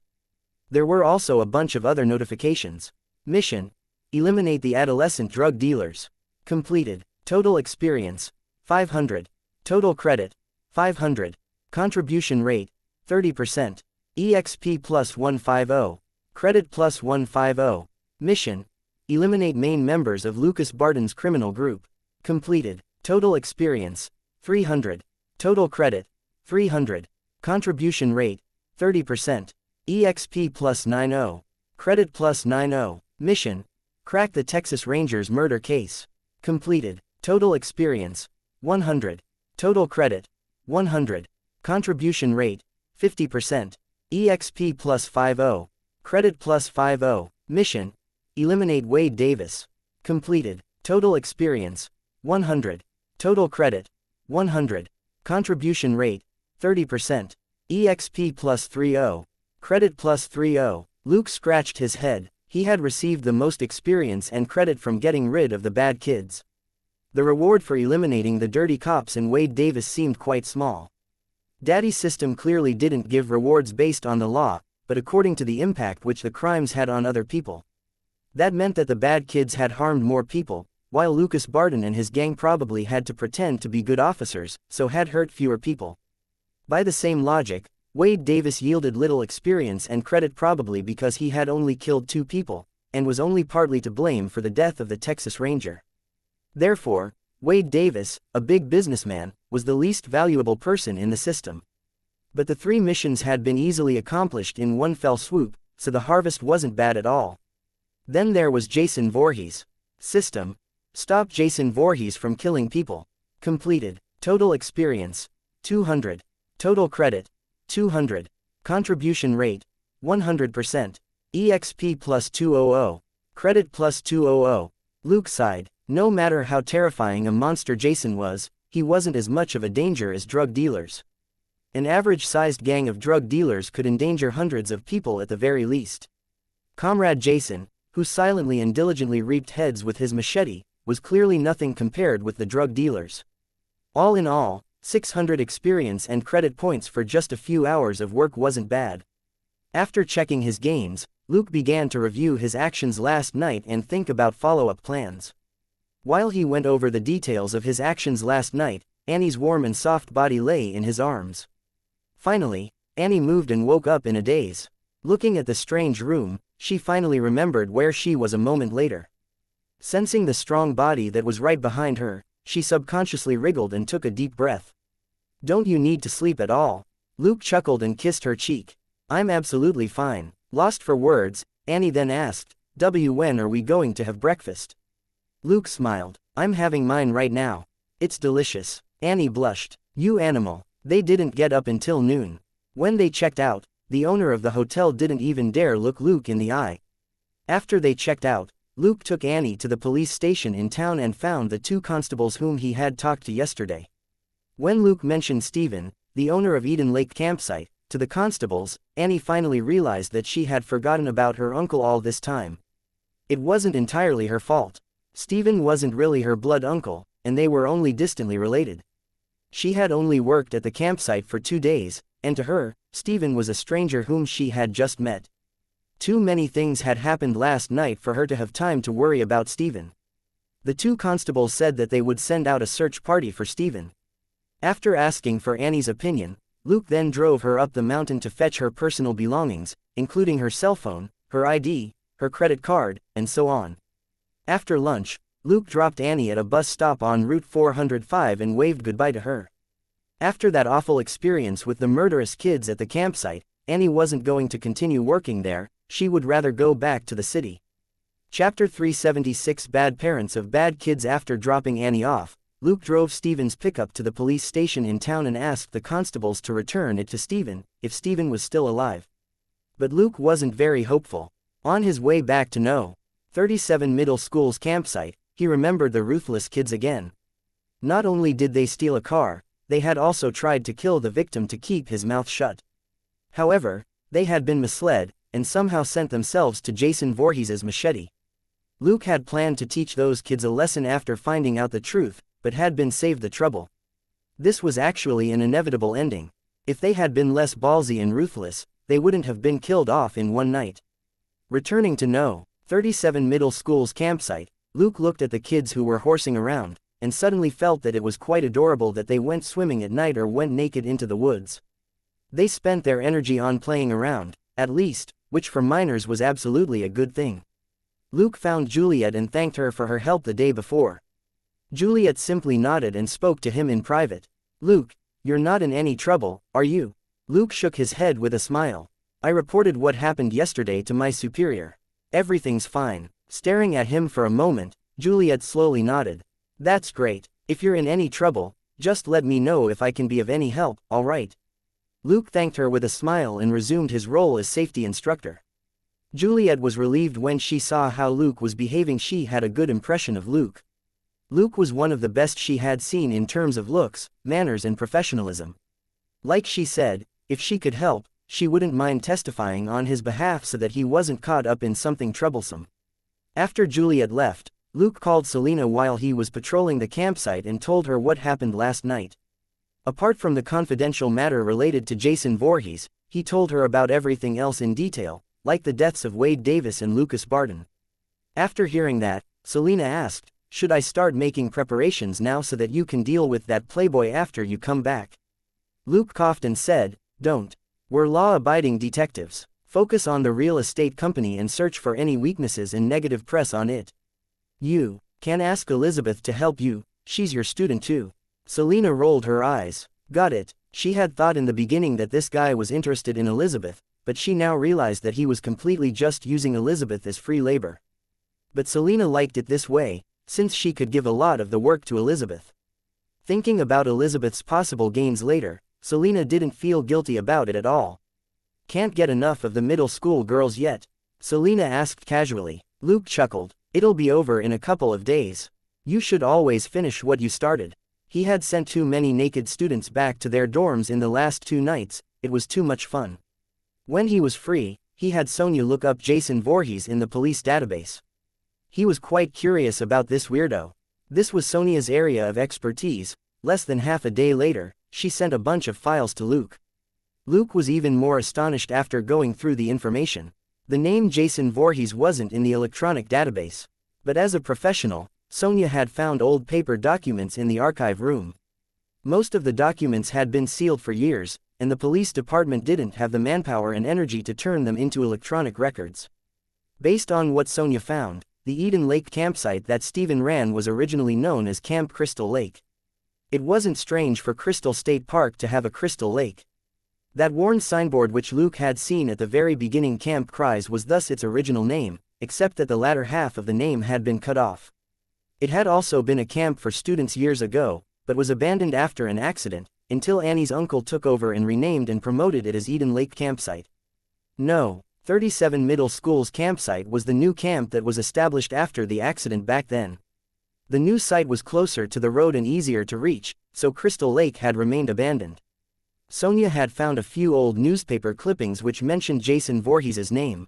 There were also a bunch of other notifications. Mission: eliminate the adolescent drug dealers. Completed. Total experience: 500. Total credit: 500. Contribution rate: 30%. EXP plus 150. Credit plus 150. Mission: eliminate main members of Lucas Barton's criminal group. Completed. Total experience: 300. Total credit: 300. Contribution rate: 30%. EXP plus 90. Credit plus 90. Mission: crack the Texas Rangers murder case. Completed. Total experience: 100. Total credit: 100. Contribution rate: 50%. EXP plus 50. Credit plus 50. Mission: eliminate Wade Davis. Completed. Total experience: 100. Total credit: 100. Contribution rate: 30%. EXP plus 30. Credit plus 30. Luke scratched his head. He had received the most experience and credit from getting rid of the bad kids. The reward for eliminating the dirty cops and Wade Davis seemed quite small. Daddy's system clearly didn't give rewards based on the law, but according to the impact which the crimes had on other people. That meant that the bad kids had harmed more people, while Lucas Barton and his gang probably had to pretend to be good officers, so had hurt fewer people. By the same logic, Wade Davis yielded little experience and credit probably because he had only killed 2 people, and was only partly to blame for the death of the Texas Ranger. Therefore, Wade Davis, a big businessman, was the least valuable person in the system. But the 3 missions had been easily accomplished in one fell swoop, so the harvest wasn't bad at all. Then there was Jason Voorhees. System: stop Jason Voorhees from killing people. Completed. Total experience: 200. Total credit: 200. Contribution rate: 100%. EXP plus 200. Credit plus 200. Luke sighed. No matter how terrifying a monster Jason was, he wasn't as much of a danger as drug dealers. An average-sized gang of drug dealers could endanger hundreds of people at the very least. Comrade Jason, who silently and diligently reaped heads with his machete, was clearly nothing compared with the drug dealers. All in all, 600 experience and credit points for just a few hours of work wasn't bad. After checking his gains, Luke began to review his actions last night and think about follow-up plans. While he went over the details of his actions last night, Annie's warm and soft body lay in his arms. Finally, Annie moved and woke up in a daze. Looking at the strange room, she finally remembered where she was a moment later. Sensing the strong body that was right behind her, she subconsciously wriggled and took a deep breath. "Don't you need to sleep at all?" Luke chuckled and kissed her cheek. "I'm absolutely fine." Lost for words, Annie then asked, "When are we going to have breakfast?" Luke smiled. "I'm having mine right now. It's delicious." Annie blushed. "You animal." They didn't get up until noon. When they checked out, the owner of the hotel didn't even dare look Luke in the eye. After they checked out, Luke took Annie to the police station in town and found the 2 constables whom he had talked to yesterday. When Luke mentioned Stephen, the owner of Eden Lake Campsite, to the constables, Annie finally realized that she had forgotten about her uncle all this time. It wasn't entirely her fault. Stephen wasn't really her blood uncle, and they were only distantly related. She had only worked at the campsite for 2 days, and to her, Stephen was a stranger whom she had just met. Too many things had happened last night for her to have time to worry about Stephen. The 2 constables said that they would send out a search party for Stephen. After asking for Annie's opinion, Luke then drove her up the mountain to fetch her personal belongings, including her cell phone, her ID, her credit card, and so on. After lunch, Luke dropped Annie at a bus stop on Route 405 and waved goodbye to her. After that awful experience with the murderous kids at the campsite, Annie wasn't going to continue working there, she would rather go back to the city. Chapter 376 Bad Parents of Bad Kids. After dropping Annie off, Luke drove Stephen's pickup to the police station in town and asked the constables to return it to Stephen, if Stephen was still alive. But Luke wasn't very hopeful. On his way back to No. 37 Middle School's campsite, he remembered the ruthless kids again. Not only did they steal a car, they had also tried to kill the victim to keep his mouth shut. However, they had been misled, and somehow sent themselves to Jason Voorhees's machete. Luke had planned to teach those kids a lesson after finding out the truth, but had been saved the trouble. This was actually an inevitable ending. If they had been less ballsy and ruthless, they wouldn't have been killed off in one night. Returning to No. 37 Middle School's campsite, Luke looked at the kids who were horsing around, and suddenly felt that it was quite adorable that they went swimming at night or went naked into the woods. They spent their energy on playing around, at least, which for minors was absolutely a good thing. Luke found Juliet and thanked her for her help the day before. Juliet simply nodded and spoke to him in private. "Luke, you're not in any trouble, are you?" Luke shook his head with a smile. "I reported what happened yesterday to my superior. Everything's fine." Staring at him for a moment, Juliet slowly nodded. "That's great. If you're in any trouble, just let me know if I can be of any help, all right?" Luke thanked her with a smile and resumed his role as safety instructor. Juliet was relieved when she saw how Luke was behaving. She had a good impression of Luke. Luke was one of the best she had seen in terms of looks, manners and professionalism. Like she said, if she could help, she wouldn't mind testifying on his behalf so that he wasn't caught up in something troublesome. After Juliet left, Luke called Selena while he was patrolling the campsite and told her what happened last night. Apart from the confidential matter related to Jason Voorhees, he told her about everything else in detail, like the deaths of Wade Davis and Lucas Barton. After hearing that, Selena asked, "Should I start making preparations now so that you can deal with that playboy after you come back?" Luke coughed and said, "Don't. We're law-abiding detectives. Focus on the real estate company and search for any weaknesses and negative press on it. You can ask Elizabeth to help you, she's your student too." Selena rolled her eyes. Got it. She had thought in the beginning that this guy was interested in Elizabeth, but she now realized that he was completely just using Elizabeth as free labor. But Selena liked it this way, since she could give a lot of the work to Elizabeth. Thinking about Elizabeth's possible gains later, Selena didn't feel guilty about it at all. "Can't get enough of the middle school girls yet?" Selena asked casually. Luke chuckled. "It'll be over in a couple of days. You should always finish what you started." He had sent too many naked students back to their dorms in the last 2 nights, it was too much fun. When he was free, he had Sonia look up Jason Voorhees in the police database. He was quite curious about this weirdo. This was Sonia's area of expertise. Less than half a day later, she sent a bunch of files to Luke. Luke was even more astonished after going through the information. The name Jason Voorhees wasn't in the electronic database. But as a professional, Sonia had found old paper documents in the archive room. Most of the documents had been sealed for years, and the police department didn't have the manpower and energy to turn them into electronic records. Based on what Sonia found, the Eden Lake campsite that Stephen ran was originally known as Camp Crystal Lake. It wasn't strange for Crystal State Park to have a crystal lake. That worn signboard which Luke had seen at the very beginning, Camp Cries, was thus its original name, except that the latter half of the name had been cut off. It had also been a camp for students years ago, but was abandoned after an accident, until Annie's uncle took over and renamed and promoted it as Eden Lake Campsite. No. 37 Middle School's campsite was the new camp that was established after the accident back then. The new site was closer to the road and easier to reach, so Crystal Lake had remained abandoned. Sonia had found a few old newspaper clippings which mentioned Jason Voorhees's name.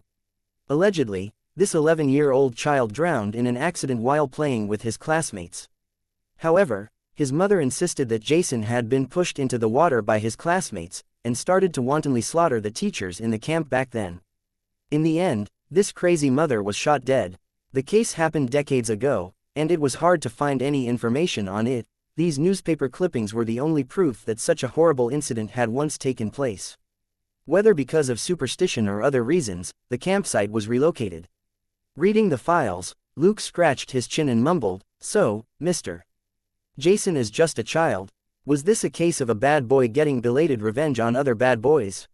Allegedly, this 11-year-old child drowned in an accident while playing with his classmates. However, his mother insisted that Jason had been pushed into the water by his classmates, and started to wantonly slaughter the teachers in the camp back then. In the end, this crazy mother was shot dead. The case happened decades ago, and it was hard to find any information on it. These newspaper clippings were the only proof that such a horrible incident had once taken place. Whether because of superstition or other reasons, the campsite was relocated. Reading the files, Luke scratched his chin and mumbled, "So, Mr. Jason is just a child. Was this a case of a bad boy getting belated revenge on other bad boys?"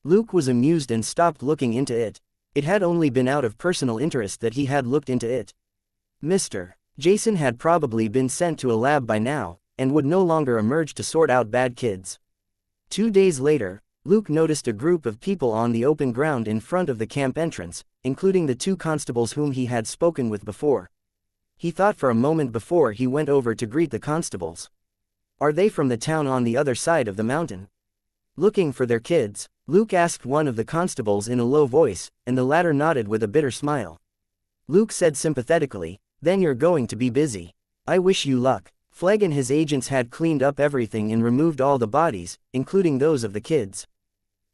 Luke was amused and stopped looking into it. It had only been out of personal interest that he had looked into it. Mr. Jason had probably been sent to a lab by now, and would no longer emerge to sort out bad kids. 2 days later, Luke noticed a group of people on the open ground in front of the camp entrance, including the 2 constables whom he had spoken with before. He thought for a moment before he went over to greet the constables. Are they from the town on the other side of the mountain? Looking for their kids, Luke asked one of the constables in a low voice, and the latter nodded with a bitter smile. Luke said sympathetically, "Then you're going to be busy. I wish you luck." Flegg and his agents had cleaned up everything and removed all the bodies, including those of the kids.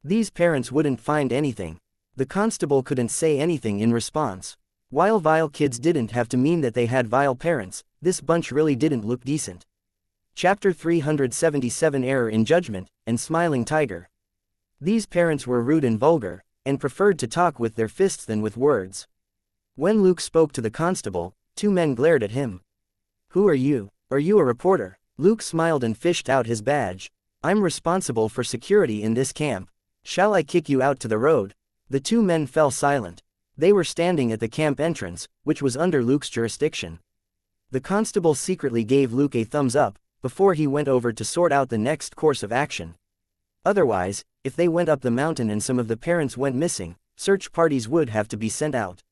These parents wouldn't find anything. The constable couldn't say anything in response. While vile kids didn't have to mean that they had vile parents, this bunch really didn't look decent. Chapter 377 Error in Judgment, and Smiling Tiger. These parents were rude and vulgar, and preferred to talk with their fists than with words. When Luke spoke to the constable, 2 men glared at him. "Who are you? Are you a reporter?" Luke smiled and fished out his badge. "I'm responsible for security in this camp. Shall I kick you out to the road?" The 2 men fell silent. They were standing at the camp entrance, which was under Luke's jurisdiction. The constable secretly gave Luke a thumbs up, before he went over to sort out the next course of action. Otherwise, if they went up the mountain and some of the parents went missing, search parties would have to be sent out.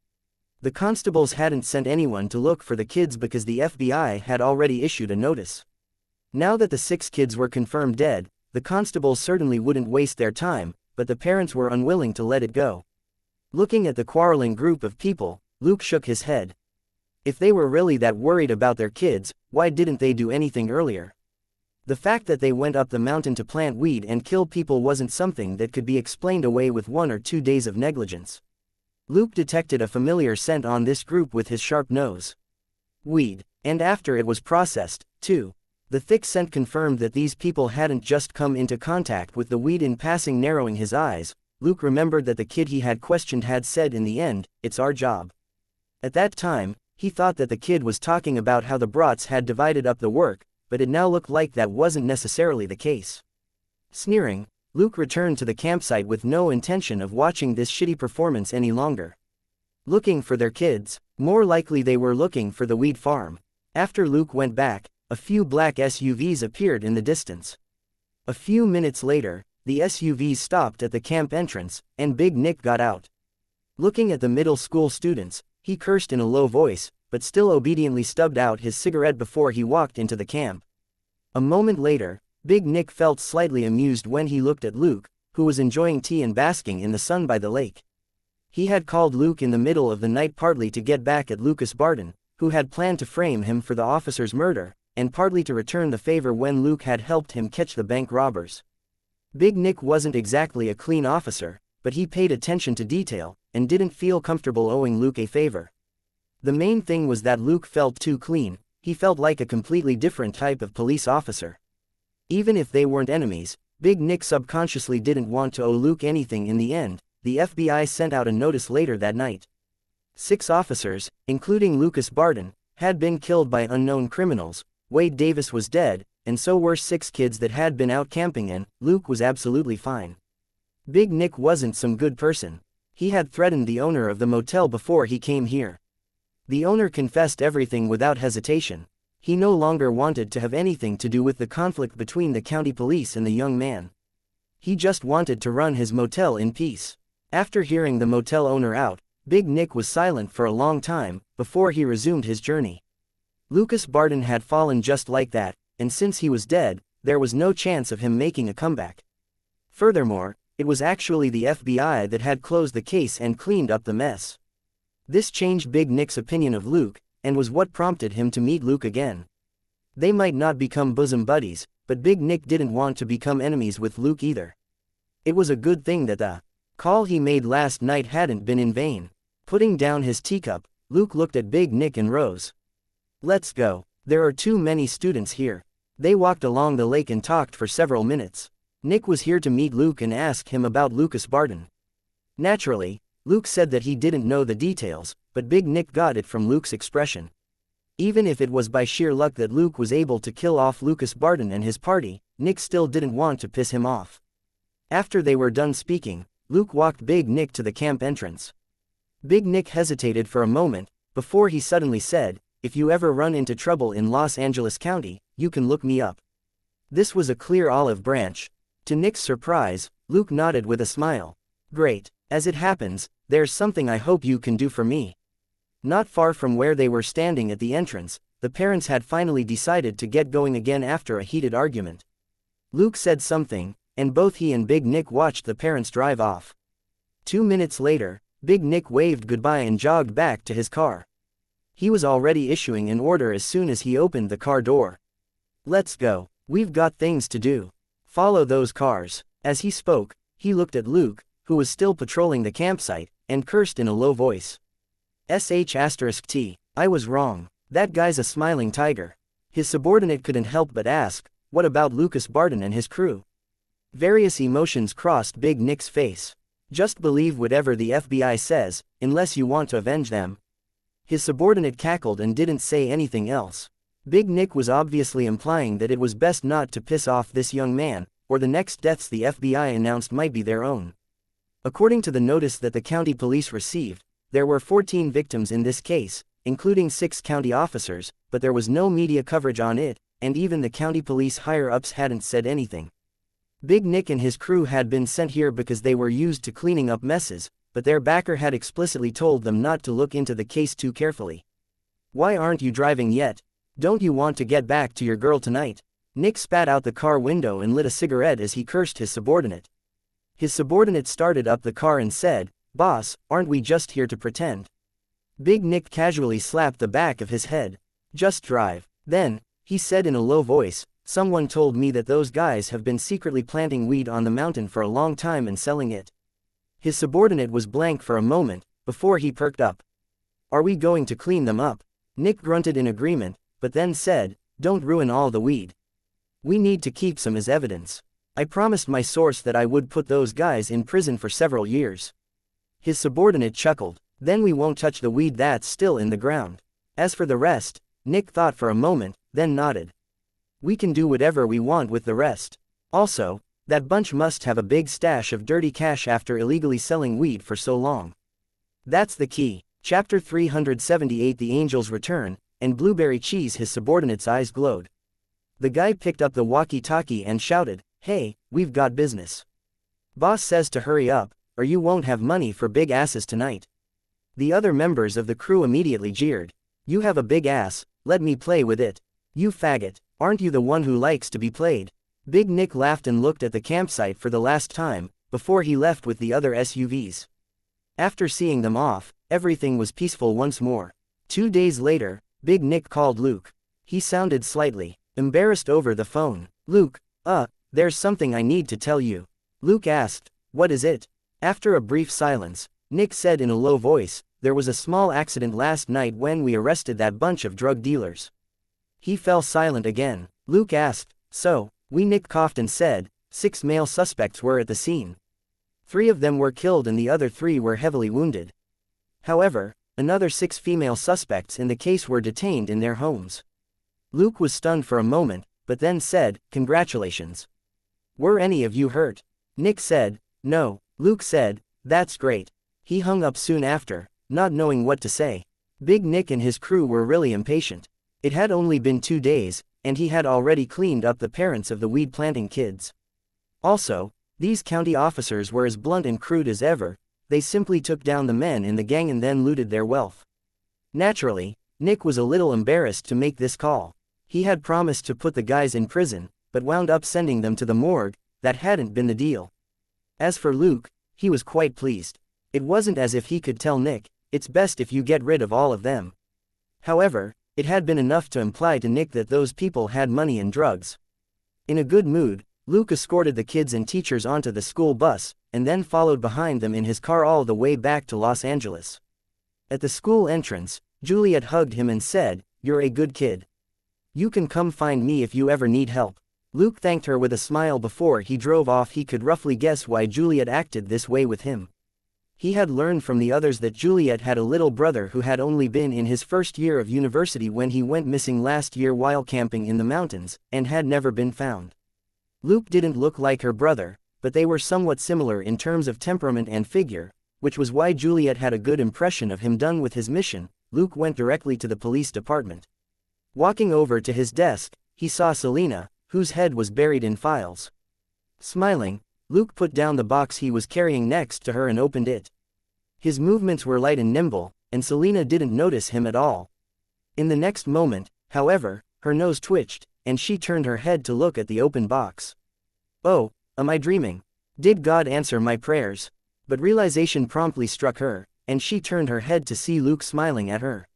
The constables hadn't sent anyone to look for the kids because the FBI had already issued a notice. Now that the 6 kids were confirmed dead, the constables certainly wouldn't waste their time, but the parents were unwilling to let it go. Looking at the quarreling group of people, Luke shook his head. If they were really that worried about their kids, why didn't they do anything earlier? The fact that they went up the mountain to plant weed and kill people wasn't something that could be explained away with 1 or 2 days of negligence. Luke detected a familiar scent on this group with his sharp nose. Weed, and after it was processed, too. The thick scent confirmed that these people hadn't just come into contact with the weed in passing. Narrowing his eyes, Luke remembered that the kid he had questioned had said in the end, "It's our job." At that time, he thought that the kid was talking about how the brats had divided up the work, but it now looked like that wasn't necessarily the case. Sneering, Luke returned to the campsite with no intention of watching this shitty performance any longer. Looking for their kids, more likely they were looking for the weed farm. After Luke went back, a few black SUVs appeared in the distance. A few minutes later, the SUVs stopped at the camp entrance, and Big Nick got out. Looking at the middle school students, he cursed in a low voice, but still obediently stubbed out his cigarette before he walked into the camp. A moment later, Big Nick felt slightly amused when he looked at Luke, who was enjoying tea and basking in the sun by the lake. He had called Luke in the middle of the night partly to get back at Lucas Barton, who had planned to frame him for the officer's murder, and partly to return the favor when Luke had helped him catch the bank robbers. Big Nick wasn't exactly a clean officer, but he paid attention to detail, and didn't feel comfortable owing Luke a favor. The main thing was that Luke felt too clean. He felt like a completely different type of police officer. Even if they weren't enemies, Big Nick subconsciously didn't want to owe Luke anything in the end. The FBI sent out a notice later that night. 6 officers, including Lucas Barton, had been killed by unknown criminals. Wade Davis was dead, and so were 6 kids that had been out camping, and Luke was absolutely fine. Big Nick wasn't some good person. He had threatened the owner of the motel before he came here. The owner confessed everything without hesitation. He no longer wanted to have anything to do with the conflict between the county police and the young man. He just wanted to run his motel in peace. After hearing the motel owner out, Big Nick was silent for a long time, before he resumed his journey. Lucas Barton had fallen just like that, and since he was dead, there was no chance of him making a comeback. Furthermore, it was actually the FBI that had closed the case and cleaned up the mess. This changed Big Nick's opinion of Luke, and was what prompted him to meet Luke again. They might not become bosom buddies, but Big Nick didn't want to become enemies with Luke either. It was a good thing that the call he made last night hadn't been in vain. Putting down his teacup, Luke looked at Big Nick and rose. Let's go. There are too many students here. They walked along the lake and talked for several minutes. Nick was here to meet Luke and ask him about Lucas Barton. Naturally, Luke said that he didn't know the details, but Big Nick got it from Luke's expression. Even if it was by sheer luck that Luke was able to kill off Lucas Barton and his party, Nick still didn't want to piss him off. After they were done speaking, Luke walked Big Nick to the camp entrance. Big Nick hesitated for a moment, before he suddenly said, "If you ever run into trouble in Los Angeles County, you can look me up." This was a clear olive branch. To Nick's surprise, Luke nodded with a smile. "Great. As it happens, there's something I hope you can do for me." Not far from where they were standing at the entrance, the parents had finally decided to get going again after a heated argument. Luke said something, and both he and Big Nick watched the parents drive off. 2 minutes later, Big Nick waved goodbye and jogged back to his car. He was already issuing an order as soon as he opened the car door. "Let's go. We've got things to do. Follow those cars." As he spoke, he looked at Luke, who was still patrolling the campsite, and cursed in a low voice. "Sh*T, I was wrong. That guy's a smiling tiger." His subordinate couldn't help but ask, "What about Lucas Barton and his crew?" Various emotions crossed Big Nick's face. "Just believe whatever the FBI says, unless you want to avenge them." His subordinate cackled and didn't say anything else. Big Nick was obviously implying that it was best not to piss off this young man, or the next deaths the FBI announced might be their own. According to the notice that the county police received, there were 14 victims in this case, including 6 county officers, but there was no media coverage on it, and even the county police higher-ups hadn't said anything. Big Nick and his crew had been sent here because they were used to cleaning up messes, but their backer had explicitly told them not to look into the case too carefully. "Why aren't you driving yet? Don't you want to get back to your girl tonight?" Nick spat out the car window and lit a cigarette as he cursed his subordinate. His subordinate started up the car and said, "Boss, aren't we just here to pretend?" Big Nick casually slapped the back of his head. "Just drive." Then, he said in a low voice, "Someone told me that those guys have been secretly planting weed on the mountain for a long time and selling it." His subordinate was blank for a moment, before he perked up. "Are we going to clean them up?" Nick grunted in agreement, but then said, "Don't ruin all the weed. We need to keep some as evidence. I promised my source that I would put those guys in prison for several years." His subordinate chuckled. "Then we won't touch the weed that's still in the ground. As for the rest," Nick thought for a moment, then nodded. "We can do whatever we want with the rest. Also, that bunch must have a big stash of dirty cash after illegally selling weed for so long. That's the key." Chapter 378 The Angel's Return, and Blueberry Cheese. His subordinate's eyes glowed. The guy picked up the walkie-talkie and shouted, "Hey, we've got business. Boss says to hurry up, or you won't have money for big asses tonight." The other members of the crew immediately jeered. "You have a big ass, let me play with it. You faggot, aren't you the one who likes to be played?" Big Nick laughed and looked at the campsite for the last time, before he left with the other SUVs. After seeing them off, everything was peaceful once more. 2 days later, Big Nick called Luke. He sounded slightly embarrassed over the phone. "Luke, there's something I need to tell you." Luke asked, "What is it?" After a brief silence, Nick said in a low voice, "There was a small accident last night when we arrested that bunch of drug dealers." He fell silent again. Luke asked, "So?" Nick coughed and said, 6 male suspects were at the scene. 3 of them were killed and the other 3 were heavily wounded. However, another 6 female suspects in the case were detained in their homes. Luke was stunned for a moment, but then said, "Congratulations. Were any of you hurt?" Nick said, "No." Luke said, "That's great." He hung up soon after, not knowing what to say. Big Nick and his crew were really impatient. It had only been 2 days, and he had already cleaned up the parents of the weed-planting kids. Also, these county officers were as blunt and crude as ever. They simply took down the men in the gang and then looted their wealth. Naturally, Nick was a little embarrassed to make this call. He had promised to put the guys in prison, but wound up sending them to the morgue. That hadn't been the deal. As for Luke, he was quite pleased. It wasn't as if he could tell Nick, "It's best if you get rid of all of them." However, it had been enough to imply to Nick that those people had money and drugs. In a good mood, Luke escorted the kids and teachers onto the school bus, and then followed behind them in his car all the way back to Los Angeles. At the school entrance, Juliet hugged him and said, "You're a good kid. You can come find me if you ever need help." Luke thanked her with a smile before he drove off. He could roughly guess why Juliet acted this way with him. He had learned from the others that Juliet had a little brother who had only been in his first year of university when he went missing last year while camping in the mountains, and had never been found. Luke didn't look like her brother, but they were somewhat similar in terms of temperament and figure, which was why Juliet had a good impression of him. Done with his mission, Luke went directly to the police department. Walking over to his desk, he saw Selena, whose head was buried in files. Smiling, Luke put down the box he was carrying next to her and opened it. His movements were light and nimble, and Selena didn't notice him at all. In the next moment, however, her nose twitched, and she turned her head to look at the open box. "Oh, am I dreaming? Did God answer my prayers?" But realization promptly struck her, and she turned her head to see Luke smiling at her.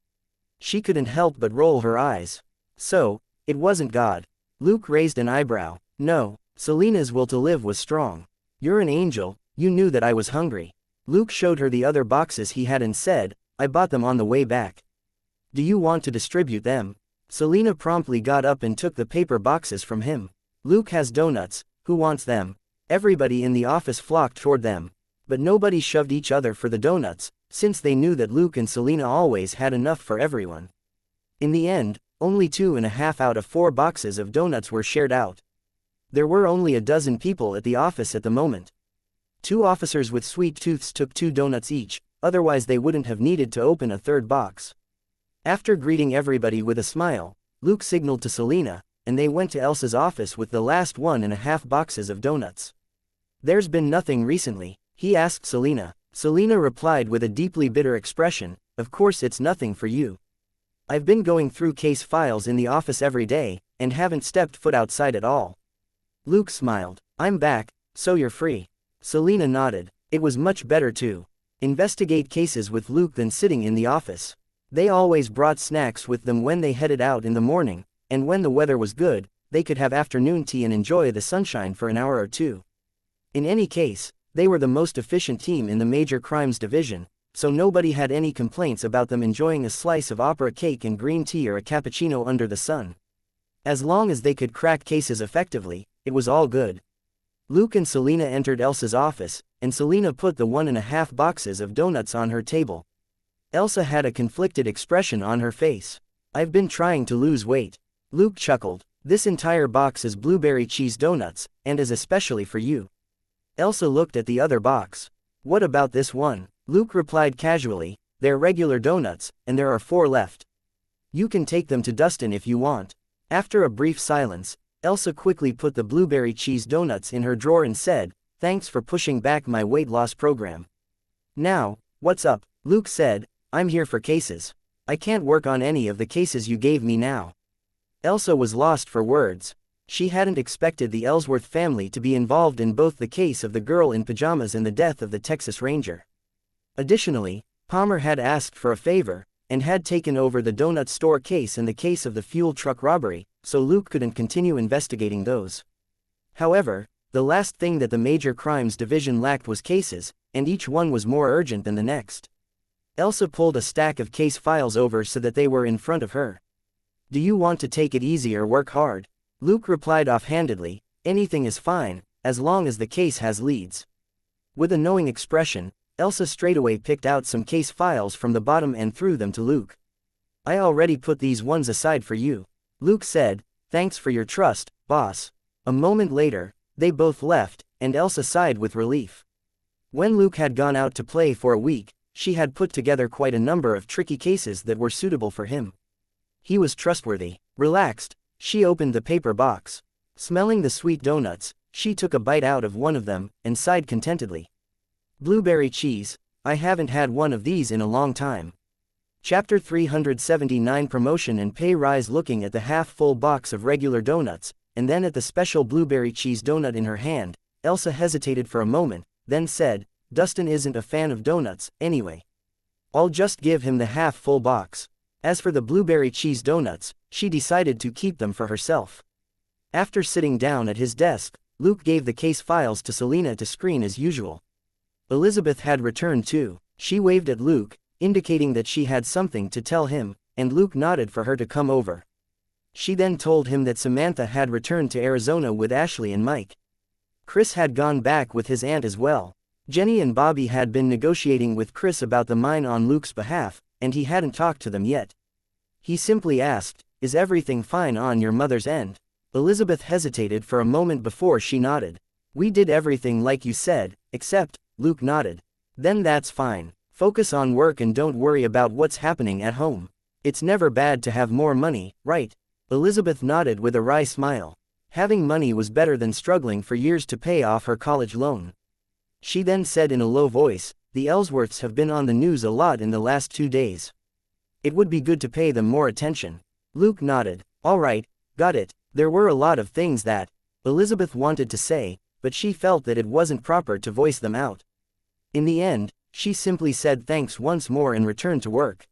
She couldn't help but roll her eyes. "So, it wasn't God?" Luke raised an eyebrow. "No, Selena's will to live was strong. You're an angel, you knew that I was hungry." Luke showed her the other boxes he had and said, "I bought them on the way back. Do you want to distribute them?" Selena promptly got up and took the paper boxes from him. "Luke has donuts, who wants them?" Everybody in the office flocked toward them. But nobody shoved each other for the donuts, since they knew that Luke and Selena always had enough for everyone. In the end, only 2.5 out of 4 boxes of donuts were shared out. There were only a dozen people at the office at the moment. 2 officers with sweet tooths took 2 donuts each, otherwise they wouldn't have needed to open a third box. After greeting everybody with a smile, Luke signaled to Selena, and they went to Elsa's office with the last 1.5 boxes of donuts. "There's been nothing recently?" he asked Selena. Selena replied with a deeply bitter expression, "Of course it's nothing for you. I've been going through case files in the office every day, and haven't stepped foot outside at all." Luke smiled. "I'm back, so you're free." Selena nodded. It was much better to investigate cases with Luke than sitting in the office. They always brought snacks with them when they headed out in the morning, and when the weather was good, they could have afternoon tea and enjoy the sunshine for an hour or two. In any case, they were the most efficient team in the major crimes division, so nobody had any complaints about them enjoying a slice of opera cake and green tea or a cappuccino under the sun. As long as they could crack cases effectively, it was all good. Luke and Selena entered Elsa's office, and Selena put the 1.5 boxes of donuts on her table. Elsa had a conflicted expression on her face. "I've been trying to lose weight." Luke chuckled. "This entire box is blueberry cheese donuts, and is especially for you." Elsa looked at the other box. "What about this one?" Luke replied casually, "They're regular donuts, and there are 4 left. You can take them to Dustin if you want." After a brief silence, Elsa quickly put the blueberry cheese donuts in her drawer and said, "Thanks for pushing back my weight loss program." "Now, what's up?" Luke said, "I'm here for cases. I can't work on any of the cases you gave me now." Elsa was lost for words. She hadn't expected the Ellsworth family to be involved in both the case of the girl in pajamas and the death of the Texas Ranger. Additionally, Palmer had asked for a favor, and had taken over the donut store case and the case of the fuel truck robbery, so Luke couldn't continue investigating those. However, the last thing that the major crimes division lacked was cases, and each one was more urgent than the next. Elsa pulled a stack of case files over so that they were in front of her. "Do you want to take it easy or work hard?" Luke replied offhandedly, "Anything is fine, as long as the case has leads." With a knowing expression, Elsa straightaway picked out some case files from the bottom and threw them to Luke. "I already put these ones aside for you." Luke said, "Thanks for your trust, boss." A moment later, they both left, and Elsa sighed with relief. When Luke had gone out to play for a week, she had put together quite a number of tricky cases that were suitable for him. He was trustworthy. Relaxed, she opened the paper box. Smelling the sweet donuts, she took a bite out of one of them, and sighed contentedly. "Blueberry cheese, I haven't had one of these in a long time." Chapter 379 Promotion and Pay Rise. Looking at the half-full box of regular donuts, and then at the special blueberry cheese donut in her hand, Elsa hesitated for a moment, then said, Dustin isn't a fan of donuts, anyway. I'll just give him the half-full box. As for the blueberry cheese donuts, she decided to keep them for herself. After sitting down at his desk, Luke gave the case files to Selena to screen as usual. Elizabeth had returned too. She waved at Luke, indicating that she had something to tell him, and Luke nodded for her to come over. She then told him that Samantha had returned to Arizona with Ashley and Mike. Chris had gone back with his aunt as well. Jenny and Bobby had been negotiating with Chris about the mine on Luke's behalf, and he hadn't talked to them yet. He simply asked, "Is everything fine on your mother's end?" Elizabeth hesitated for a moment before she nodded. "We did everything like you said, except," Luke nodded. "Then that's fine. Focus on work and don't worry about what's happening at home. It's never bad to have more money, right?" Elizabeth nodded with a wry smile. Having money was better than struggling for years to pay off her college loan. She then said in a low voice, "The Ellsworths have been on the news a lot in the last 2 days. It would be good to pay them more attention." Luke nodded. "All right, got it." There were a lot of things that Elizabeth wanted to say, but she felt that it wasn't proper to voice them out. In the end, she simply said thanks once more and returned to work.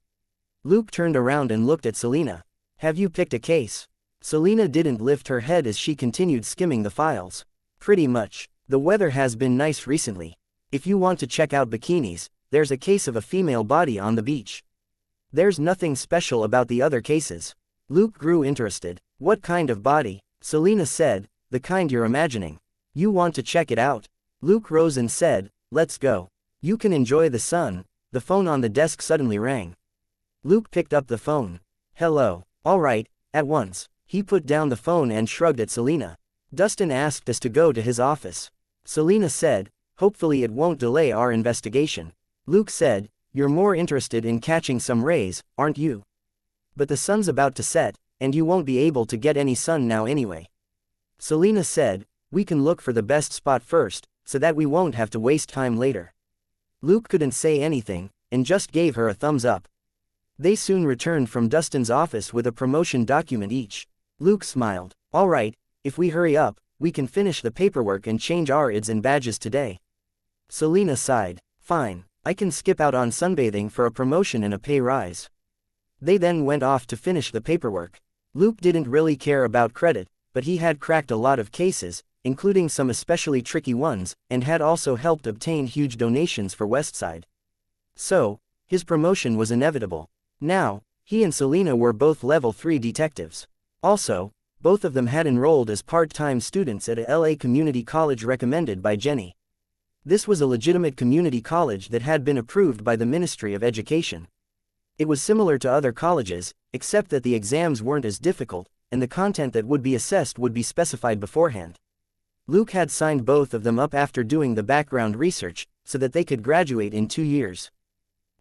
Luke turned around and looked at Selena. "Have you picked a case?" Selena didn't lift her head as she continued skimming the files. "Pretty much. The weather has been nice recently. If you want to check out bikinis, there's a case of a female body on the beach. There's nothing special about the other cases." Luke grew interested. "What kind of body?" Selena said, "The kind you're imagining. You want to check it out?" Luke rose and said, "Let's go. You can enjoy the sun." The phone on the desk suddenly rang. Luke picked up the phone. "Hello. All right, at once." He put down the phone and shrugged at Selena. "Dustin asked us to go to his office." Selena said, "Hopefully it won't delay our investigation." Luke said, "You're more interested in catching some rays, aren't you? But the sun's about to set, and you won't be able to get any sun now anyway." Selena said, "We can look for the best spot first, so that we won't have to waste time later." Luke couldn't say anything, and just gave her a thumbs up. They soon returned from Dustin's office with a promotion document each. Luke smiled. "All right, if we hurry up, we can finish the paperwork and change our IDs and badges today." Selena sighed. "Fine, I can skip out on sunbathing for a promotion and a pay rise." They then went off to finish the paperwork. Luke didn't really care about credit, but he had cracked a lot of cases, including some especially tricky ones, and had also helped obtain huge donations for Westside. So, his promotion was inevitable. Now, he and Selena were both level 3 detectives. Also, both of them had enrolled as part-time students at a LA community college recommended by Jenny. This was a legitimate community college that had been approved by the Ministry of Education. It was similar to other colleges, except that the exams weren't as difficult, and the content that would be assessed would be specified beforehand. Luke had signed both of them up after doing the background research, so that they could graduate in 2 years.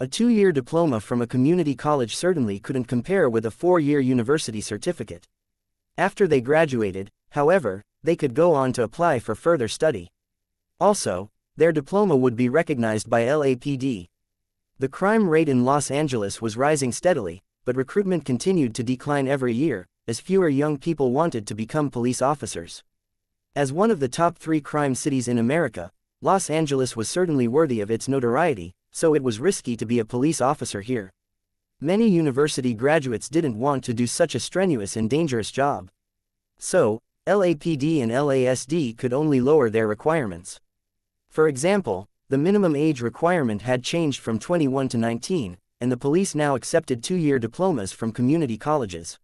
A 2-year diploma from a community college certainly couldn't compare with a 4-year university certificate. After they graduated, however, they could go on to apply for further study. Also, their diploma would be recognized by LAPD. The crime rate in Los Angeles was rising steadily, but recruitment continued to decline every year, as fewer young people wanted to become police officers. As one of the top 3 crime cities in America, Los Angeles was certainly worthy of its notoriety, so it was risky to be a police officer here. Many university graduates didn't want to do such a strenuous and dangerous job. So, LAPD and LASD could only lower their requirements. For example, the minimum age requirement had changed from 21 to 19, and the police now accepted 2-year diplomas from community colleges.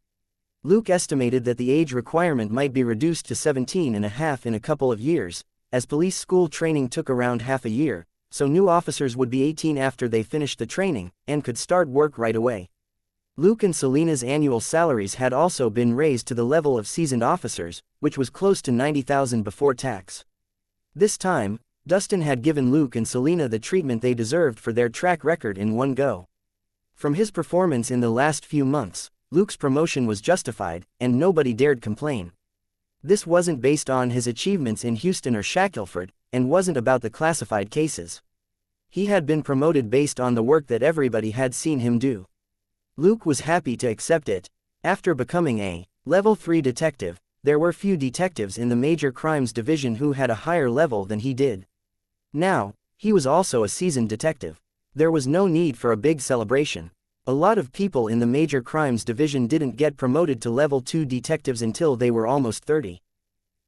Luke estimated that the age requirement might be reduced to 17 and a half in a couple of years, as police school training took around half a year, so new officers would be 18 after they finished the training, and could start work right away. Luke and Selena's annual salaries had also been raised to the level of seasoned officers, which was close to $90,000 before tax. This time, Dustin had given Luke and Selena the treatment they deserved for their track record in one go. From his performance in the last few months, Luke's promotion was justified, and nobody dared complain. This wasn't based on his achievements in Houston or Shackelford, and wasn't about the classified cases. He had been promoted based on the work that everybody had seen him do. Luke was happy to accept it. After becoming a level 3 detective, there were few detectives in the major crimes division who had a higher level than he did. Now, he was also a seasoned detective. There was no need for a big celebration. A lot of people in the Major Crimes Division didn't get promoted to Level 2 detectives until they were almost 30.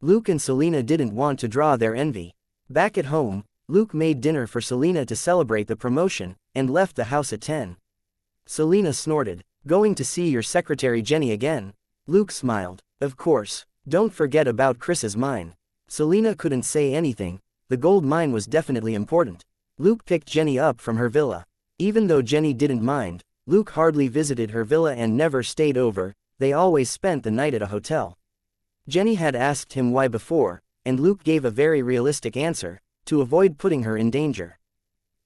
Luke and Selena didn't want to draw their envy. Back at home, Luke made dinner for Selena to celebrate the promotion, and left the house at 10. Selena snorted. "Going to see your secretary Jenny again?" Luke smiled. "Of course. Don't forget about Chris's mine." Selena couldn't say anything. The gold mine was definitely important. Luke picked Jenny up from her villa. Even though Jenny didn't mind, Luke hardly visited her villa and never stayed over. They always spent the night at a hotel. Jenny had asked him why before, and Luke gave a very realistic answer: to avoid putting her in danger.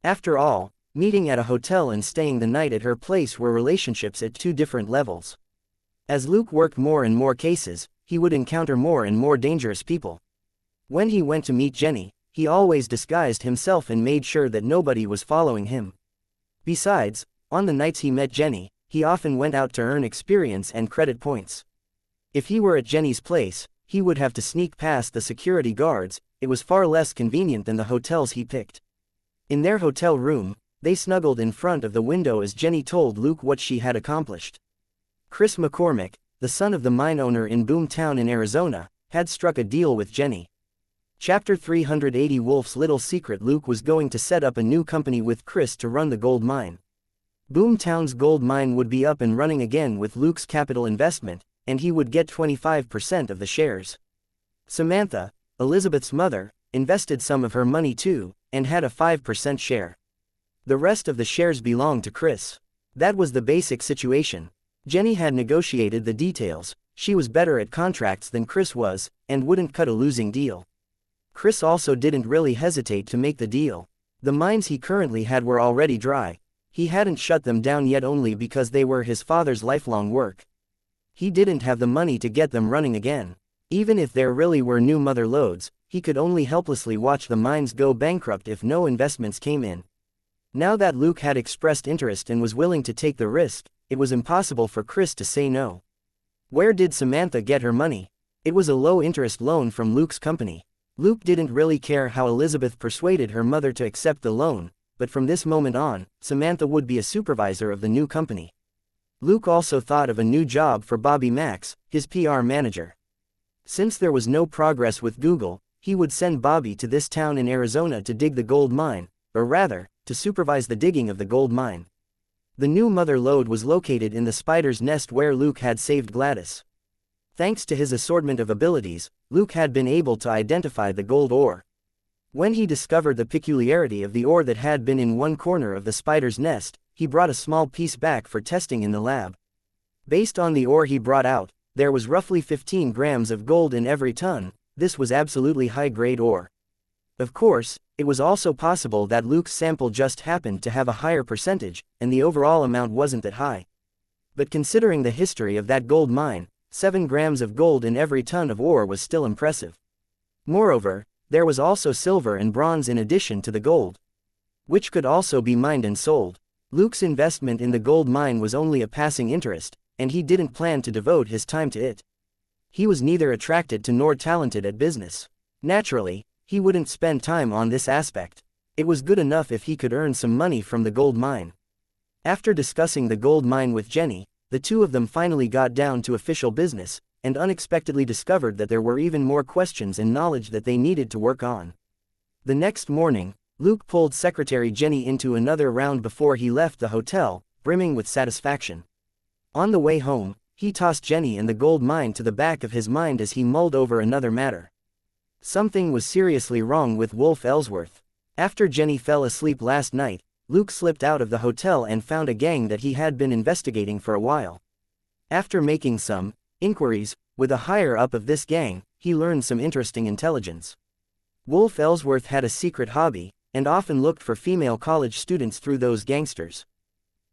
After all, meeting at a hotel and staying the night at her place were relationships at two different levels. As Luke worked more and more cases, he would encounter more and more dangerous people. When he went to meet Jenny, he always disguised himself and made sure that nobody was following him. Besides, on the nights he met Jenny, he often went out to earn experience and credit points. If he were at Jenny's place, he would have to sneak past the security guards. It was far less convenient than the hotels he picked. In their hotel room, they snuggled in front of the window as Jenny told Luke what she had accomplished. Chris McCormick, the son of the mine owner in Boom Town in Arizona, had struck a deal with Jenny. Chapter 380 Wolf's Little Secret. Luke was going to set up a new company with Chris to run the gold mine. Boom Town's gold mine would be up and running again with Luke's capital investment, and he would get 25% of the shares. Samantha, Elizabeth's mother, invested some of her money too, and had a 5% share. The rest of the shares belonged to Chris. That was the basic situation. Jenny had negotiated the details. She was better at contracts than Chris was, and wouldn't cut a losing deal. Chris also didn't really hesitate to make the deal. The mines he currently had were already dry. He hadn't shut them down yet only because they were his father's lifelong work. He didn't have the money to get them running again. Even if there really were new mother lodes, he could only helplessly watch the mines go bankrupt if no investments came in. Now that Luke had expressed interest and was willing to take the risk, it was impossible for Chris to say no. Where did Samantha get her money? It was a low-interest loan from Luke's company. Luke didn't really care how Elizabeth persuaded her mother to accept the loan, but from this moment on, Samantha would be a supervisor of the new company. Luke also thought of a new job for Bobby Max, his PR manager. Since there was no progress with Google, he would send Bobby to this town in Arizona to dig the gold mine, or rather, to supervise the digging of the gold mine. The new mother lode was located in the spider's nest where Luke had saved Gladys. Thanks to his assortment of abilities, Luke had been able to identify the gold ore. When he discovered the peculiarity of the ore that had been in one corner of the spider's nest, he brought a small piece back for testing in the lab. Based on the ore he brought out, there was roughly 15 grams of gold in every ton. This was absolutely high-grade ore. Of course, it was also possible that Luke's sample just happened to have a higher percentage, and the overall amount wasn't that high. But considering the history of that gold mine, 7 grams of gold in every ton of ore was still impressive. Moreover, there was also silver and bronze in addition to the gold, which could also be mined and sold. Luke's investment in the gold mine was only a passing interest, and he didn't plan to devote his time to it. He was neither attracted to nor talented at business. Naturally, he wouldn't spend time on this aspect. It was good enough if he could earn some money from the gold mine. After discussing the gold mine with Jenny, the two of them finally got down to official business, and unexpectedly discovered that there were even more questions and knowledge that they needed to work on. The next morning, Luke pulled Secretary Jenny into another round before he left the hotel, brimming with satisfaction. On the way home, he tossed Jenny and the gold mine to the back of his mind as he mulled over another matter. Something was seriously wrong with Wolf Ellsworth. After Jenny fell asleep last night, Luke slipped out of the hotel and found a gang that he had been investigating for a while. After making some inquiries with a higher-up of this gang, he learned some interesting intelligence. Wolf Ellsworth had a secret hobby, and often looked for female college students through those gangsters.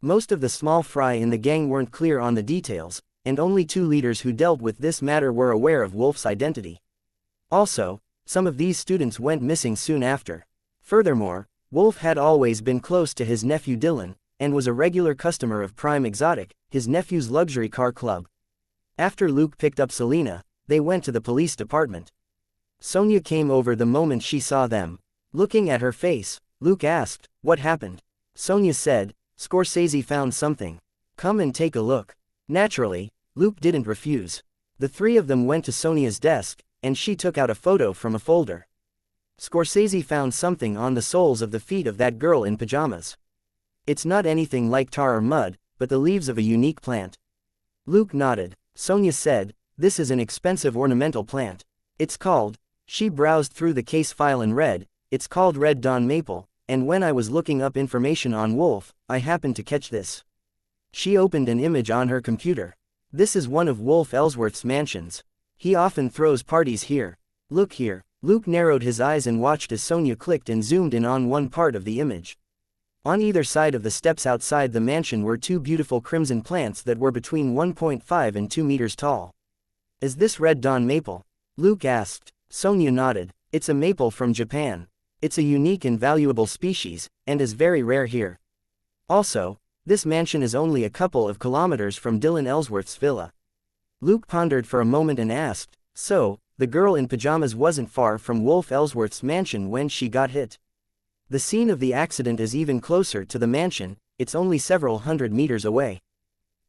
Most of the small fry in the gang weren't clear on the details, and only 2 leaders who dealt with this matter were aware of Wolf's identity. Also, some of these students went missing soon after. Furthermore, Wolf had always been close to his nephew Dylan, and was a regular customer of Prime Exotic, his nephew's luxury car club. After Luke picked up Selena, they went to the police department. Sonia came over the moment she saw them. Looking at her face, Luke asked, "What happened?" Sonia said, "Scorsese found something. Come and take a look." Naturally, Luke didn't refuse. The three of them went to Sonia's desk, and she took out a photo from a folder. Scorsese found something on the soles of the feet of that girl in pajamas. It's not anything like tar or mud, but the leaves of a unique plant. Luke nodded. Sonia said, "This is an expensive ornamental plant. It's called," she browsed through the case file and read, "It's called Red Dawn Maple, and when I was looking up information on Wolf, I happened to catch this." She opened an image on her computer. "This is one of Wolf Ellsworth's mansions. He often throws parties here. Look here." Luke narrowed his eyes and watched as Sonia clicked and zoomed in on one part of the image. On either side of the steps outside the mansion were two beautiful crimson plants that were between 1.5 and 2 meters tall. "Is this Red Dawn Maple?" Luke asked. Sonia nodded. "It's a maple from Japan. It's a unique and valuable species, and is very rare here. Also, this mansion is only a couple of kilometers from Dylan Ellsworth's villa." Luke pondered for a moment and asked, "So, the girl in pajamas wasn't far from Wolf Ellsworth's mansion when she got hit?" "The scene of the accident is even closer to the mansion, it's only several hundred meters away."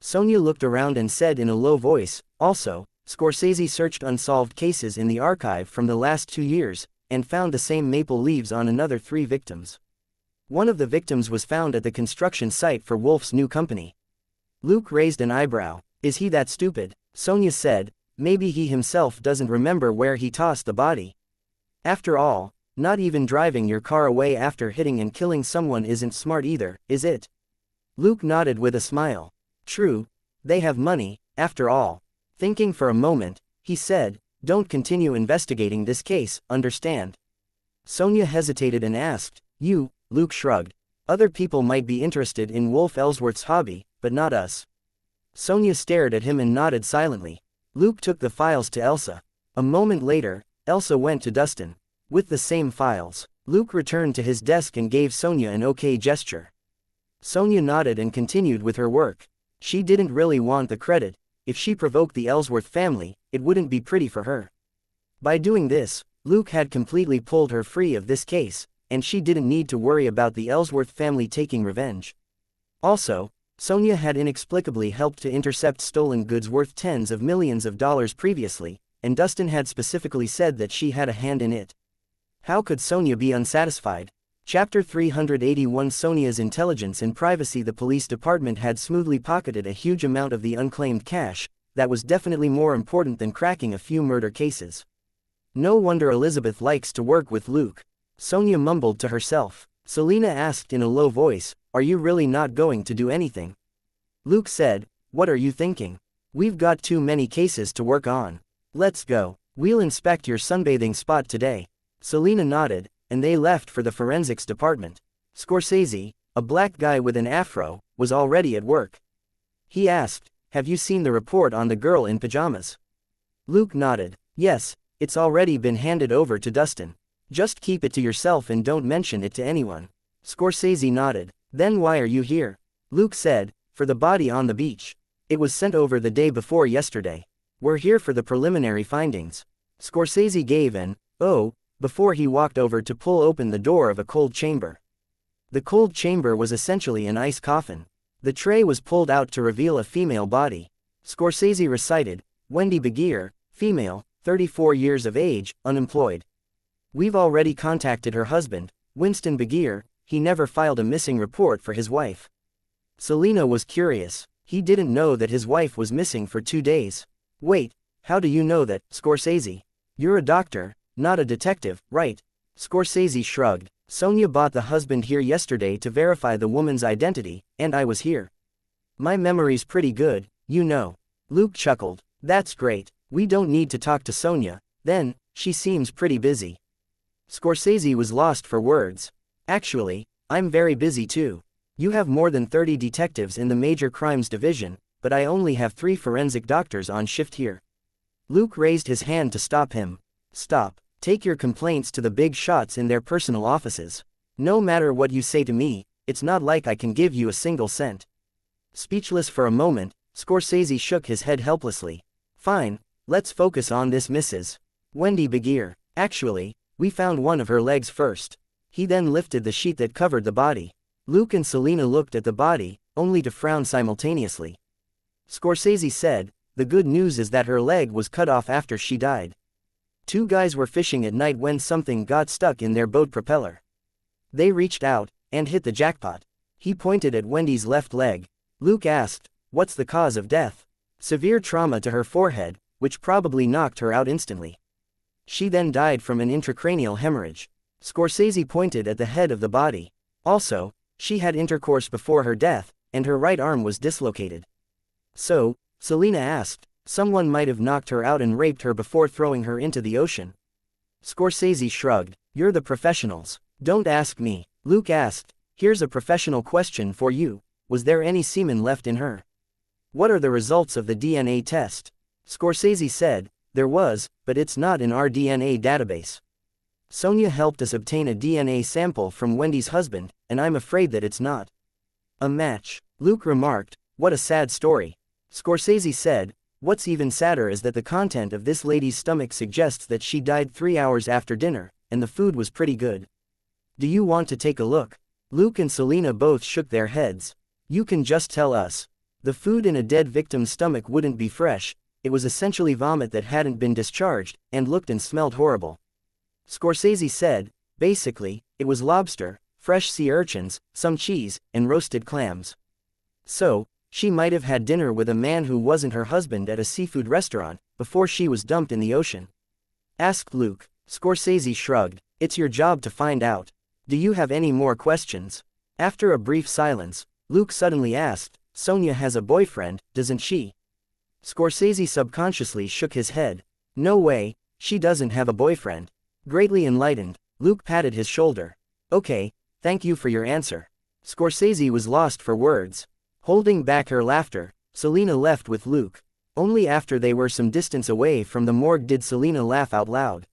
Sonia looked around and said in a low voice, "Also, Scorsese searched unsolved cases in the archive from the last 2 years, and found the same maple leaves on another 3 victims. One of the victims was found at the construction site for Wolf's new company." Luke raised an eyebrow. "Is he that stupid?" Sonia said, "Maybe he himself doesn't remember where he tossed the body. After all, not even driving your car away after hitting and killing someone isn't smart either, is it?" Luke nodded with a smile. "True, they have money, after all." Thinking for a moment, he said, "Don't continue investigating this case, understand?" Sonia hesitated and asked, "You?" Luke shrugged. "Other people might be interested in Wolf Ellsworth's hobby, but not us." Sonia stared at him and nodded silently. Luke took the files to Elsa. A moment later, Elsa went to Dustin. With the same files, Luke returned to his desk and gave Sonia an okay gesture. Sonia nodded and continued with her work. She didn't really want the credit. If she provoked the Ellsworth family, it wouldn't be pretty for her. By doing this, Luke had completely pulled her free of this case, and she didn't need to worry about the Ellsworth family taking revenge. Also, Sonia had inexplicably helped to intercept stolen goods worth tens of millions of dollars previously, and Dustin had specifically said that she had a hand in it. How could Sonia be unsatisfied? Chapter 381 Sonia's intelligence and privacy. The police department had smoothly pocketed a huge amount of the unclaimed cash. That was definitely more important than cracking a few murder cases. No wonder Elizabeth likes to work with Luke. Sonia mumbled to herself. Selena asked in a low voice, "Are you really not going to do anything?" Luke said, "What are you thinking? We've got too many cases to work on. Let's go. We'll inspect your sunbathing spot today." Selena nodded, and they left for the forensics department. Scorsese, a black guy with an afro, was already at work. He asked, "Have you seen the report on the girl in pajamas?" Luke nodded. "Yes, it's already been handed over to Dustin. Just keep it to yourself and don't mention it to anyone." Scorsese nodded. "Then why are you here?" Luke said, "For the body on the beach. It was sent over the day before yesterday. We're here for the preliminary findings." Scorsese gave an "oh" before he walked over to pull open the door of a cold chamber. The cold chamber was essentially an ice coffin. The tray was pulled out to reveal a female body. Scorsese recited, "Wendy Begier, female, 34 years of age, unemployed. We've already contacted her husband, Winston Begier. He never filed a missing report for his wife." Selena was curious. He didn't know that his wife was missing for 2 days. "Wait, how do you know that, Scorsese? You're a doctor, not a detective, right?" Scorsese shrugged. "Sonia bought the husband here yesterday to verify the woman's identity, and I was here. My memory's pretty good, you know." Luke chuckled. "That's great. We don't need to talk to Sonia, then. She seems pretty busy." Scorsese was lost for words. "Actually, I'm very busy too. You have more than 30 detectives in the Major Crimes Division, but I only have 3 forensic doctors on shift here." Luke raised his hand to stop him. "Stop. Take your complaints to the big shots in their personal offices. No matter what you say to me, it's not like I can give you a single cent." Speechless for a moment, Scorsese shook his head helplessly. "Fine, let's focus on this Mrs. Wendy Begier. Actually, we found one of her legs first." He then lifted the sheet that covered the body. Luke and Selena looked at the body, only to frown simultaneously. Scorsese said, "The good news is that her leg was cut off after she died. Two guys were fishing at night when something got stuck in their boat propeller. They reached out, and hit the jackpot." He pointed at Wendy's left leg. Luke asked, "What's the cause of death?" "Severe trauma to her forehead, which probably knocked her out instantly. She then died from an intracranial hemorrhage." Scorsese pointed at the head of the body. "Also, she had intercourse before her death, and her right arm was dislocated." "So," Selena asked, "someone might have knocked her out and raped her before throwing her into the ocean?" Scorsese shrugged. "You're the professionals. Don't ask me." Luke asked, "Here's a professional question for you. Was there any semen left in her? What are the results of the DNA test?" Scorsese said, "There was, but it's not in our DNA database. Sonia helped us obtain a DNA sample from Wendy's husband, and I'm afraid that it's not a match." Luke remarked, "What a sad story." Scorsese said, "What's even sadder is that the content of this lady's stomach suggests that she died 3 hours after dinner, and the food was pretty good. Do you want to take a look?" Luke and Selena both shook their heads. "You can just tell us. The food in a dead victim's stomach wouldn't be fresh, it was essentially vomit that hadn't been discharged, and looked and smelled horrible." Scorsese said, "Basically, it was lobster, fresh sea urchins, some cheese, and roasted clams. So, she might have had dinner with a man who wasn't her husband at a seafood restaurant, before she was dumped in the ocean?" asked Luke. Scorsese shrugged. "It's your job to find out. Do you have any more questions?" After a brief silence, Luke suddenly asked, "Sonia has a boyfriend, doesn't she?" Scorsese subconsciously shook his head. "No way, she doesn't have a boyfriend." Greatly enlightened, Luke patted his shoulder. "Okay, thank you for your answer." Scorsese was lost for words. Holding back her laughter, Selena left with Luke. Only after they were some distance away from the morgue did Selena laugh out loud.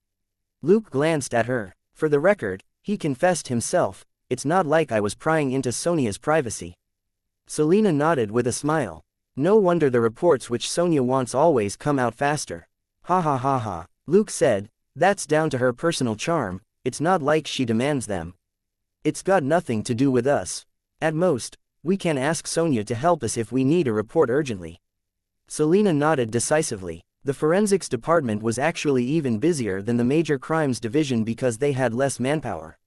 Luke glanced at her. For the record, he confessed himself, "It's not like I was prying into Sonia's privacy." Selena nodded with a smile. "No wonder the reports which Sonia wants always come out faster." "Ha ha ha ha," Luke said, "that's down to her personal charm, it's not like she demands them. It's got nothing to do with us. At most, we can ask Sonia to help us if we need a report urgently." Selena nodded decisively. The forensics department was actually even busier than the major crimes division because they had less manpower.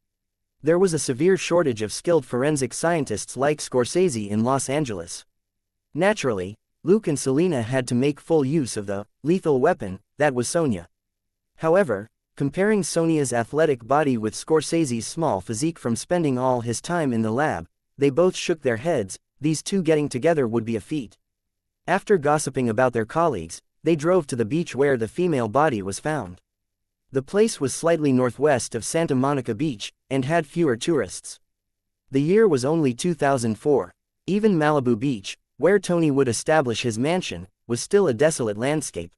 There was a severe shortage of skilled forensic scientists like Scorsese in Los Angeles. Naturally, Luke and Selena had to make full use of the lethal weapon that was Sonia. However, comparing Sonia's athletic body with Scorsese's small physique from spending all his time in the lab, they both shook their heads. These two getting together would be a feat. After gossiping about their colleagues, they drove to the beach where the female body was found. The place was slightly northwest of Santa Monica Beach, and had fewer tourists. The year was only 2004. Even Malibu Beach, where Tony would establish his mansion, was still a desolate landscape.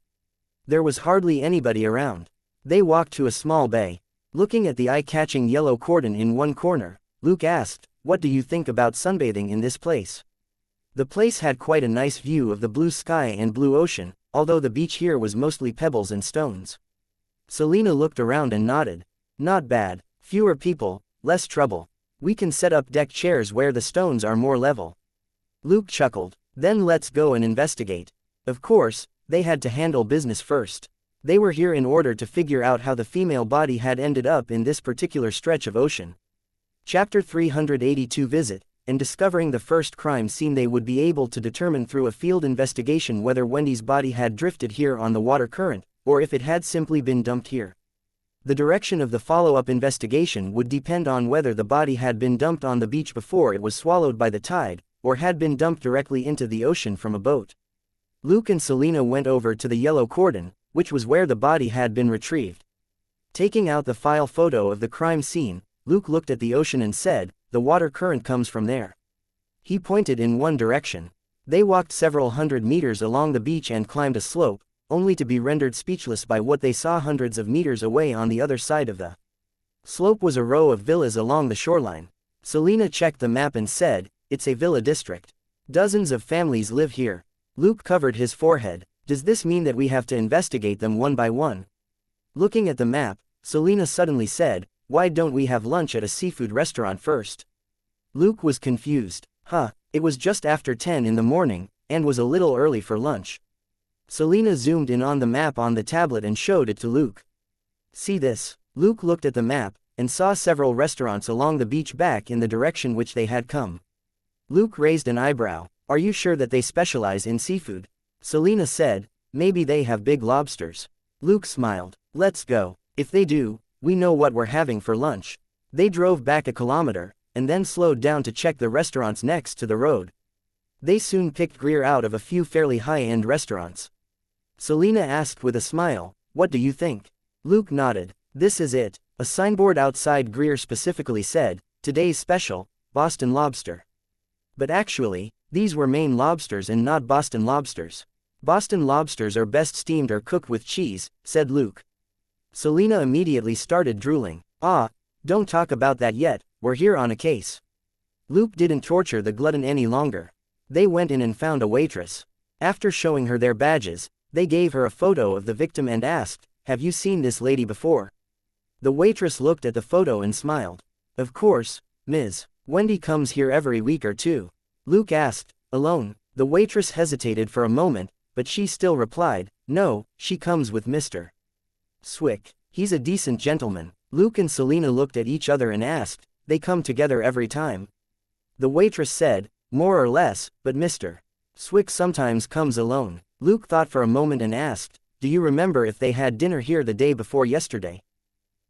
There was hardly anybody around. They walked to a small bay. Looking at the eye-catching yellow cordon in one corner, Luke asked, "What do you think about sunbathing in this place?" The place had quite a nice view of the blue sky and blue ocean, although the beach here was mostly pebbles and stones. Selena looked around and nodded. "Not bad. Fewer people, less trouble. We can set up deck chairs where the stones are more level." Luke chuckled. "Then let's go and investigate." Of course, they had to handle business first. They were here in order to figure out how the female body had ended up in this particular stretch of ocean. Chapter 382 Visit. In discovering the first crime scene, they would be able to determine through a field investigation whether Wendy's body had drifted here on the water current, or if it had simply been dumped here. The direction of the follow-up investigation would depend on whether the body had been dumped on the beach before it was swallowed by the tide, or had been dumped directly into the ocean from a boat. Luke and Selena went over to the yellow cordon, which was where the body had been retrieved. Taking out the file photo of the crime scene, Luke looked at the ocean and said, "The water current comes from there." He pointed in one direction. They walked several hundred meters along the beach and climbed a slope, only to be rendered speechless by what they saw hundreds of meters away on the other side of the slope was a row of villas along the shoreline. Selena checked the map and said, "It's a villa district. Dozens of families live here." Luke covered his forehead. "Does this mean that we have to investigate them one by one?" Looking at the map, Selena suddenly said, why don't we have lunch at a seafood restaurant first? Luke was confused. It was just after 10 in the morning, and was a little early for lunch. Selena zoomed in on the map on the tablet and showed it to Luke. See this? Luke looked at the map, and saw several restaurants along the beach back in the direction which they had come. Luke raised an eyebrow. Are you sure that they specialize in seafood? Selena said, maybe they have big lobsters. Luke smiled. Let's go. If they do, we know what we're having for lunch. They drove back a kilometer, and then slowed down to check the restaurants next to the road. They soon picked Greer out of a few fairly high-end restaurants. Selena asked with a smile, what do you think? Luke nodded. This is it. A signboard outside Greer specifically said, today's special, Boston lobster. But actually, these were Maine lobsters and not Boston lobsters. Boston lobsters are best steamed or cooked with cheese, said Luke. Selena immediately started drooling. Don't talk about that yet, we're here on a case. Luke didn't torture the glutton any longer. They went in and found a waitress. After showing her their badges, they gave her a photo of the victim and asked, have you seen this lady before? The waitress looked at the photo and smiled. Of course, Ms. Wendy comes here every week or two. Luke asked, alone? The waitress hesitated for a moment, but she still replied, no, she comes with Mr. Swick. He's a decent gentleman. Luke and Selena looked at each other and asked, they come together every time? The waitress said, more or less, but Mr. Swick sometimes comes alone. Luke thought for a moment and asked, do you remember if they had dinner here the day before yesterday?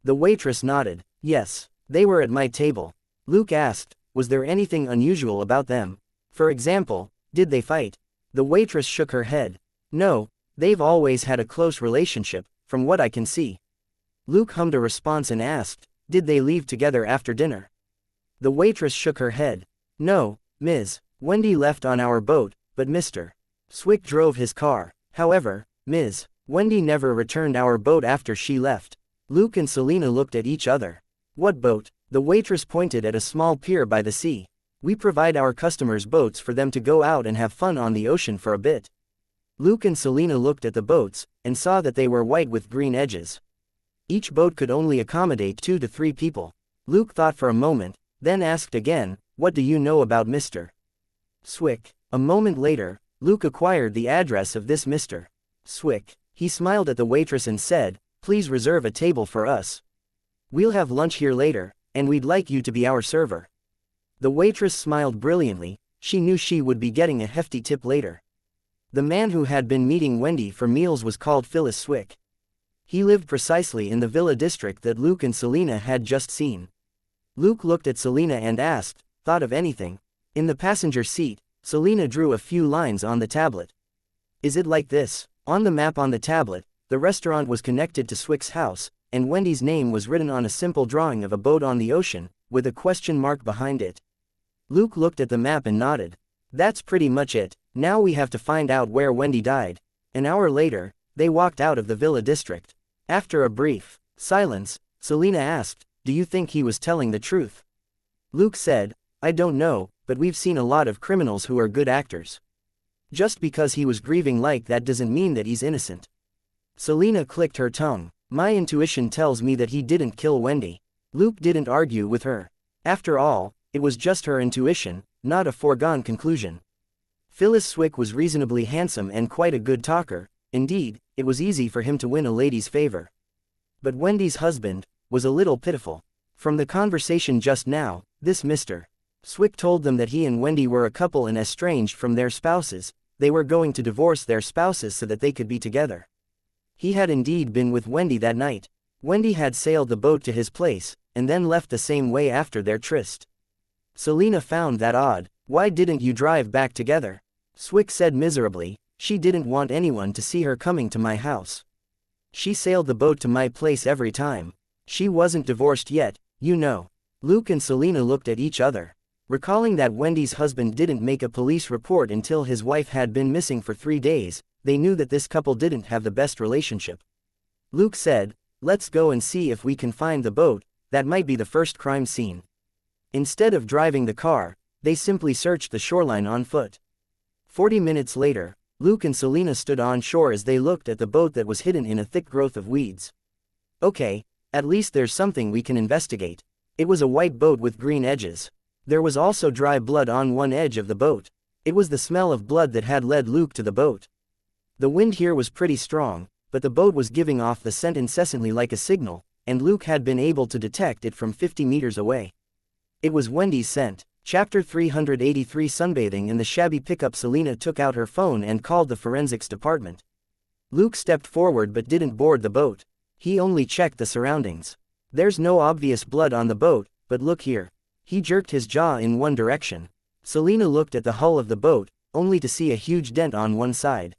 The waitress nodded. Yes, they were at my table. Luke asked, was there anything unusual about them? For example, did they fight? The waitress shook her head. No, they've always had a close relationship, from what I can see. Luke hummed a response and asked, did they leave together after dinner? The waitress shook her head. No, Ms. Wendy left on our boat, but Mr. Swick drove his car. However, Ms. Wendy never returned our boat after she left. Luke and Selena looked at each other. What boat? The waitress pointed at a small pier by the sea. We provide our customers boats for them to go out and have fun on the ocean for a bit. Luke and Selena looked at the boats, and saw that they were white with green edges. Each boat could only accommodate 2 to 3 people. Luke thought for a moment, then asked again, what do you know about Mr. Swick? A moment later, Luke acquired the address of this Mr. Swick. He smiled at the waitress and said, please reserve a table for us. We'll have lunch here later, and we'd like you to be our server. The waitress smiled brilliantly. She knew she would be getting a hefty tip later. The man who had been meeting Wendy for meals was called Phyllis Swick. He lived precisely in the villa district that Luke and Selena had just seen. Luke looked at Selena and asked, thought of anything? In the passenger seat, Selena drew a few lines on the tablet. Is it like this? On the map on the tablet, the restaurant was connected to Swick's house, and Wendy's name was written on a simple drawing of a boat on the ocean, with a question mark behind it. Luke looked at the map and nodded. That's pretty much it. Now we have to find out where Wendy died. An hour later, they walked out of the villa district. After a brief silence, Selena asked, do you think he was telling the truth? Luke said, I don't know, but we've seen a lot of criminals who are good actors. Just because he was grieving like that doesn't mean that he's innocent. Selena clicked her tongue. My intuition tells me that he didn't kill Wendy. Luke didn't argue with her. After all, it was just her intuition, not a foregone conclusion. Phyllis Swick was reasonably handsome and quite a good talker. Indeed, it was easy for him to win a lady's favor. But Wendy's husband was a little pitiful. From the conversation just now, this Mr. Swick told them that he and Wendy were a couple and estranged from their spouses. They were going to divorce their spouses so that they could be together. He had indeed been with Wendy that night. Wendy had sailed the boat to his place, and then left the same way after their tryst. Selena found that odd. Why didn't you drive back together? Swick said miserably, she didn't want anyone to see her coming to my house. She sailed the boat to my place every time. She wasn't divorced yet, you know. Luke and Selena looked at each other. Recalling that Wendy's husband didn't make a police report until his wife had been missing for 3 days, they knew that this couple didn't have the best relationship. Luke said, let's go and see if we can find the boat. That might be the first crime scene. Instead of driving the car, they simply searched the shoreline on foot. 40 minutes later, Luke and Selena stood on shore as they looked at the boat that was hidden in a thick growth of weeds. Okay, At least there's something we can investigate. It was a white boat with green edges. There was also dry blood on one edge of the boat. It was the smell of blood that had led Luke to the boat. The wind here was pretty strong, but the boat was giving off the scent incessantly like a signal, and Luke had been able to detect it from 50 meters away. It was Wendy's scent. Chapter 383 Sunbathing in the shabby pickup. Selena took out her phone and called the forensics department. Luke stepped forward but didn't board the boat. He only checked the surroundings. There's no obvious blood on the boat, but look here. He jerked his jaw in one direction. Selena looked at the hull of the boat, only to see a huge dent on one side.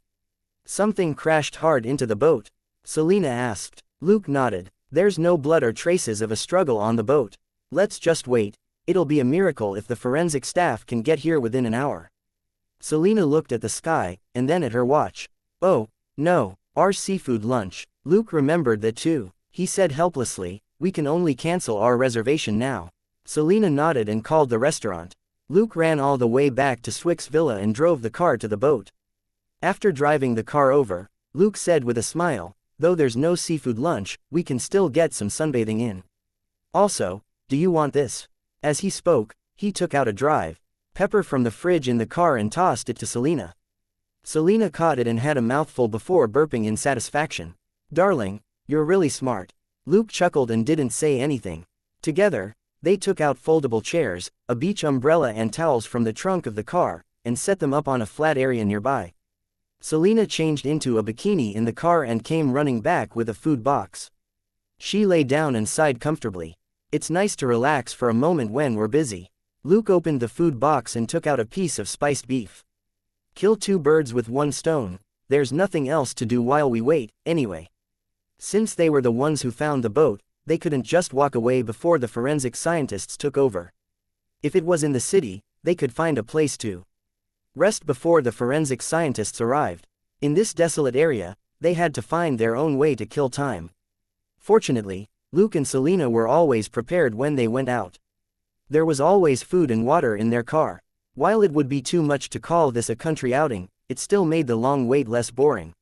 Something crashed hard into the boat? Selena asked. Luke nodded. There's no blood or traces of a struggle on the boat. Let's just wait. It'll be a miracle if the forensic staff can get here within an hour. Selena looked at the sky, and then at her watch. Oh, no, our seafood lunch. Luke remembered that too. He said helplessly, we can only cancel our reservation now. Selena nodded and called the restaurant. Luke ran all the way back to Swick's villa and drove the car to the boat. After driving the car over, Luke said with a smile, though there's no seafood lunch, we can still get some sunbathing in. Also, do you want this? As he spoke, he took out a drive pepper from the fridge in the car and tossed it to Selena. Selena caught it and had a mouthful before burping in satisfaction. Darling, you're really smart. Luke chuckled and didn't say anything. Together, they took out foldable chairs, a beach umbrella and towels from the trunk of the car, and set them up on a flat area nearby. Selena changed into a bikini in the car and came running back with a food box. She lay down and sighed comfortably. It's nice to relax for a moment when we're busy. Luke opened the food box and took out a piece of spiced beef. Kill two birds with one stone. There's nothing else to do while we wait, anyway. Since they were the ones who found the boat, they couldn't just walk away before the forensic scientists took over. If it was in the city, they could find a place to rest before the forensic scientists arrived. In this desolate area, they had to find their own way to kill time. Fortunately, Luke and Selena were always prepared when they went out. There was always food and water in their car. While it would be too much to call this a country outing, it still made the long wait less boring.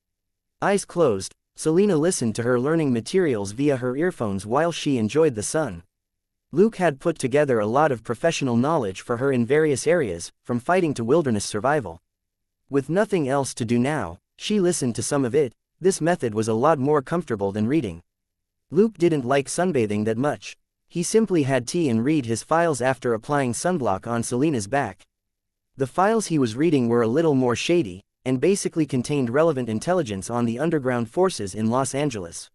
Eyes closed, Selena listened to her learning materials via her earphones while she enjoyed the sun. Luke had put together a lot of professional knowledge for her in various areas, from fighting to wilderness survival. With nothing else to do now, she listened to some of it. This method was a lot more comfortable than reading. Luke didn't like sunbathing that much. He simply had tea and read his files after applying sunblock on Selena's back. The files he was reading were a little more shady, and basically contained relevant intelligence on the underground forces in Los Angeles.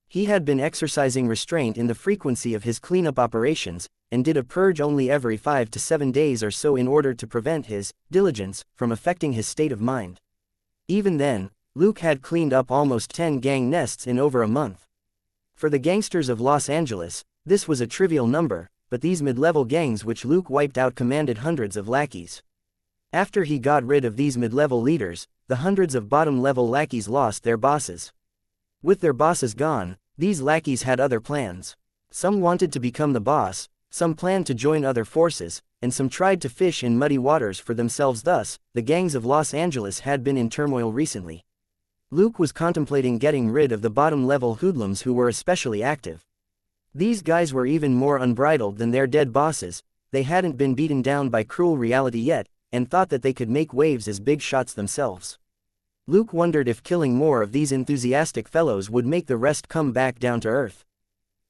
He had been exercising restraint in the frequency of his cleanup operations, and did a purge only every 5 to 7 days or so in order to prevent his diligence from affecting his state of mind. Even then, Luke had cleaned up almost 10 gang nests in over a month. For the gangsters of Los Angeles, this was a trivial number, but these mid-level gangs which Luke wiped out commanded hundreds of lackeys. After he got rid of these mid-level leaders, the hundreds of bottom-level lackeys lost their bosses. With their bosses gone, these lackeys had other plans. Some wanted to become the boss, some planned to join other forces, and some tried to fish in muddy waters for themselves. Thus, the gangs of Los Angeles had been in turmoil recently. Luke was contemplating getting rid of the bottom-level hoodlums who were especially active. These guys were even more unbridled than their dead bosses. They hadn't been beaten down by cruel reality yet, and thought that they could make waves as big shots themselves. Luke wondered if killing more of these enthusiastic fellows would make the rest come back down to earth.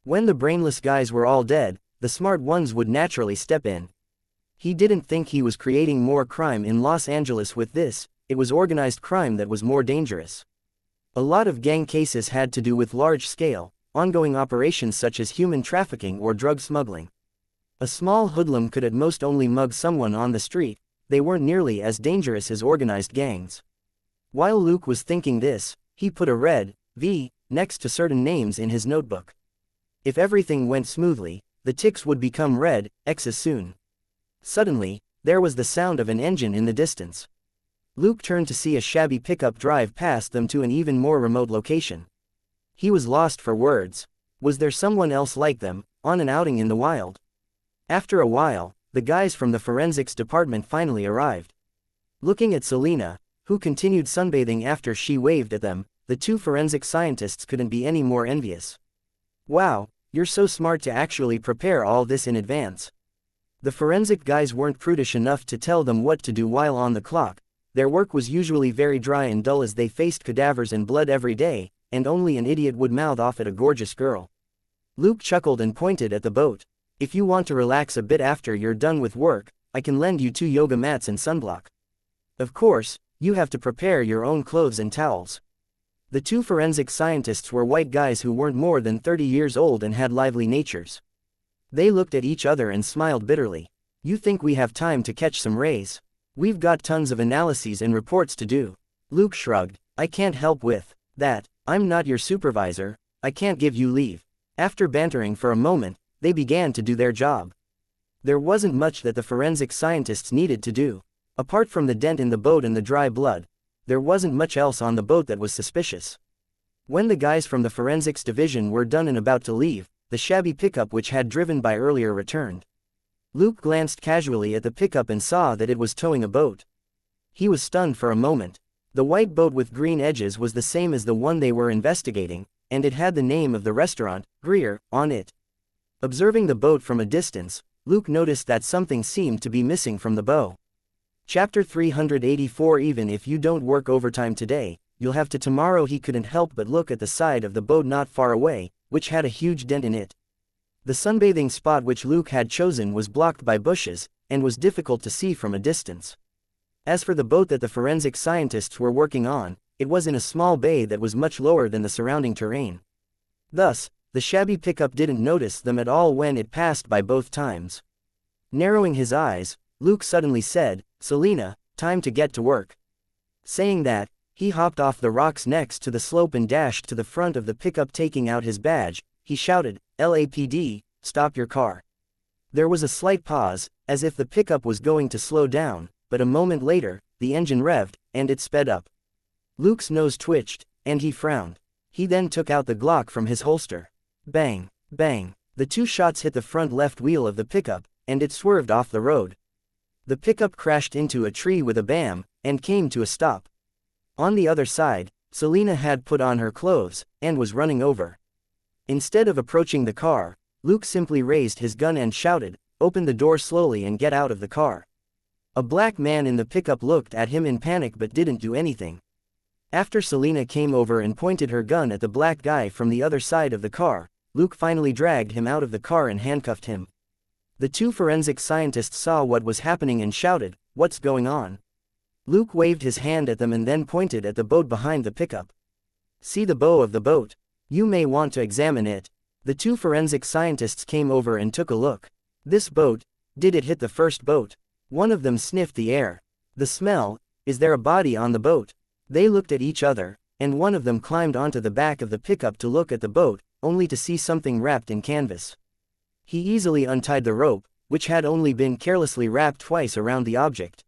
When the brainless guys were all dead, the smart ones would naturally step in. He didn't think he was creating more crime in Los Angeles with this. It was organized crime that was more dangerous. A lot of gang cases had to do with large-scale, ongoing operations such as human trafficking or drug smuggling. A small hoodlum could at most only mug someone on the street. They weren't nearly as dangerous as organized gangs. While Luke was thinking this, he put a red V next to certain names in his notebook. If everything went smoothly, the ticks would become red X's soon. Suddenly, there was the sound of an engine in the distance. Luke turned to see a shabby pickup drive past them to an even more remote location. He was lost for words. Was there someone else like them, on an outing in the wild? After a while, the guys from the forensics department finally arrived. Looking at Selena, who continued sunbathing after she waved at them, the two forensic scientists couldn't be any more envious. Wow, you're so smart to actually prepare all this in advance. The forensic guys weren't prudish enough to tell them what to do while on the clock. Their work was usually very dry and dull as they faced cadavers and blood every day, and only an idiot would mouth off at a gorgeous girl. Luke chuckled and pointed at the boat. If you want to relax a bit after you're done with work, I can lend you 2 yoga mats and sunblock. Of course, you have to prepare your own clothes and towels. The 2 forensic scientists were white guys who weren't more than 30 years old and had lively natures. They looked at each other and smiled bitterly. You think we have time to catch some rays? We've got tons of analyses and reports to do. Luke shrugged. I can't help with that. I'm not your supervisor, I can't give you leave. After bantering for a moment, they began to do their job. There wasn't much that the forensic scientists needed to do. Apart from the dent in the boat and the dry blood, there wasn't much else on the boat that was suspicious. When the guys from the forensics division were done and about to leave, the shabby pickup which had driven by earlier returned. Luke glanced casually at the pickup and saw that it was towing a boat. He was stunned for a moment. The white boat with green edges was the same as the one they were investigating, and it had the name of the restaurant, Greer, on it. Observing the boat from a distance, Luke noticed that something seemed to be missing from the bow. Chapter 384. Even if you don't work overtime today, you'll have to tomorrow. He couldn't help but look at the side of the boat not far away, which had a huge dent in it. The sunbathing spot which Luke had chosen was blocked by bushes, and was difficult to see from a distance. As for the boat that the forensic scientists were working on, it was in a small bay that was much lower than the surrounding terrain. Thus, the shabby pickup didn't notice them at all when it passed by both times. Narrowing his eyes, Luke suddenly said, "Selena, time to get to work." Saying that, he hopped off the rocks next to the slope and dashed to the front of the pickup. Taking out his badge, he shouted, "LAPD, stop your car." There was a slight pause, as if the pickup was going to slow down, but a moment later, the engine revved, and it sped up. Luke's nose twitched, and he frowned. He then took out the Glock from his holster. Bang, bang, the 2 shots hit the front left wheel of the pickup, and it swerved off the road. The pickup crashed into a tree with a bam, and came to a stop. On the other side, Selena had put on her clothes, and was running over. Instead of approaching the car, Luke simply raised his gun and shouted, "Open the door slowly and get out of the car." A black man in the pickup looked at him in panic but didn't do anything. After Selena came over and pointed her gun at the black guy from the other side of the car, Luke finally dragged him out of the car and handcuffed him. The 2 forensic scientists saw what was happening and shouted, "What's going on?" Luke waved his hand at them and then pointed at the boat behind the pickup. "See the bow of the boat? You may want to examine it." The 2 forensic scientists came over and took a look. "This boat, did it hit the first boat?" One of them sniffed the air. "The smell, is there a body on the boat?" They looked at each other, and one of them climbed onto the back of the pickup to look at the boat, only to see something wrapped in canvas. He easily untied the rope, which had only been carelessly wrapped twice around the object.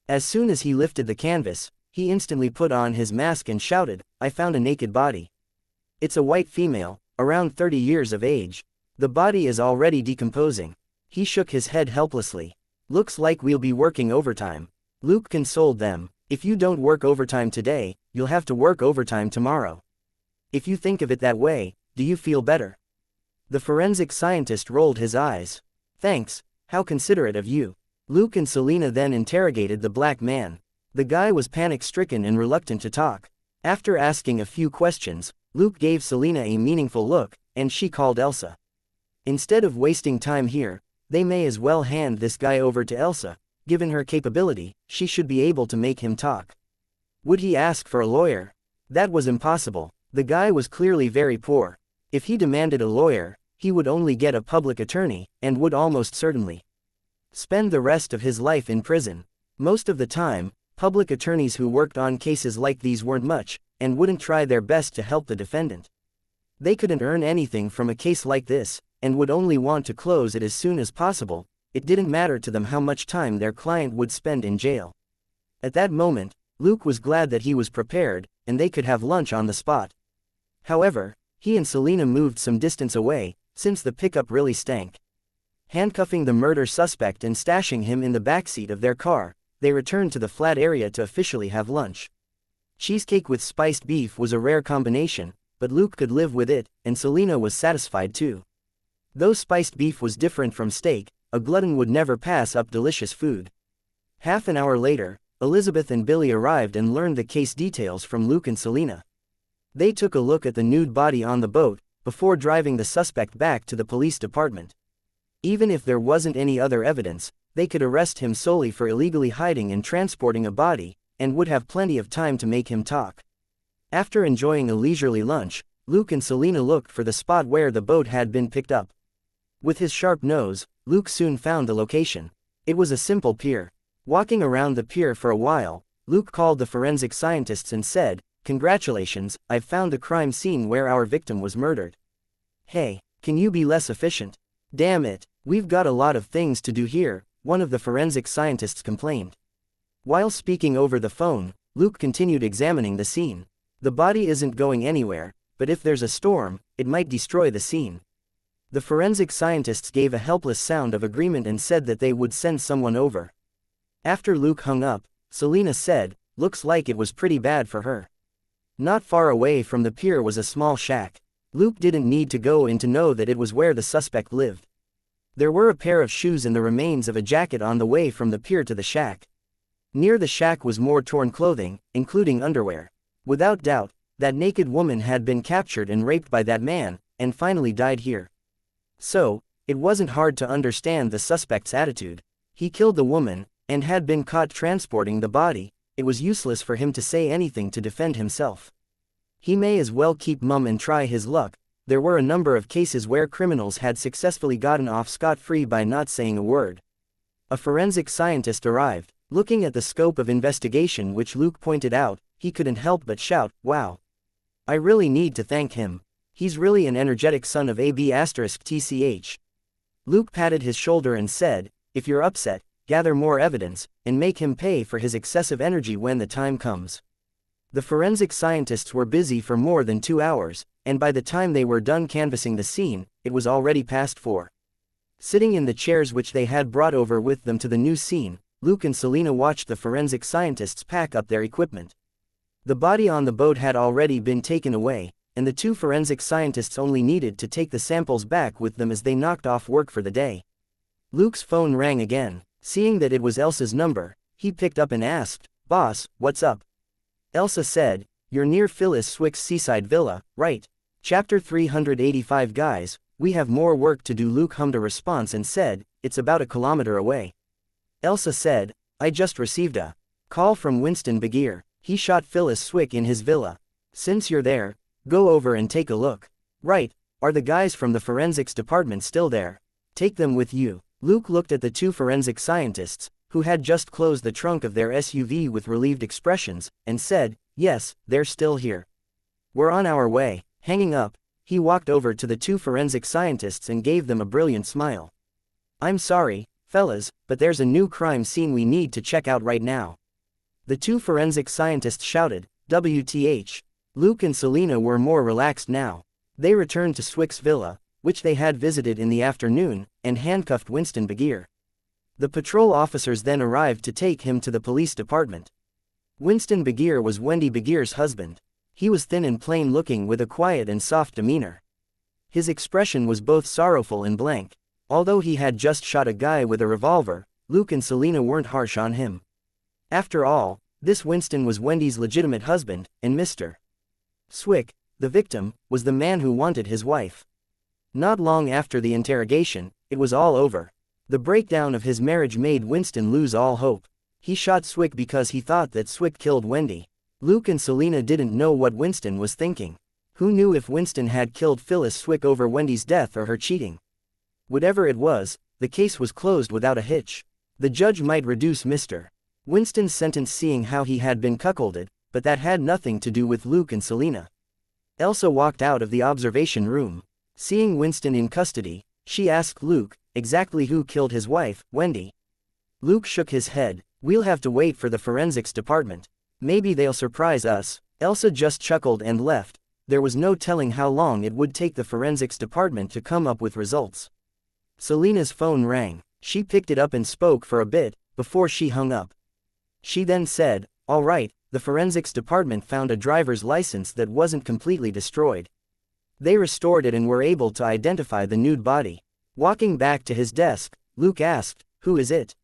As soon as he lifted the canvas, he instantly put on his mask and shouted, "I found a naked body. It's a white female, around 30 years of age. The body is already decomposing." He shook his head helplessly. "Looks like we'll be working overtime." Luke consoled them, "If you don't work overtime today, you'll have to work overtime tomorrow. If you think of it that way, do you feel better?" The forensic scientist rolled his eyes. "Thanks, how considerate of you." Luke and Selena then interrogated the black man. The guy was panic-stricken and reluctant to talk. After asking a few questions, Luke gave Selena a meaningful look, and she called Elsa. Instead of wasting time here, they may as well hand this guy over to Elsa. Given her capability, she should be able to make him talk. Would he ask for a lawyer? That was impossible. The guy was clearly very poor. If he demanded a lawyer, he would only get a public attorney, and would almost certainly spend the rest of his life in prison. Most of the time, public attorneys who worked on cases like these weren't much, and wouldn't try their best to help the defendant. They couldn't earn anything from a case like this, and would only want to close it as soon as possible. It didn't matter to them how much time their client would spend in jail. At that moment, Luke was glad that he was prepared, and they could have lunch on the spot. However, he and Selena moved some distance away, since the pickup really stank. Handcuffing the murder suspect and stashing him in the backseat of their car, they returned to the flat area to officially have lunch. Cheesecake with spiced beef was a rare combination, but Luke could live with it, and Selena was satisfied too. Though spiced beef was different from steak, a glutton would never pass up delicious food. Half an hour later, Elizabeth and Billy arrived and learned the case details from Luke and Selena. They took a look at the nude body on the boat, before driving the suspect back to the police department. Even if there wasn't any other evidence, they could arrest him solely for illegally hiding and transporting a body, and would have plenty of time to make him talk. After enjoying a leisurely lunch, Luke and Selena looked for the spot where the boat had been picked up. With his sharp nose, Luke soon found the location. It was a simple pier. Walking around the pier for a while, Luke called the forensic scientists and said, "Congratulations, I've found the crime scene where our victim was murdered." "Hey, can you be less efficient? Damn it, we've got a lot of things to do here," one of the forensic scientists complained. While speaking over the phone, Luke continued examining the scene. The body isn't going anywhere, but if there's a storm, it might destroy the scene. The forensic scientists gave a helpless sound of agreement and said that they would send someone over. After Luke hung up, Selena said, "Looks like it was pretty bad for her." Not far away from the pier was a small shack. Luke didn't need to go in to know that it was where the suspect lived. There were a pair of shoes and the remains of a jacket on the way from the pier to the shack. Near the shack was more torn clothing, including underwear. Without doubt, that naked woman had been captured and raped by that man, and finally died here. So, it wasn't hard to understand the suspect's attitude. He killed the woman, and had been caught transporting the body. It was useless for him to say anything to defend himself. He may as well keep mum and try his luck. There were a number of cases where criminals had successfully gotten off scot-free by not saying a word. A forensic scientist arrived. Looking at the scope of investigation which Luke pointed out, he couldn't help but shout, "Wow. I really need to thank him. He's really an energetic son of AB*TCH. Luke patted his shoulder and said, "If you're upset, gather more evidence, and make him pay for his excessive energy when the time comes." The forensic scientists were busy for more than 2 hours, and by the time they were done canvassing the scene, it was already past 4. Sitting in the chairs which they had brought over with them to the new scene, Luke and Selena watched the forensic scientists pack up their equipment. The body on the boat had already been taken away, and the 2 forensic scientists only needed to take the samples back with them as they knocked off work for the day. Luke's phone rang again. Seeing that it was Elsa's number, he picked up and asked, "Boss, what's up?" Elsa said, "You're near Phyllis Swick's seaside villa, right?" Chapter 385. Guys, we have more work to do. Luke hummed a response and said, "It's about a kilometer away." Elsa said, "I just received a call from Winston Begier. He shot Phyllis Swick in his villa. Since you're there, go over and take a look." "Right, are the guys from the forensics department still there?" "Take them with you." Luke looked at the 2 forensic scientists, who had just closed the trunk of their SUV with relieved expressions, and said, "Yes, they're still here. We're on our way." Hanging up, he walked over to the 2 forensic scientists and gave them a brilliant smile. "I'm sorry, fellas, but there's a new crime scene we need to check out right now." The 2 forensic scientists shouted, "WTH!" Luke and Selena were more relaxed now. They returned to Swick's villa, which they had visited in the afternoon, and handcuffed Winston Begier. The patrol officers then arrived to take him to the police department. Winston Begier was Wendy Begier's husband. He was thin and plain-looking with a quiet and soft demeanor. His expression was both sorrowful and blank. Although he had just shot a guy with a revolver, Luke and Selena weren't harsh on him. After all, this Winston was Wendy's legitimate husband, and Mr. Swick, the victim, was the man who wanted his wife. Not long after the interrogation, it was all over. The breakdown of his marriage made Winston lose all hope. He shot Swick because he thought that Swick killed Wendy. Luke and Selena didn't know what Winston was thinking. Who knew if Winston had killed Phyllis Swick over Wendy's death or her cheating? Whatever it was, the case was closed without a hitch. The judge might reduce Mr. Winston's sentence seeing how he had been cuckolded, but that had nothing to do with Luke and Selena. Elsa walked out of the observation room. Seeing Winston in custody, she asked Luke, exactly who killed his wife, Wendy. Luke shook his head. "We'll have to wait for the forensics department. Maybe they'll surprise us." Elsa just chuckled and left. There was no telling how long it would take the forensics department to come up with results. Selena's phone rang. She picked it up and spoke for a bit, before she hung up. She then said, "All right, the forensics department found a driver's license that wasn't completely destroyed. They restored it and were able to identify the nude body. Walking back to his desk, Luke asked, "Who is it?"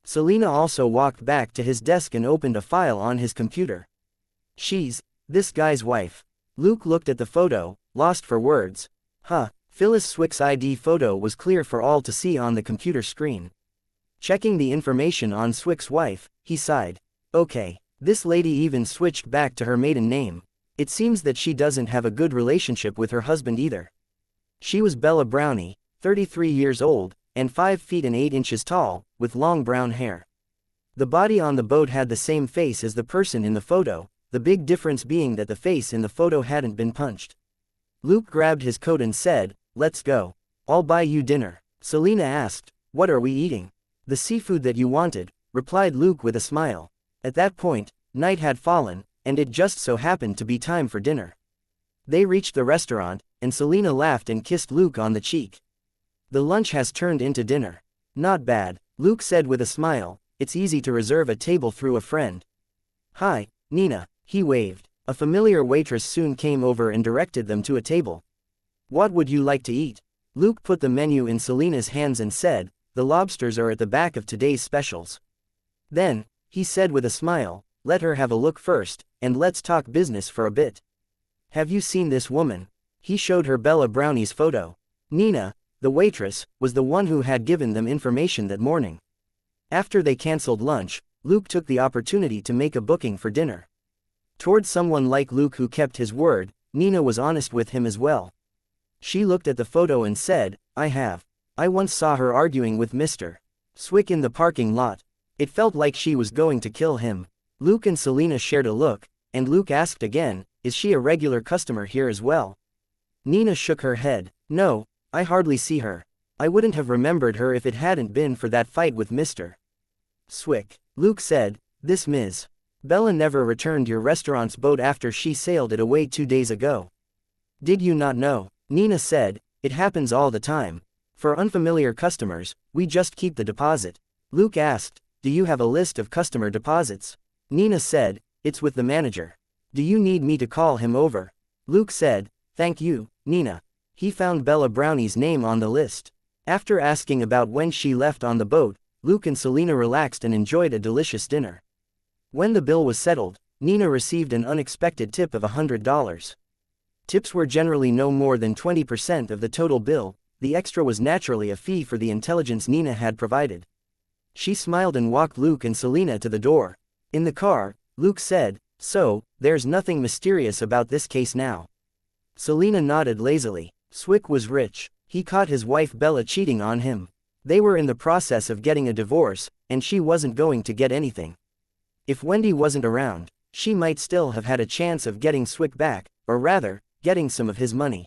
Selena also walked back to his desk and opened a file on his computer. "She's this guy's wife." Luke looked at the photo, lost for words. Phyllis Swick's ID photo was clear for all to see on the computer screen. Checking the information on Swick's wife, he sighed. Okay, this lady even switched back to her maiden name. It seems that she doesn't have a good relationship with her husband either. She was Bella Brownie, 33 years old, and 5 feet and 8 inches tall, with long brown hair. The body on the boat had the same face as the person in the photo, the big difference being that the face in the photo hadn't been punched. Luke grabbed his coat and said, "Let's go. I'll buy you dinner." Selena asked, "What are we eating?" "The seafood that you wanted," replied Luke with a smile. At that point, night had fallen, and it just so happened to be time for dinner. They reached the restaurant, and Selena laughed and kissed Luke on the cheek. "The lunch has turned into dinner." "Not bad," Luke said with a smile. "It's easy to reserve a table through a friend." "Hi, Nina," he waved. A familiar waitress soon came over and directed them to a table. "What would you like to eat?" Luke put the menu in Selena's hands and said, "The lobsters are at the back of today's specials." Then, he said with a smile, "Let her have a look first, and let's talk business for a bit. Have you seen this woman?" He showed her Bella Brownie's photo. Nina, the waitress, was the one who had given them information that morning. After they cancelled lunch, Luke took the opportunity to make a booking for dinner. Towards someone like Luke who kept his word, Nina was honest with him as well. She looked at the photo and said, I once saw her arguing with Mr. Swick in the parking lot. It felt like she was going to kill him." Luke and Selena shared a look, and Luke asked again, "Is she a regular customer here as well?" Nina shook her head. "No, I hardly see her. I wouldn't have remembered her if it hadn't been for that fight with Mr. Swick." Luke said, "This Ms. Bella never returned your restaurant's boat after she sailed it away 2 days ago." "Did you not know?" Nina said, "It happens all the time. For unfamiliar customers, we just keep the deposit." Luke asked, "Do you have a list of customer deposits?" Nina said, "It's with the manager. Do you need me to call him over?" Luke said, "Thank you, Nina." He found Bella Brownie's name on the list. After asking about when she left on the boat, Luke and Selena relaxed and enjoyed a delicious dinner. When the bill was settled, Nina received an unexpected tip of $100. Tips were generally no more than 20% of the total bill. The extra was naturally a fee for the intelligence Nina had provided. She smiled and walked Luke and Selena to the door. In the car, Luke said, "So, there's nothing mysterious about this case now." Selena nodded lazily. Swick was rich. He caught his wife Bella cheating on him. They were in the process of getting a divorce, and she wasn't going to get anything. If Wendy wasn't around, she might still have had a chance of getting Swick back, or rather, getting some of his money.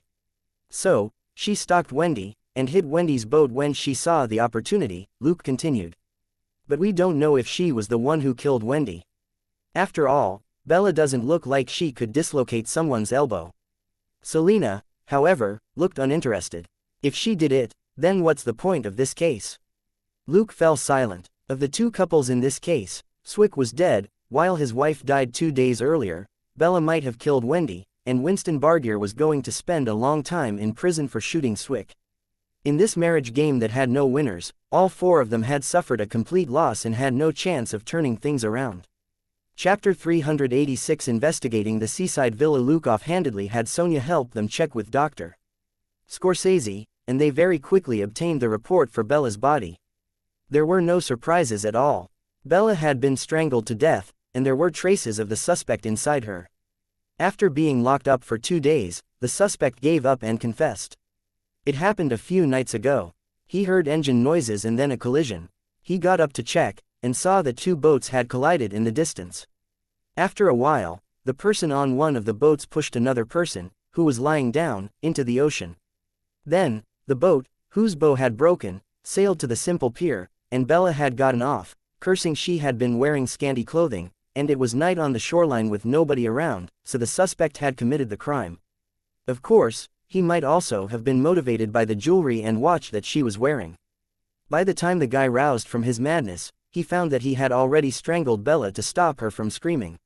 So, she stalked Wendy, and hid Wendy's boat when she saw the opportunity, Luke continued. But we don't know if she was the one who killed Wendy. After all, Bella doesn't look like she could dislocate someone's elbow. Selena, however, looked uninterested. If she did it, then what's the point of this case? Luke fell silent. Of the two couples in this case, Swick was dead, while his wife died 2 days earlier. Bella might have killed Wendy, and Winston Bardier was going to spend a long time in prison for shooting Swick. In this marriage game that had no winners, all 4 of them had suffered a complete loss and had no chance of turning things around. Chapter 386 Investigating the Seaside Villa. Luke offhandedly had Sonia help them check with Dr. Scorsese, and they very quickly obtained the report for Bella's body. There were no surprises at all. Bella had been strangled to death, and there were traces of the suspect inside her. After being locked up for 2 days, the suspect gave up and confessed. It happened a few nights ago. He heard engine noises and then a collision. He got up to check, and saw that 2 boats had collided in the distance. After a while, the person on one of the boats pushed another person, who was lying down, into the ocean. Then, the boat, whose bow had broken, sailed to the simple pier, and Bella had gotten off, cursing she had been wearing scanty clothing, and it was night on the shoreline with nobody around, so the suspect had committed the crime. Of course, he might also have been motivated by the jewelry and watch that she was wearing. By the time the guy roused from his madness, he found that he had already strangled Bella to stop her from screaming.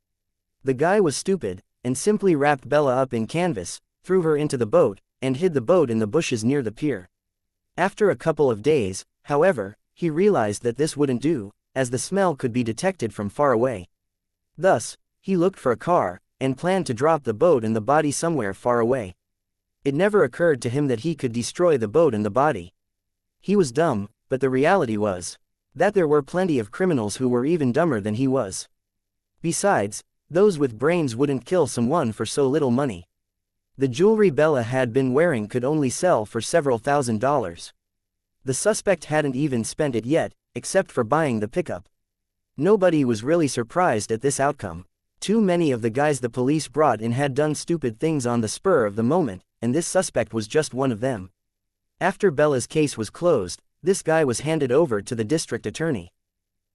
The guy was stupid, and simply wrapped Bella up in canvas, threw her into the boat, and hid the boat in the bushes near the pier. After a couple of days, however, he realized that this wouldn't do, as the smell could be detected from far away. Thus, he looked for a car, and planned to drop the boat and the body somewhere far away. It never occurred to him that he could destroy the boat and the body. He was dumb, but the reality was that there were plenty of criminals who were even dumber than he was. Besides, those with brains wouldn't kill someone for so little money. The jewelry Bella had been wearing could only sell for several $1,000s. The suspect hadn't even spent it yet, except for buying the pickup. Nobody was really surprised at this outcome. Too many of the guys the police brought in had done stupid things on the spur of the moment, and this suspect was just one of them. After Bella's case was closed, this guy was handed over to the district attorney.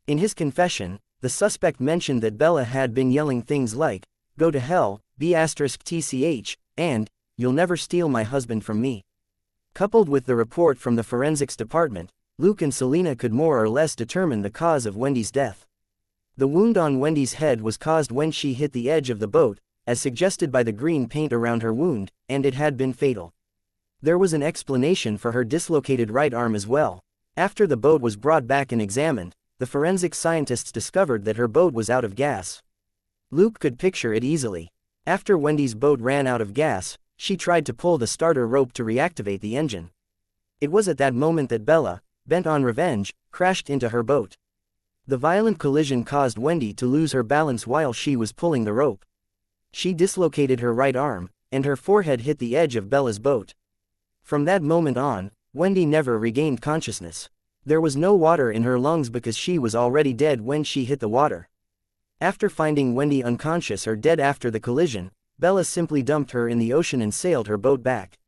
In his confession, the suspect mentioned that Bella had been yelling things like, "Go to hell, B*TCH, and, you'll never steal my husband from me." Coupled with the report from the forensics department, Luke and Selena could more or less determine the cause of Wendy's death. The wound on Wendy's head was caused when she hit the edge of the boat, as suggested by the green paint around her wound, and it had been fatal. There was an explanation for her dislocated right arm as well. After the boat was brought back and examined, the forensic scientists discovered that her boat was out of gas. Luke could picture it easily. After Wendy's boat ran out of gas, she tried to pull the starter rope to reactivate the engine. It was at that moment that Bella, bent on revenge, crashed into her boat. The violent collision caused Wendy to lose her balance while she was pulling the rope. She dislocated her right arm, and her forehead hit the edge of Bella's boat. From that moment on, Wendy never regained consciousness. There was no water in her lungs because she was already dead when she hit the water. After finding Wendy unconscious or dead after the collision, Bella simply dumped her in the ocean and sailed her boat back.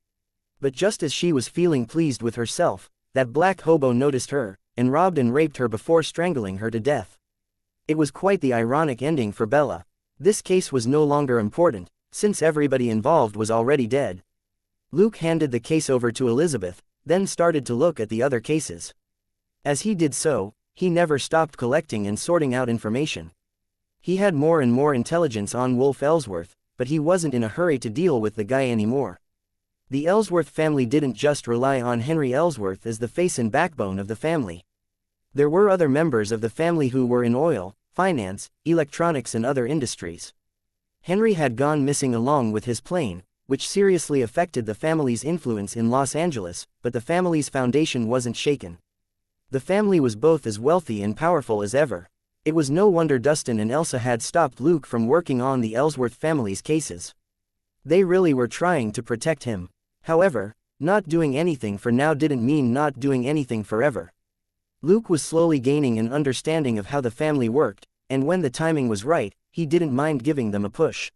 But just as she was feeling pleased with herself, that black hobo noticed her, and robbed and raped her before strangling her to death. It was quite the ironic ending for Bella. This case was no longer important, since everybody involved was already dead. Luke handed the case over to Elizabeth, then started to look at the other cases. As he did so, he never stopped collecting and sorting out information. He had more and more intelligence on Wolf Ellsworth, but he wasn't in a hurry to deal with the guy anymore. The Ellsworth family didn't just rely on Henry Ellsworth as the face and backbone of the family. There were other members of the family who were in oil, finance, electronics and other industries. Henry had gone missing along with his plane, which seriously affected the family's influence in Los Angeles, but the family's foundation wasn't shaken. The family was both as wealthy and powerful as ever. It was no wonder Dustin and Elsa had stopped Luke from working on the Ellsworth family's cases. They really were trying to protect him. However, not doing anything for now didn't mean not doing anything forever. Luke was slowly gaining an understanding of how the family worked, and when the timing was right, he didn't mind giving them a push.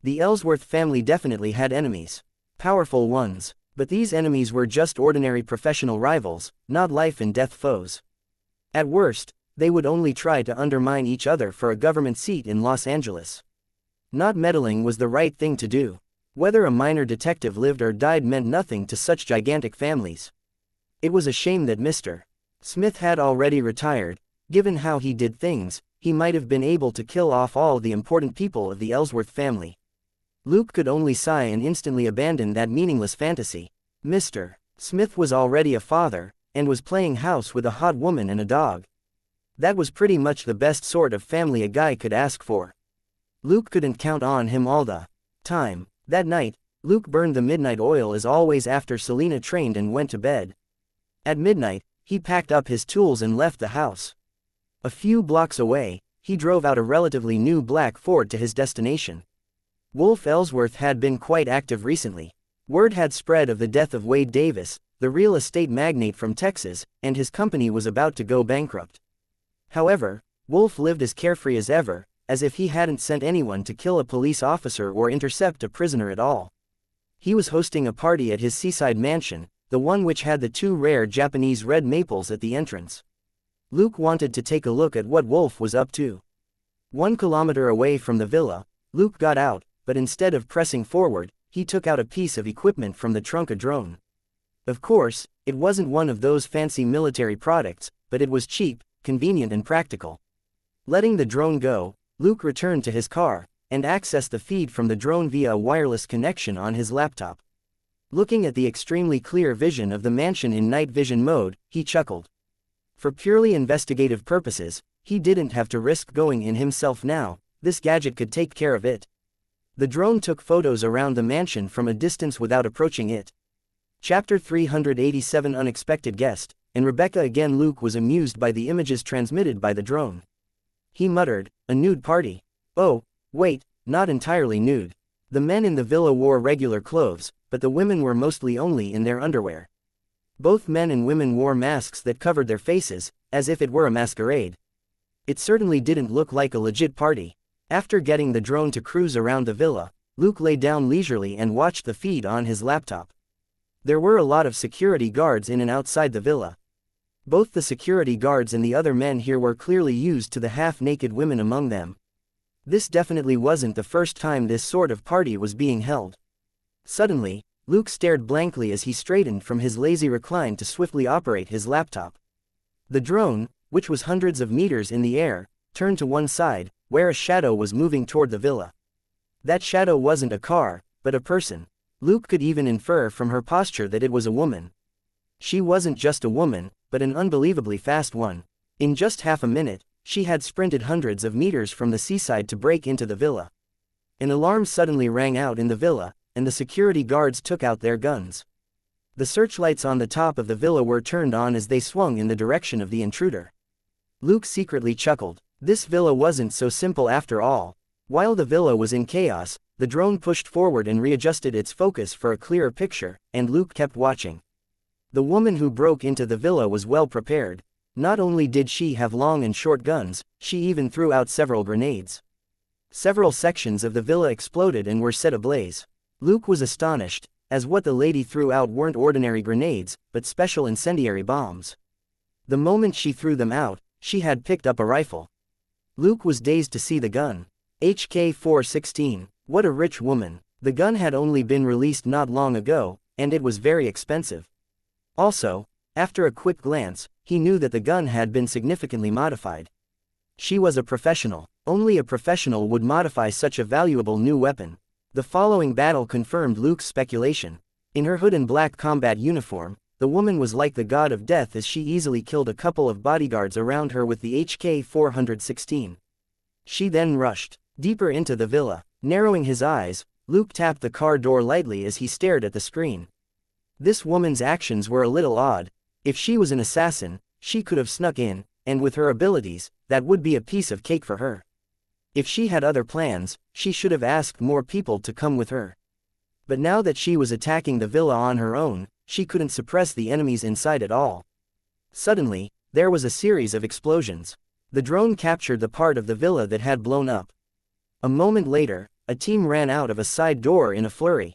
The Ellsworth family definitely had enemies. Powerful ones. But these enemies were just ordinary professional rivals, not life and death foes. At worst, they would only try to undermine each other for a government seat in Los Angeles. Not meddling was the right thing to do. Whether a minor detective lived or died meant nothing to such gigantic families. It was a shame that Mr. Smith had already retired. Given how he did things, he might have been able to kill off all the important people of the Ellsworth family. Luke could only sigh and instantly abandon that meaningless fantasy. Mr. Smith was already a father, and was playing house with a hot woman and a dog. That was pretty much the best sort of family a guy could ask for. Luke couldn't count on him all the time. That night, Luke burned the midnight oil as always after Selena trained and went to bed. At midnight, he packed up his tools and left the house. A few blocks away, he drove out a relatively new black Ford to his destination. Wolf Ellsworth had been quite active recently. Word had spread of the death of Wade Davis, the real estate magnate from Texas, and his company was about to go bankrupt. However, Wolf lived as carefree as ever, as if he hadn't sent anyone to kill a police officer or intercept a prisoner at all. He was hosting a party at his seaside mansion, the one which had the two rare Japanese red maples at the entrance. Luke wanted to take a look at what Wolf was up to. 1 kilometer away from the villa, Luke got out, but instead of pressing forward, he took out a piece of equipment from the trunk, a drone. Of course, it wasn't one of those fancy military products, but it was cheap, convenient and practical. Letting the drone go, Luke returned to his car, and access the feed from the drone via a wireless connection on his laptop. Looking at the extremely clear vision of the mansion in night vision mode, he chuckled. For purely investigative purposes, he didn't have to risk going in himself now, this gadget could take care of it. The drone took photos around the mansion from a distance without approaching it. Chapter 387 Unexpected Guest, and Rebecca again. Luke was amused by the images transmitted by the drone. He muttered, "A nude party. Oh, wait, not entirely nude. The men in the villa wore regular clothes, but the women were mostly only in their underwear. Both men and women wore masks that covered their faces, as if it were a masquerade. It certainly didn't look like a legit party." After getting the drone to cruise around the villa, Luke lay down leisurely and watched the feed on his laptop. There were a lot of security guards in and outside the villa. Both the security guards and the other men here were clearly used to the half-naked women among them. This definitely wasn't the first time this sort of party was being held. Suddenly, Luke stared blankly as he straightened from his lazy recline to swiftly operate his laptop. The drone, which was hundreds of meters in the air, turned to one side, where a shadow was moving toward the villa. That shadow wasn't a car, but a person. Luke could even infer from her posture that it was a woman. She wasn't just a woman, but an unbelievably fast one. In just half a minute, she had sprinted hundreds of meters from the seaside to break into the villa. An alarm suddenly rang out in the villa, and the security guards took out their guns. The searchlights on the top of the villa were turned on as they swung in the direction of the intruder. Luke secretly chuckled. This villa wasn't so simple after all. While the villa was in chaos, the drone pushed forward and readjusted its focus for a clearer picture, and Luke kept watching. The woman who broke into the villa was well prepared. Not only did she have long and short guns, she even threw out several grenades. Several sections of the villa exploded and were set ablaze. Luke was astonished, as what the lady threw out weren't ordinary grenades, but special incendiary bombs. The moment she threw them out, she had picked up a rifle. Luke was dazed to see the gun. HK-416, what a rich woman. The gun had only been released not long ago, and it was very expensive. Also, after a quick glance, he knew that the gun had been significantly modified. She was a professional. Only a professional would modify such a valuable new weapon. The following battle confirmed Luke's speculation. In her hood and black combat uniform, the woman was like the god of death as she easily killed a couple of bodyguards around her with the HK-416. She then rushed deeper into the villa. Narrowing his eyes, Luke tapped the car door lightly as he stared at the screen. This woman's actions were a little odd. If she was an assassin, she could have snuck in, and with her abilities, that would be a piece of cake for her. If she had other plans, she should have asked more people to come with her. But now that she was attacking the villa on her own, she couldn't suppress the enemies inside at all. Suddenly, there was a series of explosions. The drone captured the part of the villa that had blown up. A moment later, a team ran out of a side door in a flurry.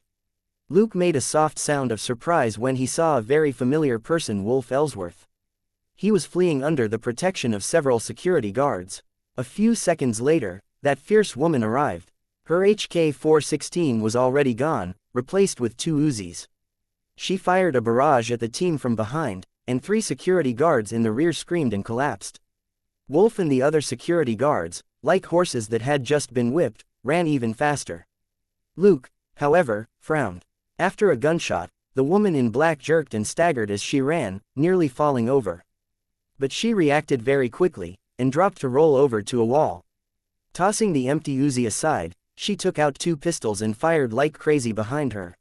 Luke made a soft sound of surprise when he saw a very familiar person, Wolf Ellsworth. He was fleeing under the protection of several security guards. A few seconds later, that fierce woman arrived. Her HK-416 was already gone, replaced with two Uzis. She fired a barrage at the team from behind, and 3 security guards in the rear screamed and collapsed. Wolf and the other security guards, like horses that had just been whipped, ran even faster. Luke, however, frowned. After a gunshot, the woman in black jerked and staggered as she ran, nearly falling over. But she reacted very quickly, and dropped to roll over to a wall. Tossing the empty Uzi aside, she took out 2 pistols and fired like crazy behind her.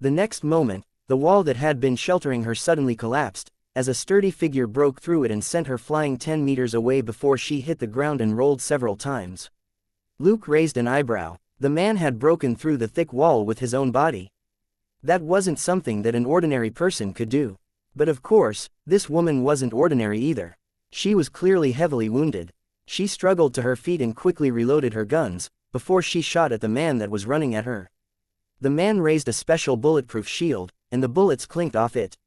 The next moment, the wall that had been sheltering her suddenly collapsed, as a sturdy figure broke through it and sent her flying 10 meters away before she hit the ground and rolled several times. Luke raised an eyebrow. The man had broken through the thick wall with his own body. That wasn't something that an ordinary person could do. But of course, this woman wasn't ordinary either. She was clearly heavily wounded. She struggled to her feet and quickly reloaded her guns, before she shot at the man that was running at her. The man raised a special bulletproof shield, and the bullets clinked off it.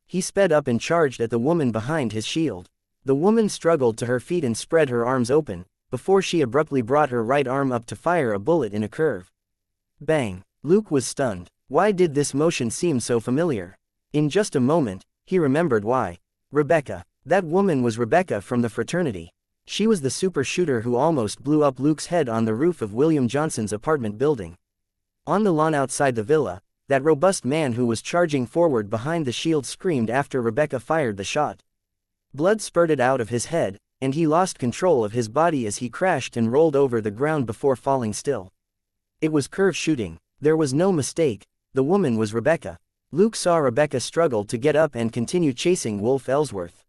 He sped up and charged at the woman behind his shield. The woman struggled to her feet and spread her arms open, before she abruptly brought her right arm up to fire a bullet in a curve. Bang! Luke was stunned. Why did this motion seem so familiar? In just a moment, he remembered why. Rebecca. That woman was Rebecca from the fraternity. She was the super shooter who almost blew up Luke's head on the roof of William Johnson's apartment building. On the lawn outside the villa, that robust man who was charging forward behind the shield screamed after Rebecca fired the shot. Blood spurted out of his head, and he lost control of his body as he crashed and rolled over the ground before falling still. It was curve shooting. There was no mistake. The woman was Rebecca. Luke saw Rebecca struggle to get up and continue chasing Wolf Ellsworth.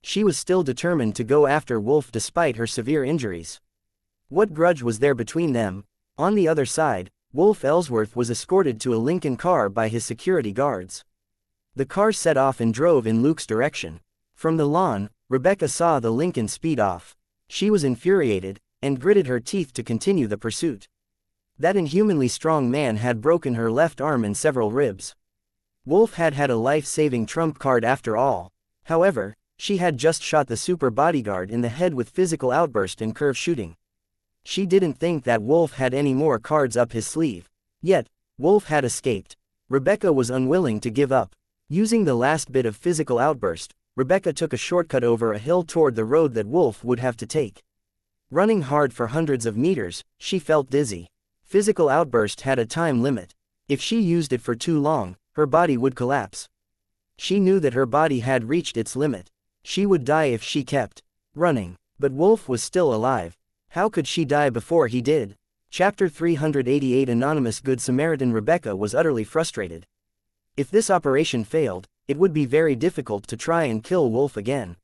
She was still determined to go after Wolf despite her severe injuries. What grudge was there between them? On the other side, Wolf Ellsworth was escorted to a Lincoln car by his security guards. The car set off and drove in Luke's direction. From the lawn, Rebecca saw the Lincoln speed off. She was infuriated, and gritted her teeth to continue the pursuit. That inhumanly strong man had broken her left arm and several ribs. Wolf had had a life-saving trump card after all. However, she had just shot the super bodyguard in the head with physical outburst and curve shooting. She didn't think that Wolf had any more cards up his sleeve. Yet, Wolf had escaped. Rebecca was unwilling to give up. Using the last bit of physical outburst, Rebecca took a shortcut over a hill toward the road that Wolf would have to take. Running hard for hundreds of meters, she felt dizzy. Physical outburst had a time limit. If she used it for too long, her body would collapse. She knew that her body had reached its limit. She would die if she kept running. But Wolf was still alive. How could she die before he did? Chapter 388 Anonymous Good Samaritan. Rebecca was utterly frustrated. If this operation failed, it would be very difficult to try and kill Wolf again.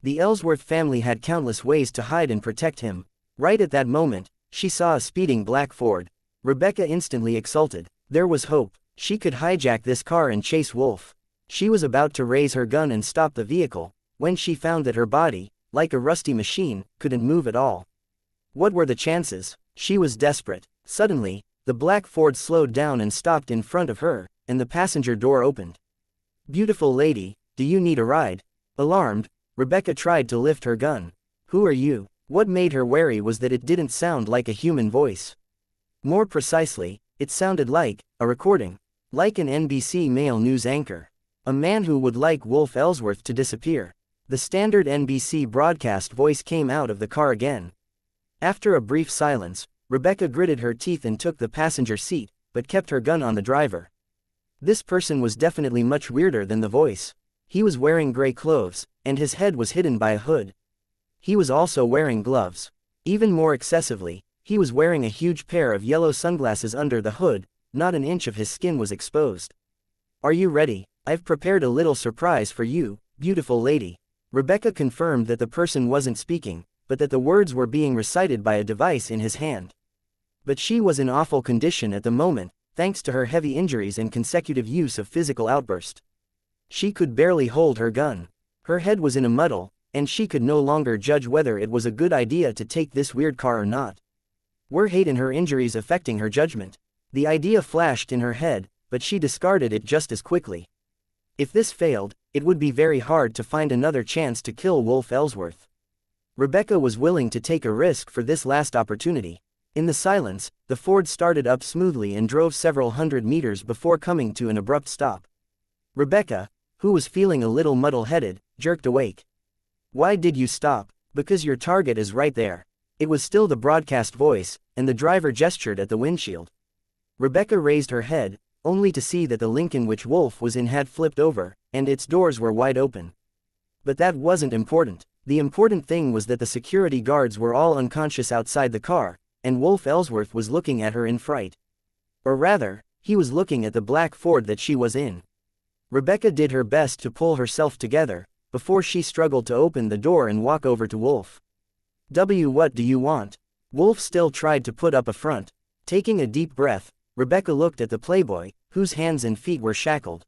The Ellsworth family had countless ways to hide and protect him. Right at that moment, she saw a speeding black Ford. Rebecca instantly exulted. There was hope. She could hijack this car and chase Wolf. She was about to raise her gun and stop the vehicle, when she found that her body, like a rusty machine, couldn't move at all. What were the chances? She was desperate. Suddenly, the black Ford slowed down and stopped in front of her, and the passenger door opened. "Beautiful lady, do you need a ride?" Alarmed, Rebecca tried to lift her gun. "Who are you?" What made her wary was that it didn't sound like a human voice. More precisely, it sounded like a recording. Like an NBC male news anchor. A man who would like Wolf Ellsworth to disappear. The standard NBC broadcast voice came out of the car again. After a brief silence, Rebecca gritted her teeth and took the passenger seat, but kept her gun on the driver. This person was definitely much weirder than the voice. He was wearing gray clothes, and his head was hidden by a hood. He was also wearing gloves. Even more excessively, he was wearing a huge pair of yellow sunglasses under the hood. Not an inch of his skin was exposed. "Are you ready? I've prepared a little surprise for you, beautiful lady." Rebecca confirmed that the person wasn't speaking, but that the words were being recited by a device in his hand. But she was in awful condition at the moment, thanks to her heavy injuries and consecutive use of physical outburst. She could barely hold her gun. Her head was in a muddle, and she could no longer judge whether it was a good idea to take this weird car or not. Were hate and her injuries affecting her judgment? The idea flashed in her head, but she discarded it just as quickly. If this failed, it would be very hard to find another chance to kill Wolf Ellsworth. Rebecca was willing to take a risk for this last opportunity. In the silence, the Ford started up smoothly and drove several hundred meters before coming to an abrupt stop. Rebecca, who was feeling a little muddle-headed, jerked awake. "Why did you stop?" "Because your target is right there." It was still the broadcast voice, and the driver gestured at the windshield. Rebecca raised her head, only to see that the Lincoln which Wolf was in had flipped over, and its doors were wide open. But that wasn't important. The important thing was that the security guards were all unconscious outside the car, and Wolf Ellsworth was looking at her in fright. Or rather, he was looking at the black Ford that she was in. Rebecca did her best to pull herself together, before she struggled to open the door and walk over to Wolf. What do you want?" Wolf still tried to put up a front. Taking a deep breath, Rebecca looked at the playboy, whose hands and feet were shackled.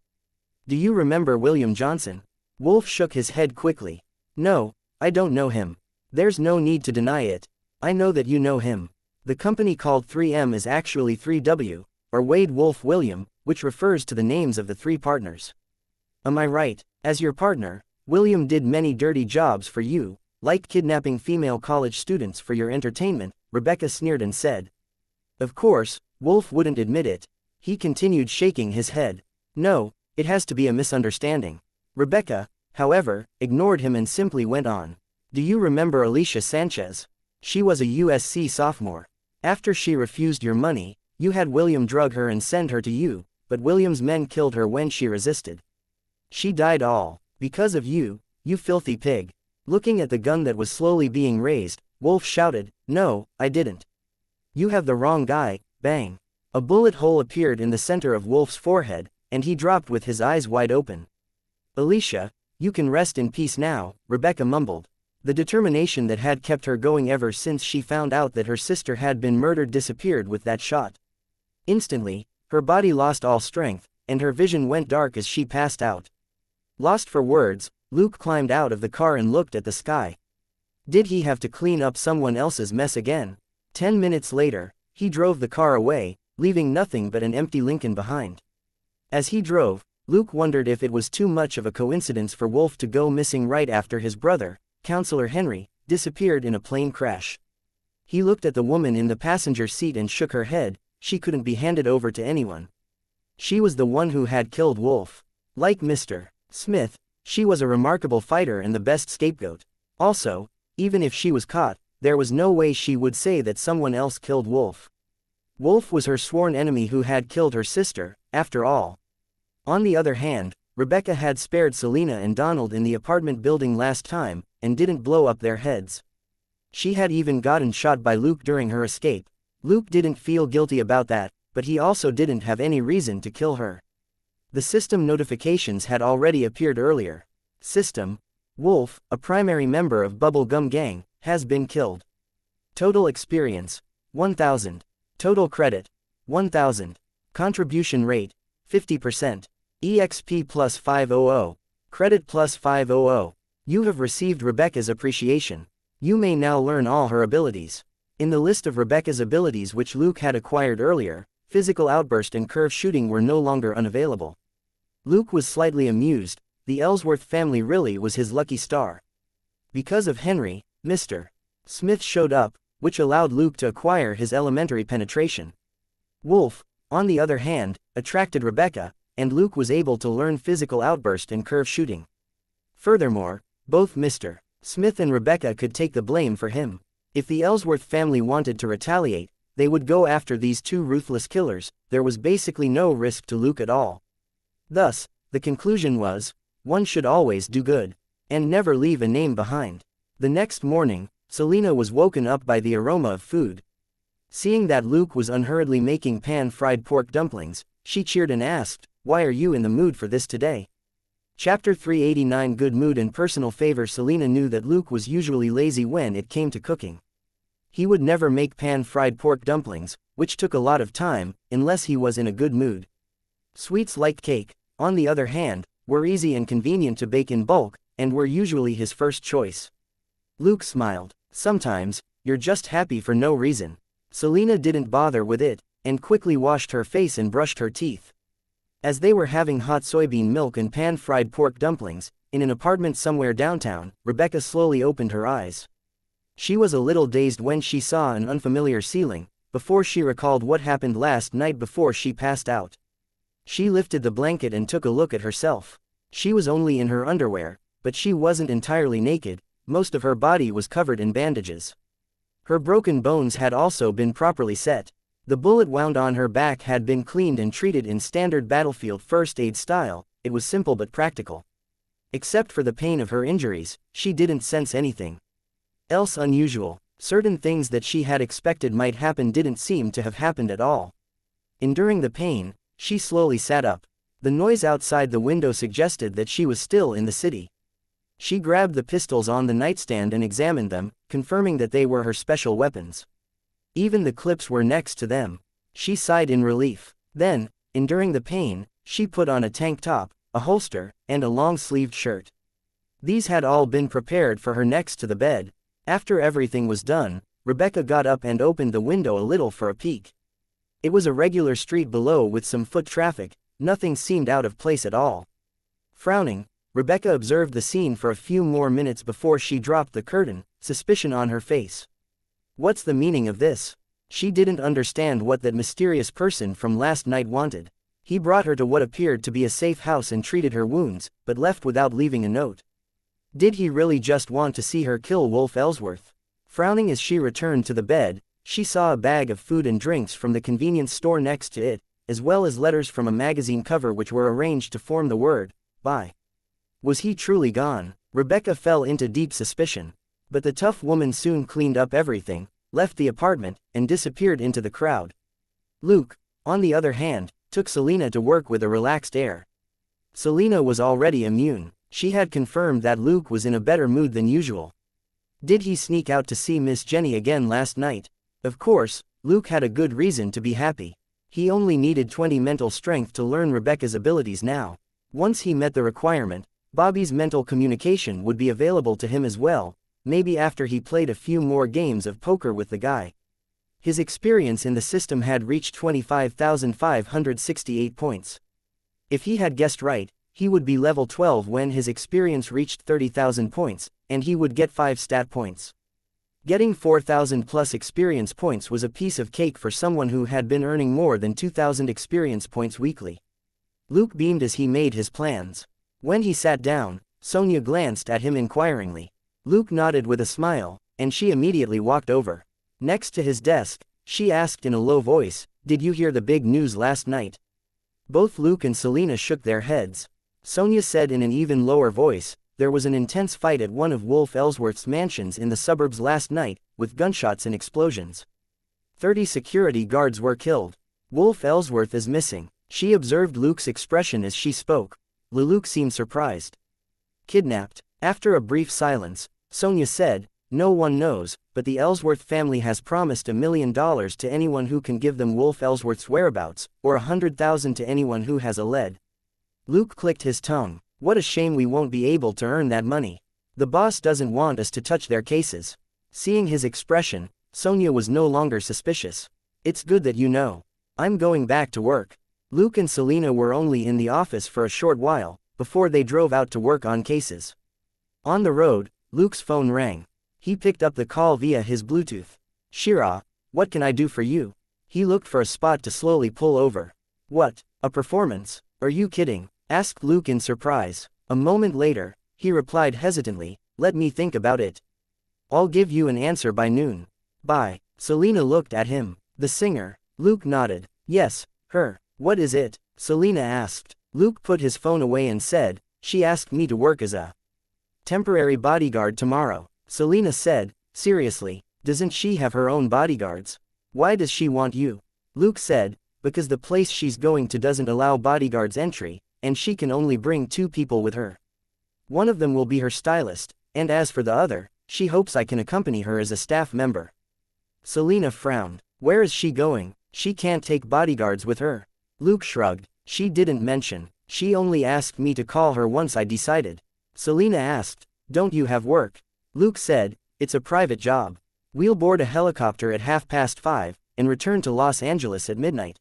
"Do you remember William Johnson?" Wolf shook his head quickly. "No, I don't know him." "There's no need to deny it. I know that you know him. The company called 3M is actually 3W, or Wade Wolf William, which refers to the names of the three partners. Am I right? As your partner, William did many dirty jobs for you, like kidnapping female college students for your entertainment," Rebecca sneered and said. Of course, Wolf wouldn't admit it. He continued shaking his head. "No, it has to be a misunderstanding." Rebecca, however, ignored him and simply went on. Do you remember Alicia Sanchez? She was a USC sophomore. After she refused your money, you had William drug her and send her to you, but William's men killed her when she resisted. She died all because of you, you filthy pig. Looking at the gun that was slowly being raised, Wolf shouted, "No, I didn't. You have the wrong guy." Bang. A bullet hole appeared in the center of Wolf's forehead, and he dropped with his eyes wide open. "Alicia, you can rest in peace now," Rebecca mumbled. The determination that had kept her going ever since she found out that her sister had been murdered disappeared with that shot. Instantly, her body lost all strength, and her vision went dark as she passed out. Lost for words, Luke climbed out of the car and looked at the sky. Did he have to clean up someone else's mess again? 10 minutes later, he drove the car away, leaving nothing but an empty Lincoln behind. As he drove, Luke wondered if it was too much of a coincidence for Wolf to go missing right after his brother, Counselor Henry, disappeared in a plane crash. He looked at the woman in the passenger seat and shook her head. She couldn't be handed over to anyone. She was the one who had killed Wolf. Like Mr. Smith, she was a remarkable fighter and the best scapegoat. Also, even if she was caught, there was no way she would say that someone else killed Wolf. Wolf was her sworn enemy who had killed her sister, after all. On the other hand, Rebecca had spared Selena and Donald in the apartment building last time, and didn't blow up their heads. She had even gotten shot by Luke during her escape. Luke didn't feel guilty about that, but he also didn't have any reason to kill her. The system notifications had already appeared earlier. System: Wolf, a primary member of Bubblegum Gang, has been killed. Total experience: 1000. Total credit: 1000. Contribution rate: 50%. EXP plus 500. Credit plus 500. You have received Rebecca's appreciation. You may now learn all her abilities. In the list of Rebecca's abilities which Luke had acquired earlier, physical outburst and curve shooting were no longer unavailable. Luke was slightly amused. The Ellsworth family really was his lucky star. Because of Henry, Mr. Smith showed up, which allowed Luke to acquire his elementary penetration. Wolf, on the other hand, attracted Rebecca, and Luke was able to learn physical outburst and curve shooting. Furthermore, both Mr. Smith and Rebecca could take the blame for him. If the Ellsworth family wanted to retaliate, they would go after these two ruthless killers. There was basically no risk to Luke at all. Thus, the conclusion was, one should always do good, and never leave a name behind. The next morning, Selena was woken up by the aroma of food. Seeing that Luke was unhurriedly making pan-fried pork dumplings, she cheered and asked, "Why are you in the mood for this today?" Chapter 389 Good Mood and Personal Favor. Selena knew that Luke was usually lazy when it came to cooking. He would never make pan-fried pork dumplings, which took a lot of time, unless he was in a good mood. Sweets like cake, on the other hand, were easy and convenient to bake in bulk, and were usually his first choice. Luke smiled. Sometimes, you're just happy for no reason. Selena didn't bother with it, and quickly washed her face and brushed her teeth. As they were having hot soybean milk and pan-fried pork dumplings, in an apartment somewhere downtown, Rebecca slowly opened her eyes. She was a little dazed when she saw an unfamiliar ceiling, before she recalled what happened last night before she passed out. She lifted the blanket and took a look at herself. She was only in her underwear, but she wasn't entirely naked. Most of her body was covered in bandages. Her broken bones had also been properly set. The bullet wound on her back had been cleaned and treated in standard battlefield first aid style. It was simple but practical. Except for the pain of her injuries, she didn't sense anything else unusual. Certain things that she had expected might happen didn't seem to have happened at all. Enduring the pain, she slowly sat up. The noise outside the window suggested that she was still in the city. She grabbed the pistols on the nightstand and examined them, confirming that they were her special weapons. Even the clips were next to them. She sighed in relief. Then, enduring the pain, she put on a tank top, a holster, and a long-sleeved shirt. These had all been prepared for her next to the bed. After everything was done, Rebecca got up and opened the window a little for a peek. It was a regular street below with some foot traffic. Nothing seemed out of place at all. Frowning, Rebecca observed the scene for a few more minutes before she dropped the curtain, suspicion on her face. What's the meaning of this? She didn't understand what that mysterious person from last night wanted. He brought her to what appeared to be a safe house and treated her wounds, but left without leaving a note. Did he really just want to see her kill Wolf Ellsworth? Frowning as she returned to the bed, she saw a bag of food and drinks from the convenience store next to it, as well as letters from a magazine cover which were arranged to form the word, "Bye." Was he truly gone? Rebecca fell into deep suspicion. But the tough woman soon cleaned up everything, left the apartment, and disappeared into the crowd. Luke, on the other hand, took Selina to work with a relaxed air. Selina was already immune. She had confirmed that Luke was in a better mood than usual. Did he sneak out to see Miss Jenny again last night? Of course, Luke had a good reason to be happy. He only needed 20 mental strength to learn Rebecca's abilities now. Once he met the requirement, Bobby's mental communication would be available to him as well, maybe after he played a few more games of poker with the guy. His experience in the system had reached 25,568 points. If he had guessed right, he would be level 12 when his experience reached 30,000 points, and he would get 5 stat points. Getting 4,000 plus experience points was a piece of cake for someone who had been earning more than 2,000 experience points weekly. Luke beamed as he made his plans. When he sat down, Sonia glanced at him inquiringly. Luke nodded with a smile, and she immediately walked over. Next to his desk, she asked in a low voice, "Did you hear the big news last night?" Both Luke and Selina shook their heads. Sonia said in an even lower voice, "There was an intense fight at one of Wolf Ellsworth's mansions in the suburbs last night, with gunshots and explosions. 30 security guards were killed. Wolf Ellsworth is missing." She observed Luke's expression as she spoke. Luke seemed surprised. "Kidnapped?" After a brief silence, Sonia said, "No one knows, but the Ellsworth family has promised $1 million to anyone who can give them Wolf Ellsworth's whereabouts, or 100,000 to anyone who has a lead." Luke clicked his tongue. What a shame we won't be able to earn that money. The boss doesn't want us to touch their cases. Seeing his expression, Sonia was no longer suspicious. "It's good that you know. I'm going back to work." Luke and Selina were only in the office for a short while, before they drove out to work on cases. On the road, Luke's phone rang. He picked up the call via his Bluetooth. "Shira, what can I do for you?" He looked for a spot to slowly pull over. "What, a performance? Are you kidding?" asked Luke in surprise. A moment later, he replied hesitantly, "Let me think about it. I'll give you an answer by noon." "Bye." Selina looked at him. "The singer?" Luke nodded. "Yes, her. What is it?" Selina asked. Luke put his phone away and said, "She asked me to work as a temporary bodyguard tomorrow." Selina said, "Seriously, doesn't she have her own bodyguards? Why does she want you?" Luke said, "Because the place she's going to doesn't allow bodyguards entry, and she can only bring 2 people with her. One of them will be her stylist, and as for the other, she hopes I can accompany her as a staff member." Selina frowned. "Where is she going? She can't take bodyguards with her." Luke shrugged. "She didn't mention. She only asked me to call her once I decided." Selina asked, "Don't you have work?" Luke said, "It's a private job. We'll board a helicopter at 5:30, and return to Los Angeles at midnight."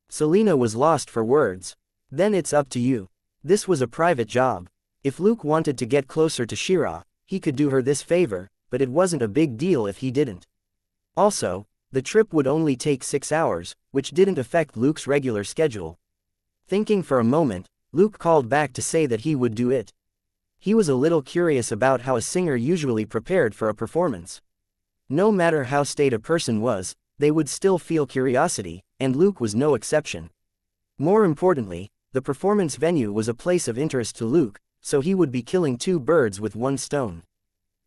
Selina was lost for words. "Then it's up to you." This was a private job. If Luke wanted to get closer to Shira, he could do her this favor, but it wasn't a big deal if he didn't. Also, the trip would only take 6 hours, which didn't affect Luke's regular schedule. Thinking for a moment, Luke called back to say that he would do it. He was a little curious about how a singer usually prepared for a performance. No matter how staid a person was, they would still feel curiosity, and Luke was no exception. More importantly, the performance venue was a place of interest to Luke, so he would be killing 2 birds with 1 stone.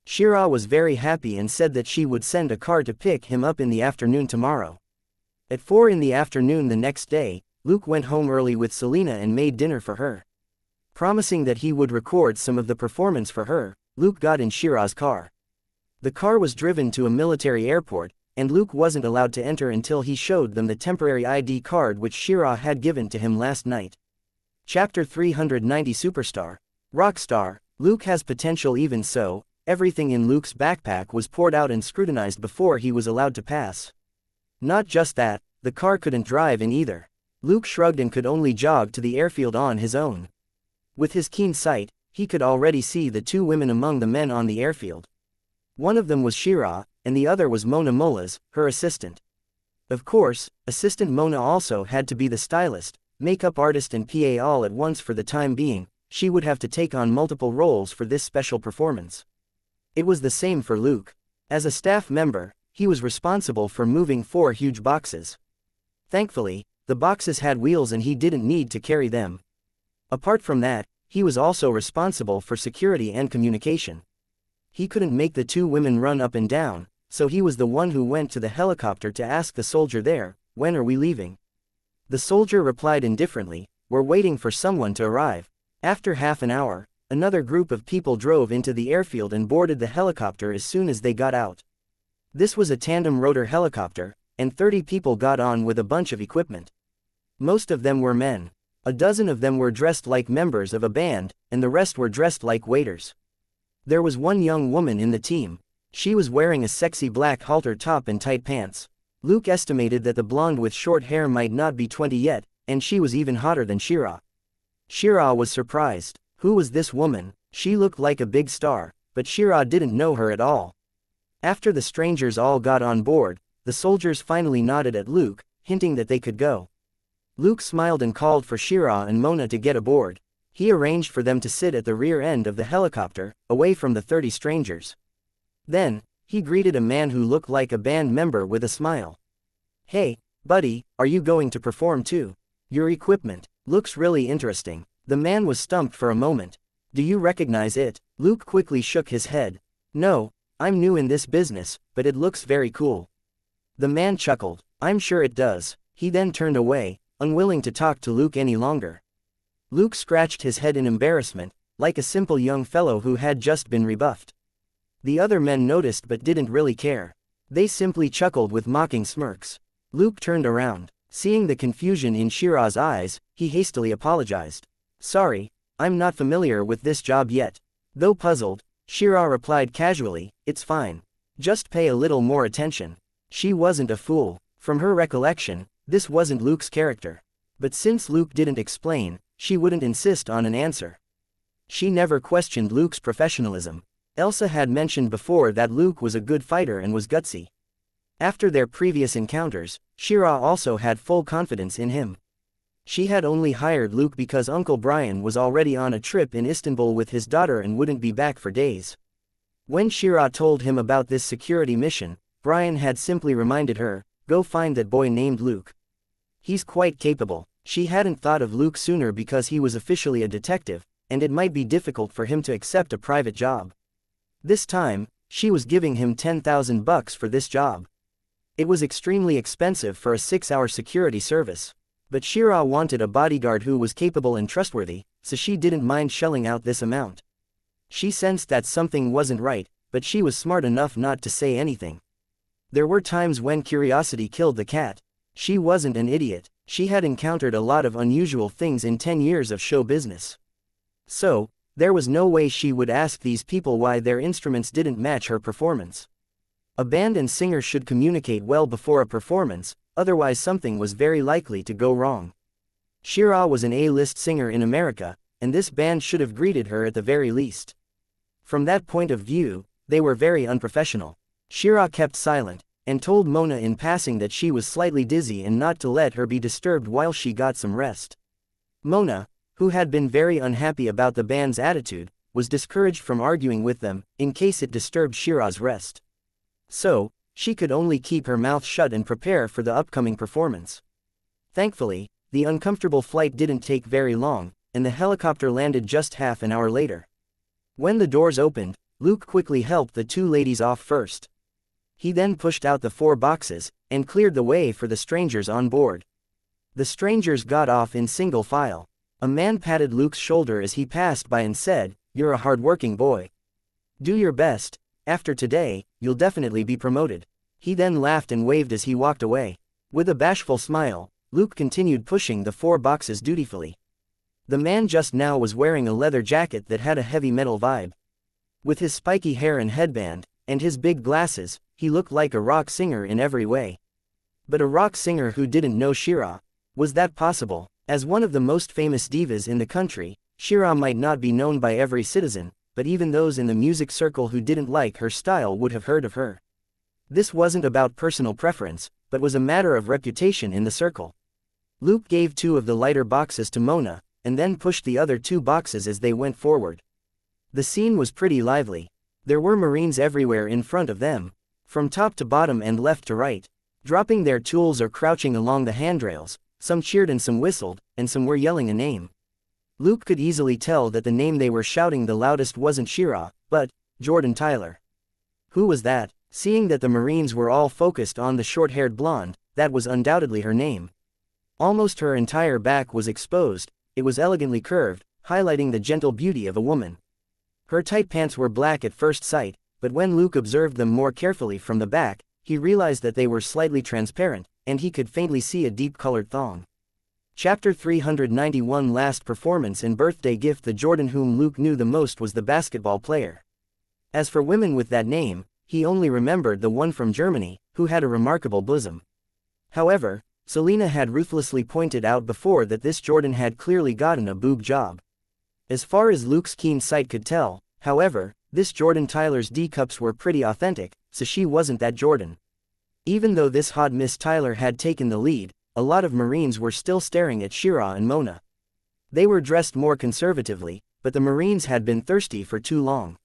Shira was very happy and said that she would send a car to pick him up in the afternoon tomorrow. At 4 in the afternoon the next day, Luke went home early with Selina and made dinner for her. Promising that he would record some of the performance for her, Luke got in Shira's car. The car was driven to a military airport, and Luke wasn't allowed to enter until he showed them the temporary ID card which Shira had given to him last night. Chapter 390 Superstar. Rockstar. Luke has potential. Even so, everything in Luke's backpack was poured out and scrutinized before he was allowed to pass. Not just that, the car couldn't drive in either. Luke shrugged and could only jog to the airfield on his own. With his keen sight, he could already see the 2 women among the men on the airfield. One of them was Shira, and the other was Mona Molas, her assistant. Of course, assistant Mona also had to be the stylist, makeup artist and PA all at once for the time being. she would have to take on multiple roles for this special performance. It was the same for Luke. As a staff member, he was responsible for moving 4 huge boxes. Thankfully, the boxes had wheels and he didn't need to carry them. Apart from that, he was also responsible for security and communication. He couldn't make the 2 women run up and down, so he was the one who went to the helicopter to ask the soldier there, "When are we leaving?" The soldier replied indifferently, "We're waiting for someone to arrive." After half an hour, another group of people drove into the airfield and boarded the helicopter as soon as they got out. This was a tandem rotor helicopter, and 30 people got on with a bunch of equipment. Most of them were men. A dozen of them were dressed like members of a band, and the rest were dressed like waiters. There was one young woman in the team. She was wearing a sexy black halter top and tight pants. Luke estimated that the blonde with short hair might not be 20 yet, and she was even hotter than Shira. Shira was surprised. Who was this woman? She looked like a big star, but Shira didn't know her at all. After the strangers all got on board, the soldiers finally nodded at Luke, hinting that they could go. Luke smiled and called for Shira and Mona to get aboard. He arranged for them to sit at the rear end of the helicopter, away from the 30 strangers. Then, he greeted a man who looked like a band member with a smile. "Hey, buddy, are you going to perform too? Your equipment looks really interesting." The man was stumped for a moment. "Do you recognize it?" Luke quickly shook his head. "No, I'm new in this business, but it looks very cool." The man chuckled. "I'm sure it does." He then turned away, unwilling to talk to Luke any longer. Luke scratched his head in embarrassment, like a simple young fellow who had just been rebuffed. The other men noticed but didn't really care. They simply chuckled with mocking smirks. Luke turned around. Seeing the confusion in Shira's eyes, he hastily apologized. "Sorry, I'm not familiar with this job yet." Though puzzled, Shira replied casually, "It's fine. Just pay a little more attention." She wasn't a fool. From her recollection, this wasn't Luke's character. But since Luke didn't explain, she wouldn't insist on an answer. She never questioned Luke's professionalism. Elsa had mentioned before that Luke was a good fighter and was gutsy. After their previous encounters, Shira also had full confidence in him. She had only hired Luke because Uncle Brian was already on a trip in Istanbul with his daughter and wouldn't be back for days. When Shira told him about this security mission, Brian had simply reminded her, "Go find that boy named Luke. He's quite capable." She hadn't thought of Luke sooner because he was officially a detective, and it might be difficult for him to accept a private job. This time, she was giving him $10,000 for this job. It was extremely expensive for a 6-hour security service. But Shira wanted a bodyguard who was capable and trustworthy, so she didn't mind shelling out this amount. She sensed that something wasn't right, but she was smart enough not to say anything. There were times when curiosity killed the cat. She wasn't an idiot. She had encountered a lot of unusual things in 10 years of show business. So, there was no way she would ask these people why their instruments didn't match her performance. A band and singer should communicate well before a performance, otherwise something was very likely to go wrong. Shira was an A-list singer in America, and this band should have greeted her at the very least. From that point of view, they were very unprofessional. Shira kept silent, and told Mona in passing that she was slightly dizzy and not to let her be disturbed while she got some rest. Mona, who had been very unhappy about the band's attitude, was discouraged from arguing with them, in case it disturbed Shira's rest. So, she could only keep her mouth shut and prepare for the upcoming performance. Thankfully, the uncomfortable flight didn't take very long, and the helicopter landed just half an hour later. When the doors opened, Luke quickly helped the 2 ladies off first. He then pushed out the 4 boxes, and cleared the way for the strangers on board. The strangers got off in single file. A man patted Luke's shoulder as he passed by and said, "You're a hard-working boy. Do your best. After today, you'll definitely be promoted." He then laughed and waved as he walked away. With a bashful smile, Luke continued pushing the 4 boxes dutifully. The man just now was wearing a leather jacket that had a heavy metal vibe. With his spiky hair and headband, and his big glasses, he looked like a rock singer in every way. But a rock singer who didn't know Shira? Was that possible? As one of the most famous divas in the country, Shira might not be known by every citizen, but even those in the music circle who didn't like her style would have heard of her. This wasn't about personal preference, but was a matter of reputation in the circle. Luke gave 2 of the lighter boxes to Mona, and then pushed the other 2 boxes as they went forward. The scene was pretty lively. There were Marines everywhere in front of them, from top to bottom and left to right, dropping their tools or crouching along the handrails. Some cheered and some whistled, and some were yelling a name. Luke could easily tell that the name they were shouting the loudest wasn't Shira, but Jordan Tyler. Who was that? Seeing that the Marines were all focused on the short-haired blonde, that was undoubtedly her name. Almost her entire back was exposed. It was elegantly curved, highlighting the gentle beauty of a woman. Her tight pants were black at first sight, but when Luke observed them more carefully from the back, he realized that they were slightly transparent, and he could faintly see a deep-colored thong. Chapter 391 Last Performance and Birthday Gift. The Jordan whom Luke knew the most was the basketball player. As for women with that name, he only remembered the one from Germany, who had a remarkable bosom. However, Selena had ruthlessly pointed out before that this Jordan had clearly gotten a boob job. As far as Luke's keen sight could tell, however, this Jordan Tyler's D-cups were pretty authentic, so she wasn't that Jordan. Even though this hot Miss Tyler had taken the lead, a lot of Marines were still staring at Shira and Mona. They were dressed more conservatively, but the Marines had been thirsty for too long.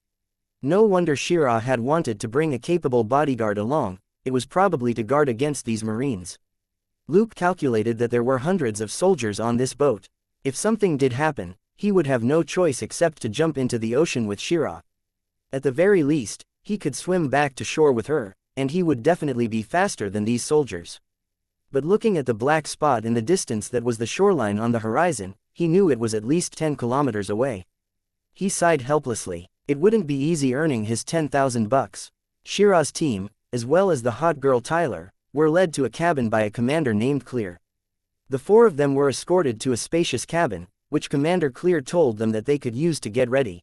No wonder Shira had wanted to bring a capable bodyguard along. It was probably to guard against these Marines. Luke calculated that there were hundreds of soldiers on this boat. If something did happen, he would have no choice except to jump into the ocean with Shira. At the very least, he could swim back to shore with her, and he would definitely be faster than these soldiers. But looking at the black spot in the distance that was the shoreline on the horizon, he knew it was at least 10 kilometers away. He sighed helplessly. It wouldn't be easy earning his $10,000. Shira's team, as well as the hot girl Tyler, were led to a cabin by a commander named Clear. The 4 of them were escorted to a spacious cabin, which Commander Clear told them that they could use to get ready.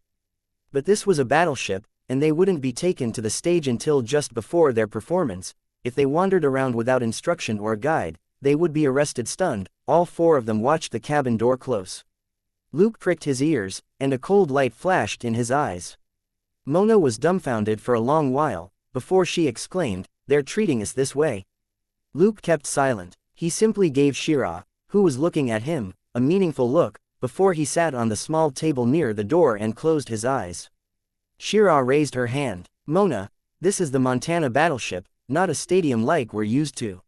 But this was a battleship, and they wouldn't be taken to the stage until just before their performance. If they wandered around without instruction or guide, they would be arrested stunned. All 4 of them watched the cabin door close. Luke pricked his ears, and a cold light flashed in his eyes. Mona was dumbfounded for a long while, before she exclaimed, "They're treating us this way." Luke kept silent. He simply gave Shira, who was looking at him, a meaningful look, before he sat on the small table near the door and closed his eyes. Shira raised her hand. "Mona, this is the Montana battleship, not a stadium like we're used to.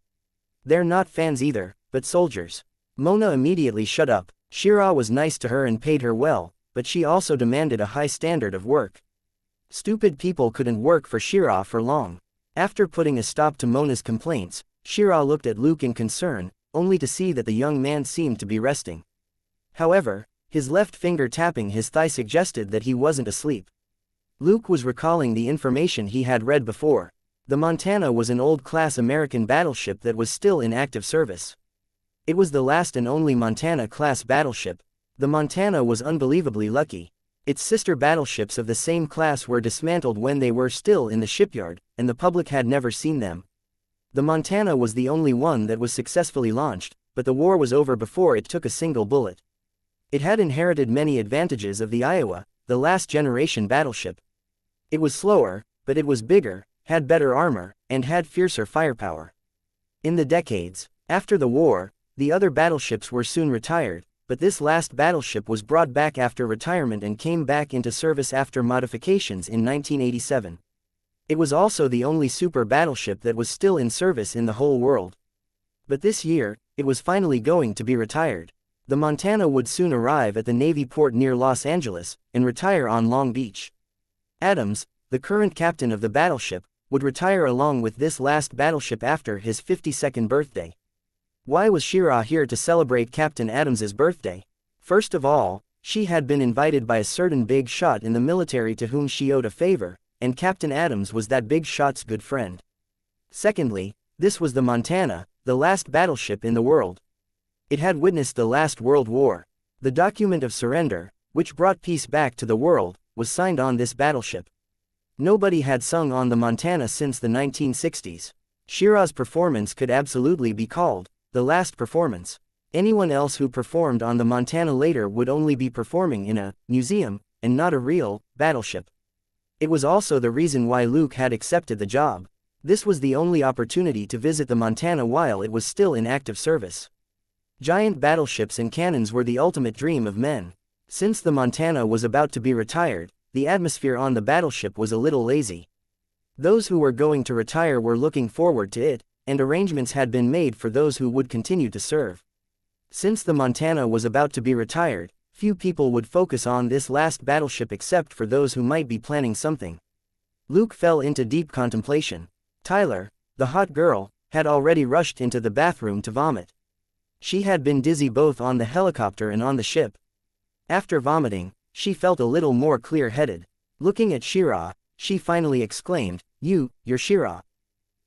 They're not fans either, but soldiers." Mona immediately shut up. Shira was nice to her and paid her well, but she also demanded a high standard of work. Stupid people couldn't work for Shira for long. After putting a stop to Mona's complaints, Shira looked at Luke in concern, only to see that the young man seemed to be resting. However, his left finger tapping his thigh suggested that he wasn't asleep. Luke was recalling the information he had read before. The Montana was an old-class American battleship that was still in active service. It was the last and only Montana-class battleship. The Montana was unbelievably lucky. Its sister battleships of the same class were dismantled when they were still in the shipyard, and the public had never seen them. The Montana was the only one that was successfully launched, but the war was over before it took a single bullet. It had inherited many advantages of the Iowa, the last-generation battleship. It was slower, but it was bigger, had better armor, and had fiercer firepower. In the decades after the war, the other battleships were soon retired, but this last battleship was brought back after retirement and came back into service after modifications in 1987. It was also the only super battleship that was still in service in the whole world. But this year, it was finally going to be retired. The Montana would soon arrive at the Navy port near Los Angeles, and retire on Long Beach. Adams, the current captain of the battleship, would retire along with this last battleship after his 52nd birthday. Why was Shira here to celebrate Captain Adams's birthday? First of all, she had been invited by a certain big shot in the military to whom she owed a favor, and Captain Adams was that big shot's good friend. Secondly, this was the Montana, the last battleship in the world. It had witnessed the last World War. The document of surrender, which brought peace back to the world, was signed on this battleship. Nobody had sung on the Montana since the 1960s. Shira's performance could absolutely be called the last performance. Anyone else who performed on the Montana later would only be performing in a museum, and not a real battleship. It was also the reason why Luke had accepted the job. This was the only opportunity to visit the Montana while it was still in active service. Giant battleships and cannons were the ultimate dream of men. Since the Montana was about to be retired, the atmosphere on the battleship was a little lazy. Those who were going to retire were looking forward to it, and arrangements had been made for those who would continue to serve. Since the Montana was about to be retired, few people would focus on this last battleship except for those who might be planning something. Luke fell into deep contemplation. Tyler, the hot girl, had already rushed into the bathroom to vomit. She had been dizzy both on the helicopter and on the ship. After vomiting, she felt a little more clear-headed. Looking at Shira, she finally exclaimed, "You're Shira,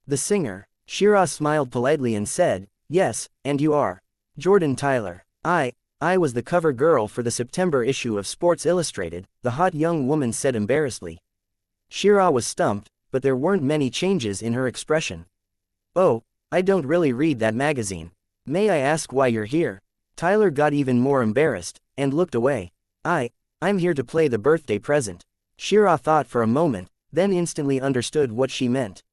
the singer." Shira smiled politely and said, "Yes, and you are." "Jordan Tyler. I was the cover girl for the September issue of Sports Illustrated," the hot young woman said embarrassedly. Shira was stumped, but there weren't many changes in her expression. "Oh, I don't really read that magazine. May I ask why you're here?" Tyler got even more embarrassed, and looked away. I'm here to play the birthday present." Shira thought for a moment, then instantly understood what she meant.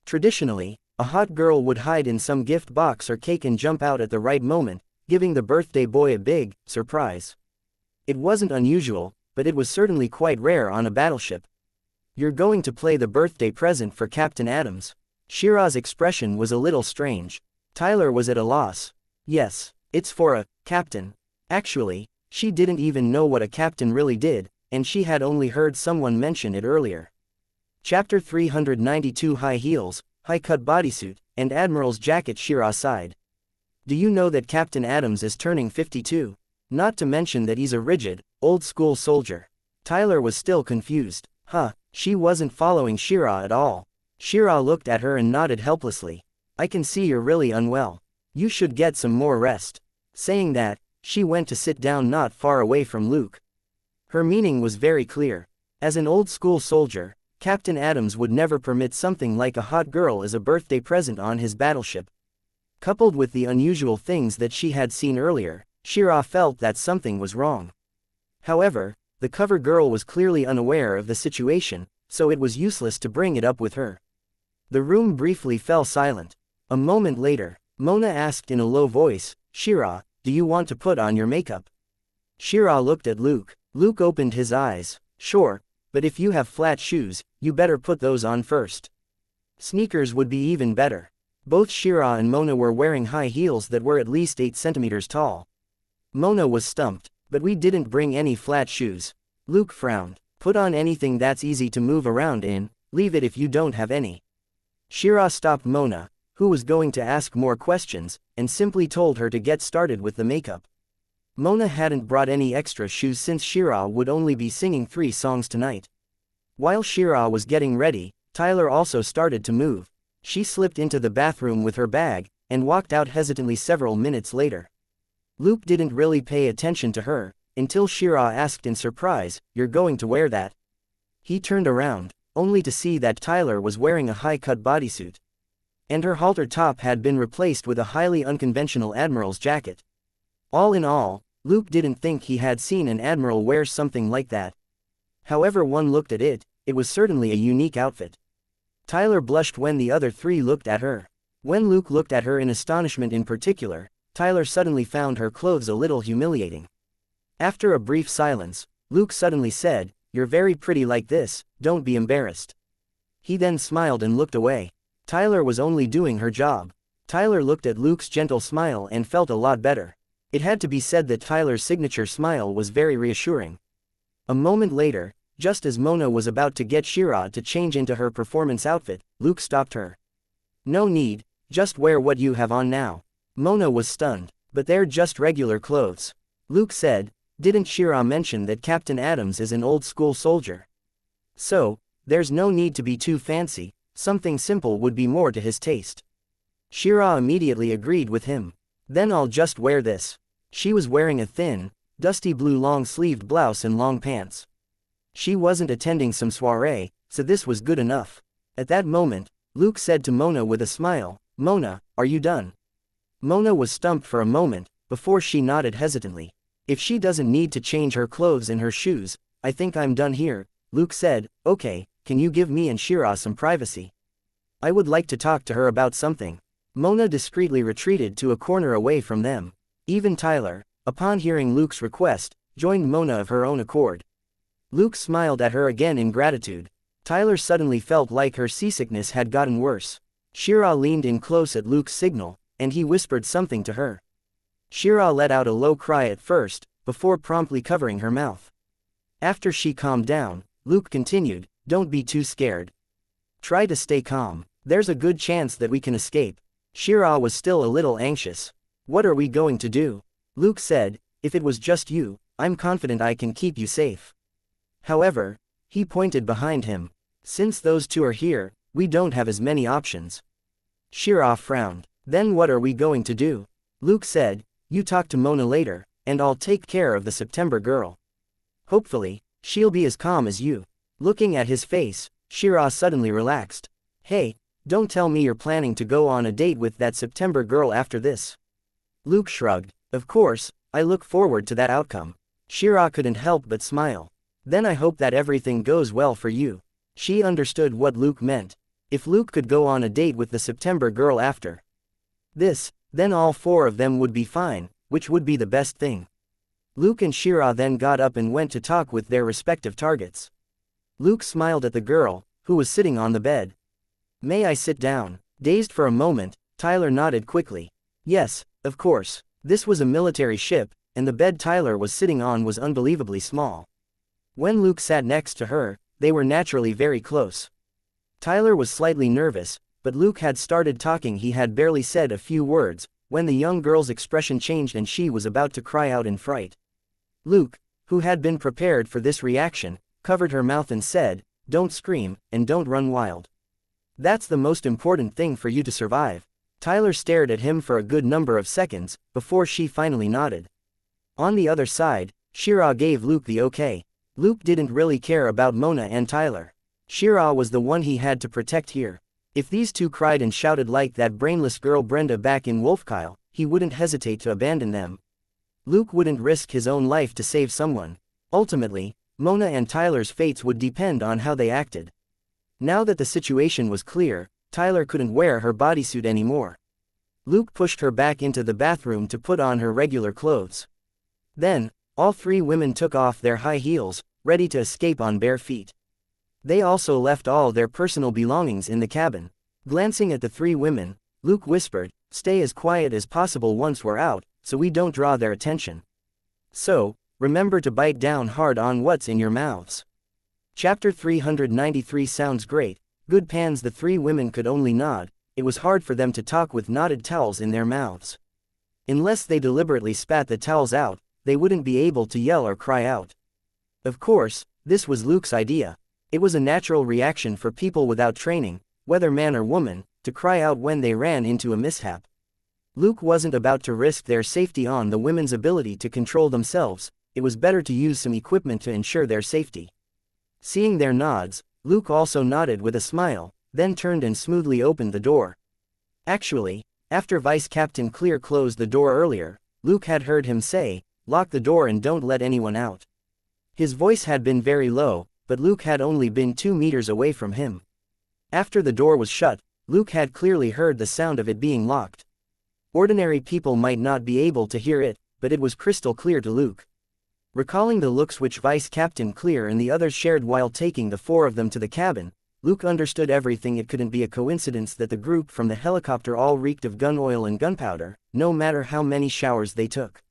Traditionally, a hot girl would hide in some gift box or cake and jump out at the right moment, giving the birthday boy a big surprise. It wasn't unusual, but it was certainly quite rare on a battleship. "You're going to play the birthday present for Captain Adams?" Shira's expression was a little strange. Tyler was at a loss. "Yes, it's for a captain." Actually, she didn't even know what a captain really did, and she had only heard someone mention it earlier. Chapter 392 High Heels, High-Cut Bodysuit, and Admiral's Jacket. Shira sighed. "Do you know that Captain Adams is turning 52? Not to mention that he's a rigid, old-school soldier." Tyler was still confused. She wasn't following Shira at all. Shira looked at her and nodded helplessly. "I can see you're really unwell. You should get some more rest." Saying that, she went to sit down not far away from Luke. Her meaning was very clear. As an old-school soldier, Captain Adams would never permit something like a hot girl as a birthday present on his battleship. Coupled with the unusual things that she had seen earlier, Shira felt that something was wrong. However, the cover girl was clearly unaware of the situation, so it was useless to bring it up with her. The room briefly fell silent. A moment later, Mona asked in a low voice, "Shira, do you want to put on your makeup?" Shira looked at Luke. Luke opened his eyes. "Sure, but if you have flat shoes, you better put those on first." Sneakers would be even better. Both Shira and Mona were wearing high heels that were at least 8 centimeters tall. Mona was stumped, "But we didn't bring any flat shoes." Luke frowned. "Put on anything that's easy to move around in, leave it if you don't have any." Shira stopped Mona, who was going to ask more questions, and simply told her to get started with the makeup. Mona hadn't brought any extra shoes since Shira would only be singing 3 songs tonight. While Shira was getting ready, Tyler also started to move. She slipped into the bathroom with her bag, and walked out hesitantly several minutes later. Luke didn't really pay attention to her, until Shira asked in surprise, "You're going to wear that?" He turned around, only to see that Tyler was wearing a high-cut bodysuit. And her halter top had been replaced with a highly unconventional admiral's jacket. All in all, Luke didn't think he had seen an admiral wear something like that. However one looked at it, it was certainly a unique outfit. Tyler blushed when the other 3 looked at her. When Luke looked at her in astonishment in particular, Tyler suddenly found her clothes a little humiliating. After a brief silence, Luke suddenly said, "You're very pretty like this, don't be embarrassed." He then smiled and looked away. Tyler was only doing her job. Tyler looked at Luke's gentle smile and felt a lot better. It had to be said that Tyler's signature smile was very reassuring. A moment later, just as Mona was about to get Shira to change into her performance outfit, Luke stopped her. "No need, just wear what you have on now." Mona was stunned. "But they're just regular clothes." Luke said, "Didn't Shira mention that Captain Adams is an old-school soldier? So, there's no need to be too fancy, something simple would be more to his taste." Shira immediately agreed with him. "Then I'll just wear this." She was wearing a thin, dusty blue long-sleeved blouse and long pants. She wasn't attending some soiree, so this was good enough. At that moment, Luke said to Mona with a smile, "Mona, are you done?" Mona was stumped for a moment, before she nodded hesitantly. "If she doesn't need to change her clothes and her shoes, I think I'm done here." Luke said, "Okay, can you give me and Shira some privacy? I would like to talk to her about something." Mona discreetly retreated to a corner away from them. Even Tyler, upon hearing Luke's request, joined Mona of her own accord. Luke smiled at her again in gratitude. Tyler suddenly felt like her seasickness had gotten worse. Shira leaned in close at Luke's signal, and he whispered something to her. Shira let out a low cry at first, before promptly covering her mouth. After she calmed down, Luke continued, "Don't be too scared. Try to stay calm. There's a good chance that we can escape." Shira was still a little anxious. "What are we going to do?" Luke said, "If it was just you, I'm confident I can keep you safe. However," he pointed behind him, "since those two are here, we don't have as many options." Shira frowned. "Then what are we going to do?" Luke said, "You talk to Mona later, and I'll take care of the September girl. Hopefully, she'll be as calm as you." Looking at his face, Shira suddenly relaxed. "Hey, don't tell me you're planning to go on a date with that September girl after this." Luke shrugged. "Of course, I look forward to that outcome." Shira couldn't help but smile. "Then I hope that everything goes well for you." She understood what Luke meant. If Luke could go on a date with the September girl after this, then all four of them would be fine, which would be the best thing. Luke and Shira then got up and went to talk with their respective targets. Luke smiled at the girl, who was sitting on the bed. "May I sit down?" Dazed for a moment, Tyler nodded quickly. Yes, of course. This was a military ship, and the bed Tyler was sitting on was unbelievably small. When Luke sat next to her, they were naturally very close. Tyler was slightly nervous, but Luke had started talking. He had barely said a few words, when the young girl's expression changed and she was about to cry out in fright. Luke, who had been prepared for this reaction, covered her mouth and said, "Don't scream, and don't run wild. That's the most important thing for you to survive." Tyler stared at him for a good number of seconds, before she finally nodded. On the other side, Shira gave Luke the okay. Luke didn't really care about Mona and Tyler. Shira was the one he had to protect here. If these two cried and shouted like that brainless girl Brenda back in Wolfkyle, he wouldn't hesitate to abandon them. Luke wouldn't risk his own life to save someone. Ultimately, Mona and Tyler's fates would depend on how they acted. Now that the situation was clear, Tyler couldn't wear her bodysuit anymore. Luke pushed her back into the bathroom to put on her regular clothes. Then, all three women took off their high heels, ready to escape on bare feet. They also left all their personal belongings in the cabin. Glancing at the three women, Luke whispered, "Stay as quiet as possible once we're out, so we don't draw their attention. So, remember to bite down hard on what's in your mouths." Chapter 393 Sounds great. Good pans. The three women could only nod. It was hard for them to talk with knotted towels in their mouths. Unless they deliberately spat the towels out, they wouldn't be able to yell or cry out. Of course, this was Luke's idea. It was a natural reaction for people without training, whether man or woman, to cry out when they ran into a mishap. Luke wasn't about to risk their safety on the women's ability to control themselves. It was better to use some equipment to ensure their safety. Seeing their nods, Luke also nodded with a smile, then turned and smoothly opened the door. Actually, after Vice Captain Clear closed the door earlier, Luke had heard him say, "Lock the door and don't let anyone out." His voice had been very low, but Luke had only been 2 meters away from him. After the door was shut, Luke had clearly heard the sound of it being locked. Ordinary people might not be able to hear it, but it was crystal clear to Luke. Recalling the looks which Vice Captain Clear and the others shared while taking the four of them to the cabin, Luke understood everything. It couldn't be a coincidence that the group from the helicopter all reeked of gun oil and gunpowder, no matter how many showers they took.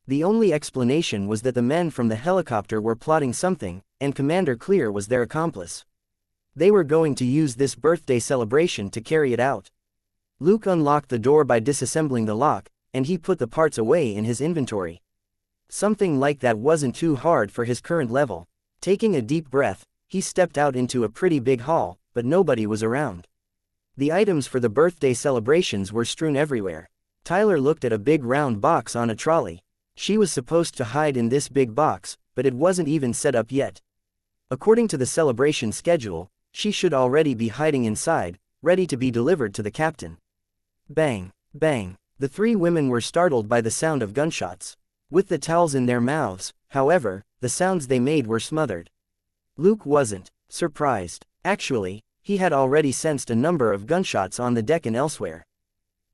The only explanation was that the men from the helicopter were plotting something, and Commander Clear was their accomplice. They were going to use this birthday celebration to carry it out. Luke unlocked the door by disassembling the lock, and he put the parts away in his inventory. Something like that wasn't too hard for his current level. Taking a deep breath, he stepped out into a pretty big hall, but nobody was around. The items for the birthday celebrations were strewn everywhere. Tyler looked at a big round box on a trolley. She was supposed to hide in this big box, but it wasn't even set up yet. According to the celebration schedule, she should already be hiding inside, ready to be delivered to the captain. Bang, bang. The three women were startled by the sound of gunshots. With the towels in their mouths, however, the sounds they made were smothered. Luke wasn't surprised. Actually, he had already sensed a number of gunshots on the deck and elsewhere.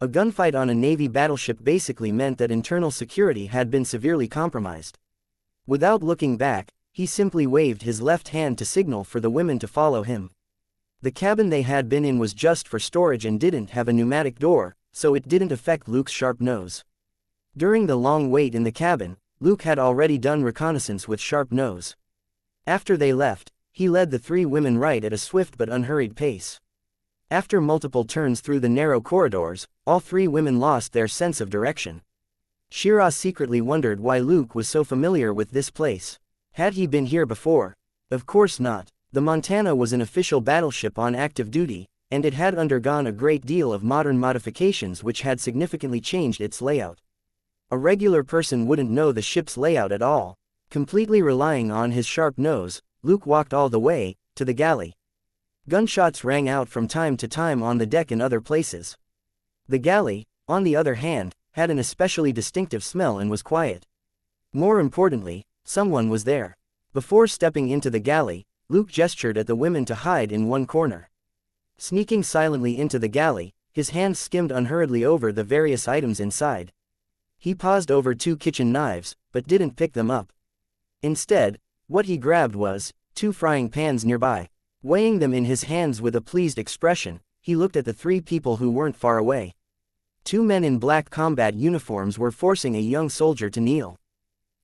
A gunfight on a Navy battleship basically meant that internal security had been severely compromised. Without looking back, he simply waved his left hand to signal for the women to follow him. The cabin they had been in was just for storage and didn't have a pneumatic door, so it didn't affect Luke's sharp nose. During the long wait in the cabin, Luke had already done reconnaissance with sharp nose. After they left, he led the three women right at a swift but unhurried pace. After multiple turns through the narrow corridors, all three women lost their sense of direction. Shira secretly wondered why Luke was so familiar with this place. Had he been here before? Of course not. The Montana was an official battleship on active duty, and it had undergone a great deal of modern modifications which had significantly changed its layout. A regular person wouldn't know the ship's layout at all. Completely relying on his sharp nose, Luke walked all the way to the galley. Gunshots rang out from time to time on the deck and other places. The galley, on the other hand, had an especially distinctive smell and was quiet. More importantly, someone was there. Before stepping into the galley, Luke gestured at the women to hide in one corner. Sneaking silently into the galley, his hands skimmed unhurriedly over the various items inside. He paused over 2 kitchen knives, but didn't pick them up. Instead, what he grabbed was 2 frying pans nearby. Weighing them in his hands with a pleased expression, he looked at the 3 people who weren't far away. 2 men in black combat uniforms were forcing a young soldier to kneel.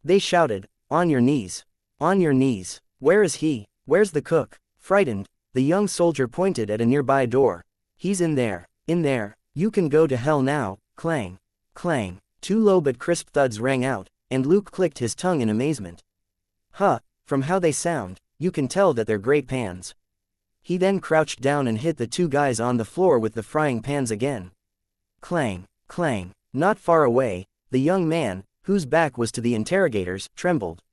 They shouted, "On your knees! On your knees! Where is he? Where's the cook?" Frightened, the young soldier pointed at a nearby door. "He's in there, in there, you can go to hell now." Clang, clang, 2 low but crisp thuds rang out, and Luke clicked his tongue in amazement. Huh, from how they sound, you can tell that they're great pans. He then crouched down and hit the 2 guys on the floor with the frying pans again. Clang, clang, not far away, the young man, whose back was to the interrogators, trembled.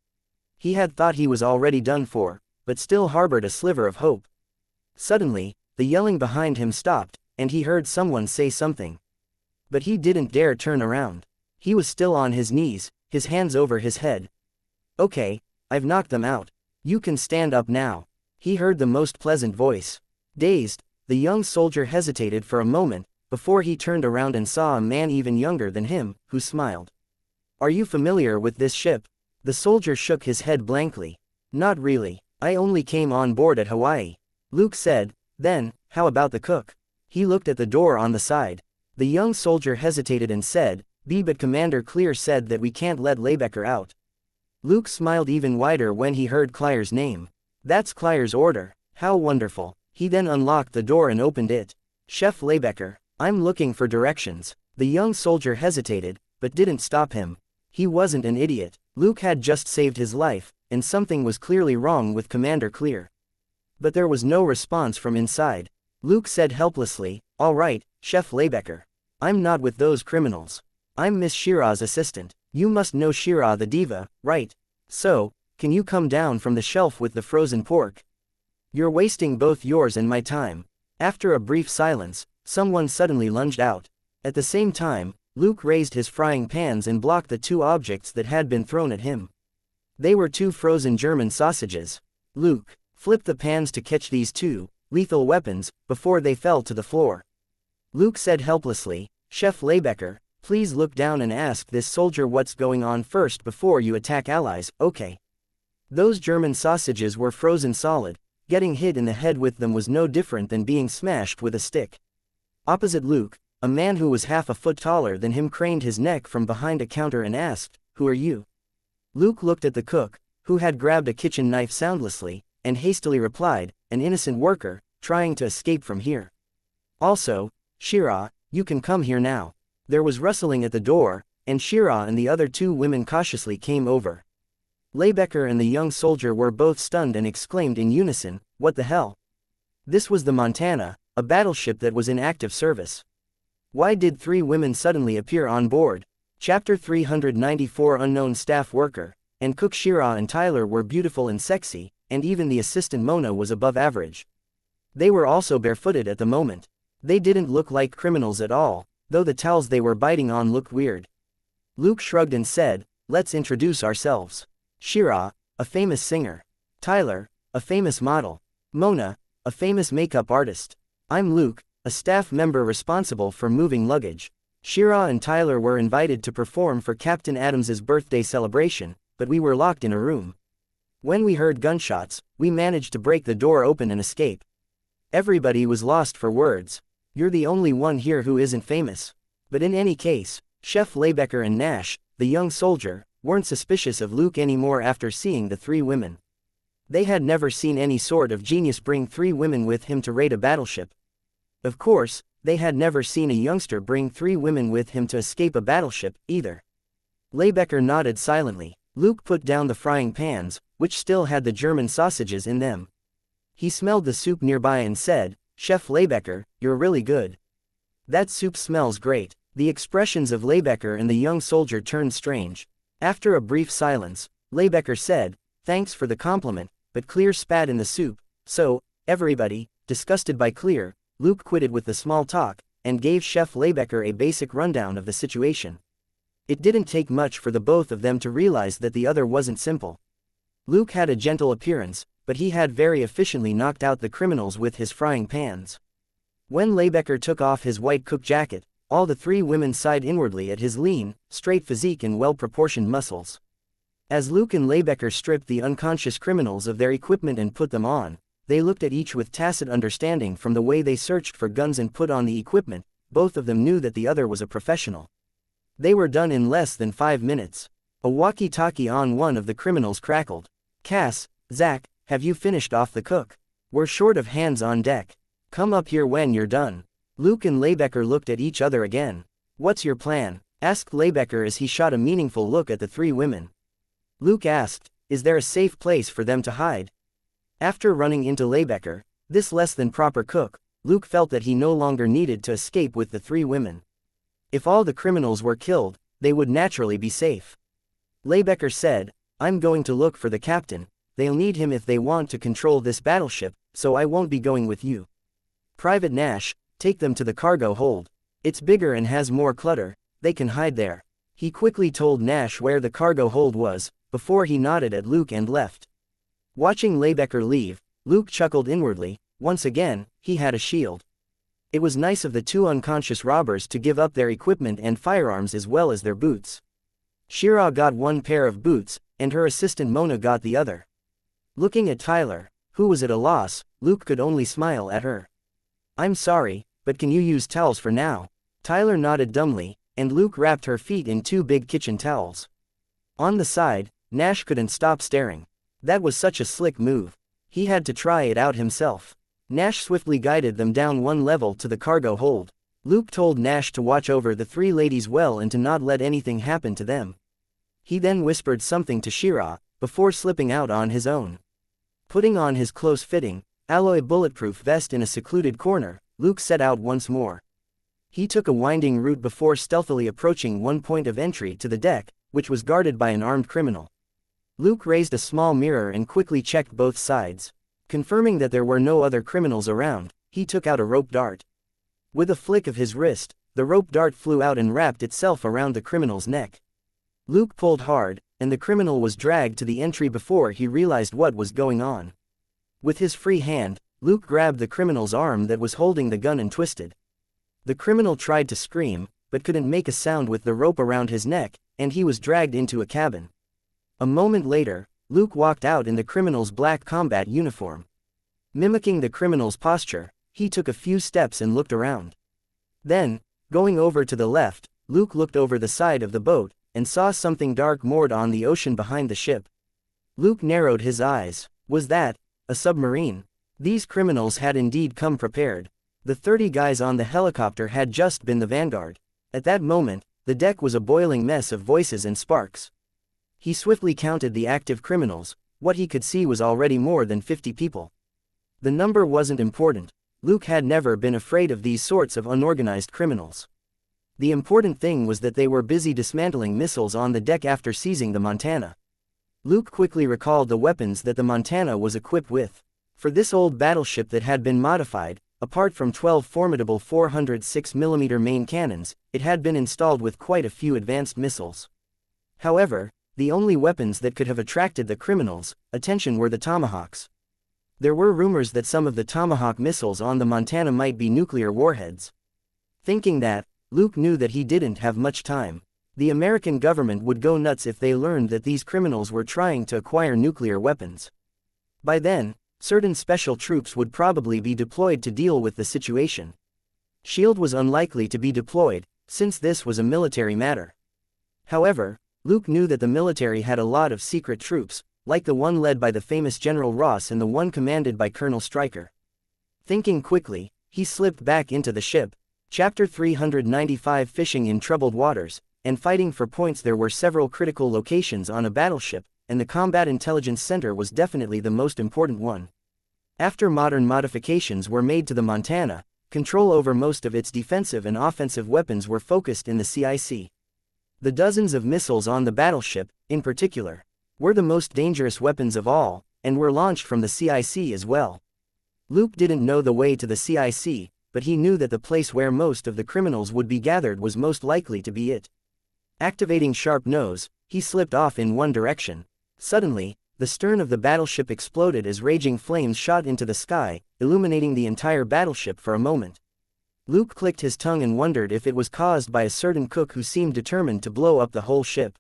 He had thought he was already done for, but still harbored a sliver of hope. Suddenly, the yelling behind him stopped, and he heard someone say something. But he didn't dare turn around. He was still on his knees, his hands over his head. "Okay, I've knocked them out. You can stand up now," he heard the most pleasant voice. Dazed, the young soldier hesitated for a moment, before he turned around and saw a man even younger than him, who smiled. "Are you familiar with this ship?" The soldier shook his head blankly. "Not really. I only came on board at Hawaii," Luke said. "Then, how about the cook?" He looked at the door on the side. The young soldier hesitated and said, But Commander Clear said that we can't let Lebecker out." Luke smiled even wider when he heard Clear's name. "That's Clear's order. How wonderful." He then unlocked the door and opened it. "Chef Lebecker, I'm looking for directions." The young soldier hesitated, but didn't stop him. He wasn't an idiot. Luke had just saved his life, and something was clearly wrong with Commander Clear. But there was no response from inside. Luke said helplessly, "All right, Chef Lebecker. I'm not with those criminals. I'm Miss Shira's assistant. You must know Shira the diva, right? So, can you come down from the shelf with the frozen pork? You're wasting both yours and my time." After a brief silence, someone suddenly lunged out. At the same time, Luke raised his frying pans and blocked the 2 objects that had been thrown at him. They were 2 frozen German sausages. Luke flipped the pans to catch these 2 lethal weapons before they fell to the floor. Luke said helplessly, "Chef Lebecker, please look down and ask this soldier what's going on first before you attack allies, okay?" Those German sausages were frozen solid. Getting hit in the head with them was no different than being smashed with a stick. Opposite Luke, a man who was half a foot taller than him craned his neck from behind a counter and asked, "Who are you?" Luke looked at the cook, who had grabbed a kitchen knife soundlessly, and hastily replied, "An innocent worker, trying to escape from here. Also, Shira, you can come here now." There was rustling at the door, and Shira and the other 2 women cautiously came over. Lebecker and the young soldier were both stunned and exclaimed in unison, "What the hell?" This was the Montana, a battleship that was in active service. Why did 3 women suddenly appear on board? Chapter 394. Unknown staff worker, and cook Shira and Tyler were beautiful and sexy, and even the assistant Mona was above average. They were also barefooted at the moment. They didn't look like criminals at all, though the towels they were biting on looked weird. Luke shrugged and said, "Let's introduce ourselves. Shira, a famous singer. Tyler, a famous model. Mona, a famous makeup artist. I'm Luke, a staff member responsible for moving luggage. Shira and Tyler were invited to perform for Captain Adams's birthday celebration, but we were locked in a room. When we heard gunshots, we managed to break the door open and escape. Everybody was lost for words. You're the only one here who isn't famous. But in any case, Chef Lebecker and Nash, the young soldier, weren't suspicious of Luke anymore after seeing the 3 women. They had never seen any sort of genius bring 3 women with him to raid a battleship. Of course, they had never seen a youngster bring 3 women with him to escape a battleship, either. Lebecker nodded silently. Luke put down the frying pans, which still had the German sausages in them. He smelled the soup nearby and said, "Chef Lebecker, you're really good. That soup smells great." The expressions of Lebecker and the young soldier turned strange. After a brief silence, Lebecker said, "Thanks for the compliment," but Clear spat in the soup. So, everybody, disgusted by Clear, Luke quitted with the small talk, and gave Chef Lebecker a basic rundown of the situation. It didn't take much for the both of them to realize that the other wasn't simple. Luke had a gentle appearance, but he had very efficiently knocked out the criminals with his frying pans. When Lebecker took off his white cook jacket, all the 3 women sighed inwardly at his lean, straight physique and well-proportioned muscles. As Luke and Lebecker stripped the unconscious criminals of their equipment and put them on, they looked at each with tacit understanding from the way they searched for guns and put on the equipment. Both of them knew that the other was a professional. They were done in less than 5 minutes. A walkie-talkie on one of the criminals crackled. "Cass, Zach, have you finished off the cook? We're short of hands on deck. Come up here when you're done." Luke and Lebecker looked at each other again. "What's your plan?" asked Lebecker as he shot a meaningful look at the 3 women. Luke asked, "Is there a safe place for them to hide?" After running into Lebecker, this less than proper cook, Luke felt that he no longer needed to escape with the 3 women. If all the criminals were killed, they would naturally be safe. Lebecker said, "I'm going to look for the captain. They'll need him if they want to control this battleship, so I won't be going with you. Private Nash, take them to the cargo hold. It's bigger and has more clutter, they can hide there." He quickly told Nash where the cargo hold was, before he nodded at Luke and left. Watching Lebecker leave, Luke chuckled inwardly. Once again, he had a shield. It was nice of the 2 unconscious robbers to give up their equipment and firearms as well as their boots. Shira got 1 pair of boots, and her assistant Mona got the other. Looking at Tyler, who was at a loss, Luke could only smile at her. "I'm sorry, but can you use towels for now?" Tyler nodded dumbly, and Luke wrapped her feet in 2 big kitchen towels. On the side, Nash couldn't stop staring. That was such a slick move. He had to try it out himself. Nash swiftly guided them down 1 level to the cargo hold. Luke told Nash to watch over the 3 ladies well and to not let anything happen to them. He then whispered something to Shira, before slipping out on his own. Putting on his close-fitting, alloy bulletproof vest in a secluded corner, Luke set out once more. He took a winding route before stealthily approaching 1 point of entry to the deck, which was guarded by an armed criminal. Luke raised a small mirror and quickly checked both sides. Confirming that there were no other criminals around, he took out a rope dart. With a flick of his wrist, the rope dart flew out and wrapped itself around the criminal's neck. Luke pulled hard, and the criminal was dragged to the entry before he realized what was going on. With his free hand, Luke grabbed the criminal's arm that was holding the gun and twisted. The criminal tried to scream, but couldn't make a sound with the rope around his neck, and he was dragged into a cabin. A moment later, Luke walked out in the criminal's black combat uniform. Mimicking the criminal's posture, he took a few steps and looked around. Then, going over to the left, Luke looked over the side of the boat, and saw something dark moored on the ocean behind the ship. Luke narrowed his eyes. Was that a submarine? These criminals had indeed come prepared. The 30 guys on the helicopter had just been the vanguard. At that moment, the deck was a boiling mess of voices and sparks. He swiftly counted the active criminals. What he could see was already more than 50 people. The number wasn't important. Luke had never been afraid of these sorts of unorganized criminals. The important thing was that they were busy dismantling missiles on the deck after seizing the Montana. Luke quickly recalled the weapons that the Montana was equipped with. For this old battleship that had been modified, apart from 12 formidable 406mm main cannons, it had been installed with quite a few advanced missiles. However, the only weapons that could have attracted the criminals' attention were the tomahawks. There were rumors that some of the Tomahawk missiles on the Montana might be nuclear warheads. Thinking that, Luke knew that he didn't have much time. The American government would go nuts if they learned that these criminals were trying to acquire nuclear weapons. By then, certain special troops would probably be deployed to deal with the situation. SHIELD was unlikely to be deployed, since this was a military matter. However, Luke knew that the military had a lot of secret troops, like the one led by the famous General Ross and the one commanded by Colonel Stryker. Thinking quickly, he slipped back into the ship. Chapter 395 Fishing in Troubled Waters, and Fighting for Points. There were several critical locations on a battleship, and the Combat Intelligence Center was definitely the most important one. After modern modifications were made to the Montana, control over most of its defensive and offensive weapons were focused in the CIC. The dozens of missiles on the battleship, in particular, were the most dangerous weapons of all, and were launched from the CIC as well. Luke didn't know the way to the CIC, but he knew that the place where most of the criminals would be gathered was most likely to be it. Activating Sharp Nose, he slipped off in one direction. Suddenly, the stern of the battleship exploded as raging flames shot into the sky, illuminating the entire battleship for a moment. Luke clicked his tongue and wondered if it was caused by a certain cook who seemed determined to blow up the whole ship.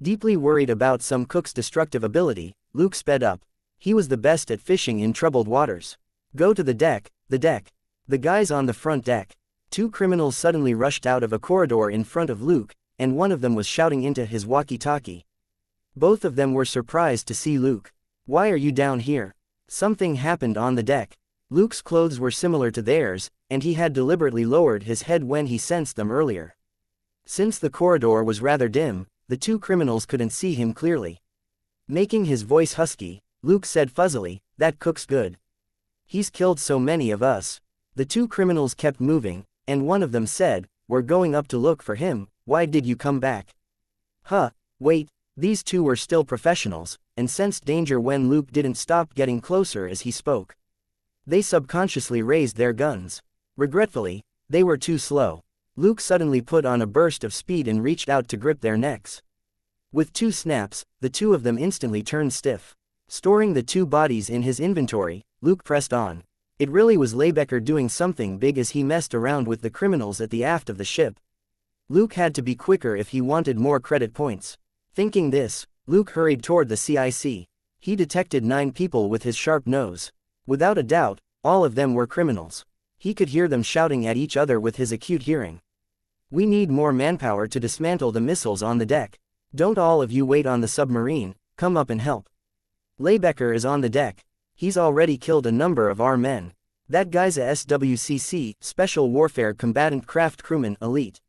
Deeply worried about some cook's destructive ability, Luke sped up. He was the best at fishing in troubled waters. Go to the deck, the deck. The guys on the front deck. Two criminals suddenly rushed out of a corridor in front of Luke, and one of them was shouting into his walkie-talkie. Both of them were surprised to see Luke. Why are you down here? Something happened on the deck. Luke's clothes were similar to theirs, and he had deliberately lowered his head when he sensed them earlier. Since the corridor was rather dim, the two criminals couldn't see him clearly. Making his voice husky, Luke said fuzzily, "That cook's good. He's killed so many of us." The two criminals kept moving, and one of them said, "We're going up to look for him. Why did you come back?" Wait. These two were still professionals, and sensed danger when Luke didn't stop getting closer as he spoke. They subconsciously raised their guns. Regretfully, they were too slow. Luke suddenly put on a burst of speed and reached out to grip their necks. With two snaps, the two of them instantly turned stiff. Storing the two bodies in his inventory, Luke pressed on. It really was Lebecker doing something big as he messed around with the criminals at the aft of the ship. Luke had to be quicker if he wanted more credit points. Thinking this, Luke hurried toward the CIC. He detected 9 people with his sharp nose. Without a doubt, all of them were criminals. He could hear them shouting at each other with his acute hearing. "We need more manpower to dismantle the missiles on the deck. Don't all of you wait on the submarine, come up and help. Lebecker is on the deck. He's already killed a number of our men. That guy's a SWCC, Special Warfare Combatant Craft Crewman Elite.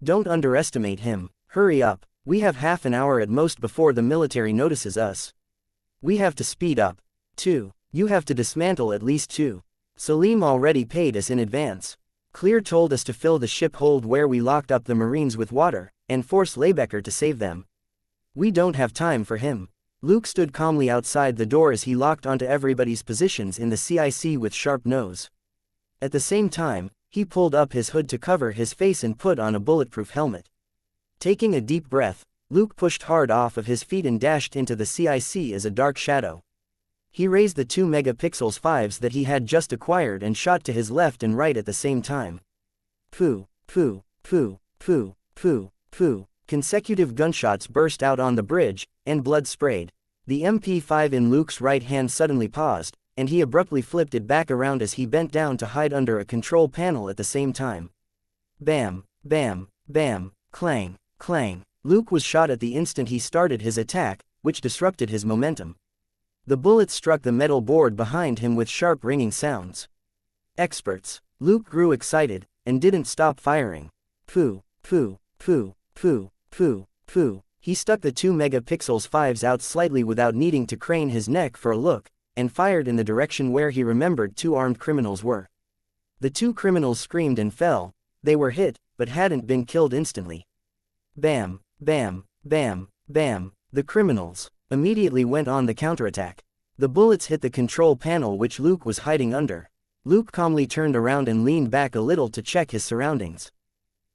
Don't underestimate him. Hurry up. We have half an hour at most before the military notices us. We have to speed up. 2. You have to dismantle at least 2. Salim already paid us in advance. Clear told us to fill the ship hold where we locked up the Marines with water, and force Lebecker to save them. We don't have time for him." Luke stood calmly outside the door as he locked onto everybody's positions in the CIC with Sharp Nose. At the same time, he pulled up his hood to cover his face and put on a bulletproof helmet. Taking a deep breath, Luke pushed hard off of his feet and dashed into the CIC as a dark shadow. He raised the 2 megapixels 5s that he had just acquired and shot to his left and right at the same time. Pooh, pooh, pooh, pooh, pooh, pooh. Consecutive gunshots burst out on the bridge, and blood sprayed. The MP5 in Luke's right hand suddenly paused, and he abruptly flipped it back around as he bent down to hide under a control panel at the same time. Bam, bam, bam, clang, clang. Luke was shot at the instant he started his attack, which disrupted his momentum. The bullets struck the metal board behind him with sharp ringing sounds. Experts. Luke grew excited, and didn't stop firing. Pooh, pooh, pooh, pooh, pooh, pooh. He stuck the 2 megapixels 5s out slightly without needing to crane his neck for a look, and fired in the direction where he remembered 2 armed criminals were. The 2 criminals screamed and fell. They were hit, but hadn't been killed instantly. Bam, bam, bam, bam. The criminals immediately went on the counterattack. The bullets hit the control panel which Luke was hiding under. Luke calmly turned around and leaned back a little to check his surroundings.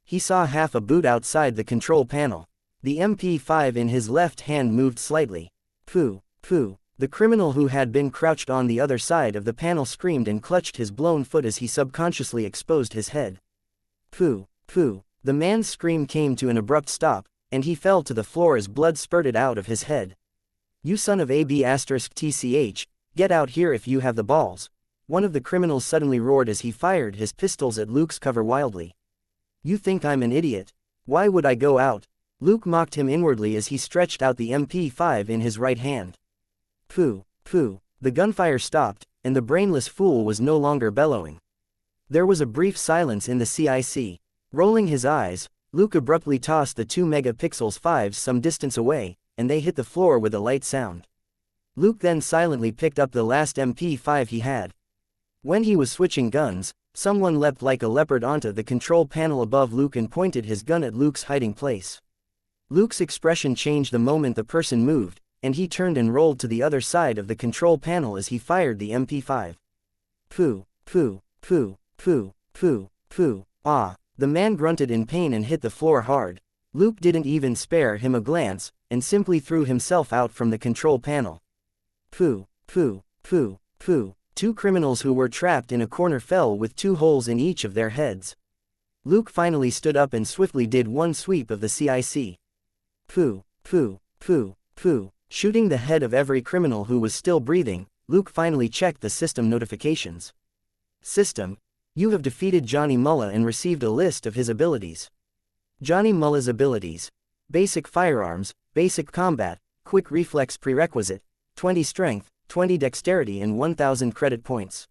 He saw half a boot outside the control panel. The MP5 in his left hand moved slightly. Pooh, pooh, The criminal who had been crouched on the other side of the panel screamed and clutched his blown foot as he subconsciously exposed his head. Pooh, pooh. The man's scream came to an abrupt stop, and he fell to the floor as blood spurted out of his head. "You son of a b***tch, get out here if you have the balls," one of the criminals suddenly roared as he fired his pistols at Luke's cover wildly. "You think I'm an idiot? Why would I go out?" Luke mocked him inwardly as he stretched out the MP5 in his right hand. Pooh, pooh. The gunfire stopped, and the brainless fool was no longer bellowing. There was a brief silence in the CIC. Rolling his eyes, Luke abruptly tossed the 2 megapixels 5s some distance away, and they hit the floor with a light sound. Luke then silently picked up the last MP5 he had. When he was switching guns, someone leapt like a leopard onto the control panel above Luke and pointed his gun at Luke's hiding place. Luke's expression changed the moment the person moved, and he turned and rolled to the other side of the control panel as he fired the MP5. Pooh, pooh, pooh, pooh, pooh, pooh, ah. The man grunted in pain and hit the floor hard. Luke didn't even spare him a glance, and simply threw himself out from the control panel. Pooh, pooh, pooh, pooh. 2 criminals who were trapped in a corner fell with 2 holes in each of their heads. Luke finally stood up and swiftly did one sweep of the CIC. Pooh, pooh, pooh, pooh. Shooting the head of every criminal who was still breathing, Luke finally checked the system notifications. System: you have defeated Johnny Mullah and received a list of his abilities. Johnny Mullah's abilities: Basic Firearms, Basic Combat, Quick Reflex Prerequisite, 20 Strength, 20 Dexterity and 1000 credit points.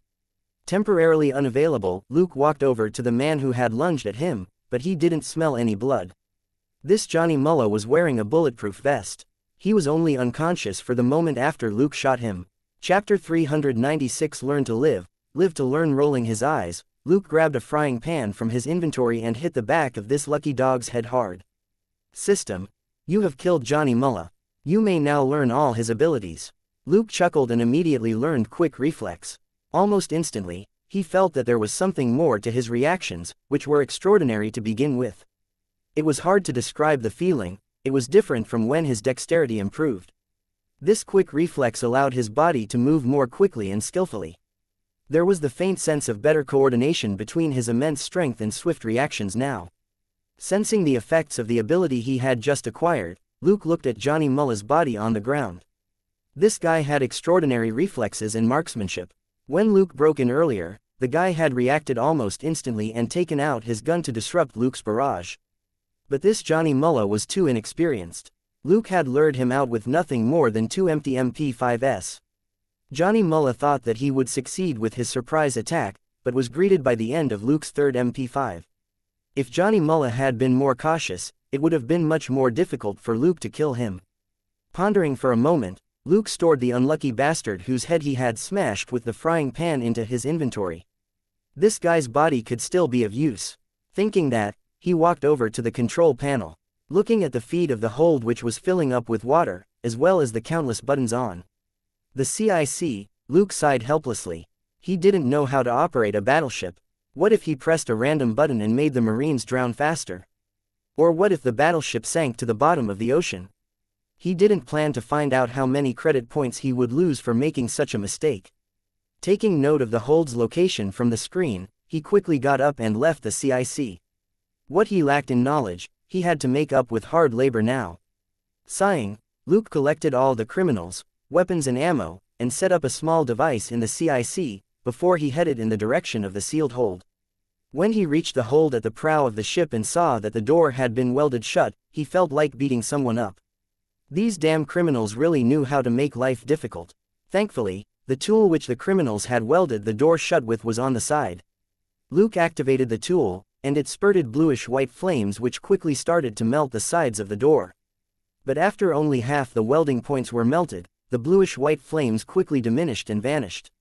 Temporarily unavailable, Luke walked over to the man who had lunged at him, but he didn't smell any blood. This Johnny Mullah was wearing a bulletproof vest. He was only unconscious for the moment after Luke shot him. Chapter 396 Learn to Live, Live to Learn. Rolling his eyes, Luke grabbed a frying pan from his inventory and hit the back of this lucky dog's head hard. System: you have killed Johnny Mullah. You may now learn all his abilities. Luke chuckled and immediately learned Quick Reflex. Almost instantly, he felt that there was something more to his reactions, which were extraordinary to begin with. It was hard to describe the feeling. It was different from when his dexterity improved. This Quick Reflex allowed his body to move more quickly and skillfully. There was the faint sense of better coordination between his immense strength and swift reactions now. Sensing the effects of the ability he had just acquired, Luke looked at Johnny Mullah's body on the ground. This guy had extraordinary reflexes and marksmanship. When Luke broke in earlier, the guy had reacted almost instantly and taken out his gun to disrupt Luke's barrage. But this Johnny Mullah was too inexperienced. Luke had lured him out with nothing more than 2 empty MP5s. Johnny Mullah thought that he would succeed with his surprise attack, but was greeted by the end of Luke's 3rd MP5. If Johnny Mullah had been more cautious, it would have been much more difficult for Luke to kill him. Pondering for a moment, Luke stored the unlucky bastard whose head he had smashed with the frying pan into his inventory. This guy's body could still be of use. Thinking that, he walked over to the control panel. Looking at the feed of the hold which was filling up with water, as well as the countless buttons on the CIC, Luke sighed helplessly. He didn't know how to operate a battleship. What if he pressed a random button and made the Marines drown faster? Or what if the battleship sank to the bottom of the ocean? He didn't plan to find out how many credit points he would lose for making such a mistake. Taking note of the hold's location from the screen, he quickly got up and left the CIC. What he lacked in knowledge, he had to make up with hard labor now. Sighing, Luke collected all the criminals, weapons and ammo, and set up a small device in the CIC, before he headed in the direction of the sealed hold. When he reached the hold at the prow of the ship and saw that the door had been welded shut, he felt like beating someone up. These damn criminals really knew how to make life difficult. Thankfully, the tool which the criminals had welded the door shut with was on the side. Luke activated the tool, and it spurted bluish-white flames which quickly started to melt the sides of the door. But after only half the welding points were melted, the bluish-white flames quickly diminished and vanished.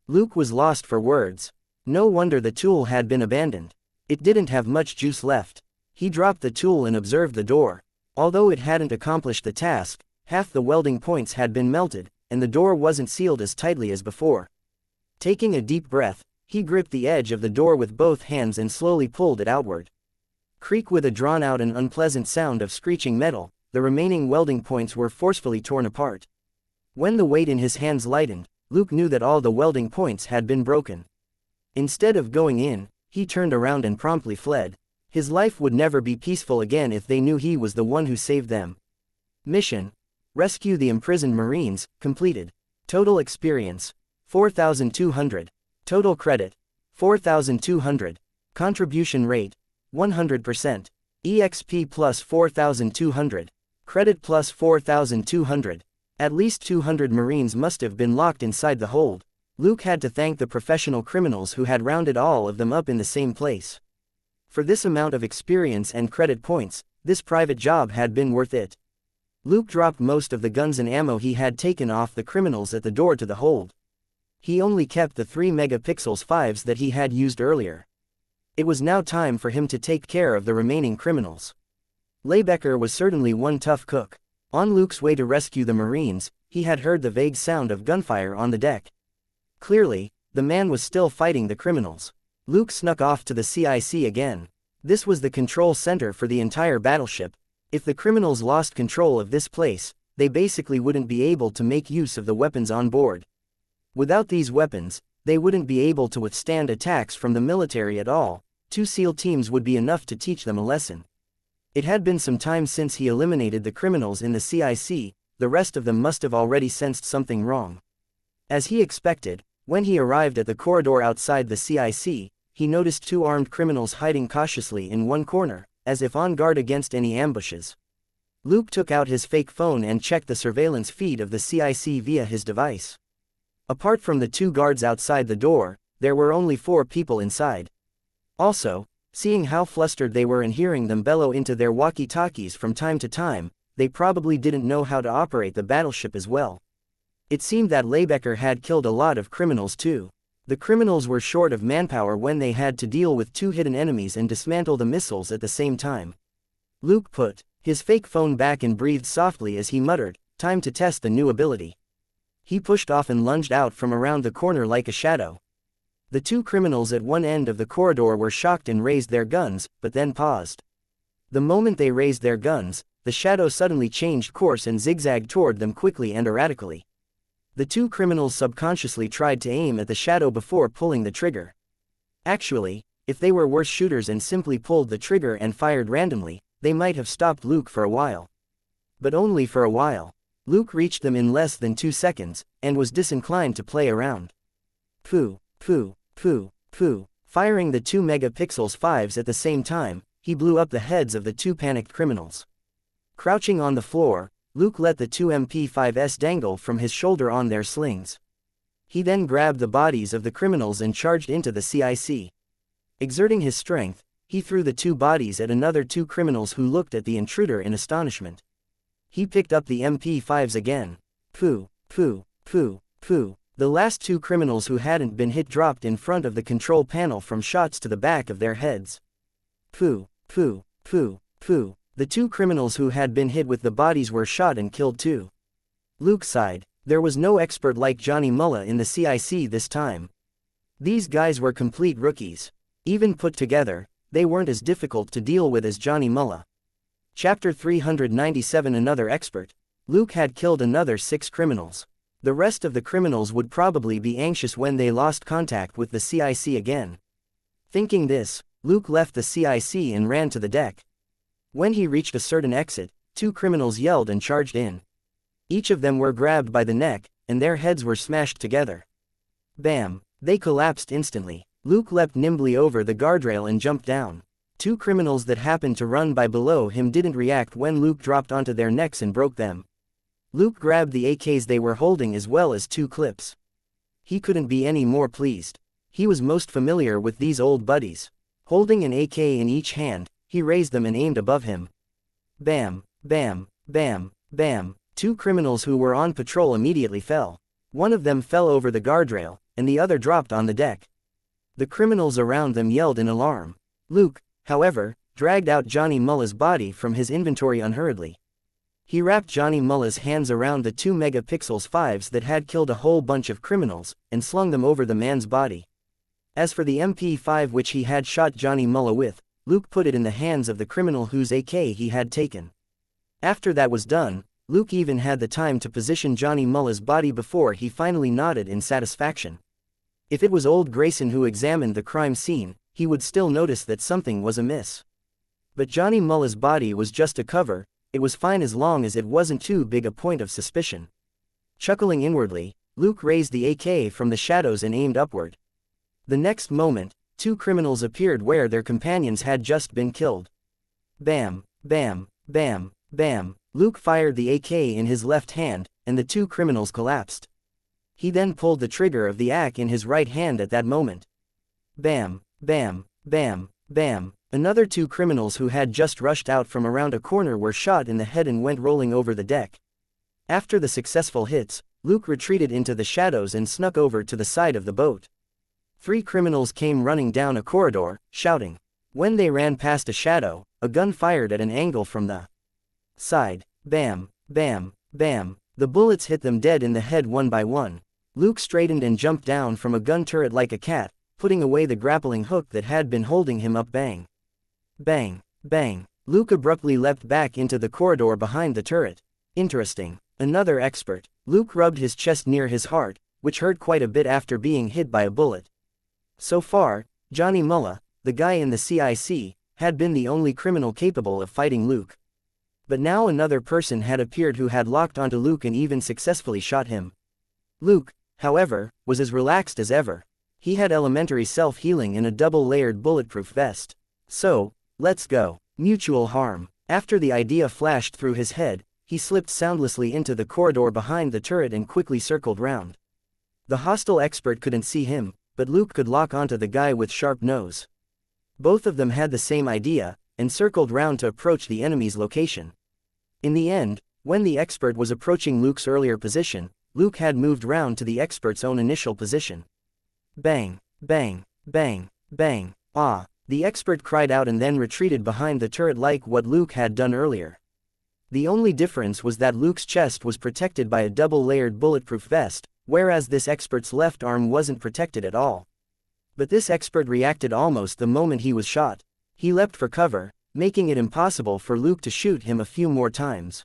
Luke was lost for words. No wonder the tool had been abandoned. It didn't have much juice left. He dropped the tool and observed the door. Although it hadn't accomplished the task, half the welding points had been melted, and the door wasn't sealed as tightly as before. Taking a deep breath, he gripped the edge of the door with both hands and slowly pulled it outward. Creak! With a drawn-out and unpleasant sound of screeching metal, the remaining welding points were forcefully torn apart. When the weight in his hands lightened, Luke knew that all the welding points had been broken. Instead of going in, he turned around and promptly fled. His life would never be peaceful again if they knew he was the one who saved them. Mission: rescue the imprisoned Marines, completed. Total experience: 4,200. Total credit: 4,200. Contribution rate: 100%. EXP plus 4,200. Credit plus 4,200. At least 200 Marines must have been locked inside the hold. Luke had to thank the professional criminals who had rounded all of them up in the same place. For this amount of experience and credit points, this private job had been worth it. Luke dropped most of the guns and ammo he had taken off the criminals at the door to the hold. He only kept the 3 megapixels 5s that he had used earlier. It was now time for him to take care of the remaining criminals. Laybecker was certainly one tough cook. On Luke's way to rescue the Marines, he had heard the vague sound of gunfire on the deck. Clearly, the man was still fighting the criminals. Luke snuck off to the CIC again. This was the control center for the entire battleship. If the criminals lost control of this place, they basically wouldn't be able to make use of the weapons on board. Without these weapons, they wouldn't be able to withstand attacks from the military at all. 2 SEAL teams would be enough to teach them a lesson. It had been some time since he eliminated the criminals in the CIC, the rest of them must have already sensed something wrong. As he expected, when he arrived at the corridor outside the CIC, he noticed 2 armed criminals hiding cautiously in one corner, as if on guard against any ambushes. Luke took out his fake phone and checked the surveillance feed of the CIC via his device. Apart from the 2 guards outside the door, there were only 4 people inside. Also, seeing how flustered they were and hearing them bellow into their walkie-talkies from time to time, they probably didn't know how to operate the battleship as well. It seemed that Laybecker had killed a lot of criminals too. The criminals were short of manpower when they had to deal with 2 hidden enemies and dismantle the missiles at the same time. Luke put his fake phone back and breathed softly as he muttered, "Time to test the new ability." He pushed off and lunged out from around the corner like a shadow. The 2 criminals at one end of the corridor were shocked and raised their guns, but then paused. The moment they raised their guns, the shadow suddenly changed course and zigzagged toward them quickly and erratically. The 2 criminals subconsciously tried to aim at the shadow before pulling the trigger. Actually, if they were worse shooters and simply pulled the trigger and fired randomly, they might have stopped Luke for a while. But only for a while. Luke reached them in less than 2 seconds, and was disinclined to play around. Pooh, pooh, pooh, pooh. Firing the 2 megapixels 5s at the same time, he blew up the heads of the 2 panicked criminals. Crouching on the floor, Luke let the 2 MP5s dangle from his shoulder on their slings. He then grabbed the bodies of the criminals and charged into the CIC. Exerting his strength, he threw the 2 bodies at another 2 criminals who looked at the intruder in astonishment. He picked up the MP5s again. Pooh, pooh, pooh, pooh. The last 2 criminals who hadn't been hit dropped in front of the control panel from shots to the back of their heads. Pooh, pooh, pooh, pooh. The 2 criminals who had been hit with the bodies were shot and killed too. Luke sighed. There was no expert like Johnny Mullah in the CIC this time. These guys were complete rookies. Even put together, they weren't as difficult to deal with as Johnny Mullah. Chapter 397. Another expert. Luke had killed another 6 criminals. The rest of the criminals would probably be anxious when they lost contact with the CIC again. Thinking this, Luke left the CIC and ran to the deck. When he reached a certain exit, 2 criminals yelled and charged in. Each of them were grabbed by the neck, and their heads were smashed together. Bam! They collapsed instantly. Luke leapt nimbly over the guardrail and jumped down. 2 criminals that happened to run by below him didn't react when Luke dropped onto their necks and broke them. Luke grabbed the AKs they were holding as well as 2 clips. He couldn't be any more pleased. He was most familiar with these old buddies. Holding an AK in each hand, he raised them and aimed above him. Bam, bam, bam, bam. 2 criminals who were on patrol immediately fell. One of them fell over the guardrail, and the other dropped on the deck. The criminals around them yelled in alarm. Luke, however, dragged out Johnny Mullah's body from his inventory unhurriedly. He wrapped Johnny Mullah's hands around the 2 megapixels 5s that had killed a whole bunch of criminals, and slung them over the man's body. As for the MP5 which he had shot Johnny Mullah with, Luke put it in the hands of the criminal whose AK he had taken. After that was done, Luke even had the time to position Johnny Mullah's body before he finally nodded in satisfaction. If it was old Grayson who examined the crime scene, he would still notice that something was amiss. But Johnny Mullah's body was just a cover, it was fine as long as it wasn't too big a point of suspicion. Chuckling inwardly, Luke raised the AK from the shadows and aimed upward. The next moment, two criminals appeared where their companions had just been killed. Bam, bam, bam, bam. Luke fired the AK in his left hand, and the two criminals collapsed. He then pulled the trigger of the AK in his right hand at that moment. Bam, bam, bam, bam. Another two criminals who had just rushed out from around a corner were shot in the head and went rolling over the deck. After the successful hits, Luke retreated into the shadows and snuck over to the side of the boat. Three criminals came running down a corridor, shouting. When they ran past a shadow, a gun fired at an angle from the side. Bam, bam, bam. The bullets hit them dead in the head one by one. Luke straightened and jumped down from a gun turret like a cat, putting away the grappling hook that had been holding him up. Bang. Bang, bang. Luke abruptly leapt back into the corridor behind the turret. Interesting. Another expert. Luke rubbed his chest near his heart, which hurt quite a bit after being hit by a bullet. So far, Johnny Mullah, the guy in the CIC, had been the only criminal capable of fighting Luke. But now another person had appeared who had locked onto Luke and even successfully shot him. Luke, however, was as relaxed as ever. He had elementary self-healing and a double-layered bulletproof vest. So, let's go. Mutual harm. After the idea flashed through his head, he slipped soundlessly into the corridor behind the turret and quickly circled round. The hostile expert couldn't see him, but Luke could lock onto the guy with sharp nose. Both of them had the same idea, and circled round to approach the enemy's location. In the end, when the expert was approaching Luke's earlier position, Luke had moved round to the expert's own initial position. Bang, bang, bang, bang. Ah! The expert cried out and then retreated behind the turret like what Luke had done earlier. The only difference was that Luke's chest was protected by a double-layered bulletproof vest, whereas this expert's left arm wasn't protected at all. But this expert reacted almost the moment he was shot. He leapt for cover, making it impossible for Luke to shoot him a few more times.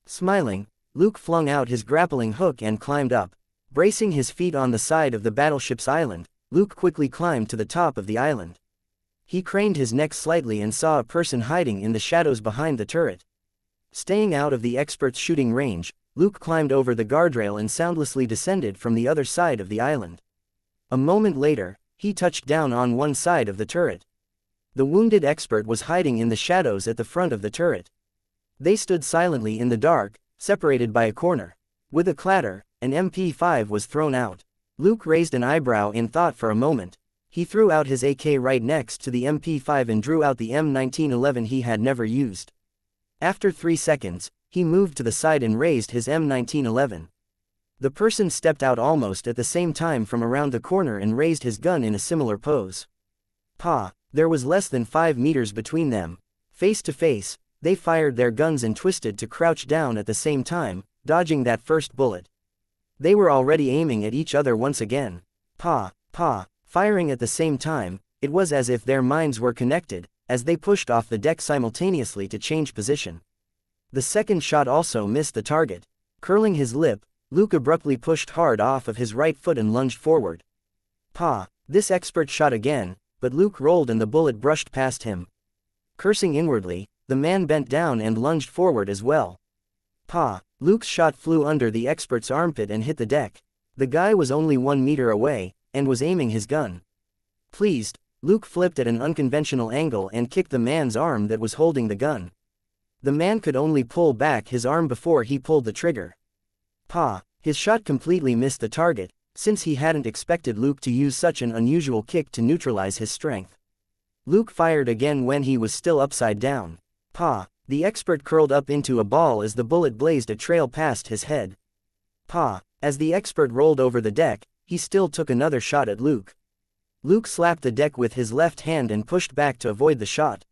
Smiling, Luke flung out his grappling hook and climbed up. Bracing his feet on the side of the battleship's island, Luke quickly climbed to the top of the island. He craned his neck slightly and saw a person hiding in the shadows behind the turret. Staying out of the expert's shooting range, Luke climbed over the guardrail and soundlessly descended from the other side of the island. A moment later, he touched down on one side of the turret. The wounded expert was hiding in the shadows at the front of the turret. They stood silently in the dark, separated by a corner. With a clatter, an MP5 was thrown out. Luke raised an eyebrow in thought for a moment. He threw out his AK right next to the MP5 and drew out the M1911 he had never used. After 3 seconds, he moved to the side and raised his M1911. The person stepped out almost at the same time from around the corner and raised his gun in a similar pose. Pa! There was less than 5 meters between them. Face to face, they fired their guns and twisted to crouch down at the same time, dodging that first bullet. They were already aiming at each other once again. Pa! Pa! Firing at the same time, it was as if their minds were connected, as they pushed off the deck simultaneously to change position. The second shot also missed the target. Curling his lip, Luke abruptly pushed hard off of his right foot and lunged forward. Pa! This expert shot again, but Luke rolled and the bullet brushed past him. Cursing inwardly, the man bent down and lunged forward as well. Pa! Luke's shot flew under the expert's armpit and hit the deck. The guy was only 1 meter away, and was aiming his gun. Pleased, Luke flipped at an unconventional angle and kicked the man's arm that was holding the gun. The man could only pull back his arm before he pulled the trigger. Pa! His shot completely missed the target, since he hadn't expected Luke to use such an unusual kick to neutralize his strength. Luke fired again when he was still upside down. Pa! The expert curled up into a ball as the bullet blazed a trail past his head. Pa! As the expert rolled over the deck, he still took another shot at Luke. Luke slapped the deck with his left hand and pushed back to avoid the shot.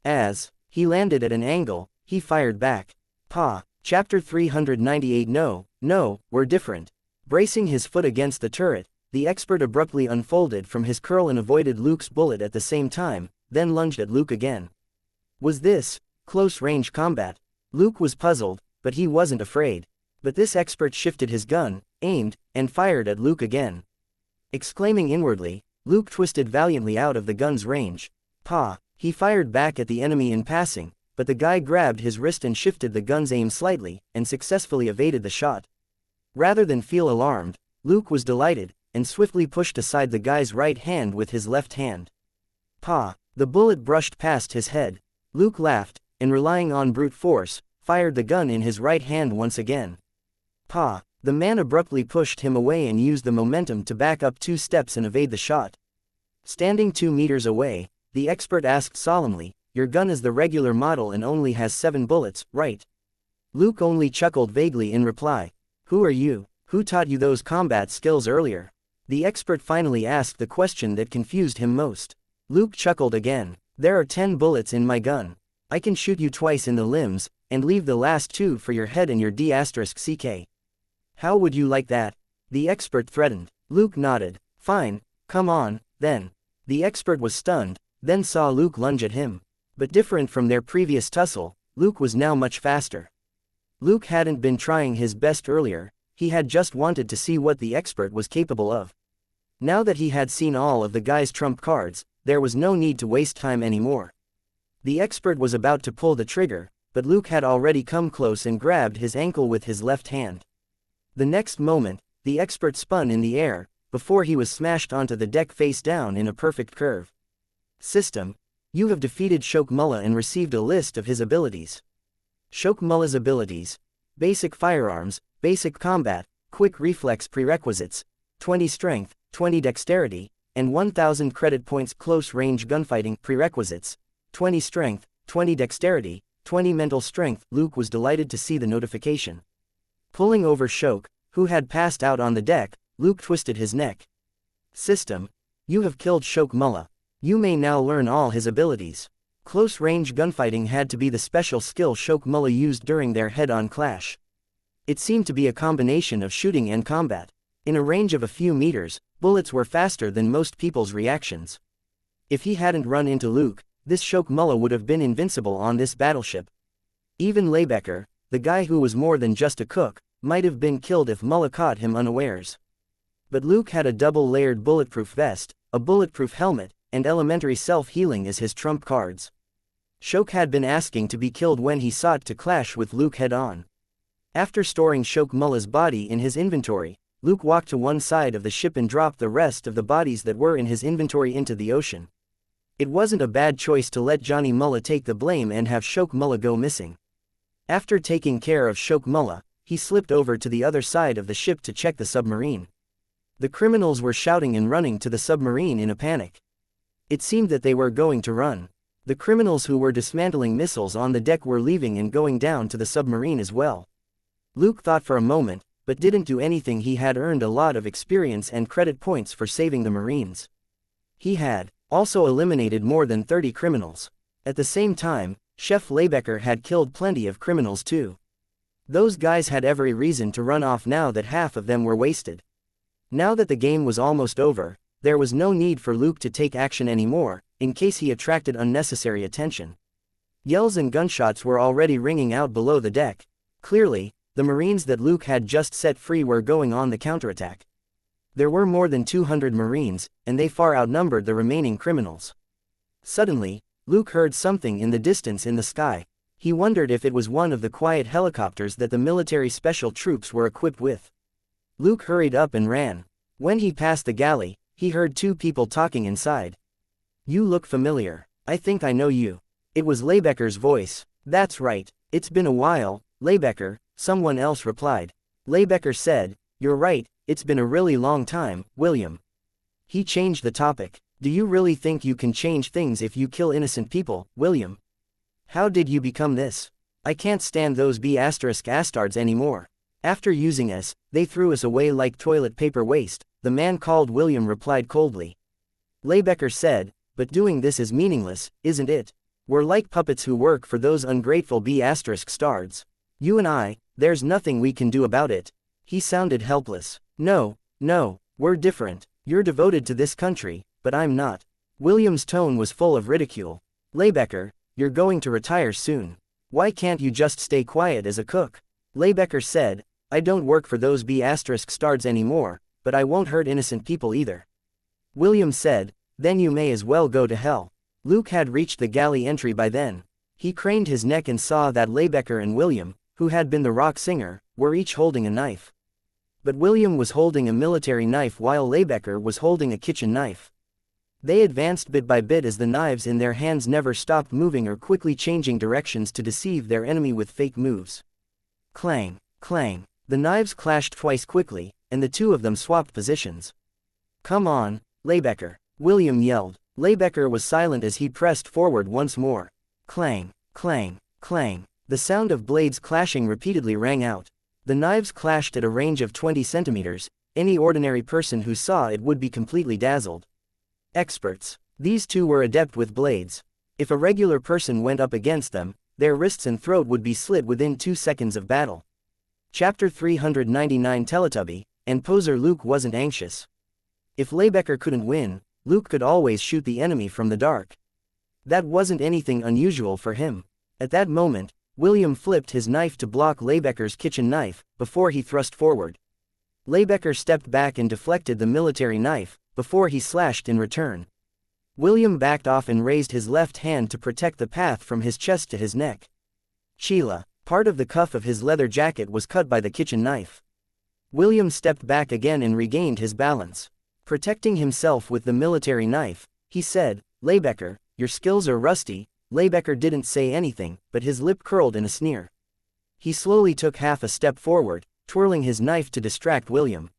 As he landed at an angle, he fired back. Pa! Chapter 398. No, we're different. Bracing his foot against the turret, the expert abruptly unfolded from his curl and avoided Luke's bullet at the same time, then lunged at Luke again. Was this close-range combat? Luke was puzzled, but he wasn't afraid. But this expert shifted his gun, aimed, and fired at Luke again. Exclaiming inwardly, Luke twisted valiantly out of the gun's range. Pa! He fired back at the enemy in passing, but the guy grabbed his wrist and shifted the gun's aim slightly, and successfully evaded the shot. Rather than feel alarmed, Luke was delighted, and swiftly pushed aside the guy's right hand with his left hand. Pa! The bullet brushed past his head. Luke laughed, and relying on brute force, fired the gun in his right hand once again. Pa! The man abruptly pushed him away and used the momentum to back up 2 steps and evade the shot. Standing 2 meters away, the expert asked solemnly, "Your gun is the regular model and only has 7 bullets, right?" Luke only chuckled vaguely in reply. "Who are you? Who taught you those combat skills earlier?" The expert finally asked the question that confused him most. Luke chuckled again. "There are 10 bullets in my gun. I can shoot you twice in the limbs, and leave the last 2 for your head and your D***ck. How would you like that?" The expert threatened. Luke nodded. "Fine, come on, then." The expert was stunned, then saw Luke lunge at him. But different from their previous tussle, Luke was now much faster. Luke hadn't been trying his best earlier, he had just wanted to see what the expert was capable of. Now that he had seen all of the guy's trump cards, there was no need to waste time anymore. The expert was about to pull the trigger, but Luke had already come close and grabbed his ankle with his left hand. The next moment, the expert spun in the air, before he was smashed onto the deck face down in a perfect curve. System: you have defeated Shok Mullah and received a list of his abilities. Shok Mullah's abilities: Basic Firearms, Basic Combat, Quick Reflex Prerequisites, 20 Strength, 20 Dexterity, and 1000 credit points. Close Range Gunfighting Prerequisites: 20 Strength, 20 Dexterity, 20 Mental Strength. Luke was delighted to see the notification. Pulling over Shok, who had passed out on the deck, Luke twisted his neck. System: you have killed Shok Mullah. You may now learn all his abilities. Close range gunfighting had to be the special skill Shok Mullah used during their head-on clash. It seemed to be a combination of shooting and combat. In a range of a few meters, bullets were faster than most people's reactions. If he hadn't run into Luke, this Shok Mullah would have been invincible on this battleship. Even Lebecker, the guy who was more than just a cook, might have been killed if Mullah caught him unawares. But Luke had a double-layered bulletproof vest, a bulletproof helmet, and elementary self-healing as his trump cards. Shok had been asking to be killed when he sought to clash with Luke head-on. After storing Shok Mullah's body in his inventory, Luke walked to one side of the ship and dropped the rest of the bodies that were in his inventory into the ocean. It wasn't a bad choice to let Johnny Mullah take the blame and have Shok Mullah go missing. After taking care of Shok Mullah, he slipped over to the other side of the ship to check the submarine. The criminals were shouting and running to the submarine in a panic. It seemed that they were going to run. The criminals who were dismantling missiles on the deck were leaving and going down to the submarine as well. Luke thought for a moment, but didn't do anything. He had earned a lot of experience and credit points for saving the Marines. He had also eliminated more than 30 criminals. At the same time, Chef Lebecker had killed plenty of criminals too. Those guys had every reason to run off now that half of them were wasted. Now that the game was almost over, there was no need for Luke to take action anymore, in case he attracted unnecessary attention. Yells and gunshots were already ringing out below the deck. Clearly, the Marines that Luke had just set free were going on the counterattack. There were more than 200 Marines, and they far outnumbered the remaining criminals. Suddenly, Luke heard something in the distance in the sky. He wondered if it was one of the quiet helicopters that the military special troops were equipped with. Luke hurried up and ran. When he passed the galley, he heard 2 people talking inside. "You look familiar. I think I know you." It was Lebecker's voice. "That's right, it's been a while, Lebecker," someone else replied. Lebecker said, "You're right, it's been a really long time, William." He changed the topic. "Do you really think you can change things if you kill innocent people, William? How did you become this? I can't stand those B***astards anymore. After using us, they threw us away like toilet paper waste," the man called William replied coldly. Lebecker said, "But doing this is meaningless, isn't it? We're like puppets who work for those ungrateful B***stards. You and I, there's nothing we can do about it." He sounded helpless. No, we're different. You're devoted to this country, but I'm not." William's tone was full of ridicule. "Lebecker, you're going to retire soon. Why can't you just stay quiet as a cook? Lebecker said, I don't work for those B***stards anymore, but I won't hurt innocent people either. William said, then you may as well go to hell. Luke had reached the galley entry by then. He craned his neck and saw that Lebecker and William, who had been the rock singer, were each holding a knife. But William was holding a military knife while Lebecker was holding a kitchen knife. They advanced bit by bit as the knives in their hands never stopped moving or quickly changing directions to deceive their enemy with fake moves. Clang, clang. The knives clashed twice quickly, and the two of them swapped positions. Come on, Lebecker, William yelled. Lebecker was silent as he pressed forward once more. Clang, clang, clang. The sound of blades clashing repeatedly rang out. The knives clashed at a range of 20 centimeters. Any ordinary person who saw it would be completely dazzled. Experts. These two were adept with blades. If a regular person went up against them, their wrists and throat would be slit within 2 seconds of battle. Chapter 399 Teletubby, and poser Luke wasn't anxious. If Lebecker couldn't win, Luke could always shoot the enemy from the dark. That wasn't anything unusual for him. At that moment, William flipped his knife to block Lebecker's kitchen knife, before he thrust forward. Lebecker stepped back and deflected the military knife, before he slashed in return. William backed off and raised his left hand to protect the path from his chest to his neck. Sheila. Part of the cuff of his leather jacket was cut by the kitchen knife. William stepped back again and regained his balance. Protecting himself with the military knife, he said, Lebecker, your skills are rusty. Lebecker didn't say anything, but his lip curled in a sneer. He slowly took half a step forward, twirling his knife to distract William.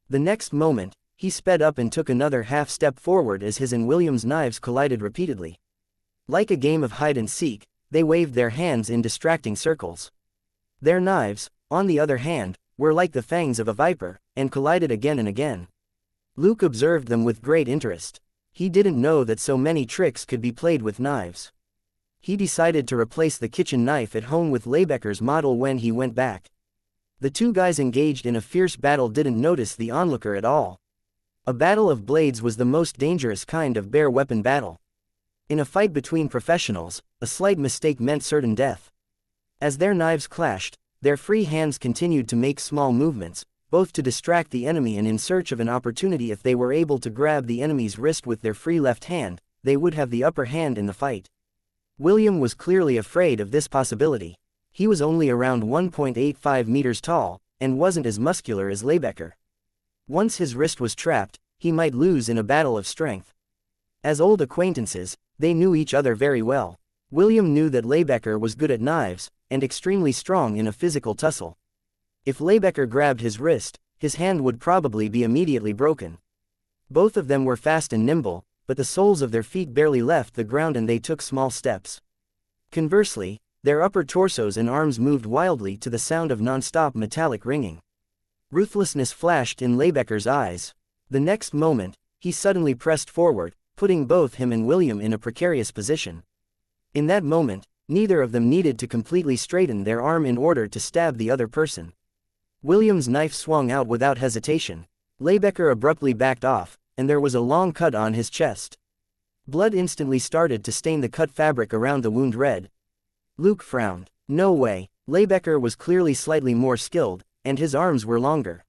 The next moment, he sped up and took another half step forward as his and William's knives collided repeatedly. Like a game of hide and seek, they waved their hands in distracting circles. Their knives, on the other hand, were like the fangs of a viper, and collided again and again. Luke observed them with great interest. He didn't know that so many tricks could be played with knives. He decided to replace the kitchen knife at home with Lebecker's model when he went back. The two guys engaged in a fierce battle didn't notice the onlooker at all. A battle of blades was the most dangerous kind of bare weapon battle. In a fight between professionals, a slight mistake meant certain death. As their knives clashed, their free hands continued to make small movements, both to distract the enemy and in search of an opportunity. If they were able to grab the enemy's wrist with their free left hand, they would have the upper hand in the fight. William was clearly afraid of this possibility. He was only around 1.85 meters tall, and wasn't as muscular as Lebecker. Once his wrist was trapped, he might lose in a battle of strength. As old acquaintances, they knew each other very well. William knew that Lebecker was good at knives, and extremely strong in a physical tussle. If Lebecker grabbed his wrist, his hand would probably be immediately broken. Both of them were fast and nimble, but the soles of their feet barely left the ground and they took small steps. Conversely, their upper torsos and arms moved wildly to the sound of non-stop metallic ringing. Ruthlessness flashed in Lebecker's eyes. The next moment, he suddenly pressed forward, putting both him and William in a precarious position. In that moment, neither of them needed to completely straighten their arm in order to stab the other person. William's knife swung out without hesitation. Lebecker abruptly backed off, and there was a long cut on his chest. Blood instantly started to stain the cut fabric around the wound red. Luke frowned. No way. Lebecker was clearly slightly more skilled, and his arms were longer.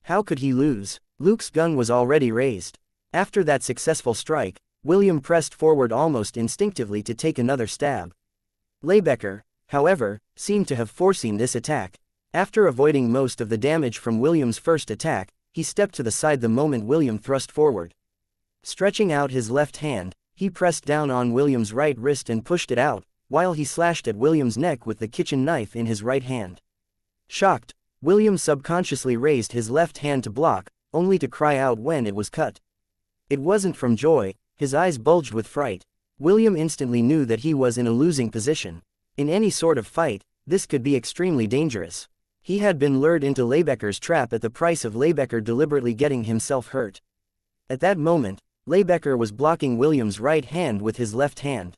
How could he lose? Luke's gun was already raised. After that successful strike, William pressed forward almost instinctively to take another stab. Lebecker, however, seemed to have foreseen this attack. After avoiding most of the damage from William's first attack, he stepped to the side the moment William thrust forward. Stretching out his left hand, he pressed down on William's right wrist and pushed it out, while he slashed at William's neck with the kitchen knife in his right hand. Shocked, William subconsciously raised his left hand to block, only to cry out when it was cut. It wasn't from joy, his eyes bulged with fright. William instantly knew that he was in a losing position. In any sort of fight, this could be extremely dangerous. He had been lured into Lebecker's trap at the price of Lebecker deliberately getting himself hurt. At that moment, Lebecker was blocking William's right hand with his left hand.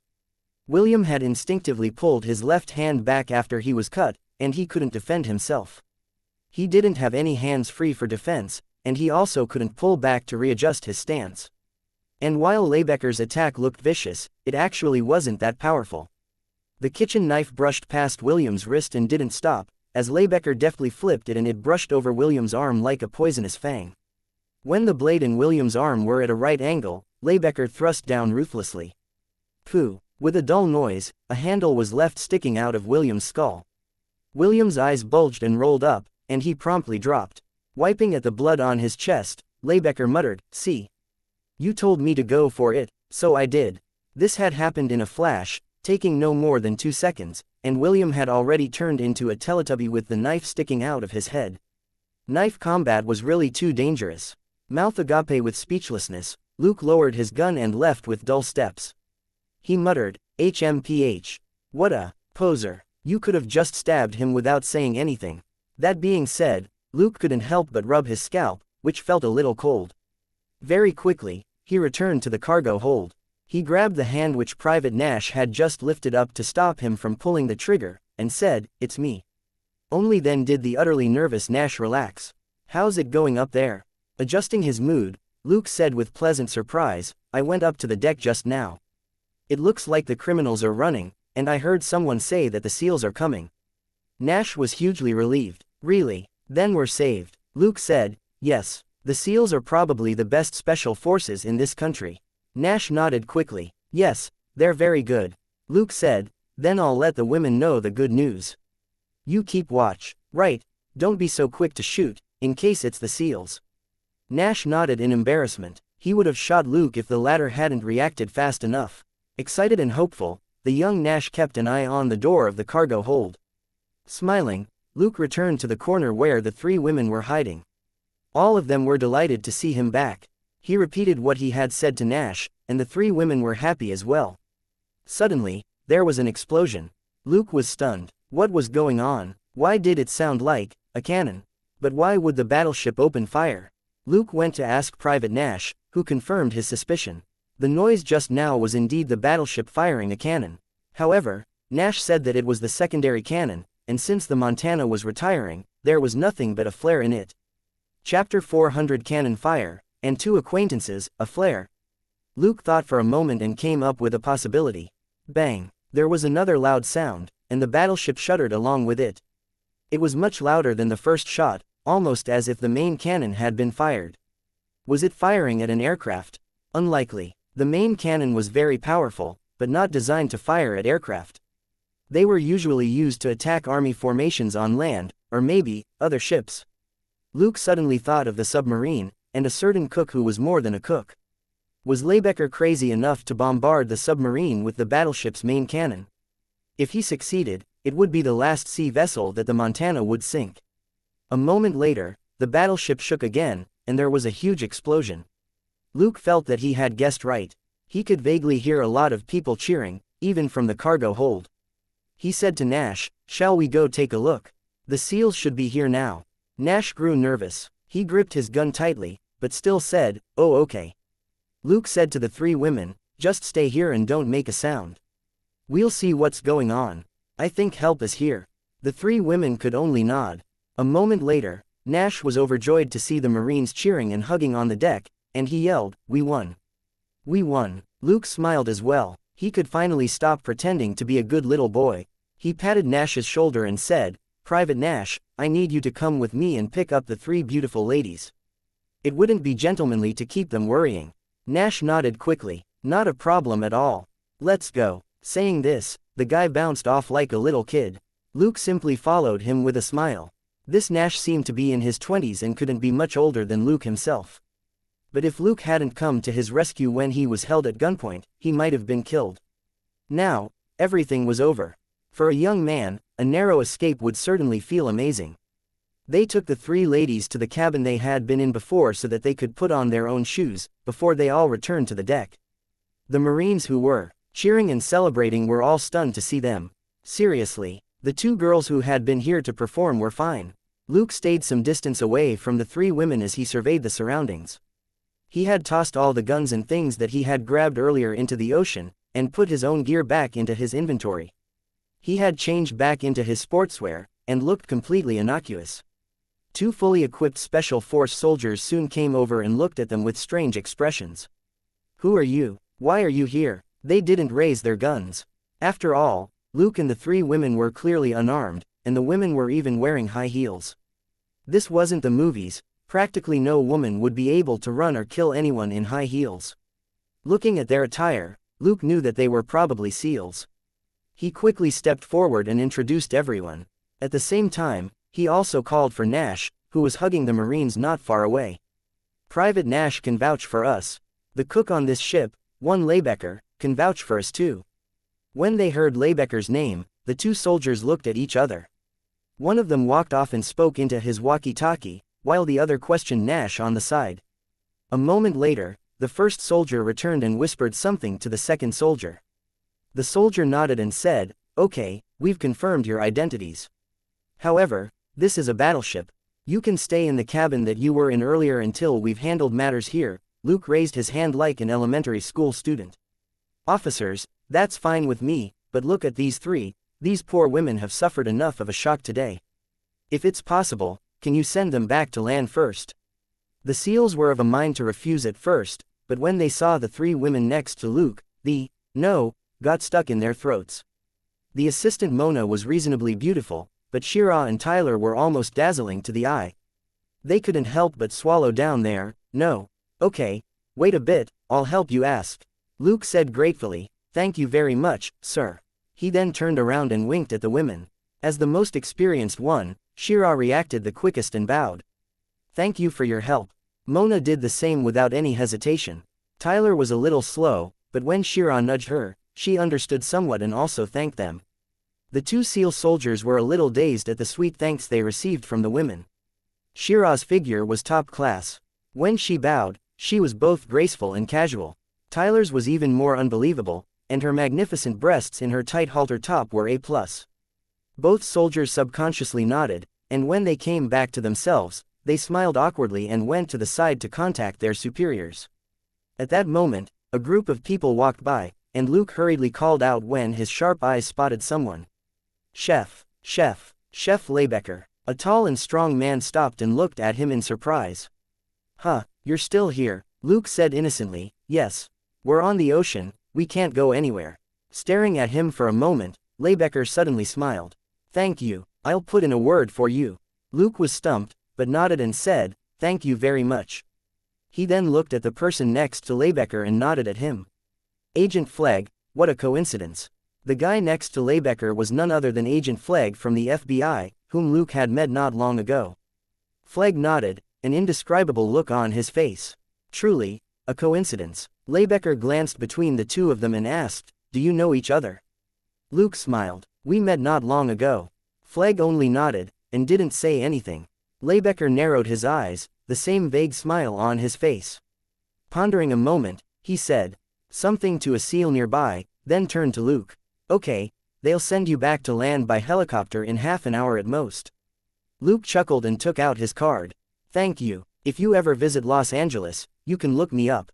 William had instinctively pulled his left hand back after he was cut, and he couldn't defend himself. He didn't have any hands free for defense, and he also couldn't pull back to readjust his stance. And while Lebecker's attack looked vicious, it actually wasn't that powerful. The kitchen knife brushed past William's wrist and didn't stop, as Laybecker deftly flipped it and it brushed over William's arm like a poisonous fang. When the blade and William's arm were at a right angle, Laybecker thrust down ruthlessly. Pooh! With a dull noise, a handle was left sticking out of William's skull. William's eyes bulged and rolled up, and he promptly dropped. Wiping at the blood on his chest, Laybecker muttered, "See? You told me to go for it, so I did." This had happened in a flash, taking no more than 2 seconds, and William had already turned into a Teletubby with the knife sticking out of his head. Knife combat was really too dangerous. Mouth agape with speechlessness, Luke lowered his gun and left with dull steps. He muttered, "HMPH. What a poser. You could have just stabbed him without saying anything." That being said, Luke couldn't help but rub his scalp, which felt a little cold. Very quickly, he returned to the cargo hold. He grabbed the hand which Private Nash had just lifted up to stop him from pulling the trigger, and said, "It's me." Only then did the utterly nervous Nash relax. "How's it going up there?" Adjusting his mood, Luke said with pleasant surprise, "I went up to the deck just now. It looks like the criminals are running, and I heard someone say that the SEALs are coming." Nash was hugely relieved. "Really? Then we're saved." Luke said, "Yes, the SEALs are probably the best special forces in this country." Nash nodded quickly. "Yes, they're very good." Luke said, "Then I'll let the women know the good news. You keep watch. Right, don't be so quick to shoot, in case it's the SEALs." Nash nodded in embarrassment. He would have shot Luke if the latter hadn't reacted fast enough. Excited and hopeful, the young Nash kept an eye on the door of the cargo hold. Smiling, Luke returned to the corner where the 3 women were hiding. All of them were delighted to see him back. He repeated what he had said to Nash, and the 3 women were happy as well. Suddenly, there was an explosion. Luke was stunned. What was going on? Why did it sound like a cannon? But why would the battleship open fire? Luke went to ask Private Nash, who confirmed his suspicion. The noise just now was indeed the battleship firing a cannon. However, Nash said that it was the secondary cannon, and since the Montana was retiring, there was nothing but a flare in it. Chapter 400 Cannon Fire, and 2 acquaintances, a flare. Luke thought for a moment and came up with a possibility. Bang! There was another loud sound, and the battleship shuddered along with it. It was much louder than the first shot, almost as if the main cannon had been fired. Was it firing at an aircraft? Unlikely. The main cannon was very powerful, but not designed to fire at aircraft. They were usually used to attack army formations on land, or maybe, other ships. Luke suddenly thought of the submarine, and a certain cook who was more than a cook. Was Laybecker crazy enough to bombard the submarine with the battleship's main cannon? If he succeeded, it would be the last sea vessel that the Montana would sink. A moment later, the battleship shook again, and there was a huge explosion. Luke felt that he had guessed right. He could vaguely hear a lot of people cheering, even from the cargo hold. He said to Nash, "Shall we go take a look? The SEALs should be here now." Nash grew nervous. He gripped his gun tightly, but still said, "Oh, okay." Luke said to the 3 women, "Just stay here and don't make a sound. We'll see what's going on. I think help is here." The 3 women could only nod. A moment later, Nash was overjoyed to see the Marines cheering and hugging on the deck, and he yelled, "We won! We won!" Luke smiled as well. He could finally stop pretending to be a good little boy. He patted Nash's shoulder and said, "Private Nash, I need you to come with me and pick up the 3 beautiful ladies. It wouldn't be gentlemanly to keep them worrying." Nash nodded quickly. "Not a problem at all. Let's go." Saying this, the guy bounced off like a little kid. Luke simply followed him with a smile. This Nash seemed to be in his 20s and couldn't be much older than Luke himself. But if Luke hadn't come to his rescue when he was held at gunpoint, he might have been killed. Now, everything was over. For a young man, a narrow escape would certainly feel amazing. They took the 3 ladies to the cabin they had been in before so that they could put on their own shoes, before they all returned to the deck. The Marines who were cheering and celebrating were all stunned to see them. Seriously, the 2 girls who had been here to perform were fine. Luke stayed some distance away from the 3 women as he surveyed the surroundings. He had tossed all the guns and things that he had grabbed earlier into the ocean, and put his own gear back into his inventory. He had changed back into his sportswear, and looked completely innocuous. 2 fully equipped Special Force soldiers soon came over and looked at them with strange expressions. "Who are you? Why are you here?" They didn't raise their guns. After all, Luke and the 3 women were clearly unarmed, and the women were even wearing high heels. This wasn't the movies, practically no woman would be able to run or kill anyone in high heels. Looking at their attire, Luke knew that they were probably SEALs. He quickly stepped forward and introduced everyone. At the same time, he also called for Nash, who was hugging the Marines not far away. Private Nash can vouch for us. The cook on this ship, one Lebecker, can vouch for us too. When they heard Lebecker's name, the two soldiers looked at each other. One of them walked off and spoke into his walkie-talkie, while the other questioned Nash on the side. A moment later, the first soldier returned and whispered something to the second soldier. The soldier nodded and said, "Okay, we've confirmed your identities. However, this is a battleship. You can stay in the cabin that you were in earlier until we've handled matters here." Luke raised his hand like an elementary school student. "Officers, that's fine with me, but look at these three, these poor women have suffered enough of a shock today. If it's possible, can you send them back to land first?" The SEALs were of a mind to refuse at first, but when they saw the three women next to Luke, the "no" got stuck in their throats. The assistant Mona was reasonably beautiful, but Shira and Tyler were almost dazzling to the eye. They couldn't help but swallow down their "no." "Okay, wait a bit, I'll help you ask," Luke said gratefully. "Thank you very much, sir." He then turned around and winked at the women. As the most experienced one, Shira reacted the quickest and bowed. "Thank you for your help." Mona did the same without any hesitation. Tyler was a little slow, but when Shira nudged her, she understood somewhat and also thanked them. The two SEAL soldiers were a little dazed at the sweet thanks they received from the women. Shira's figure was top class. When she bowed, she was both graceful and casual. Tyler's was even more unbelievable, and her magnificent breasts in her tight halter top were A+. Both soldiers subconsciously nodded, and when they came back to themselves, they smiled awkwardly and went to the side to contact their superiors. At that moment, a group of people walked by, and Luke hurriedly called out when his sharp eyes spotted someone. Chef Lebecker." A tall and strong man stopped and looked at him in surprise. "Huh, you're still here," Luke said innocently. "Yes. We're on the ocean, we can't go anywhere." Staring at him for a moment, Lebecker suddenly smiled. "Thank you, I'll put in a word for you." Luke was stumped, but nodded and said, "Thank you very much." He then looked at the person next to Lebecker and nodded at him. Agent Flegg, what a coincidence. The guy next to Lebecker was none other than Agent Flegg from the FBI, whom Luke had met not long ago. Flegg nodded, an indescribable look on his face. Truly, a coincidence. Lebecker glanced between the two of them and asked, "Do you know each other?" Luke smiled. "We met not long ago." Flegg only nodded, and didn't say anything. Lebecker narrowed his eyes, the same vague smile on his face. Pondering a moment, he said something to a SEAL nearby, then turned to Luke. "Okay, they'll send you back to land by helicopter in half an hour at most." Luke chuckled and took out his card. "Thank you. If you ever visit Los Angeles, you can look me up."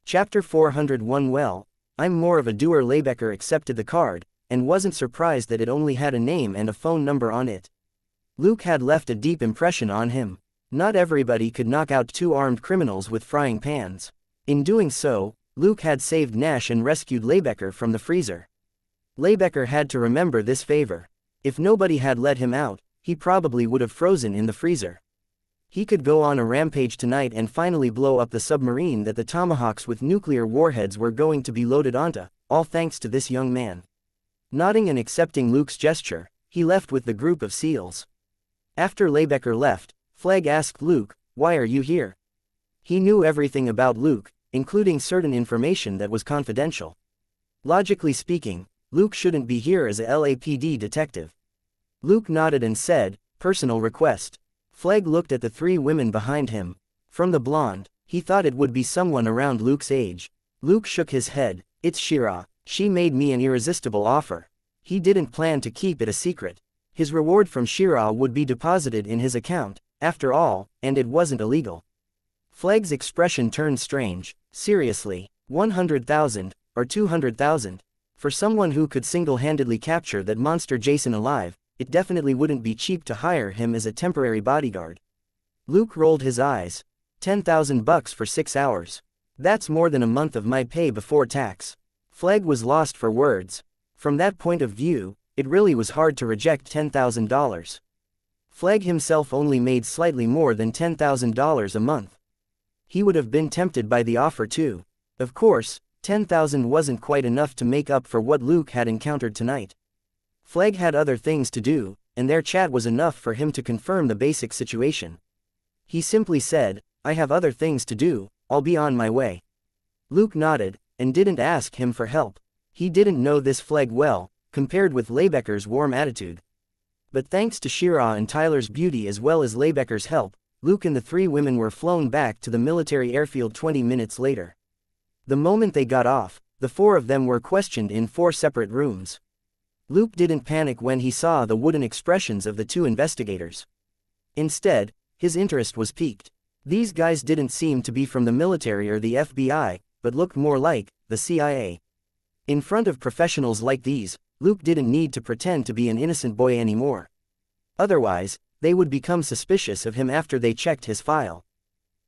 Chapter 401. Well, I'm more of a doer. Lebecker accepted the card, and wasn't surprised that it only had a name and a phone number on it. Luke had left a deep impression on him. Not everybody could knock out two armed criminals with frying pans. In doing so, Luke had saved Nash and rescued Lebecker from the freezer. Lebecker had to remember this favor. If nobody had let him out, he probably would have frozen in the freezer. He could go on a rampage tonight and finally blow up the submarine that the Tomahawks with nuclear warheads were going to be loaded onto, all thanks to this young man. Nodding and accepting Luke's gesture, he left with the group of SEALs. After Lebecker left, Flegg asked Luke, "Why are you here?" He knew everything about Luke, including certain information that was confidential. Logically speaking, Luke shouldn't be here as a LAPD detective. Luke nodded and said, "Personal request." Flegg looked at the three women behind him. From the blonde, he thought it would be someone around Luke's age. Luke shook his head. "It's Shira. She made me an irresistible offer." He didn't plan to keep it a secret. His reward from Shira would be deposited in his account, after all, and it wasn't illegal. Flegg's expression turned strange. "Seriously, 100,000, or 200,000? For someone who could single-handedly capture that monster Jason alive, it definitely wouldn't be cheap to hire him as a temporary bodyguard." Luke rolled his eyes. $10,000 for 6 hours. That's more than a month of my pay before tax. Flegg was lost for words. From that point of view, it really was hard to reject $10,000. Flegg himself only made slightly more than $10,000 a month. He would have been tempted by the offer too. Of course, $10,000 wasn't quite enough to make up for what Luke had encountered tonight. Flegg had other things to do, and their chat was enough for him to confirm the basic situation. He simply said, "I have other things to do, I'll be on my way." Luke nodded, and didn't ask him for help. He didn't know this Flegg well, compared with Leibecker's warm attitude. But thanks to Shira and Tyler's beauty as well as Leibecker's help, Luke and the three women were flown back to the military airfield 20 minutes later. The moment they got off, the four of them were questioned in 4 separate rooms. Luke didn't panic when he saw the wooden expressions of the 2 investigators. Instead, his interest was piqued. These guys didn't seem to be from the military or the FBI, but looked more like the CIA. In front of professionals like these, Luke didn't need to pretend to be an innocent boy anymore. Otherwise, they would become suspicious of him after they checked his file.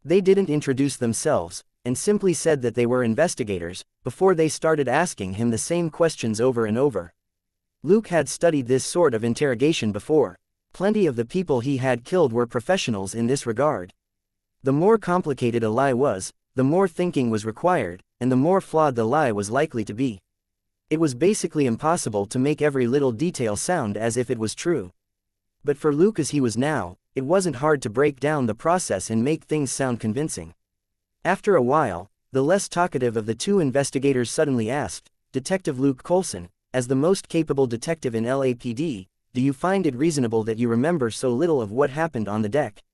They didn't introduce themselves, and simply said that they were investigators, before they started asking him the same questions over and over. Luke had studied this sort of interrogation before. Plenty of the people he had killed were professionals in this regard. The more complicated a lie was, the more thinking was required, and the more flawed the lie was likely to be. It was basically impossible to make every little detail sound as if it was true. But for Luke as he was now, it wasn't hard to break down the process and make things sound convincing. After a while, the less talkative of the 2 investigators suddenly asked, "Detective Luke Coulson, as the most capable detective in LAPD, do you find it reasonable that you remember so little of what happened on the deck?"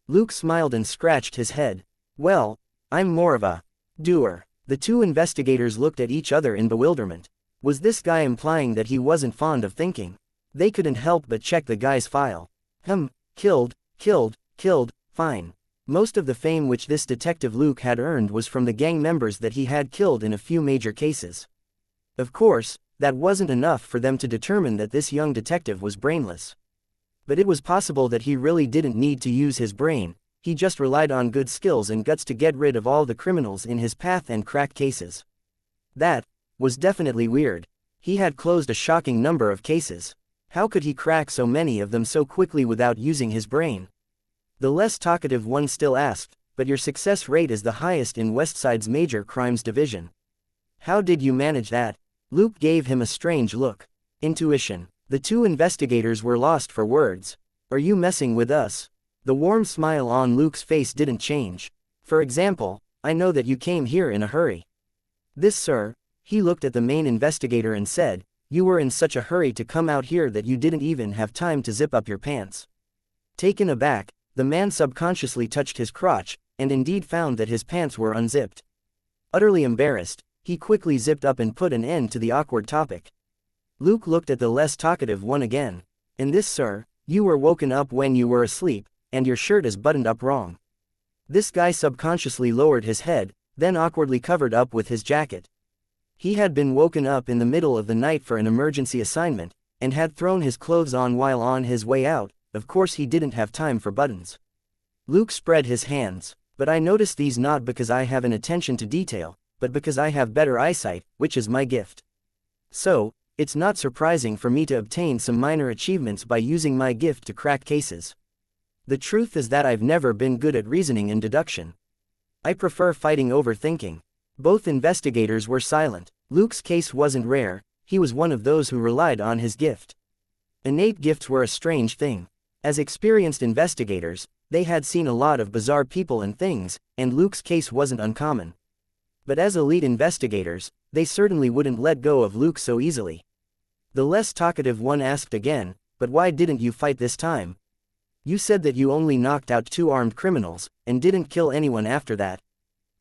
Luke smiled and scratched his head. "Well, I'm more of a doer." The 2 investigators looked at each other in bewilderment. Was this guy implying that he wasn't fond of thinking? They couldn't help but check the guy's file. Killed, fine. Most of the fame which this detective Luke had earned was from the gang members that he had killed in a few major cases. Of course, that wasn't enough for them to determine that this young detective was brainless. But it was possible that he really didn't need to use his brain, he just relied on good skills and guts to get rid of all the criminals in his path and crack cases. That was definitely weird. He had closed a shocking number of cases. How could he crack so many of them so quickly without using his brain? The less talkative one still asked, "But your success rate is the highest in Westside's major crimes division. How did you manage that?" Luke gave him a strange look. "Intuition." The 2 investigators were lost for words. "Are you messing with us?" The warm smile on Luke's face didn't change. "For example, I know that you came here in a hurry." "This, sir," he looked at the main investigator and said, "You were in such a hurry to come out here that you didn't even have time to zip up your pants." Taken aback, the man subconsciously touched his crotch, and indeed found that his pants were unzipped. Utterly embarrassed, he quickly zipped up and put an end to the awkward topic. Luke looked at the less talkative one again. "And this, sir, you were woken up when you were asleep, and your shirt is buttoned up wrong." This guy subconsciously lowered his head, then awkwardly covered up with his jacket. He had been woken up in the middle of the night for an emergency assignment, and had thrown his clothes on while on his way out. Of course he didn't have time for buttons. Luke spread his hands. "But I notice these not because I have an attention to detail, but because I have better eyesight, which is my gift. So, it's not surprising for me to obtain some minor achievements by using my gift to crack cases. The truth is that I've never been good at reasoning and deduction. I prefer fighting over thinking." Both investigators were silent. Luke's case wasn't rare, he was one of those who relied on his gift. Innate gifts were a strange thing. As experienced investigators, they had seen a lot of bizarre people and things, and Luke's case wasn't uncommon. But as elite investigators, they certainly wouldn't let go of Luke so easily. The less talkative one asked again, "But why didn't you fight this time? You said that you only knocked out 2 armed criminals, and didn't kill anyone after that.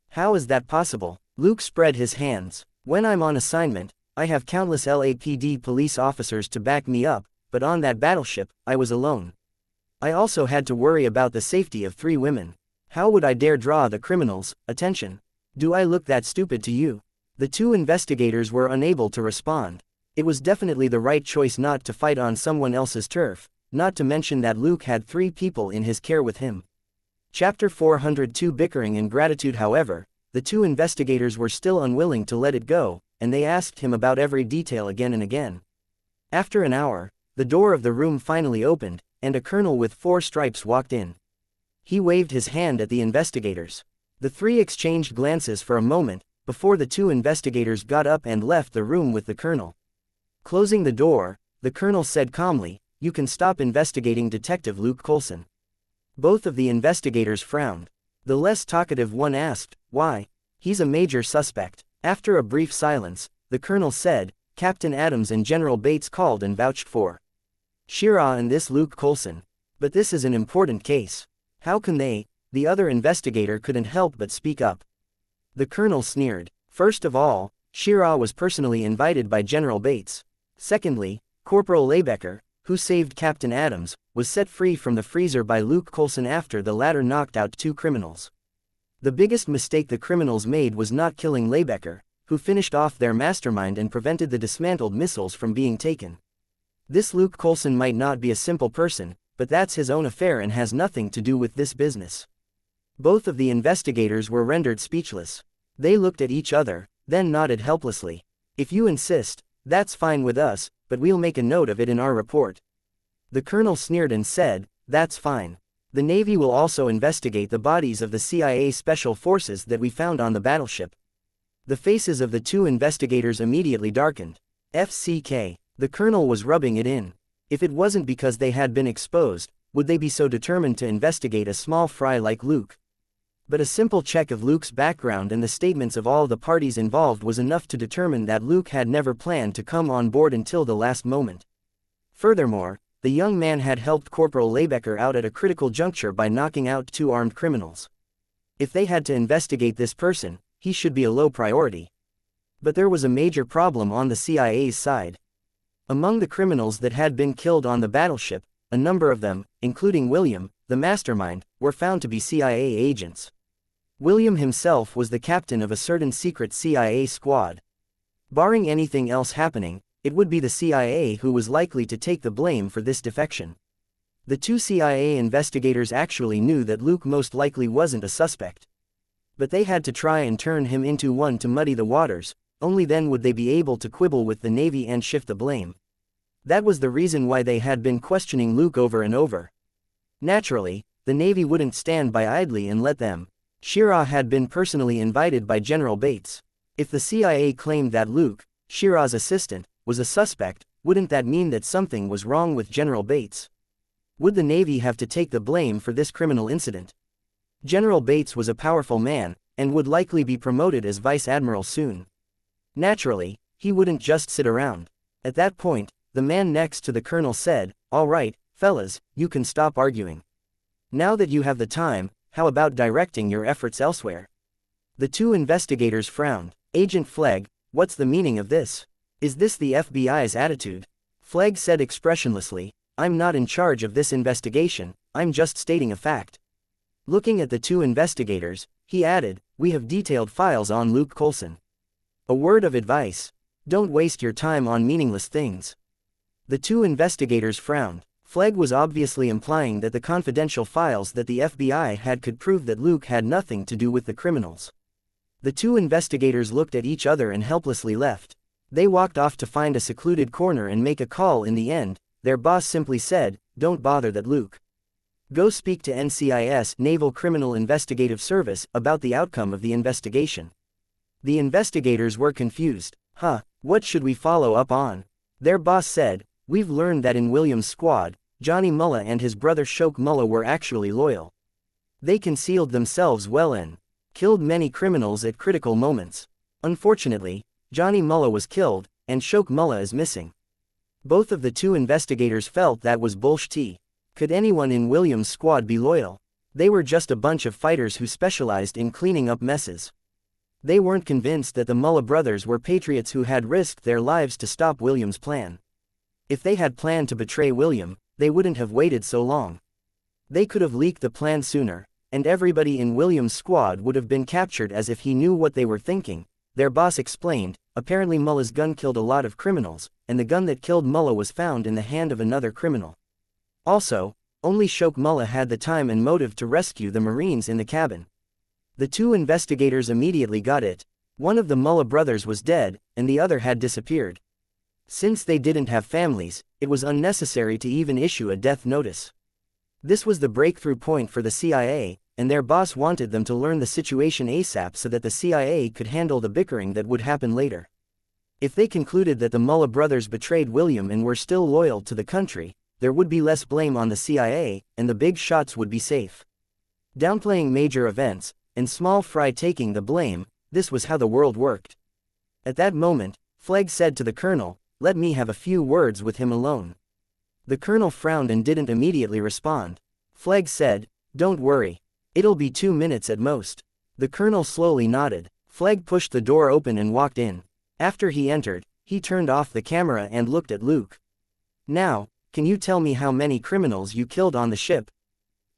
How is that possible?" Luke spread his hands. "When I'm on assignment, I have countless LAPD police officers to back me up, but on that battleship, I was alone. I also had to worry about the safety of 3 women. How would I dare draw the criminals' attention? Do I look that stupid to you?" The 2 investigators were unable to respond. It was definitely the right choice not to fight on someone else's turf, not to mention that Luke had 3 people in his care with him. Chapter 402 Bickering and Gratitude. However, the 2 investigators were still unwilling to let it go, and they asked him about every detail again and again. After an hour, the door of the room finally opened, and a colonel with 4 stripes walked in. He waved his hand at the investigators. The 3 exchanged glances for a moment, before the 2 investigators got up and left the room with the colonel. Closing the door, the colonel said calmly, "You can stop investigating Detective Luke Coulson." Both of the investigators frowned. The less talkative one asked, "Why?" "He's a major suspect." After a brief silence, the colonel said, "Captain Adams and General Bates called and vouched for Shira and this Luke Coulson. But this is an important case. How can they?" The other investigator couldn't help but speak up. The colonel sneered. "First of all, Shira was personally invited by General Bates. Secondly, Corporal Lebecker, who saved Captain Adams, was set free from the freezer by Luke Coulson after the latter knocked out 2 criminals. The biggest mistake the criminals made was not killing Lebecker, who finished off their mastermind and prevented the dismantled missiles from being taken. This Luke Coulson might not be a simple person, but that's his own affair and has nothing to do with this business." Both of the investigators were rendered speechless. They looked at each other, then nodded helplessly. "If you insist, that's fine with us, but we'll make a note of it in our report." The colonel sneered and said, "That's fine. The Navy will also investigate the bodies of the CIA special forces that we found on the battleship." The faces of the 2 investigators immediately darkened. FCK. The colonel was rubbing it in. If it wasn't because they had been exposed, would they be so determined to investigate a small fry like Luke? But a simple check of Luke's background and the statements of all the parties involved was enough to determine that Luke had never planned to come on board until the last moment. Furthermore, the young man had helped Corporal Lebecker out at a critical juncture by knocking out 2 armed criminals. If they had to investigate this person, he should be a low priority. But there was a major problem on the CIA's side. Among the criminals that had been killed on the battleship, a number of them, including William, the mastermind, were found to be CIA agents. William himself was the captain of a certain secret CIA squad. Barring anything else happening, it would be the CIA who was likely to take the blame for this defection. The 2 CIA investigators actually knew that Luke most likely wasn't a suspect. But they had to try and turn him into one to muddy the waters, only then would they be able to quibble with the Navy and shift the blame. That was the reason why they had been questioning Luke over and over. Naturally, the Navy wouldn't stand by idly and let them. Shira had been personally invited by General Bates. If the CIA claimed that Luke, Shira's assistant, was a suspect, wouldn't that mean that something was wrong with General Bates? Would the Navy have to take the blame for this criminal incident? General Bates was a powerful man, and would likely be promoted as Vice Admiral soon. Naturally, he wouldn't just sit around. At that point, the man next to the colonel said, "All right, fellas, you can stop arguing. Now that you have the time, how about directing your efforts elsewhere?" The 2 investigators frowned. "Agent Flegg, what's the meaning of this? Is this the FBI's attitude?" Flegg said expressionlessly, "I'm not in charge of this investigation, I'm just stating a fact." Looking at the 2 investigators, he added, "We have detailed files on Luke Coulson. A word of advice: don't waste your time on meaningless things." The 2 investigators frowned. Flegg was obviously implying that the confidential files that the FBI had could prove that Luke had nothing to do with the criminals. The 2 investigators looked at each other and helplessly left. They walked off to find a secluded corner and make a call. In the end, their boss simply said, "Don't bother that Luke. Go speak to NCIS, Naval Criminal Investigative Service, about the outcome of the investigation." The investigators were confused. What should we follow up on?" Their boss said, "We've learned that in William's squad, Johnny Mullah and his brother Shok Mullah were actually loyal. They concealed themselves well and killed many criminals at critical moments. Unfortunately, Johnny Mullah was killed, and Shok Mullah is missing." Both of the 2 investigators felt that was bullshit. Could anyone in William's squad be loyal? They were just a bunch of fighters who specialized in cleaning up messes. They weren't convinced that the Mullah brothers were patriots who had risked their lives to stop William's plan. If they had planned to betray William, they wouldn't have waited so long. They could have leaked the plan sooner, and everybody in William's squad would have been captured as if he knew what they were thinking. Their boss explained, "Apparently Mullah's gun killed a lot of criminals, and the gun that killed Mullah was found in the hand of another criminal. Also, only Shok Mullah had the time and motive to rescue the Marines in the cabin." The 2 investigators immediately got it. One of the Mullah brothers was dead, and the other had disappeared. Since they didn't have families, it was unnecessary to even issue a death notice. This was the breakthrough point for the CIA, and their boss wanted them to learn the situation ASAP so that the CIA could handle the bickering that would happen later. If they concluded that the Mullah brothers betrayed William and were still loyal to the country, there would be less blame on the CIA, and the big shots would be safe. Downplaying major events, and small fry taking the blame, this was how the world worked. At that moment, Flegg said to the colonel, "Let me have a few words with him alone." The colonel frowned and didn't immediately respond. Flegg said, "Don't worry. It'll be 2 minutes at most." The colonel slowly nodded. Flegg pushed the door open and walked in. After he entered, he turned off the camera and looked at Luke. "Now, can you tell me how many criminals you killed on the ship?"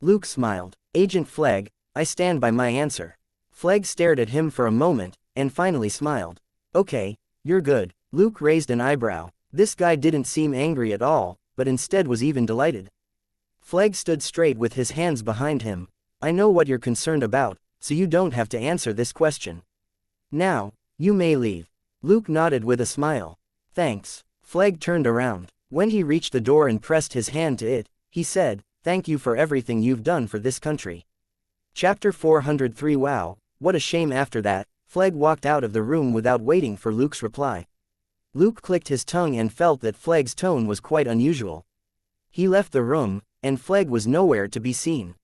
Luke smiled. "Agent Flegg, I stand by my answer." Flegg stared at him for a moment, and finally smiled. "Okay, you're good." Luke raised an eyebrow. This guy didn't seem angry at all, but instead was even delighted. Flegg stood straight with his hands behind him. "I know what you're concerned about, so you don't have to answer this question. Now, you may leave." Luke nodded with a smile. "Thanks." Flegg turned around. When he reached the door and pressed his hand to it, he said, "Thank you for everything you've done for this country." Chapter 403. Wow, what a shame. After that, Flegg walked out of the room without waiting for Luke's reply. Luke clicked his tongue and felt that Flegg's tone was quite unusual. He left the room, and Flegg was nowhere to be seen.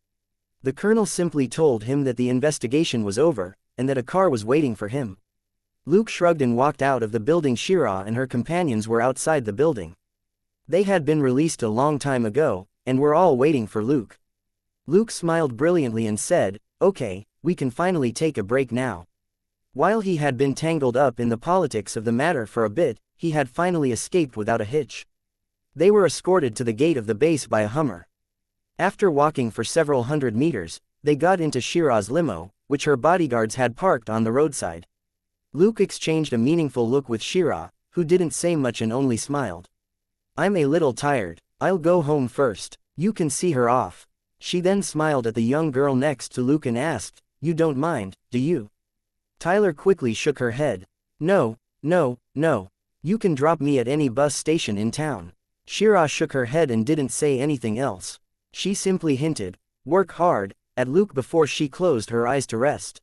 The colonel simply told him that the investigation was over, and that a car was waiting for him. Luke shrugged and walked out of the building. Shira and her companions were outside the building. They had been released a long time ago, and were all waiting for Luke. Luke smiled brilliantly and said, "Okay, we can finally take a break now." While he had been tangled up in the politics of the matter for a bit, he had finally escaped without a hitch. They were escorted to the gate of the base by a Hummer. After walking for several hundred meters, they got into Shira's limo, which her bodyguards had parked on the roadside. Luke exchanged a meaningful look with Shira, who didn't say much and only smiled. "I'm a little tired. I'll go home first. You can see her off." She then smiled at the young girl next to Luke and asked, "You don't mind, do you?" Tyler quickly shook her head. No. You can drop me at any bus station in town." Shira shook her head and didn't say anything else. She simply hinted, "Work hard," at Luke before she closed her eyes to rest.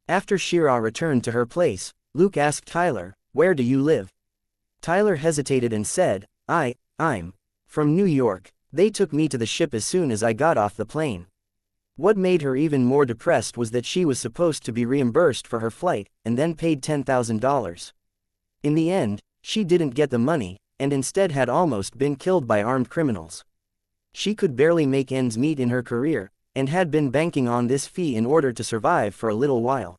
After Shira returned to her place, Luke asked Tyler, "Where do you live?" Tyler hesitated and said, I'm from New York. They took me to the ship as soon as I got off the plane." What made her even more depressed was that she was supposed to be reimbursed for her flight, and then paid $10,000. In the end, she didn't get the money, and instead had almost been killed by armed criminals. She could barely make ends meet in her career, and had been banking on this fee in order to survive for a little while.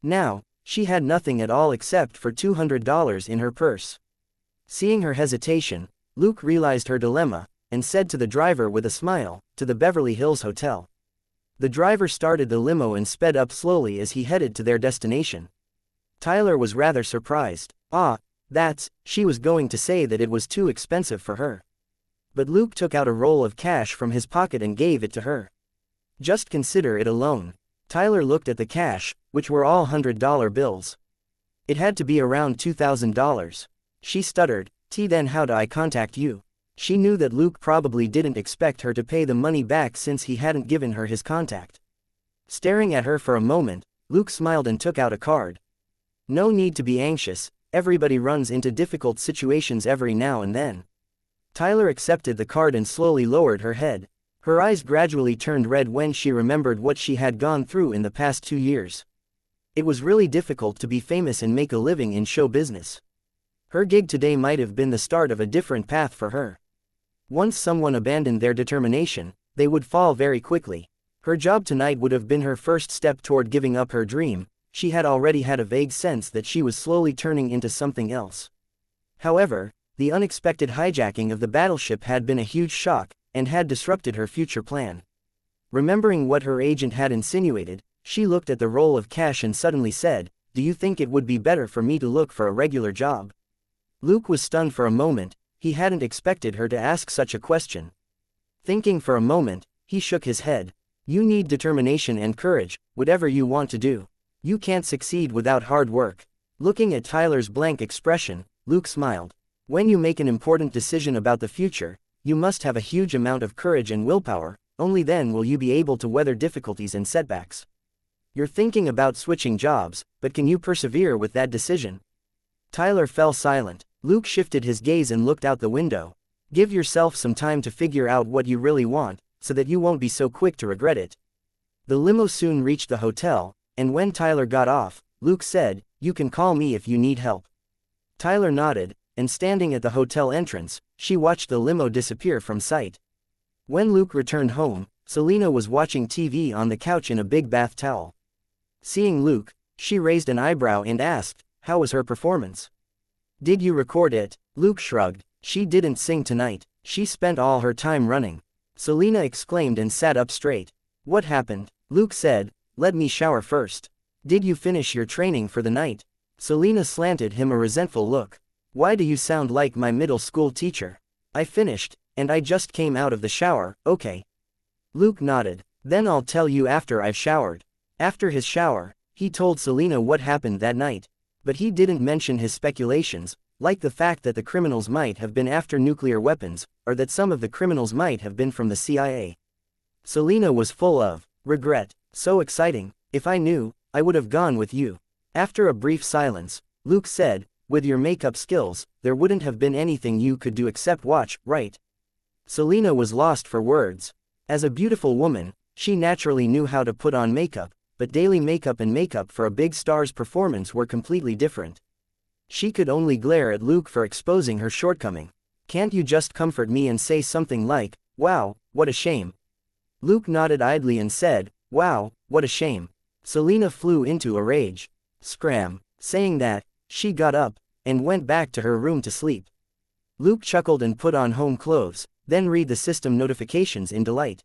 Now, she had nothing at all except for $200 in her purse. Seeing her hesitation, Luke realized her dilemma, and said to the driver with a smile, "To the Beverly Hills Hotel." The driver started the limo and sped up slowly as he headed to their destination. Tyler was rather surprised. She was going to say that it was too expensive for her. But Luke took out a roll of cash from his pocket and gave it to her. "Just consider it a loan." Tyler looked at the cash, which were all $100 bills. It had to be around $2,000. She stuttered, Then how do I contact you?" She knew that Luke probably didn't expect her to pay the money back since he hadn't given her his contact. Staring at her for a moment, Luke smiled and took out a card. "No need to be anxious, everybody runs into difficult situations every now and then." Tyler accepted the card and slowly lowered her head. Her eyes gradually turned red when she remembered what she had gone through in the past 2 years. It was really difficult to be famous and make a living in show business. Her gig today might have been the start of a different path for her. Once someone abandoned their determination, they would fall very quickly. Her job tonight would have been her first step toward giving up her dream. She had already had a vague sense that she was slowly turning into something else. However, the unexpected hijacking of the battleship had been a huge shock, and had disrupted her future plan. Remembering what her agent had insinuated, she looked at the roll of cash and suddenly said, "Do you think it would be better for me to look for a regular job?" Luke was stunned for a moment. He hadn't expected her to ask such a question. Thinking for a moment, he shook his head. "You need determination and courage, whatever you want to do. You can't succeed without hard work." Looking at Tyler's blank expression, Luke smiled. When you make an important decision about the future, you must have a huge amount of courage and willpower, only then will you be able to weather difficulties and setbacks. You're thinking about switching jobs, but can you persevere with that decision? Tyler fell silent. Luke shifted his gaze and looked out the window. Give yourself some time to figure out what you really want, so that you won't be so quick to regret it. The limo soon reached the hotel, and when Tyler got off, Luke said, "You can call me if you need help." Tyler nodded, and standing at the hotel entrance, she watched the limo disappear from sight. When Luke returned home, Selena was watching TV on the couch in a big bath towel. Seeing Luke, she raised an eyebrow and asked, "How was her performance?" "Did you record it?" Luke shrugged. "She didn't sing tonight. She spent all her time running." Selena exclaimed and sat up straight. "What happened?" Luke said, "Let me shower first." "Did you finish your training for the night?" Selena slanted him a resentful look. "Why do you sound like my middle school teacher?" "I finished, and I just came out of the shower, okay." Luke nodded. "Then I'll tell you after I've showered." After his shower, he told Selena what happened that night. But he didn't mention his speculations, like the fact that the criminals might have been after nuclear weapons, or that some of the criminals might have been from the CIA. Selena was full of regret. "So exciting. If I knew, I would have gone with you." After a brief silence, Luke said, "With your makeup skills, there wouldn't have been anything you could do except watch, right?" Selena was lost for words. As a beautiful woman, she naturally knew how to put on makeup, but daily makeup and makeup for a big star's performance were completely different. She could only glare at Luke for exposing her shortcoming. "Can't you just comfort me and say something like, 'Wow, what a shame'?" Luke nodded idly and said, "Wow, what a shame." Selena flew into a rage. Scram. Saying that, she got up, and went back to her room to sleep. Luke chuckled and put on home clothes, then read the system notifications in delight.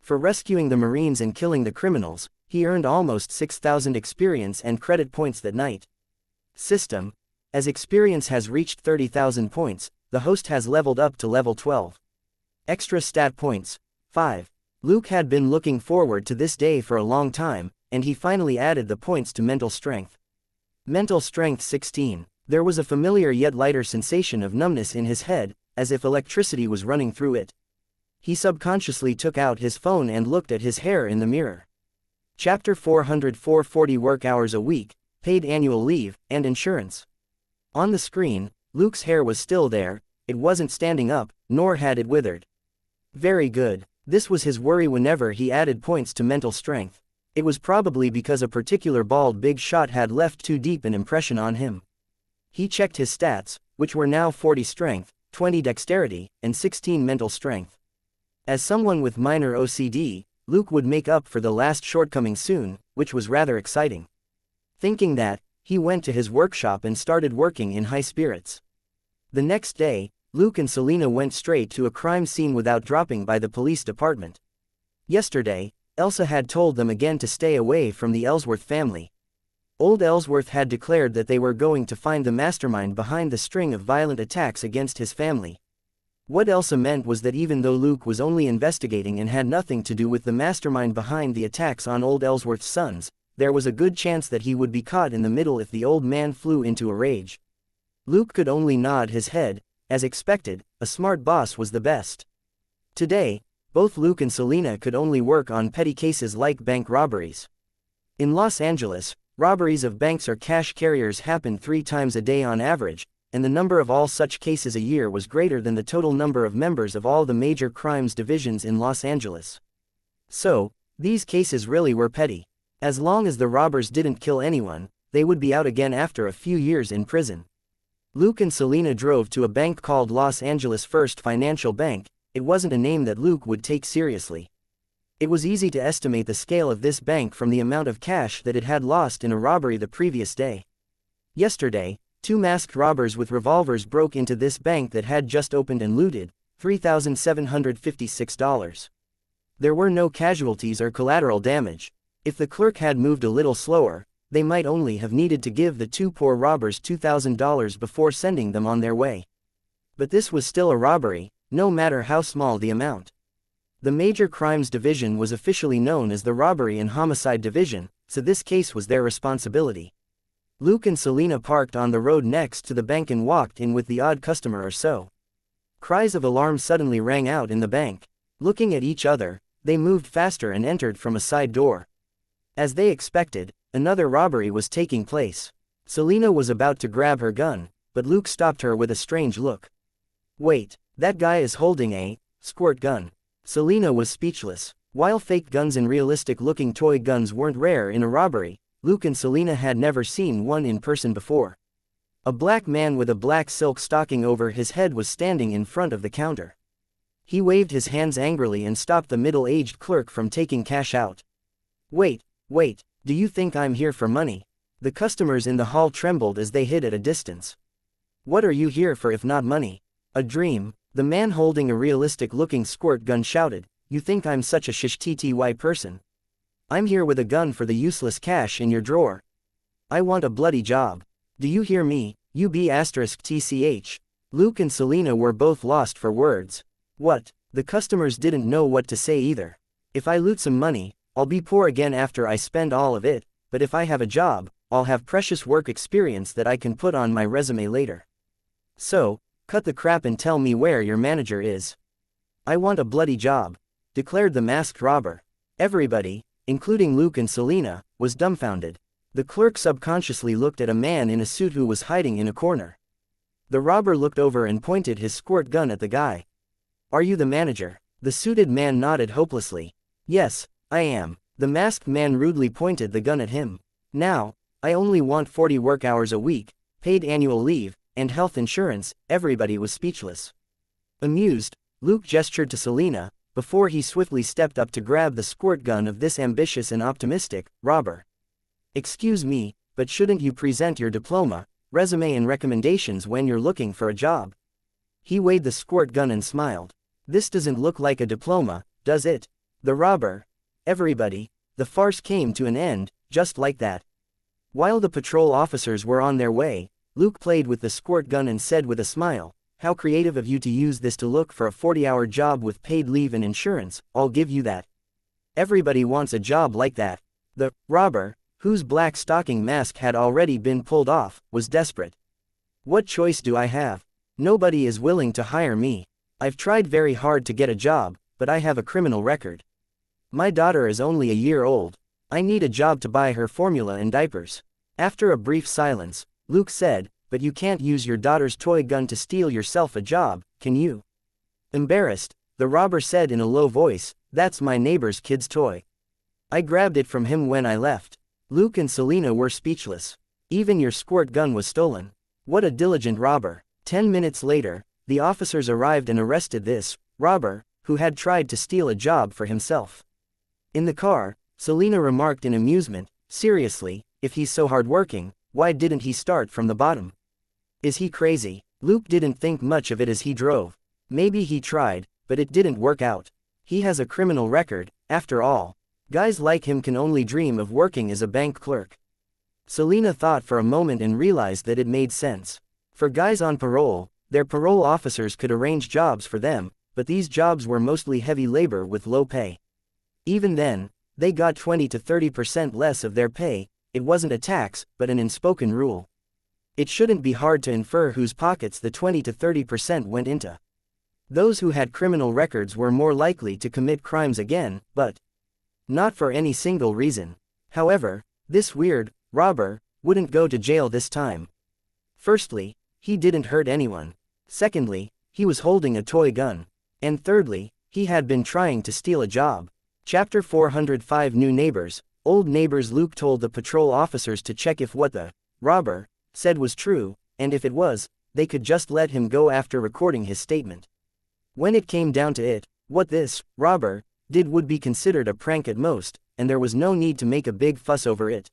For rescuing the Marines and killing the criminals, he earned almost 6,000 experience and credit points that night. System. As experience has reached 30,000 points, the host has leveled up to level 12. Extra stat points. 5. Luke had been looking forward to this day for a long time, and he finally added the points to mental strength. Mental strength 16. There was a familiar yet lighter sensation of numbness in his head, as if electricity was running through it. He subconsciously took out his phone and looked at his hair in the mirror. Chapter 404 40 work hours a week, paid annual leave, and insurance. On the screen, Luke's hair was still there, it wasn't standing up, nor had it withered. Very good. This was his worry whenever he added points to mental strength. It was probably because a particular bald big shot had left too deep an impression on him. He checked his stats, which were now 40 strength, 20 dexterity, and 16 mental strength. As someone with minor OCD, Luke would make up for the last shortcoming soon, which was rather exciting. Thinking that, he went to his workshop and started working in high spirits. The next day, Luke and Selena went straight to a crime scene without dropping by the police department. Yesterday, Elsa had told them again to stay away from the Ellsworth family. Old Ellsworth had declared that they were going to find the mastermind behind the string of violent attacks against his family. What Elsa meant was that even though Luke was only investigating and had nothing to do with the mastermind behind the attacks on old Ellsworth's sons, there was a good chance that he would be caught in the middle if the old man flew into a rage. Luke could only nod his head. As expected, a smart boss was the best. Today, both Luke and Selena could only work on petty cases like bank robberies. In Los Angeles, robberies of banks or cash carriers happened 3 times a day on average, and the number of all such cases a year was greater than the total number of members of all the major crimes divisions in Los Angeles. So, these cases really were petty. As long as the robbers didn't kill anyone, they would be out again after a few years in prison. Luke and Selena drove to a bank called Los Angeles First Financial Bank. It wasn't a name that Luke would take seriously. It was easy to estimate the scale of this bank from the amount of cash that it had lost in a robbery the previous day. Yesterday, 2 masked robbers with revolvers broke into this bank that had just opened and looted $3,756. There were no casualties or collateral damage. If the clerk had moved a little slower, they might only have needed to give the 2 poor robbers $2,000 before sending them on their way. But this was still a robbery, no matter how small the amount. The Major Crimes Division was officially known as the Robbery and Homicide Division, so this case was their responsibility. Luke and Selena parked on the road next to the bank and walked in with the odd customer or so. Cries of alarm suddenly rang out in the bank. Looking at each other, they moved faster and entered from a side door. As they expected, another robbery was taking place. Selena was about to grab her gun, but Luke stopped her with a strange look. "Wait, that guy is holding a squirt gun." Selena was speechless. While fake guns and realistic-looking toy guns weren't rare in a robbery, Luke and Selena had never seen one in person before. A black man with a black silk stocking over his head was standing in front of the counter. He waved his hands angrily and stopped the middle-aged clerk from taking cash out. Wait, do you think I'm here for money?" The customers in the hall trembled as they hid at a distance. "What are you here for if not money?" "A dream," the man holding a realistic-looking squirt gun shouted. "You think I'm such a shishty person? I'm here with a gun for the useless cash in your drawer. I want a bloody job. Do you hear me, you B***tch? Luke and Selena were both lost for words. What? The customers didn't know what to say either. "If I loot some money, I'll be poor again after I spend all of it, but if I have a job, I'll have precious work experience that I can put on my resume later. So, cut the crap and tell me where your manager is." "I want a bloody job," declared the masked robber. Everybody, including Luke and Selena, was dumbfounded. The clerk subconsciously looked at a man in a suit who was hiding in a corner. The robber looked over and pointed his squirt gun at the guy. "Are you the manager?" The suited man nodded hopelessly. "Yes, I am." The masked man rudely pointed the gun at him. "Now, I only want 40 work hours a week, paid annual leave, and health insurance." Everybody was speechless. Amused, Luke gestured to Selena, before he swiftly stepped up to grab the squirt gun of this ambitious and optimistic robber. "Excuse me, but shouldn't you present your diploma, resume and recommendations when you're looking for a job?" He weighed the squirt gun and smiled. "This doesn't look like a diploma, does it?" The robber. Everybody. The farce came to an end, just like that. While the patrol officers were on their way, Luke played with the squirt gun and said with a smile, "How creative of you to use this to look for a 40-hour job with paid leave and insurance, I'll give you that. Everybody wants a job like that." The robber, whose black stocking mask had already been pulled off, was desperate. "What choice do I have? Nobody is willing to hire me. I've tried very hard to get a job, but I have a criminal record. My daughter is only a year old. I need a job to buy her formula and diapers." After a brief silence, Luke said, "But you can't use your daughter's toy gun to steal yourself a job, can you?" Embarrassed, the robber said in a low voice, "That's my neighbor's kid's toy. I grabbed it from him when I left." Luke and Selena were speechless. "Even your squirt gun was stolen. What a diligent robber." 10 minutes later, the officers arrived and arrested this robber, who had tried to steal a job for himself. In the car, Selena remarked in amusement, "Seriously, if he's so hardworking, why didn't he start from the bottom? Is he crazy?" Luke didn't think much of it as he drove. Maybe he tried, but it didn't work out. He has a criminal record, after all. Guys like him can only dream of working as a bank clerk. Selena thought for a moment and realized that it made sense. For guys on parole, their parole officers could arrange jobs for them, but these jobs were mostly heavy labor with low pay. Even then, they got 20 to 30% less of their pay. It wasn't a tax, but an unspoken rule. It shouldn't be hard to infer whose pockets the 20 to 30% went into. Those who had criminal records were more likely to commit crimes again, but not for any single reason. However, this weird robber wouldn't go to jail this time. Firstly, he didn't hurt anyone. Secondly, he was holding a toy gun. And thirdly, he had been trying to steal a job. Chapter 405 New Neighbors. Old neighbors. Luke told the patrol officers to check if what the robber said was true, and if it was, they could just let him go after recording his statement. When it came down to it, what this robber did would be considered a prank at most, and there was no need to make a big fuss over it.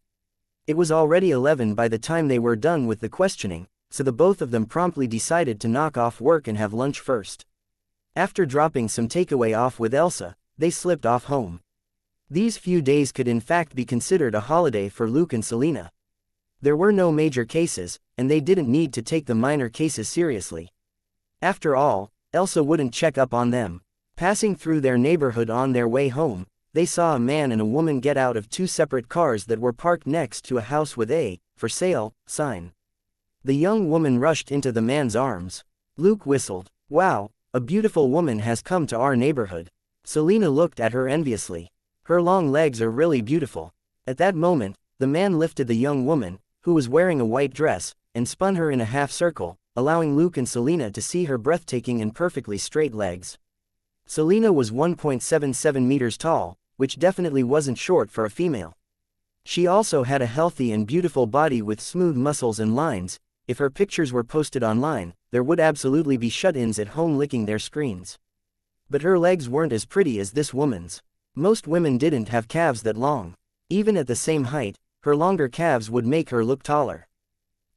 It was already 11 by the time they were done with the questioning, so the both of them promptly decided to knock off work and have lunch first. After dropping some takeaway off with Elsa, they slipped off home. These few days could in fact be considered a holiday for Luke and Selena. There were no major cases, and they didn't need to take the minor cases seriously. After all, Elsa wouldn't check up on them. Passing through their neighborhood on their way home, they saw a man and a woman get out of two separate cars that were parked next to a house with a for sale, sign. The young woman rushed into the man's arms. Luke whistled. Wow, a beautiful woman has come to our neighborhood. Selina looked at her enviously. Her long legs are really beautiful. At that moment, the man lifted the young woman, who was wearing a white dress, and spun her in a half circle, allowing Luke and Selina to see her breathtaking and perfectly straight legs. Selina was 1.77 meters tall, which definitely wasn't short for a female. She also had a healthy and beautiful body with smooth muscles and lines. If her pictures were posted online, there would absolutely be shut-ins at home licking their screens. But her legs weren't as pretty as this woman's. Most women didn't have calves that long. Even at the same height, her longer calves would make her look taller.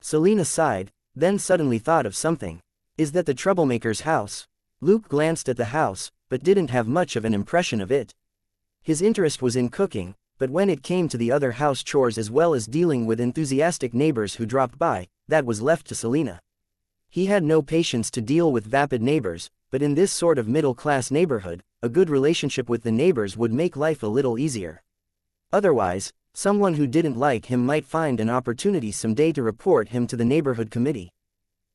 Selina sighed, then suddenly thought of something. Is that the troublemaker's house? Luke glanced at the house, but didn't have much of an impression of it. His interest was in cooking, but when it came to the other house chores as well as dealing with enthusiastic neighbors who dropped by, that was left to Selina. He had no patience to deal with vapid neighbors, but in this sort of middle-class neighborhood, a good relationship with the neighbors would make life a little easier. Otherwise, someone who didn't like him might find an opportunity someday to report him to the neighborhood committee.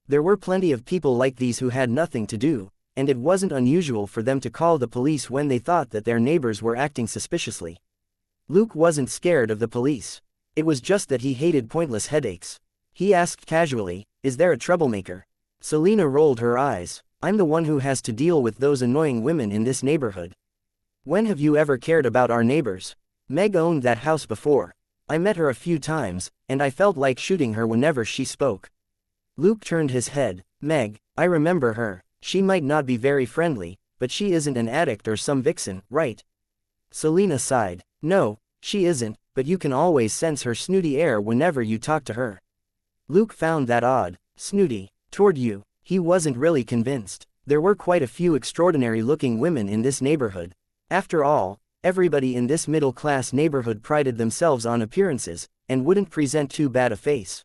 There were plenty of people like these who had nothing to do, and it wasn't unusual for them to call the police when they thought that their neighbors were acting suspiciously. Luke wasn't scared of the police. It was just that he hated pointless headaches. He asked casually, "Is there a troublemaker?" Selina rolled her eyes. "I'm the one who has to deal with those annoying women in this neighborhood. When have you ever cared about our neighbors? Meg owned that house before. I met her a few times, and I felt like shooting her whenever she spoke." Luke turned his head. "Meg, I remember her. She might not be very friendly, but she isn't an addict or some vixen, right?" Selina sighed. "No, she isn't, but you can always sense her snooty air whenever you talk to her." Luke found that odd. Snooty? Toward you? He wasn't really convinced. There were quite a few extraordinary-looking women in this neighborhood. After all, everybody in this middle-class neighborhood prided themselves on appearances, and wouldn't present too bad a face.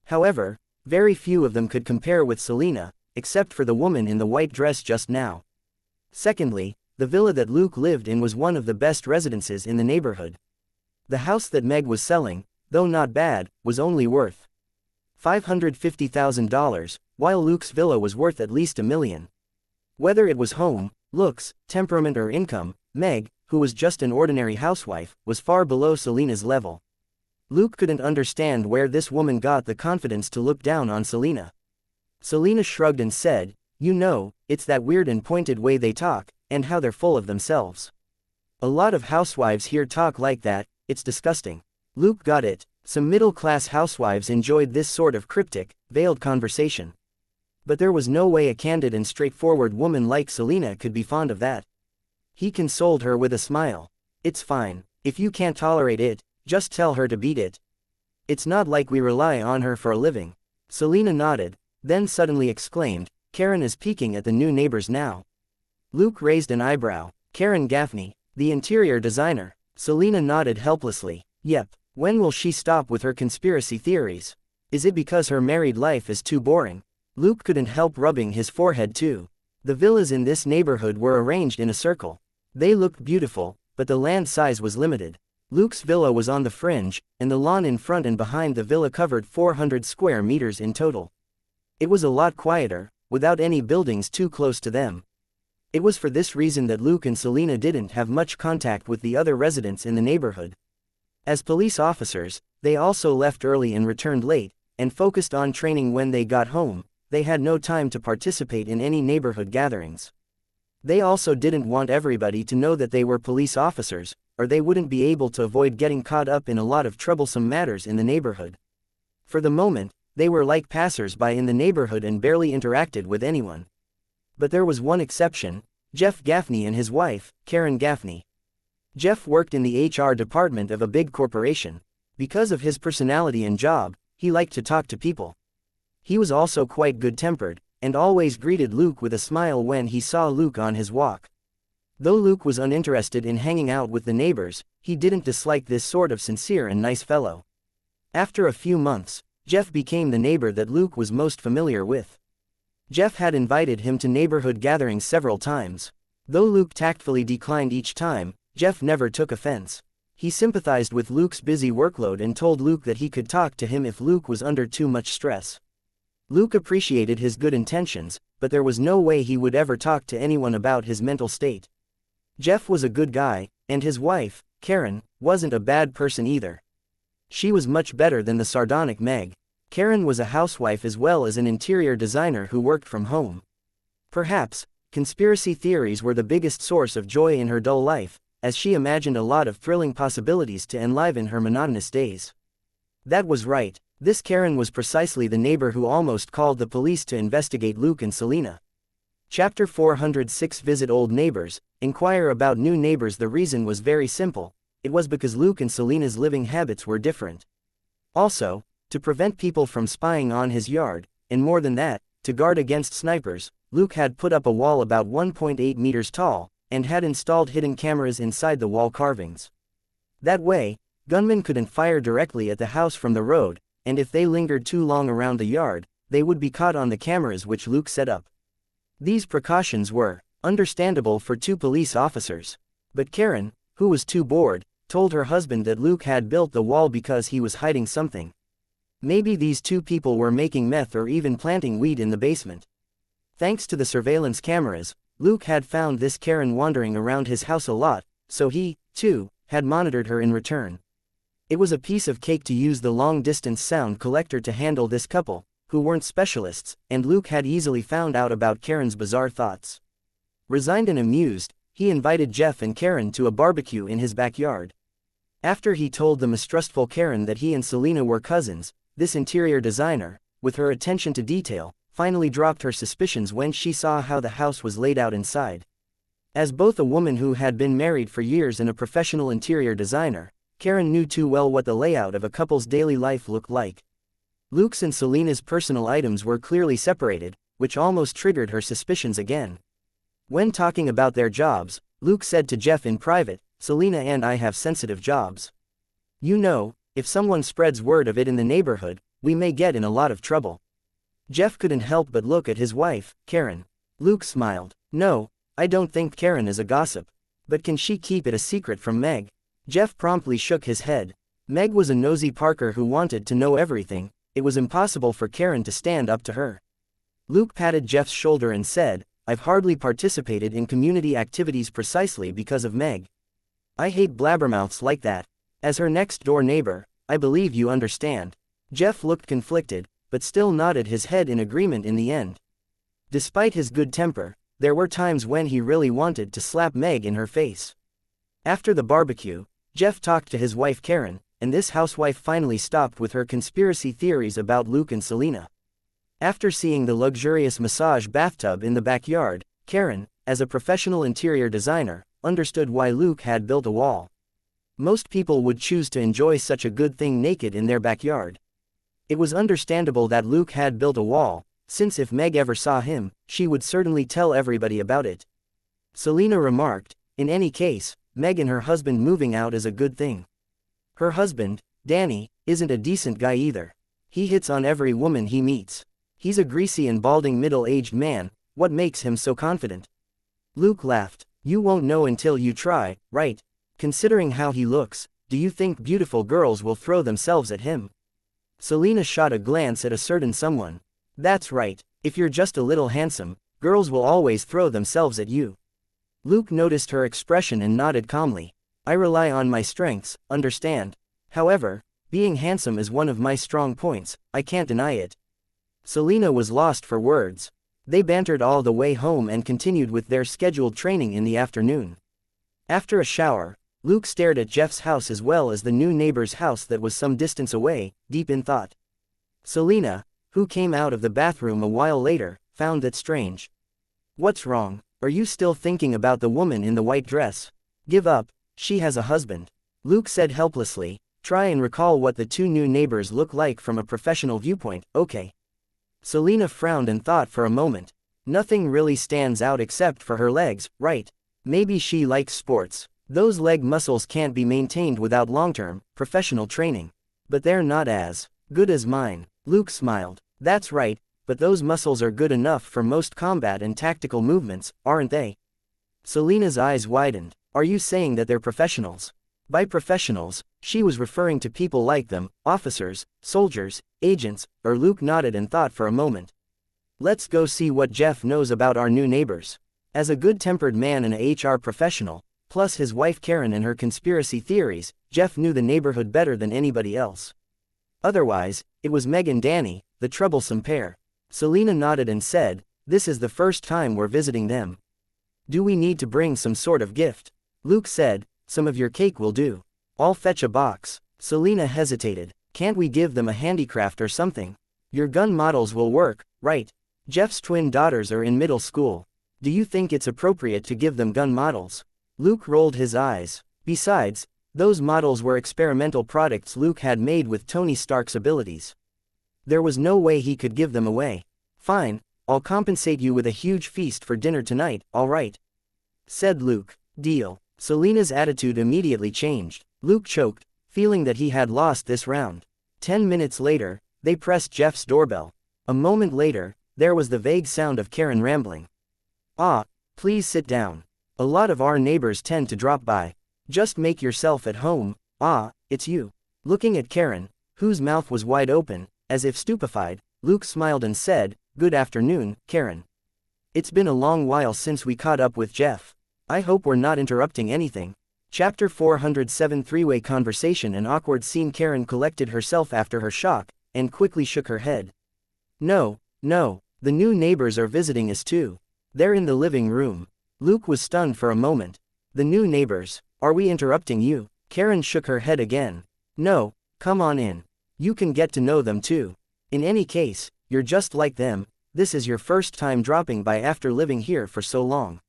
However, very few of them could compare with Selina, except for the woman in the white dress just now. Secondly, the villa that Luke lived in was one of the best residences in the neighborhood. The house that Meg was selling, though not bad, was only worth $550,000, while Luke's villa was worth at least $1 million. Whether it was home, looks, temperament or income, Meg, who was just an ordinary housewife, was far below Selina's level. Luke couldn't understand where this woman got the confidence to look down on Selina. Selina shrugged and said, "You know, it's that weird and pointed way they talk, and how they're full of themselves. A lot of housewives here talk like that, it's disgusting." Luke got it. Some middle-class housewives enjoyed this sort of cryptic, veiled conversation. But there was no way a candid and straightforward woman like Selina could be fond of that. He consoled her with a smile. "It's fine. If you can't tolerate it, just tell her to beat it. It's not like we rely on her for a living." Selina nodded, then suddenly exclaimed, "Karen is peeking at the new neighbors now." Luke raised an eyebrow. "Karen Gaffney, the interior designer?" Selina nodded helplessly. "Yep. When will she stop with her conspiracy theories? Is it because her married life is too boring?" Luke couldn't help rubbing his forehead too. The villas in this neighborhood were arranged in a circle. They looked beautiful, but the land size was limited. Luke's villa was on the fringe, and the lawn in front and behind the villa covered 400 square meters in total. It was a lot quieter, without any buildings too close to them. It was for this reason that Luke and Selina didn't have much contact with the other residents in the neighborhood. As police officers, they also left early and returned late, and focused on training when they got home. They had no time to participate in any neighborhood gatherings. They also didn't want everybody to know that they were police officers, or they wouldn't be able to avoid getting caught up in a lot of troublesome matters in the neighborhood. For the moment, they were like passers-by in the neighborhood and barely interacted with anyone. But there was one exception: Jeff Gaffney and his wife, Karen Gaffney. Jeff worked in the HR department of a big corporation. Because of his personality and job, he liked to talk to people. He was also quite good-tempered, and always greeted Luke with a smile when he saw Luke on his walk. Though Luke was uninterested in hanging out with the neighbors, he didn't dislike this sort of sincere and nice fellow. After a few months, Jeff became the neighbor that Luke was most familiar with. Jeff had invited him to neighborhood gatherings several times. Though Luke tactfully declined each time, Jeff never took offense. He sympathized with Luke's busy workload and told Luke that he could talk to him if Luke was under too much stress. Luke appreciated his good intentions, but there was no way he would ever talk to anyone about his mental state. Jeff was a good guy, and his wife, Karen, wasn't a bad person either. She was much better than the sardonic Meg. Karen was a housewife as well as an interior designer who worked from home. Perhaps, conspiracy theories were the biggest source of joy in her dull life, as she imagined a lot of thrilling possibilities to enliven her monotonous days. That was right, this Karen was precisely the neighbor who almost called the police to investigate Luke and Selena. Chapter 406 Visit Old Neighbors, Inquire about New Neighbors. The reason was very simple, it was because Luke and Selena's living habits were different. Also, to prevent people from spying on his yard, and more than that, to guard against snipers, Luke had put up a wall about 1.8 meters tall, and had installed hidden cameras inside the wall carvings. That way, gunmen couldn't fire directly at the house from the road, and if they lingered too long around the yard, they would be caught on the cameras which Luke set up. These precautions were understandable for two police officers. But Karen, who was too bored, told her husband that Luke had built the wall because he was hiding something. Maybe these two people were making meth or even planting weed in the basement. Thanks to the surveillance cameras, Luke had found this Karen wandering around his house a lot, so he, too, had monitored her in return. It was a piece of cake to use the long-distance sound collector to handle this couple, who weren't specialists, and Luke had easily found out about Karen's bizarre thoughts. Resigned and amused, he invited Jeff and Karen to a barbecue in his backyard. After he told the mistrustful Karen that he and Selena were cousins, this interior designer, with her attention to detail, finally dropped her suspicions when she saw how the house was laid out inside. As both a woman who had been married for years and a professional interior designer, Karen knew too well what the layout of a couple's daily life looked like. Luke's and Selena's personal items were clearly separated, which almost triggered her suspicions again. When talking about their jobs, Luke said to Jeff in private, "Selena and I have sensitive jobs. You know, if someone spreads word of it in the neighborhood, we may get in a lot of trouble." Jeff couldn't help but look at his wife, Karen. Luke smiled. "No, I don't think Karen is a gossip. But can she keep it a secret from Meg?" Jeff promptly shook his head. Meg was a nosy Parker who wanted to know everything. It was impossible for Karen to stand up to her. Luke patted Jeff's shoulder and said, "I've hardly participated in community activities precisely because of Meg. I hate blabbermouths like that. As her next-door neighbor, I believe you understand." Jeff looked conflicted, but still nodded his head in agreement in the end. Despite his good temper, there were times when he really wanted to slap Meg in her face. After the barbecue, Jeff talked to his wife Karen, and this housewife finally stopped with her conspiracy theories about Luke and Selena. After seeing the luxurious massage bathtub in the backyard, Karen, as a professional interior designer, understood why Luke had built a wall. Most people would choose to enjoy such a good thing naked in their backyard. It was understandable that Luke had built a wall, since if Meg ever saw him, she would certainly tell everybody about it. Selena remarked, "In any case, Meg and her husband moving out is a good thing. Her husband, Danny, isn't a decent guy either. He hits on every woman he meets. He's a greasy and balding middle-aged man. What makes him so confident?" Luke laughed. "You won't know until you try, right? Considering how he looks, do you think beautiful girls will throw themselves at him?" Selena shot a glance at a certain someone. "That's right, if you're just a little handsome, girls will always throw themselves at you." Luke noticed her expression and nodded calmly. "I rely on my strengths, understand? However, being handsome is one of my strong points, I can't deny it." Selena was lost for words. They bantered all the way home and continued with their scheduled training in the afternoon. After a shower, Luke stared at Jeff's house as well as the new neighbor's house that was some distance away, deep in thought. Selena, who came out of the bathroom a while later, found it strange. "What's wrong? Are you still thinking about the woman in the white dress? Give up, she has a husband." Luke said helplessly, "Try and recall what the two new neighbors look like from a professional viewpoint, okay?" Selena frowned and thought for a moment. "Nothing really stands out except for her legs, right? Maybe she likes sports. Those leg muscles can't be maintained without long-term, professional training. But they're not as good as mine." Luke smiled. "That's right, but those muscles are good enough for most combat and tactical movements, aren't they?" Selena's eyes widened. "Are you saying that they're professionals?" By professionals, she was referring to people like them, officers, soldiers, agents, or Luke nodded and thought for a moment. Let's go see what Jeff knows about our new neighbors. As a good-tempered man and a HR professional, plus his wife Karen and her conspiracy theories, Jeff knew the neighborhood better than anybody else. Otherwise, it was Meg and Danny, the troublesome pair. Selena nodded and said, "This is the first time we're visiting them. Do we need to bring some sort of gift?" Luke said, "Some of your cake will do. I'll fetch a box." Selena hesitated. "Can't we give them a handicraft or something? Your gun models will work, right? Jeff's twin daughters are in middle school. Do you think it's appropriate to give them gun models?" Luke rolled his eyes. Besides, those models were experimental products Luke had made with Tony Stark's abilities. There was no way he could give them away. "Fine, I'll compensate you with a huge feast for dinner tonight, all right?" said Luke. "Deal." Selena's attitude immediately changed. Luke choked, feeling that he had lost this round. 10 minutes later, they pressed Jeff's doorbell. A moment later, there was the vague sound of Karen rambling. "Ah, please sit down. A lot of our neighbors tend to drop by. Just make yourself at home. Ah, it's you." Looking at Karen, whose mouth was wide open, as if stupefied, Luke smiled and said, "Good afternoon, Karen. It's been a long while since we caught up with Jeff. I hope we're not interrupting anything." Chapter 407 Three-way conversation. An awkward scene. Karen collected herself after her shock, and quickly shook her head. No, the new neighbors are visiting us too. They're in the living room." Luke was stunned for a moment. "The new neighbors, are we interrupting you?" Karen shook her head again. "No, come on in. You can get to know them too. In any case, you're just like them. This is your first time dropping by after living here for so long."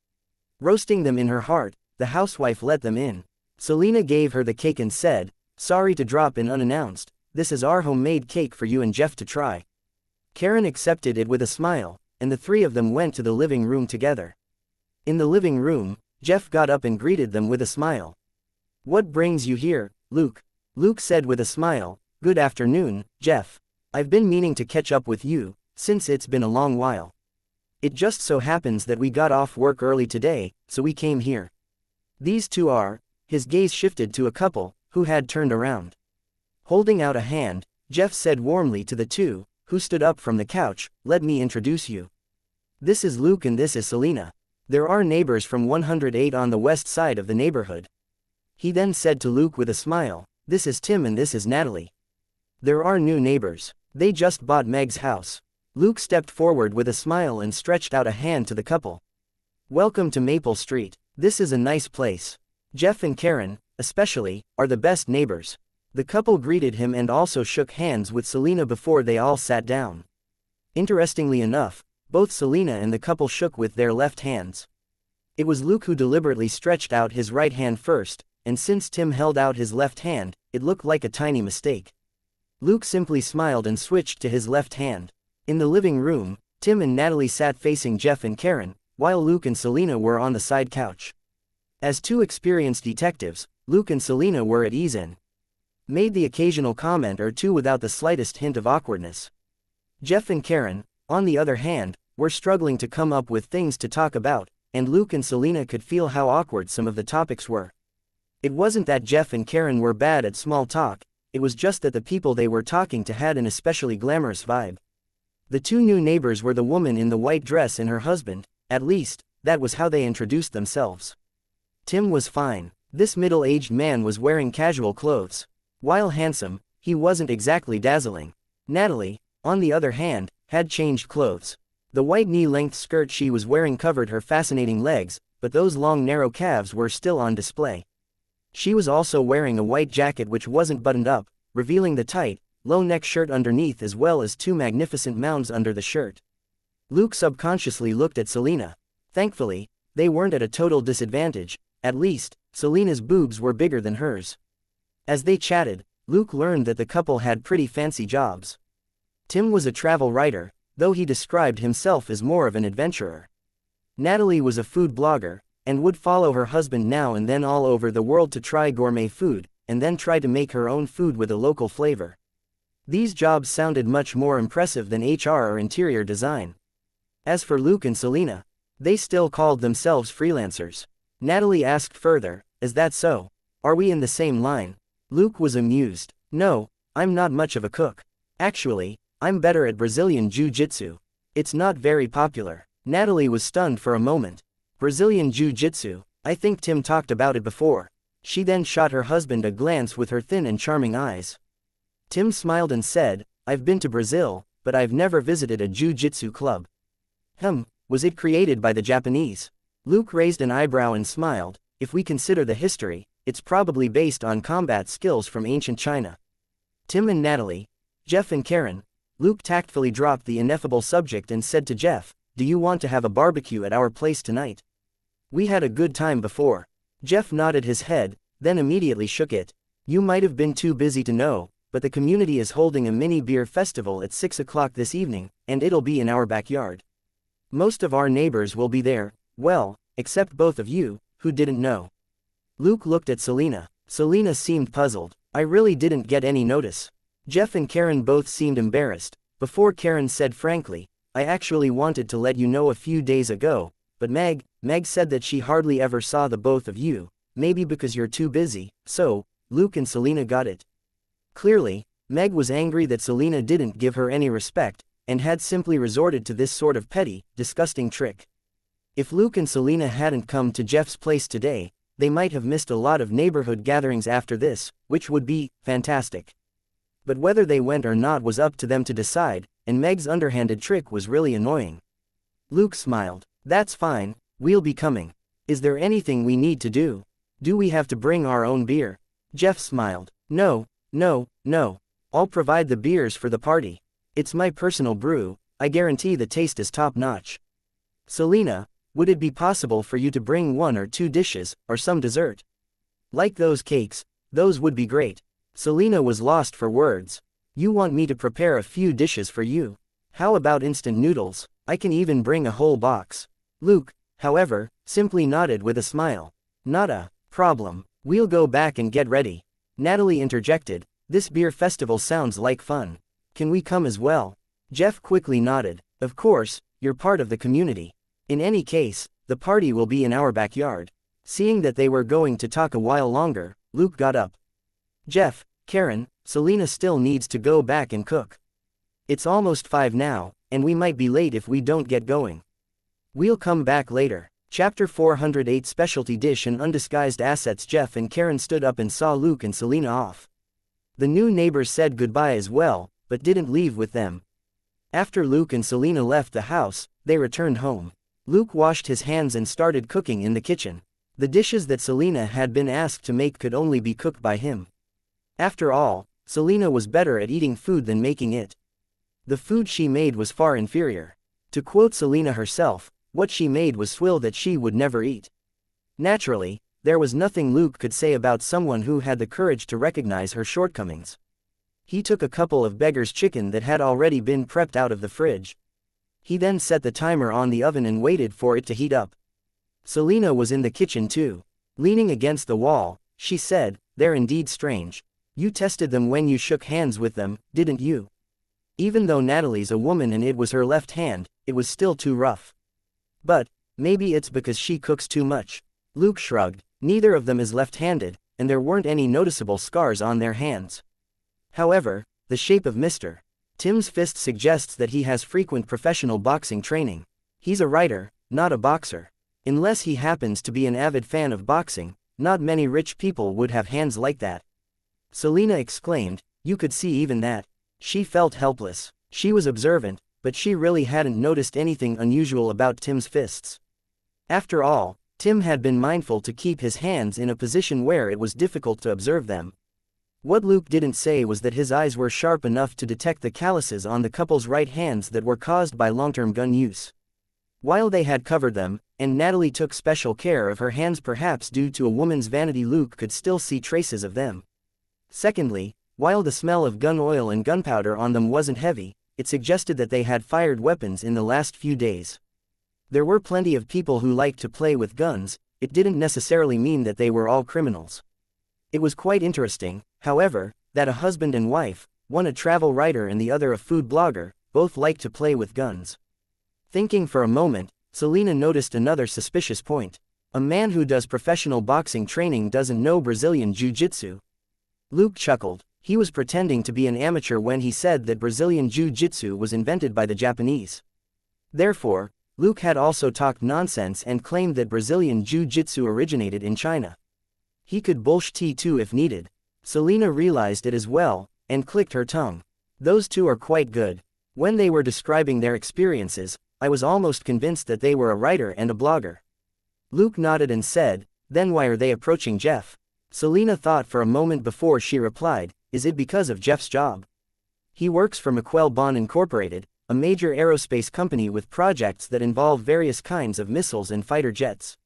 Roasting them in her heart, the housewife let them in. Selena gave her the cake and said, "Sorry to drop in unannounced. This is our homemade cake for you and Jeff to try." Karen accepted it with a smile, and the three of them went to the living room together. In the living room, Jeff got up and greeted them with a smile. "What brings you here, Luke?" Luke said with a smile, "Good afternoon, Jeff. I've been meaning to catch up with you, since it's been a long while. It just so happens that we got off work early today, so we came here. These two are..." His gaze shifted to a couple, who had turned around. Holding out a hand, Jeff said warmly to the two, who stood up from the couch, "Let me introduce you. This is Luke and this is Selena. They're our neighbors from 108 on the west side of the neighborhood." He then said to Luke with a smile, "This is Tim and this is Natalie. They're our new neighbors. They just bought Meg's house." Luke stepped forward with a smile and stretched out a hand to the couple. "Welcome to Maple Street. This is a nice place. Jeff and Karen, especially, are the best neighbors." The couple greeted him and also shook hands with Selena before they all sat down. Interestingly enough, both Selena and the couple shook with their left hands. It was Luke who deliberately stretched out his right hand first, and since Tim held out his left hand, it looked like a tiny mistake. Luke simply smiled and switched to his left hand. In the living room, Tim and Natalie sat facing Jeff and Karen, while Luke and Selena were on the side couch. As two experienced detectives, Luke and Selena were at ease and made the occasional comment or two without the slightest hint of awkwardness. Jeff and Karen, on the other hand, were struggling to come up with things to talk about, and Luke and Selena could feel how awkward some of the topics were. It wasn't that Jeff and Karen were bad at small talk, it was just that the people they were talking to had an especially glamorous vibe. The two new neighbors were the woman in the white dress and her husband, at least, that was how they introduced themselves. Tim was fine. This middle-aged man was wearing casual clothes. While handsome, he wasn't exactly dazzling. Natalie, on the other hand, had changed clothes. The white knee-length skirt she was wearing covered her fascinating legs, but those long narrow calves were still on display. She was also wearing a white jacket which wasn't buttoned up, revealing the tight, low-neck shirt underneath as well as two magnificent mounds under the shirt. Luke subconsciously looked at Selena. Thankfully, they weren't at a total disadvantage, at least, Selena's boobs were bigger than hers. As they chatted, Luke learned that the couple had pretty fancy jobs. Tim was a travel writer, though he described himself as more of an adventurer. Natalie was a food blogger, and would follow her husband now and then all over the world to try gourmet food, and then try to make her own food with a local flavor. These jobs sounded much more impressive than HR or interior design. As for Luke and Selena, they still called themselves freelancers. Natalie asked further, "Is that so?" Are we in the same line? Luke was amused. No, I'm not much of a cook. Actually, I'm better at Brazilian Jiu-Jitsu. It's not very popular. Natalie was stunned for a moment. Brazilian Jiu-Jitsu, I think Tim talked about it before. She then shot her husband a glance with her thin and charming eyes. Tim smiled and said, I've been to Brazil, but I've never visited a Jiu-Jitsu club. Was it created by the Japanese? Luke raised an eyebrow and smiled. If we consider the history, it's probably based on combat skills from ancient China. Tim and Natalie, Jeff and Karen. Luke tactfully dropped the ineffable subject and said to Jeff, do you want to have a barbecue at our place tonight? We had a good time before. Jeff nodded his head, then immediately shook it. You might have been too busy to know, but the community is holding a mini beer festival at 6 o'clock this evening, and it'll be in our backyard. Most of our neighbors will be there, well, except both of you, who didn't know. Luke looked at Selena. Selena seemed puzzled. I really didn't get any notice. Jeff and Karen both seemed embarrassed. Before Karen said frankly, I actually wanted to let you know a few days ago, but Meg said that she hardly ever saw the both of you, maybe because you're too busy, so, Luke and Selena got it. Clearly, Meg was angry that Selena didn't give her any respect, and had simply resorted to this sort of petty, disgusting trick. If Luke and Selena hadn't come to Jeff's place today, they might have missed a lot of neighborhood gatherings after this, which would be fantastic. But whether they went or not was up to them to decide, and Meg's underhanded trick was really annoying. Luke smiled. That's fine, we'll be coming. Is there anything we need to do? Do we have to bring our own beer? Jeff smiled. No. I'll provide the beers for the party. It's my personal brew, I guarantee the taste is top-notch. Selena, would it be possible for you to bring 1 or 2 dishes, or some dessert? Like those cakes, those would be great. Selena was lost for words. You want me to prepare a few dishes for you? How about instant noodles? I can even bring a whole box. Luke, however, simply nodded with a smile. Not a problem. We'll go back and get ready. Natalie interjected, this beer festival sounds like fun. Can we come as well? Jeff quickly nodded. Of course, you're part of the community. In any case, the party will be in our backyard. Seeing that they were going to talk a while longer, Luke got up. Jeff, Karen, Selena still needs to go back and cook. It's almost 5 now, and we might be late if we don't get going. We'll come back later. Chapter 408 Specialty Dish and Undisguised Assets. Jeff and Karen stood up and saw Luke and Selena off. The new neighbors said goodbye as well, but didn't leave with them. After Luke and Selena left the house, they returned home. Luke washed his hands and started cooking in the kitchen. The dishes that Selena had been asked to make could only be cooked by him. After all, Selena was better at eating food than making it. The food she made was far inferior. To quote Selena herself, what she made was swill that she would never eat. Naturally, there was nothing Luke could say about someone who had the courage to recognize her shortcomings. He took a couple of beggar's chicken that had already been prepped out of the fridge. He then set the timer on the oven and waited for it to heat up. Selena was in the kitchen too. Leaning against the wall, she said, they're indeed strange. You tested them when you shook hands with them, didn't you? Even though Natalie's a woman and it was her left hand, it was still too rough. But, maybe it's because she cooks too much. Luke shrugged. Neither of them is left-handed, and there weren't any noticeable scars on their hands. However, the shape of Mr. Tim's fist suggests that he has frequent professional boxing training. He's a writer, not a boxer. Unless he happens to be an avid fan of boxing, not many rich people would have hands like that. Selena exclaimed, you could see even that. She felt helpless. She was observant, but she really hadn't noticed anything unusual about Tim's fists. After all, Tim had been mindful to keep his hands in a position where it was difficult to observe them. What Luke didn't say was that his eyes were sharp enough to detect the calluses on the couple's right hands that were caused by long-term gun use. While they had covered them, and Natalie took special care of her hands perhaps due to a woman's vanity, Luke could still see traces of them. Secondly, while the smell of gun oil and gunpowder on them wasn't heavy, it suggested that they had fired weapons in the last few days. There were plenty of people who liked to play with guns, it didn't necessarily mean that they were all criminals. It was quite interesting, however, that a husband and wife, one a travel writer and the other a food blogger, both liked to play with guns. Thinking for a moment, Selena noticed another suspicious point. A man who does professional boxing training doesn't know Brazilian Jiu-Jitsu. Luke chuckled. He was pretending to be an amateur when he said that Brazilian Jiu-Jitsu was invented by the Japanese. Therefore, Luke had also talked nonsense and claimed that Brazilian Jiu-Jitsu originated in China. He could bullshit too if needed. Selena realized it as well, and clicked her tongue. Those two are quite good. When they were describing their experiences, I was almost convinced that they were a writer and a blogger. Luke nodded and said, then why are they approaching Jeff? Selena thought for a moment before she replied, is it because of Jeff's job? He works for McQuell-Bon Incorporated, a major aerospace company with projects that involve various kinds of missiles and fighter jets.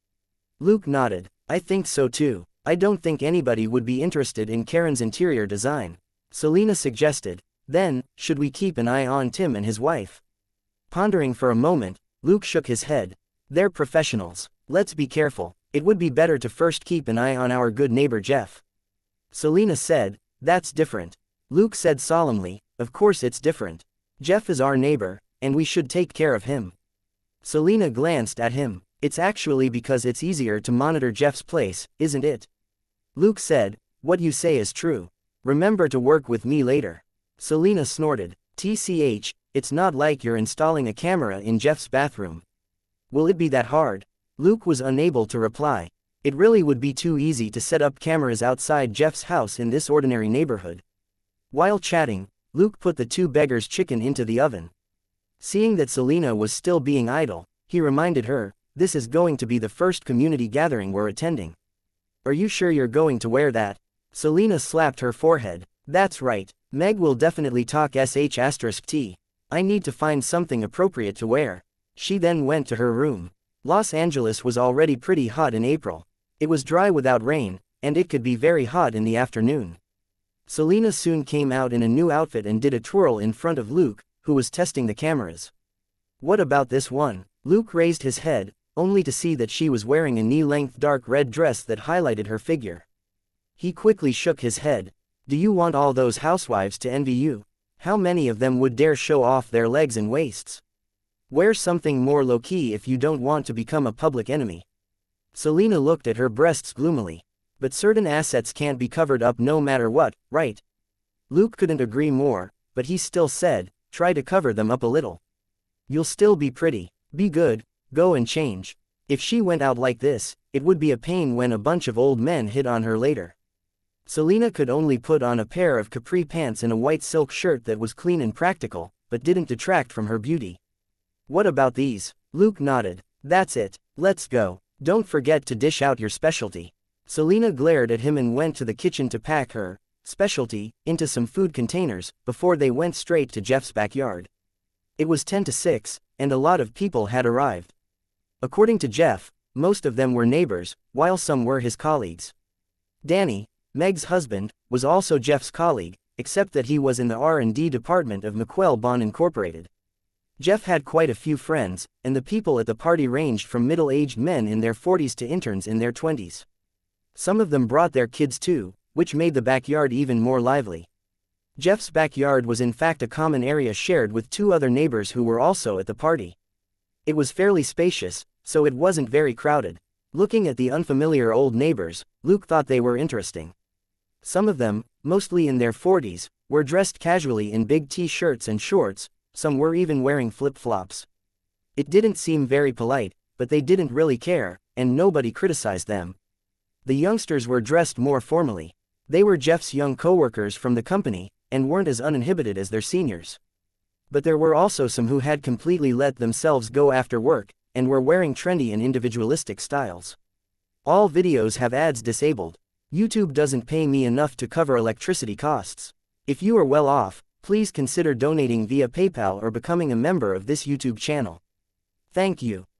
Luke nodded. I think so too. I don't think anybody would be interested in Karen's interior design. Selena suggested. Then, should we keep an eye on Tim and his wife? Pondering for a moment, Luke shook his head. They're professionals. Let's be careful. It would be better to first keep an eye on our good neighbor Jeff. Selena said, that's different. Luke said solemnly, of course it's different. Jeff is our neighbor, and we should take care of him. Selena glanced at him. It's actually because it's easier to monitor Jeff's place, isn't it? Luke said, what you say is true. Remember to work with me later. Selena snorted. TCH, it's not like you're installing a camera in Jeff's bathroom. Will it be that hard? Luke was unable to reply. It really would be too easy to set up cameras outside Jeff's house in this ordinary neighborhood. While chatting, Luke put the two beggars' chicken into the oven. Seeing that Selena was still being idle, he reminded her, this is going to be the first community gathering we're attending. Are you sure you're going to wear that? Selena slapped her forehead. That's right, Meg will definitely talk sh*t. I need to find something appropriate to wear. She then went to her room. Los Angeles was already pretty hot in April. It was dry without rain, and it could be very hot in the afternoon. Selena soon came out in a new outfit and did a twirl in front of Luke, who was testing the cameras. What about this one? Luke raised his head, only to see that she was wearing a knee-length dark red dress that highlighted her figure. He quickly shook his head. Do you want all those housewives to envy you? How many of them would dare show off their legs and waists? Wear something more low-key if you don't want to become a public enemy. Selena looked at her breasts gloomily. But certain assets can't be covered up no matter what, right? Luke couldn't agree more, but he still said, try to cover them up a little. You'll still be pretty. Be good, go and change. If she went out like this, it would be a pain when a bunch of old men hit on her later. Selena could only put on a pair of capri pants and a white silk shirt that was clean and practical, but didn't detract from her beauty. What about these? Luke nodded. That's it. Let's go. Don't forget to dish out your specialty. Selena glared at him and went to the kitchen to pack her specialty into some food containers before they went straight to Jeff's backyard. It was 10 to 6, and a lot of people had arrived. According to Jeff, most of them were neighbors, while some were his colleagues. Danny, Meg's husband, was also Jeff's colleague, except that he was in the R&D department of McQuell-Bon Incorporated. Jeff had quite a few friends, and the people at the party ranged from middle-aged men in their 40s to interns in their 20s. Some of them brought their kids too, which made the backyard even more lively. Jeff's backyard was in fact a common area shared with two other neighbors who were also at the party. It was fairly spacious, so it wasn't very crowded. Looking at the unfamiliar old neighbors, Luke thought they were interesting. Some of them, mostly in their 40s, were dressed casually in big t-shirts and shorts, some were even wearing flip-flops. It didn't seem very polite, but they didn't really care, and nobody criticized them. The youngsters were dressed more formally. They were Jeff's young co-workers from the company, and weren't as uninhibited as their seniors. But there were also some who had completely let themselves go after work, and were wearing trendy and individualistic styles. All videos have ads disabled. YouTube doesn't pay me enough to cover electricity costs. If you are well off, please consider donating via PayPal or becoming a member of this YouTube channel. Thank you.